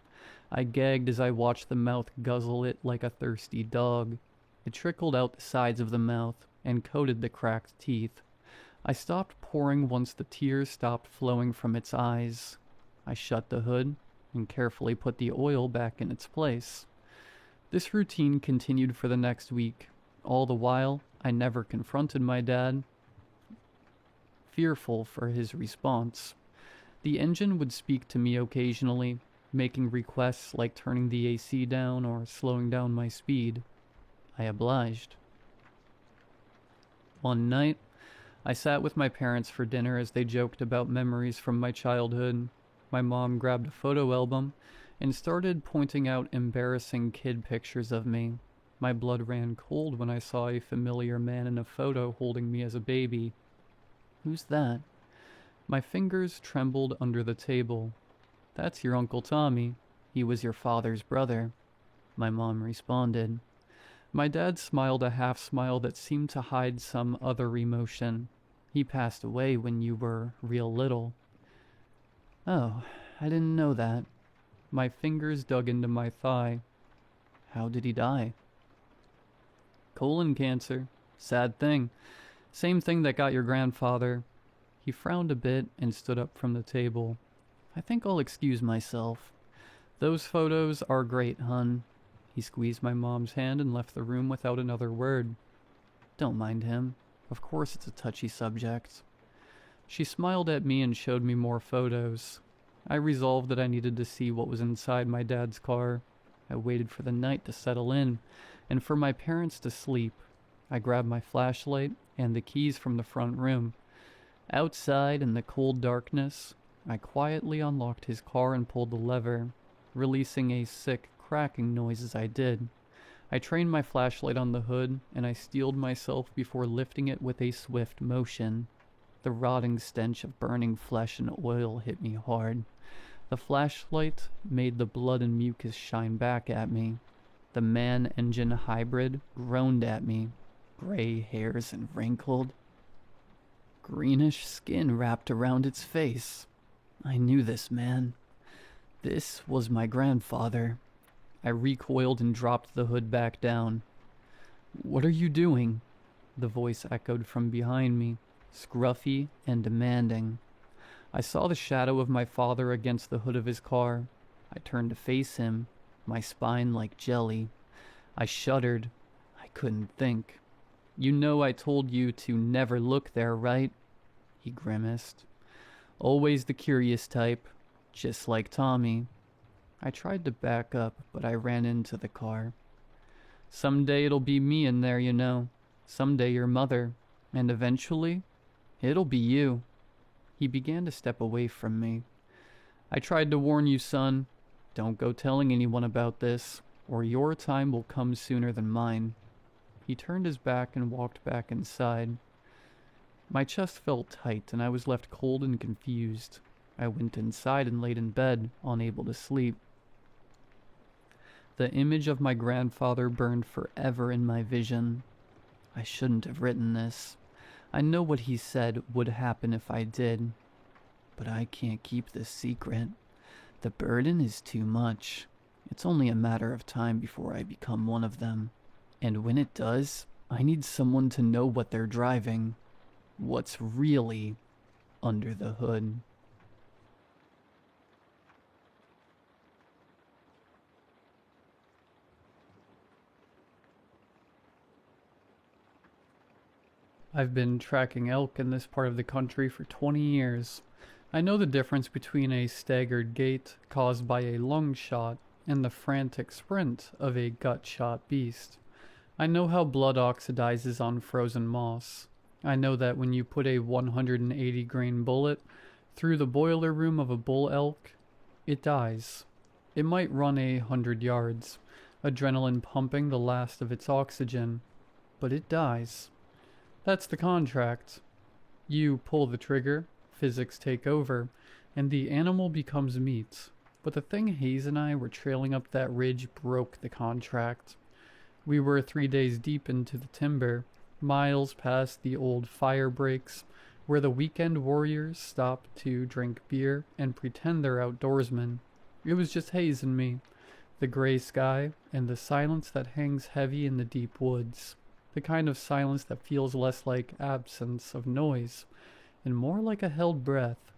I gagged as I watched the mouth guzzle it like a thirsty dog. It trickled out the sides of the mouth and coated the cracked teeth. I stopped pouring once the tears stopped flowing from its eyes. I shut the hood and carefully put the oil back in its place. This routine continued for the next week. All the while, I never confronted my dad, fearful for his response. The engine would speak to me occasionally, making requests like turning the AC down or slowing down my speed. I obliged. One night, I sat with my parents for dinner as they joked about memories from my childhood. My mom grabbed a photo album and started pointing out embarrassing kid pictures of me. My blood ran cold when I saw a familiar man in a photo holding me as a baby. "Who's that?" My fingers trembled under the table. "That's your Uncle Tommy. He was your father's brother," my mom responded. My dad smiled a half smile that seemed to hide some other emotion. "He passed away when you were real little." "Oh, I didn't know that." My fingers dug into my thigh. "How did he die?" "Colon cancer. Sad thing. Same thing that got your grandfather." He frowned a bit and stood up from the table. "I think I'll excuse myself. Those photos are great, hun." He squeezed my mom's hand and left the room without another word. "Don't mind him. Of course it's a touchy subject." She smiled at me and showed me more photos. I resolved that I needed to see what was inside my dad's car. I waited for the night to settle in, and for my parents to sleep. I grabbed my flashlight and the keys from the front room. Outside in the cold darkness, I quietly unlocked his car and pulled the lever, releasing a sick, cracking noise as I did. I trained my flashlight on the hood, and I steeled myself before lifting it with a swift motion. The rotting stench of burning flesh and oil hit me hard. The flashlight made the blood and mucus shine back at me. The man-engine hybrid groaned at me, gray hairs and wrinkled. Greenish skin wrapped around its face. I knew this man. This was my grandfather. I recoiled and dropped the hood back down. "What are you doing?" The voice echoed from behind me, scruffy and demanding. I saw the shadow of my father against the hood of his car. I turned to face him, my spine like jelly. I shuddered. I couldn't think. "You know I told you to never look there, right?" He grimaced. "Always the curious type, just like Tommy." I tried to back up, but I ran into the car. "Someday it'll be me in there, you know. Someday your mother. And eventually, it'll be you." He began to step away from me. "I tried to warn you, son. Don't go telling anyone about this, or your time will come sooner than mine." He turned his back and walked back inside. My chest felt tight, and I was left cold and confused. I went inside and laid in bed, unable to sleep. The image of my grandfather burned forever in my vision. I shouldn't have written this. I know what he said would happen if I did. But I can't keep this secret. The burden is too much. It's only a matter of time before I become one of them. And when it does, I need someone to know what they're driving. What's really under the hood. I've been tracking elk in this part of the country for 20 years. I know the difference between a staggered gait caused by a lung shot and the frantic sprint of a gut-shot beast. I know how blood oxidizes on frozen moss. I know that when you put a 180 grain bullet through the boiler room of a bull elk, it dies. It might run 100 yards, adrenaline pumping the last of its oxygen, but it dies. That's the contract. You pull the trigger, physics take over, and the animal becomes meat. But the thing Hayes and I were trailing up that ridge broke the contract. We were 3 days deep into the timber, miles past the old fire breaks, where the weekend warriors stop to drink beer and pretend they're outdoorsmen. It was just Hayes and me, the gray sky, and the silence that hangs heavy in the deep woods. The kind of silence that feels less like absence of noise, and more like a held breath.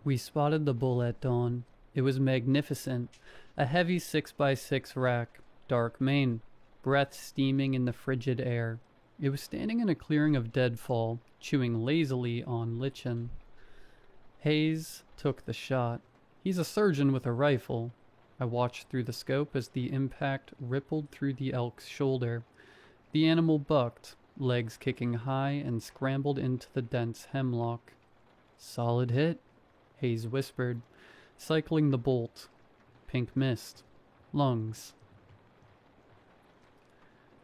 We spotted the bull at dawn. It was magnificent, a heavy 6x6 rack, dark mane, breath steaming in the frigid air. It was standing in a clearing of deadfall, chewing lazily on lichen. Hayes took the shot. He's a surgeon with a rifle. I watched through the scope as the impact rippled through the elk's shoulder. The animal bucked, legs kicking high, and scrambled into the dense hemlock. "Solid hit," Hayes whispered, cycling the bolt. Pink mist. Lungs.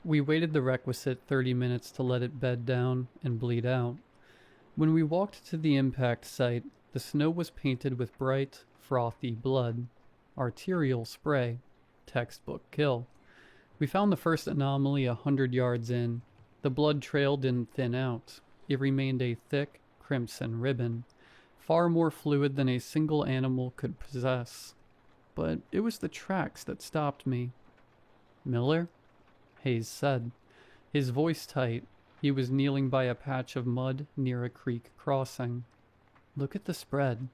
We waited the requisite 30 minutes to let it bed down and bleed out. When we walked to the impact site, the snow was painted with bright, frothy blood. Arterial spray. Textbook kill. We found the first anomaly 100 yards in. The blood trail didn't thin out. It remained a thick, crimson ribbon, far more fluid than a single animal could possess. But it was the tracks that stopped me. "Miller?" Hayes said, his voice tight. He was kneeling by a patch of mud near a creek crossing. "Look at the spread."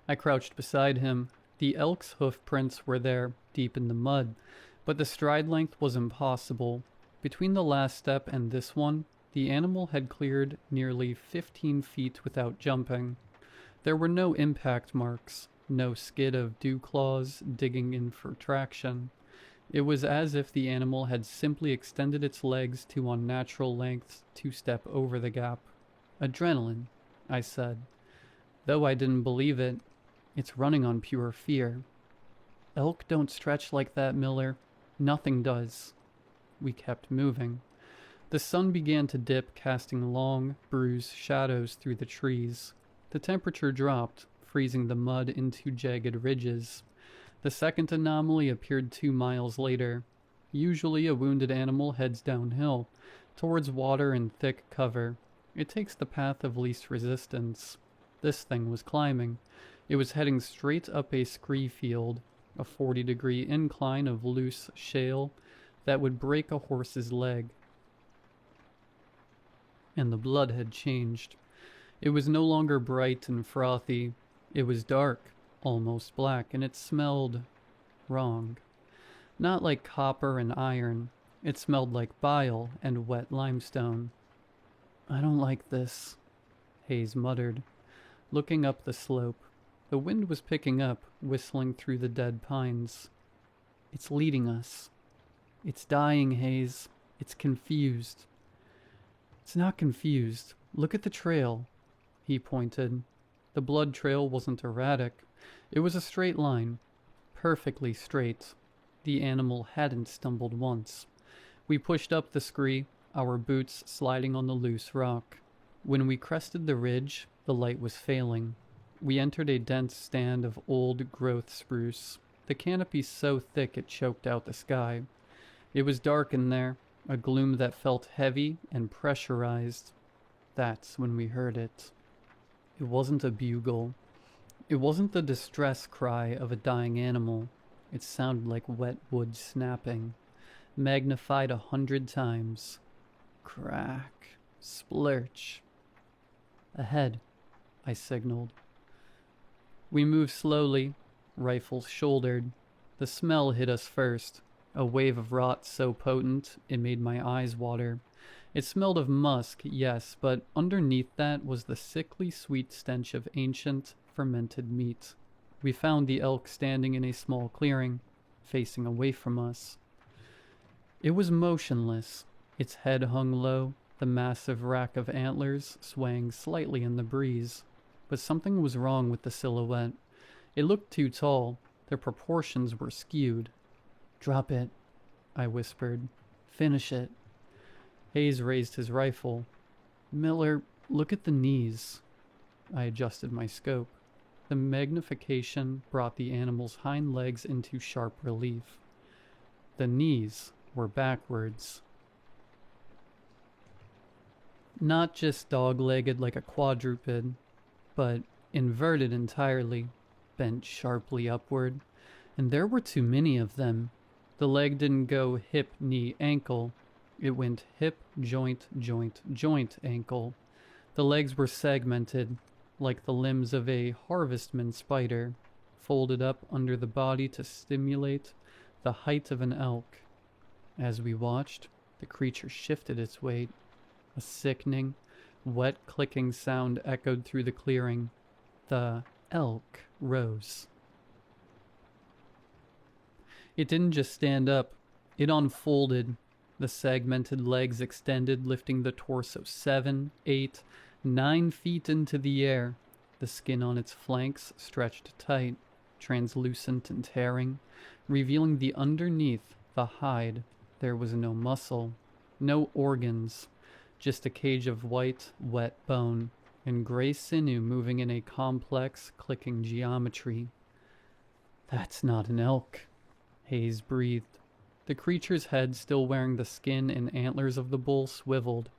I crouched beside him. The elk's hoof prints were there, deep in the mud, but the stride length was impossible. Between the last step and this one, the animal had cleared nearly 15 feet without jumping. There were no impact marks, no skid of dew claws digging in for traction. It was as if the animal had simply extended its legs to unnatural lengths to step over the gap. "Adrenaline," I said. Though I didn't believe it, it's running on pure fear. "Elk don't stretch like that, Miller. Nothing does." We kept moving. The sun began to dip, casting long, bruised shadows through the trees. The temperature dropped, freezing the mud into jagged ridges. The second anomaly appeared 2 miles later. Usually a wounded animal heads downhill, towards water and thick cover. It takes the path of least resistance. This thing was climbing. It was heading straight up a scree field, a 40-degree incline of loose shale that would break a horse's leg. And the blood had changed. It was no longer bright and frothy. It was dark, almost black, and it smelled wrong. Not like copper and iron. It smelled like bile and wet limestone. "I don't like this," Hayes muttered, looking up the slope. The wind was picking up, whistling through the dead pines. "It's leading us. It's dying, Hayes. It's confused." "It's not confused. Look at the trail." He pointed. The blood trail wasn't erratic. It was a straight line. Perfectly straight. The animal hadn't stumbled once. We pushed up the scree, our boots sliding on the loose rock. When we crested the ridge, the light was failing. We entered a dense stand of old-growth spruce, the canopy so thick it choked out the sky. It was dark in there, a gloom that felt heavy and pressurized. That's when we heard it. It wasn't a bugle. It wasn't the distress cry of a dying animal. It sounded like wet wood snapping, magnified 100 times. Crack. Splurch. "Ahead," I signaled. We moved slowly, rifles shouldered. The smell hit us first, a wave of rot so potent it made my eyes water. It smelled of musk, yes, but underneath that was the sickly sweet stench of ancient, fermented meat. We found the elk standing in a small clearing, facing away from us. It was motionless. Its head hung low, the massive rack of antlers swaying slightly in the breeze. But something was wrong with the silhouette. It looked too tall. Their proportions were skewed. "Drop it," I whispered. "Finish it." Hayes raised his rifle. "Miller, look at the knees." I adjusted my scope. The magnification brought the animal's hind legs into sharp relief. The knees were backwards. Not just dog-legged like a quadruped, but inverted entirely, bent sharply upward, and there were too many of them. The leg didn't go hip, knee, ankle. It went hip, joint, joint, joint, ankle. The legs were segmented, like the limbs of a harvestman spider, folded up under the body to stimulate the height of an elk. As we watched, the creature shifted its weight. A sickening, wet clicking sound echoed through the clearing. The elk rose. It didn't just stand up, it unfolded. The segmented legs extended, lifting the torso 7, 8, 9 feet into the air. The skin on its flanks stretched tight, translucent and tearing, revealing the underneath, the hide. There was no muscle, no organs, just a cage of white, wet bone, and gray sinew moving in a complex, clicking geometry. "That's not an elk," Hayes breathed. The creature's head, still wearing the skin and antlers of the bull, swiveled.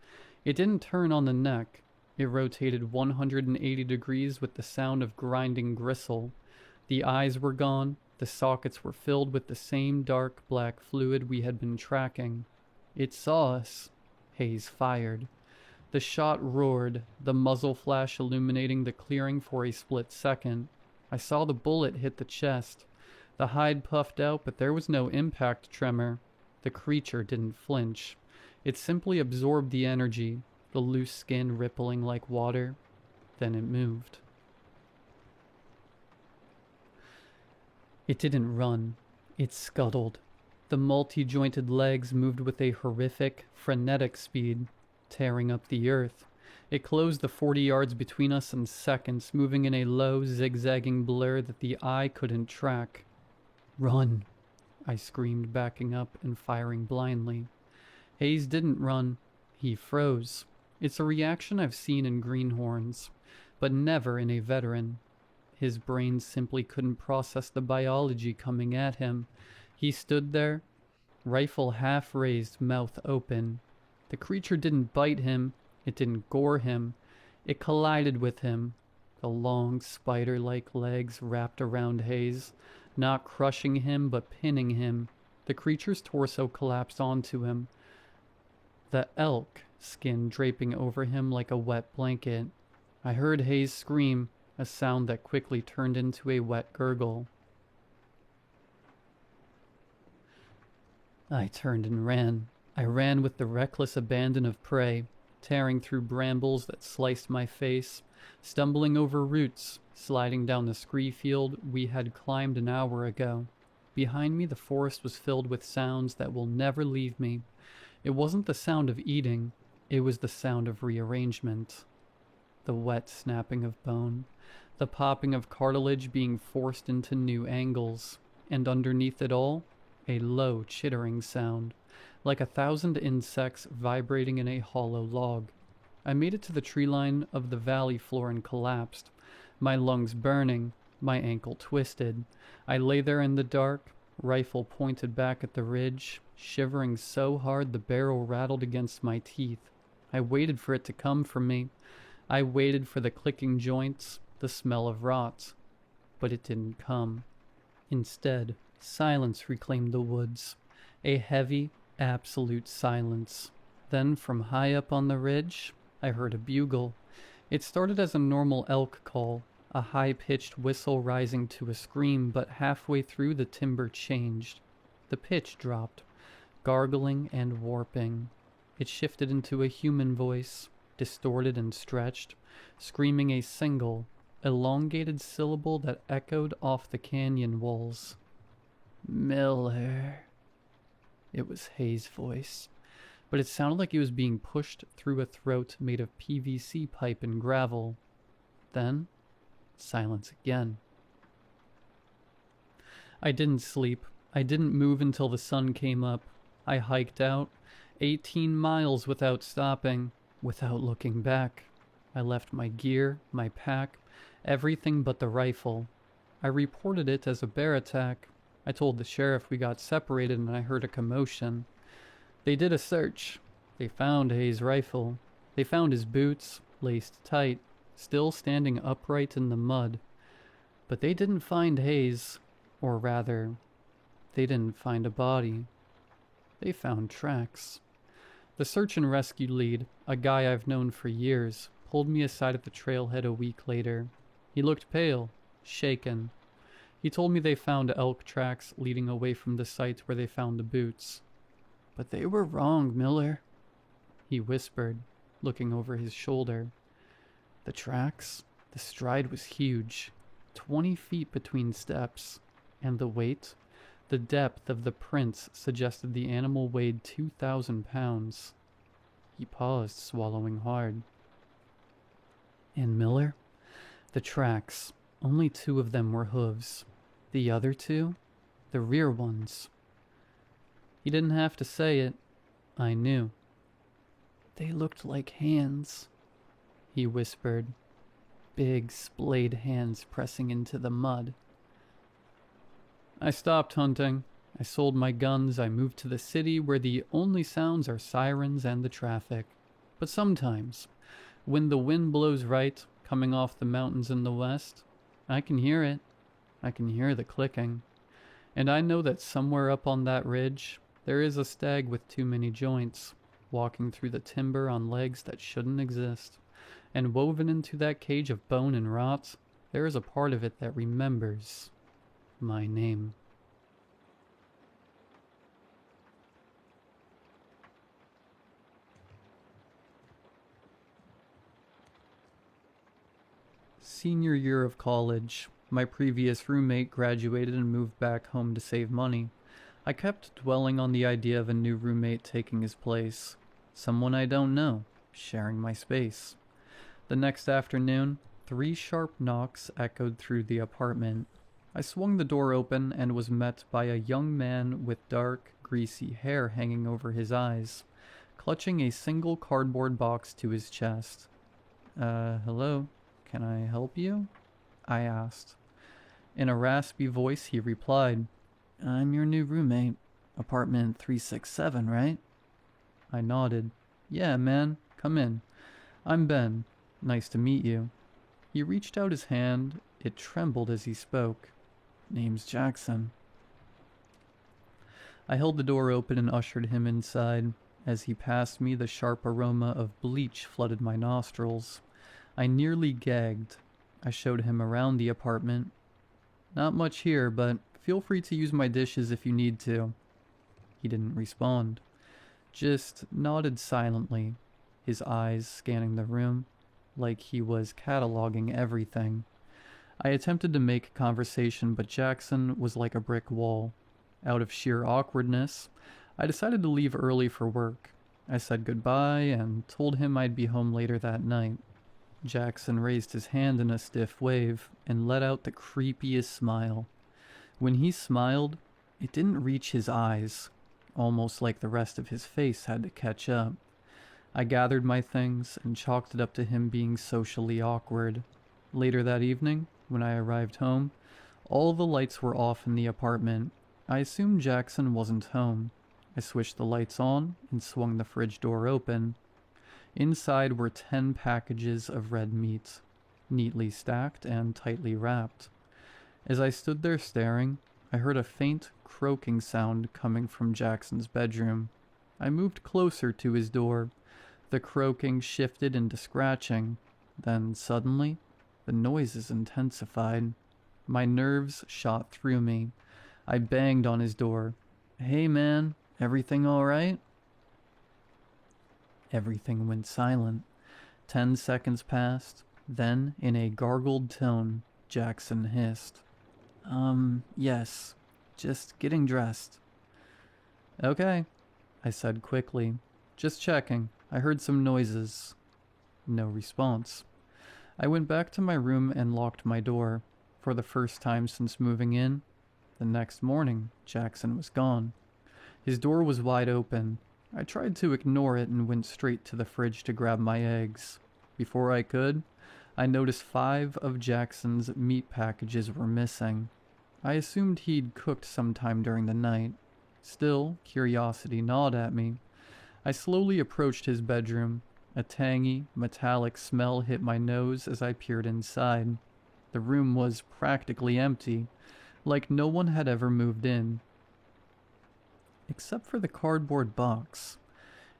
It didn't turn on the neck. It rotated 180 degrees with the sound of grinding gristle. The eyes were gone. The sockets were filled with the same dark black fluid we had been tracking. It saw us. Hayes fired. The shot roared, the muzzle flash illuminating the clearing for a split second. I saw the bullet hit the chest. The hide puffed out, but there was no impact tremor. The creature didn't flinch. It simply absorbed the energy, the loose skin rippling like water. Then it moved. It didn't run. It scuttled. The multi-jointed legs moved with a horrific, frenetic speed, tearing up the earth. It closed the 40 yards between us in seconds, moving in a low, zigzagging blur that the eye couldn't track. "Run!" I screamed, backing up and firing blindly. Hayes didn't run. He froze. It's a reaction I've seen in greenhorns, but never in a veteran. His brain simply couldn't process the biology coming at him. He stood there, rifle half raised, mouth open. The creature didn't bite him. It didn't gore him. It collided with him. The long, spider-like legs wrapped around Hayes, not crushing him, but pinning him. The creature's torso collapsed onto him, the elk skin draping over him like a wet blanket. I heard Hayes scream, a sound that quickly turned into a wet gurgle. I turned and ran. I ran with the reckless abandon of prey, tearing through brambles that sliced my face, stumbling over roots, sliding down the scree field we had climbed an hour ago. Behind me, the forest was filled with sounds that will never leave me. It wasn't the sound of eating. It was the sound of rearrangement. The wet snapping of bone, the popping of cartilage being forced into new angles, and underneath it all, a low chittering sound, like 1,000 insects vibrating in a hollow log. I made it to the tree line of the valley floor and collapsed, my lungs burning, my ankle twisted. I lay there in the dark, rifle pointed back at the ridge, shivering so hard the barrel rattled against my teeth. I waited for it to come for me. I waited for the clicking joints, the smell of rot. But it didn't come. Instead, silence reclaimed the woods. A heavy, absolute silence. Then, from high up on the ridge, I heard a bugle. It started as a normal elk call, a high-pitched whistle rising to a scream, but halfway through the timbre changed. The pitch dropped, gargling and warping. It shifted into a human voice, distorted and stretched, screaming a single, elongated syllable that echoed off the canyon walls. "Miller." It was Hayes' voice, but it sounded like it was being pushed through a throat made of PVC pipe and gravel. Then, silence again. I didn't sleep. I didn't move until the sun came up. I hiked out, 18 miles without stopping, without looking back. I left my gear, my pack, everything but the rifle. I reported it as a bear attack. I told the sheriff we got separated and I heard a commotion. They did a search. They found Hayes' rifle. They found his boots, laced tight, still standing upright in the mud. But they didn't find Hayes, or rather, they didn't find a body. They found tracks. The search and rescue lead, a guy I've known for years, pulled me aside at the trailhead a week later. He looked pale, shaken. He told me they found elk tracks leading away from the site where they found the boots. "But they were wrong, Miller," he whispered, looking over his shoulder. The tracks, the stride was huge, 20 feet between steps, and the weight, the depth of the prints suggested the animal weighed 2,000 pounds. He paused, swallowing hard. "And Miller? The tracks, only 2 of them were hooves. The other 2? The rear ones." He didn't have to say it. I knew. "They looked like hands," he whispered. Big, splayed hands pressing into the mud. I stopped hunting. I sold my guns. I moved to the city where the only sounds are sirens and the traffic. But sometimes, when the wind blows right, coming off the mountains in the west, I can hear it. I can hear the clicking. And I know that somewhere up on that ridge, there is a stag with too many joints, walking through the timber on legs that shouldn't exist. And woven into that cage of bone and rot, there is a part of it that remembers my name. Senior year of college. My previous roommate graduated and moved back home to save money. I kept dwelling on the idea of a new roommate taking his place. Someone I don't know, sharing my space. The next afternoon, 3 sharp knocks echoed through the apartment. I swung the door open and was met by a young man with dark, greasy hair hanging over his eyes, clutching a single cardboard box to his chest. Hello, can I help you?" I asked. In a raspy voice, he replied, "I'm your new roommate. Apartment 367, right?" I nodded. "Yeah, man, come in. I'm Ben. Nice to meet you." He reached out his hand. It trembled as he spoke. "Name's Jackson." I held the door open and ushered him inside. As he passed me, the sharp aroma of bleach flooded my nostrils. I nearly gagged. I showed him around the apartment. "Not much here, but feel free to use my dishes if you need to." He didn't respond. Just nodded silently, his eyes scanning the room, like he was cataloging everything. I attempted to make conversation, but Jackson was like a brick wall. Out of sheer awkwardness, I decided to leave early for work. I said goodbye and told him I'd be home later that night. Jackson raised his hand in a stiff wave and let out the creepiest smile. When he smiled, it didn't reach his eyes, almost like the rest of his face had to catch up. I gathered my things and chalked it up to him being socially awkward. Later that evening, when I arrived home, all the lights were off in the apartment. I assumed Jackson wasn't home. I switched the lights on and swung the fridge door open. Inside were 10 packages of red meat, neatly stacked and tightly wrapped. As I stood there staring, I heard a faint croaking sound coming from Jackson's bedroom. I moved closer to his door. The croaking shifted into scratching. Then, suddenly, the noises intensified. My nerves shot through me. I banged on his door. "Hey man, everything alright?" Everything went silent. 10 seconds passed. Then, in a gargled tone, Jackson hissed, Yes. Just getting dressed." "Okay," I said quickly. "Just checking. I heard some noises." No response. I went back to my room and locked my door. For the first time since moving in, the next morning, Jackson was gone. His door was wide open. I tried to ignore it and went straight to the fridge to grab my eggs. Before I could, I noticed 5 of Jackson's meat packages were missing. I assumed he'd cooked sometime during the night. Still, curiosity gnawed at me. I slowly approached his bedroom. A tangy, metallic smell hit my nose as I peered inside. The room was practically empty, like no one had ever moved in. Except for the cardboard box.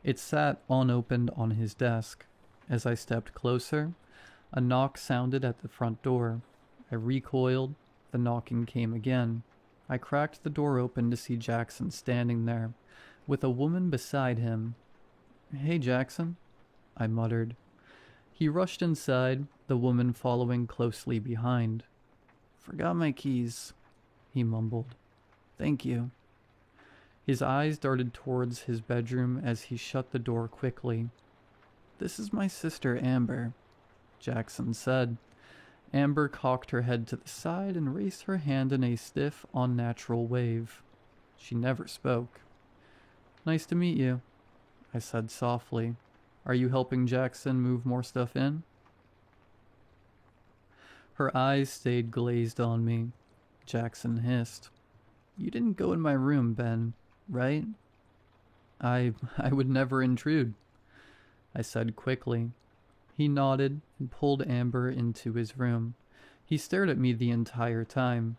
It sat unopened on his desk. As I stepped closer, a knock sounded at the front door. I recoiled. The knocking came again. I cracked the door open to see Jackson standing there, with a woman beside him. "Hey, Jackson," I muttered. He rushed inside, the woman following closely behind. "Forgot my keys," he mumbled. "Thank you." His eyes darted towards his bedroom as he shut the door quickly. "This is my sister, Amber," Jackson said. Amber cocked her head to the side and raised her hand in a stiff, unnatural wave. She never spoke. "Nice to meet you," I said softly. "Are you helping Jackson move more stuff in?" Her eyes stayed glazed on me. Jackson hissed. "You didn't go in my room, Ben, right?" I would never intrude," I said quickly. He nodded and pulled Amber into his room. He stared at me the entire time.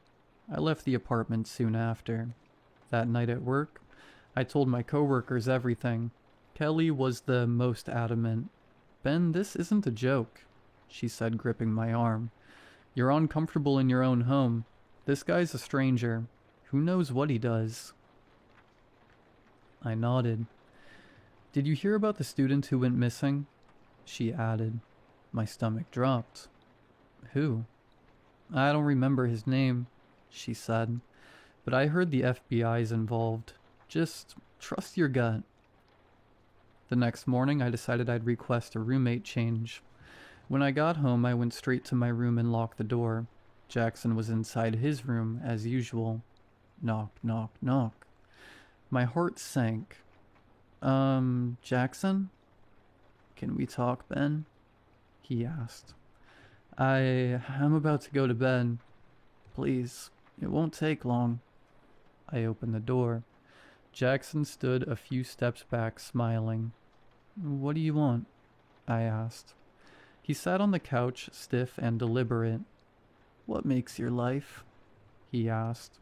I left the apartment soon after. That night at work, I told my coworkers everything. Kelly was the most adamant. "Ben, this isn't a joke," she said, gripping my arm. "You're uncomfortable in your own home. This guy's a stranger. Who knows what he does?" I nodded. "Did you hear about the student who went missing?" she added. My stomach dropped. "Who?" "I don't remember his name," she said. "But I heard the FBI's involved. Just trust your gut." The next morning, I decided I'd request a roommate change. When I got home, I went straight to my room and locked the door. Jackson was inside his room, as usual. Knock, knock, knock. My heart sank. Jackson? "Can we talk, Ben?" he asked. I'm about to go to bed. Please, it won't take long." I opened the door. Jackson stood a few steps back, smiling. "What do you want?" I asked. He sat on the couch, stiff and deliberate. "What makes your life?" he asked.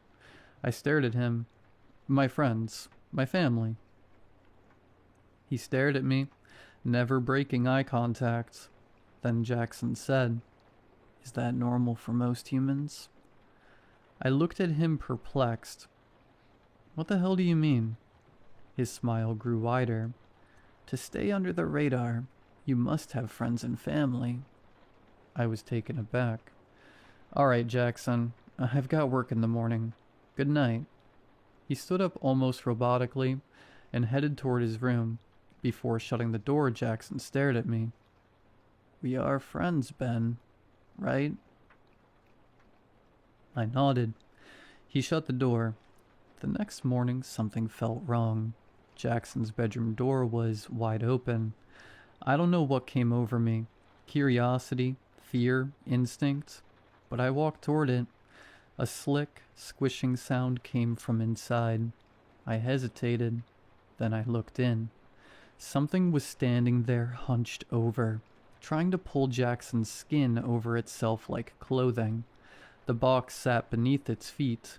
I stared at him. "My friends, my family." He stared at me, never breaking eye contact. Then Jackson said, "Is that normal for most humans?" I looked at him perplexed. "What the hell do you mean?" His smile grew wider. "To stay under the radar, you must have friends and family." I was taken aback. "All right, Jackson, I've got work in the morning. Good night." He stood up almost robotically and headed toward his room. Before shutting the door, Jackson stared at me. "We are friends, Ben, right?" I nodded. He shut the door. The next morning, something felt wrong. Jackson's bedroom door was wide open. I don't know what came over me. Curiosity, fear, instinct. But I walked toward it. A slick, squishing sound came from inside. I hesitated. Then I looked in. Something was standing there, hunched over, trying to pull Jackson's skin over itself like clothing. The box sat beneath its feet.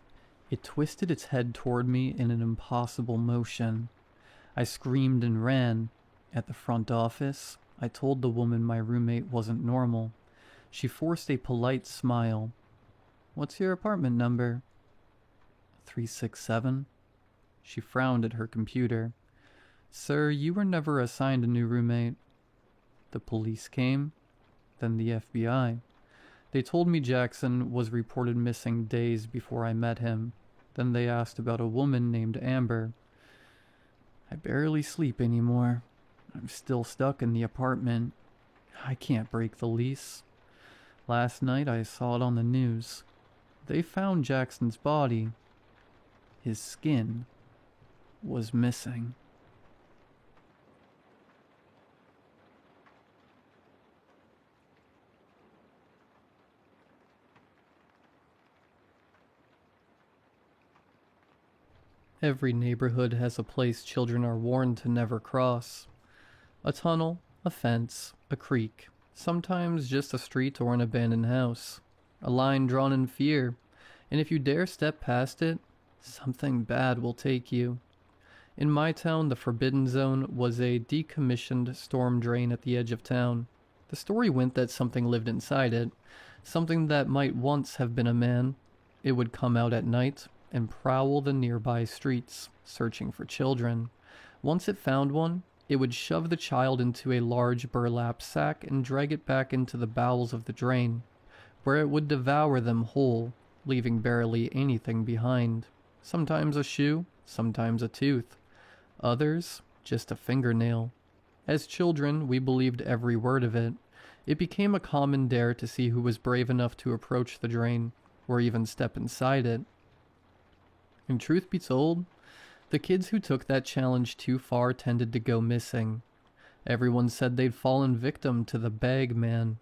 It twisted its head toward me in an impossible motion. I screamed and ran. At the front office, I told the woman my roommate wasn't normal. She forced a polite smile. "What's your apartment number?" 367. She frowned at her computer. "Sir, you were never assigned a new roommate." The police came, then the FBI. They told me Jackson was reported missing days before I met him. Then they asked about a woman named Amber. "I barely sleep anymore. I'm still stuck in the apartment. I can't break the lease. Last night I saw it on the news. They found Jackson's body. His skin was missing." Every neighborhood has a place children are warned to never cross. A tunnel, A fence, a creek, sometimes just a street or an abandoned house. A line drawn in fear, and if you dare step past it, something bad will take you. In my town, the Forbidden Zone was a decommissioned storm drain at the edge of town. The story went that something lived inside it, something that might once have been a man. It would come out at night and prowl the nearby streets, searching for children. Once it found one, it would shove the child into a large burlap sack and drag it back into the bowels of the drain, where it would devour them whole, leaving barely anything behind. Sometimes a shoe, sometimes a tooth. Others, just a fingernail. As children, we believed every word of it. It became a common dare to see who was brave enough to approach the drain, or even step inside it. And truth be told, the kids who took that challenge too far tended to go missing. Everyone said they'd fallen victim to the bag man.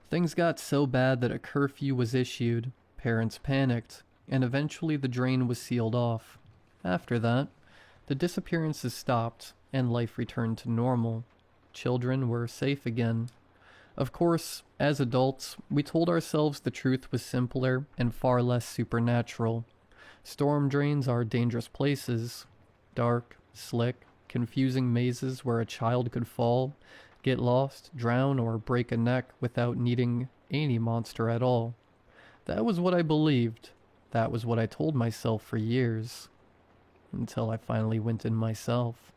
Things got so bad that a curfew was issued, parents panicked, and eventually the drain was sealed off. After that, the disappearances stopped, and life returned to normal. Children were safe again. Of course, as adults, we told ourselves the truth was simpler and far less supernatural. Storm drains are dangerous places. Dark, slick, confusing mazes where a child could fall, get lost, drown, or break a neck without needing any monster at all. That was what I believed. That was what I told myself for years. Until I finally went in myself.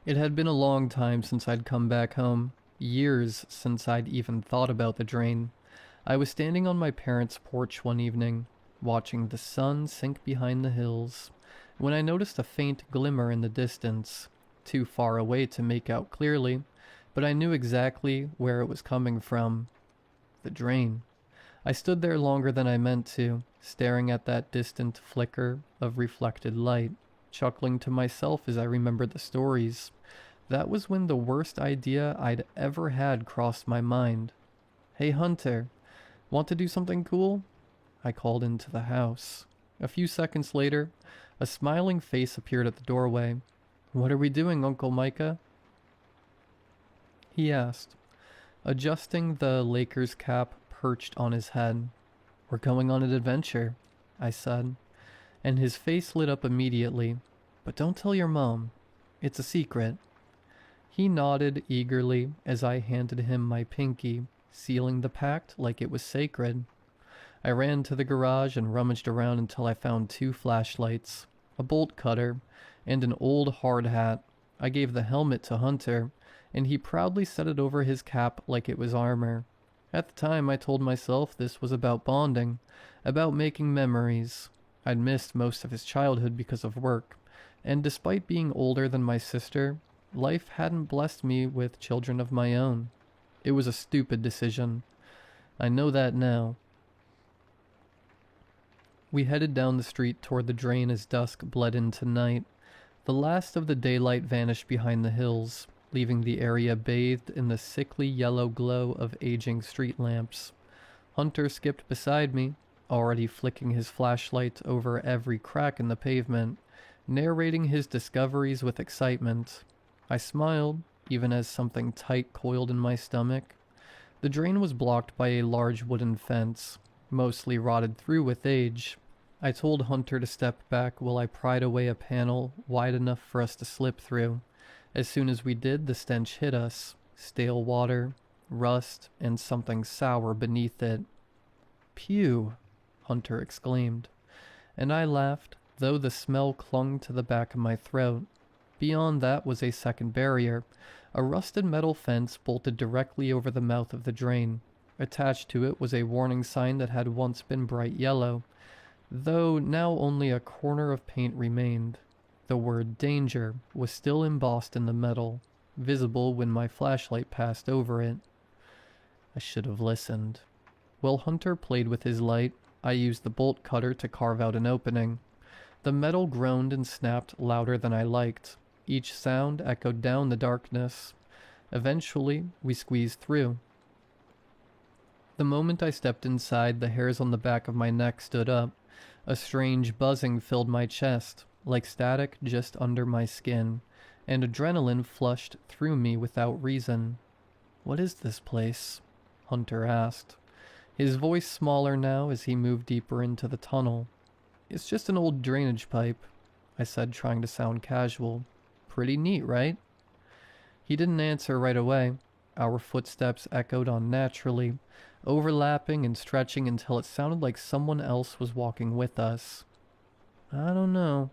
It had been a long time since I'd come back home. Years since I'd even thought about the drain. I was standing on my parents' porch one evening, watching the sun sink behind the hills, when I noticed a faint glimmer in the distance, too far away to make out clearly, but I knew exactly where it was coming from. The drain. I stood there longer than I meant to, staring at that distant flicker of reflected light, chuckling to myself as I remembered the stories. That was when the worst idea I'd ever had crossed my mind. "Hey Hunter, want to do something cool?" I called into the house. A few seconds later, a smiling face appeared at the doorway. "What are we doing, Uncle Micah?" he asked, adjusting the Lakers cap perched on his head. "We're going on an adventure," I said, and his face lit up immediately. "But don't tell your mom. It's a secret." He nodded eagerly as I handed him my pinky, sealing the pact like it was sacred. I ran to the garage and rummaged around until I found 2 flashlights, a bolt cutter, and an old hard hat. I gave the helmet to Hunter, and he proudly set it over his cap like it was armor. At the time, I told myself this was about bonding, about making memories. I'd missed most of his childhood because of work, and despite being older than my sister, life hadn't blessed me with children of my own. It was a stupid decision. I know that now. We headed down the street toward the drain as dusk bled into night. The last of the daylight vanished behind the hills, leaving the area bathed in the sickly yellow glow of aging street lamps. Hunter skipped beside me, already flicking his flashlight over every crack in the pavement, narrating his discoveries with excitement. I smiled, even as something tight coiled in my stomach. The drain was blocked by a large wooden fence, mostly rotted through with age. I told Hunter to step back while I pried away a panel wide enough for us to slip through. As soon as we did, the stench hit us. Stale water, rust, and something sour beneath it. "Pew!" Hunter exclaimed. And I laughed, though the smell clung to the back of my throat. Beyond that was a second barrier, a rusted metal fence bolted directly over the mouth of the drain. Attached to it was a warning sign that had once been bright yellow, though now only a corner of paint remained. The word "danger" was still embossed in the metal, visible when my flashlight passed over it. I should have listened. While Hunter played with his light, I used the bolt cutter to carve out an opening. The metal groaned and snapped louder than I liked. Each sound echoed down the darkness. Eventually, we squeezed through. The moment I stepped inside, the hairs on the back of my neck stood up. A strange buzzing filled my chest, like static just under my skin, and adrenaline flushed through me without reason. "What is this place?" Hunter asked, his voice smaller now as he moved deeper into the tunnel. "It's just an old drainage pipe," I said, trying to sound casual. "Pretty neat, right?" He didn't answer right away. Our footsteps echoed unnaturally, overlapping and stretching until it sounded like someone else was walking with us. "I don't know,"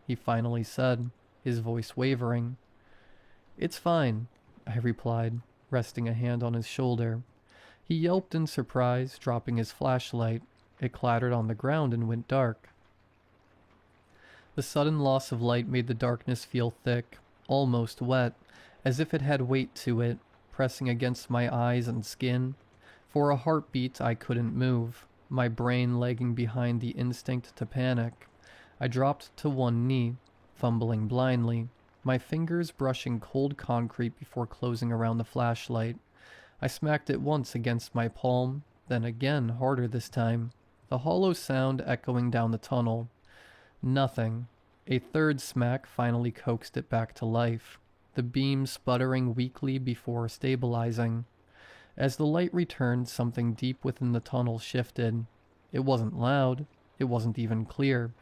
he finally said, his voice wavering. "It's fine," I replied, resting a hand on his shoulder. He yelped in surprise, dropping his flashlight. It clattered on the ground and went dark. The sudden loss of light made the darkness feel thick, almost wet, as if it had weight to it, pressing against my eyes and skin. For a heartbeat, I couldn't move, my brain lagging behind the instinct to panic. I dropped to one knee, fumbling blindly, my fingers brushing cold concrete before closing around the flashlight. I smacked it once against my palm, then again, harder this time, the hollow sound echoing down the tunnel. Nothing. A third smack finally coaxed it back to life, the beam sputtering weakly before stabilizing. As the light returned, something deep within the tunnel shifted. It wasn't loud, it wasn't even clear,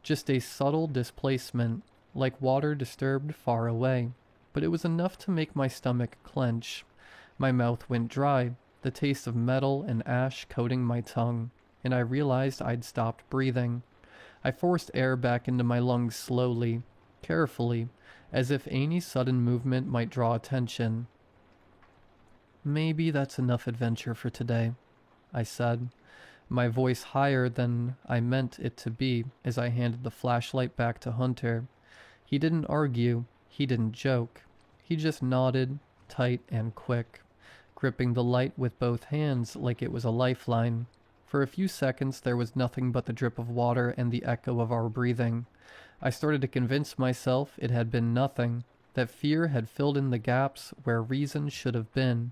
just a subtle displacement, like water disturbed far away, but it was enough to make my stomach clench. My mouth went dry, the taste of metal and ash coating my tongue, and I realized I'd stopped breathing. I forced air back into my lungs slowly, carefully, as if any sudden movement might draw attention. "Maybe that's enough adventure for today," I said, my voice higher than I meant it to be as I handed the flashlight back to Hunter. He didn't argue, he didn't joke. He just nodded, tight and quick, gripping the light with both hands like it was a lifeline. For a few seconds there was nothing but the drip of water and the echo of our breathing. I started to convince myself it had been nothing, that fear had filled in the gaps where reason should have been.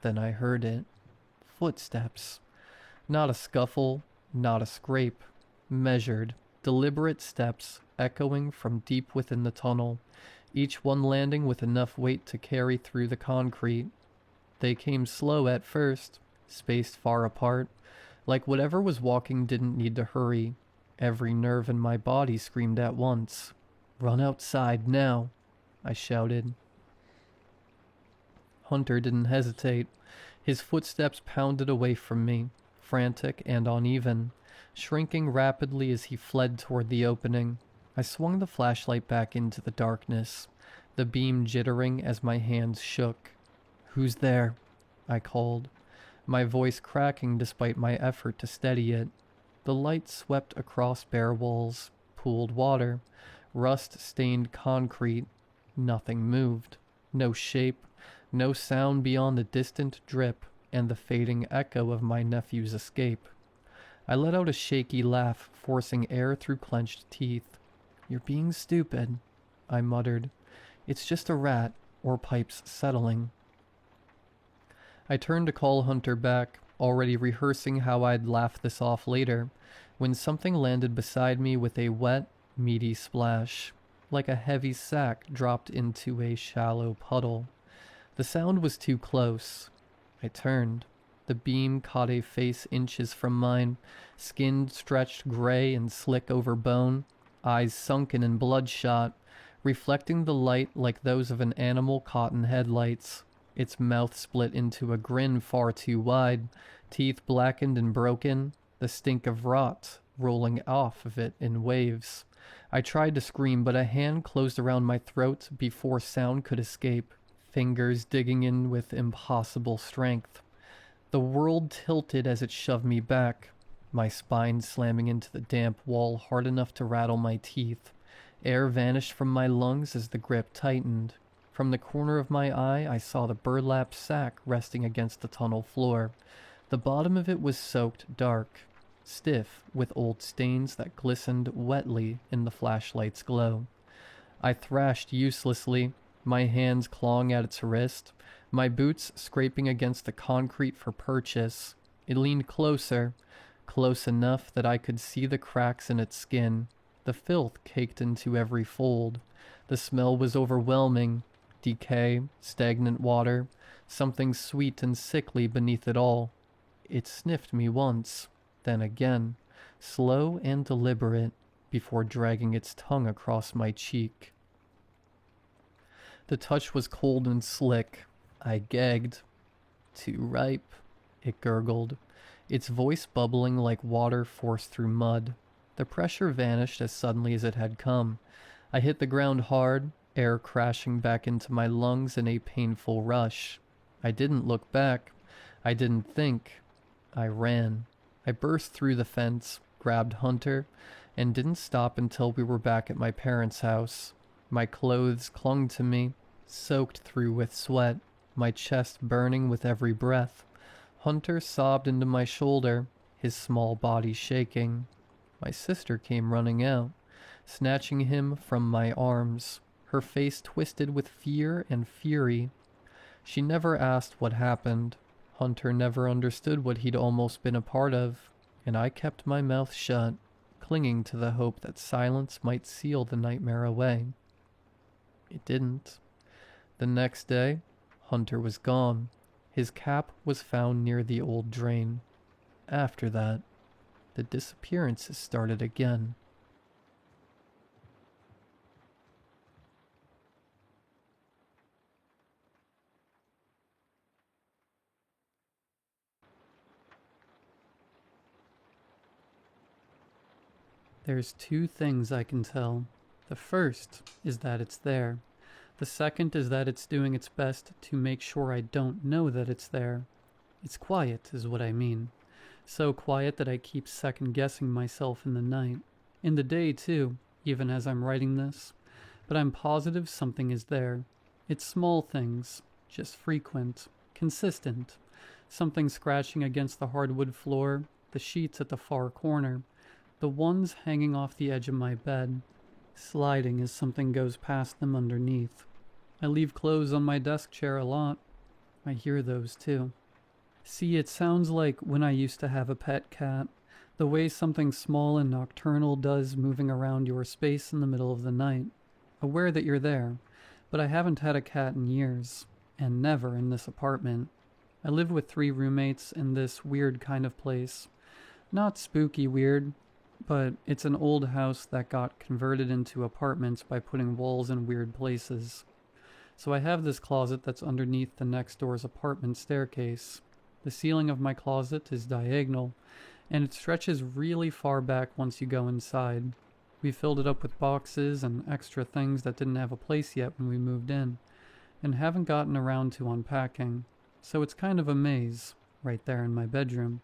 Then I heard it. Footsteps. Not a scuffle, not a scrape. Measured, deliberate steps echoing from deep within the tunnel, each one landing with enough weight to carry through the concrete. They came slow at first, spaced far apart, like whatever was walking didn't need to hurry. Every nerve in my body screamed at once. "Run outside, now!" I shouted. Hunter didn't hesitate. His footsteps pounded away from me, frantic and uneven, shrinking rapidly as he fled toward the opening. I swung the flashlight back into the darkness, the beam jittering as my hands shook. "Who's there?" I called, my voice cracking despite my effort to steady it. The light swept across bare walls, pooled water, rust-stained concrete. Nothing moved. No shape, no sound beyond the distant drip and the fading echo of my nephew's escape. I let out a shaky laugh, forcing air through clenched teeth. "You're being stupid," I muttered. "It's just a rat, or pipes settling." I turned to call Hunter back, already rehearsing how I'd laugh this off later, when something landed beside me with a wet, meaty splash, like a heavy sack dropped into a shallow puddle. The sound was too close. I turned. The beam caught a face inches from mine, skin stretched gray and slick over bone, eyes sunken and bloodshot, reflecting the light like those of an animal caught in headlights. Its mouth split into a grin far too wide, teeth blackened and broken, the stink of rot rolling off of it in waves. I tried to scream, but a hand closed around my throat before sound could escape, fingers digging in with impossible strength. The world tilted as it shoved me back, my spine slamming into the damp wall hard enough to rattle my teeth. Air vanished from my lungs as the grip tightened. From the corner of my eye, I saw the burlap sack resting against the tunnel floor. The bottom of it was soaked dark, stiff with old stains that glistened wetly in the flashlight's glow. I thrashed uselessly, my hands clawing at its wrist, my boots scraping against the concrete for purchase. It leaned closer, close enough that I could see the cracks in its skin, the filth caked into every fold, The smell was overwhelming. Decay, stagnant water, something sweet and sickly beneath it all. It sniffed me once, then again, slow and deliberate, before dragging its tongue across my cheek. The touch was cold and slick. I gagged. Too ripe, it gurgled, its voice bubbling like water forced through mud. The pressure vanished as suddenly as it had come. I hit the ground hard, air crashing back into my lungs in a painful rush. I didn't look back. I didn't think. I ran. I burst through the fence, grabbed Hunter, and didn't stop until we were back at my parents' house. My clothes clung to me, soaked through with sweat, my chest burning with every breath. Hunter sobbed into my shoulder, his small body shaking. My sister came running out, snatching him from my arms, her face twisted with fear and fury. She never asked what happened. Hunter never understood what he'd almost been a part of, and I kept my mouth shut, clinging to the hope that silence might seal the nightmare away. It didn't. The next day, Hunter was gone. His cap was found near the old drain. After that, the disappearances started again. There's two things I can tell. The first is that it's there. The second is that it's doing its best to make sure I don't know that it's there. It's quiet, is what I mean. So quiet that I keep second-guessing myself in the night. In the day, too, even as I'm writing this. But I'm positive something is there. It's small things, just frequent, consistent. Something scratching against the hardwood floor, the sheets at the far corner, the ones hanging off the edge of my bed, sliding as something goes past them underneath. I leave clothes on my desk chair a lot. I hear those too. See, it sounds like when I used to have a pet cat, the way something small and nocturnal does moving around your space in the middle of the night. Aware that you're there, but I haven't had a cat in years, and never in this apartment. I live with 3 roommates in this weird kind of place. Not spooky weird, but it's an old house that got converted into apartments by putting walls in weird places. So I have this closet that's underneath the next door's apartment staircase. The ceiling of my closet is diagonal, and it stretches really far back once you go inside. We filled it up with boxes and extra things that didn't have a place yet when we moved in, and haven't gotten around to unpacking. So it's kind of a maze, right there in my bedroom.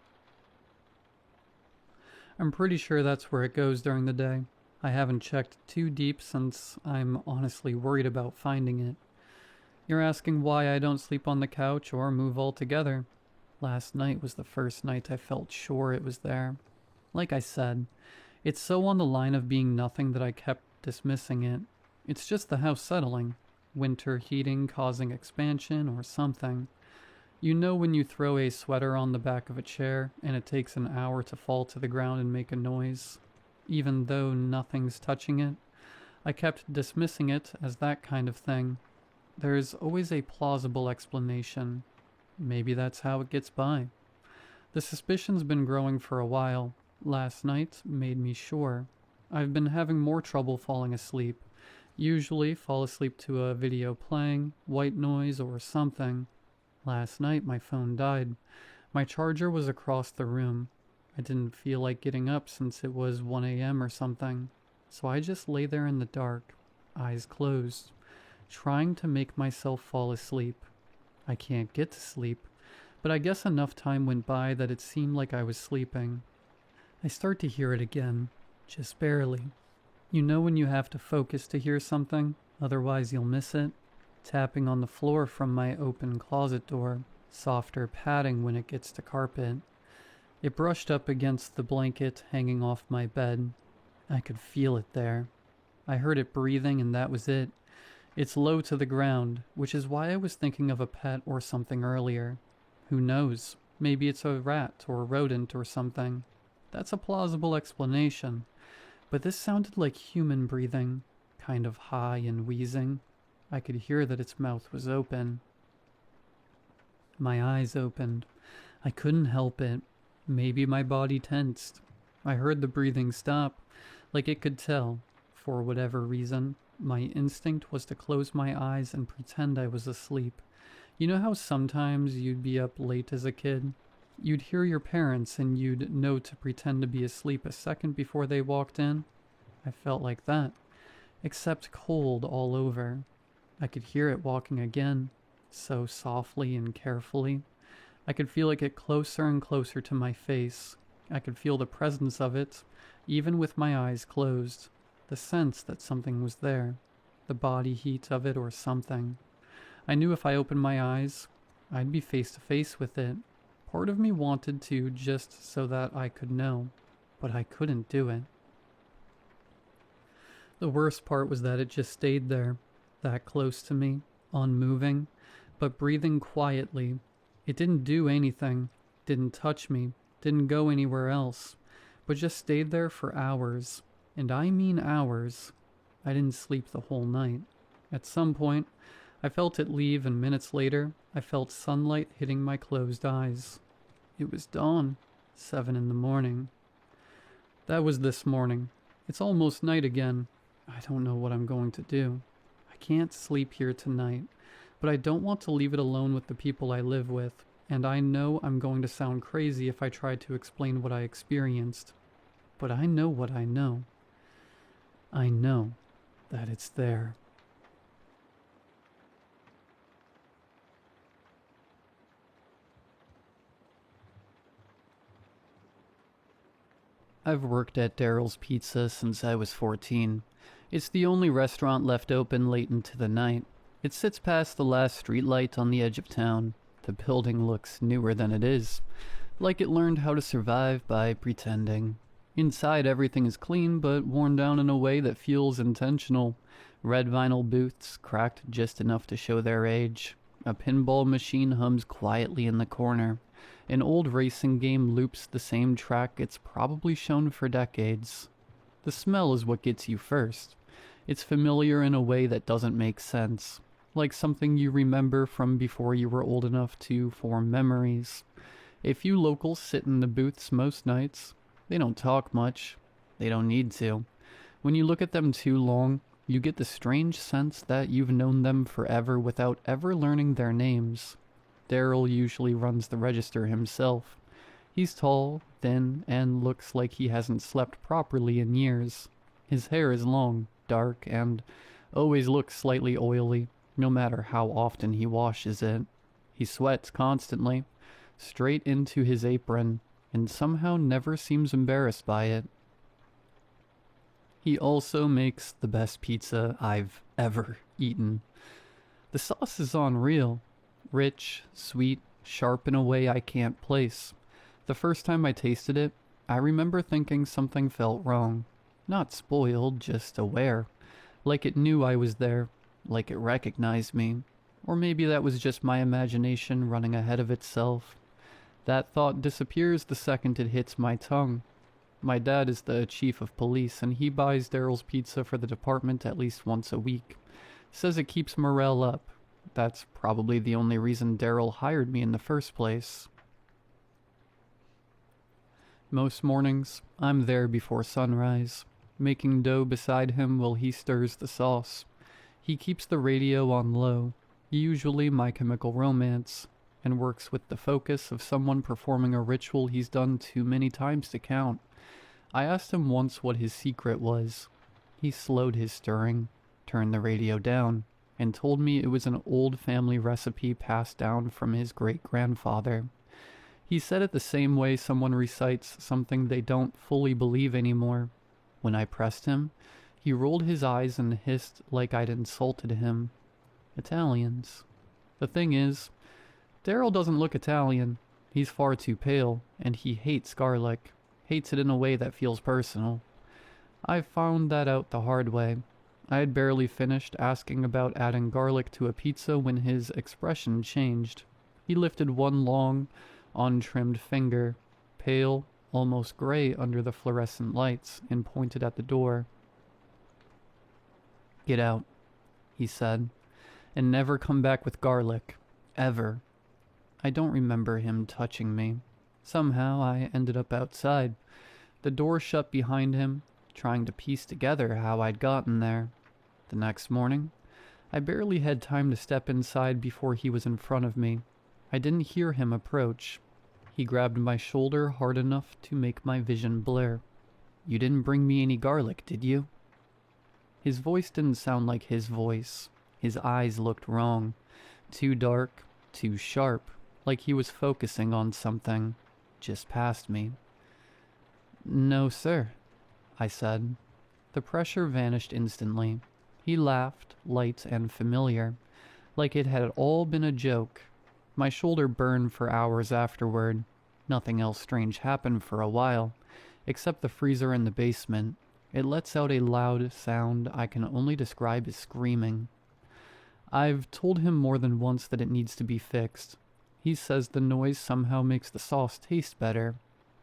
I'm pretty sure that's where it goes during the day. I haven't checked too deep since I'm honestly worried about finding it. You're asking why I don't sleep on the couch or move altogether. Last night was the first night I felt sure it was there. Like I said, it's so on the line of being nothing that I kept dismissing it. It's just the house settling. Winter heating causing expansion or something. You know when you throw a sweater on the back of a chair and it takes an hour to fall to the ground and make a noise, even though nothing's touching it? I kept dismissing it as that kind of thing. There's always a plausible explanation. Maybe that's how it gets by. The suspicion's been growing for a while. Last night made me sure. I've been having more trouble falling asleep. Usually fall asleep to a video playing, white noise, or something. Last night my phone died. My charger was across the room. I didn't feel like getting up since it was 1 a.m. or something. So I just lay there in the dark, eyes closed, trying to make myself fall asleep. I can't get to sleep, but I guess enough time went by that it seemed like I was sleeping. I start to hear it again, just barely. You know when you have to focus to hear something, otherwise you'll miss it? Tapping on the floor from my open closet door, softer padding when it gets to carpet. It brushed up against the blanket hanging off my bed. I could feel it there. I heard it breathing and that was it. It's low to the ground, which is why I was thinking of a pet or something earlier. Who knows? Maybe it's a rat or a rodent or something. That's a plausible explanation. But this sounded like human breathing. kind of high and wheezing. I could hear that its mouth was open. My eyes opened. I couldn't help it. Maybe my body tensed. I heard the breathing stop, like it could tell. For whatever reason, my instinct was to close my eyes and pretend I was asleep. You know how sometimes you'd be up late as a kid? You'd hear your parents and you'd know to pretend to be asleep a second before they walked in? I felt like that, except cold all over. I could hear it walking again, so softly and carefully. I could feel it get closer and closer to my face. I could feel the presence of it, even with my eyes closed. The sense that something was there. The body heat of it or something. I knew if I opened my eyes, I'd be face to face with it. Part of me wanted to just so that I could know, but I couldn't do it. The worst part was that it just stayed there, that close to me, unmoving, but breathing quietly. It didn't do anything, didn't touch me, didn't go anywhere else, but just stayed there for hours. And I mean hours. I didn't sleep the whole night. At some point, I felt it leave, and minutes later, I felt sunlight hitting my closed eyes. It was dawn, 7 in the morning. That was this morning. It's almost night again. I don't know what I'm going to do. I can't sleep here tonight, but I don't want to leave it alone with the people I live with, and I know I'm going to sound crazy if I try to explain what I experienced. But I know what I know. I know that it's there. I've worked at Daryl's Pizza since I was 14. It's the only restaurant left open late into the night. It sits past the last streetlight on the edge of town. The building looks newer than it is, like it learned how to survive by pretending. Inside everything is clean but worn down in a way that feels intentional. Red vinyl booths, cracked just enough to show their age. A pinball machine hums quietly in the corner. An old racing game loops the same track it's probably shown for decades. The smell is what gets you first. It's familiar in a way that doesn't make sense, like something you remember from before you were old enough to form memories. A few locals sit in the booths most nights. They don't talk much. They don't need to. When you look at them too long, you get the strange sense that you've known them forever without ever learning their names. Daryl usually runs the register himself. He's tall, thin, and looks like he hasn't slept properly in years. His hair is long, dark, and always looks slightly oily, no matter how often he washes it. He sweats constantly, straight into his apron, and somehow never seems embarrassed by it. He also makes the best pizza I've ever eaten. The sauce is unreal. Rich, sweet, sharp in a way I can't place. The first time I tasted it, I remember thinking something felt wrong. Not spoiled, just aware. Like it knew I was there, like it recognized me. Or maybe that was just my imagination running ahead of itself. That thought disappears the second it hits my tongue. My dad is the chief of police, and he buys Daryl's Pizza for the department at least once a week. Says it keeps morale up. That's probably the only reason Daryl hired me in the first place. Most mornings, I'm there before sunrise, making dough beside him while he stirs the sauce. He keeps the radio on low, usually My Chemical Romance, and works with the focus of someone performing a ritual he's done too many times to count. I asked him once what his secret was. He slowed his stirring, turned the radio down, and told me it was an old family recipe passed down from his great-grandfather. He said it the same way someone recites something they don't fully believe anymore. When I pressed him, he rolled his eyes and hissed like I'd insulted him. Italians. The thing is, Daryl doesn't look Italian. He's far too pale, and he hates garlic. Hates it in a way that feels personal. I found that out the hard way. I had barely finished asking about adding garlic to a pizza when his expression changed. He lifted one long, untrimmed finger, pale, almost gray under the fluorescent lights, and pointed at the door. "Get out," he said, "and never come back with garlic. Ever." I don't remember him touching me. Somehow I ended up outside. The door shut behind him, trying to piece together how I'd gotten there. The next morning, I barely had time to step inside before he was in front of me. I didn't hear him approach. He grabbed my shoulder hard enough to make my vision blur. "You didn't bring me any garlic, did you?" His voice didn't sound like his voice. His eyes looked wrong. Too dark, too sharp, like he was focusing on something just past me. "No, sir," I said. The pressure vanished instantly. He laughed, light and familiar, like it had all been a joke. My shoulder burned for hours afterward. Nothing else strange happened for a while, except the freezer in the basement. It lets out a loud sound I can only describe as screaming. I've told him more than once that it needs to be fixed. He says the noise somehow makes the sauce taste better.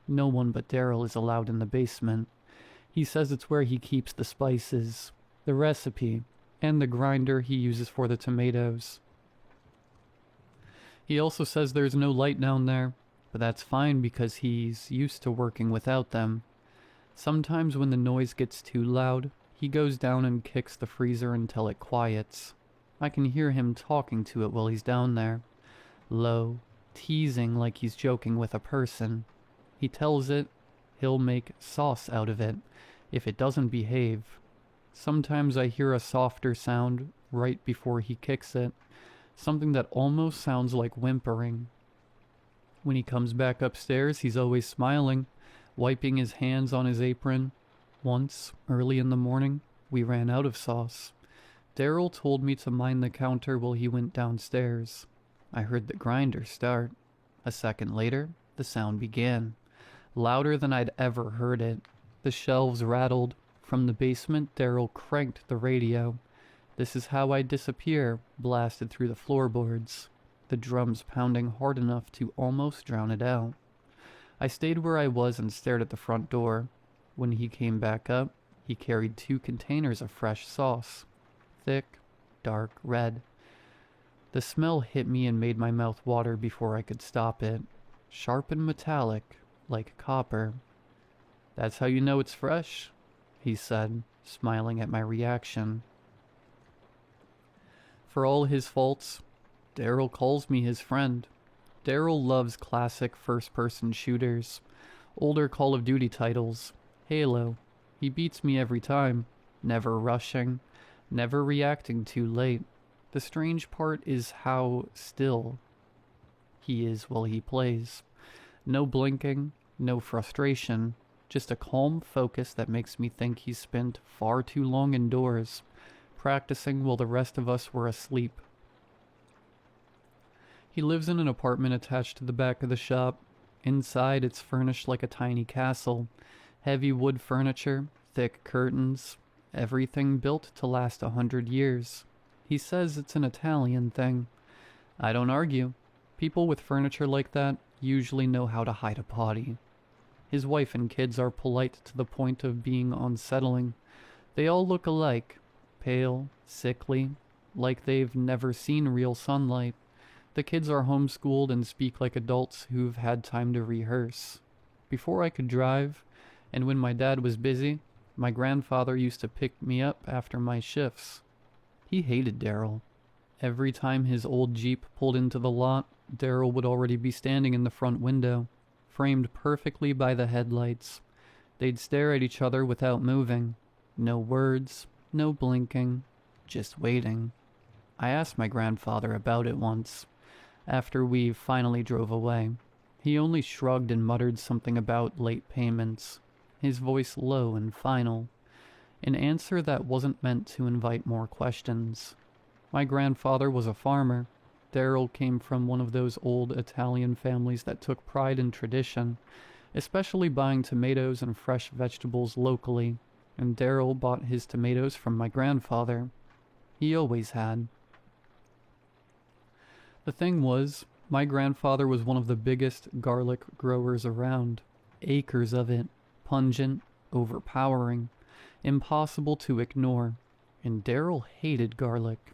No one but Daryl is allowed in the basement. He says it's where he keeps the spices, the recipe, and the grinder he uses for the tomatoes. He also says there's no light down there, but that's fine because he's used to working without them. Sometimes when the noise gets too loud, he goes down and kicks the freezer until it quiets. I can hear him talking to it while he's down there. Low, teasing like he's joking with a person. He tells it he'll make sauce out of it if it doesn't behave. Sometimes I hear a softer sound right before he kicks it, something that almost sounds like whimpering. When he comes back upstairs, he's always smiling, wiping his hands on his apron. Once, early in the morning, we ran out of sauce. Daryl told me to mind the counter while he went downstairs. I heard the grinder start. A second later, the sound began, louder than I'd ever heard it. The shelves rattled. From the basement, Daryl cranked the radio. "This Is How I Disappear" blasted through the floorboards, the drums pounding hard enough to almost drown it out. I stayed where I was and stared at the front door. When he came back up, he carried 2 containers of fresh sauce. Thick, dark red. The smell hit me and made my mouth water before I could stop it. Sharp and metallic, like copper. "That's how you know it's fresh," he said, smiling at my reaction. For all his faults, Daryl calls me his friend. Daryl loves classic first-person shooters, older Call of Duty titles, Halo. He beats me every time, never rushing, never reacting too late. The strange part is how still he is while he plays. No blinking, no frustration, just a calm focus that makes me think he's spent far too long indoors, practicing while the rest of us were asleep. He lives in an apartment attached to the back of the shop. Inside, it's furnished like a tiny castle. Heavy wood furniture, thick curtains, everything built to last 100 years. He says it's an Italian thing. I don't argue. People with furniture like that usually know how to hide a potty. His wife and kids are polite to the point of being unsettling. They all look alike, pale, sickly, like they've never seen real sunlight. The kids are homeschooled and speak like adults who've had time to rehearse. Before I could drive, and when my dad was busy, my grandfather used to pick me up after my shifts. He hated Daryl. Every time his old Jeep pulled into the lot, Daryl would already be standing in the front window, framed perfectly by the headlights. They'd stare at each other without moving. No words, no blinking, just waiting. I asked my grandfather about it once, after we finally drove away. He only shrugged and muttered something about late payments, his voice low and final. An answer that wasn't meant to invite more questions. My grandfather was a farmer. Daryl came from one of those old Italian families that took pride in tradition, especially buying tomatoes and fresh vegetables locally, and Daryl bought his tomatoes from my grandfather. He always had. The thing was, my grandfather was one of the biggest garlic growers around. Acres of it, pungent, overpowering, impossible to ignore. and Daryl hated garlic.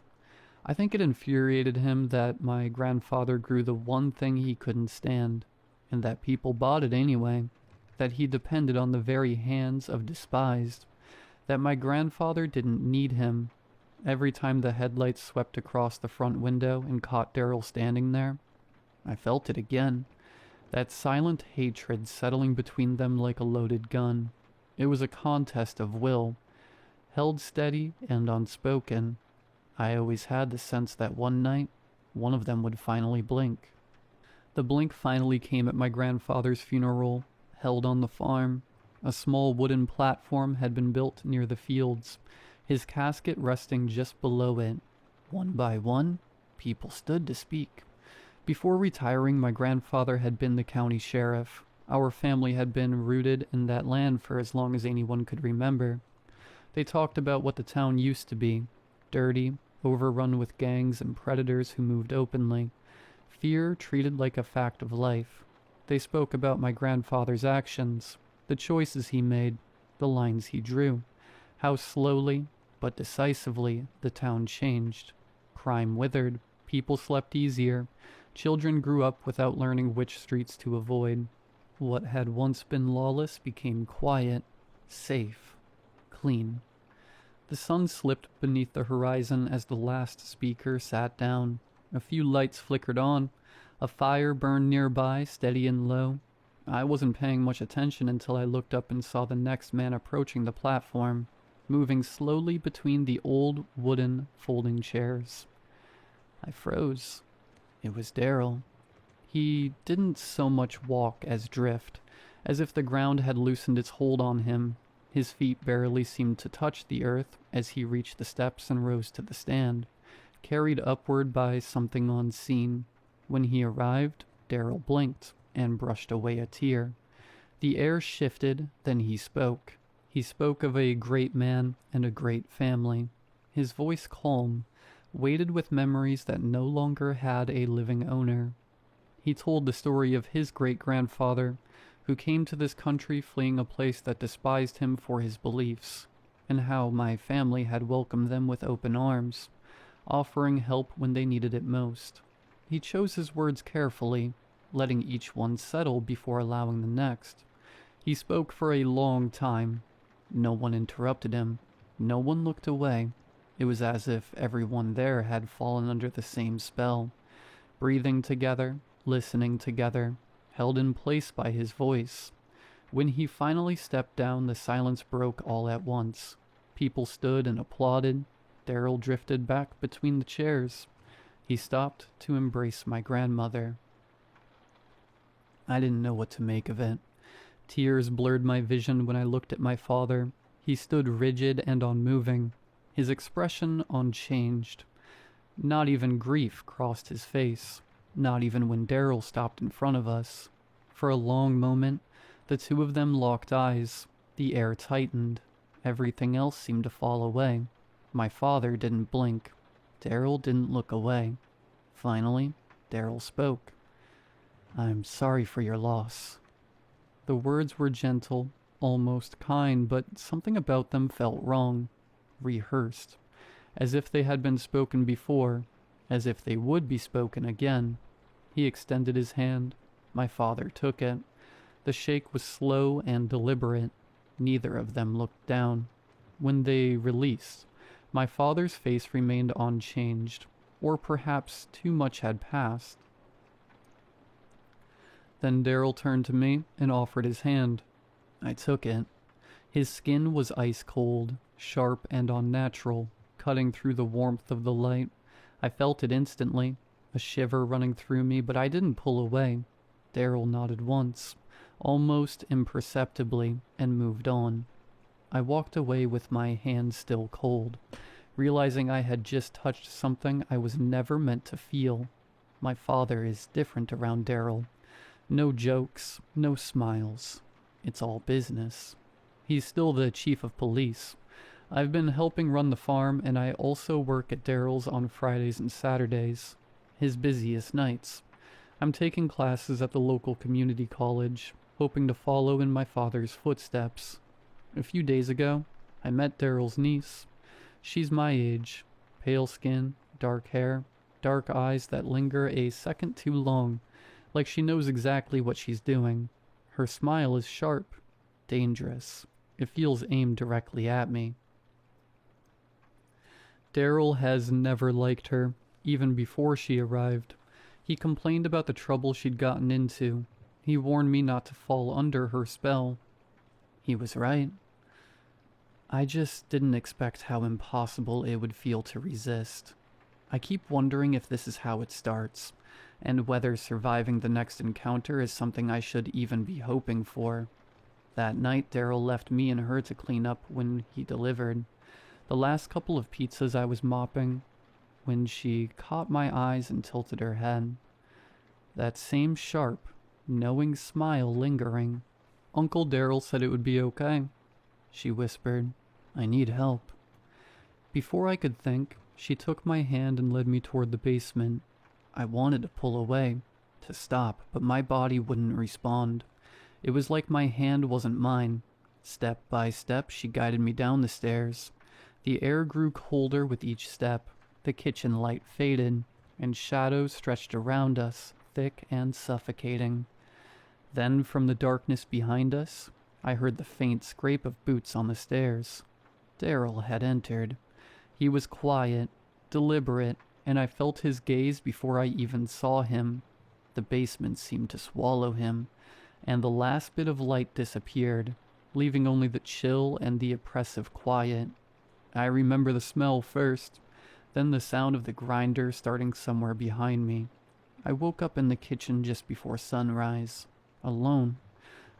I think it infuriated him that my grandfather grew the one thing he couldn't stand, and that people bought it anyway, that he depended on the very hands of despised, that my grandfather didn't need him. Every time the headlights swept across the front window and caught Daryl standing there, I felt it again, that silent hatred settling between them like a loaded gun. It was a contest of will, held steady and unspoken. I always had the sense that one night, one of them would finally blink. The blink finally came at my grandfather's funeral, held on the farm. A small wooden platform had been built near the fields, his casket resting just below it. One by one, people stood to speak. Before retiring, my grandfather had been the county sheriff. Our family had been rooted in that land for as long as anyone could remember. They talked about what the town used to be, dirty, overrun with gangs and predators who moved openly. Fear treated like a fact of life. They spoke about my grandfather's actions, the choices he made, the lines he drew, how slowly but decisively the town changed. Crime withered, people slept easier, children grew up without learning which streets to avoid. What had once been lawless became quiet, safe, clean. The sun slipped beneath the horizon as the last speaker sat down. A few lights flickered on. A fire burned nearby, steady and low. I wasn't paying much attention until I looked up and saw the next man approaching the platform, moving slowly between the old wooden folding chairs. I froze. It was Daryl. He didn't so much walk as drift, as if the ground had loosened its hold on him. His feet barely seemed to touch the earth as he reached the steps and rose to the stand, carried upward by something unseen. When he arrived, Daryl blinked and brushed away a tear. The air shifted, then he spoke. He spoke of a great man and a great family. His voice calm, weighted with memories that no longer had a living owner. He told the story of his great-grandfather, who came to this country fleeing a place that despised him for his beliefs, and how my family had welcomed them with open arms, offering help when they needed it most. He chose his words carefully, letting each one settle before allowing the next. He spoke for a long time. No one interrupted him. No one looked away. It was as if everyone there had fallen under the same spell, breathing together, listening together, held in place by his voice. When he finally stepped down, the silence broke all at once. People stood and applauded. Daryl drifted back between the chairs. He stopped to embrace my grandmother. I didn't know what to make of it. Tears blurred my vision when I looked at my father. He stood rigid and unmoving, his expression unchanged. Not even grief crossed his face, not even when Daryl stopped in front of us. For a long moment, the two of them locked eyes. The air tightened. Everything else seemed to fall away. My father didn't blink. Daryl didn't look away. Finally, Daryl spoke. "I'm sorry for your loss." The words were gentle, almost kind, but something about them felt wrong, rehearsed, as if they had been spoken before, as if they would be spoken again. He extended his hand. My father took it. The shake was slow and deliberate. Neither of them looked down. When they released, my father's face remained unchanged, or perhaps too much had passed. Then Daryl turned to me and offered his hand. I took it. His skin was ice cold, sharp and unnatural, cutting through the warmth of the light. I felt it instantly, a shiver running through me, but I didn't pull away. Daryl nodded once, almost imperceptibly, and moved on. I walked away with my hand still cold, realizing I had just touched something I was never meant to feel. My father is different around Daryl. No jokes, no smiles. It's all business. He's still the chief of police. I've been helping run the farm, and I also work at Daryl's on Fridays and Saturdays, his busiest nights. I'm taking classes at the local community college, hoping to follow in my father's footsteps. A few days ago, I met Daryl's niece. She's my age. Pale skin, dark hair, dark eyes that linger a second too long, like she knows exactly what she's doing. Her smile is sharp, dangerous. It feels aimed directly at me. Daryl has never liked her, even before she arrived. He complained about the trouble she'd gotten into. He warned me not to fall under her spell. He was right. I just didn't expect how impossible it would feel to resist. I keep wondering if this is how it starts, and whether surviving the next encounter is something I should even be hoping for. That night, Daryl left me and her to clean up when he delivered. The last couple of pizzas I was mopping, when she caught my eyes and tilted her head. That same sharp, knowing smile lingering. Uncle Daryl said it would be okay. She whispered, I need help. Before I could think, she took my hand and led me toward the basement. I wanted to pull away, to stop, but my body wouldn't respond. It was like my hand wasn't mine. Step by step, she guided me down the stairs. The air grew colder with each step. The kitchen light faded, and shadows stretched around us, thick and suffocating. Then, from the darkness behind us, I heard the faint scrape of boots on the stairs. Daryl had entered. He was quiet, deliberate, and I felt his gaze before I even saw him. The basement seemed to swallow him, and the last bit of light disappeared, leaving only the chill and the oppressive quiet. I remember the smell first, then the sound of the grinder starting somewhere behind me. I woke up in the kitchen just before sunrise, alone,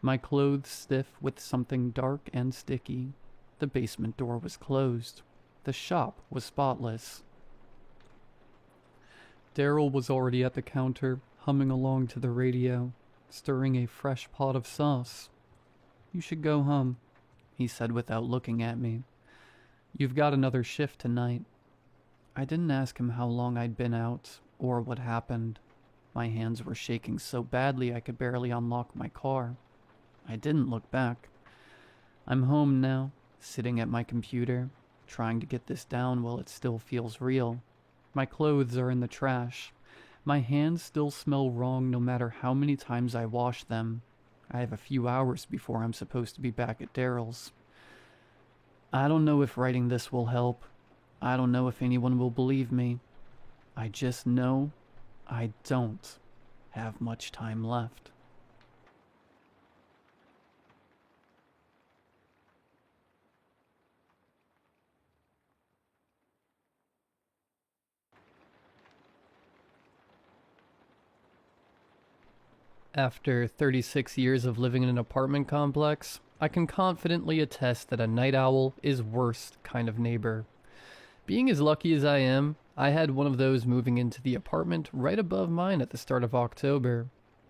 my clothes stiff with something dark and sticky. The basement door was closed. The shop was spotless. Daryl was already at the counter, humming along to the radio, stirring a fresh pot of sauce. You should go home, he said without looking at me. You've got another shift tonight. I didn't ask him how long I'd been out, or what happened. My hands were shaking so badly I could barely unlock my car. I didn't look back. I'm home now, sitting at my computer, trying to get this down while it still feels real. My clothes are in the trash. My hands still smell wrong no matter how many times I wash them. I have a few hours before I'm supposed to be back at Daryl's. I don't know if writing this will help. I don't know if anyone will believe me. I just know I don't have much time left. After 36 years of living in an apartment complex, I can confidently attest that a night owl is worst kind of neighbor. Being as lucky as I am, I had one of those moving into the apartment right above mine at the start of October.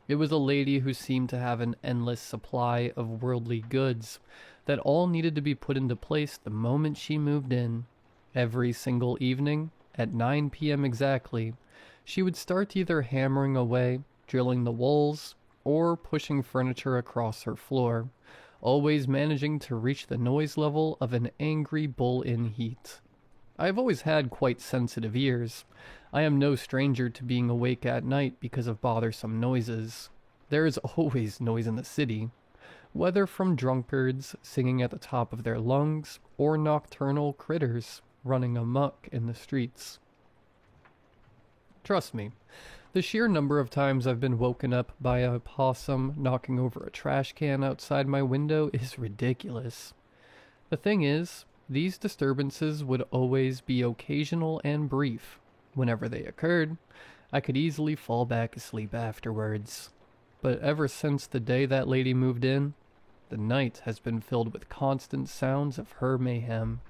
It was a lady who seemed to have an endless supply of worldly goods that all needed to be put into place the moment she moved in. Every single evening, at 9 p.m. exactly, she would start either hammering away, drilling the walls, or pushing furniture across her floor, always managing to reach the noise level of an angry bull in heat. I have always had quite sensitive ears. I am no stranger to being awake at night because of bothersome noises. There is always noise in the city, whether from drunkards singing at the top of their lungs or nocturnal critters running amok in the streets. Trust me, the sheer number of times I've been woken up by a possum knocking over a trash can outside my window is ridiculous. The thing is, these disturbances would always be occasional and brief. Whenever they occurred, I could easily fall back asleep afterwards. But ever since the day that lady moved in, the night has been filled with constant sounds of her mayhem.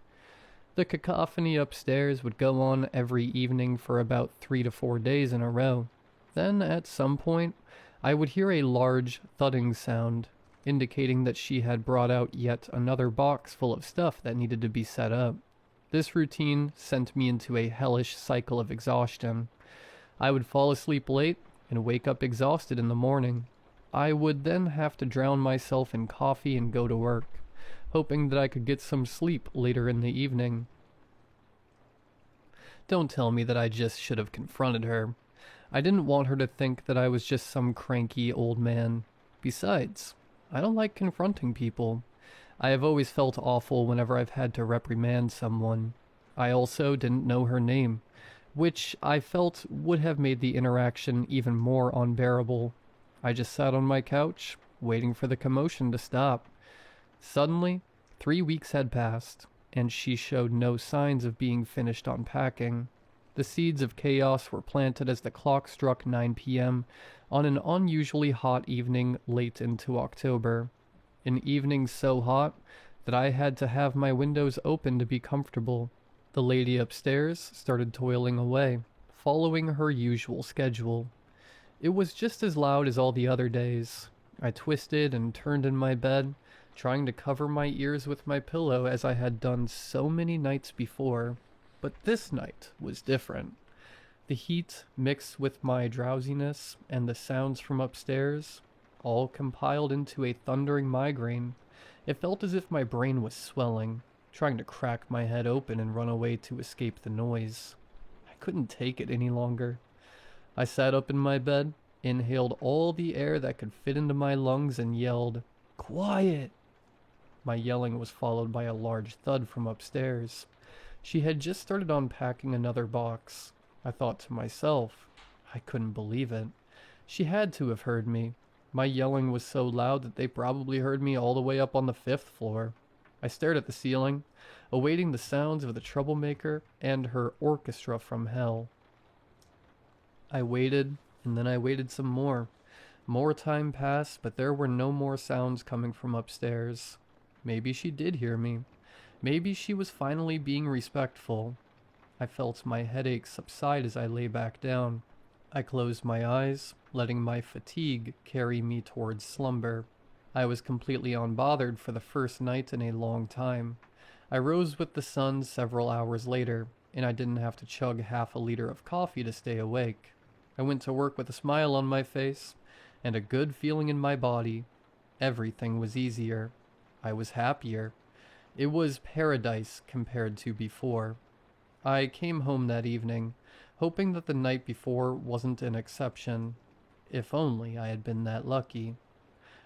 The cacophony upstairs would go on every evening for about 3 to 4 days in a row. Then, at some point, I would hear a large thudding sound, indicating that she had brought out yet another box full of stuff that needed to be set up. This routine sent me into a hellish cycle of exhaustion. I would fall asleep late and wake up exhausted in the morning. I would then have to drown myself in coffee and go to work, hoping that I could get some sleep later in the evening. Don't tell me that I just should have confronted her. I didn't want her to think that I was just some cranky old man. Besides, I don't like confronting people. I have always felt awful whenever I've had to reprimand someone. I also didn't know her name, which I felt would have made the interaction even more unbearable. I just sat on my couch, waiting for the commotion to stop. Suddenly, 3 weeks had passed, and she showed no signs of being finished unpacking. The seeds of chaos were planted as the clock struck 9 p.m. on an unusually hot evening late into October. An evening so hot that I had to have my windows open to be comfortable. The lady upstairs started toiling away, following her usual schedule. It was just as loud as all the other days. I twisted and turned in my bed, trying to cover my ears with my pillow as I had done so many nights before. But this night was different. The heat mixed with my drowsiness and the sounds from upstairs all compiled into a thundering migraine. It felt as if my brain was swelling, trying to crack my head open and run away to escape the noise. I couldn't take it any longer. I sat up in my bed, inhaled all the air that could fit into my lungs, and yelled, "Quiet!" My yelling was followed by a large thud from upstairs. She had just started unpacking another box. I thought to myself, I couldn't believe it. She had to have heard me. My yelling was so loud that they probably heard me all the way up on the 5th floor. I stared at the ceiling, awaiting the sounds of the troublemaker and her orchestra from hell. I waited, and then I waited some more. More time passed, but there were no more sounds coming from upstairs. Maybe she did hear me. Maybe she was finally being respectful. I felt my headache subside as I lay back down. I closed my eyes, letting my fatigue carry me towards slumber. I was completely unbothered for the first night in a long time. I rose with the sun several hours later, and I didn't have to chug half a liter of coffee to stay awake. I went to work with a smile on my face and a good feeling in my body. Everything was easier. I was happier. It was paradise compared to before. I came home that evening, hoping that the night before wasn't an exception. If only I had been that lucky.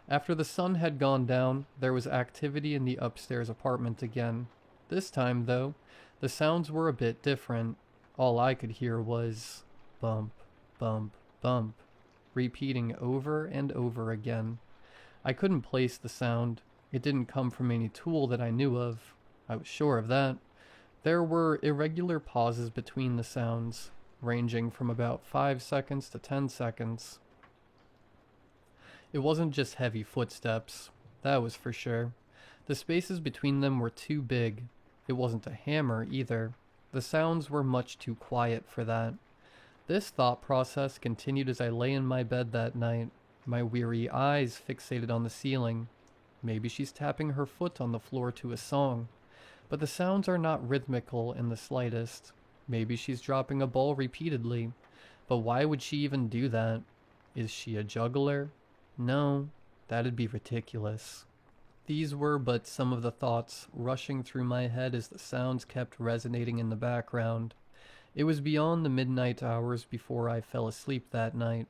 After the sun had gone down, there was activity in the upstairs apartment again. This time, though, the sounds were a bit different. All I could hear was bump, bump, bump, repeating over and over again. I couldn't place the sound. It didn't come from any tool that I knew of. I was sure of that. There were irregular pauses between the sounds, ranging from about 5 seconds to 10 seconds. It wasn't just heavy footsteps, that was for sure. The spaces between them were too big. It wasn't a hammer either. The sounds were much too quiet for that. This thought process continued as I lay in my bed that night, my weary eyes fixated on the ceiling. Maybe she's tapping her foot on the floor to a song, but the sounds are not rhythmical in the slightest. Maybe she's dropping a ball repeatedly, but why would she even do that? Is she a juggler? No, that'd be ridiculous. These were but some of the thoughts rushing through my head as the sounds kept resonating in the background. It was beyond the midnight hours before I fell asleep that night.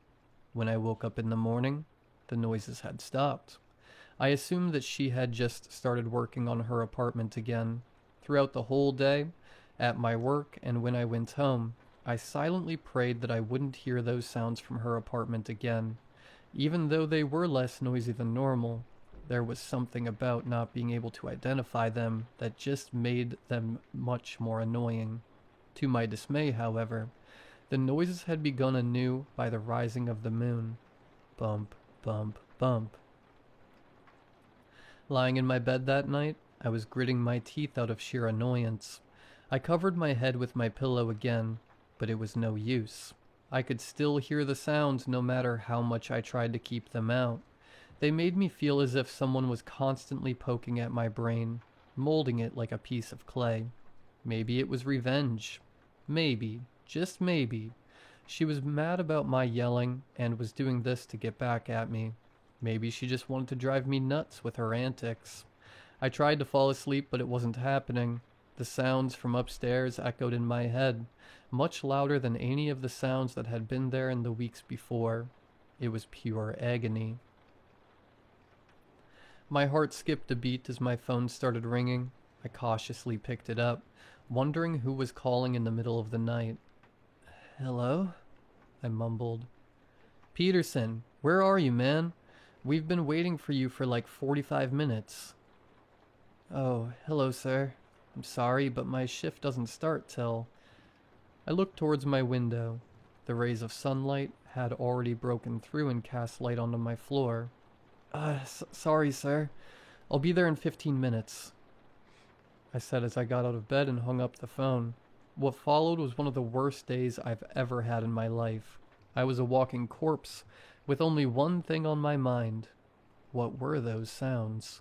When I woke up in the morning, the noises had stopped. I assumed that she had just started working on her apartment again. Throughout the whole day, at my work and when I went home, I silently prayed that I wouldn't hear those sounds from her apartment again. Even though they were less noisy than normal, there was something about not being able to identify them that just made them much more annoying. To my dismay, however, the noises had begun anew by the rising of the moon. Bump, bump, bump. Lying in my bed that night, I was gritting my teeth out of sheer annoyance. I covered my head with my pillow again, but it was no use. I could still hear the sounds no matter how much I tried to keep them out. They made me feel as if someone was constantly poking at my brain, molding it like a piece of clay. Maybe it was revenge. Maybe, just maybe, she was mad about my yelling and was doing this to get back at me. Maybe she just wanted to drive me nuts with her antics. I tried to fall asleep, but it wasn't happening. The sounds from upstairs echoed in my head, much louder than any of the sounds that had been there in the weeks before. It was pure agony. My heart skipped a beat as my phone started ringing. I cautiously picked it up, wondering who was calling in the middle of the night. "Hello?" I mumbled. "Peterson, where are you, man? We've been waiting for you for like 45 minutes. "Oh, hello, sir. I'm sorry, but my shift doesn't start till..." I looked towards my window. The rays of sunlight had already broken through and cast light onto my floor. Sorry, sir. I'll be there in 15 minutes. I said as I got out of bed and hung up the phone. What followed was one of the worst days I've ever had in my life. I was a walking corpse, with only one thing on my mind. What were those sounds?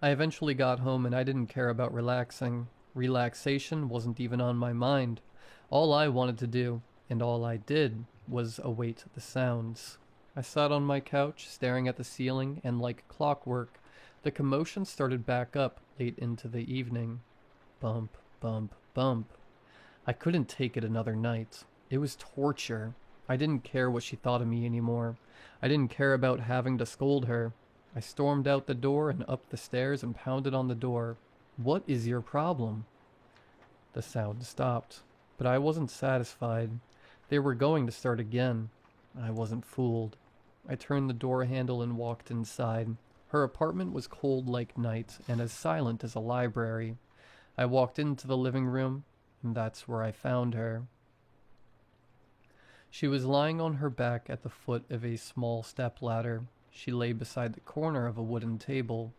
I eventually got home and I didn't care about relaxing. Relaxation wasn't even on my mind. All I wanted to do, and all I did, was await the sounds. I sat on my couch, staring at the ceiling, and like clockwork, the commotion started back up late into the evening. Bump, bump, bump. I couldn't take it another night. It was torture. I didn't care what she thought of me anymore. I didn't care about having to scold her. I stormed out the door and up the stairs and pounded on the door. "What is your problem?" The sound stopped, but I wasn't satisfied. They were going to start again. I wasn't fooled. I turned the door handle and walked inside. Her apartment was cold like night and as silent as a library. I walked into the living room, and that's where I found her. She was lying on her back at the foot of a small stepladder. She lay beside the corner of a wooden table.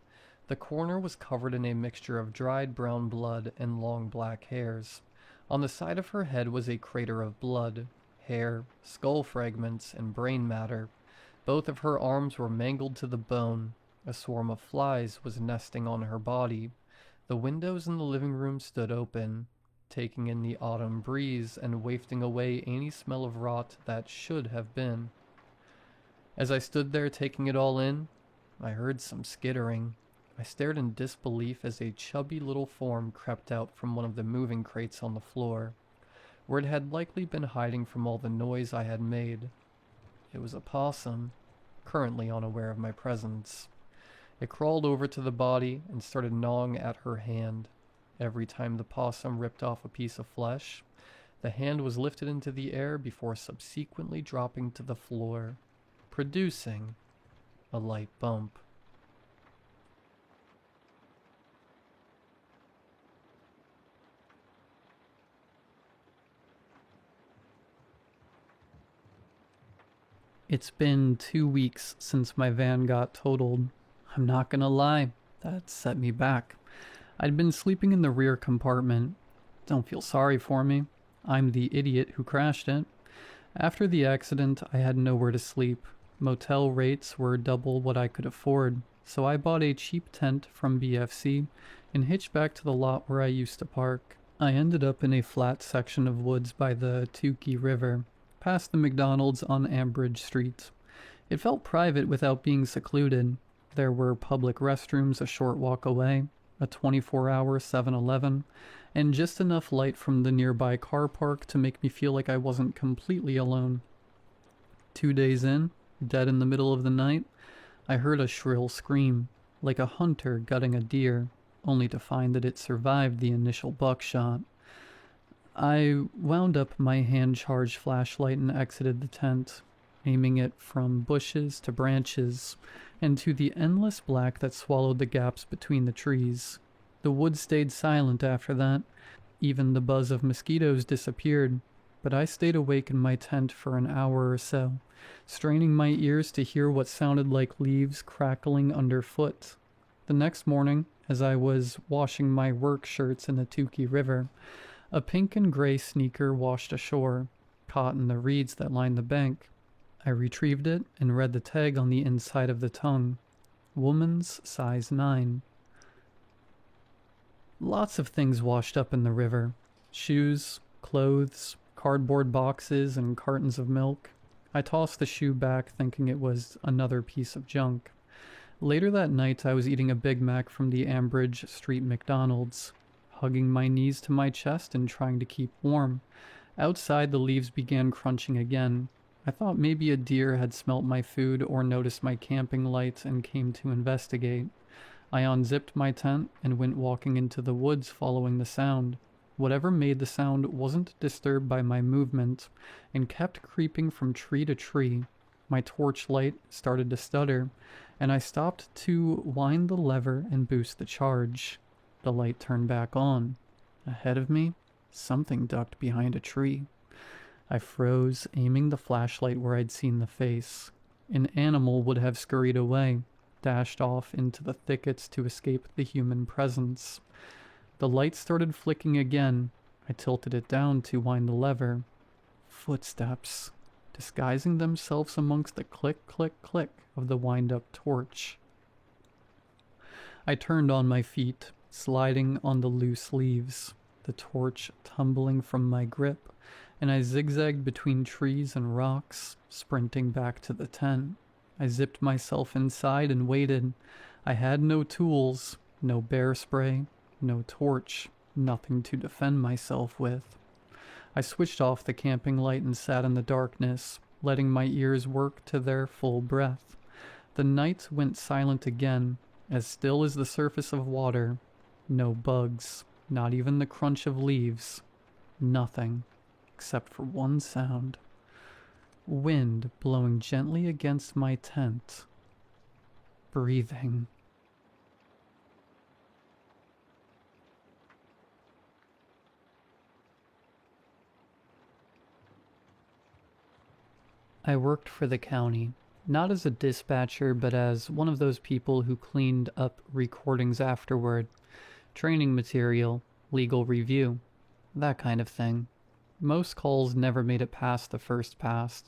The corner was covered in a mixture of dried brown blood and long black hairs. On the side of her head was a crater of blood, hair, skull fragments, and brain matter. Both of her arms were mangled to the bone. A swarm of flies was nesting on her body. The windows in the living room stood open, taking in the autumn breeze and wafting away any smell of rot that should have been. As I stood there taking it all in, I heard some skittering. I stared in disbelief as a chubby little form crept out from one of the moving crates on the floor, where it had likely been hiding from all the noise I had made. It was a possum, currently unaware of my presence. It crawled over to the body and started gnawing at her hand. Every time the possum ripped off a piece of flesh, the hand was lifted into the air before subsequently dropping to the floor, producing a light bump. It's been 2 weeks since my van got totaled. I'm not gonna lie, that set me back. I'd been sleeping in the rear compartment. Don't feel sorry for me. I'm the idiot who crashed it. After the accident, I had nowhere to sleep. Motel rates were double what I could afford, so I bought a cheap tent from BFC and hitched back to the lot where I used to park. I ended up in a flat section of woods by the Tukey River, past the McDonald's on Ambridge Street. It felt private without being secluded. There were public restrooms a short walk away, a 24-hour 7-Eleven, and just enough light from the nearby car park to make me feel like I wasn't completely alone. 2 days in, dead in the middle of the night, I heard a shrill scream, like a hunter gutting a deer, only to find that it survived the initial buckshot. I wound up my hand-charged flashlight and exited the tent, aiming it from bushes to branches, and to the endless black that swallowed the gaps between the trees. The woods stayed silent after that. Even the buzz of mosquitoes disappeared, but I stayed awake in my tent for an hour or so, straining my ears to hear what sounded like leaves crackling underfoot. The next morning, as I was washing my work shirts in the Tukey River, a pink and gray sneaker washed ashore, caught in the reeds that lined the bank. I retrieved it and read the tag on the inside of the tongue. Woman's size 9. Lots of things washed up in the river. Shoes, clothes, cardboard boxes, and cartons of milk. I tossed the shoe back, thinking it was another piece of junk. Later that night, I was eating a Big Mac from the Ambridge Street McDonald's, hugging my knees to my chest and trying to keep warm. Outside, the leaves began crunching again. I thought maybe a deer had smelt my food or noticed my camping lights and came to investigate. I unzipped my tent and went walking into the woods following the sound. Whatever made the sound wasn't disturbed by my movement and kept creeping from tree to tree. My torchlight started to stutter, and I stopped to wind the lever and boost the charge. The light turned back on. Ahead of me, something ducked behind a tree. I froze, aiming the flashlight where I'd seen the face. An animal would have scurried away, dashed off into the thickets to escape the human presence. The light started flicking again. I tilted it down to wind the lever. Footsteps, disguising themselves amongst the click, click, click of the wind-up torch. I turned on my feet, sliding on the loose leaves, the torch tumbling from my grip, and I zigzagged between trees and rocks, sprinting back to the tent. I zipped myself inside and waited. I had no tools, no bear spray, no torch, nothing to defend myself with. I switched off the camping light and sat in the darkness, letting my ears work to their full breath. The night went silent again, as still as the surface of water. No bugs, not even the crunch of leaves. Nothing, except for one sound. Wind blowing gently against my tent. Breathing. I worked for the county, not as a dispatcher, but as one of those people who cleaned up recordings afterward. Training material, legal review, that kind of thing. Most calls never made it past the first pass.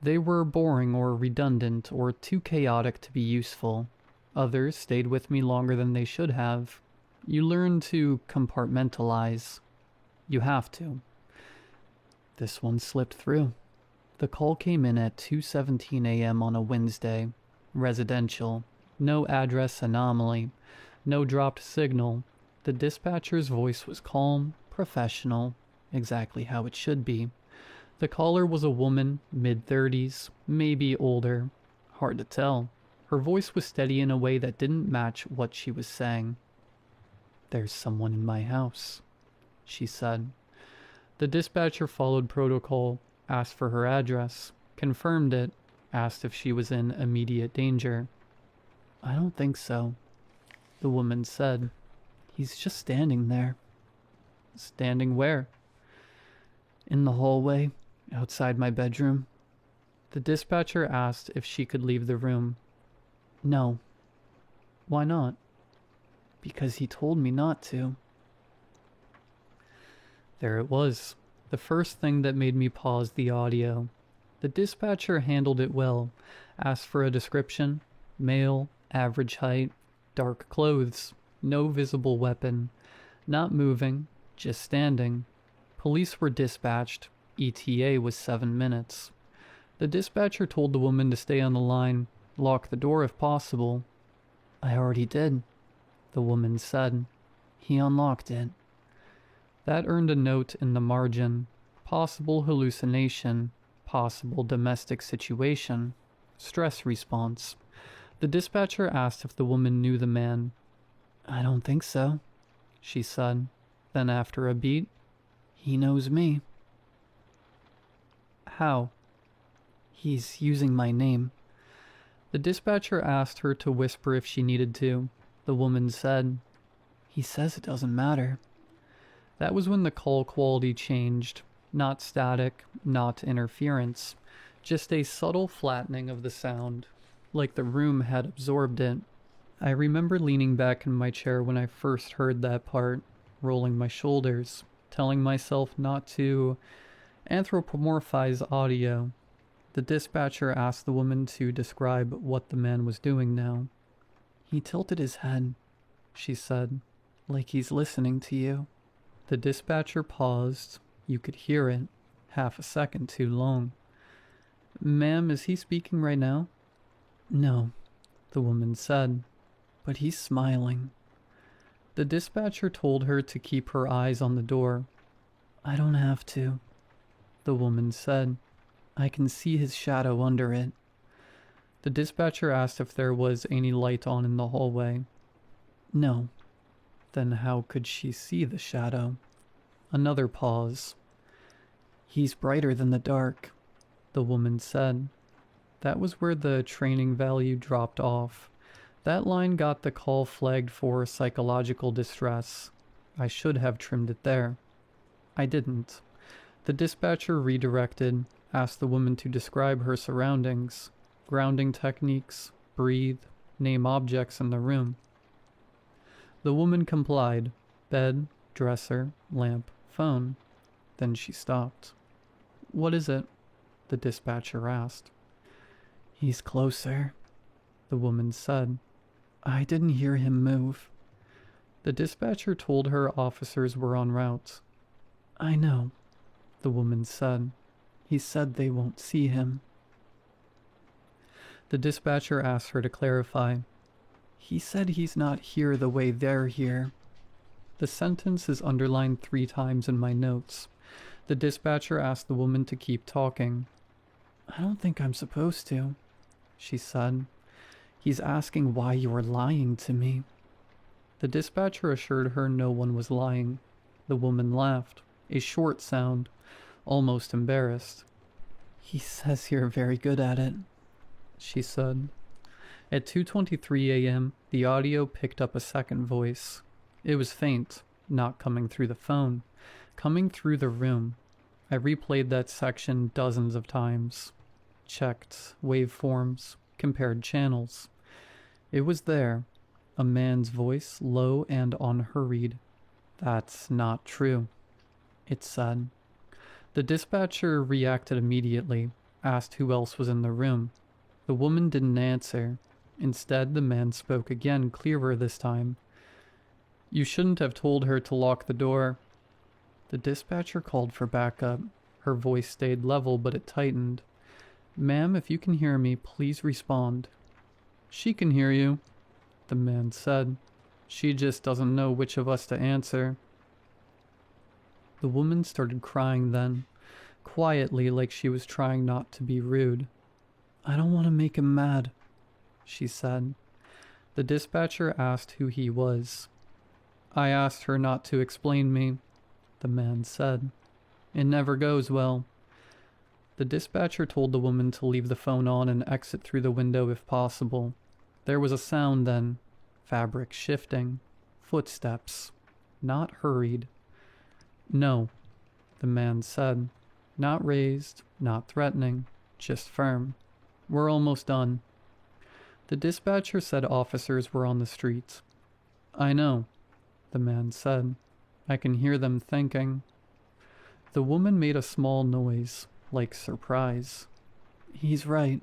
They were boring or redundant or too chaotic to be useful. Others stayed with me longer than they should have. You learn to compartmentalize. You have to. This one slipped through. The call came in at 2:17 a.m. on a Wednesday. Residential. No address anomaly. No dropped signal. The dispatcher's voice was calm, professional, exactly how it should be. The caller was a woman, mid-30s, maybe older. Hard to tell. Her voice was steady in a way that didn't match what she was saying. "There's someone in my house," she said. The dispatcher followed protocol, asked for her address, confirmed it, asked if she was in immediate danger. "I don't think so," the woman said. "He's just standing there." "Standing where?" "In the hallway, outside my bedroom." The dispatcher asked if she could leave the room. "No." "Why not?" "Because he told me not to." There it was. The first thing that made me pause the audio. The dispatcher handled it well. Asked for a description. Male, average height, dark clothes, no visible weapon. Not moving, just standing. Police were dispatched. ETA was 7 minutes. The dispatcher told the woman to stay on the line, lock the door if possible. "I already did," the woman said. "He unlocked it." That earned a note in the margin. Possible hallucination, possible domestic situation, stress response. The dispatcher asked if the woman knew the man. "I don't think so," she said. Then after a beat, "He knows me." "How?" "He's using my name." The dispatcher asked her to whisper if she needed to. The woman said, "He says it doesn't matter." That was when the call quality changed. Not static, not interference. Just a subtle flattening of the sound, like the room had absorbed it. I remember leaning back in my chair when I first heard that part, rolling my shoulders, telling myself not to anthropomorphize audio. The dispatcher asked the woman to describe what the man was doing now. "He tilted his head," she said, "like he's listening to you." The dispatcher paused. You could hear it. Half a second too long. "Ma'am, is he speaking right now?" "No." the woman said. But he's smiling. The dispatcher told her to keep her eyes on the door. I don't have to, the woman said. I can see his shadow under it. The dispatcher asked if there was any light on in the hallway. No. Then how could she see the shadow? Another pause. He's brighter than the dark, the woman said. That was where the training value dropped off. That line got the call flagged for psychological distress. I should have trimmed it there. I didn't. The dispatcher redirected, asked the woman to describe her surroundings, grounding techniques, breathe, name objects in the room. The woman complied. Bed, dresser, lamp, phone. Then she stopped. What is it? The dispatcher asked. He's closer, the woman said. I didn't hear him move. The dispatcher told her officers were en route. I know, the woman said. He said they won't see him. The dispatcher asked her to clarify. He said he's not here the way they're here. The sentence is underlined 3 times in my notes. The dispatcher asked the woman to keep talking. I don't think I'm supposed to, she said. He's asking why you're lying to me. The dispatcher assured her no one was lying. The woman laughed, a short sound, almost embarrassed. He says you're very good at it, she said. At 2:23 a.m., the audio picked up a second voice. It was faint, not coming through the phone, coming through the room. I replayed that section dozens of times. Checked waveforms, compared channels. It was there, a man's voice, low and unhurried. That's not true, it said. The dispatcher reacted immediately, asked who else was in the room. The woman didn't answer. Instead, the man spoke again, clearer this time. You shouldn't have told her to lock the door. The dispatcher called for backup. Her voice stayed level, but it tightened. Ma'am, if you can hear me, please respond. She can hear you, the man said. She just doesn't know which of us to answer. The woman started crying then, quietly, like she was trying not to be rude. I don't want to make him mad, she said. The dispatcher asked who he was. I asked her not to explain me, the man said. It never goes well. The dispatcher told the woman to leave the phone on and exit through the window if possible. There was a sound then, fabric shifting, footsteps, not hurried. No, the man said, not raised, not threatening, just firm. We're almost done. The dispatcher said officers were on the street. I know, the man said. I can hear them thinking. The woman made a small noise, like surprise. He's right,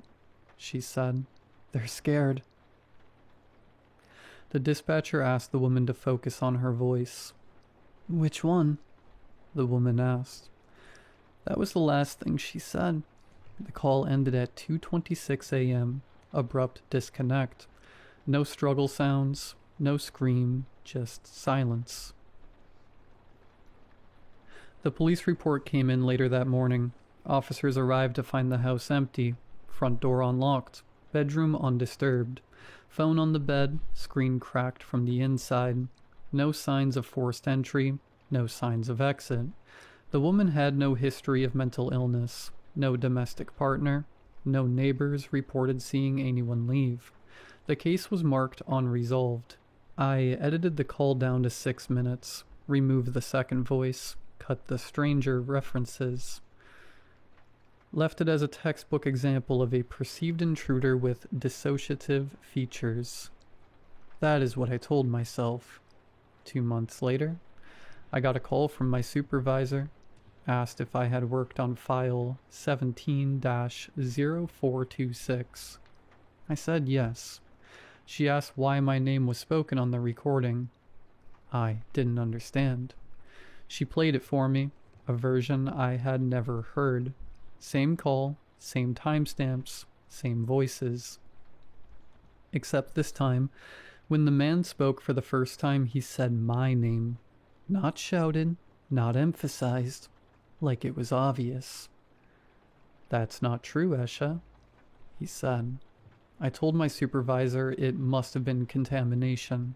she said. They're scared. The dispatcher asked the woman to focus on her voice. Which one? The woman asked. That was the last thing she said. The call ended at 2:26 a.m. Abrupt disconnect. No struggle sounds, no scream, just silence. The police report came in later that morning. Officers arrived to find the house empty, front door unlocked, bedroom undisturbed, phone on the bed, screen cracked from the inside. No signs of forced entry, no signs of exit. The woman had no history of mental illness, no domestic partner, no neighbors reported seeing anyone leave. The case was marked unresolved. I edited the call down to 6 minutes, removed the second voice, cut the stranger references, left it as a textbook example of a perceived intruder with dissociative features. That is what I told myself. 2 months later, I got a call from my supervisor, asked if I had worked on file 17-0426. I said yes. She asked why my name was spoken on the recording. I didn't understand. She played it for me, a version I had never heard. Same call, same timestamps, same voices. Except this time, when the man spoke for the first time, he said my name. Not shouted, not emphasized, like it was obvious. "That's not true, Esha," he said. I told my supervisor it must have been contamination,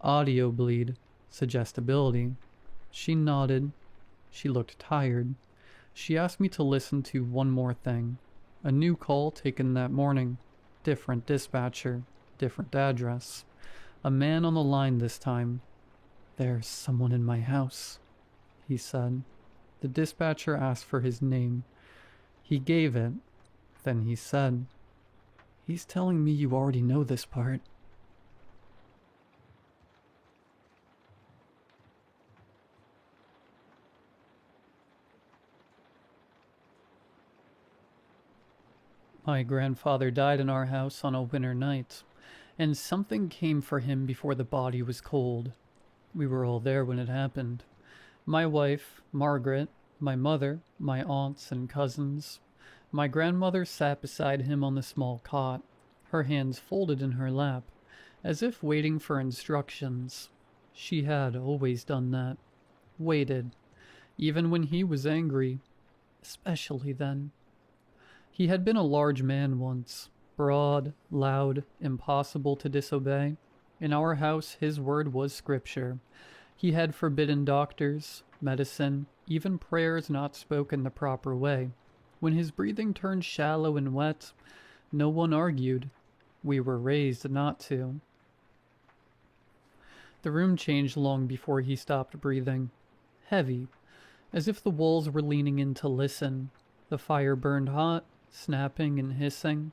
audio bleed, suggestibility. She nodded. She looked tired. She asked me to listen to one more thing. A new call taken that morning. Different dispatcher, different address. A man on the line this time. "There's someone in my house," he said. The dispatcher asked for his name. He gave it. Then he said, "He's telling me you already know this part." My grandfather died in our house on a winter night, and something came for him before the body was cold. We were all there when it happened. My wife, Margaret, my mother, my aunts and cousins. My grandmother sat beside him on the small cot, her hands folded in her lap, as if waiting for instructions. She had always done that. Waited, even when he was angry, especially then. He had been a large man once, broad, loud, impossible to disobey. In our house, his word was scripture. He had forbidden doctors, medicine, even prayers not spoken the proper way. When his breathing turned shallow and wet, no one argued. We were raised not to. The room changed long before he stopped breathing. Heavy, as if the walls were leaning in to listen. The fire burned hot, snapping and hissing.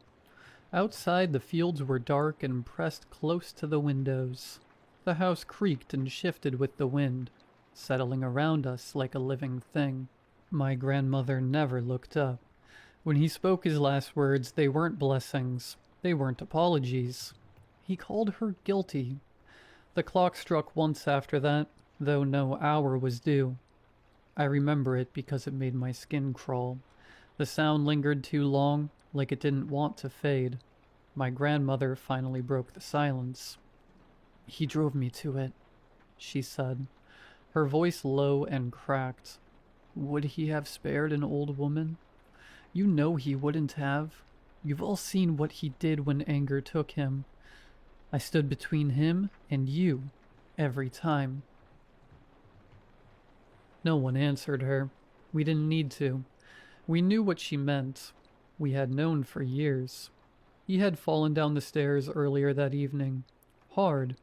Outside, the fields were dark and pressed close to the windows. The house creaked and shifted with the wind, settling around us like a living thing. My grandmother never looked up. When he spoke his last words, they weren't blessings. They weren't apologies. He called her guilty. The clock struck once after that, though no hour was due. I remember it because it made my skin crawl. The sound lingered too long, like it didn't want to fade. My grandmother finally broke the silence. "He drove me to it," she said, her voice low and cracked. "Would he have spared an old woman? You know he wouldn't have. You've all seen what he did when anger took him. I stood between him and you, every time." No one answered her. We didn't need to. We knew what she meant. We had known for years. He had fallen down the stairs earlier that evening. Hard.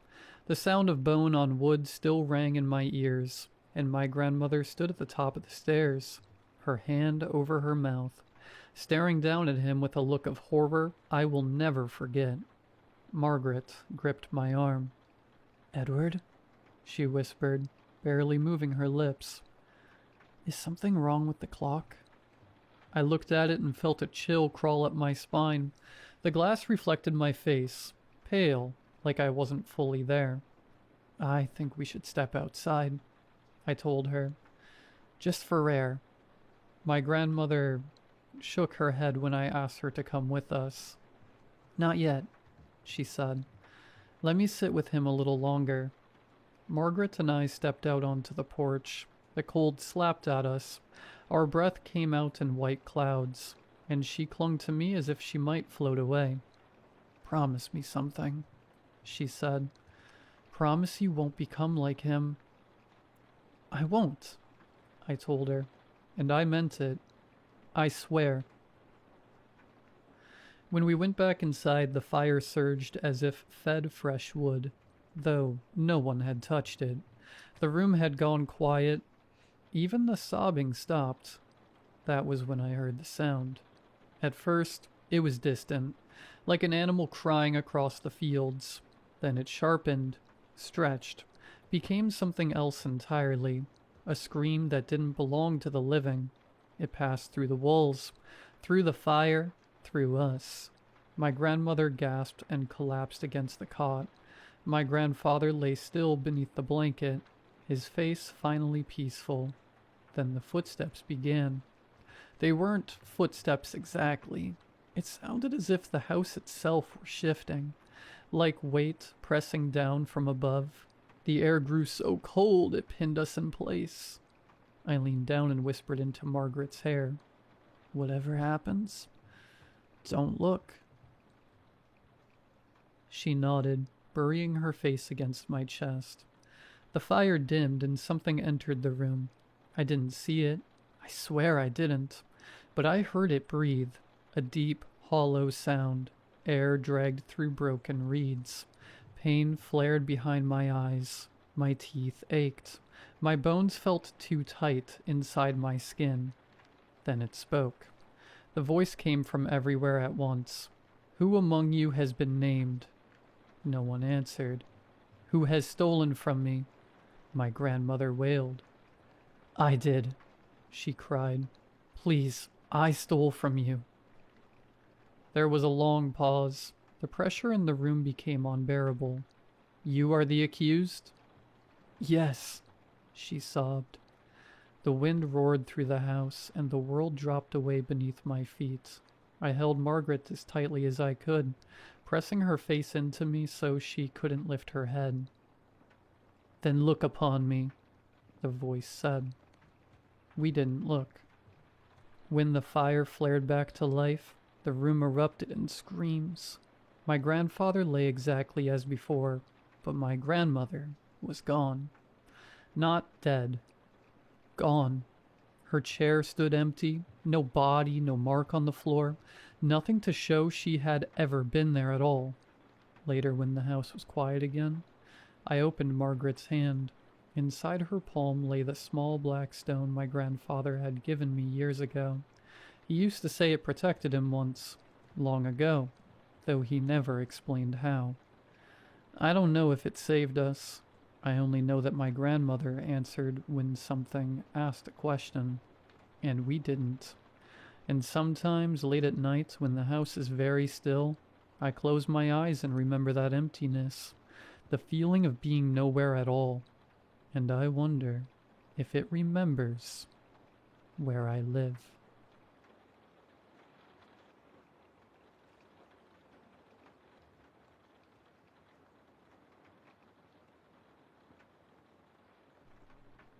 The sound of bone on wood still rang in my ears, and my grandmother stood at the top of the stairs, her hand over her mouth, staring down at him with a look of horror I will never forget. Margaret gripped my arm. "Edward," she whispered, barely moving her lips. "Is something wrong with the clock?" I looked at it and felt a chill crawl up my spine. The glass reflected my face, pale, like I wasn't fully there. "I think we should step outside," I told her. "Just for air." My grandmother shook her head when I asked her to come with us. "Not yet," she said. "Let me sit with him a little longer." Margaret and I stepped out onto the porch. The cold slapped at us. Our breath came out in white clouds, and she clung to me as if she might float away. "Promise me something," she said. "Promise you won't become like him." "I won't," I told her, and I meant it. I swear. When we went back inside, the fire surged as if fed fresh wood, though no one had touched it. The room had gone quiet. Even the sobbing stopped. That was when I heard the sound. At first, it was distant, like an animal crying across the fields. Then it sharpened, stretched, became something else entirely, a scream that didn't belong to the living. It passed through the walls, through the fire, through us. My grandmother gasped and collapsed against the cot. My grandfather lay still beneath the blanket, his face finally peaceful. Then the footsteps began. They weren't footsteps exactly. It sounded as if the house itself were shifting. like weight pressing down from above. The air grew so cold it pinned us in place. I leaned down and whispered into Margaret's hair, "Whatever happens, don't look." She nodded, burying her face against my chest. The fire dimmed and something entered the room. I didn't see it. I swear I didn't. But I heard it breathe, a deep, hollow sound. Air dragged through broken reeds. Pain flared behind my eyes. My teeth ached. My bones felt too tight inside my skin. Then it spoke. The voice came from everywhere at once. "Who among you has been named?" No one answered. "Who has stolen from me?" My grandmother wailed. "I did," she cried. "Please, I stole from you." There was a long pause. The pressure in the room became unbearable. "You are the accused?" "Yes," she sobbed. The wind roared through the house, and the world dropped away beneath my feet. I held Margaret as tightly as I could, pressing her face into me so she couldn't lift her head. "Then look upon me," the voice said. We didn't look. When the fire flared back to life, the room erupted in screams. My grandfather lay exactly as before, but my grandmother was gone. Not dead. Gone. Her chair stood empty, no body, no mark on the floor, nothing to show she had ever been there at all. Later, when the house was quiet again, I opened Margaret's hand. Inside her palm lay the small black stone my grandfather had given me years ago. He used to say it protected him once, long ago, though he never explained how. I don't know if it saved us. I only know that my grandmother answered when something asked a question, and we didn't. And sometimes, late at night, when the house is very still, I close my eyes and remember that emptiness, the feeling of being nowhere at all, and I wonder if it remembers where I live.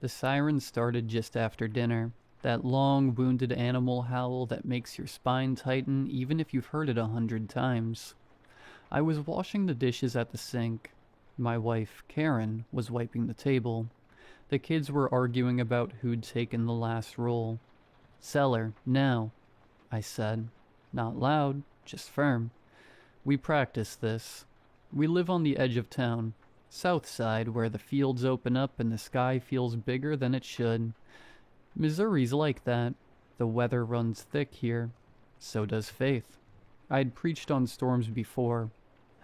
The siren started just after dinner, that long, wounded animal howl that makes your spine tighten even if you've heard it 100 times. I was washing the dishes at the sink. My wife, Karen, was wiping the table. The kids were arguing about who'd taken the last roll. "Cellar, now," I said. Not loud, just firm. We practice this. We live on the edge of town. South side, where the fields open up and the sky feels bigger than it should. Missouri's like that. The weather runs thick here. So does faith. I'd preached on storms before.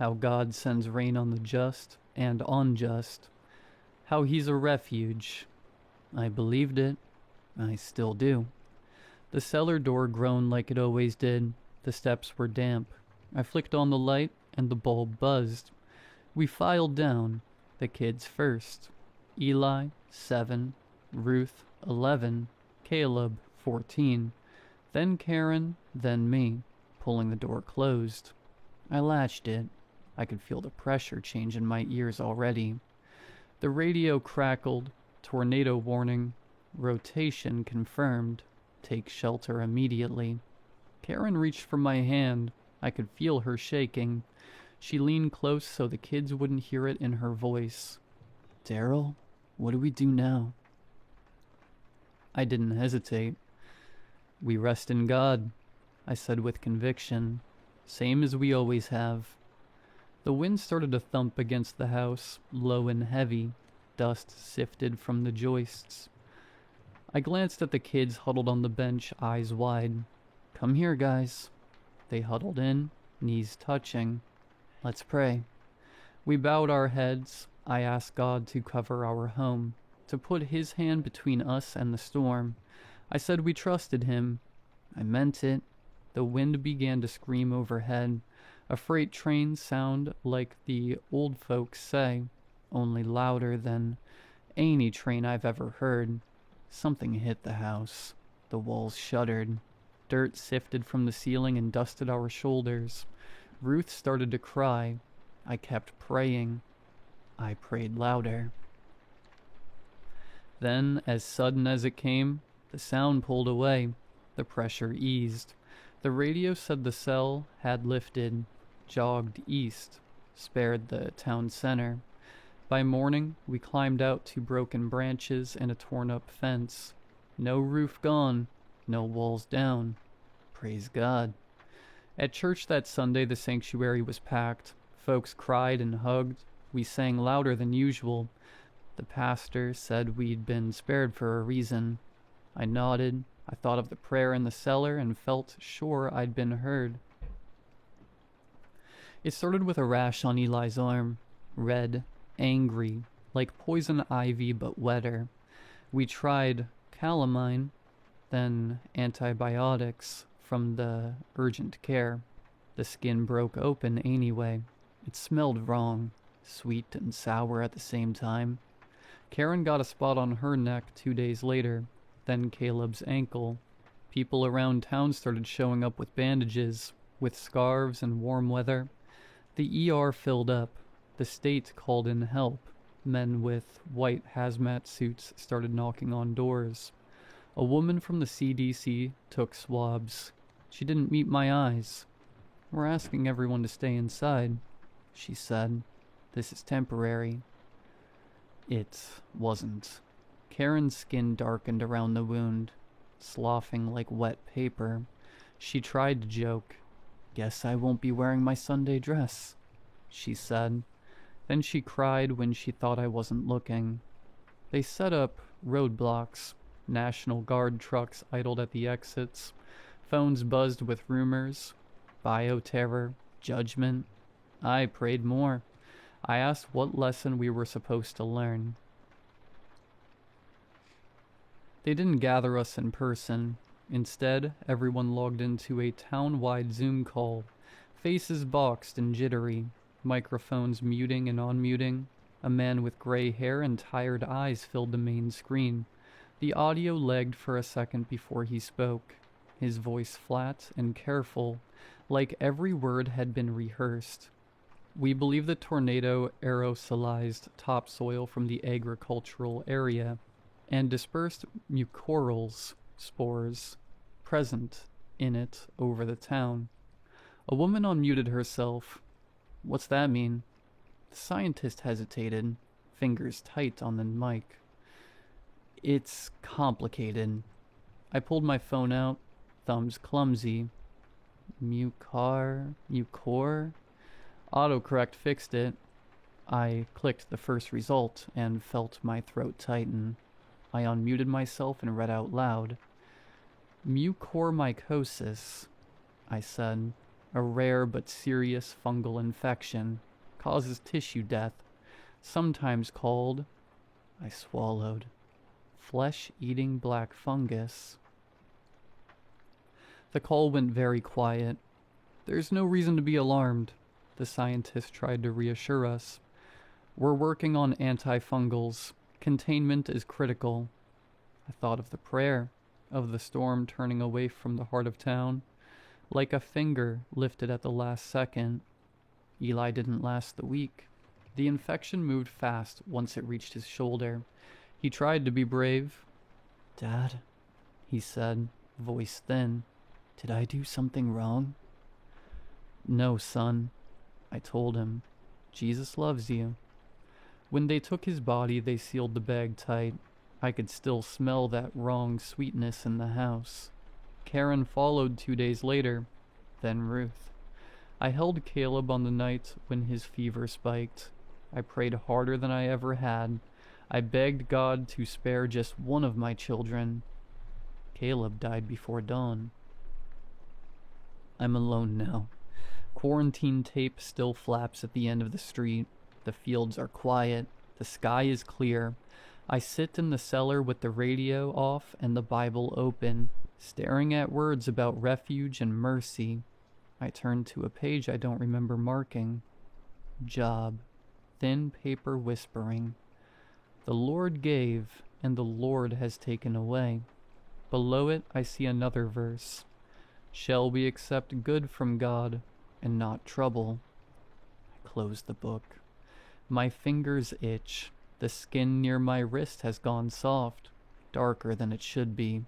How God sends rain on the just and unjust. How he's a refuge. I believed it. I still do. The cellar door groaned like it always did. The steps were damp. I flicked on the light and the bulb buzzed. We filed down, the kids first. Eli, 7, Ruth, 11, Caleb, 14, then Karen, then me, pulling the door closed. I latched it. I could feel the pressure change in my ears already. The radio crackled, tornado warning, rotation confirmed, take shelter immediately. Karen reached for my hand. I could feel her shaking. She leaned close so the kids wouldn't hear it in her voice. "Daryl, what do we do now?" I didn't hesitate. "We rest in God," I said with conviction. "Same as we always have." The wind started to thump against the house, low and heavy. Dust sifted from the joists. I glanced at the kids huddled on the bench, eyes wide. "Come here, guys." They huddled in, knees touching. "Let's pray." We bowed our heads. I asked God to cover our home, to put his hand between us and the storm. I said we trusted him. I meant it. The wind began to scream overhead. A freight train sound like the old folks say, only louder than any train I've ever heard. Something hit the house. The walls shuddered. Dirt sifted from the ceiling and dusted our shoulders. Ruth started to cry. I kept praying. I prayed louder. Then, as sudden as it came, the sound pulled away. The pressure eased. The radio said the cell had lifted, jogged east, spared the town center. By morning, we climbed out to broken branches and a torn-up fence. No roof gone, no walls down. Praise God. At church that Sunday, the sanctuary was packed. Folks cried and hugged. We sang louder than usual. The pastor said we'd been spared for a reason. I nodded. I thought of the prayer in the cellar and felt sure I'd been heard. It started with a rash on Eli's arm. Red, angry, like poison ivy but wetter. We tried calamine, then antibiotics from the urgent care. The skin broke open anyway. It smelled wrong, sweet and sour at the same time. Karen got a spot on her neck 2 days later, then Caleb's ankle. People around town started showing up with bandages, with scarves and warm weather. The ER filled up. The state called in help. Men with white hazmat suits started knocking on doors. A woman from the CDC took swabs. She didn't meet my eyes. "We're asking everyone to stay inside," she said. "This is temporary." It wasn't. Karen's skin darkened around the wound, sloughing like wet paper. She tried to joke. "Guess I won't be wearing my Sunday dress," she said. Then she cried when she thought I wasn't looking. They set up roadblocks. National Guard trucks idled at the exits. Phones buzzed with rumors. Bioterror. Judgment. I prayed more. I asked what lesson we were supposed to learn. They didn't gather us in person. Instead, everyone logged into a town-wide Zoom call. Faces boxed and jittery. Microphones muting and unmuting. A man with gray hair and tired eyes filled the main screen. The audio lagged for a second before he spoke. His voice flat and careful, like every word had been rehearsed. "We believe the tornado aerosolized topsoil from the agricultural area and dispersed mucorals, spores, present in it over the town." A woman unmuted herself. "What's that mean?" The scientist hesitated, fingers tight on the mic. "It's complicated." I pulled my phone out, thumbs clumsy. Mucor? Autocorrect fixed it. I clicked the first result and felt my throat tighten. I unmuted myself and read out loud. "Mucormycosis," I said. "A rare but serious fungal infection. Causes tissue death. Sometimes called," I swallowed, "flesh-eating black fungus." The call went very quiet. "There's no reason to be alarmed," the scientist tried to reassure us. "We're working on antifungals. Containment is critical." I thought of the prayer, of the storm turning away from the heart of town, like a finger lifted at the last second. Eli didn't last the week. The infection moved fast once it reached his shoulder. He tried to be brave. "Dad," he said, voice thin, "did I do something wrong?" "No, son," I told him. "Jesus loves you." When they took his body, they sealed the bag tight. I could still smell that wrong sweetness in the house. Karen followed 2 days later, then Ruth. I held Caleb on the night when his fever spiked. I prayed harder than I ever had. I begged God to spare just one of my children. Caleb died before dawn. I'm alone now. Quarantine tape still flaps at the end of the street. The fields are quiet. The sky is clear. I sit in the cellar with the radio off and the Bible open, staring at words about refuge and mercy. I turn to a page I don't remember marking. Job. Thin paper whispering. The Lord gave, and the Lord has taken away. Below it I see another verse. Shall we accept good from God and not trouble? I close the book. My fingers itch. The skin near my wrist has gone soft, darker than it should be.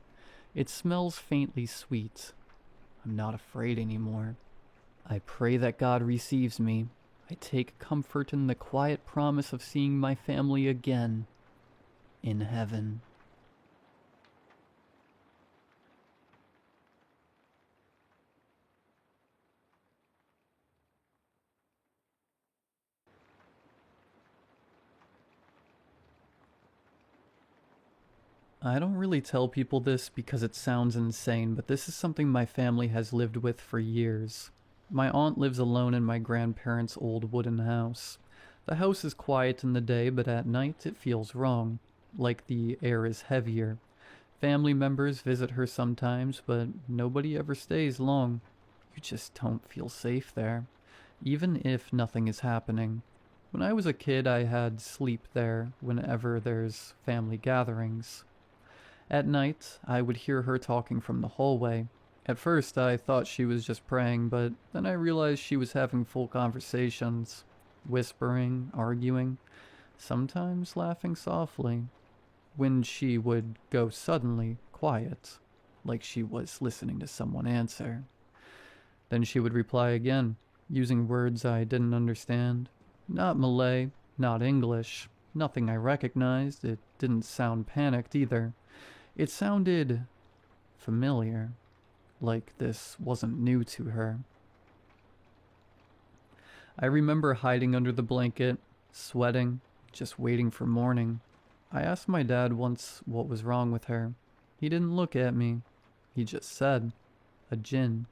It smells faintly sweet. I'm not afraid anymore. I pray that God receives me. I take comfort in the quiet promise of seeing my family again in heaven. I don't really tell people this because it sounds insane, but this is something my family has lived with for years. My aunt lives alone in my grandparents' old wooden house. The house is quiet in the day, but at night it feels wrong, like the air is heavier. Family members visit her sometimes, but nobody ever stays long. You just don't feel safe there, even if nothing is happening. When I was a kid, I had sleep there whenever there's family gatherings. At night, I would hear her talking from the hallway. At first, I thought she was just praying, but then I realized she was having full conversations, whispering, arguing, sometimes laughing softly, when she would go suddenly quiet, like she was listening to someone answer. Then she would reply again, using words I didn't understand. Not Malay, not English, nothing I recognized. It didn't sound panicked either. It sounded familiar, like this wasn't new to her. I remember hiding under the blanket, sweating, just waiting for morning. I asked my dad once what was wrong with her. He didn't look at me. He just said, a jinn.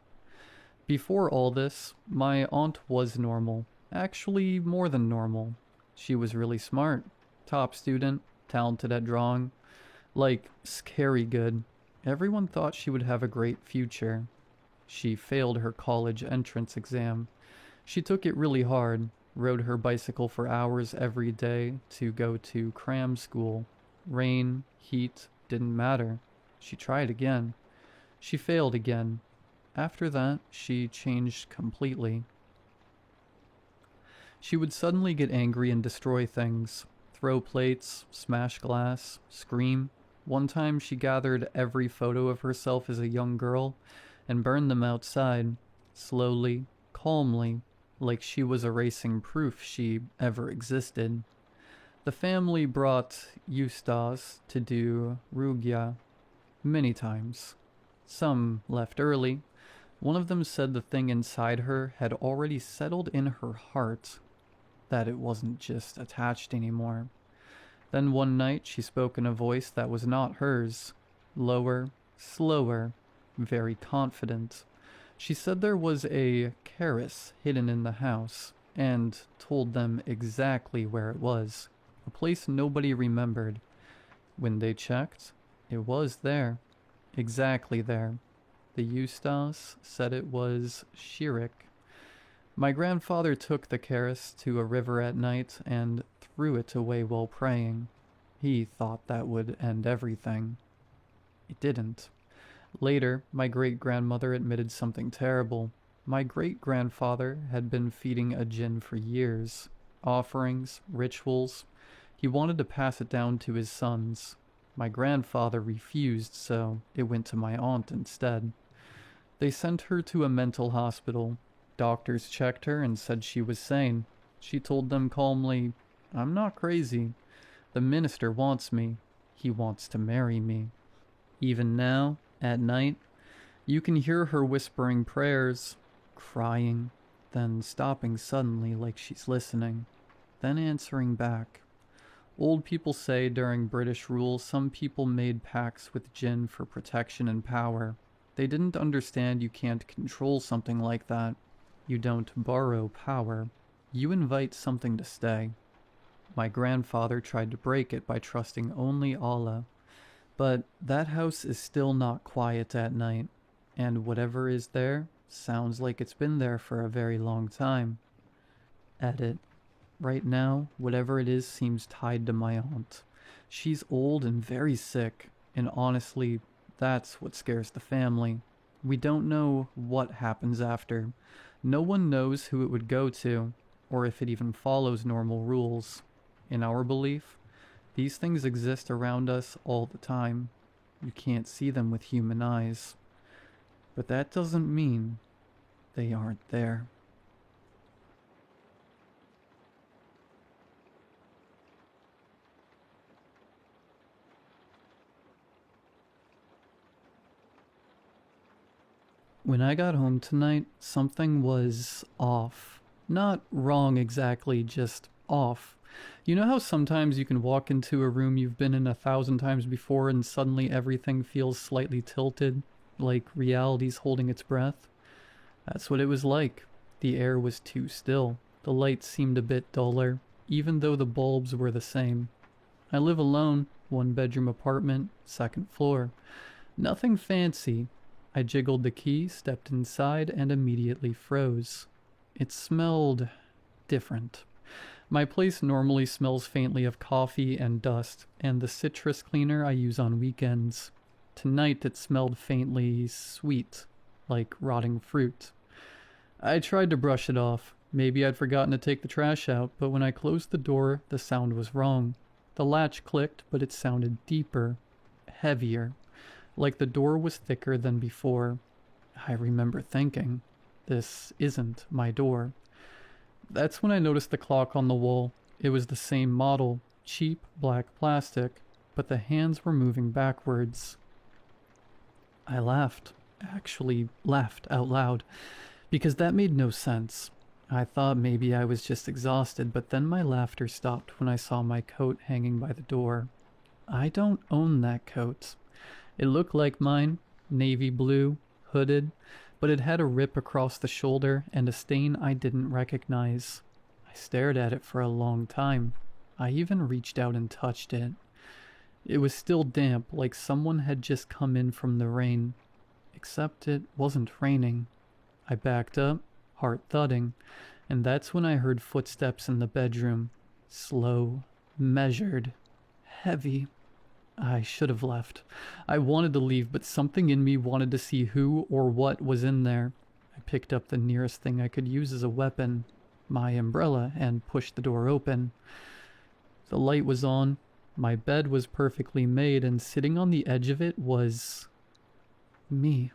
Before all this, my aunt was normal. Actually, more than normal. She was really smart, top student, talented at drawing. Like, scary good. Everyone thought she would have a great future. She failed her college entrance exam. She took it really hard, rode her bicycle for hours every day to go to cram school. Rain, heat, didn't matter. She tried again. She failed again. After that, she changed completely. She would suddenly get angry and destroy things. Throw plates, smash glass, scream. One time she gathered every photo of herself as a young girl and burned them outside, slowly, calmly, like she was erasing proof she ever existed. The family brought Eustace to do Rugia many times. Some left early. One of them said the thing inside her had already settled in her heart, that it wasn't just attached anymore. Then one night she spoke in a voice that was not hers, lower, slower, very confident. She said there was a keris hidden in the house, and told them exactly where it was, a place nobody remembered. When they checked, it was there, exactly there. The Eustace said it was Shirik. My grandfather took the keris to a river at night and threw it away while praying. He thought that would end everything. It didn't. Later, my great-grandmother admitted something terrible. My great-grandfather had been feeding a jinn for years. Offerings, rituals. He wanted to pass it down to his sons. My grandfather refused, so it went to my aunt instead. They sent her to a mental hospital. Doctors checked her and said she was sane. She told them calmly, "I'm not crazy. The minister wants me. He wants to marry me." Even now, at night, you can hear her whispering prayers, crying, then stopping suddenly like she's listening, then answering back. Old people say during British rule some people made pacts with jinn for protection and power. They didn't understand you can't control something like that. You don't borrow power. You invite something to stay. My grandfather tried to break it by trusting only Allah. But that house is still not quiet at night, and whatever is there sounds like it's been there for a very long time. Edit. Right now, whatever it is seems tied to my aunt. She's old and very sick, and honestly, that's what scares the family. We don't know what happens after. No one knows who it would go to. or if it even follows normal rules. In our belief, these things exist around us all the time. You can't see them with human eyes. But that doesn't mean they aren't there. When I got home tonight, something was off. Not wrong exactly, just off. You know how sometimes you can walk into a room you've been in 1,000 times before and suddenly everything feels slightly tilted, like reality's holding its breath? That's what it was like. The air was too still. The lights seemed a bit duller, even though the bulbs were the same. I live alone, 1-bedroom apartment, 2nd floor. Nothing fancy. I jiggled the key, stepped inside, and immediately froze. It smelled different. My place normally smells faintly of coffee and dust, and the citrus cleaner I use on weekends. Tonight it smelled faintly sweet, like rotting fruit. I tried to brush it off. Maybe I'd forgotten to take the trash out, but when I closed the door, the sound was wrong. The latch clicked, but it sounded deeper, heavier, like the door was thicker than before. I remember thinking, this isn't my door. That's when I noticed the clock on the wall. It was the same model, cheap black plastic, but the hands were moving backwards. I laughed, actually laughed out loud, because that made no sense. I thought maybe I was just exhausted, but then my laughter stopped when I saw my coat hanging by the door. I don't own that coat. It looked like mine, navy blue, hooded, but it had a rip across the shoulder and a stain I didn't recognize. I stared at it for a long time. I even reached out and touched it. It was still damp, like someone had just come in from the rain. Except it wasn't raining. I backed up, heart thudding, and that's when I heard footsteps in the bedroom. Slow, measured, heavy. I should have left. I wanted to leave, but something in me wanted to see who or what was in there. I picked up the nearest thing I could use as a weapon, my umbrella, and pushed the door open. The light was on. My bed was perfectly made, and sitting on the edge of it was me.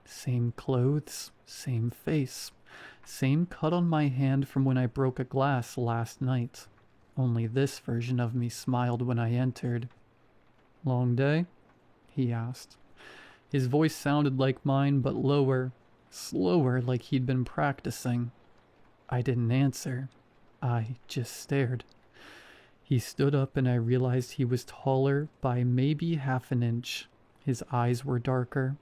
Same clothes, same face, same cut on my hand from when I broke a glass last night. Only this version of me smiled when I entered. "Long day?" he asked. His voice sounded like mine, but lower, slower, like he'd been practicing. I didn't answer. I just stared. He stood up and I realized he was taller by maybe half an inch. His eyes were darker,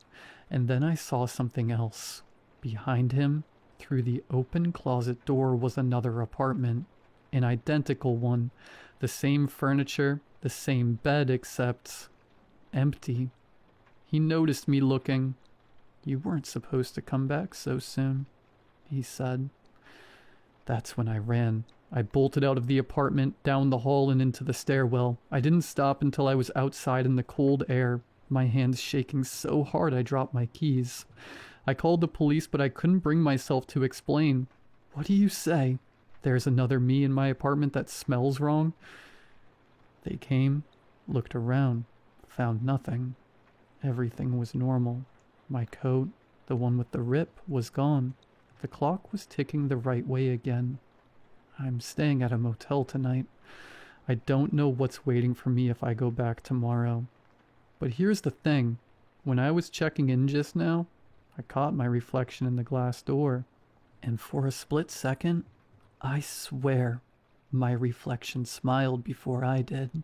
and then I saw something else. Behind him, through the open closet door, was another apartment. An identical one. The same furniture, the same bed, except empty. He noticed me looking. "You weren't supposed to come back so soon," he said. That's when I ran. I bolted out of the apartment, down the hall, and into the stairwell. I didn't stop until I was outside in the cold air, my hands shaking so hard I dropped my keys. I called the police, but I couldn't bring myself to explain. "What do you say? There's another me in my apartment that smells wrong?" They came, looked around, found nothing. Everything was normal. My coat, the one with the rip, was gone. The clock was ticking the right way again. I'm staying at a motel tonight. I don't know what's waiting for me if I go back tomorrow. But here's the thing. When I was checking in just now, I caught my reflection in the glass door. And for a split second, I swear, my reflection smiled before I did.